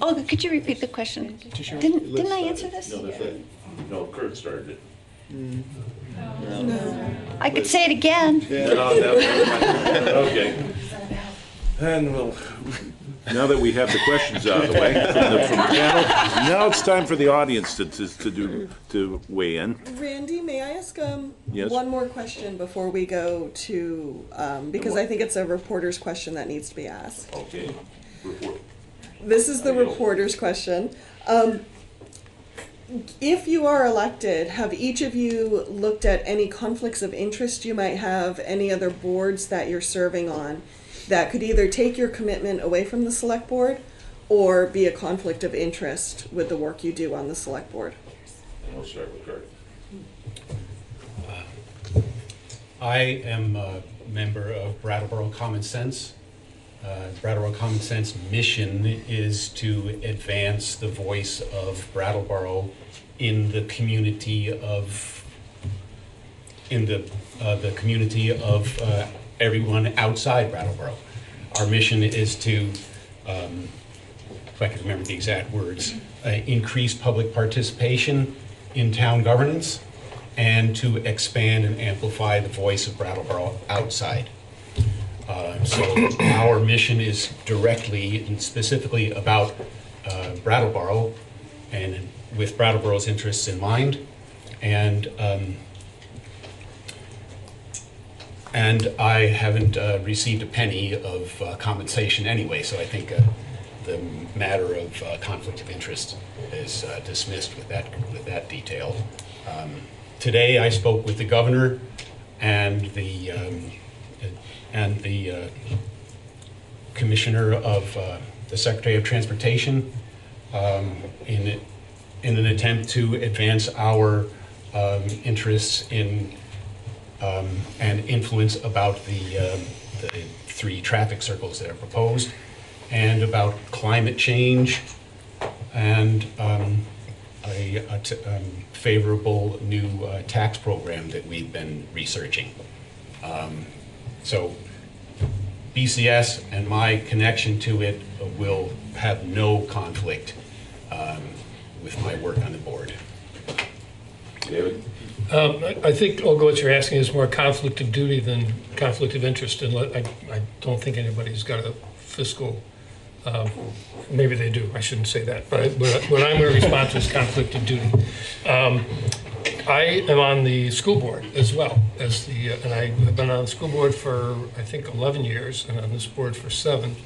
[SPEAKER 21] Oh, could you repeat the question? Didn't I answer this?
[SPEAKER 11] No, Kurt started it.
[SPEAKER 21] No. I could say it again.
[SPEAKER 11] Okay. And now that we have the questions out of the way from the panel, now it's time for the audience to weigh in.
[SPEAKER 8] Randy, may I ask
[SPEAKER 11] Yes?
[SPEAKER 8] one more question before we go to, because I think it's a reporter's question that needs to be asked.
[SPEAKER 11] Okay. Report.
[SPEAKER 8] This is the reporter's question. If you are elected, have each of you looked at any conflicts of interest you might have, any other boards that you're serving on, that could either take your commitment away from the select board or be a conflict of interest with the work you do on the select board?
[SPEAKER 11] And we'll start with Kurt.
[SPEAKER 1] I am a member of Brattleboro Common Sense, Brattleboro Common Sense mission is to advance the voice of Brattleboro in the community of everyone outside Brattleboro. Our mission is to, if I can remember the exact words, increase public participation in town governance and to expand and amplify the voice of Brattleboro outside. So our mission is directly and specifically about Brattleboro and with Brattleboro's interests in mind. And I haven't received a penny of compensation anyway, so I think the matter of conflict of interest is dismissed with that detail. Today I spoke with the governor and the commissioner of the Secretary of Transportation in an attempt to advance our interests in and influence about the 3 traffic circles that are proposed, and about climate change, and a favorable new tax program that we've been researching. So BCS and my connection to it will have no conflict with my work on the board.
[SPEAKER 10] David?
[SPEAKER 14] I think, Olga, what you're asking is more conflict of duty than conflict of interest, and I don't think anybody's got a fiscal, maybe they do, I shouldn't say that, but what I'm going to respond to is conflict of duty. I am on the school board as well, and I have been on the school board for, I think, 11 years, and on this board for 7,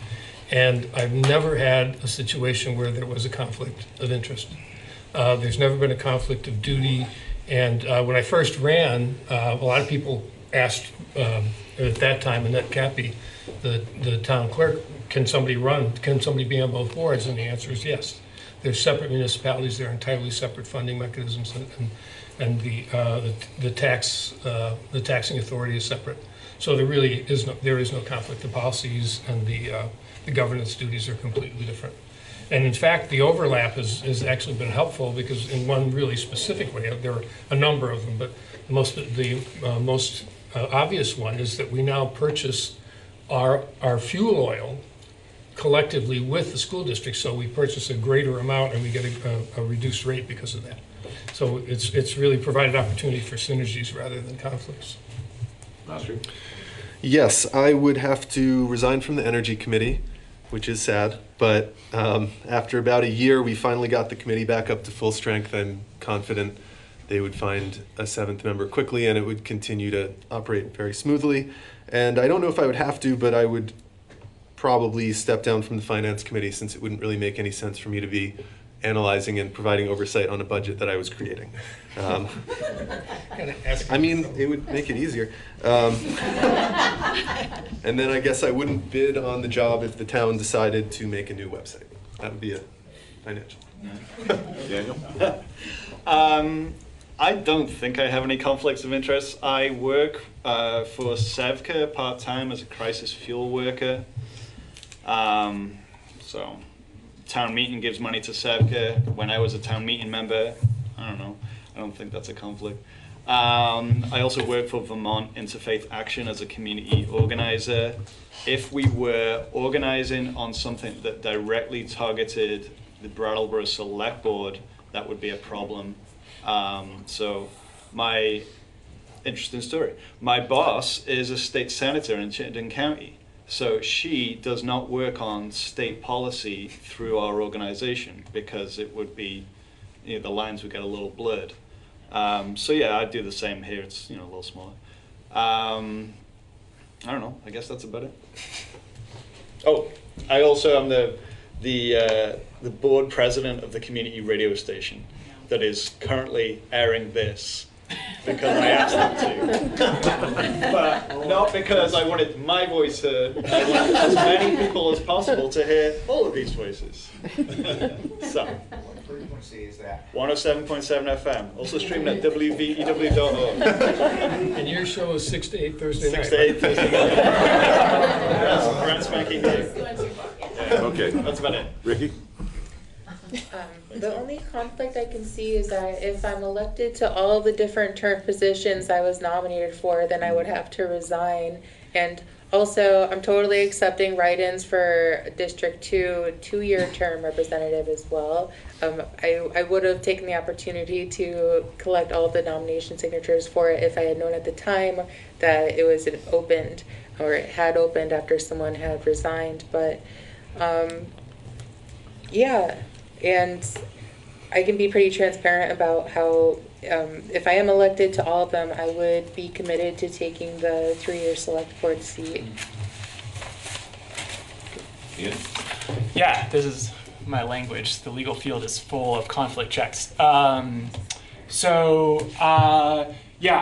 [SPEAKER 14] and I've never had a situation where there was a conflict of interest. There's never been a conflict of duty. And when I first ran, a lot of people asked at that time, Annette Cappy, the town clerk, can somebody be on both boards? And the answer is yes. They're separate municipalities, they're entirely separate funding mechanisms, and the taxing authority is separate. So there really is no conflict. The policies and the governance duties are completely different. And in fact, the overlap has actually been helpful, because in one really specific way, there are a number of them, but the most obvious one is that we now purchase our fuel oil collectively with the school district, so we purchase a greater amount and we get a reduced rate because of that. So it's really provided opportunity for synergies rather than conflicts.
[SPEAKER 10] Yes, I would have to resign from the Energy Committee, which is sad, but after about a year, we finally got the committee back up to full strength. I'm confident they would find a 7th member quickly, and it would continue to operate very smoothly. And I don't know if I would have to, but I would probably step down from the Finance Committee, since it wouldn't really make any sense for me to be analyzing and providing oversight on a budget that I was creating. I mean, it would make it easier. And then I guess I wouldn't bid on the job if the town decided to make a new website. That would be a financial.
[SPEAKER 11] Daniel?
[SPEAKER 17] I don't think I have any conflicts of interest. I work for Sevca part-time as a crisis fuel worker. So town meeting gives money to Sevca. When I was a town meeting member, I don't know, I don't think that's a conflict. I also work for Vermont Interfaith Action as a community organizer. If we were organizing on something that directly targeted the Brattleboro Select Board, that would be a problem. So my interesting story. My boss is a state senator in Chittenden County. So she does not work on state policy through our organization, because it would be, the lines would get a little blurred. So yeah, I do the same here. It's a little smaller. I don't know. I guess that's about it. Oh, I also am the board president of the community radio station that is currently airing this, because I asked them to. But not because I wanted my voice heard. I wanted as many people as possible to hear all of these voices. So.
[SPEAKER 7] frequency is that?
[SPEAKER 17] 107.7 FM, also streaming at wvew.org.
[SPEAKER 14] And your show is 6 to 8 Thursday night.
[SPEAKER 17] 6 to 8 Thursday night. Brand spanking new.
[SPEAKER 11] Okay.
[SPEAKER 17] That's about it.
[SPEAKER 11] Ricky?
[SPEAKER 9] The only conflict I can see is that if I'm elected to all the different term positions I was nominated for, then I would have to resign. And also, I'm totally accepting write-ins for District 2, a 2-year term representative as well. I would have taken the opportunity to collect all of the nomination signatures for it if I had known at the time that it was opened, or it had opened after someone had resigned. But yeah, and I can be pretty transparent about how if I am elected to all of them, I would be committed to taking the 3-year select board seat.
[SPEAKER 6] Yeah, this is my language. The legal field is full of conflict checks. Yeah,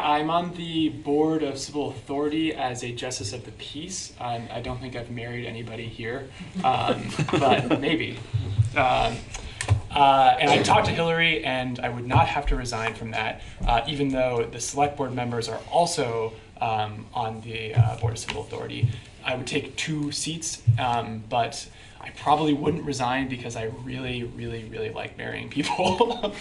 [SPEAKER 6] I'm on the board of civil authority as a justice of the peace. I don't think I've married anybody here, but maybe. And I talked to Hillary, and I would not have to resign from that, even though the select board members are also on the board of civil authority. I would take 2 seats, but I probably wouldn't resign because I really, really, really like marrying people.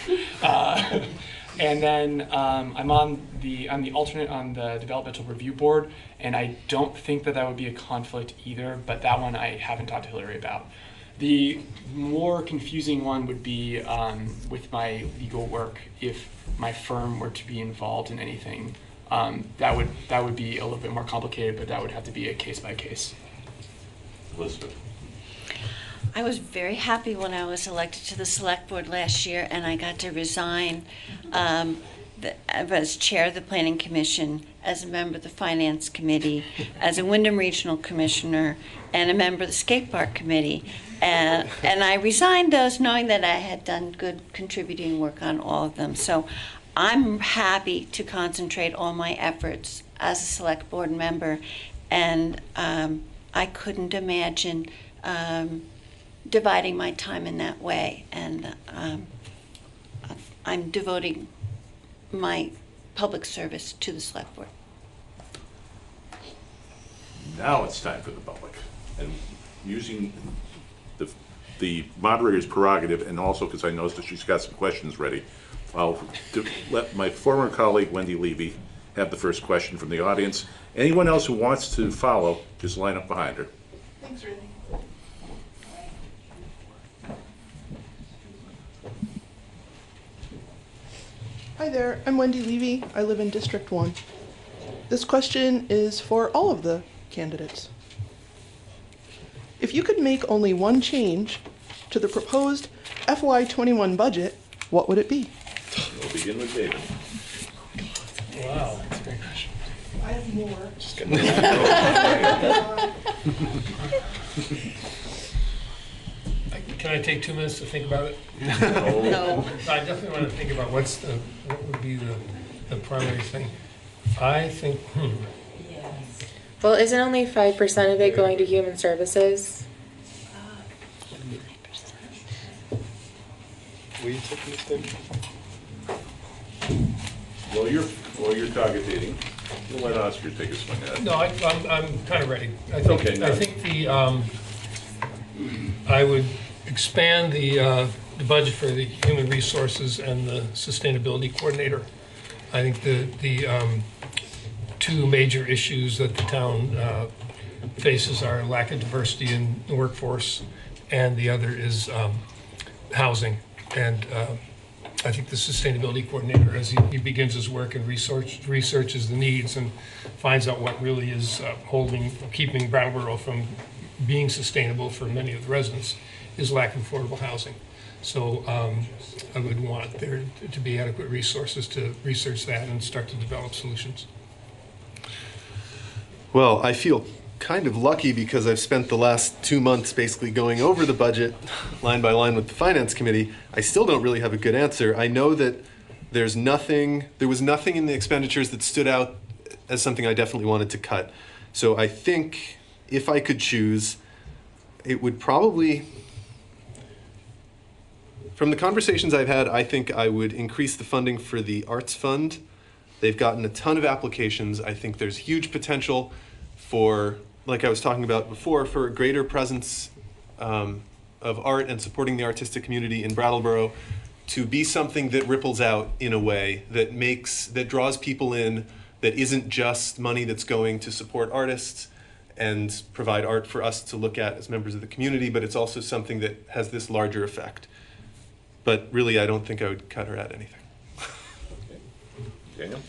[SPEAKER 6] And then I'm the alternate on the developmental review board, and I don't think that would be a conflict either, but that one I haven't talked to Hillary about. The more confusing one would be with my legal work. If my firm were to be involved in anything, that would be a little bit more complicated, but that would have to be a case by case.
[SPEAKER 11] Elizabeth.
[SPEAKER 21] I was very happy when I was elected to the select board last year, and I got to resign as chair of the planning commission, as a member of the finance committee, as a Wyndham regional commissioner, and a member of the skate park committee. And I resigned those knowing that I had done good contributing work on all of them. So I'm happy to concentrate all my efforts as a select board member, and I couldn't imagine dividing my time in that way. And I'm devoting my public service to the select board.
[SPEAKER 11] Now it's time for the public. And using the moderator's prerogative, and also because I noticed that she's got some questions ready, I'll let my former colleague Wendy Levy have the first question from the audience. Anyone else who wants to follow, just line up behind her.
[SPEAKER 16] Thanks, Randy. Hi there, I'm Wendy Levy. I live in District 1. This question is for all of the candidates. If you could make only one change to the proposed FY21 budget, what would it be?
[SPEAKER 11] We'll begin with David.
[SPEAKER 14] Wow, that's a great question.
[SPEAKER 16] I have more.
[SPEAKER 11] Just kidding.
[SPEAKER 14] Can I take 2 minutes to think about it?
[SPEAKER 21] No.
[SPEAKER 14] I definitely want to think about what would be the primary thing. I think,
[SPEAKER 9] Well, isn't only 5% of it going to human services?
[SPEAKER 17] Will you take this thing?
[SPEAKER 11] While you're targeting, we'll let Oscar take a swing at it.
[SPEAKER 14] no, I'm kind of ready. I think I would expand the budget for the human resources and the sustainability coordinator. I think the 2 major issues that the town faces are lack of diversity in the workforce, and the other is housing. And I think the sustainability coordinator, as he begins his work and researches the needs and finds out what really is keeping Brattleboro from being sustainable for many of the residents, is lack of affordable housing. So I would want there to be adequate resources to research that and start to develop solutions.
[SPEAKER 10] Well, I feel kind of lucky because I've spent the last 2 months basically going over the budget line by line with the finance committee. I still don't really have a good answer. I know that there was nothing in the expenditures that stood out as something I definitely wanted to cut. So I think if I could choose, it would probably, From the conversations I've had, I think I would increase the funding for the Arts Fund. They've gotten a ton of applications. I think there's huge potential for, like I was talking about before, for a greater presence of art and supporting the artistic community in Brattleboro to be something that ripples out in a way that draws people in, that isn't just money that's going to support artists and provide art for us to look at as members of the community, but it's also something that has this larger effect. But really, I don't think I would cut or add anything.
[SPEAKER 5] Daniel?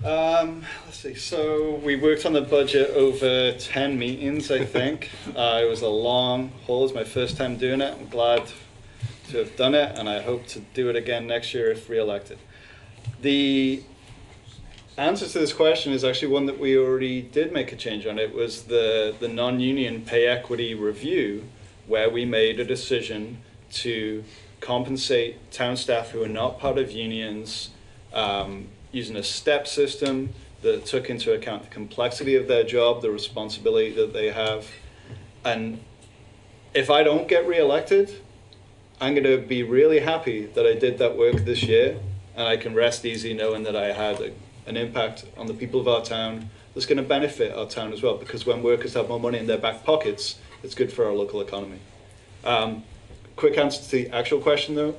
[SPEAKER 17] Let's see, so we worked on the budget over 10 meetings, I think. It was a long haul. It was my first time doing it. I'm glad to have done it, and I hope to do it again next year if re-elected. The answer to this question is actually one that we already did make a change on. It was the non-union pay equity review, where we made a decision to compensate town staff who are not part of unions using a step system that took into account the complexity of their job, the responsibility that they have. And if I don't get re-elected, I'm going to be really happy that I did that work this year, and I can rest easy knowing that I had an impact on the people of our town that's going to benefit our town as well, because when workers have more money in their back pockets, it's good for our local economy. Quick answer to the actual question though,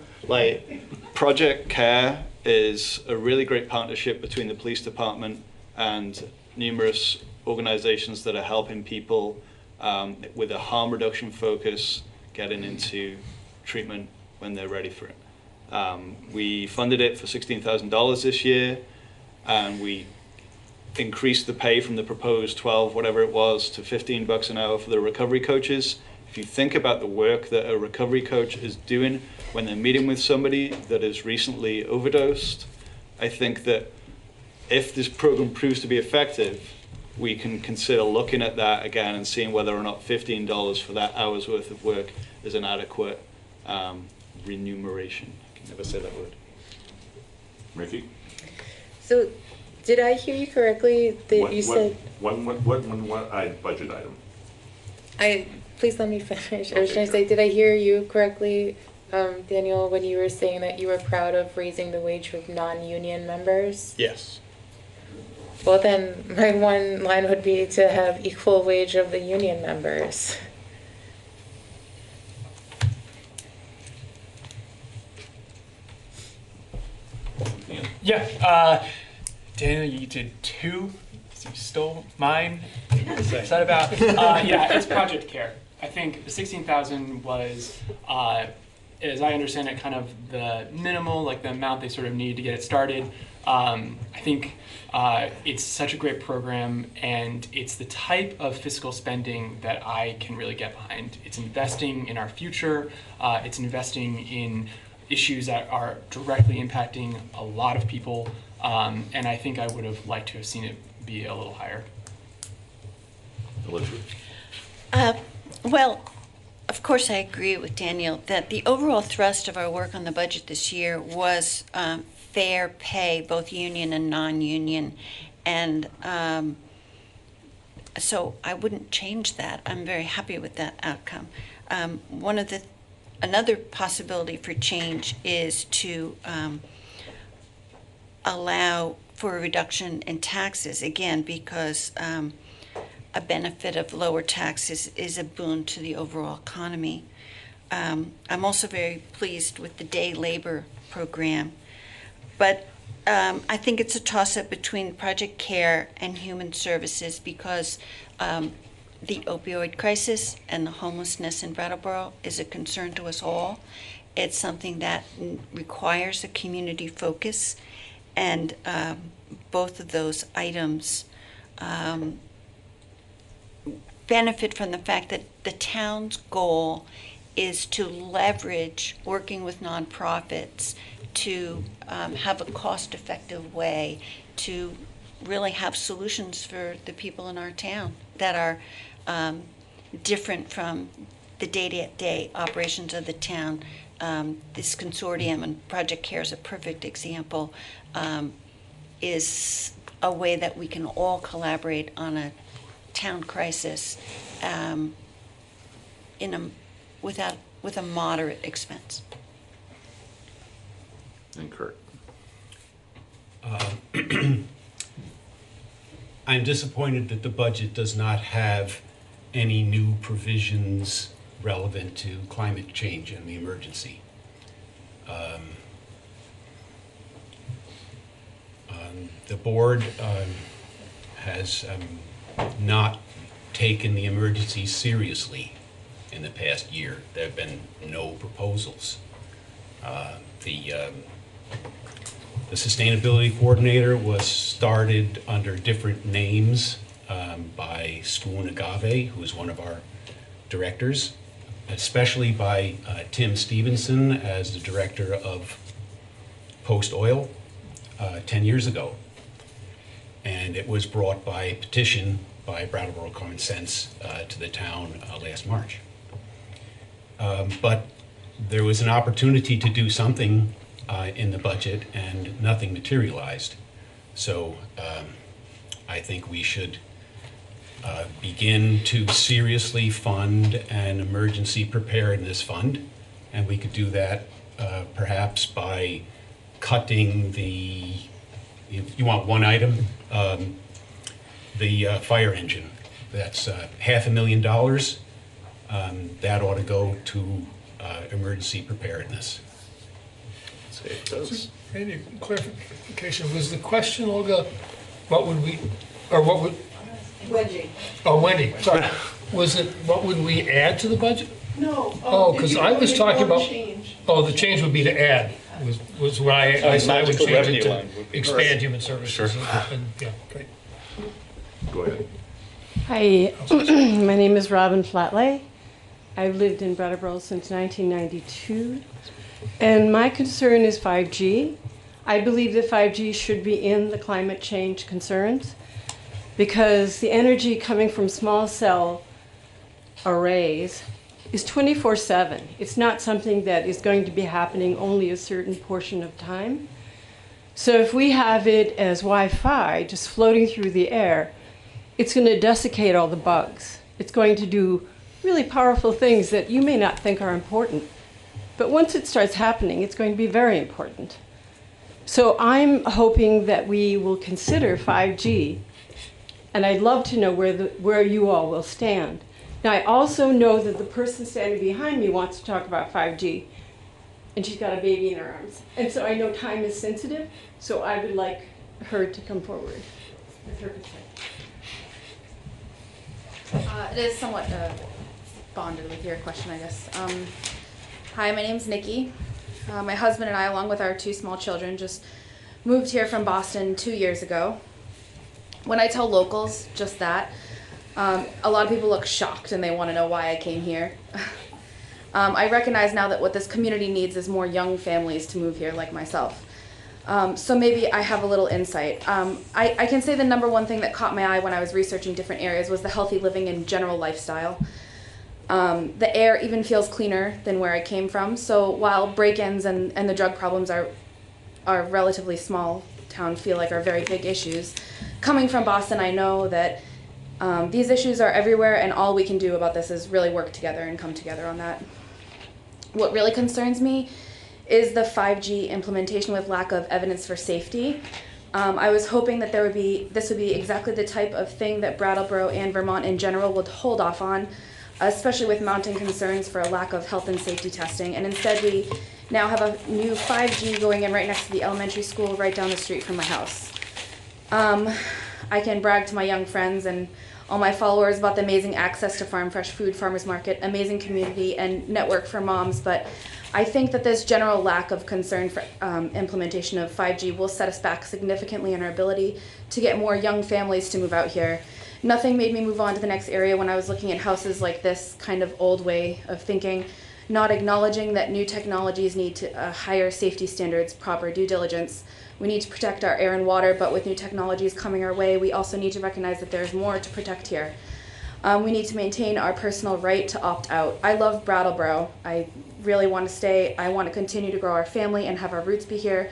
[SPEAKER 17] Project CARE is a really great partnership between the police department and numerous organizations that are helping people with a harm reduction focus getting into treatment when they're ready for it. We funded it for $16,000 this year, and we increased the pay from the proposed 12, whatever it was, to $15 an hour for the recovery coaches. If you think about the work that a recovery coach is doing when they're meeting with somebody that has recently overdosed, I think that if this program proves to be effective, we can consider looking at that again and seeing whether or not $15 for that hour's worth of work is an adequate remuneration. I can never say that word.
[SPEAKER 11] Ricky?
[SPEAKER 9] So, did I hear you correctly that you said...
[SPEAKER 11] One budget item.
[SPEAKER 9] Please let me finish. I was trying to say, did I hear you correctly, Daniel, when you were saying that you were proud of raising the wage for non-union members?
[SPEAKER 1] Yes.
[SPEAKER 9] Well, then my one line would be to have equal wage of the union members.
[SPEAKER 6] Yeah, Daniel, you did 2. You stole mine. What's that about? Yeah, it's Project CARE. I think the 16,000 was, as I understand it, kind of the minimal, like the amount they sort of need to get it started. I think it's such a great program, and it's the type of fiscal spending that I can really get behind. It's investing in our future. It's investing in issues that are directly impacting a lot of people, and I think I would have liked to have seen it be a little higher.
[SPEAKER 11] Elizabeth?
[SPEAKER 21] Well, of course I agree with Daniel that the overall thrust of our work on the budget this year was fair pay, both union and non-union, and so I wouldn't change that. I'm very happy with that outcome. Another possibility for change is to allow for a reduction in taxes, again, because a benefit of lower taxes is a boon to the overall economy. I'm also very pleased with the day labor program, but I think it's a toss-up between Project CARE and Human Services, because the opioid crisis and the homelessness in Brattleboro is a concern to us all. It's something that requires a community focus, and both of those items benefit from the fact that the town's goal is to leverage working with nonprofits to have a cost-effective way to really have solutions for the people in our town that are different from the day-to-day operations of the town. This consortium, and Project CARE is a perfect example, is a way that we can all collaborate on a town crisis with a moderate expense.
[SPEAKER 11] And Kurt.
[SPEAKER 1] I'm disappointed that the budget does not have any new provisions relevant to climate change and the emergency. The board has not taken the emergency seriously in the past year. There have been no proposals. The sustainability coordinator was started under different names by Spoon Agave, who is one of our directors, especially by Tim Stevenson as the director of Post Oil 10 years ago. And it was brought by petition by Brattleboro Common Sense to the town last March. But there was an opportunity to do something in the budget and nothing materialized. So I think we should begin to seriously fund an emergency preparedness fund, and we could do that perhaps by cutting the, if you want one item, the fire engine. That's $500,000. That ought to go to emergency preparedness.
[SPEAKER 11] Say it does.
[SPEAKER 14] Any clarification, was the question, Olga, what would we, or what would,
[SPEAKER 8] Wendy.
[SPEAKER 14] oh, Wendy, sorry. Was it, what would we add to the budget?
[SPEAKER 16] No.
[SPEAKER 14] Oh, because I was talking about,
[SPEAKER 16] Change.
[SPEAKER 14] oh, the change would be to add, was what I said I would
[SPEAKER 17] Magical
[SPEAKER 14] change it
[SPEAKER 17] revenue
[SPEAKER 14] to
[SPEAKER 17] line would be
[SPEAKER 14] expand
[SPEAKER 17] correct.
[SPEAKER 14] human services.
[SPEAKER 11] Sure.
[SPEAKER 14] And, yeah, great.
[SPEAKER 11] Go ahead.
[SPEAKER 7] Hi, my name is Robin Flatley. I've lived in Brattleboro since 1992, and my concern is 5G. I believe that 5G should be in the climate change concerns because the energy coming from small cell arrays is 24/7. It's not something that is going to be happening only a certain portion of time. So if we have it as Wi-Fi just floating through the air, it's going to desiccate all the bugs. It's going to do really powerful things that you may not think are important. But once it starts happening, it's going to be very important. So I'm hoping that we will consider 5G, and I'd love to know where you all will stand. Now, I also know that the person standing behind me wants to talk about 5G, and she's got a baby in her arms. And so I know time is sensitive, so I would like her to come forward with her perspective.
[SPEAKER 2] It is somewhat bonded with your question, I guess. Hi, my name's Nikki. My husband and I, along with our 2 small children, just moved here from Boston 2 years ago. When I tell locals just that, a lot of people look shocked and they want to know why I came here. I recognize now that what this community needs is more young families to move here like myself. So maybe I have a little insight. I can say the number one thing that caught my eye when I was researching different areas was the healthy living and general lifestyle. The air even feels cleaner than where I came from. So while break-ins and the drug problems are relatively small town feel like are very big issues, coming from Boston, I know that these issues are everywhere, and all we can do about this is really work together and come together on that. What really concerns me is the 5G implementation with lack of evidence for safety. I was hoping that this would be exactly the type of thing that Brattleboro and Vermont in general would hold off on, especially with mounting concerns for a lack of health and safety testing. And instead we now have a new 5G going in right next to the elementary school right down the street from my house. I can brag to my young friends and all my followers about the amazing access to farm fresh food, farmers market, amazing community, and network for moms, but I think that this general lack of concern for implementation of 5G will set us back significantly in our ability to get more young families to move out here. Nothing made me move on to the next area when I was looking at houses like this kind of old way of thinking, not acknowledging that new technologies need to higher safety standards, proper due diligence. We need to protect our air and water, but with new technologies coming our way, we also need to recognize that there's more to protect here. We need to maintain our personal right to opt out. I love Brattleboro. I really want to stay. I want to continue to grow our family and have our roots be here.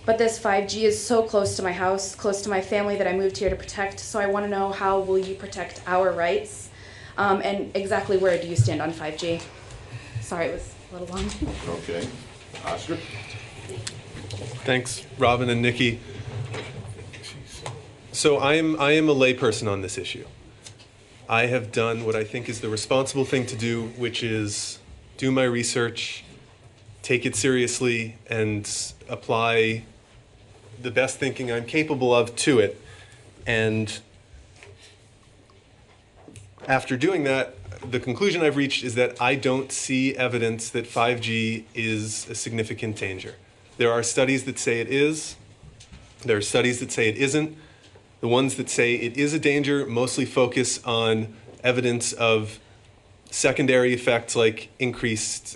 [SPEAKER 2] But this 5G is so close to my house, close to my family that I moved here to protect. So I want to know, how will you protect our rights? And exactly where do you stand on 5G? Sorry, it was a little long.
[SPEAKER 11] Okay. Oscar?
[SPEAKER 10] Thanks, Robin and Nikki. So I am a layperson on this issue. I have done what I think is the responsible thing to do, which is do my research, take it seriously, and apply the best thinking I'm capable of to it. And after doing that, the conclusion I've reached is that I don't see evidence that 5G is a significant danger. There are studies that say it is. There are studies that say it isn't. The ones that say it is a danger mostly focus on evidence of secondary effects like increased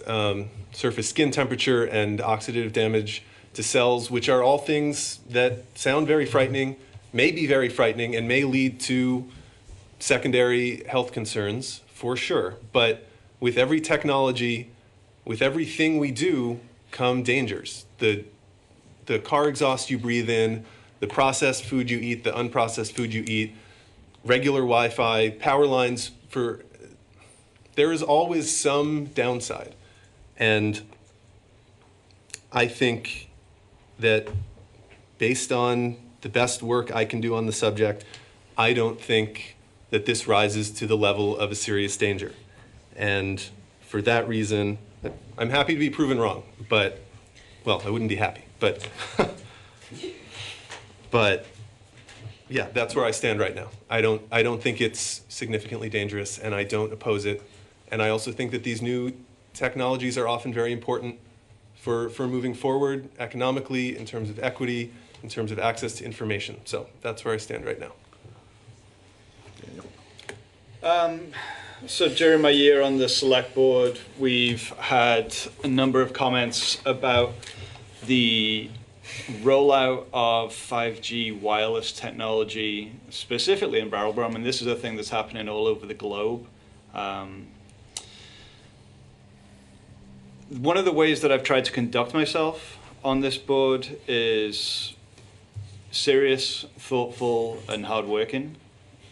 [SPEAKER 10] surface skin temperature and oxidative damage to cells, which are all things that sound very frightening, may be very frightening, and may lead to secondary health concerns for sure. But with every technology, with everything we do, come dangers. The car exhaust you breathe in, the processed food you eat, the unprocessed food you eat, regular Wi-Fi, power lines, there is always some downside. And I think that based on the best work I can do on the subject, I don't think that this rises to the level of a serious danger. And for that reason, I'm happy to be proven wrong, but, well, I wouldn't be happy, but but yeah, that's where I stand right now. I don't think it's significantly dangerous, and I don't oppose it. And I also think that these new technologies are often very important for moving forward economically, in terms of equity, in terms of access to information. So that's where I stand right now.
[SPEAKER 17] So during my year on the select board, we've had a number of comments about the rollout of 5G wireless technology, specifically in Brattleboro. I mean, this is a thing that's happening all over the globe. One of the ways that I've tried to conduct myself on this board is serious, thoughtful, and hardworking.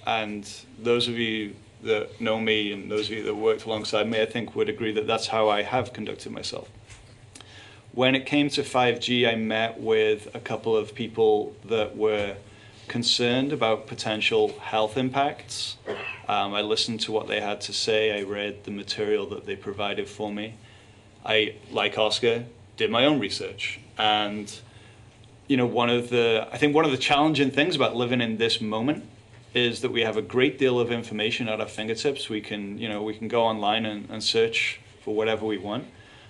[SPEAKER 17] And those of you that know me and those of you that worked alongside me, I think would agree that that's how I have conducted myself. When it came to 5G, I met with a couple of people that were concerned about potential health impacts. I listened to what they had to say. I read the material that they provided for me. I, like Oscar, did my own research. And you know, I think one of the challenging things about living in this moment is that we have a great deal of information at our fingertips. We can go online and search for whatever we want.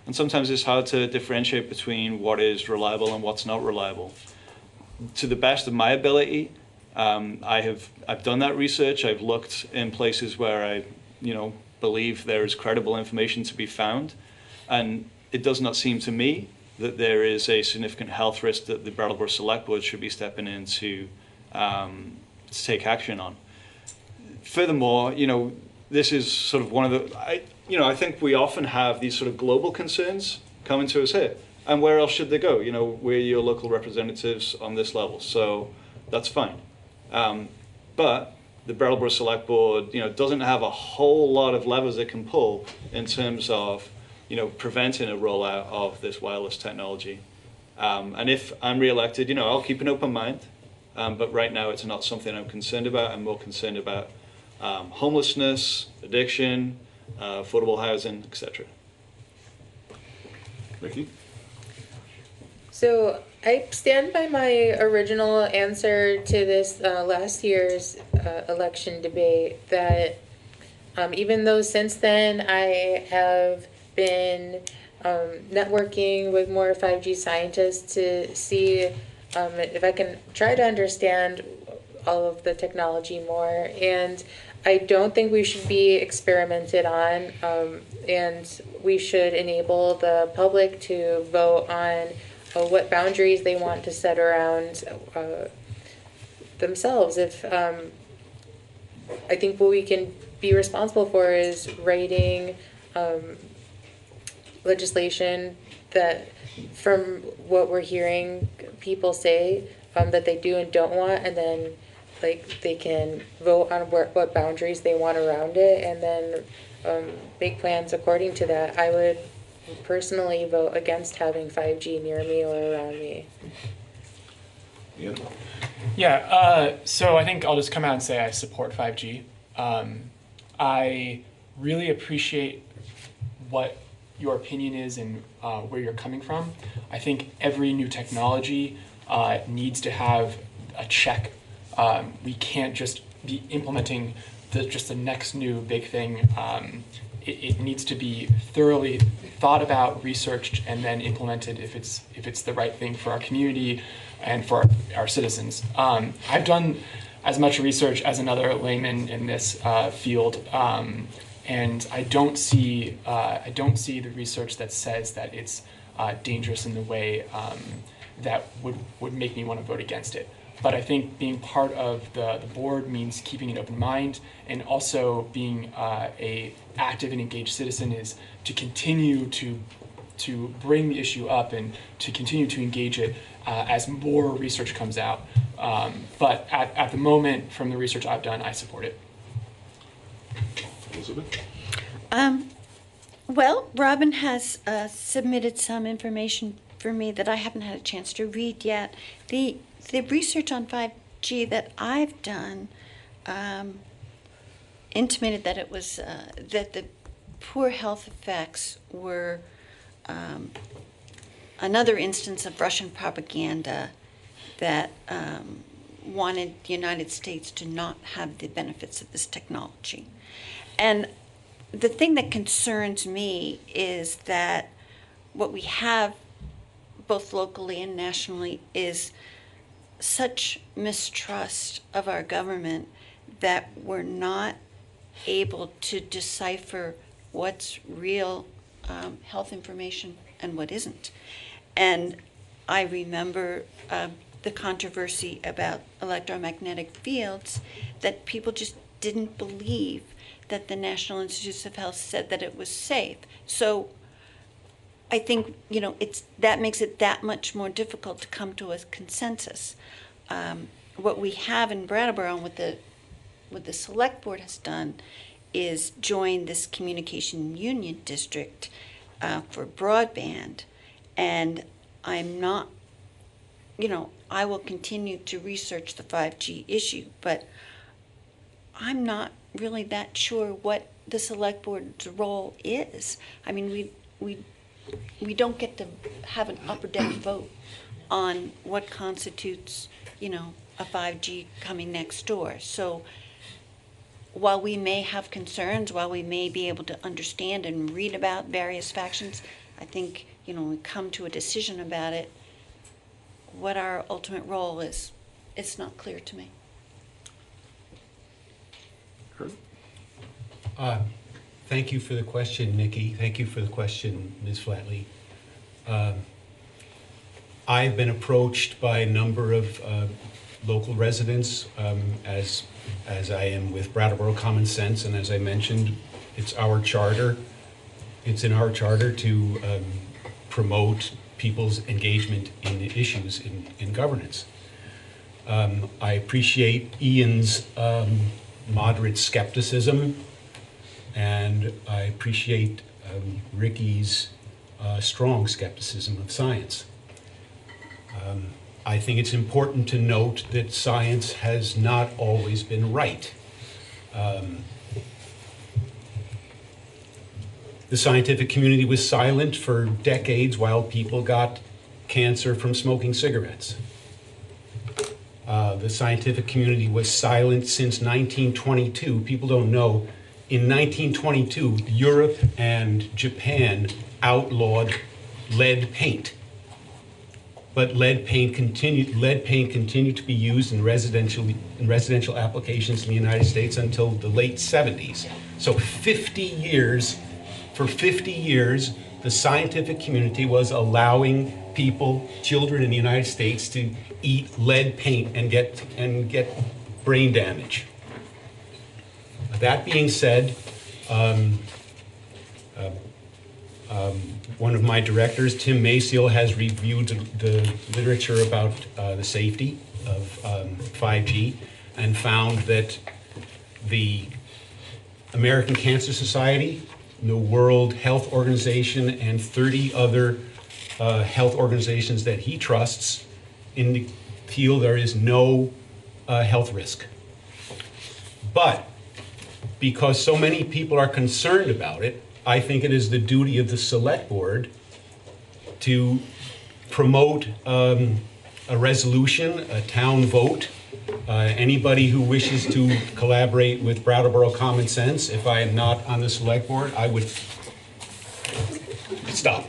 [SPEAKER 17] And sometimes it's hard to differentiate between what is reliable and what's not reliable. To the best of my ability, I've done that research. I've looked in places where I believe there is credible information to be found. And it does not seem to me that there is a significant health risk that the Brattleboro Select Board should be stepping in to take action on. Furthermore, this is sort of one of the, I think we often have these sort of global concerns coming to us here. And where else should they go? We're your local representatives on this level, so that's fine. But the Brattleboro Select Board, doesn't have a whole lot of levers it can pull in terms of, preventing a rollout of this wireless technology. And if I'm re-elected, I'll keep an open mind. But right now, it's not something I'm concerned about. I'm more concerned about homelessness, addiction, affordable housing, etc.
[SPEAKER 11] Vicky?
[SPEAKER 9] So I stand by my original answer to this last year's election debate that even though since then I have been networking with more 5G scientists to see if I can try to understand all of the technology more. And I don't think we should be experimented on, and we should enable the public to vote on what boundaries they want to set around themselves. If I think what we can be responsible for is writing legislation that, from what we're hearing people say, that they do and don't want, and then they can vote on what boundaries they want around it, and then make plans according to that. I would personally vote against having 5G near me or around me.
[SPEAKER 6] Yeah, so I think I'll just come out and say I support 5G. I really appreciate what your opinion is and where you're coming from. I think every new technology needs to have a check. We can't just be implementing just the next new big thing. It needs to be thoroughly thought about, researched, and then implemented if it's the right thing for our community and for our citizens. I've done as much research as another layman in this field, and I don't see the research that says that it's dangerous in the way that would make me want to vote against it. But I think being part of the board means keeping an open mind, and also being a active and engaged citizen is to continue to bring the issue up and to continue to engage it as more research comes out. But at the moment, from the research I've done, I support it.
[SPEAKER 11] Elizabeth?
[SPEAKER 21] Well, Robin has submitted some information for me that I haven't had a chance to read yet. The research on 5G that I've done intimated that it was that the poor health effects were another instance of Russian propaganda that wanted the United States to not have the benefits of this technology. And the thing that concerns me is that what we have both locally and nationally is such mistrust of our government that we're not able to decipher what's real health information and what isn't. And I remember the controversy about electromagnetic fields, that people just didn't believe that the National Institutes of Health said that it was safe. So I think, that makes it that much more difficult to come to a consensus. What we have in Brattleboro and what the select board has done is join this communication union district for broadband. And I'm not, I will continue to research the 5G issue, but I'm not really that sure what the select board's role is. I mean, we don't get to have an up or down vote on what constitutes, a 5G coming next door. So while we may have concerns, while we may be able to understand and read about various factions, I think, when we come to a decision about it, what our ultimate role is, it's not clear to me.
[SPEAKER 1] Thank you for the question, Nikki. Thank you for the question, Ms. Flatley. I've been approached by a number of local residents, as I am with Brattleboro Common Sense, and as I mentioned, it's our charter. It's in our charter to promote people's engagement in the issues in governance. I appreciate Ian's moderate skepticism, and I appreciate Ricky's strong skepticism of science. I think it's important to note that science has not always been right. The scientific community was silent for decades while people got cancer from smoking cigarettes. The scientific community was silent since 1922. People don't know, in 1922, Europe and Japan outlawed lead paint. But lead paint continued to be used in residential applications in the United States until the late 70s. So for 50 years, the scientific community was allowing children in the United States, to eat lead paint and get brain damage. That being said, one of my directors, Tim Maciel, has reviewed the literature about the safety of 5G and found that the American Cancer Society the World Health Organization and 30 other health organizations that he trusts feel there is no health risk. But because so many people are concerned about it, I think it is the duty of the select board to promote a resolution, a town vote. Anybody who wishes to collaborate with Brattleboro Common Sense, if I am not on the select board, I would stop.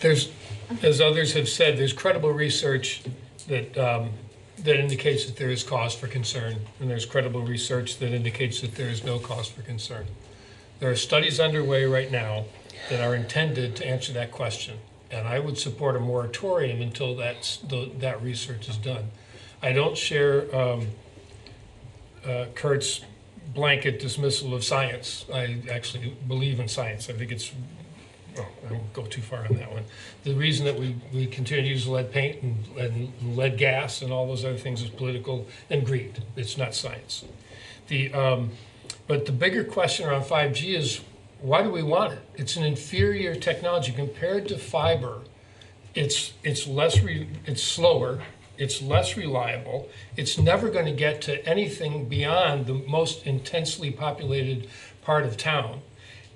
[SPEAKER 14] There's, as others have said, there's credible research that that indicates that there is cause for concern, and there's credible research that indicates that there is no cause for concern. There are studies underway right now that are intended to answer that question, and I would support a moratorium until that research is done. I don't share Kurt's blanket dismissal of science. I actually believe in science. I think it's, well, I won't go too far on that one. The reason that we continue to use lead paint and lead gas and all those other things is political and greed. It's not science. But the bigger question around 5G is, why do we want it? It's an inferior technology compared to fiber. It's slower. It's less reliable. It's never going to get to anything beyond the most intensely populated part of town,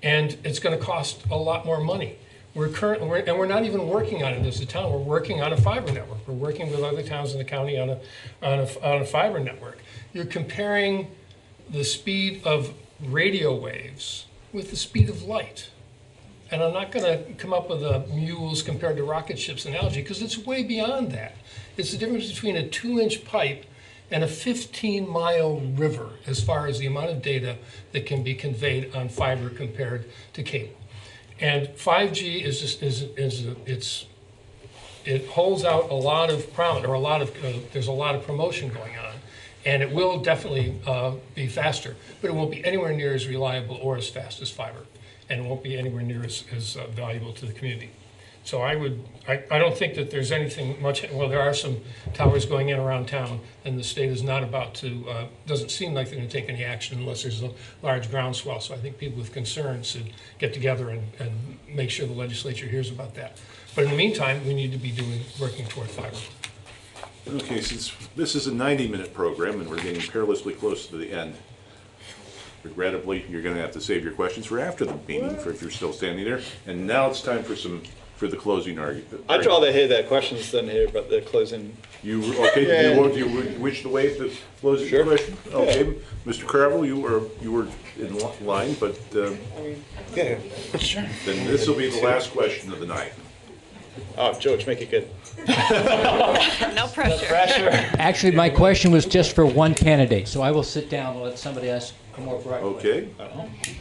[SPEAKER 14] and it's going to cost a lot more money. We're not even working on it as a town. We're working on a fiber network. We're working with other towns in the county on a fiber network. You're comparing the speed of radio waves with the speed of light. And I'm not going to come up with a mules compared to rocket ships analogy, because it's way beyond that. It's the difference between a 2-inch pipe and a 15-mile river as far as the amount of data that can be conveyed on fiber compared to cable. And 5G is just, it holds out a lot of promise, or there's a lot of promotion going on. And it will definitely be faster, but it won't be anywhere near as reliable or as fast as fiber. And it won't be anywhere near as valuable to the community. So I don't think that there's anything much, well, there are some towers going in around town, and the state is not about to, doesn't seem like they're going to take any action unless there's a large groundswell. So I think people with concerns should get together and make sure the legislature hears about that. But in the meantime, we need to be working toward fiber.
[SPEAKER 11] Okay, since this is a 90-minute program and we're getting perilously close to the end, regrettably, you're going to have to save your questions for after the meeting, for if you're still standing there. And now it's time for the closing argument.
[SPEAKER 17] I'd rather hear their questions than hear about the closing.
[SPEAKER 11] You okay? Yeah. You wish to waive the closing question? Okay, yeah. Mr. Cravel, you were in line, but
[SPEAKER 17] yeah, sure.
[SPEAKER 11] Then this will be the last question of the night.
[SPEAKER 17] Oh, George, make it good.
[SPEAKER 21] No pressure.
[SPEAKER 4] Actually, my question was just for one candidate, so I will sit down and let somebody ask a more broad
[SPEAKER 11] question.
[SPEAKER 4] Okay.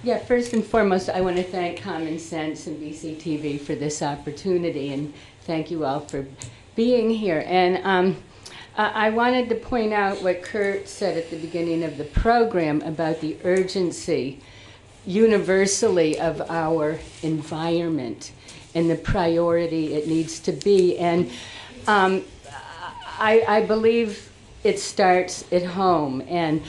[SPEAKER 20] Yeah, first and foremost, I want to thank Common Sense and BCTV for this opportunity, and thank you all for being here. And I wanted to point out what Kurt said at the beginning of the program about the urgency universally of our environment and the priority it needs to be. And I believe it starts at home. And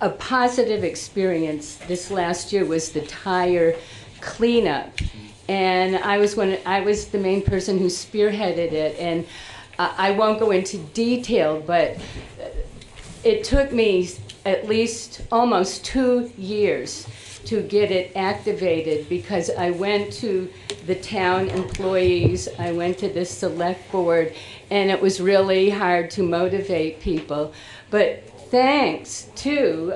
[SPEAKER 20] a positive experience this last year was the tire cleanup. And I was the main person who spearheaded it. And I won't go into detail, but it took me at least almost 2 years to get it activated, because I went to the town employees, I went to the select board, and it was really hard to motivate people. But thanks to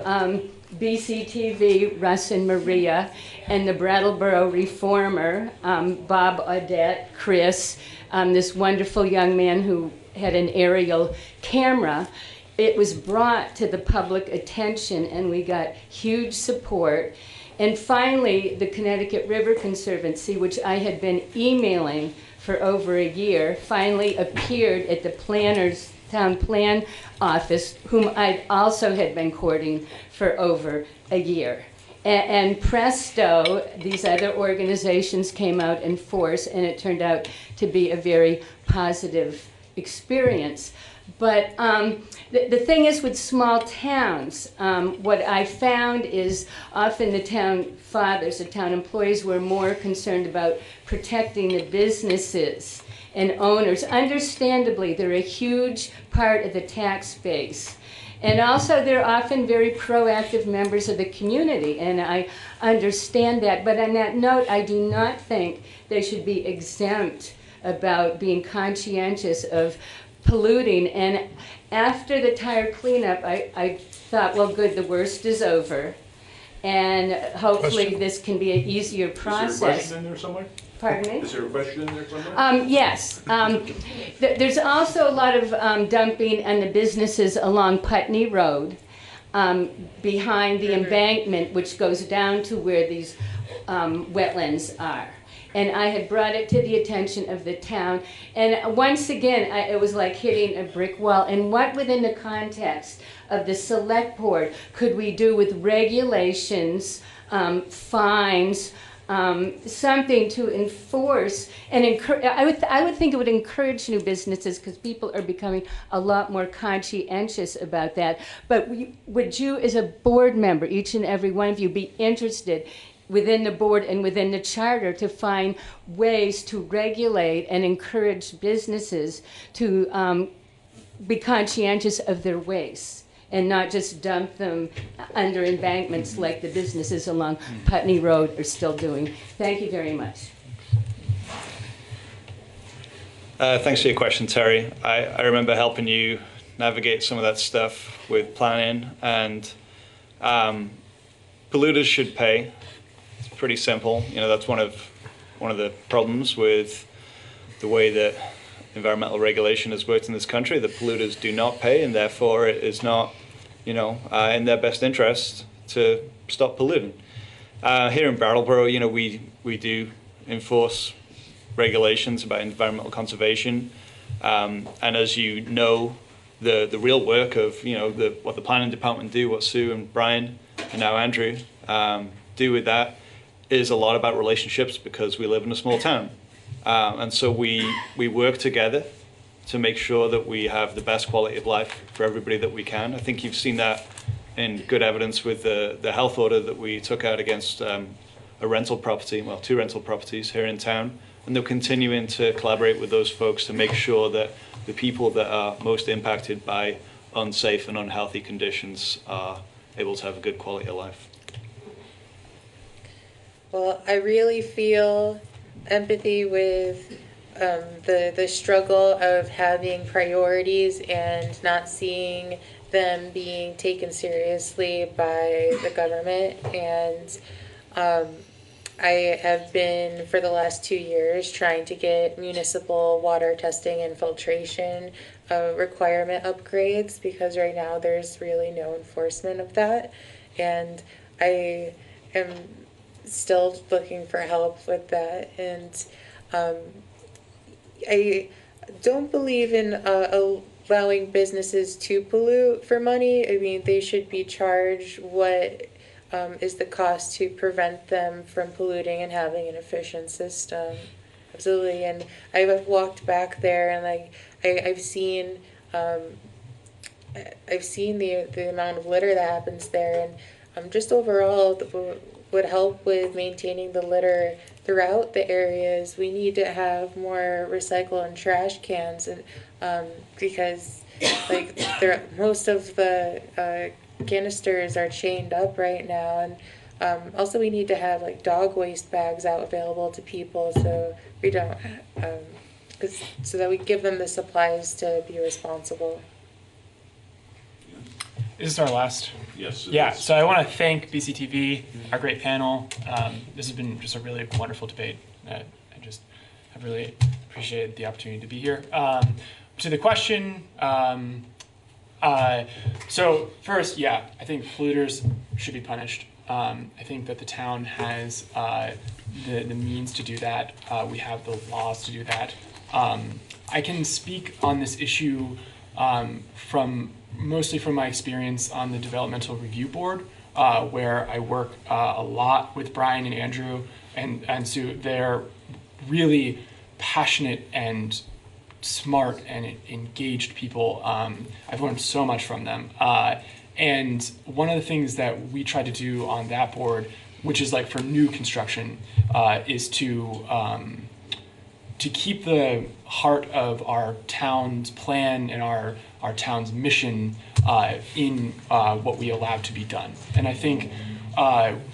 [SPEAKER 20] BCTV, Russ and Maria, and the Brattleboro Reformer, Bob Audette, Chris, this wonderful young man who had an aerial camera, it was brought to the public attention, and we got huge support. And finally, the Connecticut River Conservancy, which I had been emailing for over a year, finally appeared at the town plan office, whom I also had been courting for over a year. And presto, these other organizations came out in force, and it turned out to be a very positive experience. But the thing is with small towns, what I found is often the town fathers, the town employees were more concerned about protecting the businesses and owners. Understandably, they're a huge part of the tax base. And also, they're often very proactive members of the community, and I understand that. But on that note, I do not think they should be exempt about being conscientious of polluting. And after the tire cleanup, I thought, well, good, the worst is over. And hopefully this can be an easier process.
[SPEAKER 11] Is there a question in there somewhere?
[SPEAKER 20] Pardon me?
[SPEAKER 11] Is there a question in there somewhere?
[SPEAKER 20] Yes. There's also a lot of dumping on the businesses along Putney Road behind the embankment, which goes down to where these wetlands are. And I had brought it to the attention of the town. And once again, it was like hitting a brick wall. And what within the context of the select board could we do with regulations, fines, something to enforce and encourage? I would think it would encourage new businesses because people are becoming a lot more conscientious about that. But would you, as a board member, each and every one of you, be interested within the board and within the charter to find ways to regulate and encourage businesses to be conscientious of their waste and not just dump them under embankments like the businesses along Putney Road are still doing? Thank you very much.
[SPEAKER 17] Thanks for your question, Terry. I remember helping you navigate some of that stuff with planning, and polluters should pay. It's pretty simple. You know, that's one of the problems with the way that environmental regulation has worked in this country. The polluters do not pay, and therefore it is not, in their best interest to stop polluting. Here in Brattleboro, we do enforce regulations about environmental conservation, and as you know, the real work of what the planning department do, what Sue and Brian and now Andrew do with that is a lot about relationships, because we live in a small town. And so we work together to make sure that we have the best quality of life for everybody that we can. I think you've seen that in good evidence with the health order that we took out against a rental property, well, 2 rental properties here in town. And they're continuing to collaborate with those folks to make sure that the people that are most impacted by unsafe and unhealthy conditions are able to have a good quality of life.
[SPEAKER 9] Well, I really feel empathy with the struggle of having priorities and not seeing them being taken seriously by the government. And I have been, for the last 2 years, trying to get municipal water testing and filtration requirement upgrades, because right now there's really no enforcement of that. And I am still looking for help with that. And I don't believe in allowing businesses to pollute for money. I mean, they should be charged what is the cost to prevent them from polluting and having an efficient system. Absolutely. And I've walked back there, and I've seen the amount of litter that happens there, and just overall would help with maintaining the litter throughout the areas. We need to have more recycle and trash cans, and because most of the canisters are chained up right now, and also we need to have dog waste bags out available to people, so we don't so that we give them the supplies to be responsible.
[SPEAKER 6] This is our last.
[SPEAKER 11] Yes.
[SPEAKER 6] Yeah, so I want to thank BCTV, our great panel. This has been just a really wonderful debate. I really appreciated the opportunity to be here. To the question, so first, yeah, I think polluters should be punished. I think that the town has the means to do that. We have the laws to do that. I can speak on this issue mostly from my experience on the Developmental Review Board, where I work a lot with Brian and Andrew and Sue. They're really passionate and smart and engaged people. I've learned so much from them. And one of the things that we try to do on that board, which is like for new construction, is to keep the heart of our town's plan and our town's mission in what we allow to be done. And I think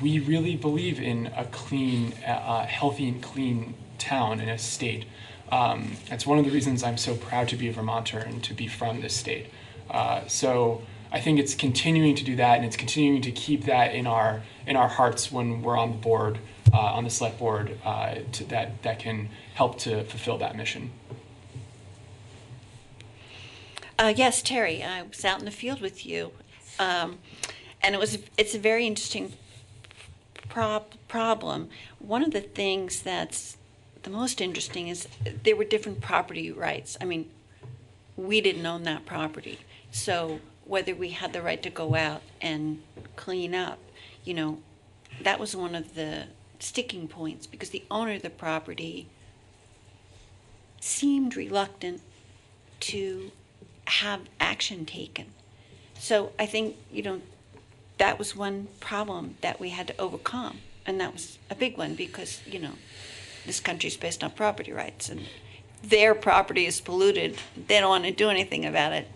[SPEAKER 6] we really believe in a clean, healthy and clean town and a state. That's one of the reasons I'm so proud to be a Vermonter and to be from this state. So I think it's continuing to do that, and it's continuing to keep that in our hearts when we're on the board, on the select board, that can help to fulfill that mission.
[SPEAKER 21] Yes, Terry, I was out in the field with you, and it's a very interesting problem. One of the things that's the most interesting is there were different property rights. I mean, we didn't own that property, so whether we had the right to go out and clean up, that was one of the sticking points, because the owner of the property seemed reluctant to have action taken. So I think, that was one problem that we had to overcome, and that was a big one, because, this country's based on property rights, and their property is polluted. They don't want to do anything about it.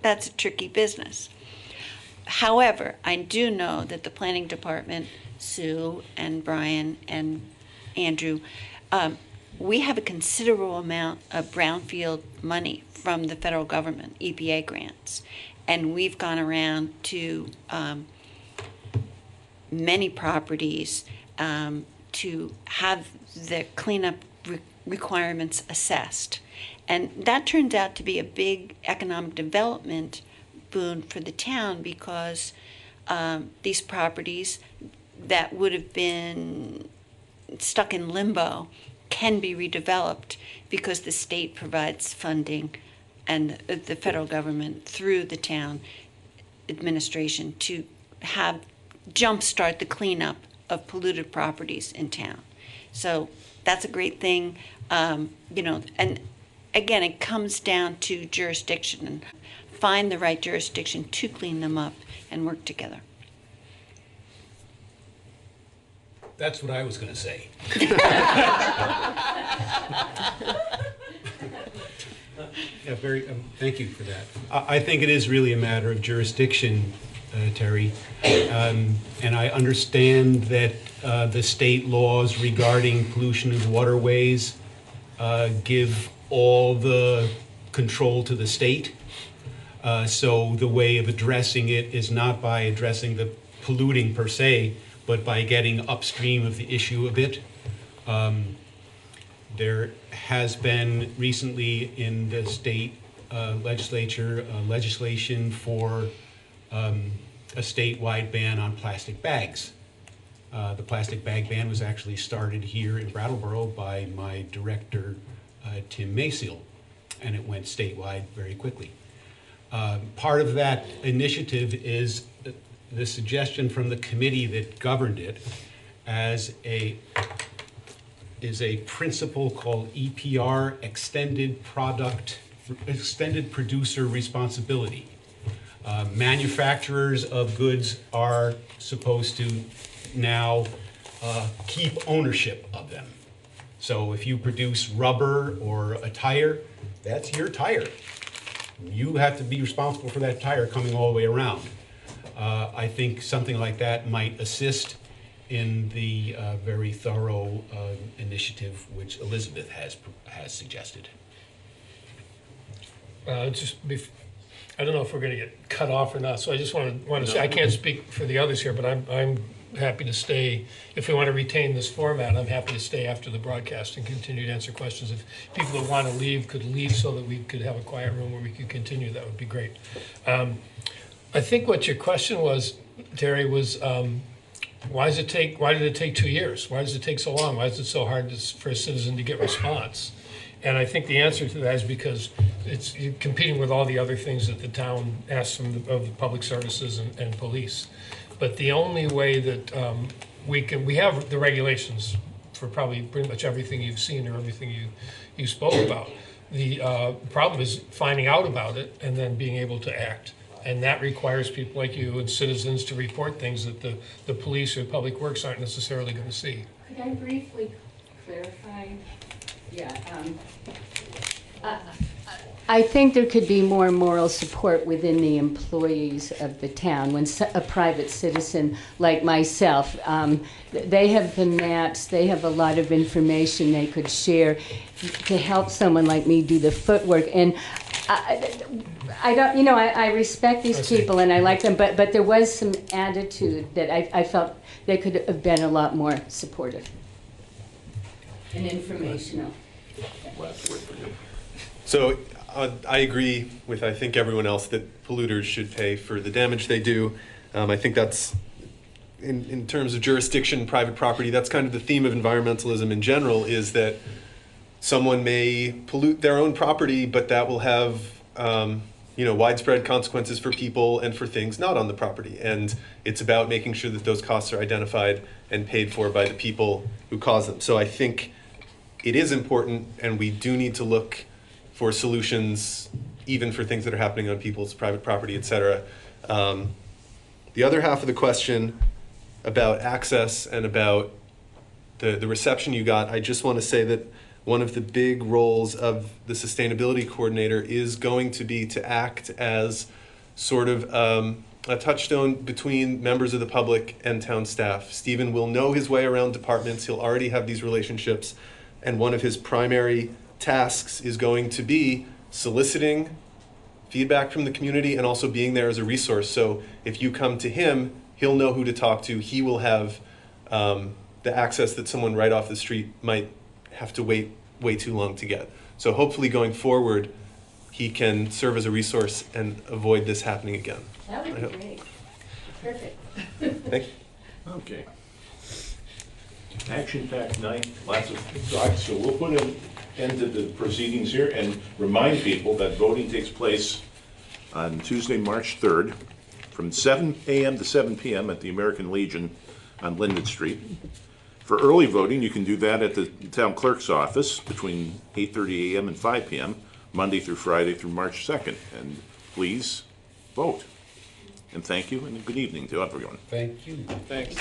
[SPEAKER 21] That's a tricky business. However, I do know that the planning department, Sue and Brian and Andrew, we have a considerable amount of brownfield money from the federal government, EPA grants, and we've gone around to many properties to have the cleanup requirements assessed. And that turns out to be a big economic development boon for the town, because these properties that would have been stuck in limbo can be redeveloped, because the state provides funding and the federal government through the town administration to have jumpstart the cleanup of polluted properties in town. So that's a great thing, and again, it comes down to jurisdiction, and find the right jurisdiction to clean them up and work together.
[SPEAKER 1] That's what I was going to say. Yeah, thank you for that. I think it is really a matter of jurisdiction, Terry, and I understand that the state laws regarding pollution of waterways give all the control to the state. So the way of addressing it is not by addressing the polluting per se, but by getting upstream of the issue a bit. There has been recently in the state legislature legislation for a statewide ban on plastic bags. The plastic bag ban was actually started here in Brattleboro by my director, Tim Mayseal, and it went statewide very quickly. Part of that initiative is the suggestion from the committee that governed it as a principle called EPR, Extended Producer Responsibility. Manufacturers of goods are supposed to now keep ownership of them. So if you produce rubber or a tire, that's your tire. You have to be responsible for that tire coming all the way around. I think something like that might assist in the very thorough initiative which Elizabeth has suggested.
[SPEAKER 14] I don't know if we're going to get cut off or not, so I just want to say, I can't speak for the others here, but I'm happy to stay. If we want to retain this format, I'm happy to stay after the broadcast and continue to answer questions. If people that want to leave could leave so that we could have a quiet room where we could continue, that would be great. I think what your question was, Terry, was why did it take 2 years? Why does it take so long? Why is it so hard for a citizen to get response? And I think the answer to that is because it's competing with all the other things that the town asks of the public services and police. But the only way that we have the regulations for probably pretty much everything you've seen or everything you spoke about. The problem is finding out about it and then being able to act. And that requires people like you and citizens to report things that the police or public works aren't necessarily going to see.
[SPEAKER 20] Could I briefly clarify? Yeah. I think there could be more moral support within the employees of the town. When a private citizen like myself, they have the maps, they have a lot of information they could share to help someone like me do the footwork. And I don't, you know, I respect these people and I like them, but there was some attitude that I felt they could have been a lot more supportive and informational.
[SPEAKER 10] So I agree with, I think, everyone else that polluters should pay for the damage they do. I think that's, in terms of jurisdiction, private property, that's kind of the theme of environmentalism in general, is that someone may pollute their own property, but that will have widespread consequences for people and for things not on the property. And it's about making sure that those costs are identified and paid for by the people who cause them. So I think it is important, and we do need to look for solutions, even for things that are happening on people's private property, et cetera. The other half of the question about access and about the reception you got, I just want to say that one of the big roles of the sustainability coordinator is going to be to act as sort of a touchstone between members of the public and town staff. Stephen will know his way around departments. He'll already have these relationships. And one of his primary tasks is going to be soliciting feedback from the community and also being there as a resource. So if you come to him, he'll know who to talk to. He will have the access that someone right off the street might have to wait way too long to get. So hopefully going forward, he can serve as a resource and avoid this happening again.
[SPEAKER 20] That would be great. Perfect.
[SPEAKER 10] Thank you.
[SPEAKER 11] Okay. Action-packed night, lots of thoughts. So we'll put an end to the proceedings here and remind people that voting takes place on Tuesday, March 3rd, from 7 a.m. to 7 p.m. at the American Legion on Linden Street. For early voting, you can do that at the town clerk's office between 8:30 a.m. and 5 p.m., Monday through Friday through March 2nd. And please vote. And thank you, and good evening to everyone.
[SPEAKER 1] Thank you.
[SPEAKER 10] Thanks.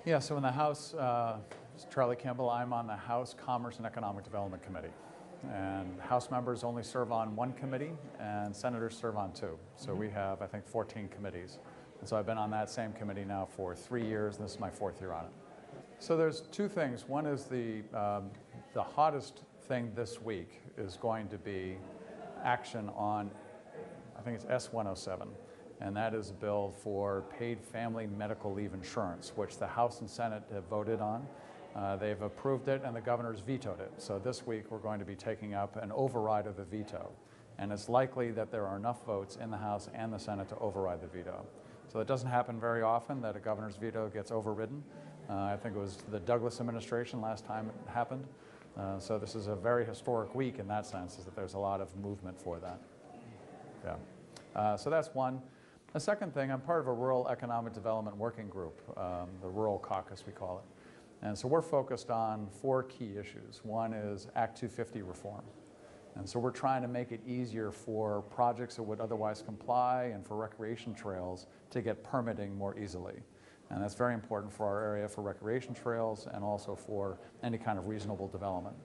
[SPEAKER 12] Yeah, so in the House, Charlie Campbell, I'm on the House Commerce and Economic Development Committee. And House members only serve on one committee, and senators serve on two. So we have, I think, 14 committees. And so I've been on that same committee now for 3 years, and this is my 4th year on it. So there's two things. One is the hottest thing this week is going to be action on, I think it's S-107, and that is a bill for paid family medical leave insurance, which the House and Senate have voted on. They've approved it, and the governor's vetoed it. So this week we're going to be taking up an override of the veto. And it's likely that there are enough votes in the House and the Senate to override the veto. So it doesn't happen very often that a governor's veto gets overridden. I think it was the Douglas administration last time it happened. So this is a very historic week in that sense, is that there's a lot of movement for that. Yeah. So that's one. The second thing, I'm part of a rural economic development working group, the Rural Caucus we call it. And so we're focused on 4 key issues. One is Act 250 reform. And so we're trying to make it easier for projects that would otherwise comply and for recreation trails to get permitting more easily. And that's very important for our area for recreation trails and also for any kind of reasonable development.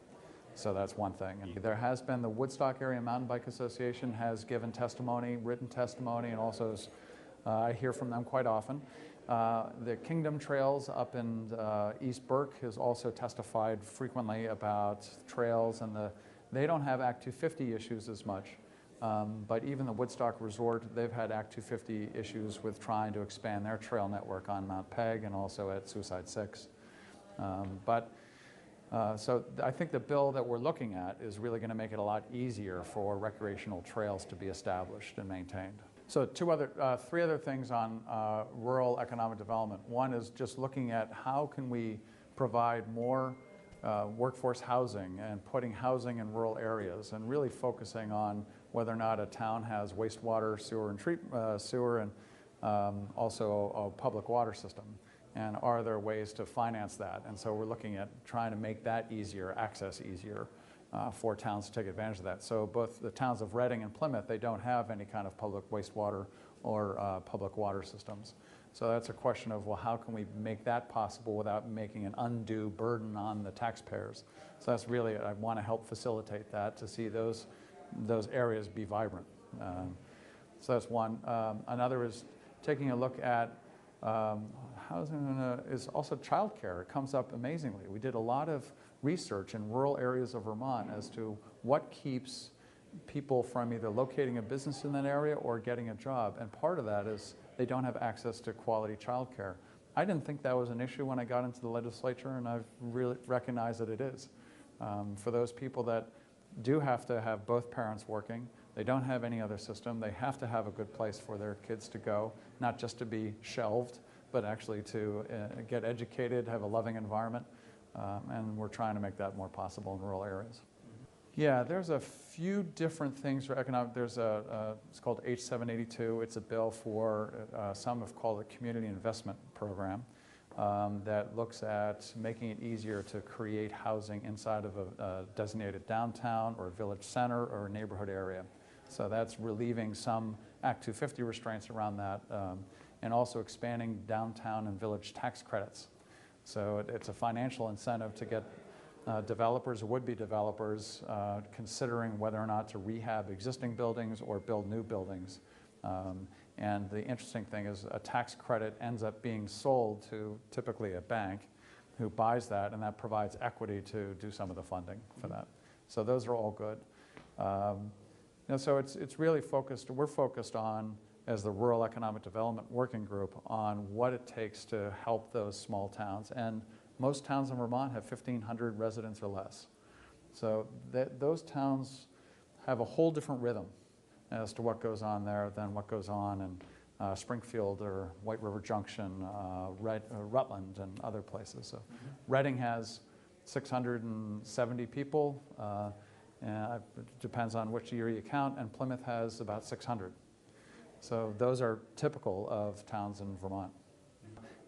[SPEAKER 12] So that's one thing. And there has been the Woodstock Area Mountain Bike Association has given testimony, written testimony, and also I hear from them quite often. The Kingdom Trails up in East Burke has also testified frequently about trails, and they don't have Act 250 issues as much. But even the Woodstock Resort, they've had Act 250 issues with trying to expand their trail network on Mount Peg and also at Suicide 6. So I think the bill that we're looking at is really going to make it a lot easier for recreational trails to be established and maintained. So 3 other things on rural economic development. One is just looking at how can we provide more workforce housing and putting housing in rural areas and really focusing on whether or not a town has wastewater, sewer, and also a public water system. And are there ways to finance that? And so we're looking at trying to make that easier, access easier for towns to take advantage of that. So both the towns of Reading and Plymouth, they don't have any kind of public wastewater or public water systems. So that's a question of, well, how can we make that possible without making an undue burden on the taxpayers? So that's really, I want to help facilitate that to see those areas be vibrant. So that's one. Another is taking a look at housing is also childcare. It comes up amazingly. We did a lot of research in rural areas of Vermont as to what keeps people from either locating a business in that area or getting a job. And part of that is they don't have access to quality childcare. I didn't think that was an issue when I got into the legislature, and I've really recognized that it is. For those people that do have to have both parents working, they don't have any other system, they have to have a good place for their kids to go, not just to be shelved, but actually to get educated, have a loving environment, and we're trying to make that more possible in rural areas. Yeah, there's a few different things for economic. There's it's called H782. It's a bill for, some have called it Community Investment Program, that looks at making it easier to create housing inside of a designated downtown or a village center or a neighborhood area. So that's relieving some Act 250 restraints around that, and also expanding downtown and village tax credits. So it's a financial incentive to get developers or would-be developers considering whether or not to rehab existing buildings or build new buildings. And the interesting thing is a tax credit ends up being sold to typically a bank who buys that, and that provides equity to do some of the funding for that. So those are all good. So it's really focused, we're focused on, as the Rural Economic Development Working Group, on what it takes to help those small towns. And most towns in Vermont have 1,500 residents or less. So those towns have a whole different rhythm as to what goes on there than what goes on in Springfield or White River Junction, Rutland, and other places. So Reading has 670 people. It depends on which year you count, and Plymouth has about 600. So those are typical of towns in Vermont.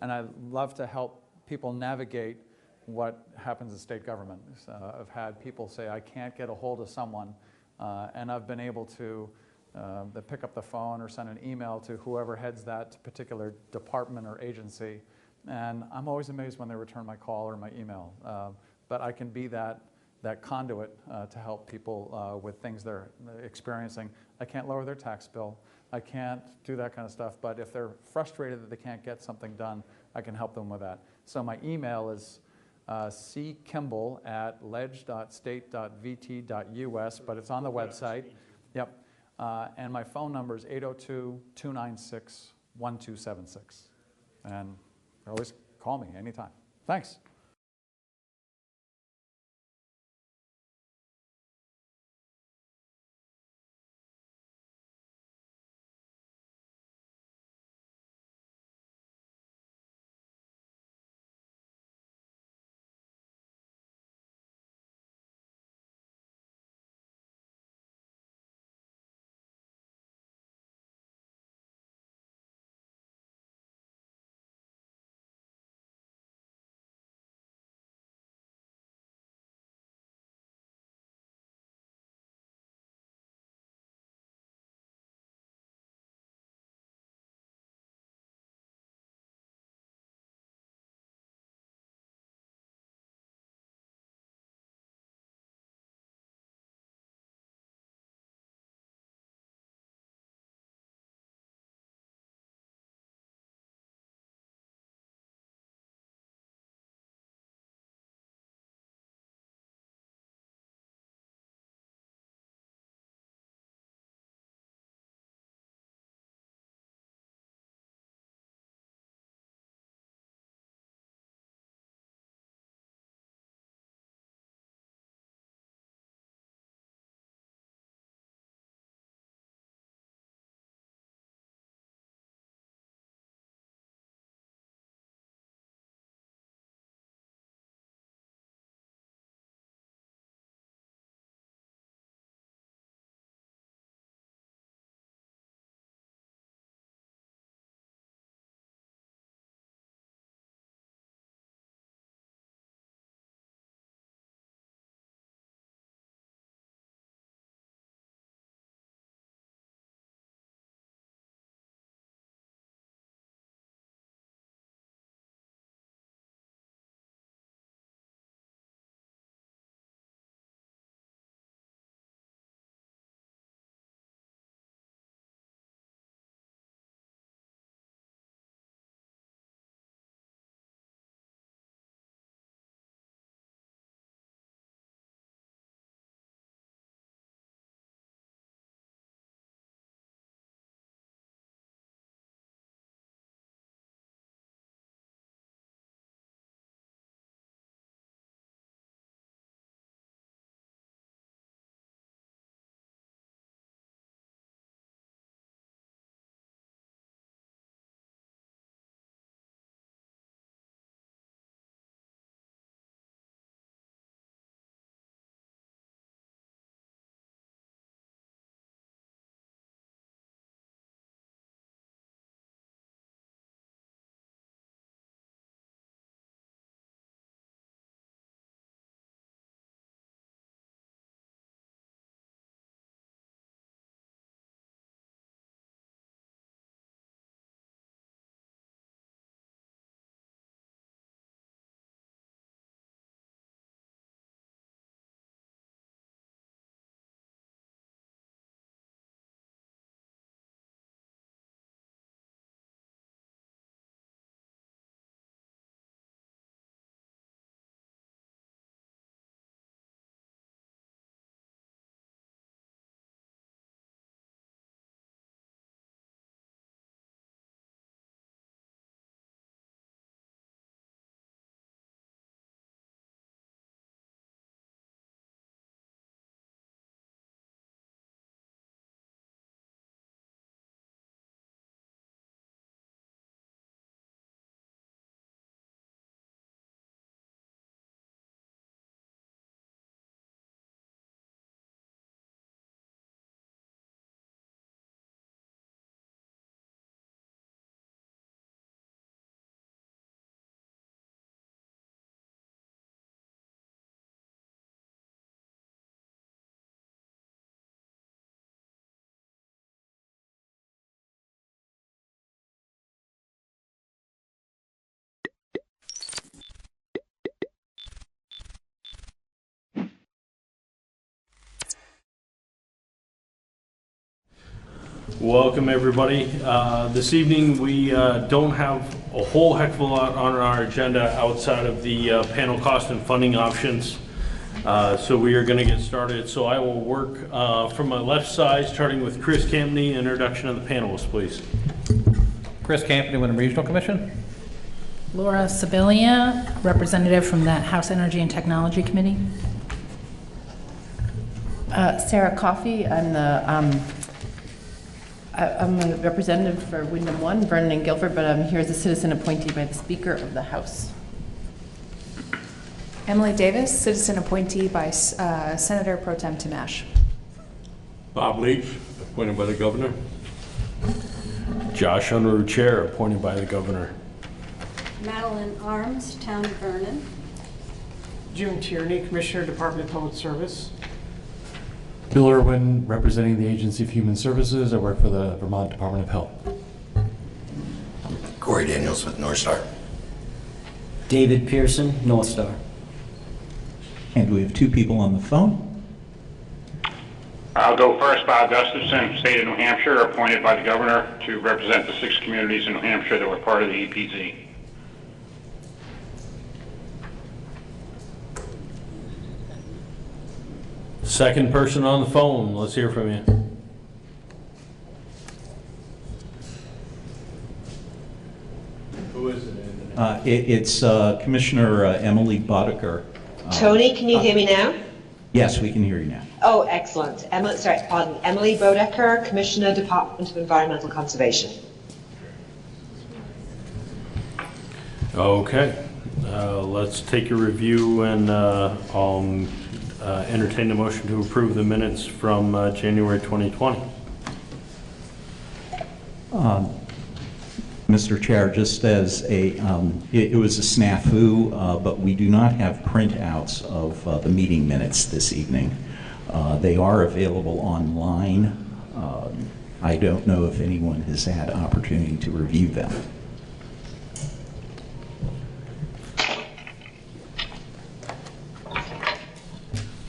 [SPEAKER 12] And I love to help people navigate what happens in state government. I've had people say, I can't get a hold of someone, and I've been able to pick up the phone or send an email to whoever heads that particular department or agency And I'm always amazed when they return my call or my email. But I can be that conduit to help people with things they're experiencing. I can't lower their tax bill. I can't do that kind of stuff. But if they're frustrated that they can't get something done, I can help them with that. So my email is ckimball@ledge.state.vt.us, but it's on the website. Yep. And my phone number is 802-296-1276. And always call me anytime. Thanks.
[SPEAKER 3] Welcome, everybody. This evening, we don't have a whole heck of a lot on our agenda outside of the panel cost and funding options. So we are going to get started. So I will work from my left side, starting with Chris Campney. Introduction of the panelists, please.
[SPEAKER 4] Chris Campney, Wyndham Regional Commission.
[SPEAKER 18] Laura Sibilia, representative from the House Energy and Technology Committee.
[SPEAKER 23] Sarah Coffey, I'm a representative for Wyndham 1, Vernon and Guilford, but I'm here as a citizen appointee by the Speaker of the House.
[SPEAKER 24] Emily Davis, citizen appointee by Senator Pro Tem Timash.
[SPEAKER 3] Bob Leach, appointed by the Governor. Josh Unruh, Chair, appointed by the Governor.
[SPEAKER 25] Madeline Arms, Town of Vernon.
[SPEAKER 26] June Tierney, Commissioner, Department of Public Service.
[SPEAKER 27] Bill Irwin, representing the Agency of Human Services. I work for the Vermont Department of Health.
[SPEAKER 28] Corey Daniels with North Star.
[SPEAKER 29] David Pearson, North Star.
[SPEAKER 30] And we have two people on the phone.
[SPEAKER 31] I'll go first. Bob Gustafson, State of New Hampshire, appointed by the Governor to represent the 6 communities in New Hampshire that were part of the EPZ.
[SPEAKER 3] Second person on the phone. Let's hear from you. Who is it?
[SPEAKER 30] It's Commissioner Emily Boddicker.
[SPEAKER 32] Tony, can you hear me now?
[SPEAKER 30] Yes, we can hear you now.
[SPEAKER 32] Oh, excellent. Emily Bodecker, Commissioner, Department of Environmental Conservation.
[SPEAKER 3] Okay. Let's take a review and I'll entertain a motion to approve the minutes from January 2020.
[SPEAKER 30] Mr. Chair, just as it was a snafu, but we do not have printouts of the meeting minutes this evening. They are available online. I don't know if anyone has had opportunity to review them.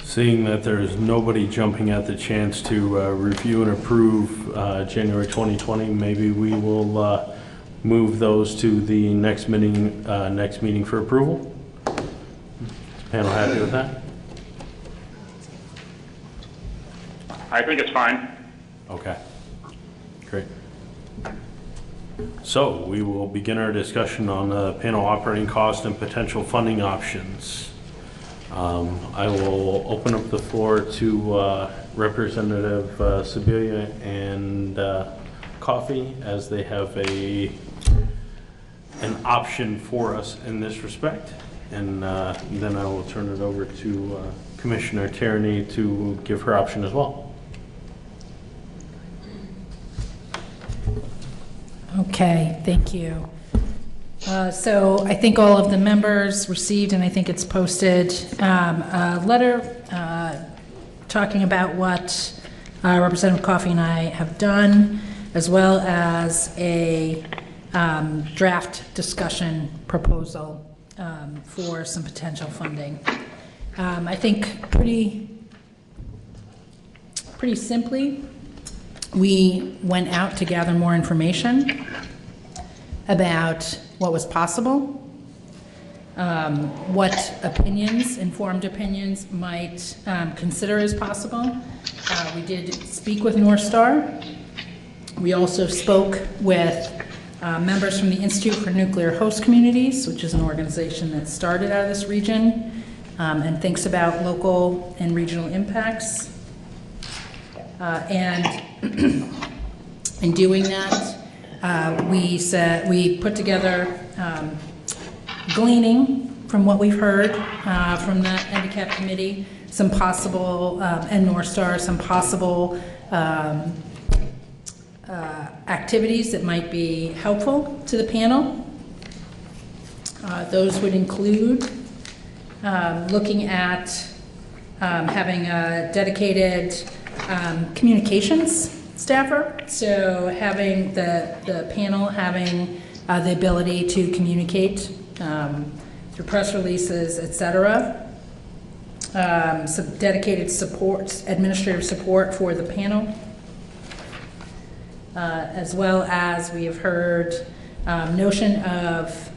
[SPEAKER 3] Seeing that there's nobody jumping at the chance to review and approve January 2020, maybe we will move those to the next meeting for approval. Is the panel happy with that?
[SPEAKER 31] I think it's fine.
[SPEAKER 3] Okay, great. So we will begin our discussion on the panel operating cost and potential funding options. I will open up the floor to Representative Sibilia and Coffey, as they have an option for us in this respect, and then I will turn it over to Commissioner Tierney to give her option as well.
[SPEAKER 18] Okay, thank you. So I think all of the members received, and I think it's posted, a letter talking about what Representative Coffey and I have done, as well as a draft discussion proposal for some potential funding. I think pretty simply, we went out to gather more information about what was possible, what opinions, informed opinions, might consider as possible. We did speak with North Star. We also spoke with members from the Institute for Nuclear Host Communities, which is an organization that started out of this region and thinks about local and regional impacts. And in doing that, we put together gleaning from what we've heard from the handicap committee, some possible, and North Star, some possible activities that might be helpful to the panel. Those would include looking at having a dedicated communications staffer, so having the panel having the ability to communicate through press releases, etc. Some dedicated support, administrative support for the panel. as well as we have heard notion of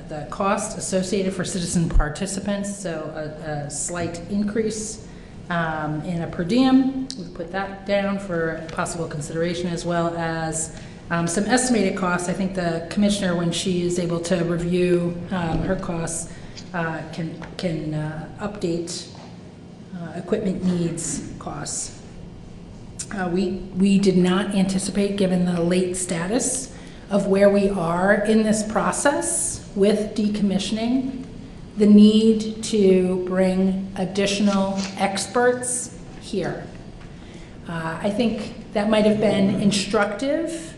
[SPEAKER 18] the cost associated for citizen participants, so a slight increase in a per diem. We've put that down for possible consideration, as well as some estimated costs. I think the commissioner, when she is able to review her costs, can update equipment needs costs. We did not anticipate, given the late status of where we are in this process with decommissioning, the need to bring additional experts here. I think that might have been instructive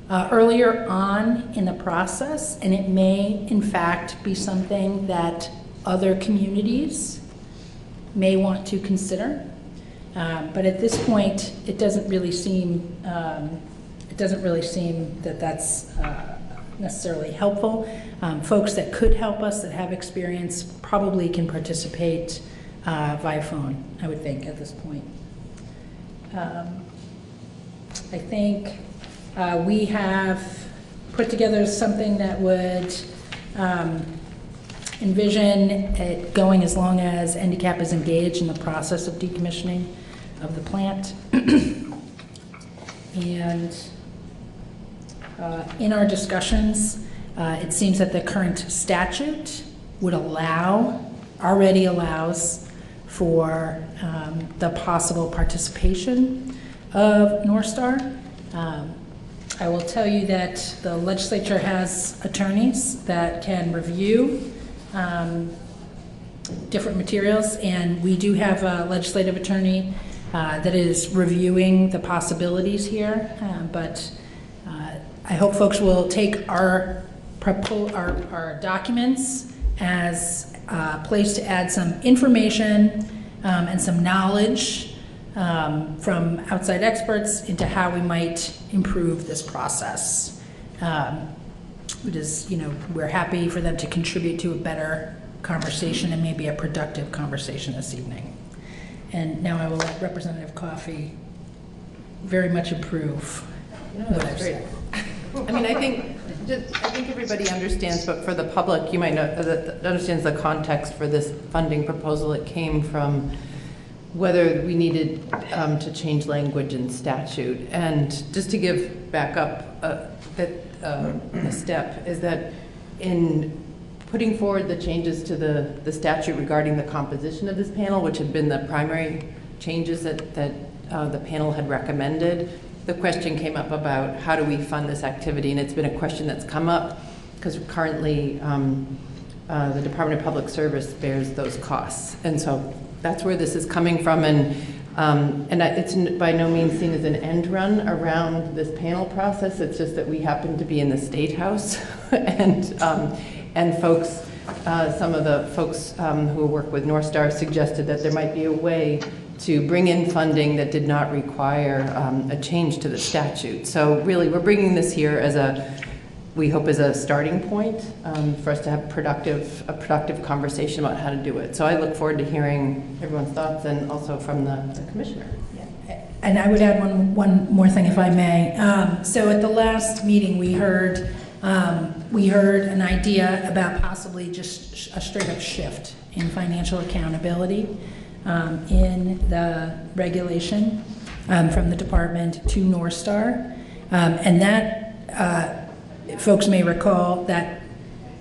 [SPEAKER 18] earlier on in the process, and it may in fact be something that other communities may want to consider. But at this point, it doesn't really seem that that's necessarily helpful. Folks that could help us, that have experience, probably can participate via phone, I would think, at this point. I think we have put together something that would envision it going as long as NDCAP is engaged in the process of decommissioning of the plant. And in our discussions, it seems that the current statute would already allows for the possible participation of North Star. I will tell you that the legislature has attorneys that can review different materials, and we do have a legislative attorney that is reviewing the possibilities here, but I hope folks will take our documents as a place to add some information and some knowledge from outside experts into how we might improve this process. We're happy for them to contribute to a better conversation and maybe a productive conversation this evening. And now I will let Representative Coffey very much improve what I've said.
[SPEAKER 23] I mean, I think everybody understands, but for the public, you might know that understands the context for this funding proposal. It came from whether we needed to change language in statute. And just to give back up a step, is that in putting forward the changes to the statute regarding the composition of this panel, which had been the primary changes that the panel had recommended, the question came up about how do we fund this activity, and it's been a question that's come up because currently the Department of Public Service bears those costs, and so that's where this is coming from, and it's by no means seen as an end run around this panel process. It's just that we happen to be in the State House, and folks, some of the folks who work with North Star suggested that there might be a way to bring in funding that did not require a change to the statute. So really, we're bringing this here as we hope as a starting point for us to have a productive conversation about how to do it. So I look forward to hearing everyone's thoughts and also from the commissioner.
[SPEAKER 18] Yeah. And I would add one more thing, if I may. So at the last meeting, we heard an idea about possibly just a straight up shift in financial accountability in the regulation from the department to North Star. And that, folks may recall, that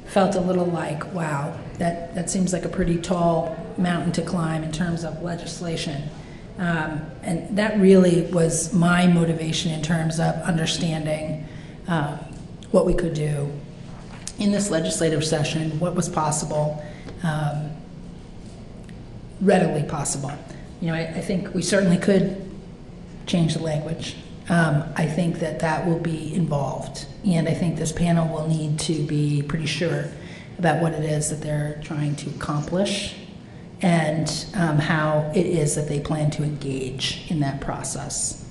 [SPEAKER 18] felt a little like, wow, that seems like a pretty tall mountain to climb in terms of legislation. And that really was my motivation in terms of understanding what we could do in this legislative session, what was possible, readily possible. I think we certainly could change the language. I think that will be involved, and I think this panel will need to be pretty sure about what it is that they're trying to accomplish and how it is that they plan to engage in that process.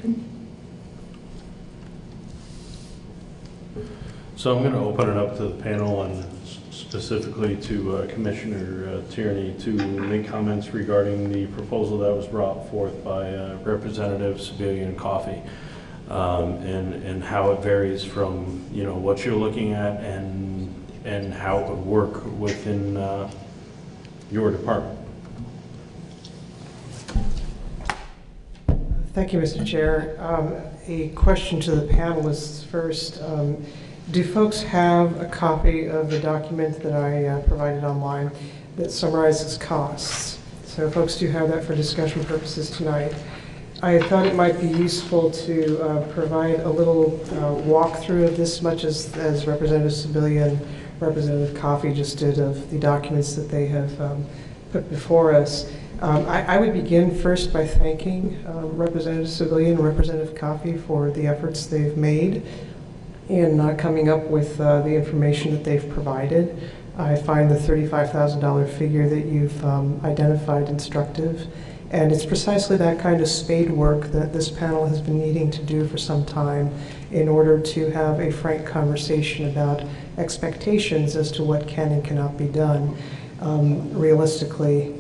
[SPEAKER 18] Good.
[SPEAKER 3] So I'm going to open it up to the panel and specifically to Commissioner Tierney to make comments regarding the proposal that was brought forth by Representative Civilian Coffee, and how it varies from, you know, what you're looking at and how it would work within your department.
[SPEAKER 26] Thank you, Mr. Chair. A question to the panelists first. Do folks have a copy of the document that I provided online that summarizes costs? So folks do have that for discussion purposes tonight. I thought it might be useful to provide a little walkthrough of this, much as Representative Civilian, Representative Coffey just did, of the documents that they have put before us. I would begin first by thanking Representative Civilian and Representative Coffey for the efforts they've made in coming up with the information that they've provided. I find the $35,000 figure that you've identified instructive, and it's precisely that kind of spade work that this panel has been needing to do for some time in order to have a frank conversation about expectations as to what can and cannot be done realistically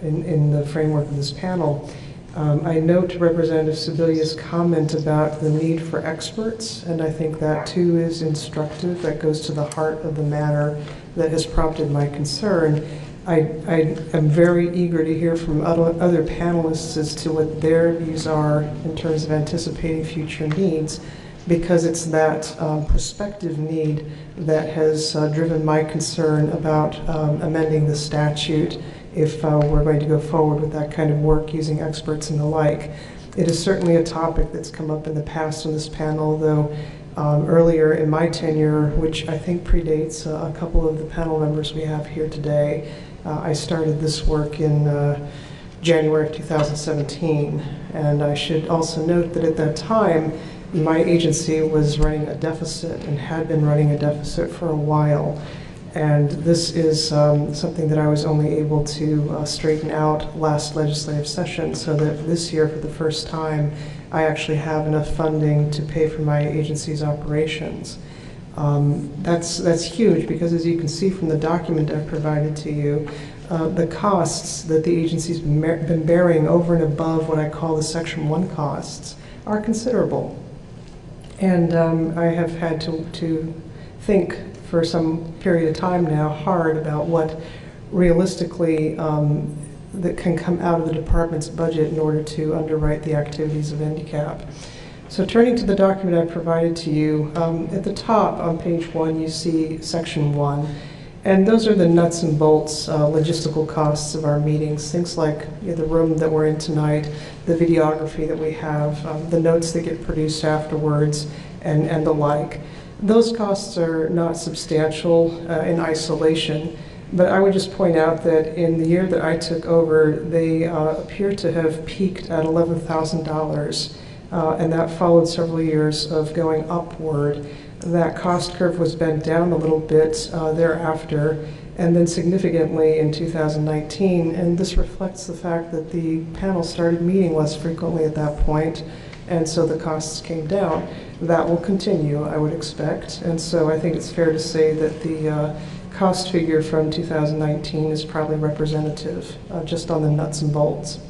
[SPEAKER 26] in the framework of this panel. I note Representative Sebelia's comment about the need for experts, and I think that too is instructive. That goes to the heart of the matter that has prompted my concern. I am very eager to hear from other panelists as to what their views are in terms of anticipating future needs, because it's that prospective need that has driven my concern about amending the statute if we're going to go forward with that kind of work using experts and the like. It is certainly a topic that's come up in the past on this panel, though earlier in my tenure, which I think predates a couple of the panel members we have here today, I started this work in January of 2017. And I should also note that at that time, my agency was running a deficit and had been running a deficit for a while. And this is something that I was only able to straighten out last legislative session, so that this year, for the first time, I actually have enough funding to pay for my agency's operations. That's huge, because as you can see from the document I've provided to you, the costs that the agency's been bearing over and above what I call the Section 1 costs are considerable. And I have had to think for some period of time now hard about what realistically that can come out of the department's budget in order to underwrite the activities of NDCAP. So turning to the document I provided to you, at the top on page 1 you see Section 1, and those are the nuts and bolts logistical costs of our meetings, things like the room that we're in tonight, the videography that we have, the notes that get produced afterwards, and the like. Those costs are not substantial in isolation, but I would just point out that in the year that I took over, they appear to have peaked at $11,000, and that followed several years of going upward. That cost curve was bent down a little bit thereafter, and then significantly in 2019, and this reflects the fact that the panel started meeting less frequently at that point, and so the costs came down. That will continue, I would expect, and so I think it's fair to say that the cost figure from 2019 is probably representative, just on the nuts and bolts.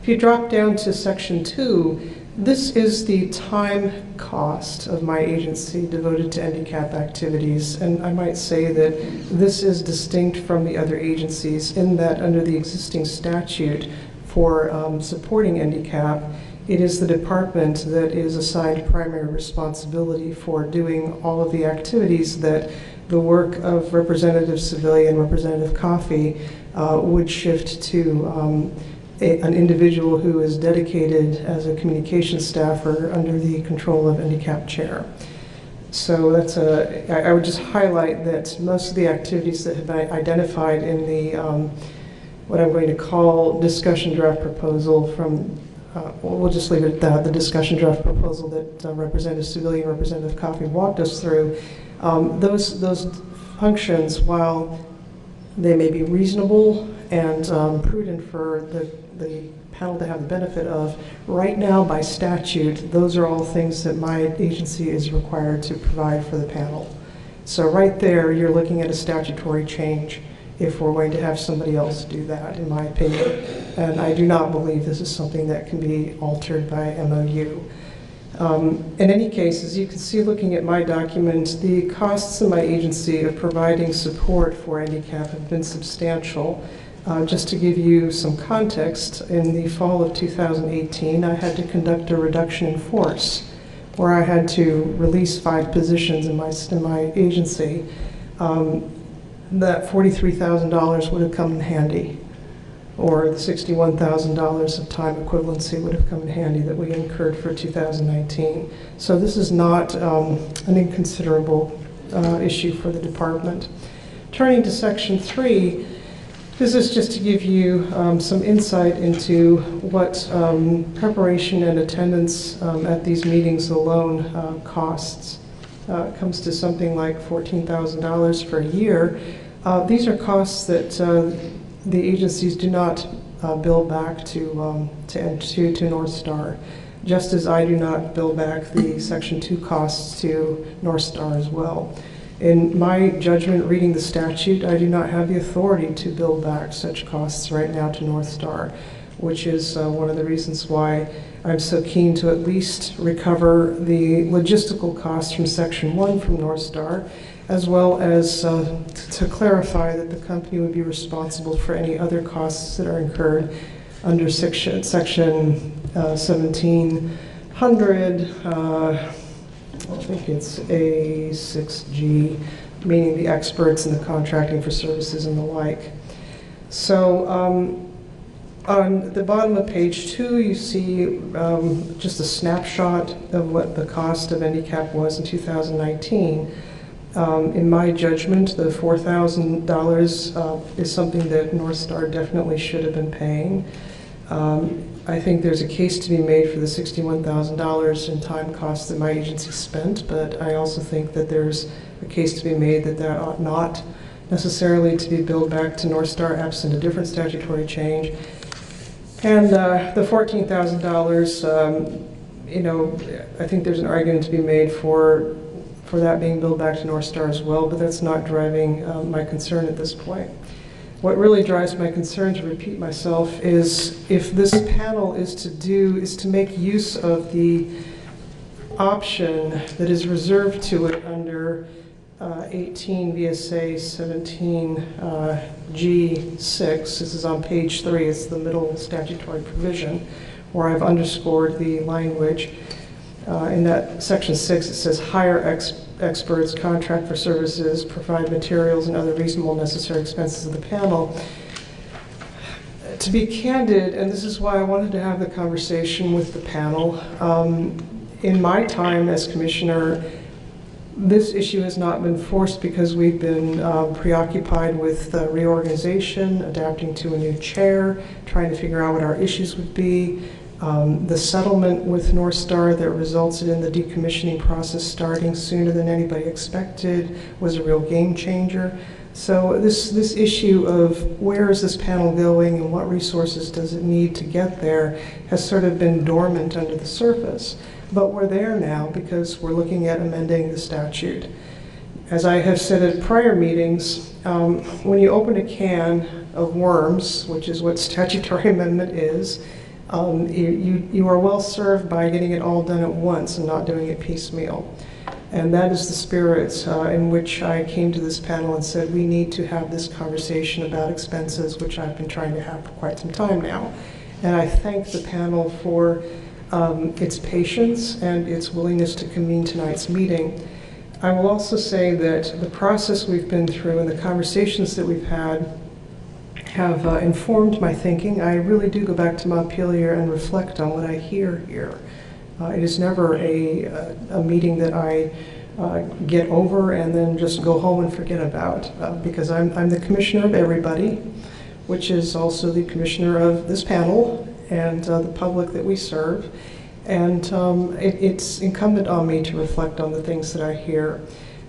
[SPEAKER 26] If you drop down to Section 2, this is the time cost of my agency devoted to NDCAP activities, and I might say that this is distinct from the other agencies in that under the existing statute for supporting NDCAP, it is the department that is assigned primary responsibility for doing all of the activities that the work of Representative Civilian, Representative Coffey would shift to an individual who is dedicated as a communications staffer under the control of NDCAP chair. So that's I would just highlight that most of the activities that have been identified in the what I'm going to call discussion draft proposal from we'll just leave it at that, the discussion draft proposal that Representative Civilian, Representative Coffey walked us through, those functions, while they may be reasonable and prudent for the panel to have the benefit of, right now by statute, those are all things that my agency is required to provide for the panel. So right there, you're looking at a statutory change if we're going to have somebody else do that, in my opinion. And I do not believe this is something that can be altered by MOU. In any case, as you can see looking at my document, the costs in my agency of providing support for handicap have been substantial. Just to give you some context, in the fall of 2018, I had to conduct a reduction in force where I had to release 5 positions in my agency. That $43,000 would have come in handy, or the $61,000 of time equivalency would have come in handy that we incurred for 2019. So this is not an inconsiderable issue for the department. Turning to Section 3, this is just to give you some insight into what preparation and attendance at these meetings alone costs. It comes to something like $14,000 for a year. These are costs that the agencies do not bill back to North Star, just as I do not bill back the Section 2 costs to North Star as well. In my judgment, reading the statute, I do not have the authority to bill back such costs right now to North Star, which is one of the reasons why I'm so keen to at least recover the logistical costs from Section 1 from North Star, as well as to clarify that the company would be responsible for any other costs that are incurred under Section 1700. I think it's A6G, meaning the experts and the contracting for services and the like. So on the bottom of page 2, you see just a snapshot of what the cost of handicap was in 2019. In my judgment, the $4,000 is something that North Star definitely should have been paying. I think there's a case to be made for the $61,000 in time costs that my agency spent, but I also think that there's a case to be made that that ought not necessarily to be billed back to North Star absent a different statutory change. And the $14,000, I think there's an argument to be made for that being billed back to North Star as well, but that's not driving my concern at this point. What really drives my concern, to repeat myself, is if this panel is to make use of the option that is reserved to it under 18 VSA 17 G6. This is on page 3. It's the middle statutory provision where I've underscored the language. In that section 6, it says hire experts, contract for services, provide materials and other reasonable necessary expenses of the panel. To be candid, and this is why I wanted to have the conversation with the panel, in my time as commissioner, this issue has not been forced because we've been preoccupied with reorganization, adapting to a new chair, trying to figure out what our issues would be. The settlement with North Star that resulted in the decommissioning process starting sooner than anybody expected was a real game changer. So this issue of where is this panel going and what resources does it need to get there has sort of been dormant under the surface. But we're there now because we're looking at amending the statute. As I have said at prior meetings, when you open a can of worms, which is what statutory amendment is, you are well served by getting it all done at once and not doing it piecemeal. And that is the spirit in which I came to this panel and said we need to have this conversation about expenses, which I've been trying to have for quite some time now. And I thank the panel for its patience and its willingness to convene tonight's meeting. I will also say that the process we've been through and the conversations that we've had have informed my thinking. I really do go back to Montpelier and reflect on what I hear here. It is never a meeting that I get over and then just go home and forget about, because I'm the commissioner of everybody, which is also the commissioner of this panel and the public that we serve. And it's incumbent on me to reflect on the things that I hear,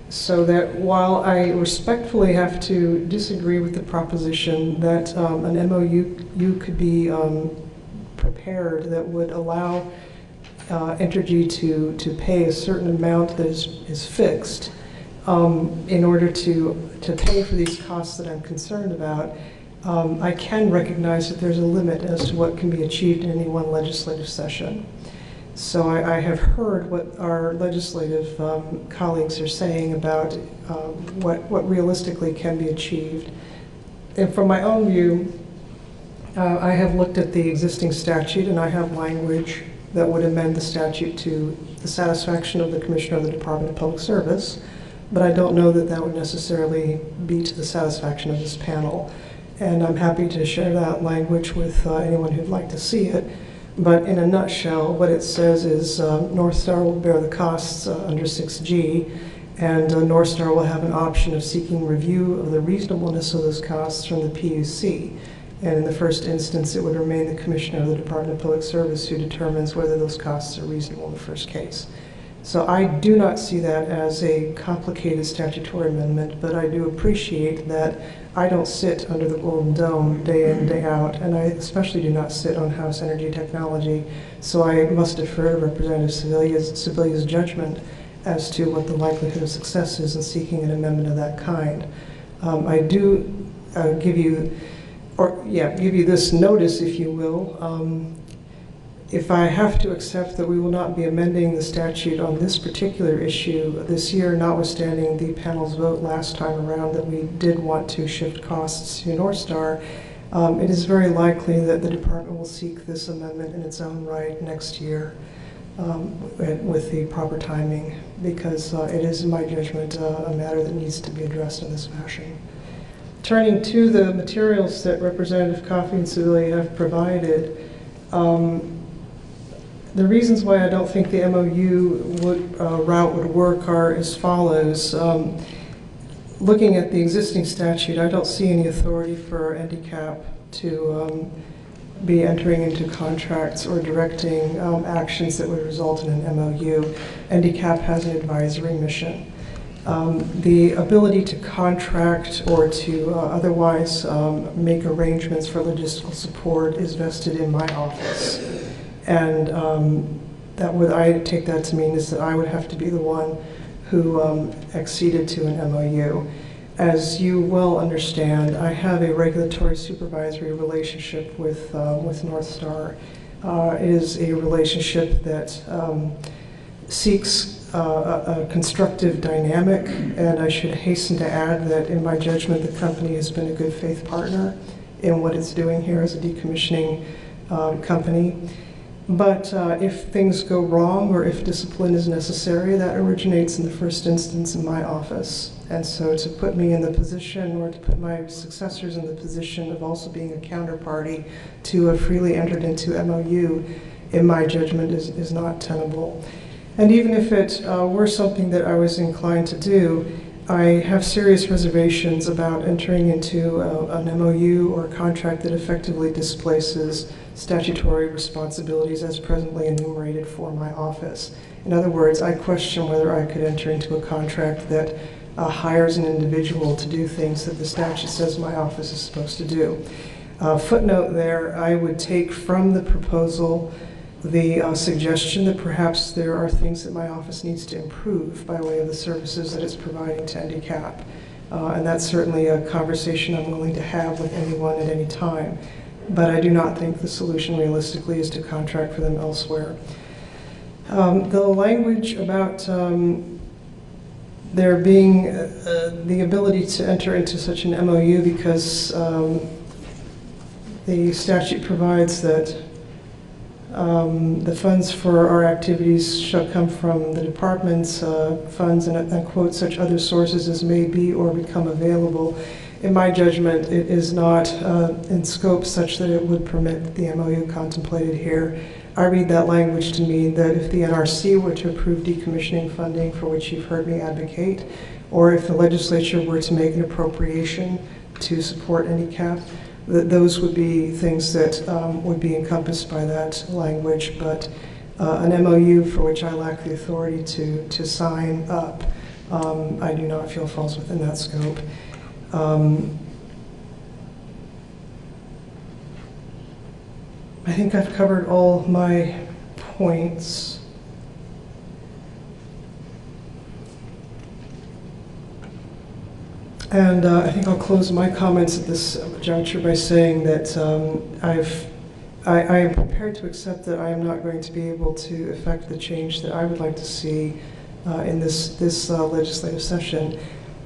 [SPEAKER 26] so that while I respectfully have to disagree with the proposition that an MOU could be prepared that would allow Entergy to pay a certain amount that is fixed, in order to pay for these costs that I'm concerned about, I can recognize that there's a limit as to what can be achieved in any one legislative session. So I have heard what our legislative colleagues are saying about what realistically can be achieved. And from my own view, I have looked at the existing statute, and I have language that would amend the statute to the satisfaction of the Commissioner of the Department of Public Service, but I don't know that that would necessarily be to the satisfaction of this panel. And I'm happy to share that language with anyone who'd like to see it. But in a nutshell, what it says is North Star will bear the costs under 6G, and North Star will have an option of seeking review of the reasonableness of those costs from the PUC. And in the first instance, it would remain the Commissioner of the Department of Public Service who determines whether those costs are reasonable in the first case. So I do not see that as a complicated statutory amendment, but I do appreciate that I don't sit under the Golden Dome day in, day out, and I especially do not sit on House Energy Technology, so I must defer to Representative Sevilla's judgment as to what the likelihood of success is in seeking an amendment of that kind. I do give you this notice, if you will. If I have to accept that we will not be amending the statute on this particular issue this year, notwithstanding the panel's vote last time around that we did want to shift costs to North Star, it is very likely that the department will seek this amendment in its own right next year with the proper timing, because it is, in my judgment, a matter that needs to be addressed in this fashion. Turning to the materials that Representative Coffey and Sevilla have provided, the reasons why I don't think the MOU route would work are as follows. Looking at the existing statute, I don't see any authority for NDCAP to be entering into contracts or directing actions that would result in an MOU. NDCAP has an advisory mission. The ability to contract or to otherwise make arrangements for logistical support is vested in my office. And I take that to mean is that I would have to be the one who acceded to an MOU. As you well understand, I have a regulatory supervisory relationship with North Star. It is a relationship that seeks a constructive dynamic, and I should hasten to add that in my judgment, the company has been a good faith partner in what it's doing here as a decommissioning company. But if things go wrong or if discipline is necessary, that originates in the first instance in my office. And so to put me in the position, or to put my successors in the position of also being a counterparty to a freely entered into MOU, in my judgment, is not tenable. And even if it were something that I was inclined to do, I have serious reservations about entering into an MOU or a contract that effectively displaces statutory responsibilities as presently enumerated for my office. In other words, I question whether I could enter into a contract that hires an individual to do things that the statute says my office is supposed to do. Footnote there, I would take from the proposal the suggestion that perhaps there are things that my office needs to improve by way of the services that it's providing to NDCAP. And that's certainly a conversation I'm willing to have with anyone at any time. But I do not think the solution realistically is to contract for them elsewhere. The language about there being the ability to enter into such an MOU because the statute provides that the funds for our activities shall come from the department's funds and quote, such other sources as may be or become available. In my judgment, it is not in scope such that it would permit the MOU contemplated here. I read that language to mean that if the NRC were to approve decommissioning funding, for which you've heard me advocate, or if the legislature were to make an appropriation to support NDCAP, that those would be things that would be encompassed by that language. But an MOU for which I lack the authority to sign up, I do not feel falls within that scope. I think I've covered all my points. And I think I'll close my comments at this juncture by saying that I am prepared to accept that I am not going to be able to effect the change that I would like to see in this legislative session.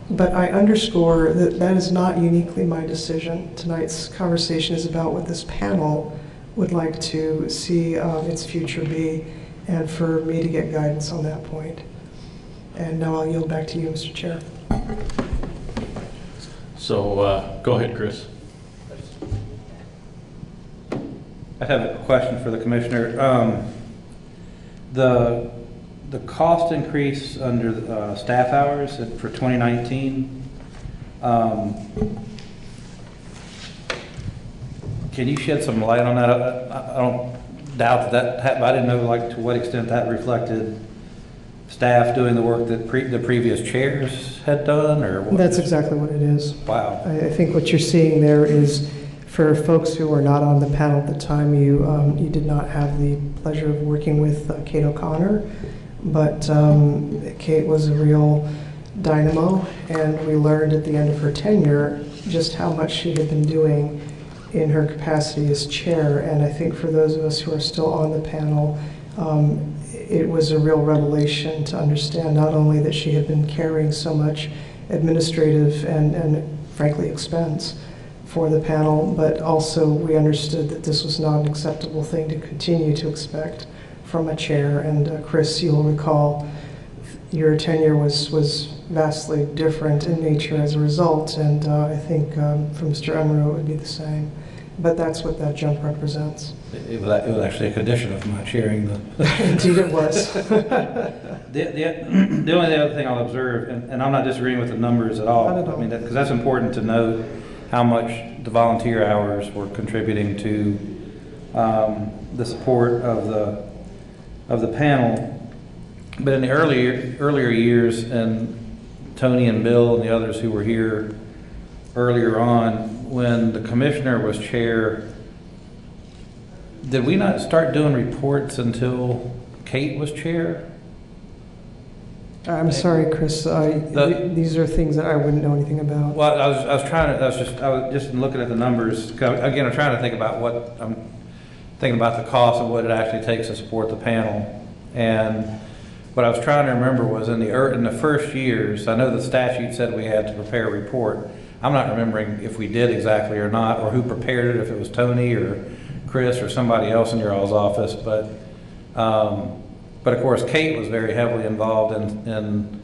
[SPEAKER 26] But I underscore that that is not uniquely my decision. Tonight's conversation is about what this panel would like to see its future be, and for me to get guidance on that point. And now I'll yield back to you, Mr. Chair.
[SPEAKER 3] So go ahead, Chris.
[SPEAKER 2] I have a question for the commissioner. The cost increase under staff hours for 2019, can you shed some light on that? I don't doubt that, I didn't know like to what extent that reflected staff doing the work that the previous chairs had done, or what?
[SPEAKER 26] That's exactly what it is.
[SPEAKER 2] Wow.
[SPEAKER 26] I think what you're seeing there is, for folks who were not on the panel at the time, you did not have the pleasure of working with Kate O'Connor, but Kate was a real dynamo, and we learned at the end of her tenure just how much she had been doing in her capacity as chair. And I think for those of us who are still on the panel, it was a real revelation to understand not only that she had been carrying so much administrative and frankly expense for the panel, but also we understood that this was not an acceptable thing to continue to expect from a chair. And Chris, you'll recall your tenure was vastly different in nature as a result, and I think for Mr. Emro it would be the same. But that's what that jump represents.
[SPEAKER 2] It was actually a condition of my chairing the...
[SPEAKER 26] Indeed it was.
[SPEAKER 2] The only other thing I'll observe, and I'm not disagreeing with the numbers at all, I mean, because that's important to note how much the volunteer hours were contributing to the support of the panel. But in the earlier years, and Tony and Bill and the others who were here earlier on, when the commissioner was chair, did we not start doing reports until Kate was chair?
[SPEAKER 26] I'm sorry, Chris. These are things that I wouldn't know anything about.
[SPEAKER 2] Well, I was just looking at the numbers. Again, I'm trying to think about I'm thinking about the cost of what it actually takes to support the panel. And what I was trying to remember was in the first years, I know the statute said we had to prepare a report. I'm not remembering if we did exactly or not, or who prepared it, if it was Tony or Chris or somebody else in your all's office. But of course, Kate was very heavily involved in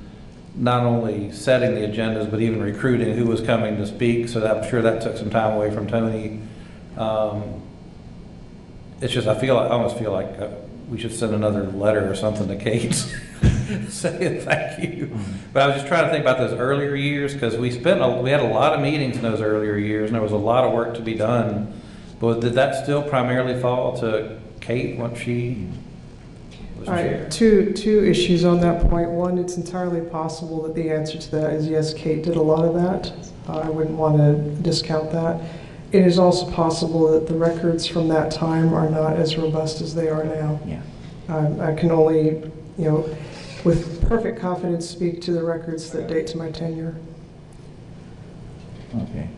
[SPEAKER 2] not only setting the agendas, but even recruiting who was coming to speak. So I'm sure that took some time away from Tony. It's just, I almost feel like we should send another letter or something to Kate saying thank you. But I was just trying to think about those earlier years, because we had a lot of meetings in those earlier years, and there was a lot of work to be done. But did that still primarily fall to Kate once she was chair?
[SPEAKER 26] Two issues on that point. One, it's entirely possible that the answer to that is yes, Kate did a lot of that. I wouldn't want to discount that. It is also possible that the records from that time are not as robust as they are now.
[SPEAKER 30] Yeah.
[SPEAKER 26] I can only, with perfect confidence, speak to the records that date to my tenure.
[SPEAKER 30] Okay.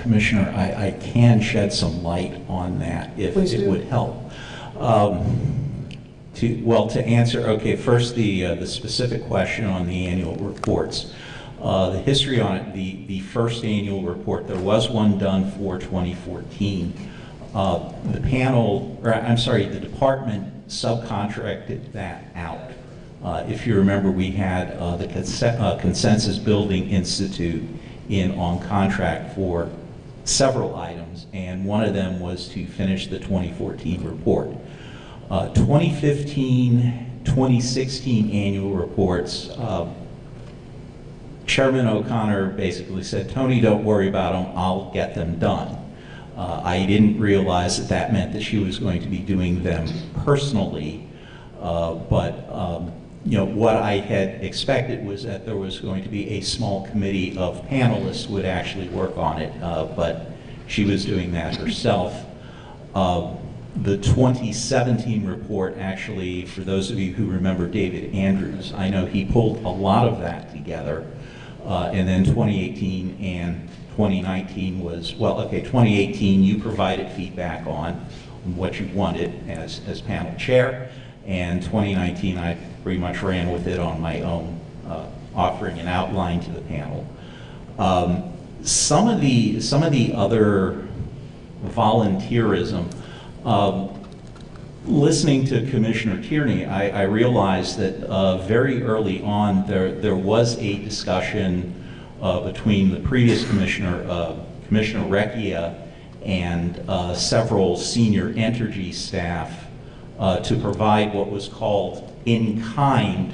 [SPEAKER 30] Commissioner, I can shed some light on that if it would help. To answer, okay, first the specific question on the annual reports. The history on it, the first annual report, there was one done for 2014. The department subcontracted that out. If you remember, we had the Consensus Building Institute on contract for several items, and one of them was to finish the 2014 report. 2015, 2016 annual reports, Chairman O'Connor basically said, Tony, don't worry about them, I'll get them done. I didn't realize that meant that she was going to be doing them personally, but what I had expected was that there was going to be a small committee of panelists would actually work on it, but she was doing that herself. The 2017 report, actually, for those of you who remember David Andrews, I know he pulled a lot of that together. And then 2018 and 2019 was, well, okay, 2018 you provided feedback on what you wanted as panel chair, and 2019 I pretty much ran with it on my own, offering an outline to the panel. Some of the other volunteerism, listening to Commissioner Tierney, I realized that very early on there was a discussion between the previous commissioner, Commissioner Recchia, and several senior Entergy staff to provide what was called in-kind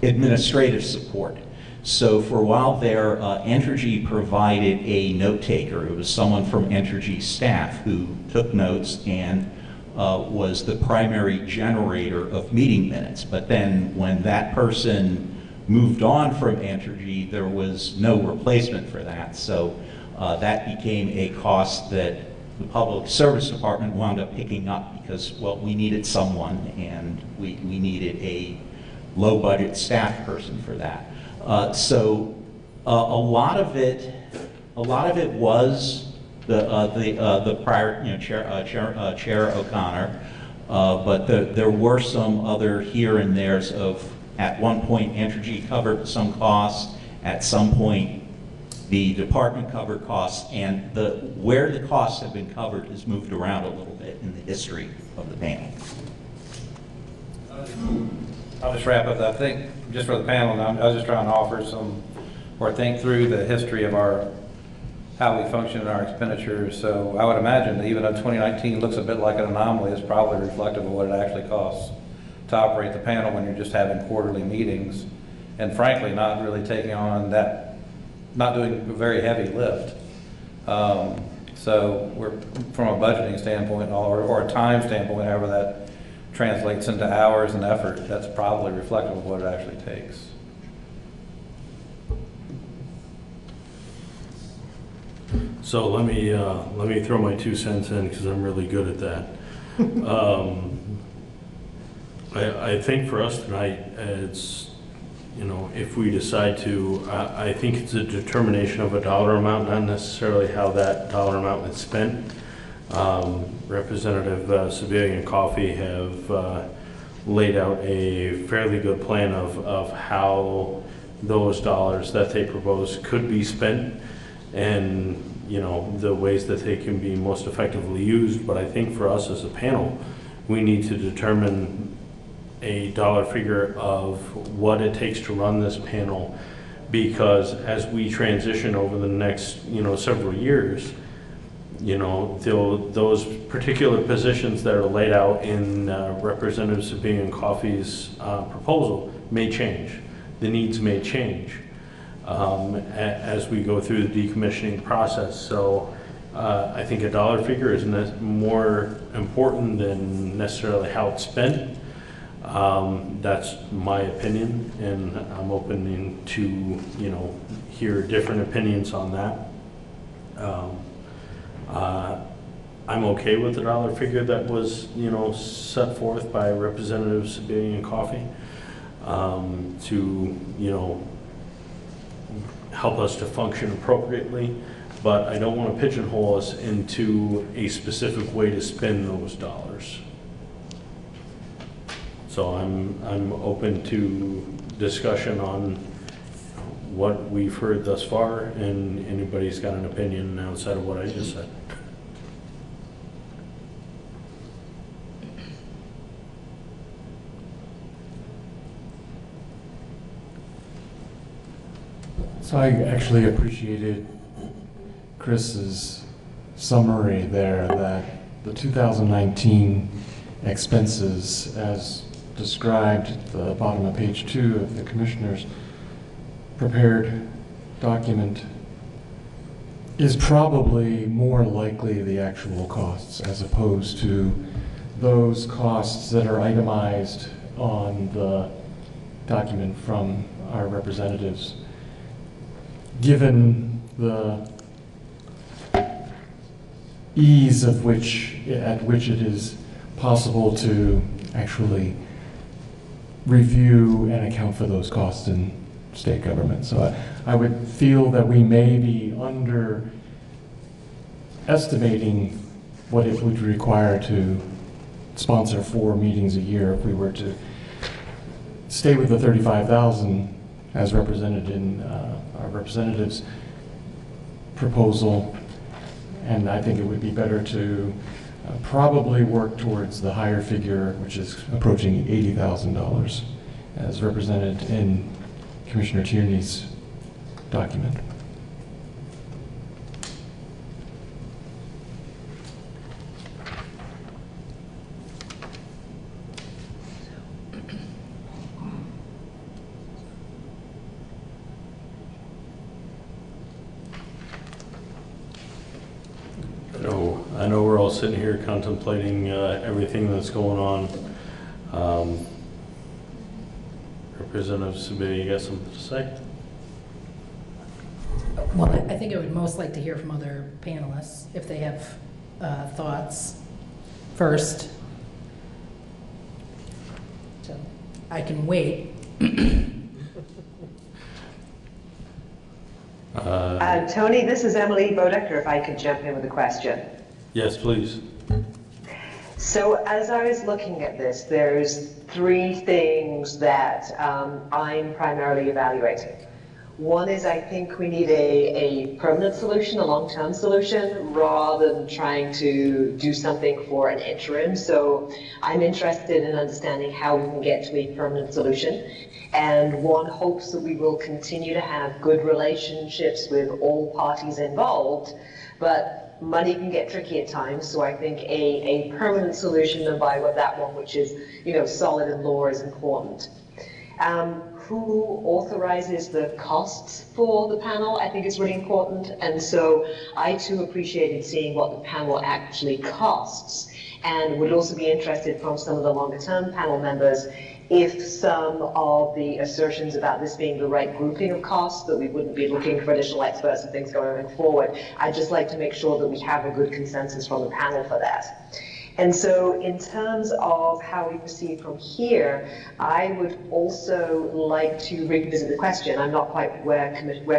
[SPEAKER 30] administrative support. So for a while there, Entergy provided a note taker. It was someone from Entergy staff who took notes and was the primary generator of meeting minutes. But then when that person moved on from Entergy, there was no replacement for that. So that became a cost that the Public Service Department wound up picking up because, well, we needed someone and we needed a low budget staff person for that. So a lot of it was the prior, Chair O'Connor, but there were some other here and there's of, at one point Entergy covered some costs, at some point the department covered costs, and where the costs have been covered has moved around a little bit in the history of the panel.
[SPEAKER 2] I'll just wrap up. I think, just for the panel, I was just trying to offer some, or think through the history of how we function in our expenditures. So I would imagine that even though 2019 looks a bit like an anomaly, it's probably reflective of what it actually costs to operate the panel when you're just having quarterly meetings, and frankly, not really taking on that, not doing a very heavy lift. So we're, from a budgeting standpoint or a time standpoint, however that translates into hours and effort, that's probably reflective of what it actually takes.
[SPEAKER 3] So let me throw my 2 cents in because I'm really good at that. I think for us tonight, it's, if we decide to, I think it's a determination of a dollar amount, not necessarily how that dollar amount is spent. Representative Sebelian and Coffey have laid out a fairly good plan of how those dollars that they propose could be spent, and the ways that they can be most effectively used. But I think for us as a panel, we need to determine a dollar figure of what it takes to run this panel, because as we transition over the next several years, those particular positions that are laid out in Representative Sabine and Coffey's proposal may change. The needs may change as we go through the decommissioning process. So I think a dollar figure is more important than necessarily how it's spent. That's my opinion, and I'm open to hear different opinions on that. I'm okay with the dollar figure that was, set forth by Representatives Sabine and Coffey to, help us to function appropriately. But I don't want to pigeonhole us into a specific way to spend those dollars. So I'm open to discussion on what we've heard thus far, and anybody's got an opinion outside of what I just said.
[SPEAKER 27] So I actually appreciated Chris's summary there, that the 2019 expenses as described at the bottom of page 2 of the Commissioner's prepared document is probably more likely the actual costs, as opposed to those costs that are itemized on the document from our representatives. Given the ease at which it is possible to actually review and account for those costs in state government. So I would feel that we may be underestimating what it would require to sponsor 4 meetings a year if we were to stay with the 35,000 as represented in our representative's proposal. And I think it would be better to probably work towards the higher figure, which is approaching $80,000, as represented in Commissioner Tierney's document.
[SPEAKER 3] I know we're all sitting here contemplating everything that's going on. Representative Sabia, you got something to say?
[SPEAKER 18] Well, I think I would most like to hear from other panelists if they have thoughts first. So I can wait.
[SPEAKER 32] Tony, this is Emily Bodecker, if I could jump in with a question.
[SPEAKER 3] Yes, please.
[SPEAKER 32] So as I was looking at this, there's 3 things that I'm primarily evaluating. One is I think we need a permanent solution, a long-term solution, rather than trying to do something for an interim. So I'm interested in understanding how we can get to a permanent solution. And one hopes that we will continue to have good relationships with all parties involved, but money can get tricky at times, so I think a permanent solution and by that one which is, solid in law is important. Who authorizes the costs for the panel, I think is really important, and so I too appreciated seeing what the panel actually costs, and would also be interested from some of the longer term panel members if some of the assertions about this being the right grouping of costs, that we wouldn't be looking for additional experts and things going forward. I'd just like to make sure that we have a good consensus from the panel for that. And so in terms of how we proceed from here, I would also like to revisit the question, I'm not quite where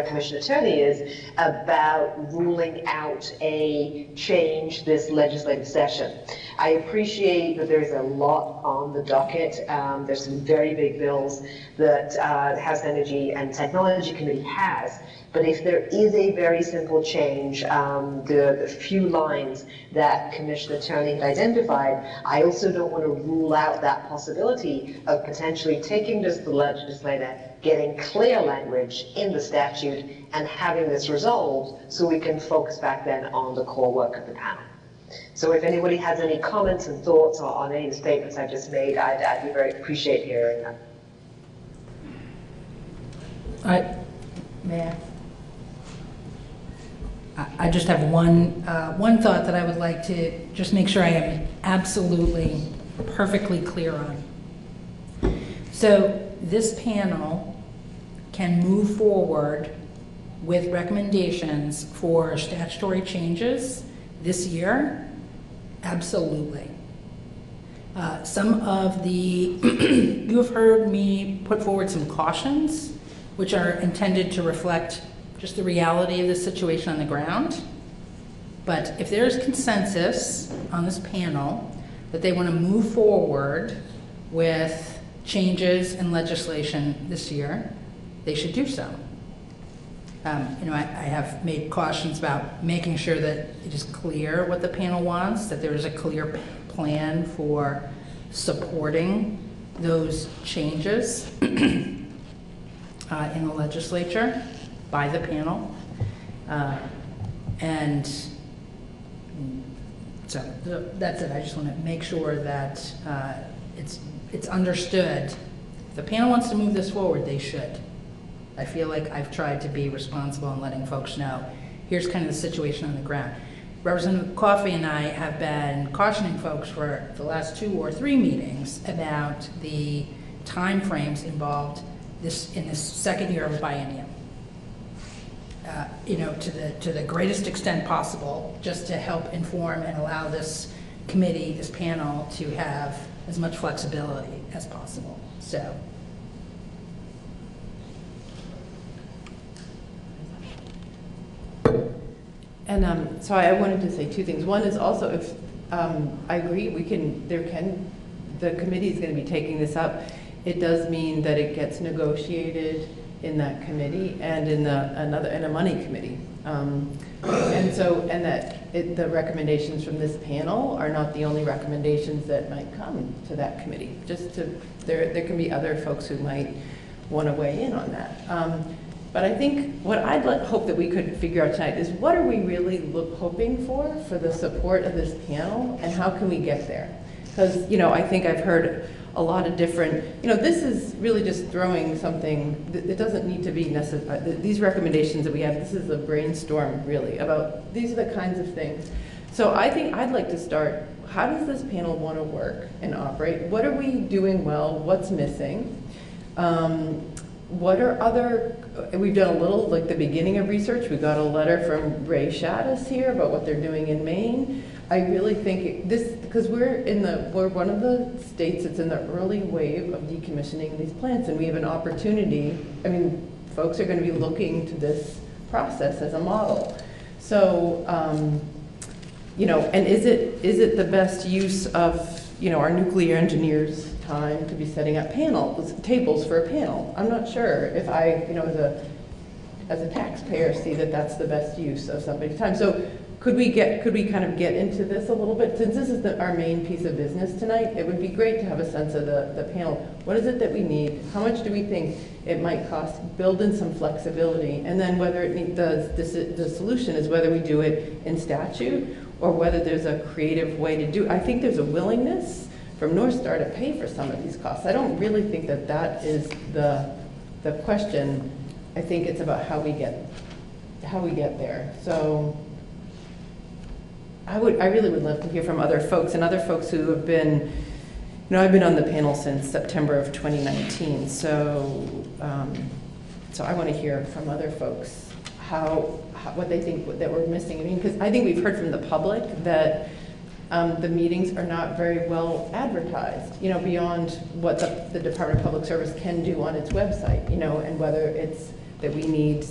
[SPEAKER 32] Commissioner Tierney is, about ruling out a change this legislative session. I appreciate that there is a lot on the docket. There's some very big bills that the House Energy and Technology Committee has. But if there is a very simple change, the few lines that Commissioner Tierney had identified, I also don't want to rule out that possibility of potentially taking this to the legislator, getting clear language in the statute, and having this resolved so we can focus back then on the core work of the panel. So if anybody has any comments and thoughts on any of the statements I just made, I'd be very appreciate hearing them.
[SPEAKER 18] I just have one thought that I would like to just make sure I am absolutely perfectly clear on. So this panel can move forward with recommendations for statutory changes this year? Absolutely. Some of the, you have heard me put forward some cautions, which are intended to reflect just the reality of the situation on the ground. But if there is consensus on this panel that they want to move forward with changes in legislation this year, they should do so. I have made cautions about making sure that it is clear what the panel wants, that there is a clear plan for supporting those changes in the legislature by the panel. And so that's it. I just want to make sure that it's understood. If the panel wants to move this forward, they should. I feel like I've tried to be responsible in letting folks know, here's kind of the situation on the ground. Representative Coffey and I have been cautioning folks for the last 2 or 3 meetings about the timeframes involved in this second year of a biennium. To the greatest extent possible, just to help inform and allow this committee, this panel, to have as much flexibility as possible. So.
[SPEAKER 23] And so I wanted to say two things. One is also, if I agree, the committee is going to be taking this up. It does mean that it gets negotiated in that committee and in a money committee. And that the recommendations from this panel are not the only recommendations that might come to that committee. There can be other folks who might want to weigh in on that. But I think what I'd hope that we could figure out tonight is what are we really hoping for the support of this panel, and how can we get there? Because, I think I've heard a lot of different, this is really just throwing something, it doesn't need to be necessary. These recommendations that we have, this is a brainstorm really about, these are the kinds of things. So I think I'd like to start, how does this panel want to work and operate? What are we doing well? What's missing? What are other, we've done a little, like the beginning of research. We got a letter from Ray Shaddis here about what they're doing in Maine. I really think because we're one of the states that's in the early wave of decommissioning these plants, and we have an opportunity. Folks are going to be looking to this process as a model. So, and is it the best use of, our nuclear engineers' time to be setting up tables for a panel? I'm not sure if I, as a taxpayer, see that that's the best use of somebody's time. So could we kind of get into this a little bit? Since this is our main piece of business tonight, it would be great to have a sense of the panel. What is it that we need? How much do we think it might cost? Build in some flexibility, and then whether the solution is whether we do it in statute or whether there's a creative way to do it. I think there's a willingness from North Star to pay for some of these costs. I don't really think that is the question. I think it's about how we get there. So I really would love to hear from other folks and other folks who have been, I've been on the panel since September of 2019. So I want to hear from other folks what they think that we're missing. Because I think we've heard from the public that the meetings are not very well advertised, beyond what the Department of Public Service can do on its website, and whether it's that we need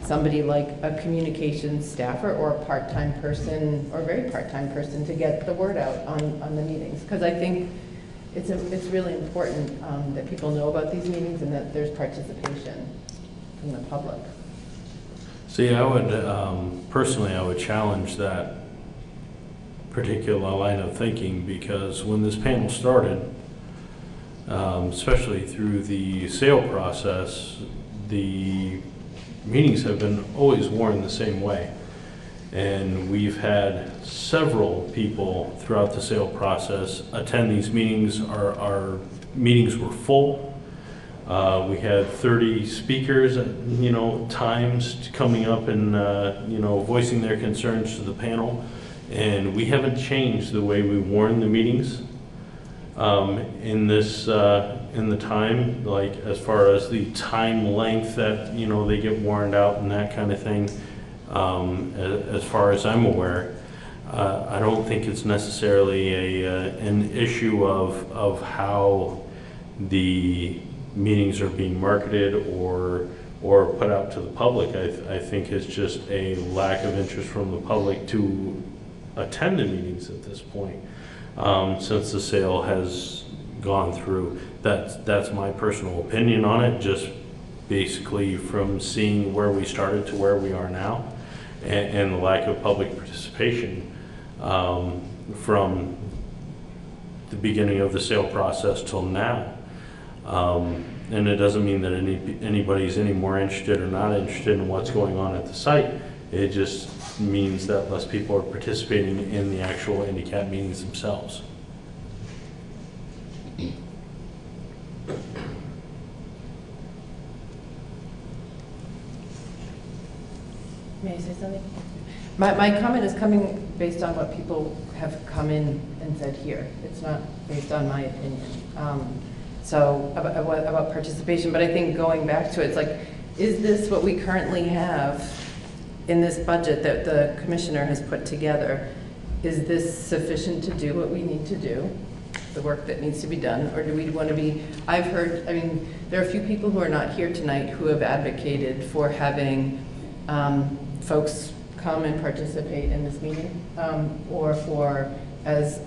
[SPEAKER 23] somebody like a communications staffer or a part-time person or a very part-time person to get the word out on the meetings. Because I think it's really important that people know about these meetings and that there's participation from the public.
[SPEAKER 3] See, I would, personally, I would challenge that particular line of thinking, because when this panel started, especially through the sale process, the meetings have been always worn the same way. And we've had several people throughout the sale process attend these meetings. Our meetings were full. We had 30 speakers, times coming up and, voicing their concerns to the panel. And we haven't changed the way we warn the meetings in the time, like as far as the time length that, they get warned out and that kind of thing. As far as I'm aware, I don't think it's necessarily an issue of how the meetings are being marketed or put out to the public. I think it's just a lack of interest from the public to attend the meetings at this point, since the sale has gone through. That's my personal opinion on it, just basically from seeing where we started to where we are now, and the lack of public participation from the beginning of the sale process till now. And it doesn't mean that anybody's any more interested or not interested in what's going on at the site. It just means that less people are participating in the actual handicap meetings themselves.
[SPEAKER 23] May I say something? My comment is coming based on what people have come in and said here. It's not based on my opinion. So about participation, but I think going back to it, it's like, is this what we currently have in this budget that the commissioner has put together? Is this sufficient to do what we need to do? the work that needs to be done, or do we want to be, I've heard, I mean, there are a few people who are not here tonight who have advocated for having folks come and participate in this meeting, or for, as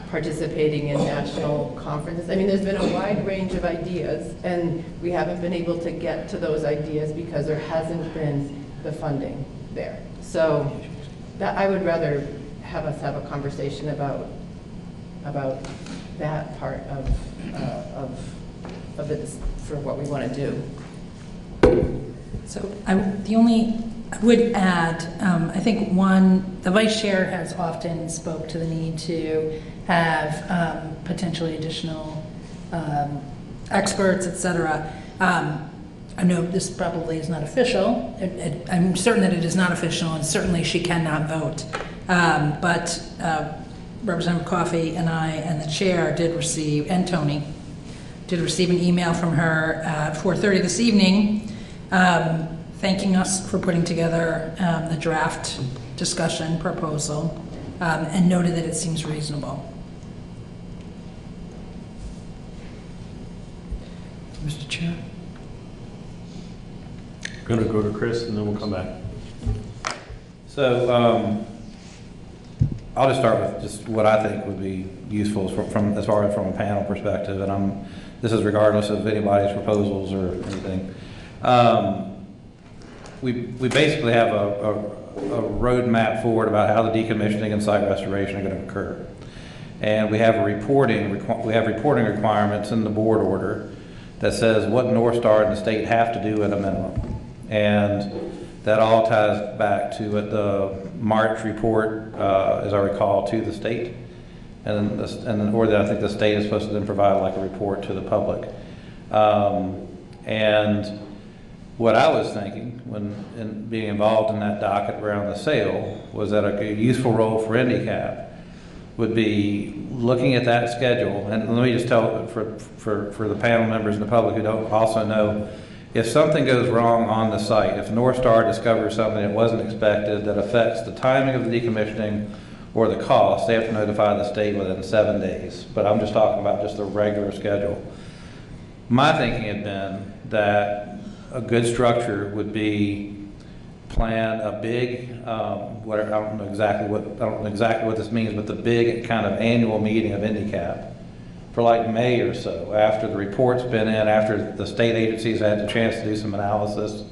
[SPEAKER 23] participating in national conferences. I mean, there's been a wide range of ideas, and we haven't been able to get to those ideas because there hasn't been the funding there. So that, I would rather have us have a conversation about that part of it for what we want to do.
[SPEAKER 18] So the only, I would add, I think one, the vice chair has often spoke to the need to have potentially additional experts, et cetera. I know this probably is not official. I'm certain that it is not official, and certainly she cannot vote. But Representative Coffey and I and the chair did receive, and Tony, did receive an email from her at 4:30 this evening thanking us for putting together the draft discussion proposal and noted that it seems reasonable.
[SPEAKER 3] Mr. Chair? Going to go to Chris and then we'll come back.
[SPEAKER 2] So I'll just start with just what I think would be useful from as far as from a panel perspective, and this is regardless of anybody's proposals or anything. We basically have a roadmap forward about how the decommissioning and site restoration are going to occur, and we have reporting requirements in the board order that says what North Star and the state have to do at a minimum, and that all ties back to the March report, as I recall, to the state, and or I think the state is supposed to then provide like a report to the public. And what I was thinking when being involved in that docket around the sale was that a useful role for IndyCap would be looking at that schedule. And let me just tell for the panel members and the public who don't also know, if something goes wrong on the site, if North Star discovers something that wasn't expected that affects the timing of the decommissioning or the cost, they have to notify the state within 7 days. But I'm just talking about just the regular schedule. My thinking had been that a good structure would be plan a big, whatever, I don't know exactly what this means, but the big kind of annual meeting of IndyCap for like May or so, after the report's been in, after the state agencies had the chance to do some analysis,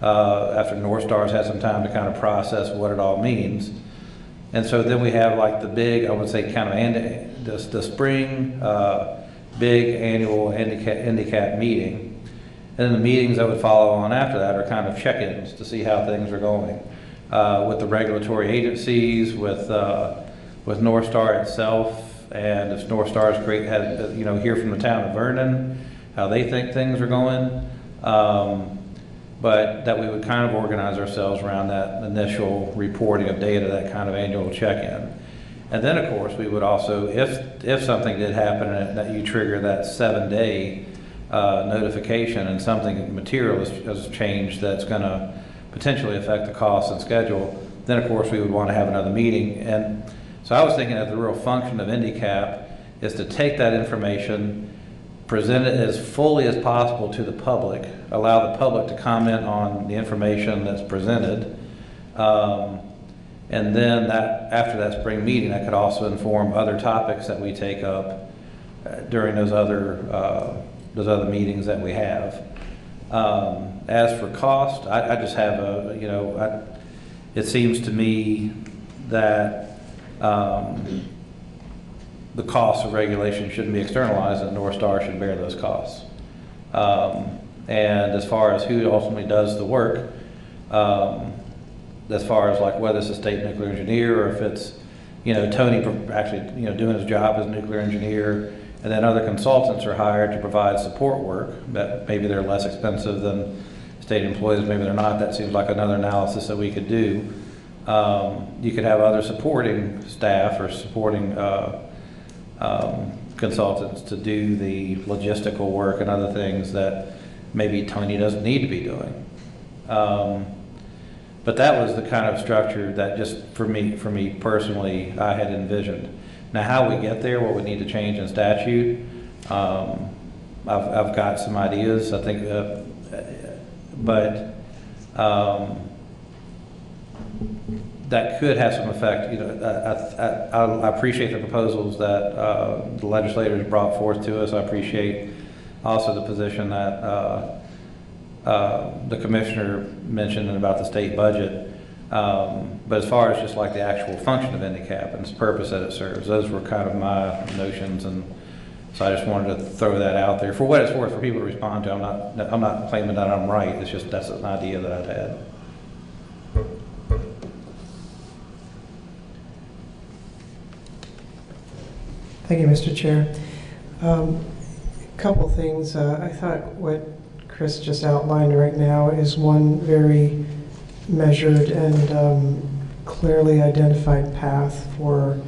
[SPEAKER 2] after North Star's had some time to kind of process what it all means. And so then we have like the big, I would say kind of the spring big annual IndyCap meeting. And then the meetings that would follow on after that are kind of check-ins to see how things are going with the regulatory agencies, with North Star itself, and if North Star is great, hear from the town of Vernon how they think things are going. But that we would kind of organize ourselves around that initial reporting of data, that kind of annual check-in. And then, of course, we would also, if something did happen and that you trigger that 7-day notification and something material has changed that's going to potentially affect the cost and schedule, then of course we would want to have another meeting. And so I was thinking that the real function of IndyCap is to take that information, present it as fully as possible to the public, allow the public to comment on the information that's presented, and then after that spring meeting, that could also inform other topics that we take up during those other meetings that we have. As for cost, I just have it seems to me that the costs of regulation shouldn't be externalized, and North Star should bear those costs. And as far as who ultimately does the work, as far as like whether it's a state nuclear engineer or if it's Tony actually doing his job as a nuclear engineer, and then other consultants are hired to provide support work that maybe they're less expensive than state employees, maybe they're not. That seems like another analysis that we could do. You could have other supporting staff or supporting consultants to do the logistical work and other things that maybe Tony doesn't need to be doing. But that was the kind of structure that just for me personally I had envisioned. Now, how we get there, what we need to change in statute, I've got some ideas, I think, but that could have some effect. You know, I appreciate the proposals that the legislators brought forth to us. I appreciate also the position that the commissioner mentioned about the state budget. But as far as just like the actual function of NDCAP and its purpose that it serves, those were kind of my notions, and so I just wanted to throw that out there for what it's worth for people to respond to. I'm not claiming that I'm right. It's just that's an idea that I've had.
[SPEAKER 26] Thank you, Mr. Chair. A couple things. I thought what Chris just outlined right now is one very measured and clearly identified path for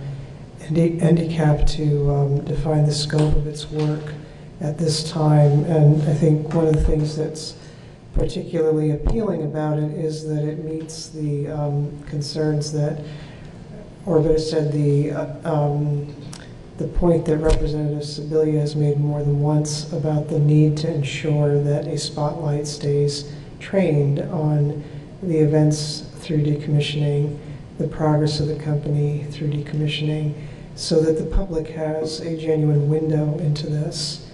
[SPEAKER 26] NDCAP to define the scope of its work at this time. And I think one of the things that's particularly appealing about it is that it meets the concerns that, or better said, the point that Representative Sibilia has made more than once about the need to ensure that a spotlight stays trained on the events through decommissioning, the progress of the company through decommissioning, so that the public has a genuine window into this.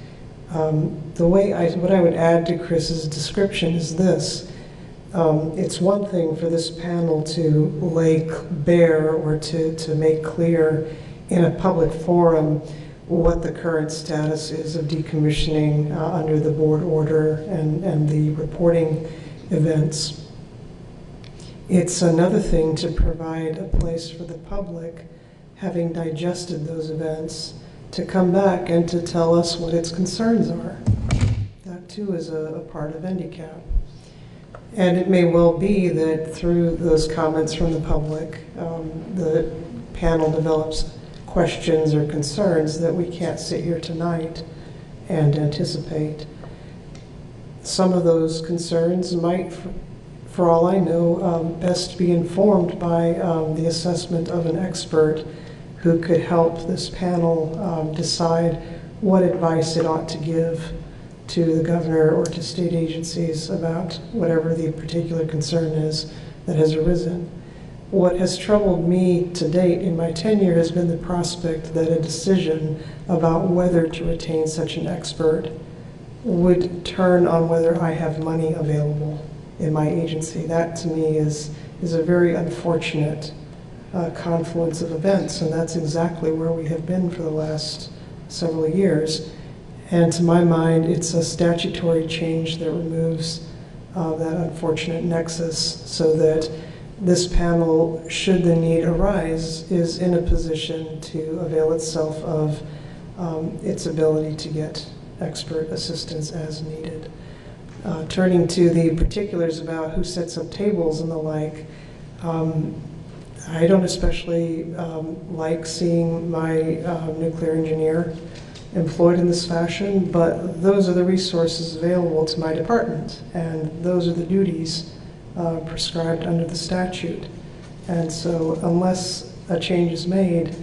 [SPEAKER 26] What I would add to Chris's description is this. It's one thing for this panel to lay bare or to make clear in a public forum what the current status is of decommissioning under the board order and the reporting events. It's another thing to provide a place for the public, having digested those events, to come back and to tell us what its concerns are. That too is a part of NDCAP. And it may well be that through those comments from the public, the panel develops questions or concerns that we can't sit here tonight and anticipate. Some of those concerns might, for all I know, best be informed by the assessment of an expert who could help this panel decide what advice it ought to give to the governor or to state agencies about whatever the particular concern is that has arisen. What has troubled me to date in my tenure has been the prospect that a decision about whether to retain such an expert would turn on whether I have money available in my agency. That to me is a very unfortunate confluence of events, and that's exactly where we have been for the last several years. And to my mind, it's a statutory change that removes that unfortunate nexus so that this panel, should the need arise, is in a position to avail itself of its ability to get expert assistance as needed. Turning to the particulars about who sets up tables and the like, I don't especially like seeing my nuclear engineer employed in this fashion, but those are the resources available to my department, and those are the duties prescribed under the statute. And so unless a change is made,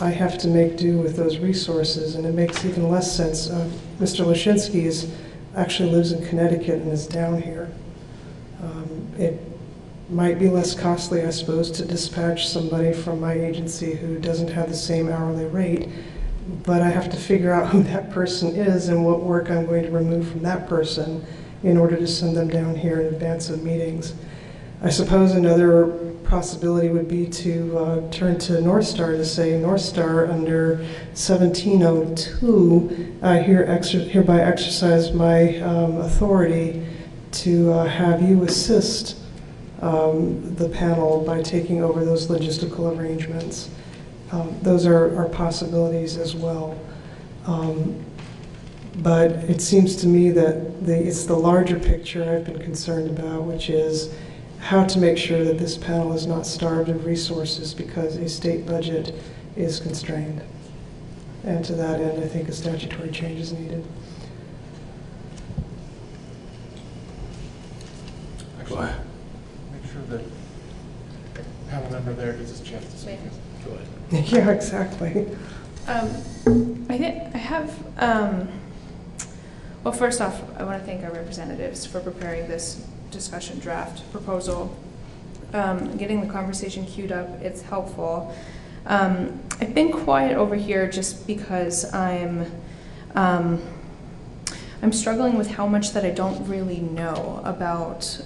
[SPEAKER 26] I have to make do with those resources, and it makes even less sense. Mr. Lashinsky actually lives in Connecticut and is down here. It might be less costly, I suppose, to dispatch somebody from my agency who doesn't have the same hourly rate, but I have to figure out who that person is and what work I'm going to remove from that person in order to send them down here in advance of meetings. I suppose another possibility would be to turn to North Star to say, North Star, under 1702, I hereby exercise my authority to have you assist the panel by taking over those logistical arrangements. Those are possibilities as well. But it seems to me that it's the larger picture I've been concerned about, which is how to make sure that this panel is not starved of resources because a state budget is constrained. And to that end, I think a statutory change is needed.
[SPEAKER 27] Actually, make sure that the panel member there gets his chance to speak. Go ahead.
[SPEAKER 26] Yeah, exactly.
[SPEAKER 24] I have, well, first off, I want to thank our representatives for preparing this discussion draft proposal. Getting the conversation queued up, it's helpful. I've been quiet over here just because I'm struggling with how much that I don't really know about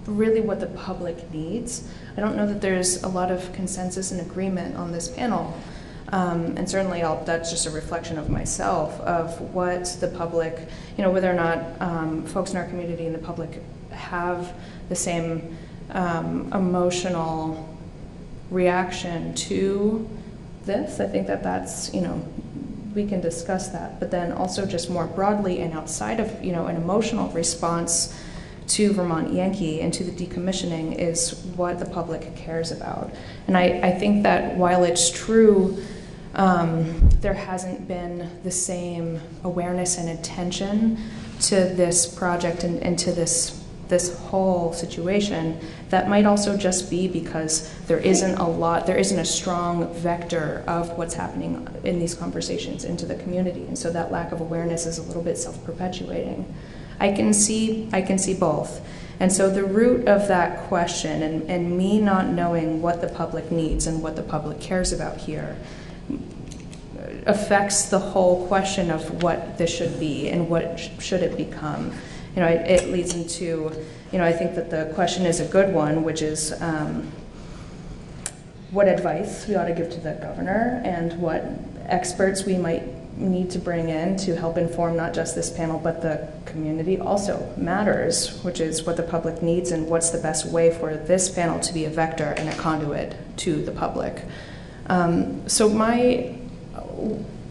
[SPEAKER 24] really what the public needs. I don't know that there's a lot of consensus and agreement on this panel. And certainly that's just a reflection of myself, of what the public, whether or not folks in our community and the public have the same emotional reaction to this. I think that's, we can discuss that. But then also just more broadly and outside of, an emotional response to Vermont Yankee and to the decommissioning is what the public cares about. And I think that while it's true, there hasn't been the same awareness and attention to this project and to this whole situation, that might also just be because there isn't a strong vector of what's happening in these conversations into the community. And so that lack of awareness is a little bit self-perpetuating. I can see both. And so the root of that question and me not knowing what the public needs and what the public cares about here affects the whole question of what this should be and what should it become. It leads into, I think that the question is a good one, which is what advice we ought to give to the governor and what experts we might need to bring in to help inform not just this panel, but the community also matters, which is what the public needs and what's the best way for this panel to be a vector and a conduit to the public. So my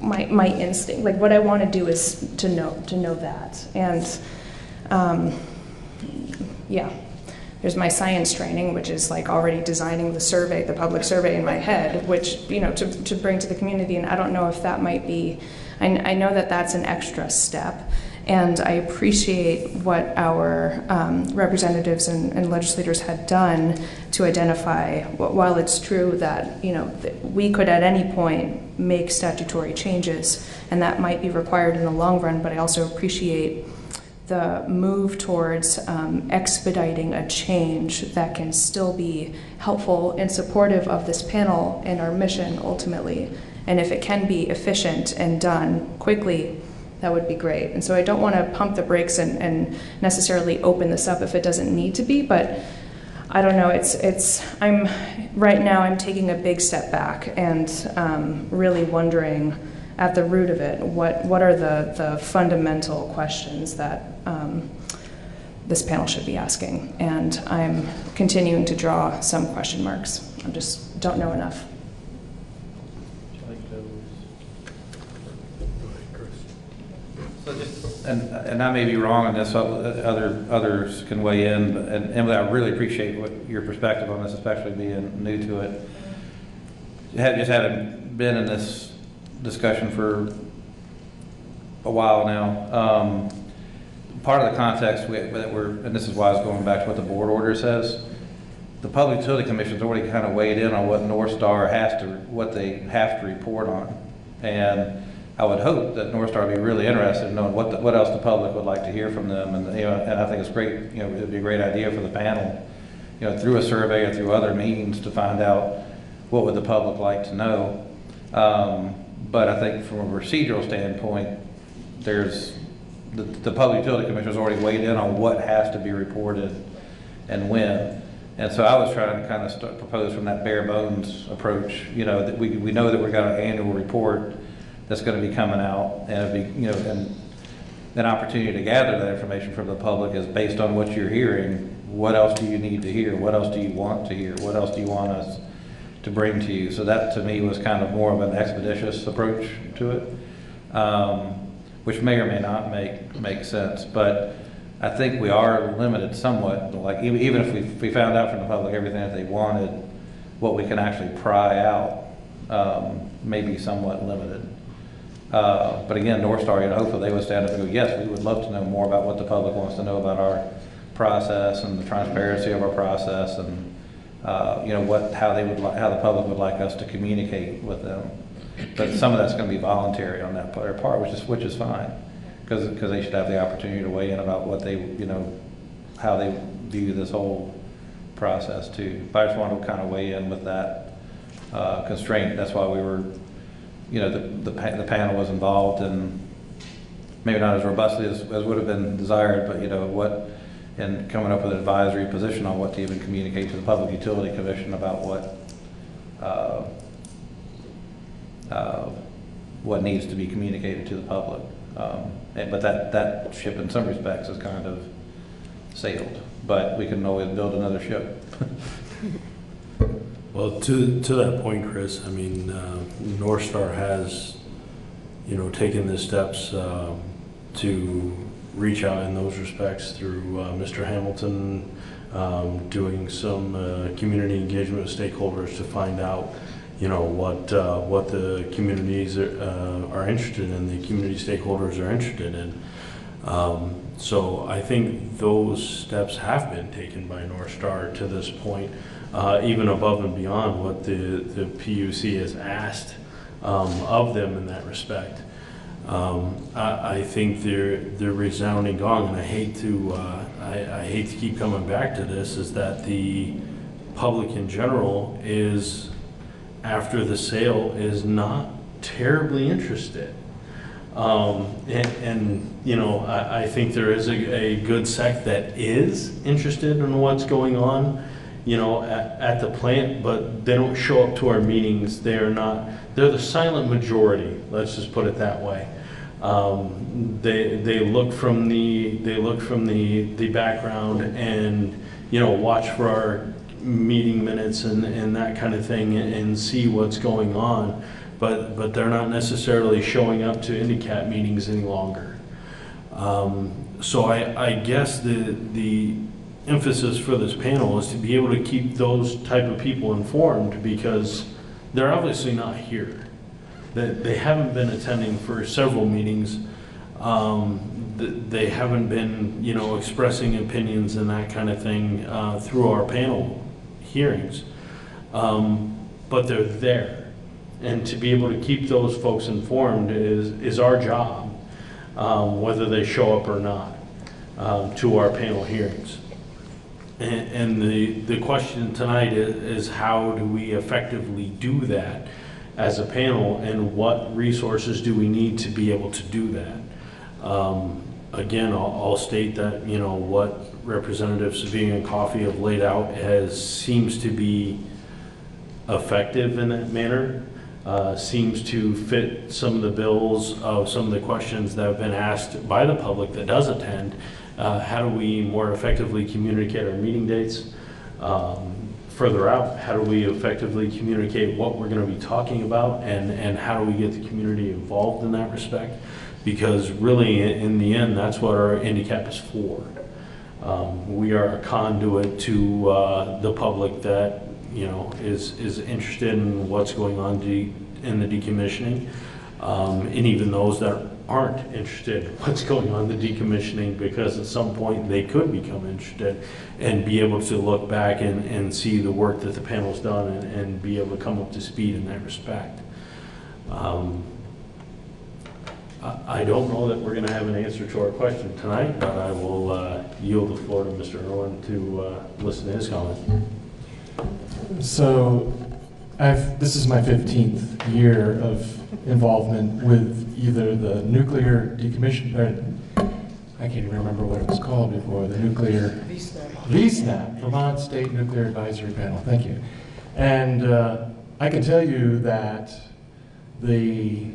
[SPEAKER 24] instinct, like what I want to do is to know that. And yeah, there's my science training, which is like already designing the survey, the public survey in my head, which, to bring to the community. And I don't know if that might be, I know that that's an extra step. And I appreciate what our representatives and legislators had done to identify, while it's true that, we could at any point make statutory changes, and that might be required in the long run, but I also appreciate the move towards expediting a change that can still be helpful and supportive of this panel and our mission ultimately. And if it can be efficient and done quickly, that would be great. And so I don't want to pump the brakes and necessarily open this up if it doesn't need to be, but I don't know, right now I'm taking a big step back and really wondering at the root of it, what are the fundamental questions that this panel should be asking? And I'm continuing to draw some question marks. I just don't know enough.
[SPEAKER 2] And I may be wrong on this, so others can weigh in, but, and Emily, I really appreciate your perspective on this, especially being new to it. Just having been in this discussion for a while now, part of the context that and this is why I was going back to what the board order says, the Public Utility Commission's already kind of weighed in on what North Star what they have to report on. And I would hope that North Star would be really interested in knowing what else the public would like to hear from them. And, and I think it's great, it would be a great idea for the panel, through a survey or through other means to find out what would the public like to know. But I think from a procedural standpoint, there's the Public Utility Commission has already weighed in on what has to be reported and when. And so I was trying to kind of propose from that bare bones approach, that we know that we've got an annual report that's going to be coming out, and it'd be, and an opportunity to gather that information from the public is based on what you're hearing. What else do you need to hear? What else do you want to hear? What else do you want us to bring to you? So that to me was kind of more of an expeditious approach to it, which may or may not make sense. But I think we are limited somewhat. Like even if we found out from the public everything that they wanted, what we can actually pry out may be somewhat limited. But again, North Star, hopefully they would stand up and go, yes, we would love to know more about what the public wants to know about our process and the transparency of our process. And how the public would like us to communicate with them. But some of that's going to be voluntary on that part, which is fine, because they should have the opportunity to weigh in about what they, how they view this whole process too. But I just wanted to kind of weigh in with that constraint. That's why we were, the panel was involved, and maybe not as robustly as would have been desired, but and coming up with an advisory position on what to even communicate to the Public Utility Commission about what needs to be communicated to the public. But that ship in some respects is kind of sailed, but we can always build another ship.
[SPEAKER 3] Well, to that point, Chris, I mean, North Star has, taken the steps to reach out in those respects through Mr. Hamilton, doing some community engagement with stakeholders to find out, what the communities are interested in, the community stakeholders are interested in. So I think those steps have been taken by North Star to this point, even above and beyond what the PUC has asked of them in that respect. I think they're resounding gong, and I hate to keep coming back to this, is that the public in general is, after the sale, is not terribly interested. I think there is a good sect that is interested in what's going on, at the plant, but they don't show up to our meetings. They're the silent majority. Let's just put it that way. They look from the background and watch for our meeting minutes and that kind of thing and see what's going on, but they're not necessarily showing up to INDICAT meetings any longer. So I guess the emphasis for this panel is to be able to keep those type of people informed, because they're obviously not here. They haven't been attending for several meetings. They haven't been, expressing opinions and that kind of thing through our panel hearings. But they're there. And to be able to keep those folks informed is our job, whether they show up or not, to our panel hearings. And the question tonight is how do we effectively do that as a panel, and what resources do we need to be able to do that? Again, I'll state that, what Representative Savigny and Coffey have laid out seems to be effective in that manner, seems to fit some of the bills of some of the questions that have been asked by the public that does attend. How do we more effectively communicate our meeting dates? Further out, how do we effectively communicate what we're going to be talking about, and how do we get the community involved in that respect? Because really, in the end, that's what our INDICAP is for. We are a conduit to the public that is interested in what's going on in the decommissioning, and even those that aren't interested in what's going on in the decommissioning, because at some point they could become interested and be able to look back and see the work that the panel's done and be able to come up to speed in that respect. I don't know that we're going to have an answer to our question tonight, but I will yield the floor to Mr. Irwin to listen to his comment.
[SPEAKER 27] So this is my 15th year of involvement with either the nuclear decommission, or I can't even remember what it was called before, the nuclear VSNAP, Vermont State Nuclear Advisory Panel. Thank you. And I can tell you that the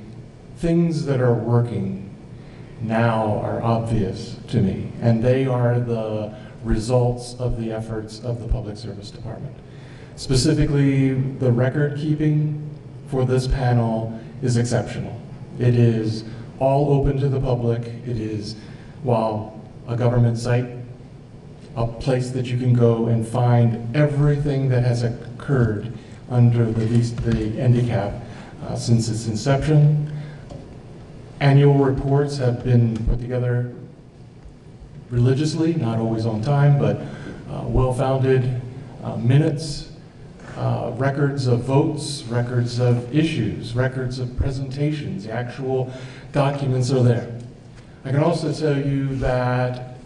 [SPEAKER 27] things that are working now are obvious to me, and they are the results of the efforts of the Public Service Department. Specifically, the record keeping for this panel is exceptional. It is all open to the public. It is, while a government site, a place that you can go and find everything that has occurred under the NDCAP since its inception. Annual reports have been put together religiously, not always on time, but well-founded minutes records of votes, records of issues, records of presentations. The actual documents are there. I can also tell you that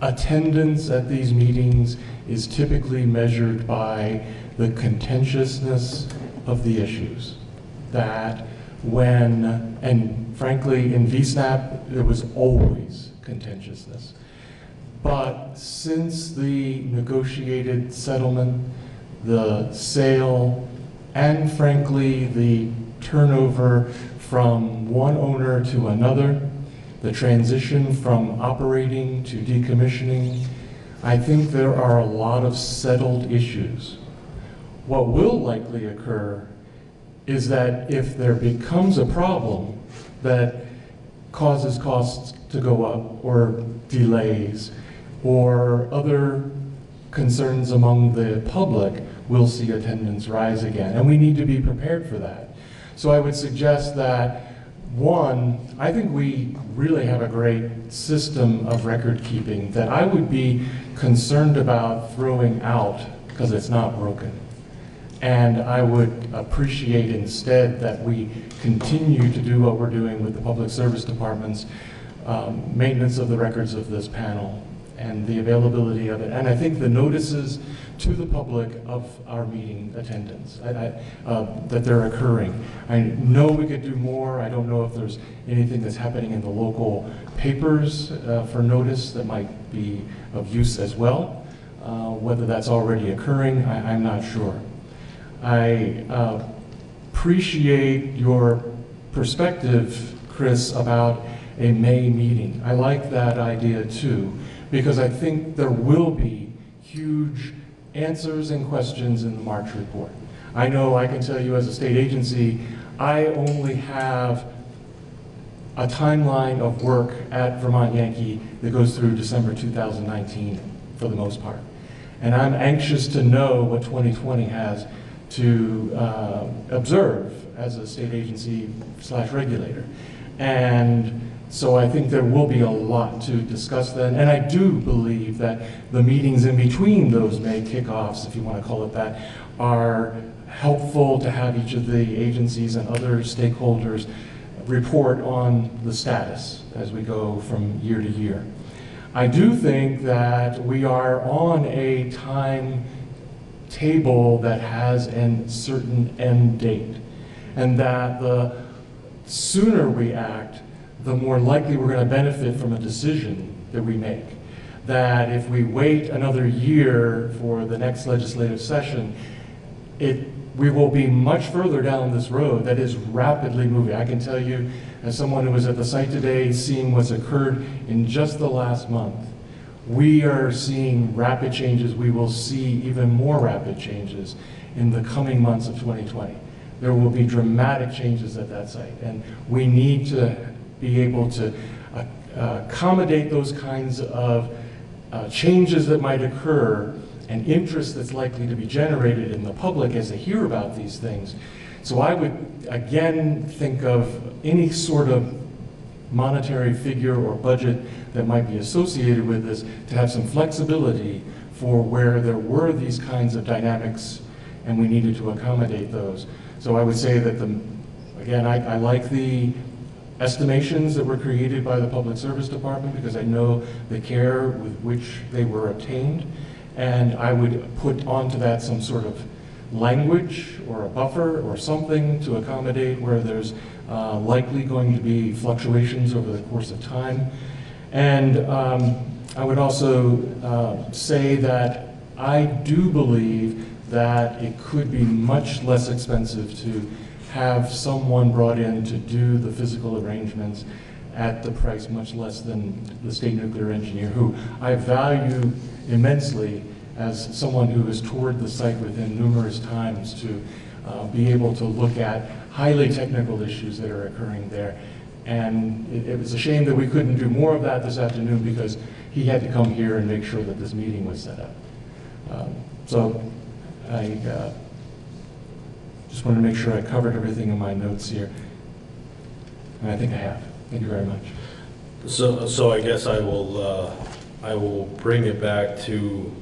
[SPEAKER 27] attendance at these meetings is typically measured by the contentiousness of the issues. That when, and frankly in VSNAP, there was always contentiousness. But since the negotiated settlement, the sale, and frankly the turnover from one owner to another, the transition from operating to decommissioning, I think there are a lot of settled issues. What will likely occur is that if there becomes a problem that causes costs to go up or delays or other concerns among the public, we'll see attendance rise again. And we need to be prepared for that. So I would suggest that, one, I think we really have a great system of record keeping that I would be concerned about throwing out because it's not broken. And I would appreciate instead that we continue to do what we're doing with the public service department's maintenance of the records of this panel and the availability of it. And I think the notices to the public of our meeting attendance, that they're occurring. I know we could do more. I don't know if there's anything that's happening in the local papers for notice that might be of use as well. Whether that's already occurring, I'm not sure. I appreciate your perspective, Chris, about a May meeting. I like that idea too, because I think there will be huge answers and questions in the March report. I know I can tell you as a state agency, I only have a timeline of work at Vermont Yankee that goes through December 2019 for the most part. And I'm anxious to know what 2020 has to observe as a state agency / regulator. And so I think there will be a lot to discuss then. And I do believe that the meetings in between those May kickoffs, if you want to call it that, are helpful to have each of the agencies and other stakeholders report on the status as we go from year to year. I do think that we are on a time table that has a certain end date, and that the sooner we act, the more likely we're going to benefit from a decision that we make. That if we wait another year for the next legislative session, we will be much further down this road that is rapidly moving. I can tell you, as someone who was at the site today, seeing what's occurred in just the last month, we are seeing rapid changes. We will see even more rapid changes in the coming months of 2020. There will be dramatic changes at that site, and we need to be able to accommodate those kinds of changes that might occur and interest that's likely to be generated in the public as they hear about these things. So I would again think of any sort of monetary figure or budget that might be associated with this to have some flexibility for where there were these kinds of dynamics and we needed to accommodate those. So I would say that again, I like the estimations that were created by the Public Service Department because I know the care with which they were obtained, and I would put onto that some sort of language or a buffer or something to accommodate where there's likely going to be fluctuations over the course of time. And I would also say that I do believe that it could be much less expensive to have someone brought in to do the physical arrangements at the price much less than the state nuclear engineer, who I value immensely as someone who has toured the site with him numerous times to be able to look at highly technical issues that are occurring there. And it was a shame that we couldn't do more of that this afternoon because he had to come here and make sure that this meeting was set up. So I just wanted to make sure I covered everything in my notes here. And I think I have. Thank you very much.
[SPEAKER 3] So I guess I will bring it back to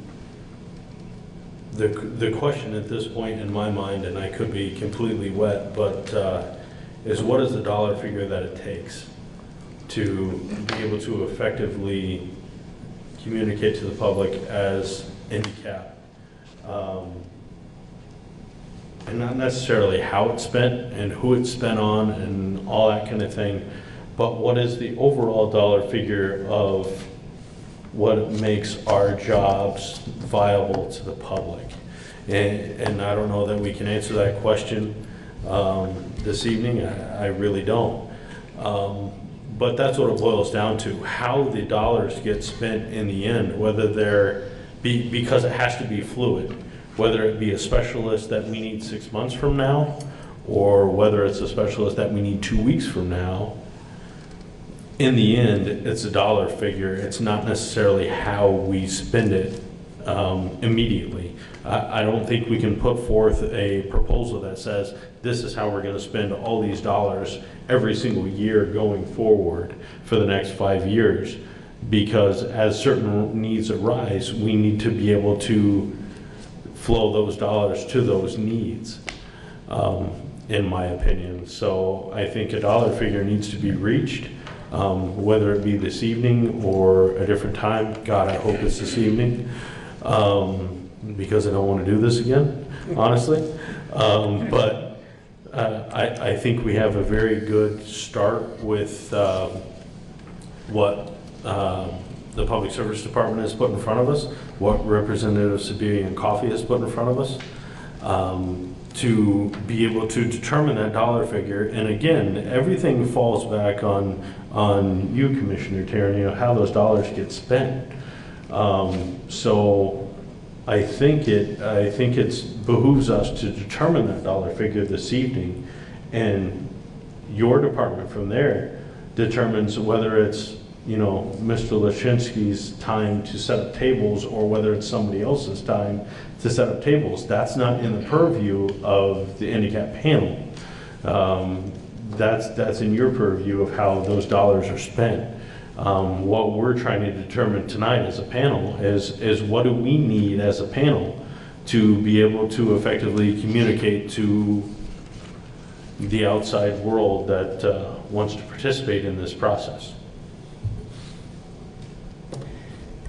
[SPEAKER 3] The question at this point in my mind, and I could be completely wet, but is what is the dollar figure that it takes to be able to effectively communicate to the public as handicap, and not necessarily how it's spent and who it's spent on and all that kind of thing, but what is the overall dollar figure of what makes our jobs viable to the public? And I don't know that we can answer that question this evening. I really don't. But that's what it boils down to, how the dollars get spent in the end, whether they're, because it has to be fluid, whether it be a specialist that we need 6 months from now, or whether it's a specialist that we need 2 weeks from now. In the end, it's a dollar figure. It's not necessarily how we spend it immediately. I don't think we can put forth a proposal that says this is how we're going to spend all these dollars every single year going forward for the next 5 years, because as certain needs arise, we need to be able to flow those dollars to those needs, in my opinion. So I think a dollar figure needs to be reached. Whether it be this evening or a different time. God, I hope it's this evening, because I don't want to do this again, honestly. But I think we have a very good start with what the Public Service Department has put in front of us, what Representative Sabiri and Coffey has put in front of us, to be able to determine that dollar figure. And again, everything falls back on you, Commissioner Tarrant, how those dollars get spent. So I think it behooves us to determine that dollar figure this evening, and your department from there determines whether it's Mr. Lashinsky's time to set up tables or whether it's somebody else's time to set up tables. That's not in the purview of the handicap panel. That's in your purview of how those dollars are spent. What we're trying to determine tonight as a panel is what do we need as a panel to be able to effectively communicate to the outside world that wants to participate in this process.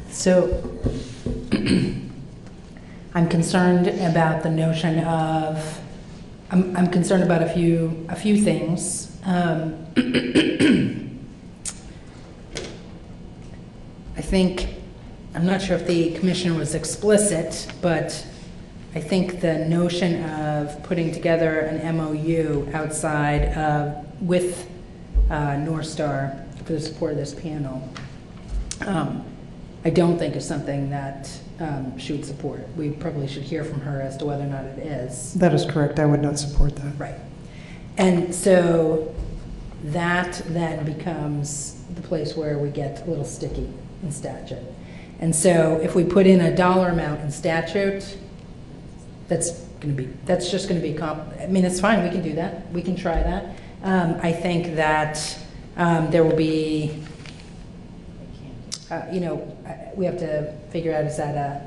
[SPEAKER 18] So I'm concerned about the notion of, I'm concerned about a few things. I think, I'm not sure if the commissioner was explicit, but I think the notion of putting together an MOU outside with North Star for the support of this panel, I don't think is something that she would support. We probably should hear from her as to whether or not it is.
[SPEAKER 26] That is correct. I would not support that.
[SPEAKER 18] Right. And so that then becomes the place where we get a little sticky in statute. And so if we put in a dollar amount in statute, that's just going to be, I mean, it's fine. We can do that. We can try that. I think that there will be, we have to figure out, is that a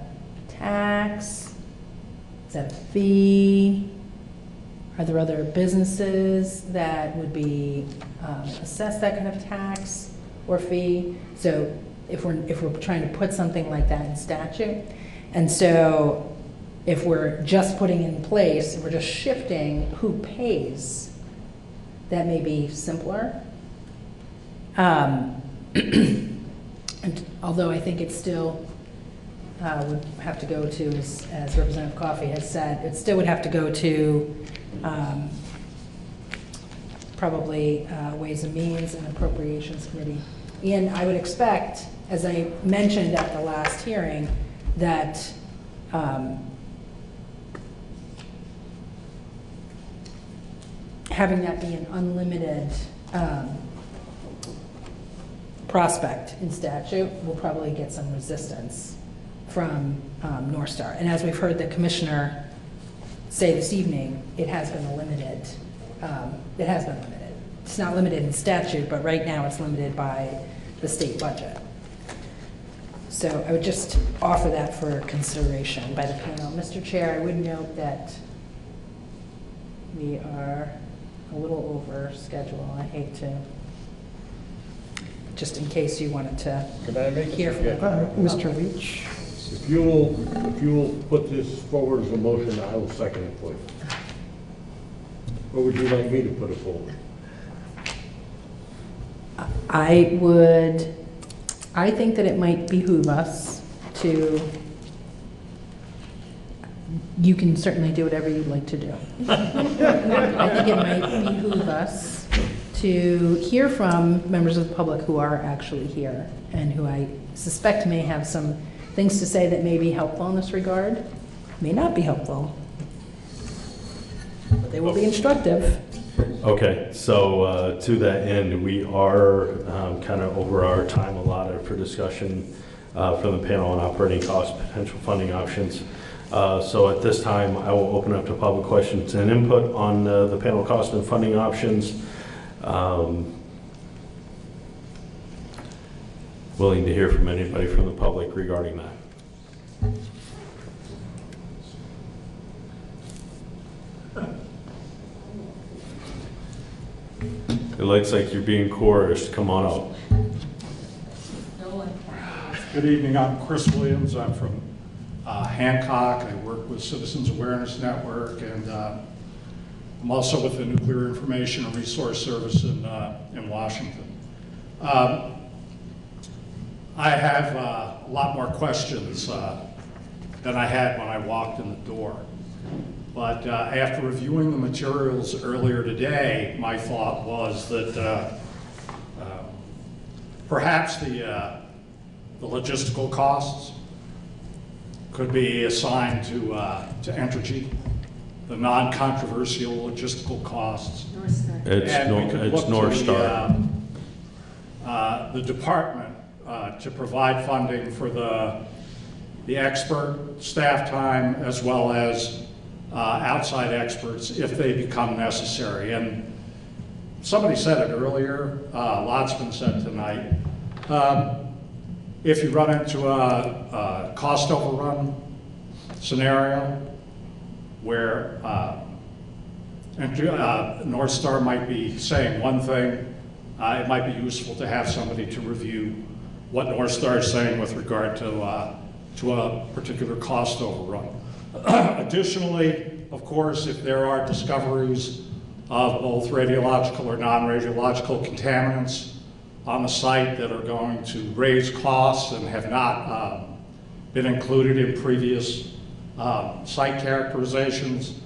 [SPEAKER 18] tax? Is that a fee? Are there other businesses that would be assessed that kind of tax or fee? So if we're trying to put something like that in statute, and so if we're just putting in place, if we're just shifting who pays, that may be simpler. And although I think it still would have to go to, as Representative Coffey has said, it still would have to go to probably Ways and Means and Appropriations Committee. And I would expect, as I mentioned at the last hearing, that having that be an unlimited prospect in statute will probably get some resistance from North Star. And as we've heard the commissioner say this evening, it has been limited. It has been limited. It's not limited in statute, but right now it's limited by the state budget. So I would just offer that for consideration by the panel. Mr. Chair, I would note that we are a little over schedule. I hate to, just in case you wanted to hear from
[SPEAKER 26] Mr. Leach.
[SPEAKER 5] If you will put this forward as a motion, I will second it, please. Or would you like me to put it forward?
[SPEAKER 18] I think that it might behoove us to, you can certainly do whatever you'd like to do. I think it might behoove us to hear from members of the public who are actually here and who I suspect may have some things to say that may be helpful in this regard, may not be helpful, but they will be instructive.
[SPEAKER 3] Okay, so to that end, we are kind of over our time allotted for discussion from the panel on operating costs, potential funding options. So at this time, I will open up to public questions and input on the panel cost and funding options. Willing to hear from anybody from the public regarding that. It looks like you're being coerced. Come on up.
[SPEAKER 6] Good evening. I'm Chris Williams. I'm from Hancock. I work with Citizens Awareness Network, and I'm also with the Nuclear Information and Resource Service in Washington. I have a lot more questions than I had when I walked in the door. But after reviewing the materials earlier today, my thought was that perhaps the logistical costs could be assigned to Entergy, the non-controversial logistical costs.
[SPEAKER 3] It's North Star.
[SPEAKER 6] The department to provide funding for the expert staff time as well as outside experts if they become necessary. And somebody said it earlier, a lot's been said tonight. If you run into a cost overrun scenario where North Star might be saying one thing, it might be useful to have somebody to review what North Star is saying with regard to a particular cost overrun. Additionally, of course, if there are discoveries of both radiological or non-radiological contaminants on the site that are going to raise costs and have not been included in previous site characterizations,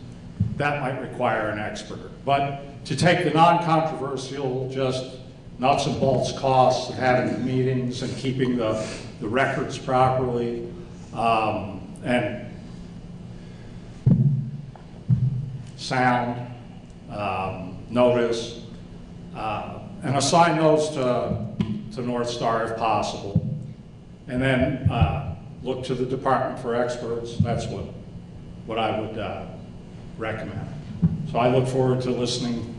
[SPEAKER 6] that might require an expert. But to take the non-controversial, just nuts and bolts costs of having the meetings and keeping the records properly, and sound, notice, and assign those to North Star if possible. And then look to the department for experts. That's what I would recommend. So I look forward to listening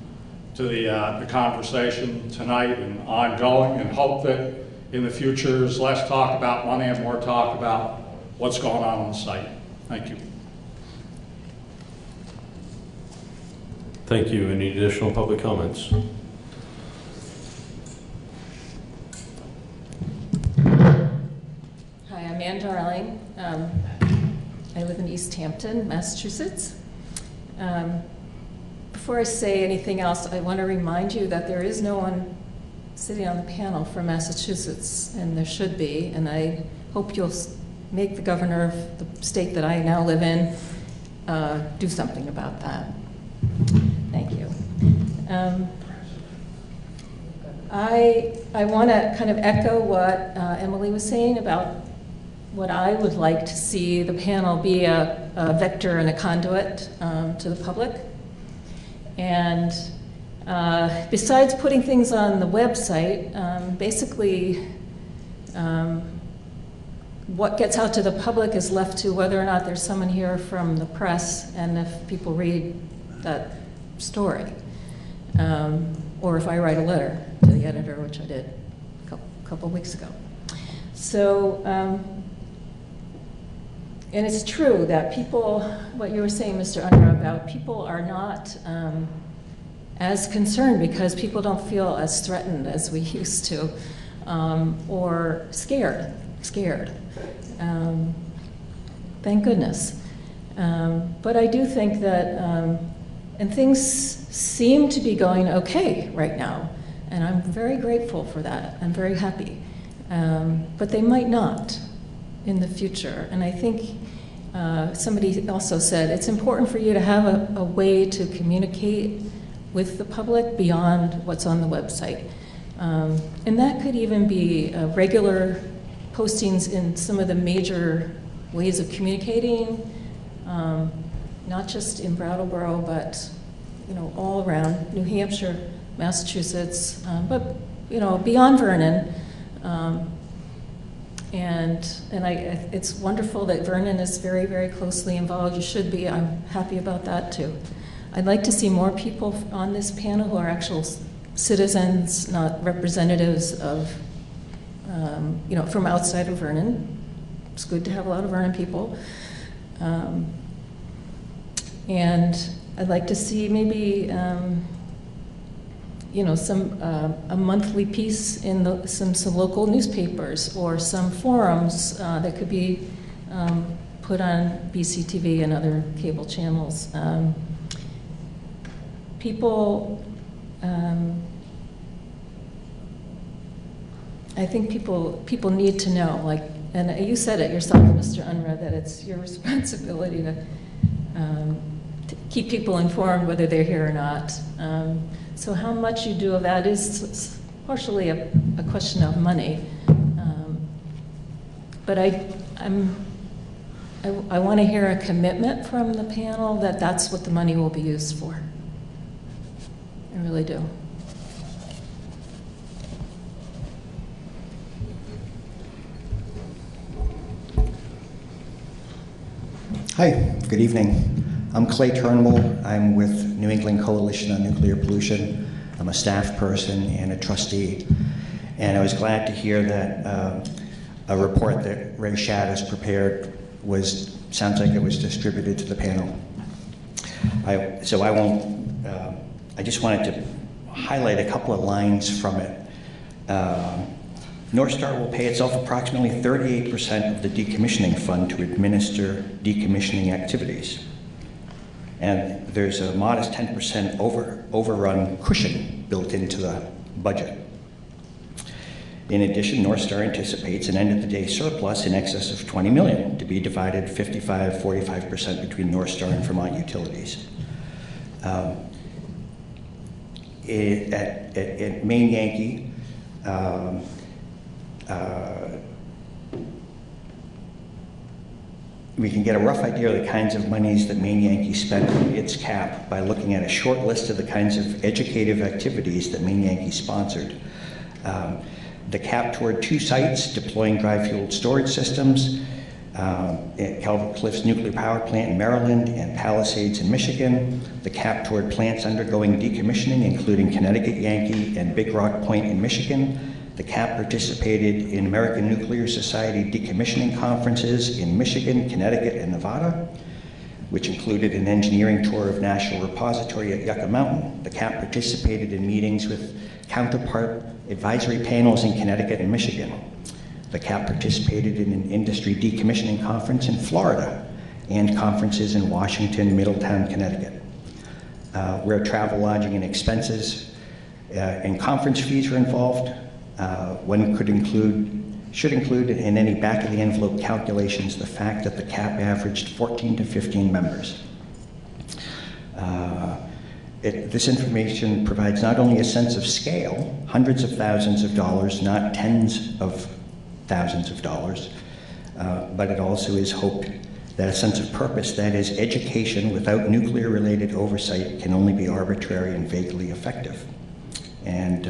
[SPEAKER 6] to the conversation tonight and ongoing, and hope that in the future there's less talk about money and more talk about what's going on the site. Thank you.
[SPEAKER 3] Thank you. Any additional public comments?
[SPEAKER 7] Hi, I'm Ann Darling. I live in East Hampton, Massachusetts. Before I say anything else, I want to remind you that there is no one sitting on the panel from Massachusetts, and there should be, and I hope you'll make the governor of the state that I now live in do something about that. Thank you. I want to kind of echo what Emily was saying about what I would like to see the panel be a vector and a conduit to the public. And besides putting things on the website, basically what gets out to the public is left to whether or not there's someone here from the press and if people read that story. Or if I write a letter to the editor, which I did a couple weeks ago. So, and it's true that people, what you were saying, Mr. Unruh, about people are not as concerned because people don't feel as threatened as we used to, or scared. Thank goodness. But I do think that, and things seem to be going okay right now, and I'm very grateful for that. I'm very happy. But they might not in the future. And I think somebody also said it's important for you to have a way to communicate with the public beyond what's on the website. And that could even be regular postings in some of the major ways of communicating, not just in Brattleboro, but all around New Hampshire, Massachusetts, but beyond Vernon. It's wonderful that Vernon is very, very closely involved. You should be. I'm happy about that too. I'd like to see more people on this panel who are actual citizens, not representatives of, from outside of Vernon. It's good to have a lot of Vernon people. And I'd like to see maybe, a monthly piece in some local newspapers or some forums that could be put on BCTV and other cable channels. I think people need to know, and you said it yourself, Mr. Unruh, that it's your responsibility to keep people informed whether they're here or not. So how much you do of that is partially a question of money. But I want to hear a commitment from the panel that that's what the money will be used for. I really do.
[SPEAKER 8] Hi, good evening. I'm Clay Turnbull. I'm with New England Coalition on Nuclear Pollution. I'm a staff person and a trustee. And I was glad to hear that a report that Ray Shaddis prepared sounds like it was distributed to the panel. I just wanted to highlight a couple of lines from it. North Star will pay itself approximately 38% of the decommissioning fund to administer decommissioning activities. And there's a modest 10% overrun cushion built into the budget. In addition, North Star anticipates an end-of-the-day surplus in excess of $20 million to be divided 45% between North Star and Vermont Utilities. At Maine Yankee, we can get a rough idea of the kinds of monies that Maine Yankee spent on its cap by looking at a short list of the kinds of educative activities that Maine Yankee sponsored. The cap toward 2 sites deploying dry-fueled storage systems, at Calvert Cliffs Nuclear Power Plant in Maryland and Palisades in Michigan. The cap toward plants undergoing decommissioning, including Connecticut Yankee and Big Rock Point in Michigan. The CAP participated in American Nuclear Society decommissioning conferences in Michigan, Connecticut, and Nevada, which included an engineering tour of National Repository at Yucca Mountain. The CAP participated in meetings with counterpart advisory panels in Connecticut and Michigan. The CAP participated in an industry decommissioning conference in Florida and conferences in Washington, Middletown, Connecticut, where travel, lodging, and expenses and conference fees were involved. One should include in any back-of-the-envelope calculations the fact that the CAP averaged 14 to 15 members. This information provides not only a sense of scale, hundreds of thousands of dollars, not tens of thousands of dollars, but it also is hoped that a sense of purpose, that is, education without nuclear-related oversight, can only be arbitrary and vaguely effective. And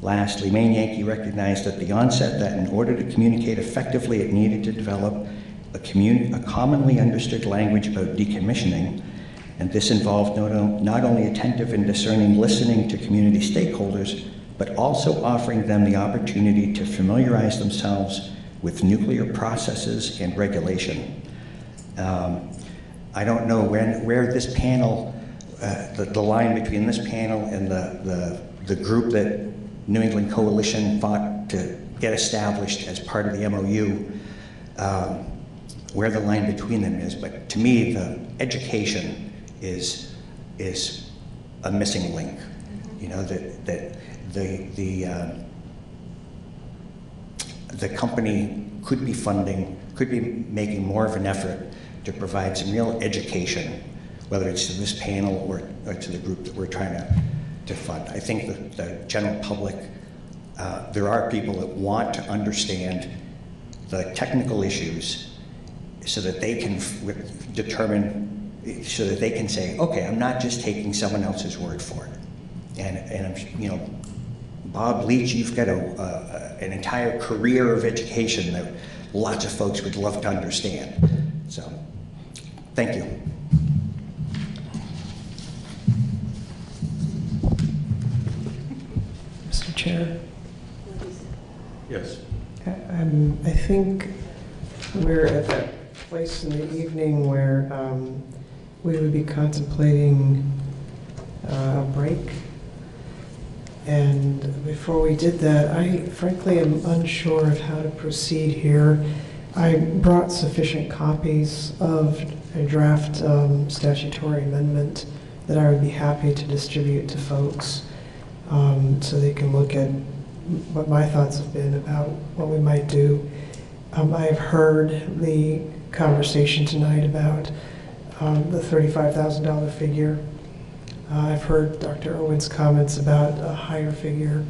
[SPEAKER 8] lastly, Maine Yankee recognized at the onset that in order to communicate effectively, it needed to develop a commonly understood language about decommissioning, and this involved not only attentive and discerning listening to community stakeholders, but also offering them the opportunity to familiarize themselves with nuclear processes and regulation. I don't know where this panel, the line between this panel and the group that New England Coalition fought to get established as part of the MOU, where the line between them is, but to me, the education is a missing link. You know, that the company could be making more of an effort to provide some real education, whether it's to this panel or to the group that we're trying to fund. I think the general public, there are people that want to understand the technical issues so that they can determine, so that they can say, okay, I'm not just taking someone else's word for it. And you know, Bob Leach, you've got an entire career of education that lots of folks would love to understand. So, thank you.
[SPEAKER 26] Mr. Chair.
[SPEAKER 3] Yes.
[SPEAKER 26] I think we're at that place in the evening where we would be contemplating a break. And before we did that, I frankly am unsure of how to proceed here. I brought sufficient copies of a draft statutory amendment that I would be happy to distribute to folks so they can look at what my thoughts have been about what we might do. I've heard the conversation tonight about the $35,000 figure. I've heard Dr. Irwin's comments about a higher figure.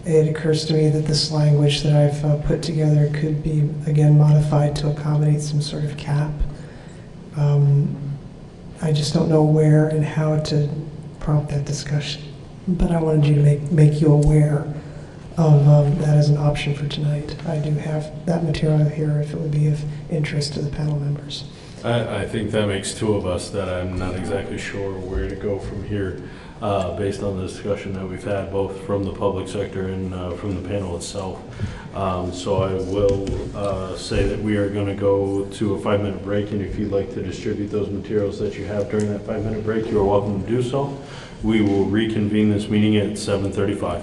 [SPEAKER 26] It occurs to me that this language that I've put together could be, again, modified to accommodate some sort of cap. I just don't know where and how to prompt that discussion. But I wanted you to make you aware of that as an option for tonight. I do have that material here if it would be of interest to the panel members.
[SPEAKER 3] I think that makes two of us that I'm not exactly sure where to go from here based on the discussion that we've had both from the public sector and from the panel itself. So I will say that we are going to go to a 5-minute break, and if you'd like to distribute those materials that you have during that 5-minute break, you are welcome to do so. We will reconvene this meeting at 7:35.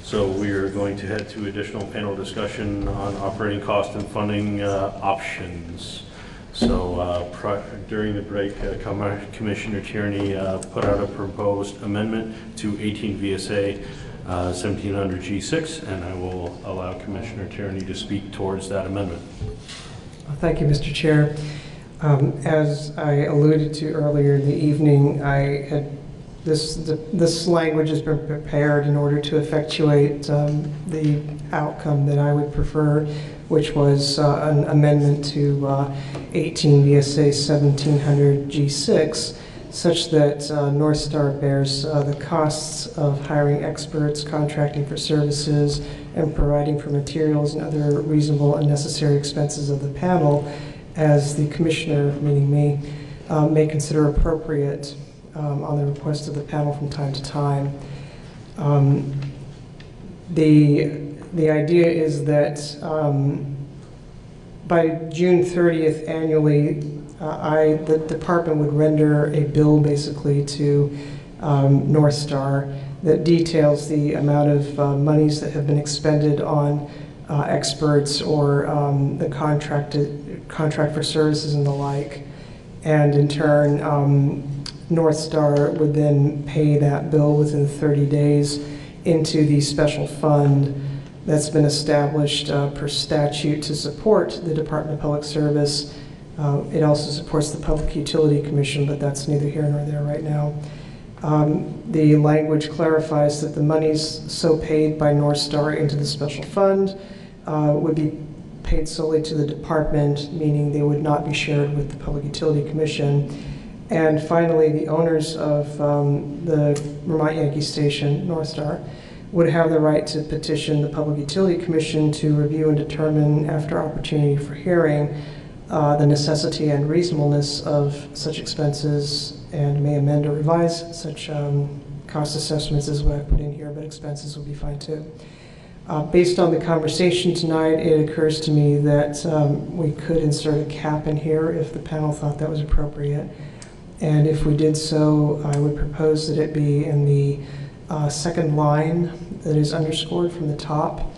[SPEAKER 3] So we are going to head to additional panel discussion on operating cost and funding options. So during the break, Commissioner Tierney put out a proposed amendment to 18 VSA 1700 G6, and I will allow Commissioner Tierney to speak towards that amendment.
[SPEAKER 26] Thank you, Mr. Chair. As I alluded to earlier in the evening, I had this language has been prepared in order to effectuate the outcome that I would prefer, which was an amendment to 18 VSA 1700 G6, such that North Star bears the costs of hiring experts, contracting for services, and providing for materials and other reasonable and necessary expenses of the panel, as the commissioner, meaning me, may consider appropriate on the request of the panel from time to time. The idea is that by June 30th annually, the department would render a bill basically to North Star that details the amount of monies that have been expended on experts or the contract for services and the like. And in turn, North Star would then pay that bill within 30 days into the special fund that's been established per statute to support the Department of Public Service. It also supports the Public Utility Commission, but that's neither here nor there right now. The language clarifies that the monies so paid by North Star into the special fund would be paid solely to the department, meaning they would not be shared with the Public Utility Commission. And finally, the owners of the Vermont Yankee Station, North Star, would have the right to petition the Public Utility Commission to review and determine, after opportunity for hearing, the necessity and reasonableness of such expenses and may amend or revise such cost assessments is what I put in here, but expenses will be fine too. Based on the conversation tonight, it occurs to me that we could insert a cap in here if the panel thought that was appropriate. And if we did so, I would propose that it be in the second line that is underscored from the top,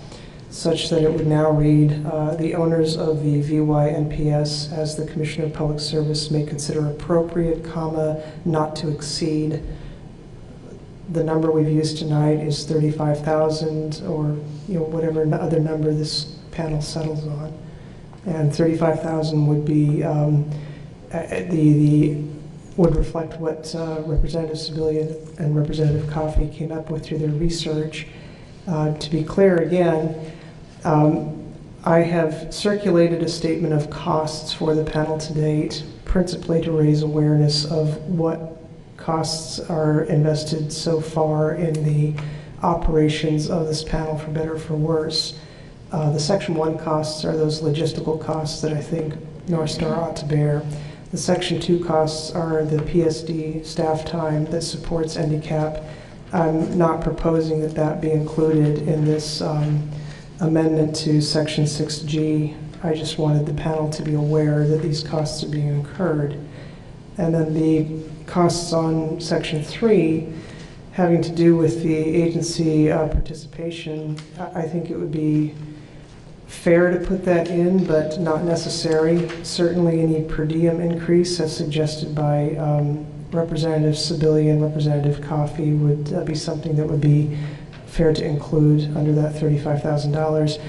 [SPEAKER 26] such that it would now read, the owners of the VYNPS as the Commissioner of Public Service may consider appropriate, comma, not to exceed. The number we've used tonight is 35,000 or whatever other number this panel settles on. And 35,000 would be would reflect what Representative Sibilia and Representative Coffey came up with through their research. To be clear again, I have circulated a statement of costs for the panel to date, principally to raise awareness of what costs are invested so far in the operations of this panel, for better or for worse. The Section 1 costs are those logistical costs that I think North Star ought to bear. The Section 2 costs are the PSD staff time that supports NDCAP. I'm not proposing that that be included in this amendment to Section 6G. I just wanted the panel to be aware that these costs are being incurred. And then the costs on Section 3 having to do with the agency participation, I think it would be fair to put that in, but not necessary. Certainly any per diem increase as suggested by Representative Sibilia and Representative Coffey would be something that would be fair to include under that $35,000.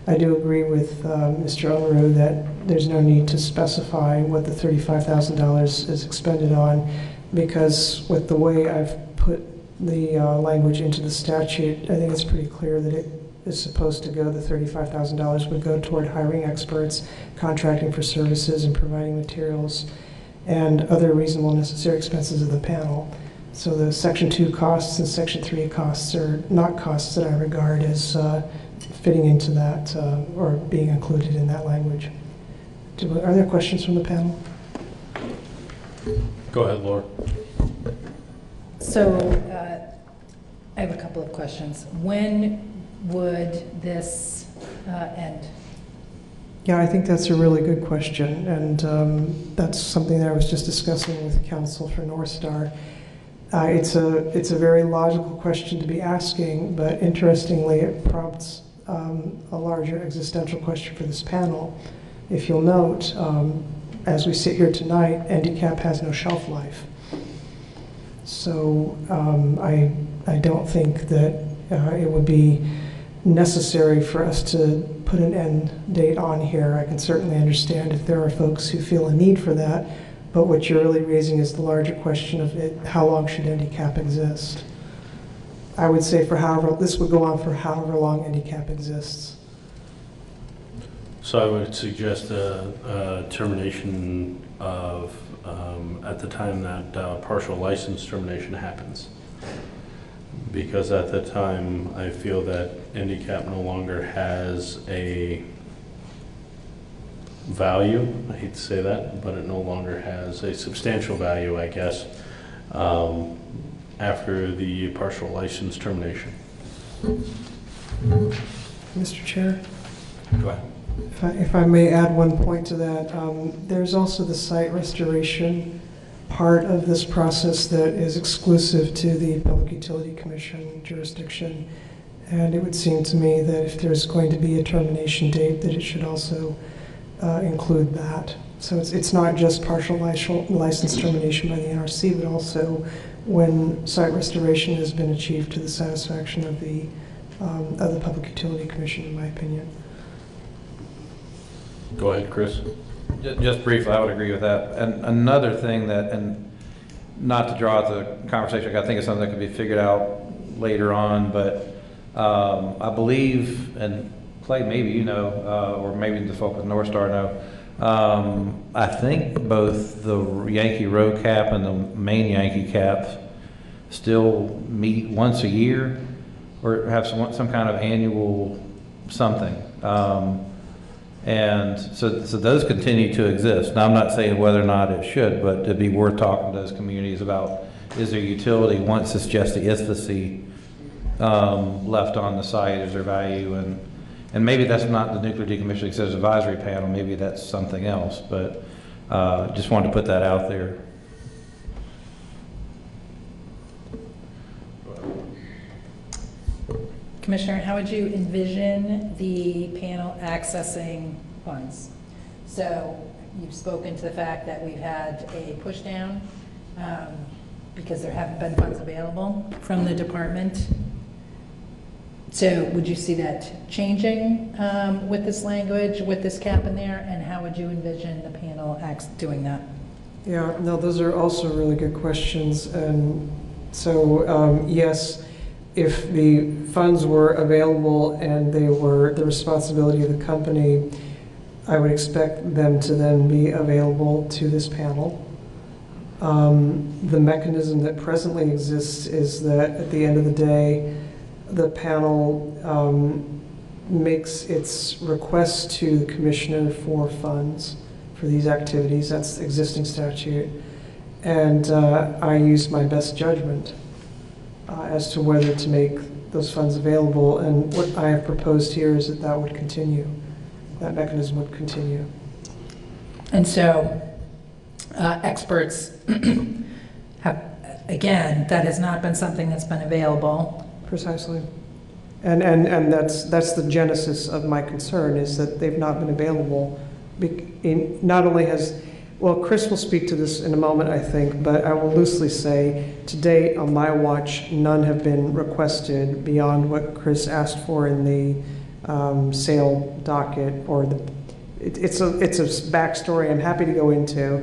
[SPEAKER 26] I do agree with Mr. Omeru that there's no need to specify what the $35,000 is expended on, because with the way I've put the language into the statute, I think it's pretty clear that it is supposed to go, the $35,000 would go toward hiring experts, contracting for services, and providing materials, and other reasonable necessary expenses of the panel. So the Section 2 costs and Section 3 costs are not costs that I regard as fitting into that or being included in that language. Are there questions from the panel?
[SPEAKER 3] Go ahead, Laura.
[SPEAKER 18] So I have a couple of questions. When would this end?
[SPEAKER 26] Yeah, I think that's a really good question, and that's something that I was just discussing with counsel for North Star. It's a very logical question to be asking, but interestingly, it prompts a larger existential question for this panel. If you'll note, as we sit here tonight, NDCAP has no shelf life. So I don't think that it would be necessary for us to put an end date on here. I can certainly understand if there are folks who feel a need for that, but what you're really raising is the larger question of how long should NDCAP exist? I would say this would go on for however long NDCAP exists.
[SPEAKER 3] So I would suggest a termination of, at the time that partial license termination happens. Because at the time, I feel that NDCAP no longer has a value. I hate to say that, but it no longer has a substantial value, I guess, after the partial license termination.
[SPEAKER 26] Mr. Chair?
[SPEAKER 3] Go ahead.
[SPEAKER 26] If I may add one point to that, there's also the site restoration part of this process that is exclusive to the Public Utility Commission jurisdiction. And it would seem to me that if there's going to be a termination date, that it should also include that. So it's not just partial license termination by the NRC, but also when site restoration has been achieved to the satisfaction of the Public Utility Commission, in my opinion.
[SPEAKER 3] Go ahead, Chris.
[SPEAKER 2] Just briefly, I would agree with that. And another thing that, and not to draw out the conversation, I think it's something that could be figured out later on, but I believe, and Clay, maybe you know, or maybe the folk with North Star know, I think both the Yankee Row cap and the main Yankee caps still meet once a year or have some kind of annual something. And so those continue to exist. Now, I'm not saying whether or not it should, but it'd be worth talking to those communities about, is there utility once it's just the ISFAC left on the site, is there value? And maybe that's not the Nuclear Decommissioning Citizens Advisory Panel, maybe that's something else, but just wanted to put that out there.
[SPEAKER 18] Commissioner, how would you envision the panel accessing funds? So you've spoken to the fact that we've had a push down because there haven't been funds available from the department. So would you see that changing with this language, with this cap in there, and how would you envision the panel doing that?
[SPEAKER 26] Yeah, no, those are also really good questions. And so, yes, if the funds were available and they were the responsibility of the company, I would expect them to then be available to this panel. The mechanism that presently exists is that at the end of the day, the panel makes its request to the commissioner for funds for these activities. That's the existing statute. And I use my best judgment as to whether to make those funds available. And what I have proposed here is that that would continue. That mechanism would continue.
[SPEAKER 18] And so experts have, again, that has not been something that's been available.
[SPEAKER 26] Precisely. And that's the genesis of my concern, is that they've not been available. Not only has, well, Chris will speak to this in a moment, I think, but I will loosely say, to date, on my watch, none have been requested beyond what Chris asked for in the sale docket, or it's a backstory I'm happy to go into,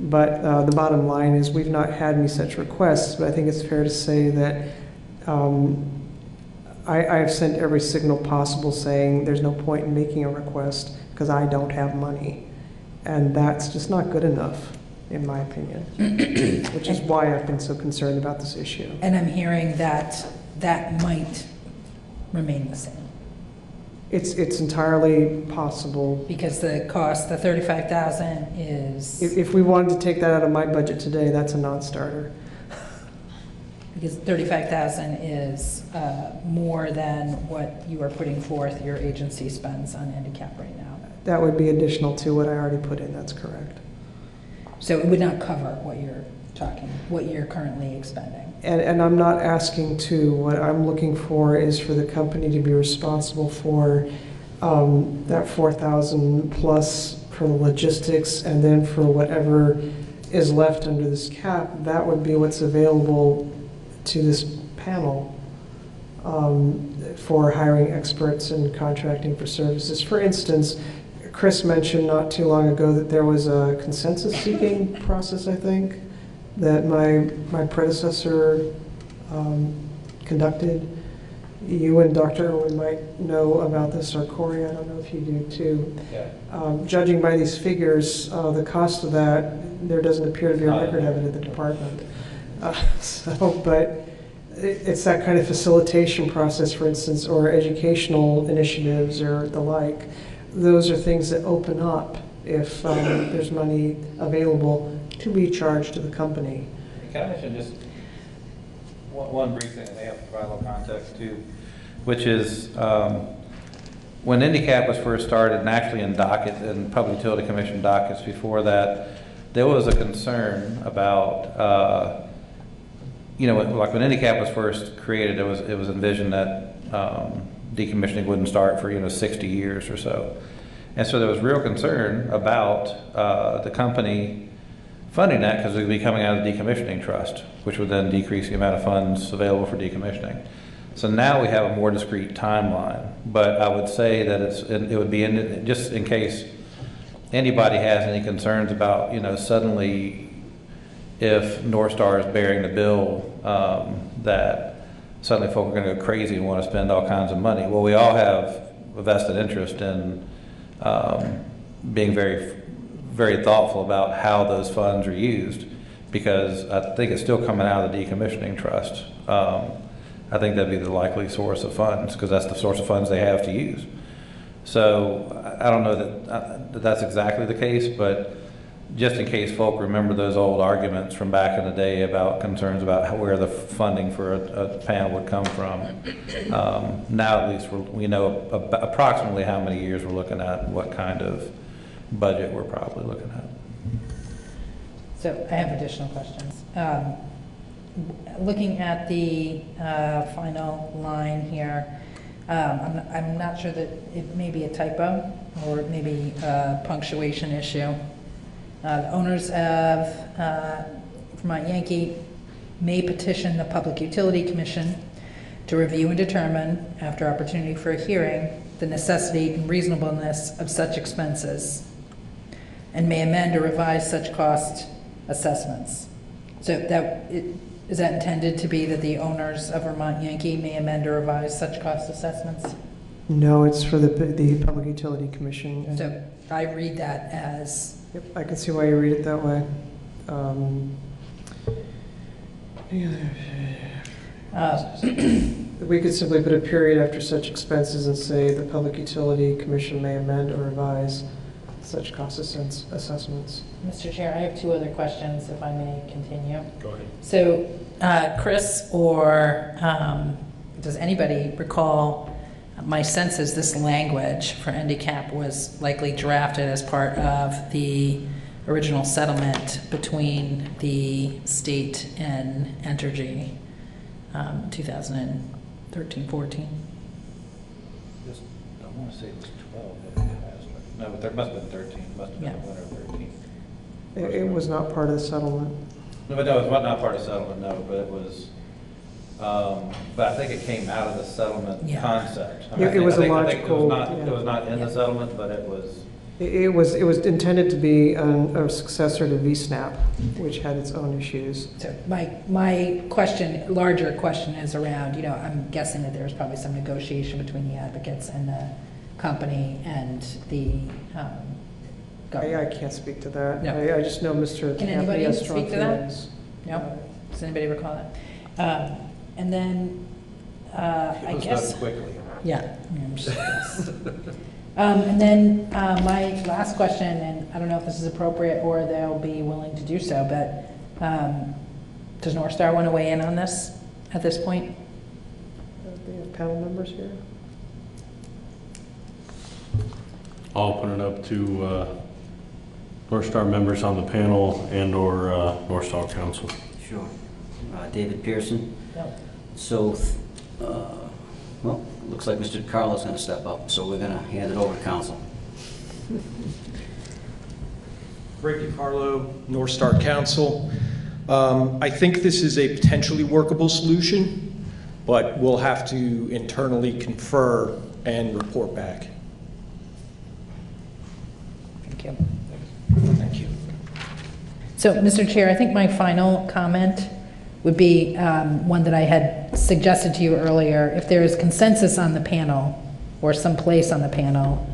[SPEAKER 26] but the bottom line is we've not had any such requests, but I think it's fair to say that I have sent every signal possible saying there's no point in making a request because I don't have money. And that's just not good enough, in my opinion, which is why I've been so concerned about this issue.
[SPEAKER 18] And I'm hearing that that might remain the same.
[SPEAKER 26] It's entirely possible.
[SPEAKER 18] Because the cost, the $35,000 is...
[SPEAKER 26] If we wanted to take that out of my budget today, that's a non-starter.
[SPEAKER 18] Because $35,000 is more than what you are putting forth your agency spends on handicap right now.
[SPEAKER 26] That would be additional to what I already put in, that's correct.
[SPEAKER 18] So it would not cover what you're currently expending.
[SPEAKER 26] And I'm not asking to, what I'm looking for is for the company to be responsible for that $4,000 plus for the logistics, and then for whatever is left under this cap, that would be what's available to this panel for hiring experts and contracting for services. For instance, Chris mentioned not too long ago that there was a consensus-seeking process, I think, that my predecessor conducted. You and Dr. Irwin might know about this, or Corey, I don't know if you do too. Yeah. Judging by these figures, the cost of that, there doesn't appear to be a record of it at the department. But it's that kind of facilitation process, for instance, or educational initiatives or the like. Those are things that open up if there's money available to be charged to the company.
[SPEAKER 2] Can I mention just one brief thing that may have to provide a little context too, which is when IndyCap was first started, and actually in docket and Public Utility Commission dockets before that, there was a concern about like when IndyCap was first created, it was envisioned that decommissioning wouldn't start for 60 years or so, and so there was real concern about the company funding that because it would be coming out of the decommissioning trust, which would then decrease the amount of funds available for decommissioning. So now we have a more discrete timeline, but I would say that it would be just in case anybody has any concerns about suddenly if North Star is bearing the bill, that suddenly folk are going to go crazy and want to spend all kinds of money. Well, we all have a vested interest in being very, very thoughtful about how those funds are used, because I think it's still coming out of the decommissioning trust. I think that'd be the likely source of funds, because that's the source of funds they have to use. So I don't know that that's exactly the case, but just in case folk remember those old arguments from back in the day about concerns about where the funding for a panel would come from. Now at least we know approximately how many years we're looking at, what kind of budget we're probably looking at.
[SPEAKER 18] So I have additional questions. Looking at the final line here, I'm not sure that it may be a typo or maybe a punctuation issue. The owners of Vermont Yankee may petition the Public Utility Commission to review and determine, after opportunity for a hearing, the necessity and reasonableness of such expenses, and may amend or revise such cost assessments. So is that intended to be that the owners of Vermont Yankee may amend or revise such cost assessments?
[SPEAKER 26] No, it's for the Public Utility Commission.
[SPEAKER 18] So I read that as...
[SPEAKER 26] Yep, I can see why you read it that way. We could simply put a period after such expenses and say the Public Utility Commission may amend or revise such cost assessments.
[SPEAKER 18] Mr. Chair, I have two other questions, if I may continue.
[SPEAKER 3] Go ahead.
[SPEAKER 18] So, Chris, or does anybody recall, my sense is this language for handicap was likely drafted as part of the original settlement between the state and Entergy, 2013-14.
[SPEAKER 2] I want to say it was 12. No, but there must have been 13. It must have been one or 13.
[SPEAKER 26] It was not part of the settlement.
[SPEAKER 2] No, but no, it was not part of the settlement, no, but it was, but I think it came out of the settlement concept. I mean,
[SPEAKER 26] It was a logical...
[SPEAKER 2] I think it was not in the settlement, but it was...
[SPEAKER 26] It was intended to be a successor to VSNAP, which had its own issues.
[SPEAKER 18] So my question, larger question is around, I'm guessing that there was probably some negotiation between the advocates and the company and the government.
[SPEAKER 26] I can't speak to that.
[SPEAKER 18] No.
[SPEAKER 26] I just know Mr.
[SPEAKER 18] Can
[SPEAKER 26] Camp
[SPEAKER 18] anybody
[SPEAKER 26] has strong
[SPEAKER 18] speak to that?
[SPEAKER 26] feelings.
[SPEAKER 18] No? Does anybody recall that? And then, I guess...
[SPEAKER 2] done quickly.
[SPEAKER 18] Yeah. And then my last question, and I don't know if this is appropriate or they'll be willing to do so, but does North Star want to weigh in on this at this point?
[SPEAKER 26] They have panel members here.
[SPEAKER 3] I'll open it up to North Star members on the panel and or North Star Council.
[SPEAKER 29] Sure. David Pearson.
[SPEAKER 18] No.
[SPEAKER 29] So, well, looks like Mr. DiCarlo's going to step up, so we're going to hand it over to council.
[SPEAKER 9] Greg DiCarlo, North Star Council. I think this is a potentially workable solution, but we'll have to internally confer and report back.
[SPEAKER 18] Thank you.
[SPEAKER 9] Thank you.
[SPEAKER 18] So, Mr. Chair, I think my final comment would be one that I had suggested to you earlier. If there is consensus on the panel or some place on the panel,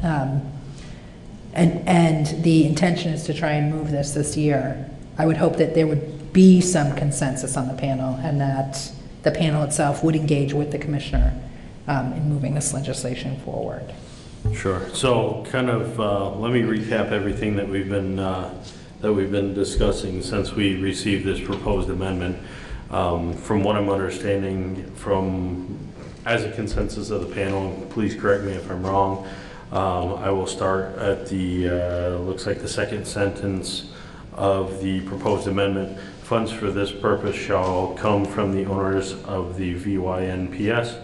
[SPEAKER 18] and the intention is to try and move this year, I would hope that there would be some consensus on the panel and that the panel itself would engage with the commissioner in moving this legislation forward.
[SPEAKER 3] Sure. So kind of let me recap everything that we've been discussing since we received this proposed amendment. From what I'm understanding, as a consensus of the panel, please correct me if I'm wrong, I will start at the, looks like the second sentence of the proposed amendment. Funds for this purpose shall come from the owners of the VYNPS,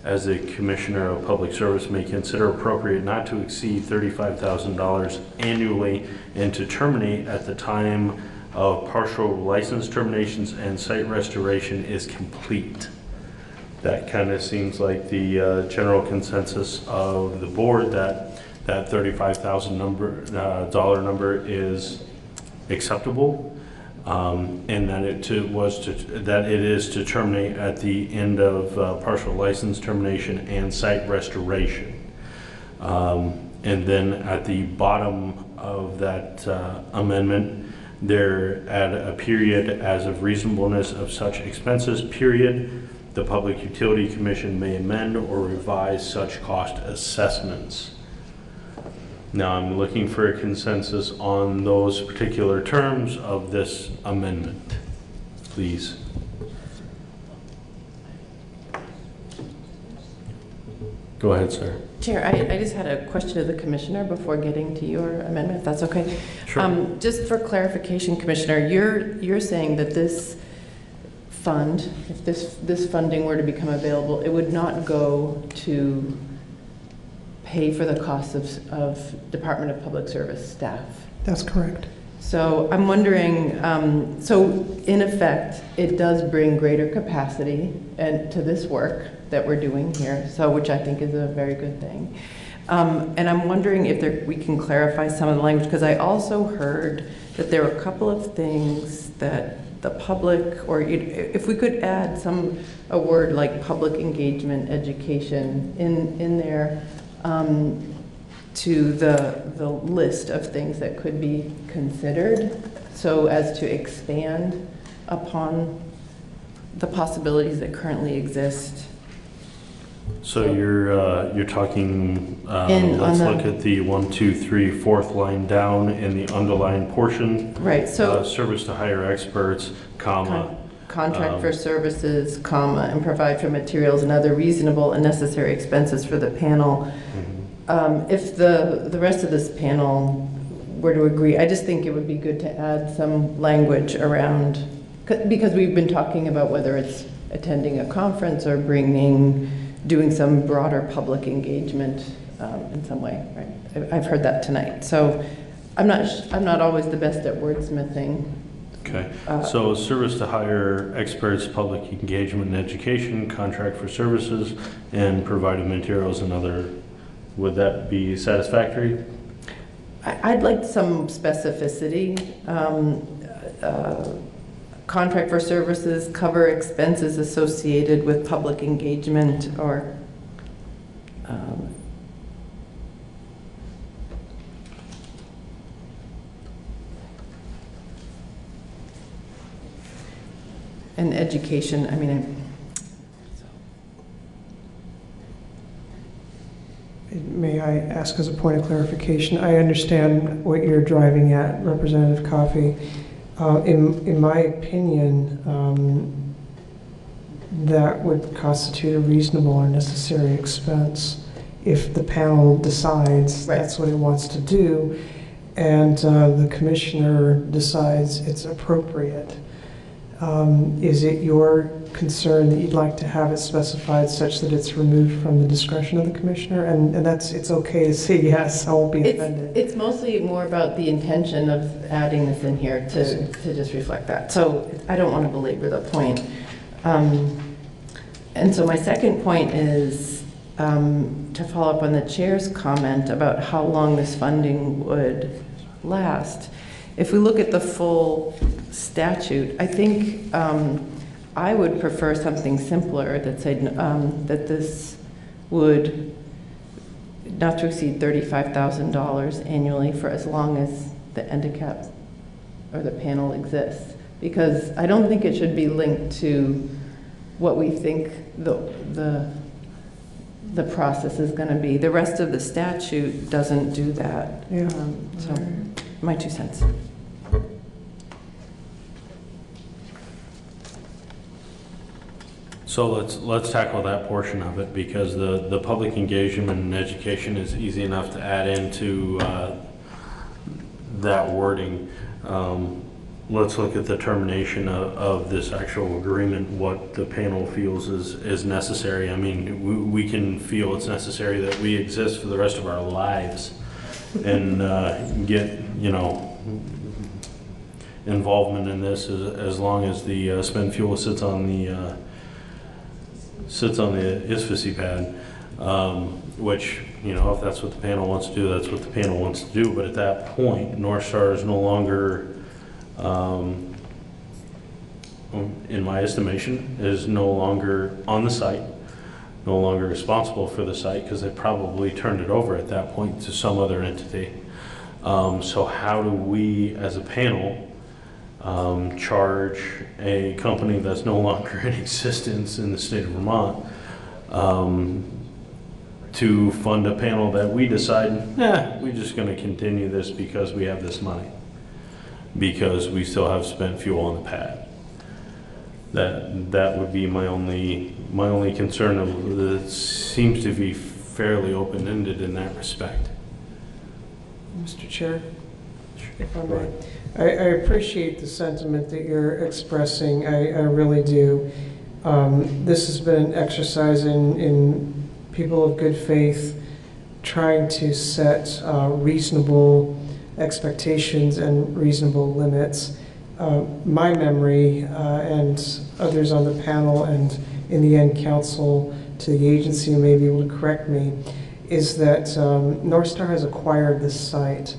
[SPEAKER 3] as the Commissioner of Public Service may consider appropriate not to exceed $35,000 annually and to terminate at the time of partial license terminations and site restoration is complete. That kind of seems like the general consensus of the board that $35,000 dollar number is acceptable, and that it is to terminate at the end of partial license termination and site restoration. And then at the bottom of that amendment, there add a period as of reasonableness of such expenses, period. The Public Utility Commission may amend or revise such cost assessments. Now I'm looking for a consensus on those particular terms of this amendment, please. Go ahead, sir.
[SPEAKER 23] Chair, I just had a question of the commissioner before getting to your amendment, if that's okay.
[SPEAKER 3] Sure.
[SPEAKER 23] Just for clarification, Commissioner, you're saying that this fund, if this funding were to become available, it would not go to pay for the costs of Department of Public Service staff?
[SPEAKER 26] That's correct.
[SPEAKER 23] So I'm wondering, so in effect, it does bring greater capacity and to this work that we're doing here, so which I think is a very good thing. And I'm wondering if we can clarify some of the language, because I also heard that there were a couple of things that the public, or if we could add a word like public engagement education in there, to the list of things that could be considered, so as to expand upon the possibilities that currently exist.
[SPEAKER 3] So you're talking, let's look at the 1, 2, 3, fourth line down in the underlined portion.
[SPEAKER 23] Right, so
[SPEAKER 3] service to hire experts, comma.
[SPEAKER 23] Contract for services, comma, and provide for materials and other reasonable and necessary expenses for the panel. If the rest of this panel were to agree, I just think it would be good to add some language around, because we've been talking about whether it's attending a conference or doing some broader public engagement in some way, right? I've heard that tonight. So I'm not always the best at wordsmithing.
[SPEAKER 3] Okay, so service to hire experts, public engagement and education, contract for services, and providing materials and other, would that be satisfactory?
[SPEAKER 23] I'd like some specificity. Contract for services, cover expenses associated with public engagement, or and education. I mean,
[SPEAKER 26] May I ask as a point of clarification? I understand what you're driving at, Representative Coffey. In my opinion, that would constitute a reasonable or necessary expense if the panel decides that's what it wants to do, and the commissioner decides it's appropriate. Is it your concern that you'd like to have it specified such that it's removed from the discretion of the commissioner? And it's okay to say yes, I won't be offended.
[SPEAKER 23] It's mostly more about the intention of adding this in here to just reflect that. So I don't want to belabor the point. And so my second point is to follow up on the chair's comment about how long this funding would last. If we look at the full statute, I think I would prefer something simpler that said that this would not to exceed $35,000 annually for as long as the handicap or the panel exists. Because I don't think it should be linked to what we think the process is going to be. The rest of the statute doesn't do that.
[SPEAKER 26] Yeah.
[SPEAKER 23] So my 2 cents.
[SPEAKER 3] So let's tackle that portion of it, because the public engagement and education is easy enough to add into that wording. Let's look at the termination of this actual agreement, what the panel feels is necessary. I mean, we can feel it's necessary that we exist for the rest of our lives and get, involvement in this as long as the spent fuel sits on the ISFSI pad, which, if that's what the panel wants to do, that's what the panel wants to do. But at that point, North Star is no longer, in my estimation, is no longer on the site, no longer responsible for the site, because they probably turned it over at that point to some other entity. So how do we, as a panel, charge a company that's no longer in existence in the state of Vermont to fund a panel that we decide, we're just going to continue this because we have this money, because we still have spent fuel on the pad. That would be my only concern. It seems to be fairly open-ended in that respect.
[SPEAKER 26] Mr. Chair, if I may. I appreciate the sentiment that you're expressing. I really do. This has been an exercise in people of good faith trying to set reasonable expectations and reasonable limits. My memory and others on the panel and in the end counsel to the agency may be able to correct me, is that North Star has acquired this site.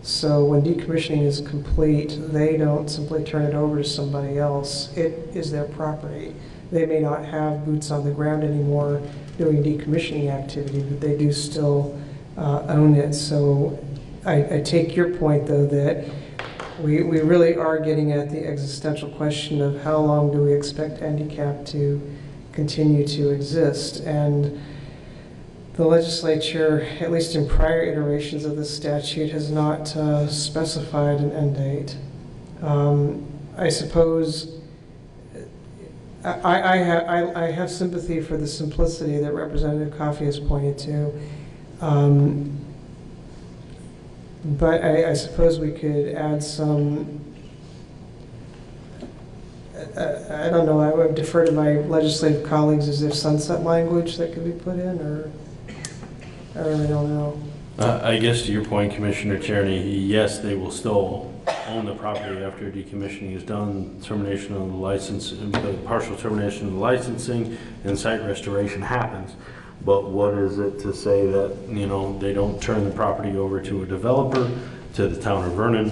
[SPEAKER 26] So when decommissioning is complete, they don't simply turn it over to somebody else. It is their property. They may not have boots on the ground anymore doing decommissioning activity, but they do still own it. So I take your point, though, that we really are getting at the existential question of how long do we expect handicap to continue to exist. And the legislature, at least in prior iterations of this statute, has not specified an end date. I suppose I have sympathy for the simplicity that Representative Coffey has pointed to. But I suppose we could add some, I don't know, I would defer to my legislative colleagues. Is there sunset language that could be put in, or I really don't know.
[SPEAKER 3] I guess to your point, Commissioner Tierney, yes, they will still own the property after decommissioning is done, termination of the license, partial termination of the licensing, and site restoration happens. But what is it to say that, you know, they don't turn the property over to a developer, to the town of Vernon,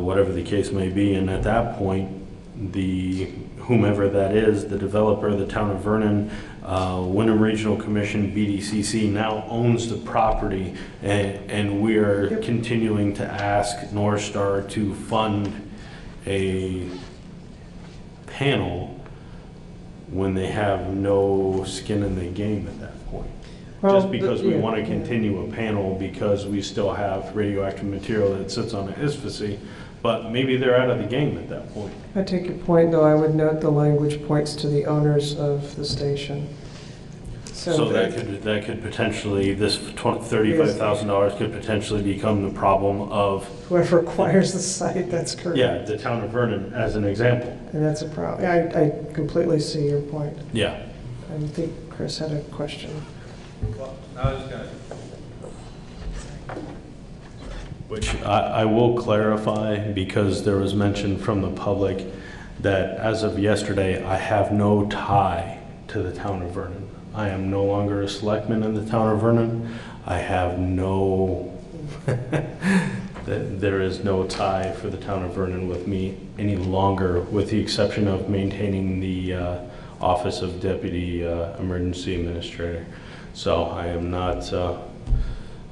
[SPEAKER 3] whatever the case may be, and at that point, whomever that is, the developer, the town of Vernon, Wyndham Regional Commission, BDCC now owns the property, and we are continuing to ask North Star to fund a panel when they have no skin in the game at that point.
[SPEAKER 26] Well,
[SPEAKER 3] just because we want to continue a panel because we still have radioactive material that sits on the ISFSI, but maybe they're out of the game at that point.
[SPEAKER 26] I take your point, though. I would note the language points to the owners of the station.
[SPEAKER 3] So that could potentially, this $35,000 could potentially become the problem of
[SPEAKER 26] whoever acquires the site. That's correct.
[SPEAKER 3] Yeah, the town of Vernon as an example.
[SPEAKER 26] And that's a problem. I completely see your point.
[SPEAKER 3] Yeah.
[SPEAKER 26] I think Chris had a question.
[SPEAKER 2] Well, I was just going to.
[SPEAKER 3] Which I will clarify, because there was mention from the public that as of yesterday, I have no tie to the town of Vernon. I am no longer a selectman in the town of Vernon. I have no, there is no tie for the town of Vernon with me any longer, with the exception of maintaining the Office of Deputy Emergency Administrator. So I am not,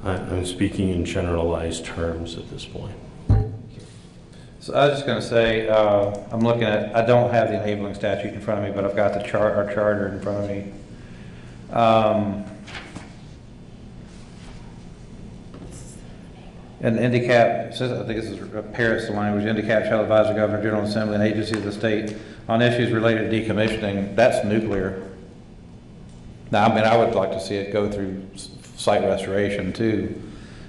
[SPEAKER 3] I'm speaking in generalized terms at this point.
[SPEAKER 2] So I was just going to say, I'm looking at, I don't have the enabling statute in front of me, but I've got the our charter in front of me. And handicap, says, I think this is parrots the language, handicap shall advise the Governor, General Assembly, and agencies of the state on issues related to decommissioning. That's nuclear. Now, I mean, I would like to see it go through site restoration too,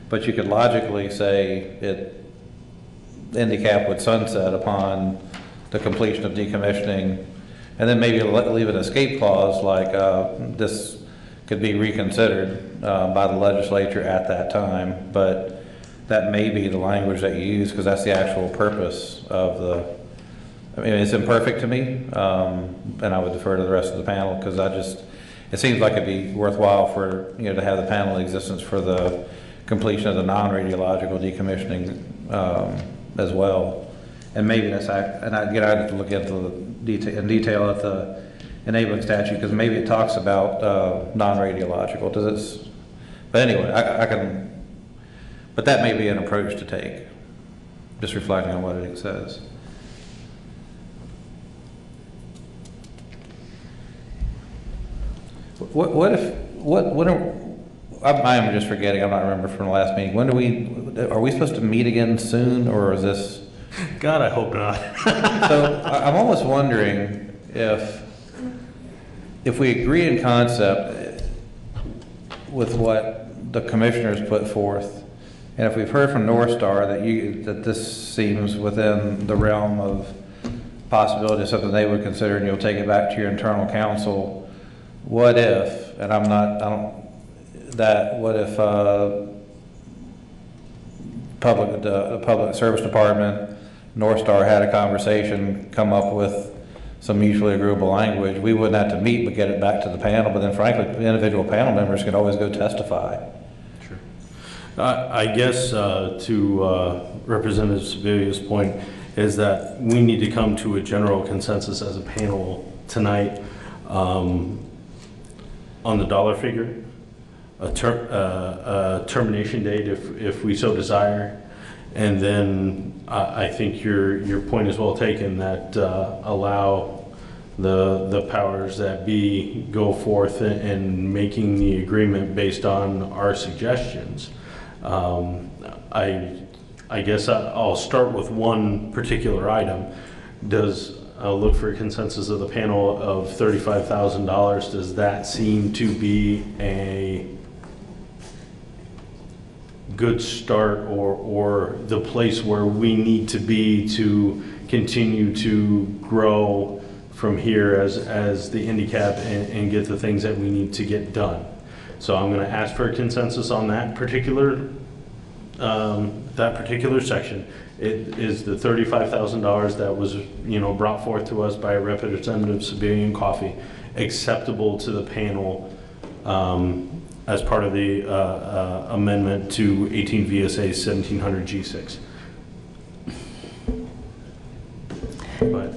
[SPEAKER 2] but you could logically say handicap would sunset upon the completion of decommissioning, and then maybe leave an escape clause like this could be reconsidered by the legislature at that time, but that may be the language that you use because that's the actual purpose of the, I mean, it's imperfect to me, and I would defer to the rest of the panel because it seems like it'd be worthwhile for, to have the panel in existence for the completion of the non-radiological decommissioning as well. And maybe that's, and I'd have to look into the detail at the enabling statute because maybe it talks about non-radiological. Does it? But anyway, I can, but that may be an approach to take, just reflecting on what it says. What I am just forgetting, I'm not remembering from the last meeting. Are we supposed to meet again soon, or is this?
[SPEAKER 3] God, I hope not.
[SPEAKER 2] So I'm almost wondering if we agree in concept with what the commissioners put forth, and if we've heard from North Star that this seems within the realm of possibility of something they would consider, and you'll take it back to your internal counsel, what if, and what if the public service department, North Star had a conversation, come up with some mutually agreeable language, we wouldn't have to meet but get it back to the panel, but then frankly, the individual panel members could always go testify.
[SPEAKER 3] Sure. I guess to Representative Sebelia's point is that we need to come to a general consensus as a panel tonight on the dollar figure, a termination date if we so desire, and then I think your point is well taken, that allow the powers that be go forth in making the agreement based on our suggestions. I guess I'll start with one particular item. I'll look for a consensus of the panel of $35,000. Does that seem to be a good start, or the place where we need to be to continue to grow from here as the handicap and get the things that we need to get done? So I'm going to ask for a consensus on that particular section. It is the $35,000 that was, brought forth to us by Representative Sebelian Coffey, acceptable to the panel as part of the amendment to 18 VSA 1700 G6. But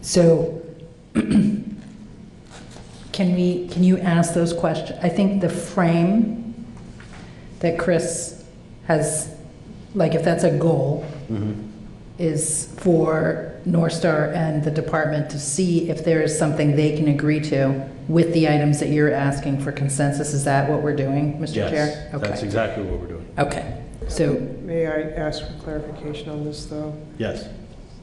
[SPEAKER 18] so can you ask those questions? I think the frame that Chris has, like if that's a goal, is for North Star and the department to see if there is something they can agree to with the items that you're asking for consensus. Is that what we're doing, Mr.
[SPEAKER 3] yes,
[SPEAKER 18] Chair? Okay.
[SPEAKER 3] That's exactly what we're doing.
[SPEAKER 18] Okay. So
[SPEAKER 26] may I ask for clarification on this, though?
[SPEAKER 3] Yes.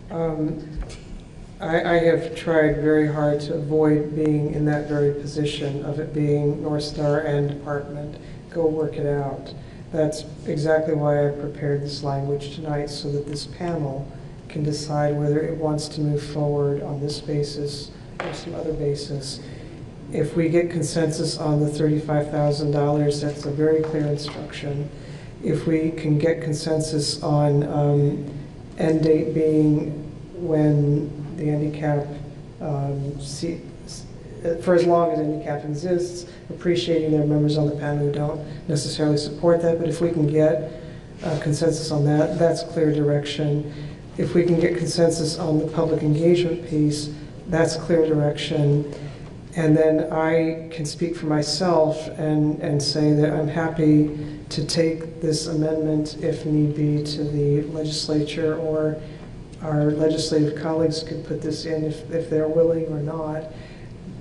[SPEAKER 26] I have tried very hard to avoid being in that very position of it being North Star and department. Go work it out. That's exactly why I prepared this language tonight, so that this panel can decide whether it wants to move forward on this basis or some other basis. If we get consensus on the $35,000, that's a very clear instruction. If we can get consensus on end date being when the handicap, for as long as handicap exists, appreciating there are members on the panel who don't necessarily support that, but if we can get consensus on that, that's clear direction. If we can get consensus on the public engagement piece, that's clear direction. And then I can speak for myself and say that I'm happy to take this amendment, if need be, to the legislature, or our legislative colleagues could put this in if they're willing or not.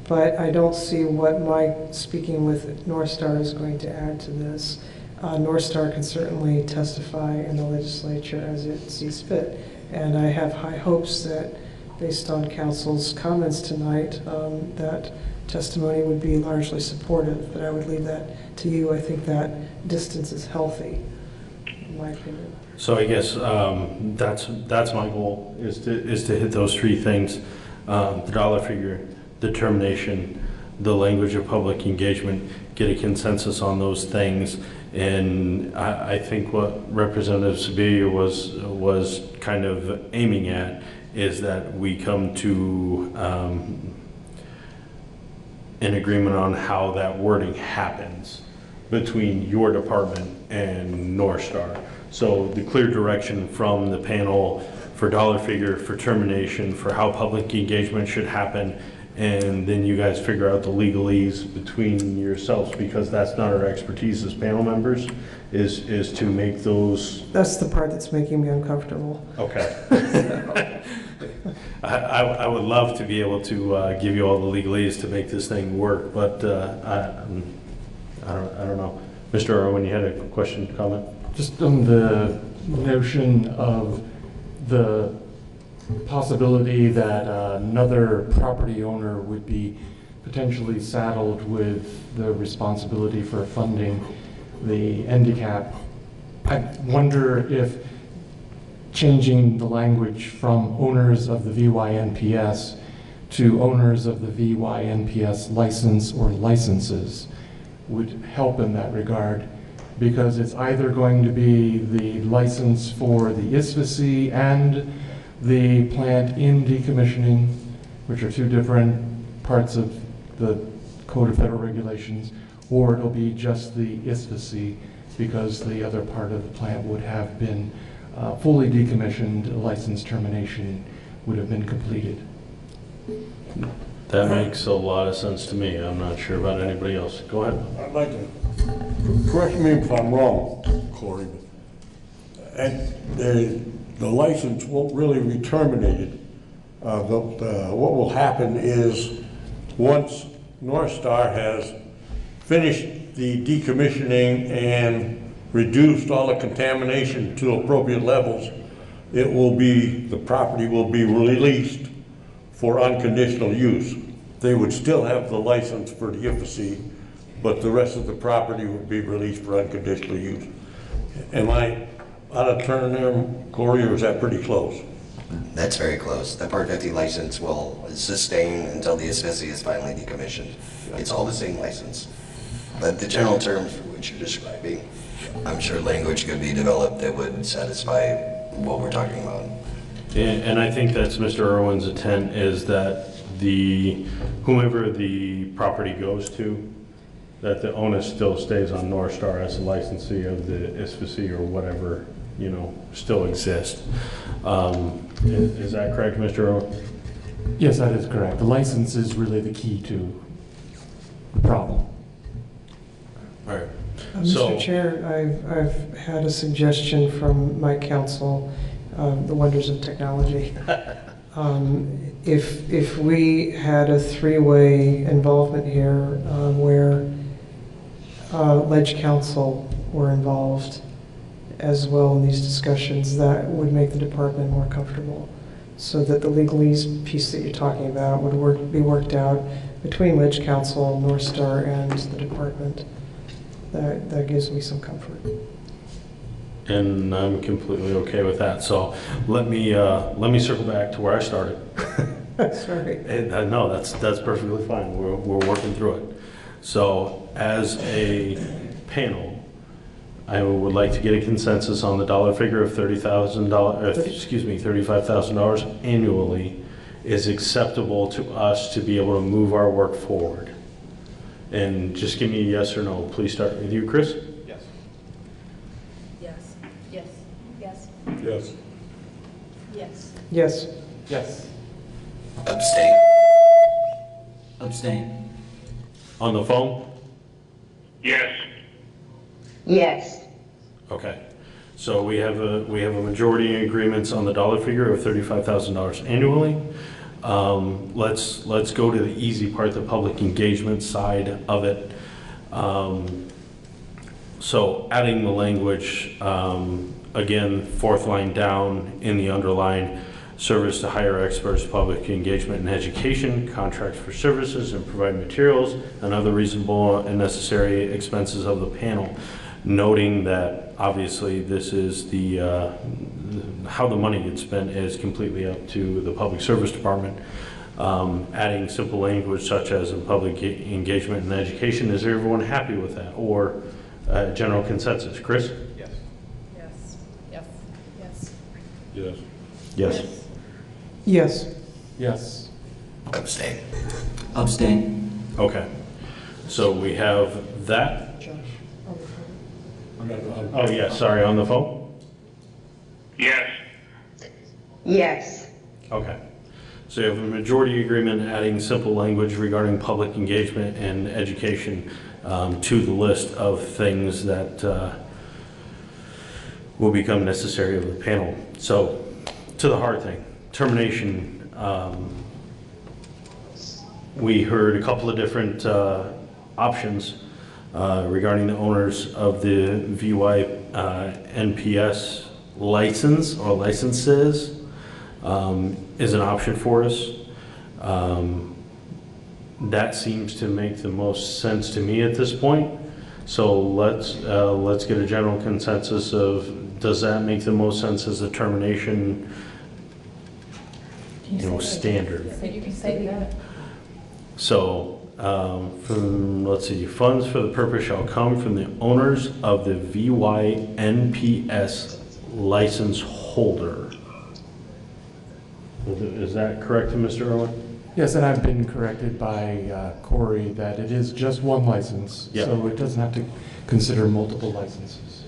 [SPEAKER 26] But I don't see what my speaking with North Star is going to add to this. North Star can certainly testify in the legislature as it sees fit. And I have high hopes that, based on council's comments tonight, that testimony would be largely supportive, but I would leave that to you. I think that distance is healthy, in my opinion.
[SPEAKER 3] So I guess that's my goal, is to hit those three things: the dollar figure, determination, the language of public engagement, get a consensus on those things. And I think what Representative Sebelia was kind of aiming at is that we come to an agreement on how that wording happens between your department and North Star. So the clear direction from the panel for dollar figure, for termination, for how public engagement should happen, and then you guys figure out the legalese between yourselves, because that's not our expertise as panel members, is to make those.
[SPEAKER 26] That's the part that's making me uncomfortable.
[SPEAKER 3] Okay. I would love to be able to give you all the legalese to make this thing work, but I don't know. Mr. Irwin, you had a question, comment?
[SPEAKER 27] Just on the notion of the possibility that another property owner would be potentially saddled with the responsibility for funding the handicap. I wonder if changing the language from owners of the VYNPS to owners of the VYNPS license or licenses would help in that regard, because it's either going to be the license for the ISVC and the plant in decommissioning, which are two different parts of the Code of Federal Regulations, or it'll be just the ISVC because the other part of the plant would have been fully decommissioned, license termination would have been completed.
[SPEAKER 3] That makes a lot of sense to me. I'm not sure about anybody else. Go ahead.
[SPEAKER 5] I'd like to, correct me if I'm wrong, Corey, and the license won't really be terminated. What will happen is once North Star has finished the decommissioning and reduced all the contamination to appropriate levels, the property will be released for unconditional use. They would still have the license for the IFC, but the rest of the property would be released for unconditional use. Am I out of turn there, Corey, or is that pretty close?
[SPEAKER 1] That's very close. The Part 50 license will sustain until the ISVC is finally decommissioned. It's all the same license. But the general terms for which you're describing, I'm sure language could be developed that would satisfy what we're talking about.
[SPEAKER 3] And I think that's Mr. Irwin's intent, is that whomever the property goes to, that the onus still stays on North Star as a licensee of the ISVC or whatever, still exists. Is that correct, Mr. Irwin?
[SPEAKER 27] Yes, that is correct. The license is really the key to the problem.
[SPEAKER 3] All right.
[SPEAKER 26] Mr. Chair, I've had a suggestion from my council, the wonders of technology. If we had a three-way involvement here where Ledge Council were involved as well in these discussions, that would make the department more comfortable, so that the legalese piece that you're talking about would be worked out between Ledge Council, North Star, and the department. That gives me some comfort.
[SPEAKER 3] And I'm completely okay with that. So let me circle back to where I started.
[SPEAKER 26] Sorry.
[SPEAKER 3] No, that's perfectly fine. We're working through it. So as a panel, I would like to get a consensus on the dollar figure of $35,000 annually is acceptable to us to be able to move our work forward. And just give me a yes or no. Please start with you, Chris.
[SPEAKER 1] Yes.
[SPEAKER 25] Yes. Yes. Yes.
[SPEAKER 5] Yes.
[SPEAKER 25] Yes.
[SPEAKER 26] Yes.
[SPEAKER 27] Yes.
[SPEAKER 1] Abstain.
[SPEAKER 29] Abstain.
[SPEAKER 3] On the phone?
[SPEAKER 31] Yes.
[SPEAKER 32] Yes.
[SPEAKER 3] Okay. So we have a majority agreements on the dollar figure of $35,000 annually. Let's go to the easy part, the public engagement side of it. So adding the language, again, fourth line down in the underline, service to hire experts, public engagement and education, contracts for services and provide materials and other reasonable and necessary expenses of the panel. Noting that obviously this is how the money gets spent is completely up to the public service department. Adding simple language such as in public engagement and education. Is everyone happy with that, or general consensus? Chris?
[SPEAKER 1] Yes.
[SPEAKER 25] Yes. Yes. Yes.
[SPEAKER 5] Yes.
[SPEAKER 3] Yes.
[SPEAKER 26] Yes.
[SPEAKER 27] Yes.
[SPEAKER 1] Abstain.
[SPEAKER 29] Abstain.
[SPEAKER 3] Okay. So we have that. Oh yeah, sorry, on the phone?
[SPEAKER 31] Yes.
[SPEAKER 32] Yes.
[SPEAKER 3] Okay. So you have a majority agreement adding simple language regarding public engagement and education to the list of things that will become necessary of the panel. So to the hard thing, termination. We heard a couple of different options. regarding the owners of the VY NPS license or licenses is an option for us. That seems to make the most sense to me at this point. So let's get a general consensus of, does that make the most sense as a termination, standard?
[SPEAKER 24] You can say that.
[SPEAKER 3] So, let's see, funds for the purpose shall come from the owners of the VYNPS license holder. Is that correct, Mr. Irwin?
[SPEAKER 27] Yes, and I've been corrected by Corey that it is just one license, so it doesn't have to consider multiple licenses.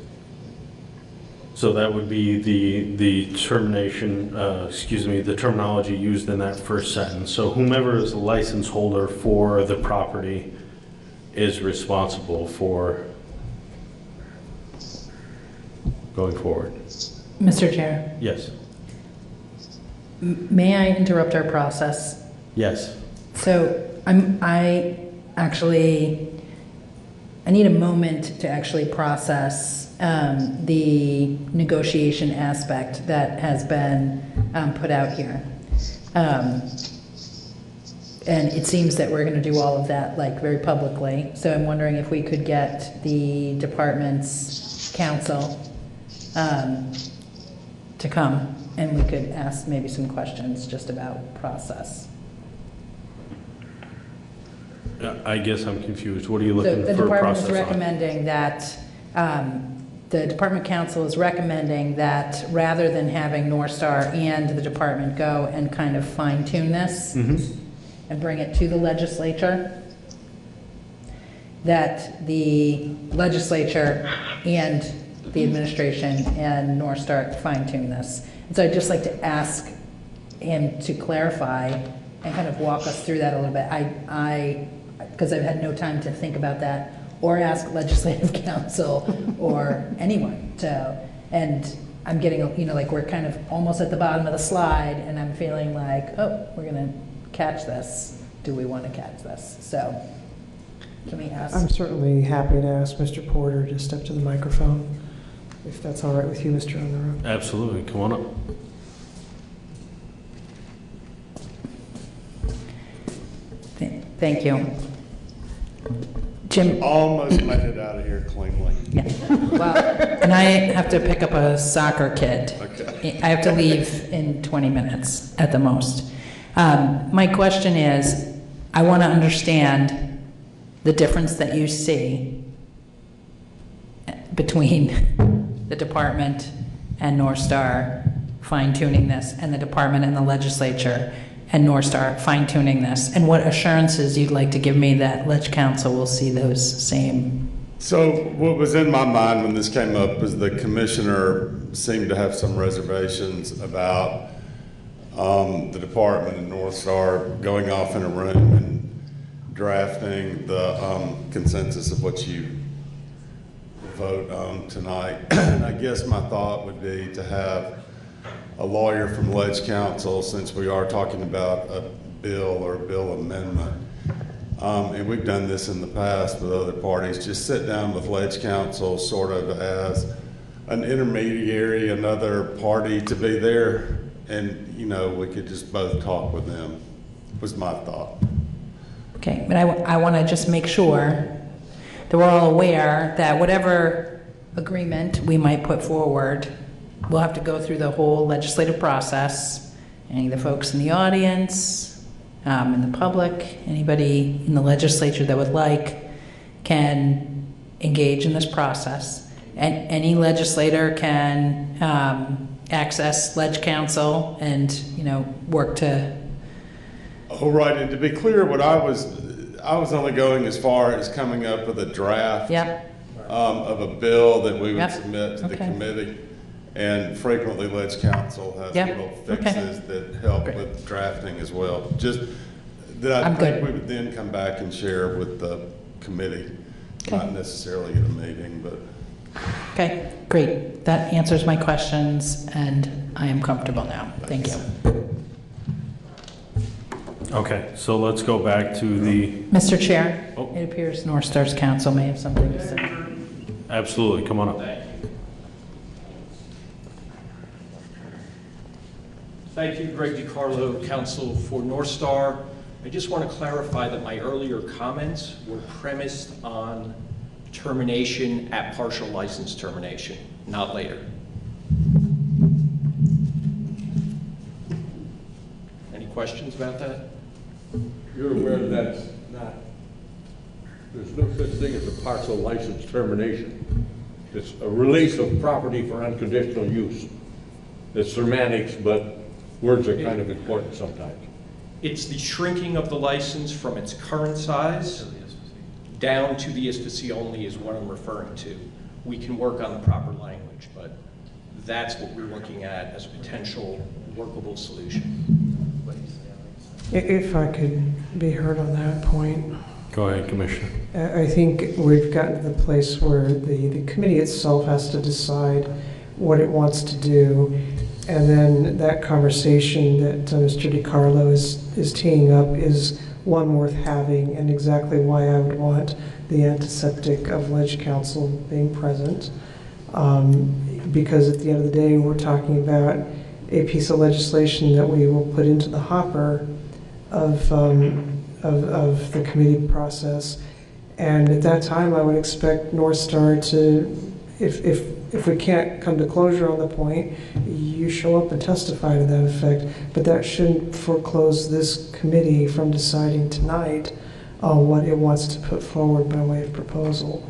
[SPEAKER 3] So that would be the termination, the terminology used in that first sentence. So whomever is the license holder for the property is responsible for going forward.
[SPEAKER 18] Mr. Chair,
[SPEAKER 3] Yes.
[SPEAKER 18] May I interrupt our process?
[SPEAKER 3] Yes.
[SPEAKER 18] So I need a moment to actually process the negotiation aspect that has been put out here. And it seems that we're going to do all of that very publicly. So I'm wondering if we could get the department's counsel to come and we could ask maybe some questions just about process.
[SPEAKER 3] I guess I'm confused. What are you looking
[SPEAKER 18] The
[SPEAKER 3] for a
[SPEAKER 18] department
[SPEAKER 3] process
[SPEAKER 18] is recommending that, the department council is recommending that rather than having North Star and the department go and kind of fine tune this and bring it to the legislature, that the legislature and the administration and North Star fine tune this. And so I'd just like to ask him to clarify and kind of walk us through that a little bit. Because I've had no time to think about that or ask legislative counsel or anyone. So, and I'm getting, we're kind of almost at the bottom of the slide and I'm feeling like, oh, we're going to catch this. Do we want to catch this? So can we ask?
[SPEAKER 26] I'm certainly happy to ask Mr. Porter to step to the microphone, if that's all right with you, Mr. Unruh.
[SPEAKER 3] Absolutely. Come on up.
[SPEAKER 18] Thank you. Jim.
[SPEAKER 10] Almost made it out of here cleanly.
[SPEAKER 18] Yeah. Well, and I have to pick up a soccer kid.
[SPEAKER 10] Okay.
[SPEAKER 18] I have to leave in 20 minutes at the most. My question is, I want to understand the difference that you see between the department and North Star fine-tuning this, and the department and the legislature and North Star fine-tuning this, and what assurances you'd like to give me that Ledge Council will see those same.
[SPEAKER 10] So what was in my mind when this came up was the commissioner seemed to have some reservations about the department and North Star going off in a room and drafting the consensus of what you vote on tonight. And I guess my thought would be to have a lawyer from Ledge Council, since we are talking about a bill or a bill amendment, and we've done this in the past with other parties, just sit down with Ledge Council sort of as an intermediary, another party to be there, and we could just both talk with them, was my thought.
[SPEAKER 18] Okay, but I want to just make sure that we're all aware that whatever agreement we might put forward, we'll have to go through the whole legislative process. Any of the folks in the audience, in the public, anybody in the legislature that would like can engage in this process. And any legislator can access Ledge Council and work to.
[SPEAKER 10] Oh, right. And to be clear, what I was only going as far as coming up with a draft of a bill that we would submit to the committee. And frequently, Ledge Council has little fixes that help with drafting as well. Just that I think we would then come back and share with the committee, not necessarily at a meeting, but.
[SPEAKER 18] Okay, great. That answers my questions, and I am comfortable now. Thank you.
[SPEAKER 3] Okay, so let's go back to the,
[SPEAKER 18] Mr. Chair,
[SPEAKER 3] Oh.
[SPEAKER 18] it appears North Star's council may have something to say.
[SPEAKER 3] absolutely, come on up.
[SPEAKER 9] Thank you, Greg DiCarlo, counsel for North Star. I just want to clarify that my earlier comments were premised on termination at partial license termination, not later. Any questions about that?
[SPEAKER 5] You're aware that's not, there's no such thing as a partial license termination. It's a release of property for unconditional use. It's semantics, but words are kind of important sometimes.
[SPEAKER 9] It's the shrinking of the license from its current size down to the ISPC only is what I'm referring to. We can work on the proper language, but that's what we're looking at as a potential workable solution.
[SPEAKER 26] If I could be heard on that point.
[SPEAKER 3] Go ahead, Commissioner.
[SPEAKER 26] I think we've gotten to the place where the committee itself has to decide what it wants to do. And then that conversation that Mr. DiCarlo is teeing up is one worth having, and exactly why I would want the antiseptic of Ledge Council being present. Because at the end of the day, we're talking about a piece of legislation that we will put into the hopper of the committee process. And at that time, I would expect North Star to, if we can't come to closure on the point, you show up and testify to that effect. But that shouldn't foreclose this committee from deciding tonight on what it wants to put forward by way of proposal.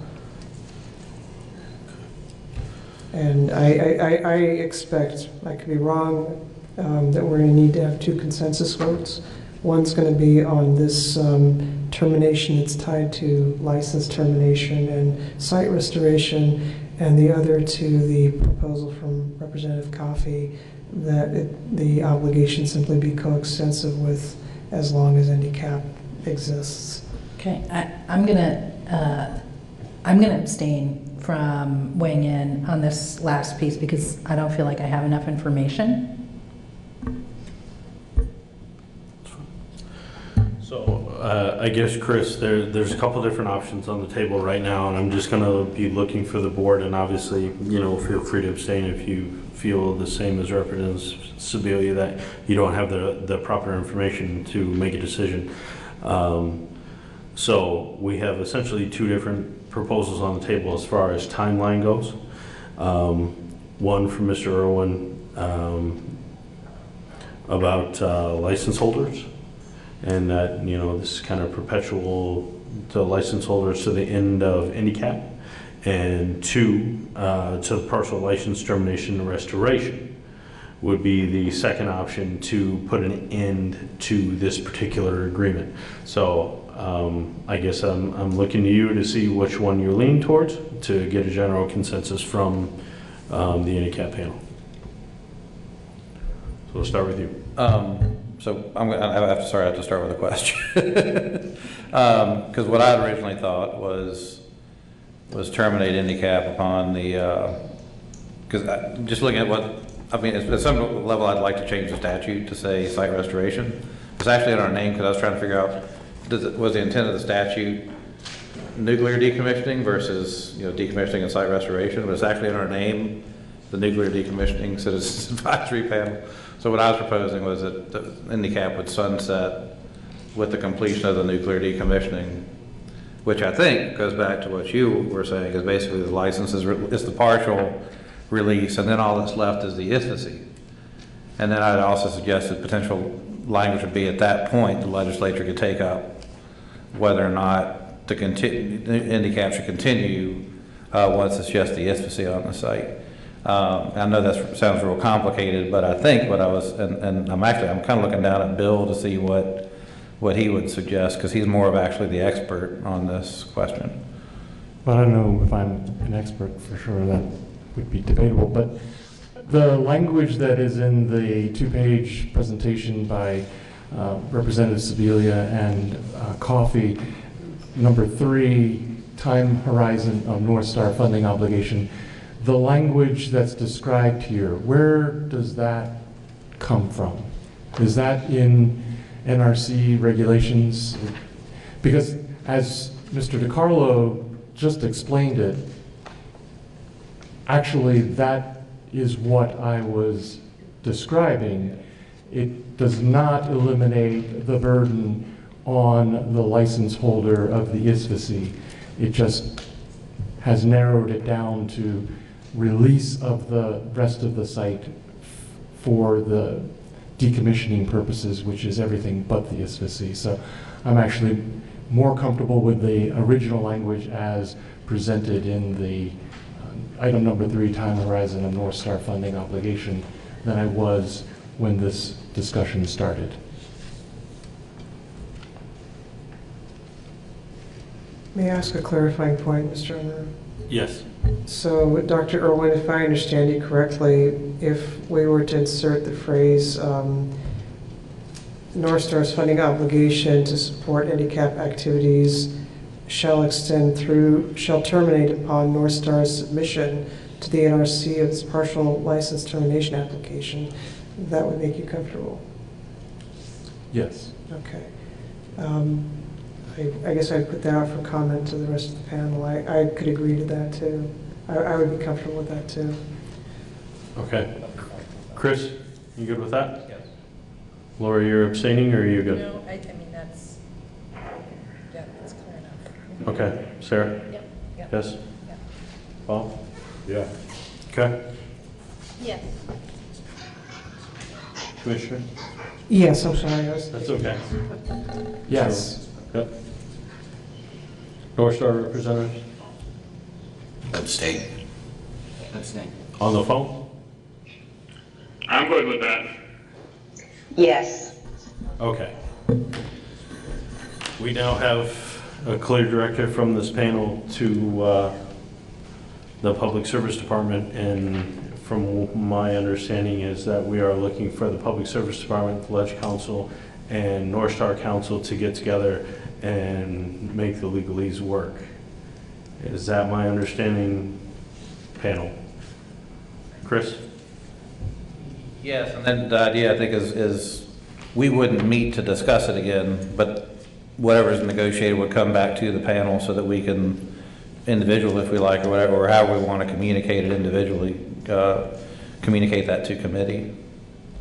[SPEAKER 26] And I expect, I could be wrong, that we're going to need to have 2 consensus votes. One's going to be on this termination that's tied to license termination and site restoration, and the other to the proposal from Representative Coffey that the obligation simply be coextensive with as long as handicap exists.
[SPEAKER 18] Okay, I'm gonna abstain from weighing in on this last piece because I don't feel like I have enough information.
[SPEAKER 3] So I guess, Chris, there's a couple different options on the table right now, and I'm just going to be looking for the board, and obviously, feel free to abstain if you feel the same as Representative Sibilia, that you don't have the proper information to make a decision. So we have essentially 2 different proposals on the table as far as timeline goes. One from Mr. Irwin about license holders, and that, this is kind of perpetual to license holders to the end of handicap, and 2, to the partial license termination and restoration would be the second option to put an end to this particular agreement. So I guess I'm looking to you to see which one you're leaning towards to get a general consensus from the handicap panel. So we'll start with you.
[SPEAKER 2] So I have to start with a question. Because what I had originally thought was terminate handicap upon the, because just looking at at some level I'd like to change the statute to say site restoration. It's actually in our name because I was trying to figure out, was the intent of the statute nuclear decommissioning versus decommissioning and site restoration, but it's actually in our name, the Nuclear Decommissioning Citizens Advisory Panel. So what I was proposing was that the handicap would sunset with the completion of the nuclear decommissioning, which I think goes back to what you were saying, is basically the license is the partial release, and then all that's left is the ISFC. And then I'd also suggested potential language would be at that point the legislature could take up whether or not the handicap should continue once it's just the ISFC on the site. I know that sounds real complicated, but I think what I was, and I'm kind of looking down at Bill to see what he would suggest, because he's more of actually the expert on this question.
[SPEAKER 27] Well, I don't know if I'm an expert for sure, that would be debatable, but the language that is in the 2-page presentation by Representative Sibilia and Coffey, number 3, time horizon of North Star funding obligation, the language that's described here, where does that come from? Is that in NRC regulations? Because as Mr. DiCarlo just explained it, actually that is what I was describing. It does not eliminate the burden on the license holder of the ISFSI. It just has narrowed it down to release of the rest of the site for the decommissioning purposes, which is everything but the ISFSI. So I'm actually more comfortable with the original language as presented in the item number 3, time horizon and North Star funding obligation, than I was when this discussion started.
[SPEAKER 26] May I ask a clarifying point, Mr. Owner?
[SPEAKER 3] Yes.
[SPEAKER 26] So, Dr. Irwin, if I understand you correctly, if we were to insert the phrase North Star's funding obligation to support handicap activities shall terminate upon North Star's submission to the NRC of its partial license termination application, that would make you comfortable?
[SPEAKER 27] Yes.
[SPEAKER 26] Okay. I guess I'd put that out for comment to the rest of the panel. I could agree to that too. I would be comfortable with that too.
[SPEAKER 3] Okay. Chris, you good with that? Yes. Laura, you're abstaining, or are you good?
[SPEAKER 18] No, I mean, that's clear enough.
[SPEAKER 3] Okay. Sarah?
[SPEAKER 18] Yep.
[SPEAKER 3] Yes?
[SPEAKER 18] Yep.
[SPEAKER 3] Paul?
[SPEAKER 10] Yeah.
[SPEAKER 3] Okay.
[SPEAKER 25] Yes.
[SPEAKER 3] Commissioner?
[SPEAKER 26] Yes, I'm sorry.
[SPEAKER 3] That's okay.
[SPEAKER 27] Yes.
[SPEAKER 3] Yep. North Star representatives?
[SPEAKER 1] Abstain.
[SPEAKER 29] Abstain.
[SPEAKER 3] On the phone?
[SPEAKER 31] I'm good with that.
[SPEAKER 32] Yes.
[SPEAKER 3] Okay. We now have a clear directive from this panel to the Public Service Department, and from my understanding is that we are looking for the Public Service Department, the Ledge Council, and North Star Council to get together and make the legalese work. Is that my understanding, panel? Chris?
[SPEAKER 2] Yes, and then the idea, I think, is we wouldn't meet to discuss it again, but whatever's negotiated would come back to the panel so that we can, individually if we like, or whatever, or however we want to communicate it individually, communicate that to committee.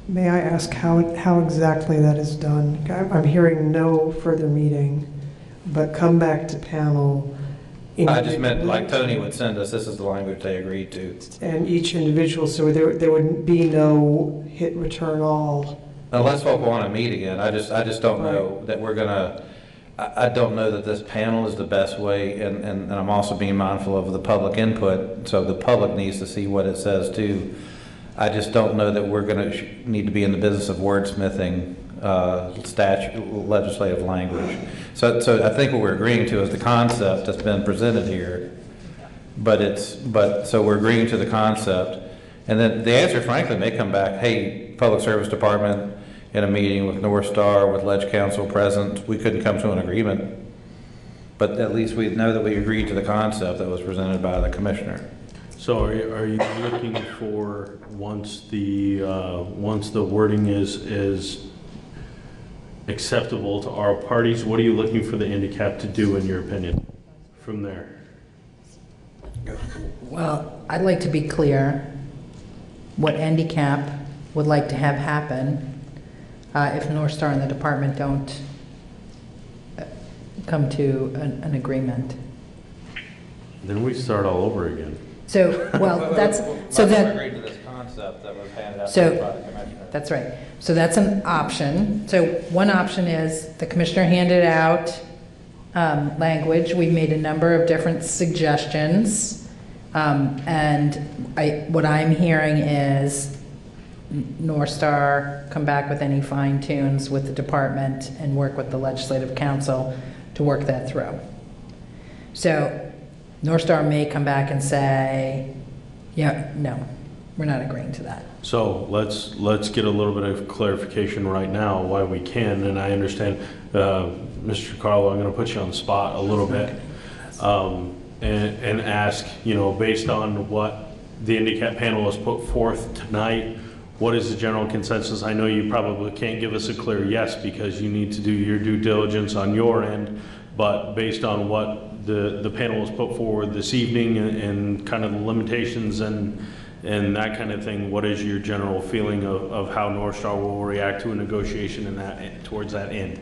[SPEAKER 26] May I ask how exactly that is done? I'm hearing no further meeting, but come back to panel.
[SPEAKER 2] I just meant like Tony would send us, this is the language they agreed to.
[SPEAKER 26] And each individual, so there would be no hit return all.
[SPEAKER 2] Unless folk want to meet again, I just don't know that we're gonna, I don't know that this panel is the best way, and I'm also being mindful of the public input, so the public needs to see what it says too. I just don't know that we're gonna need to be in the business of wordsmithing legislative language. So I think what we're agreeing to is the concept that's been presented here, so we're agreeing to the concept, and then the answer frankly may come back, hey, Public Service Department, in a meeting with North Star, with Ledge Council present, we couldn't come to an agreement, but at least we know that we agreed to the concept that was presented by the commissioner.
[SPEAKER 3] So are you looking for, once the wording is acceptable to our parties, what are you looking for the handicap to do in your opinion from there?
[SPEAKER 11] Well, I'd like to be clear what handicap would like to have happen if North Star and the department don't come to an agreement.
[SPEAKER 3] Then we start all over again.
[SPEAKER 11] So, well, that's, so that.
[SPEAKER 2] Agreed to this concept that was handed out by
[SPEAKER 11] So,
[SPEAKER 2] the commissioner.
[SPEAKER 11] that's right. So that's an option. So one option is the commissioner handed out language. We've made a number of different suggestions. And what I'm hearing is North Star come back with any fine tunes with the department and work with the legislative council to work that through. So North Star may come back and say, yeah, no, we're not agreeing to that.
[SPEAKER 3] So let's get a little bit of clarification right now why we can, and I understand, Mr. Carlo, I'm going to put you on the spot a little bit, and ask, based on what the handicap panel has put forth tonight, what is the general consensus? I know you probably can't give us a clear yes because you need to do your due diligence on your end, but based on what the panel has put forward this evening and kind of the limitations and that kind of thing, what is your general feeling of how North Star will react to a negotiation in that towards that end?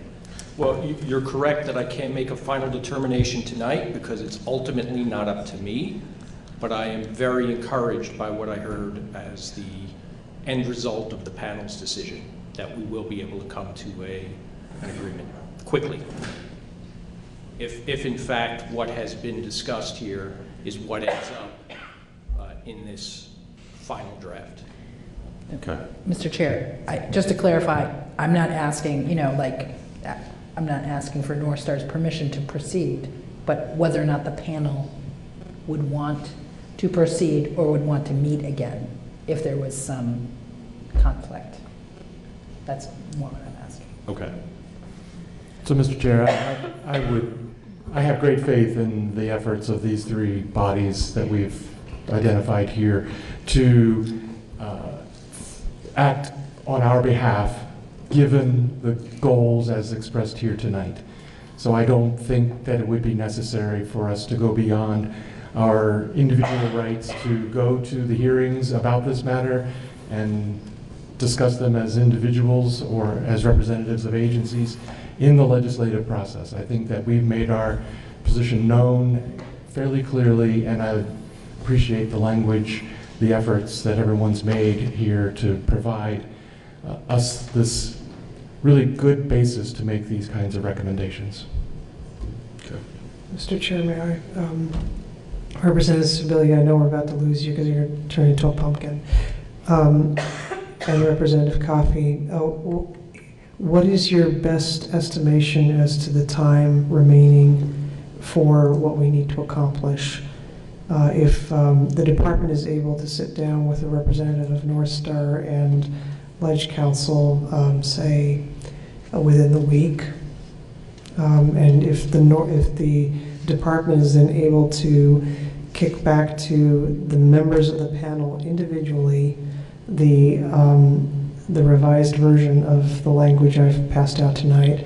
[SPEAKER 9] Well, you're correct that I can't make a final determination tonight because it's ultimately not up to me, but I am very encouraged by what I heard as the end result of the panel's decision, that we will be able to come to an agreement quickly. If in fact what has been discussed here is what ends up in this final draft.
[SPEAKER 3] Okay.
[SPEAKER 11] Mr. Chair, just to clarify, I'm not asking, I'm not asking for North Star's permission to proceed, but whether or not the panel would want to proceed or would want to meet again if there was some conflict. That's what I'm asking.
[SPEAKER 3] Okay.
[SPEAKER 27] So, Mr. Chair, I have great faith in the efforts of these three bodies that we've identified here to act on our behalf, given the goals as expressed here tonight. So I don't think that it would be necessary for us to go beyond our individual rights to go to the hearings about this matter and discuss them as individuals or as representatives of agencies in the legislative process. I think that we've made our position known fairly clearly, and I appreciate the language, the efforts that everyone's made here to provide us this really good basis to make these kinds of recommendations.
[SPEAKER 3] Okay.
[SPEAKER 26] Mr. Chair, may I? Representative Sibilia, I know we're about to lose you because you're turning into a pumpkin. And Representative Coffey, what is your best estimation as to the time remaining for what we need to accomplish? If the department is able to sit down with a representative of North Star and Ledge Council, say within the week, and if the department is then able to kick back to the members of the panel individually the revised version of the language I've passed out tonight,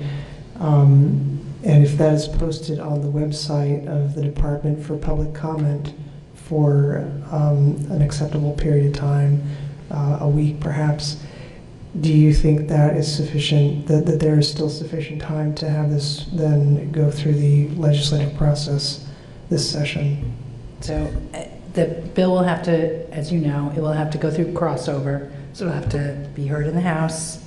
[SPEAKER 26] and if that is posted on the website of the department for public comment for an acceptable period of time, a week perhaps, do you think that is sufficient, that there is still sufficient time to have this then go through the legislative process this session?
[SPEAKER 11] So the bill will have to, as you know, it will have to go through crossover. So it'll have to be heard in the House.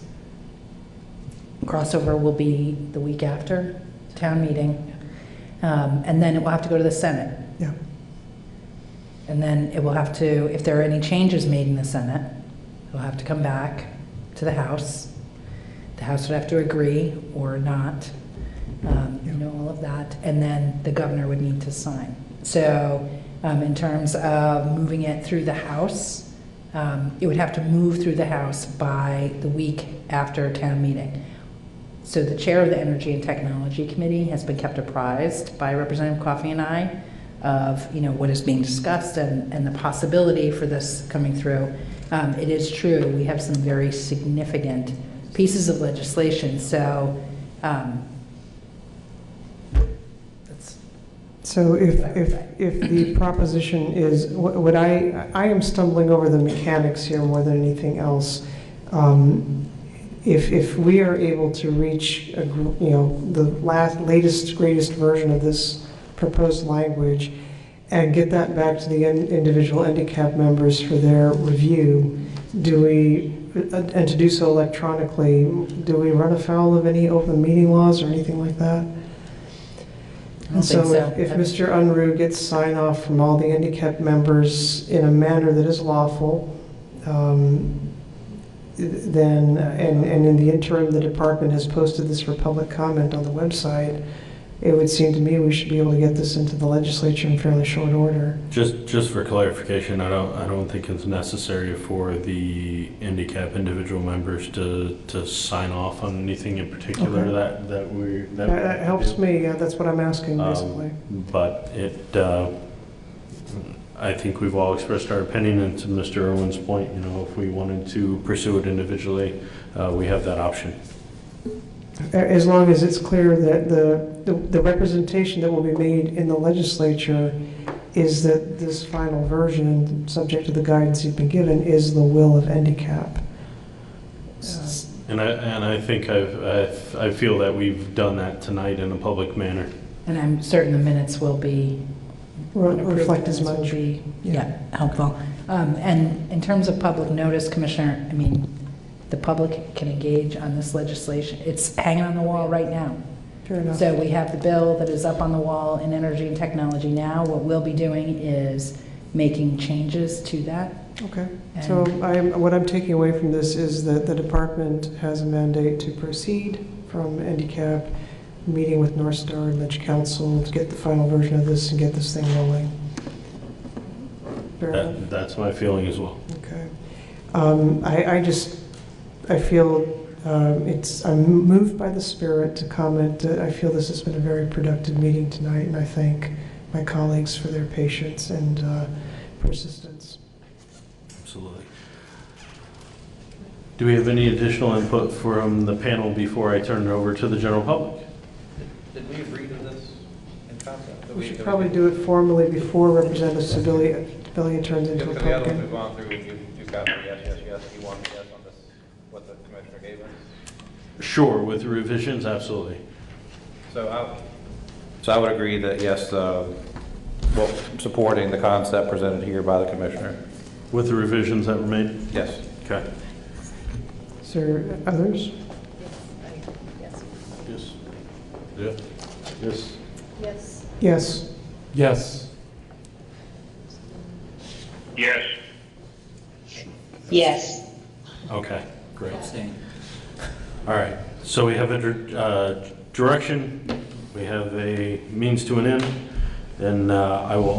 [SPEAKER 11] Crossover will be the week after town meeting. And then it will have to go to the Senate.
[SPEAKER 26] Yeah.
[SPEAKER 11] And then it will have to, if there are any changes made in the Senate, it will have to come back to the House. The House would have to agree or not, all of that. And then the governor would need to sign. So in terms of moving it through the House, it would have to move through the House by the week after town meeting. So the chair of the Energy and Technology Committee has been kept apprised by Representative Coffey and I of what is being discussed and the possibility for this coming through. It is true, we have some very significant pieces of legislation, so
[SPEAKER 26] so if the proposition is, what I am stumbling over the mechanics here more than anything else. If we are able to reach the latest, greatest version of this proposed language and get that back to the individual handicap members for their review, and to do so electronically, do we run afoul of any open meeting laws or anything like that? And so if Mr. Unruh gets sign off from all the handicapped members in a manner that is lawful, then, and in the interim, the department has posted this for public comment on the website, it would seem to me we should be able to get this into the legislature in fairly short order.
[SPEAKER 3] Just for clarification, I don't think it's necessary for the handicap individual members to sign off on anything in particular. Okay.
[SPEAKER 26] That helps me. Yeah, that's what I'm asking basically.
[SPEAKER 3] But I think we've all expressed our opinion, and to Mr. Irwin's point, you know, if we wanted to pursue it individually, we have that option.
[SPEAKER 26] As long as it's clear that the representation that will be made in the legislature is that this final version, subject to the guidance you've been given, is the will of NDCAP.
[SPEAKER 3] And I think I feel that we've done that tonight in a public manner.
[SPEAKER 18] And I'm certain the minutes will be
[SPEAKER 26] Reflect as
[SPEAKER 18] will
[SPEAKER 26] much.
[SPEAKER 18] be, yeah, helpful. And in terms of public notice, Commissioner, I mean, the public can engage on this legislation. It's hanging on the wall right now.
[SPEAKER 26] Fair enough.
[SPEAKER 18] So we have the bill that is up on the wall in energy and technology now. What we'll be doing is making changes to that.
[SPEAKER 26] Okay. So what I'm taking away from this is that the department has a mandate to proceed from NDCAP, meeting with North Star and Ledge Council to get the final version of this and get this thing rolling. Fair enough?
[SPEAKER 3] That's my feeling as well.
[SPEAKER 26] Okay. I feel I'm moved by the spirit to comment that I feel this has been a very productive meeting tonight, and I thank my colleagues for their patience and persistence.
[SPEAKER 3] Absolutely. Do we have any additional input from the panel before I turn it over to the general public?
[SPEAKER 2] Did we agree to this in concept?
[SPEAKER 26] We should probably do it formally before Representative Sibilia turns into a
[SPEAKER 2] Because the other ones
[SPEAKER 26] pumpkin.
[SPEAKER 2] we've gone through, you've got the yes, yes, yes, you want the yes on this, what the commissioner gave us?
[SPEAKER 3] Sure, with revisions, absolutely.
[SPEAKER 2] So I would agree that yes, supporting the concept presented here by the commissioner.
[SPEAKER 3] With the revisions that were made?
[SPEAKER 2] Yes.
[SPEAKER 3] Okay.
[SPEAKER 26] Is there others?
[SPEAKER 3] Yes. Yeah. Yes.
[SPEAKER 25] Yes.
[SPEAKER 26] Yes.
[SPEAKER 27] Yes.
[SPEAKER 31] Yes.
[SPEAKER 32] Yes.
[SPEAKER 3] Okay, great.
[SPEAKER 29] Abstain.
[SPEAKER 3] All right, so we have a direction, we have a means to an end, and I will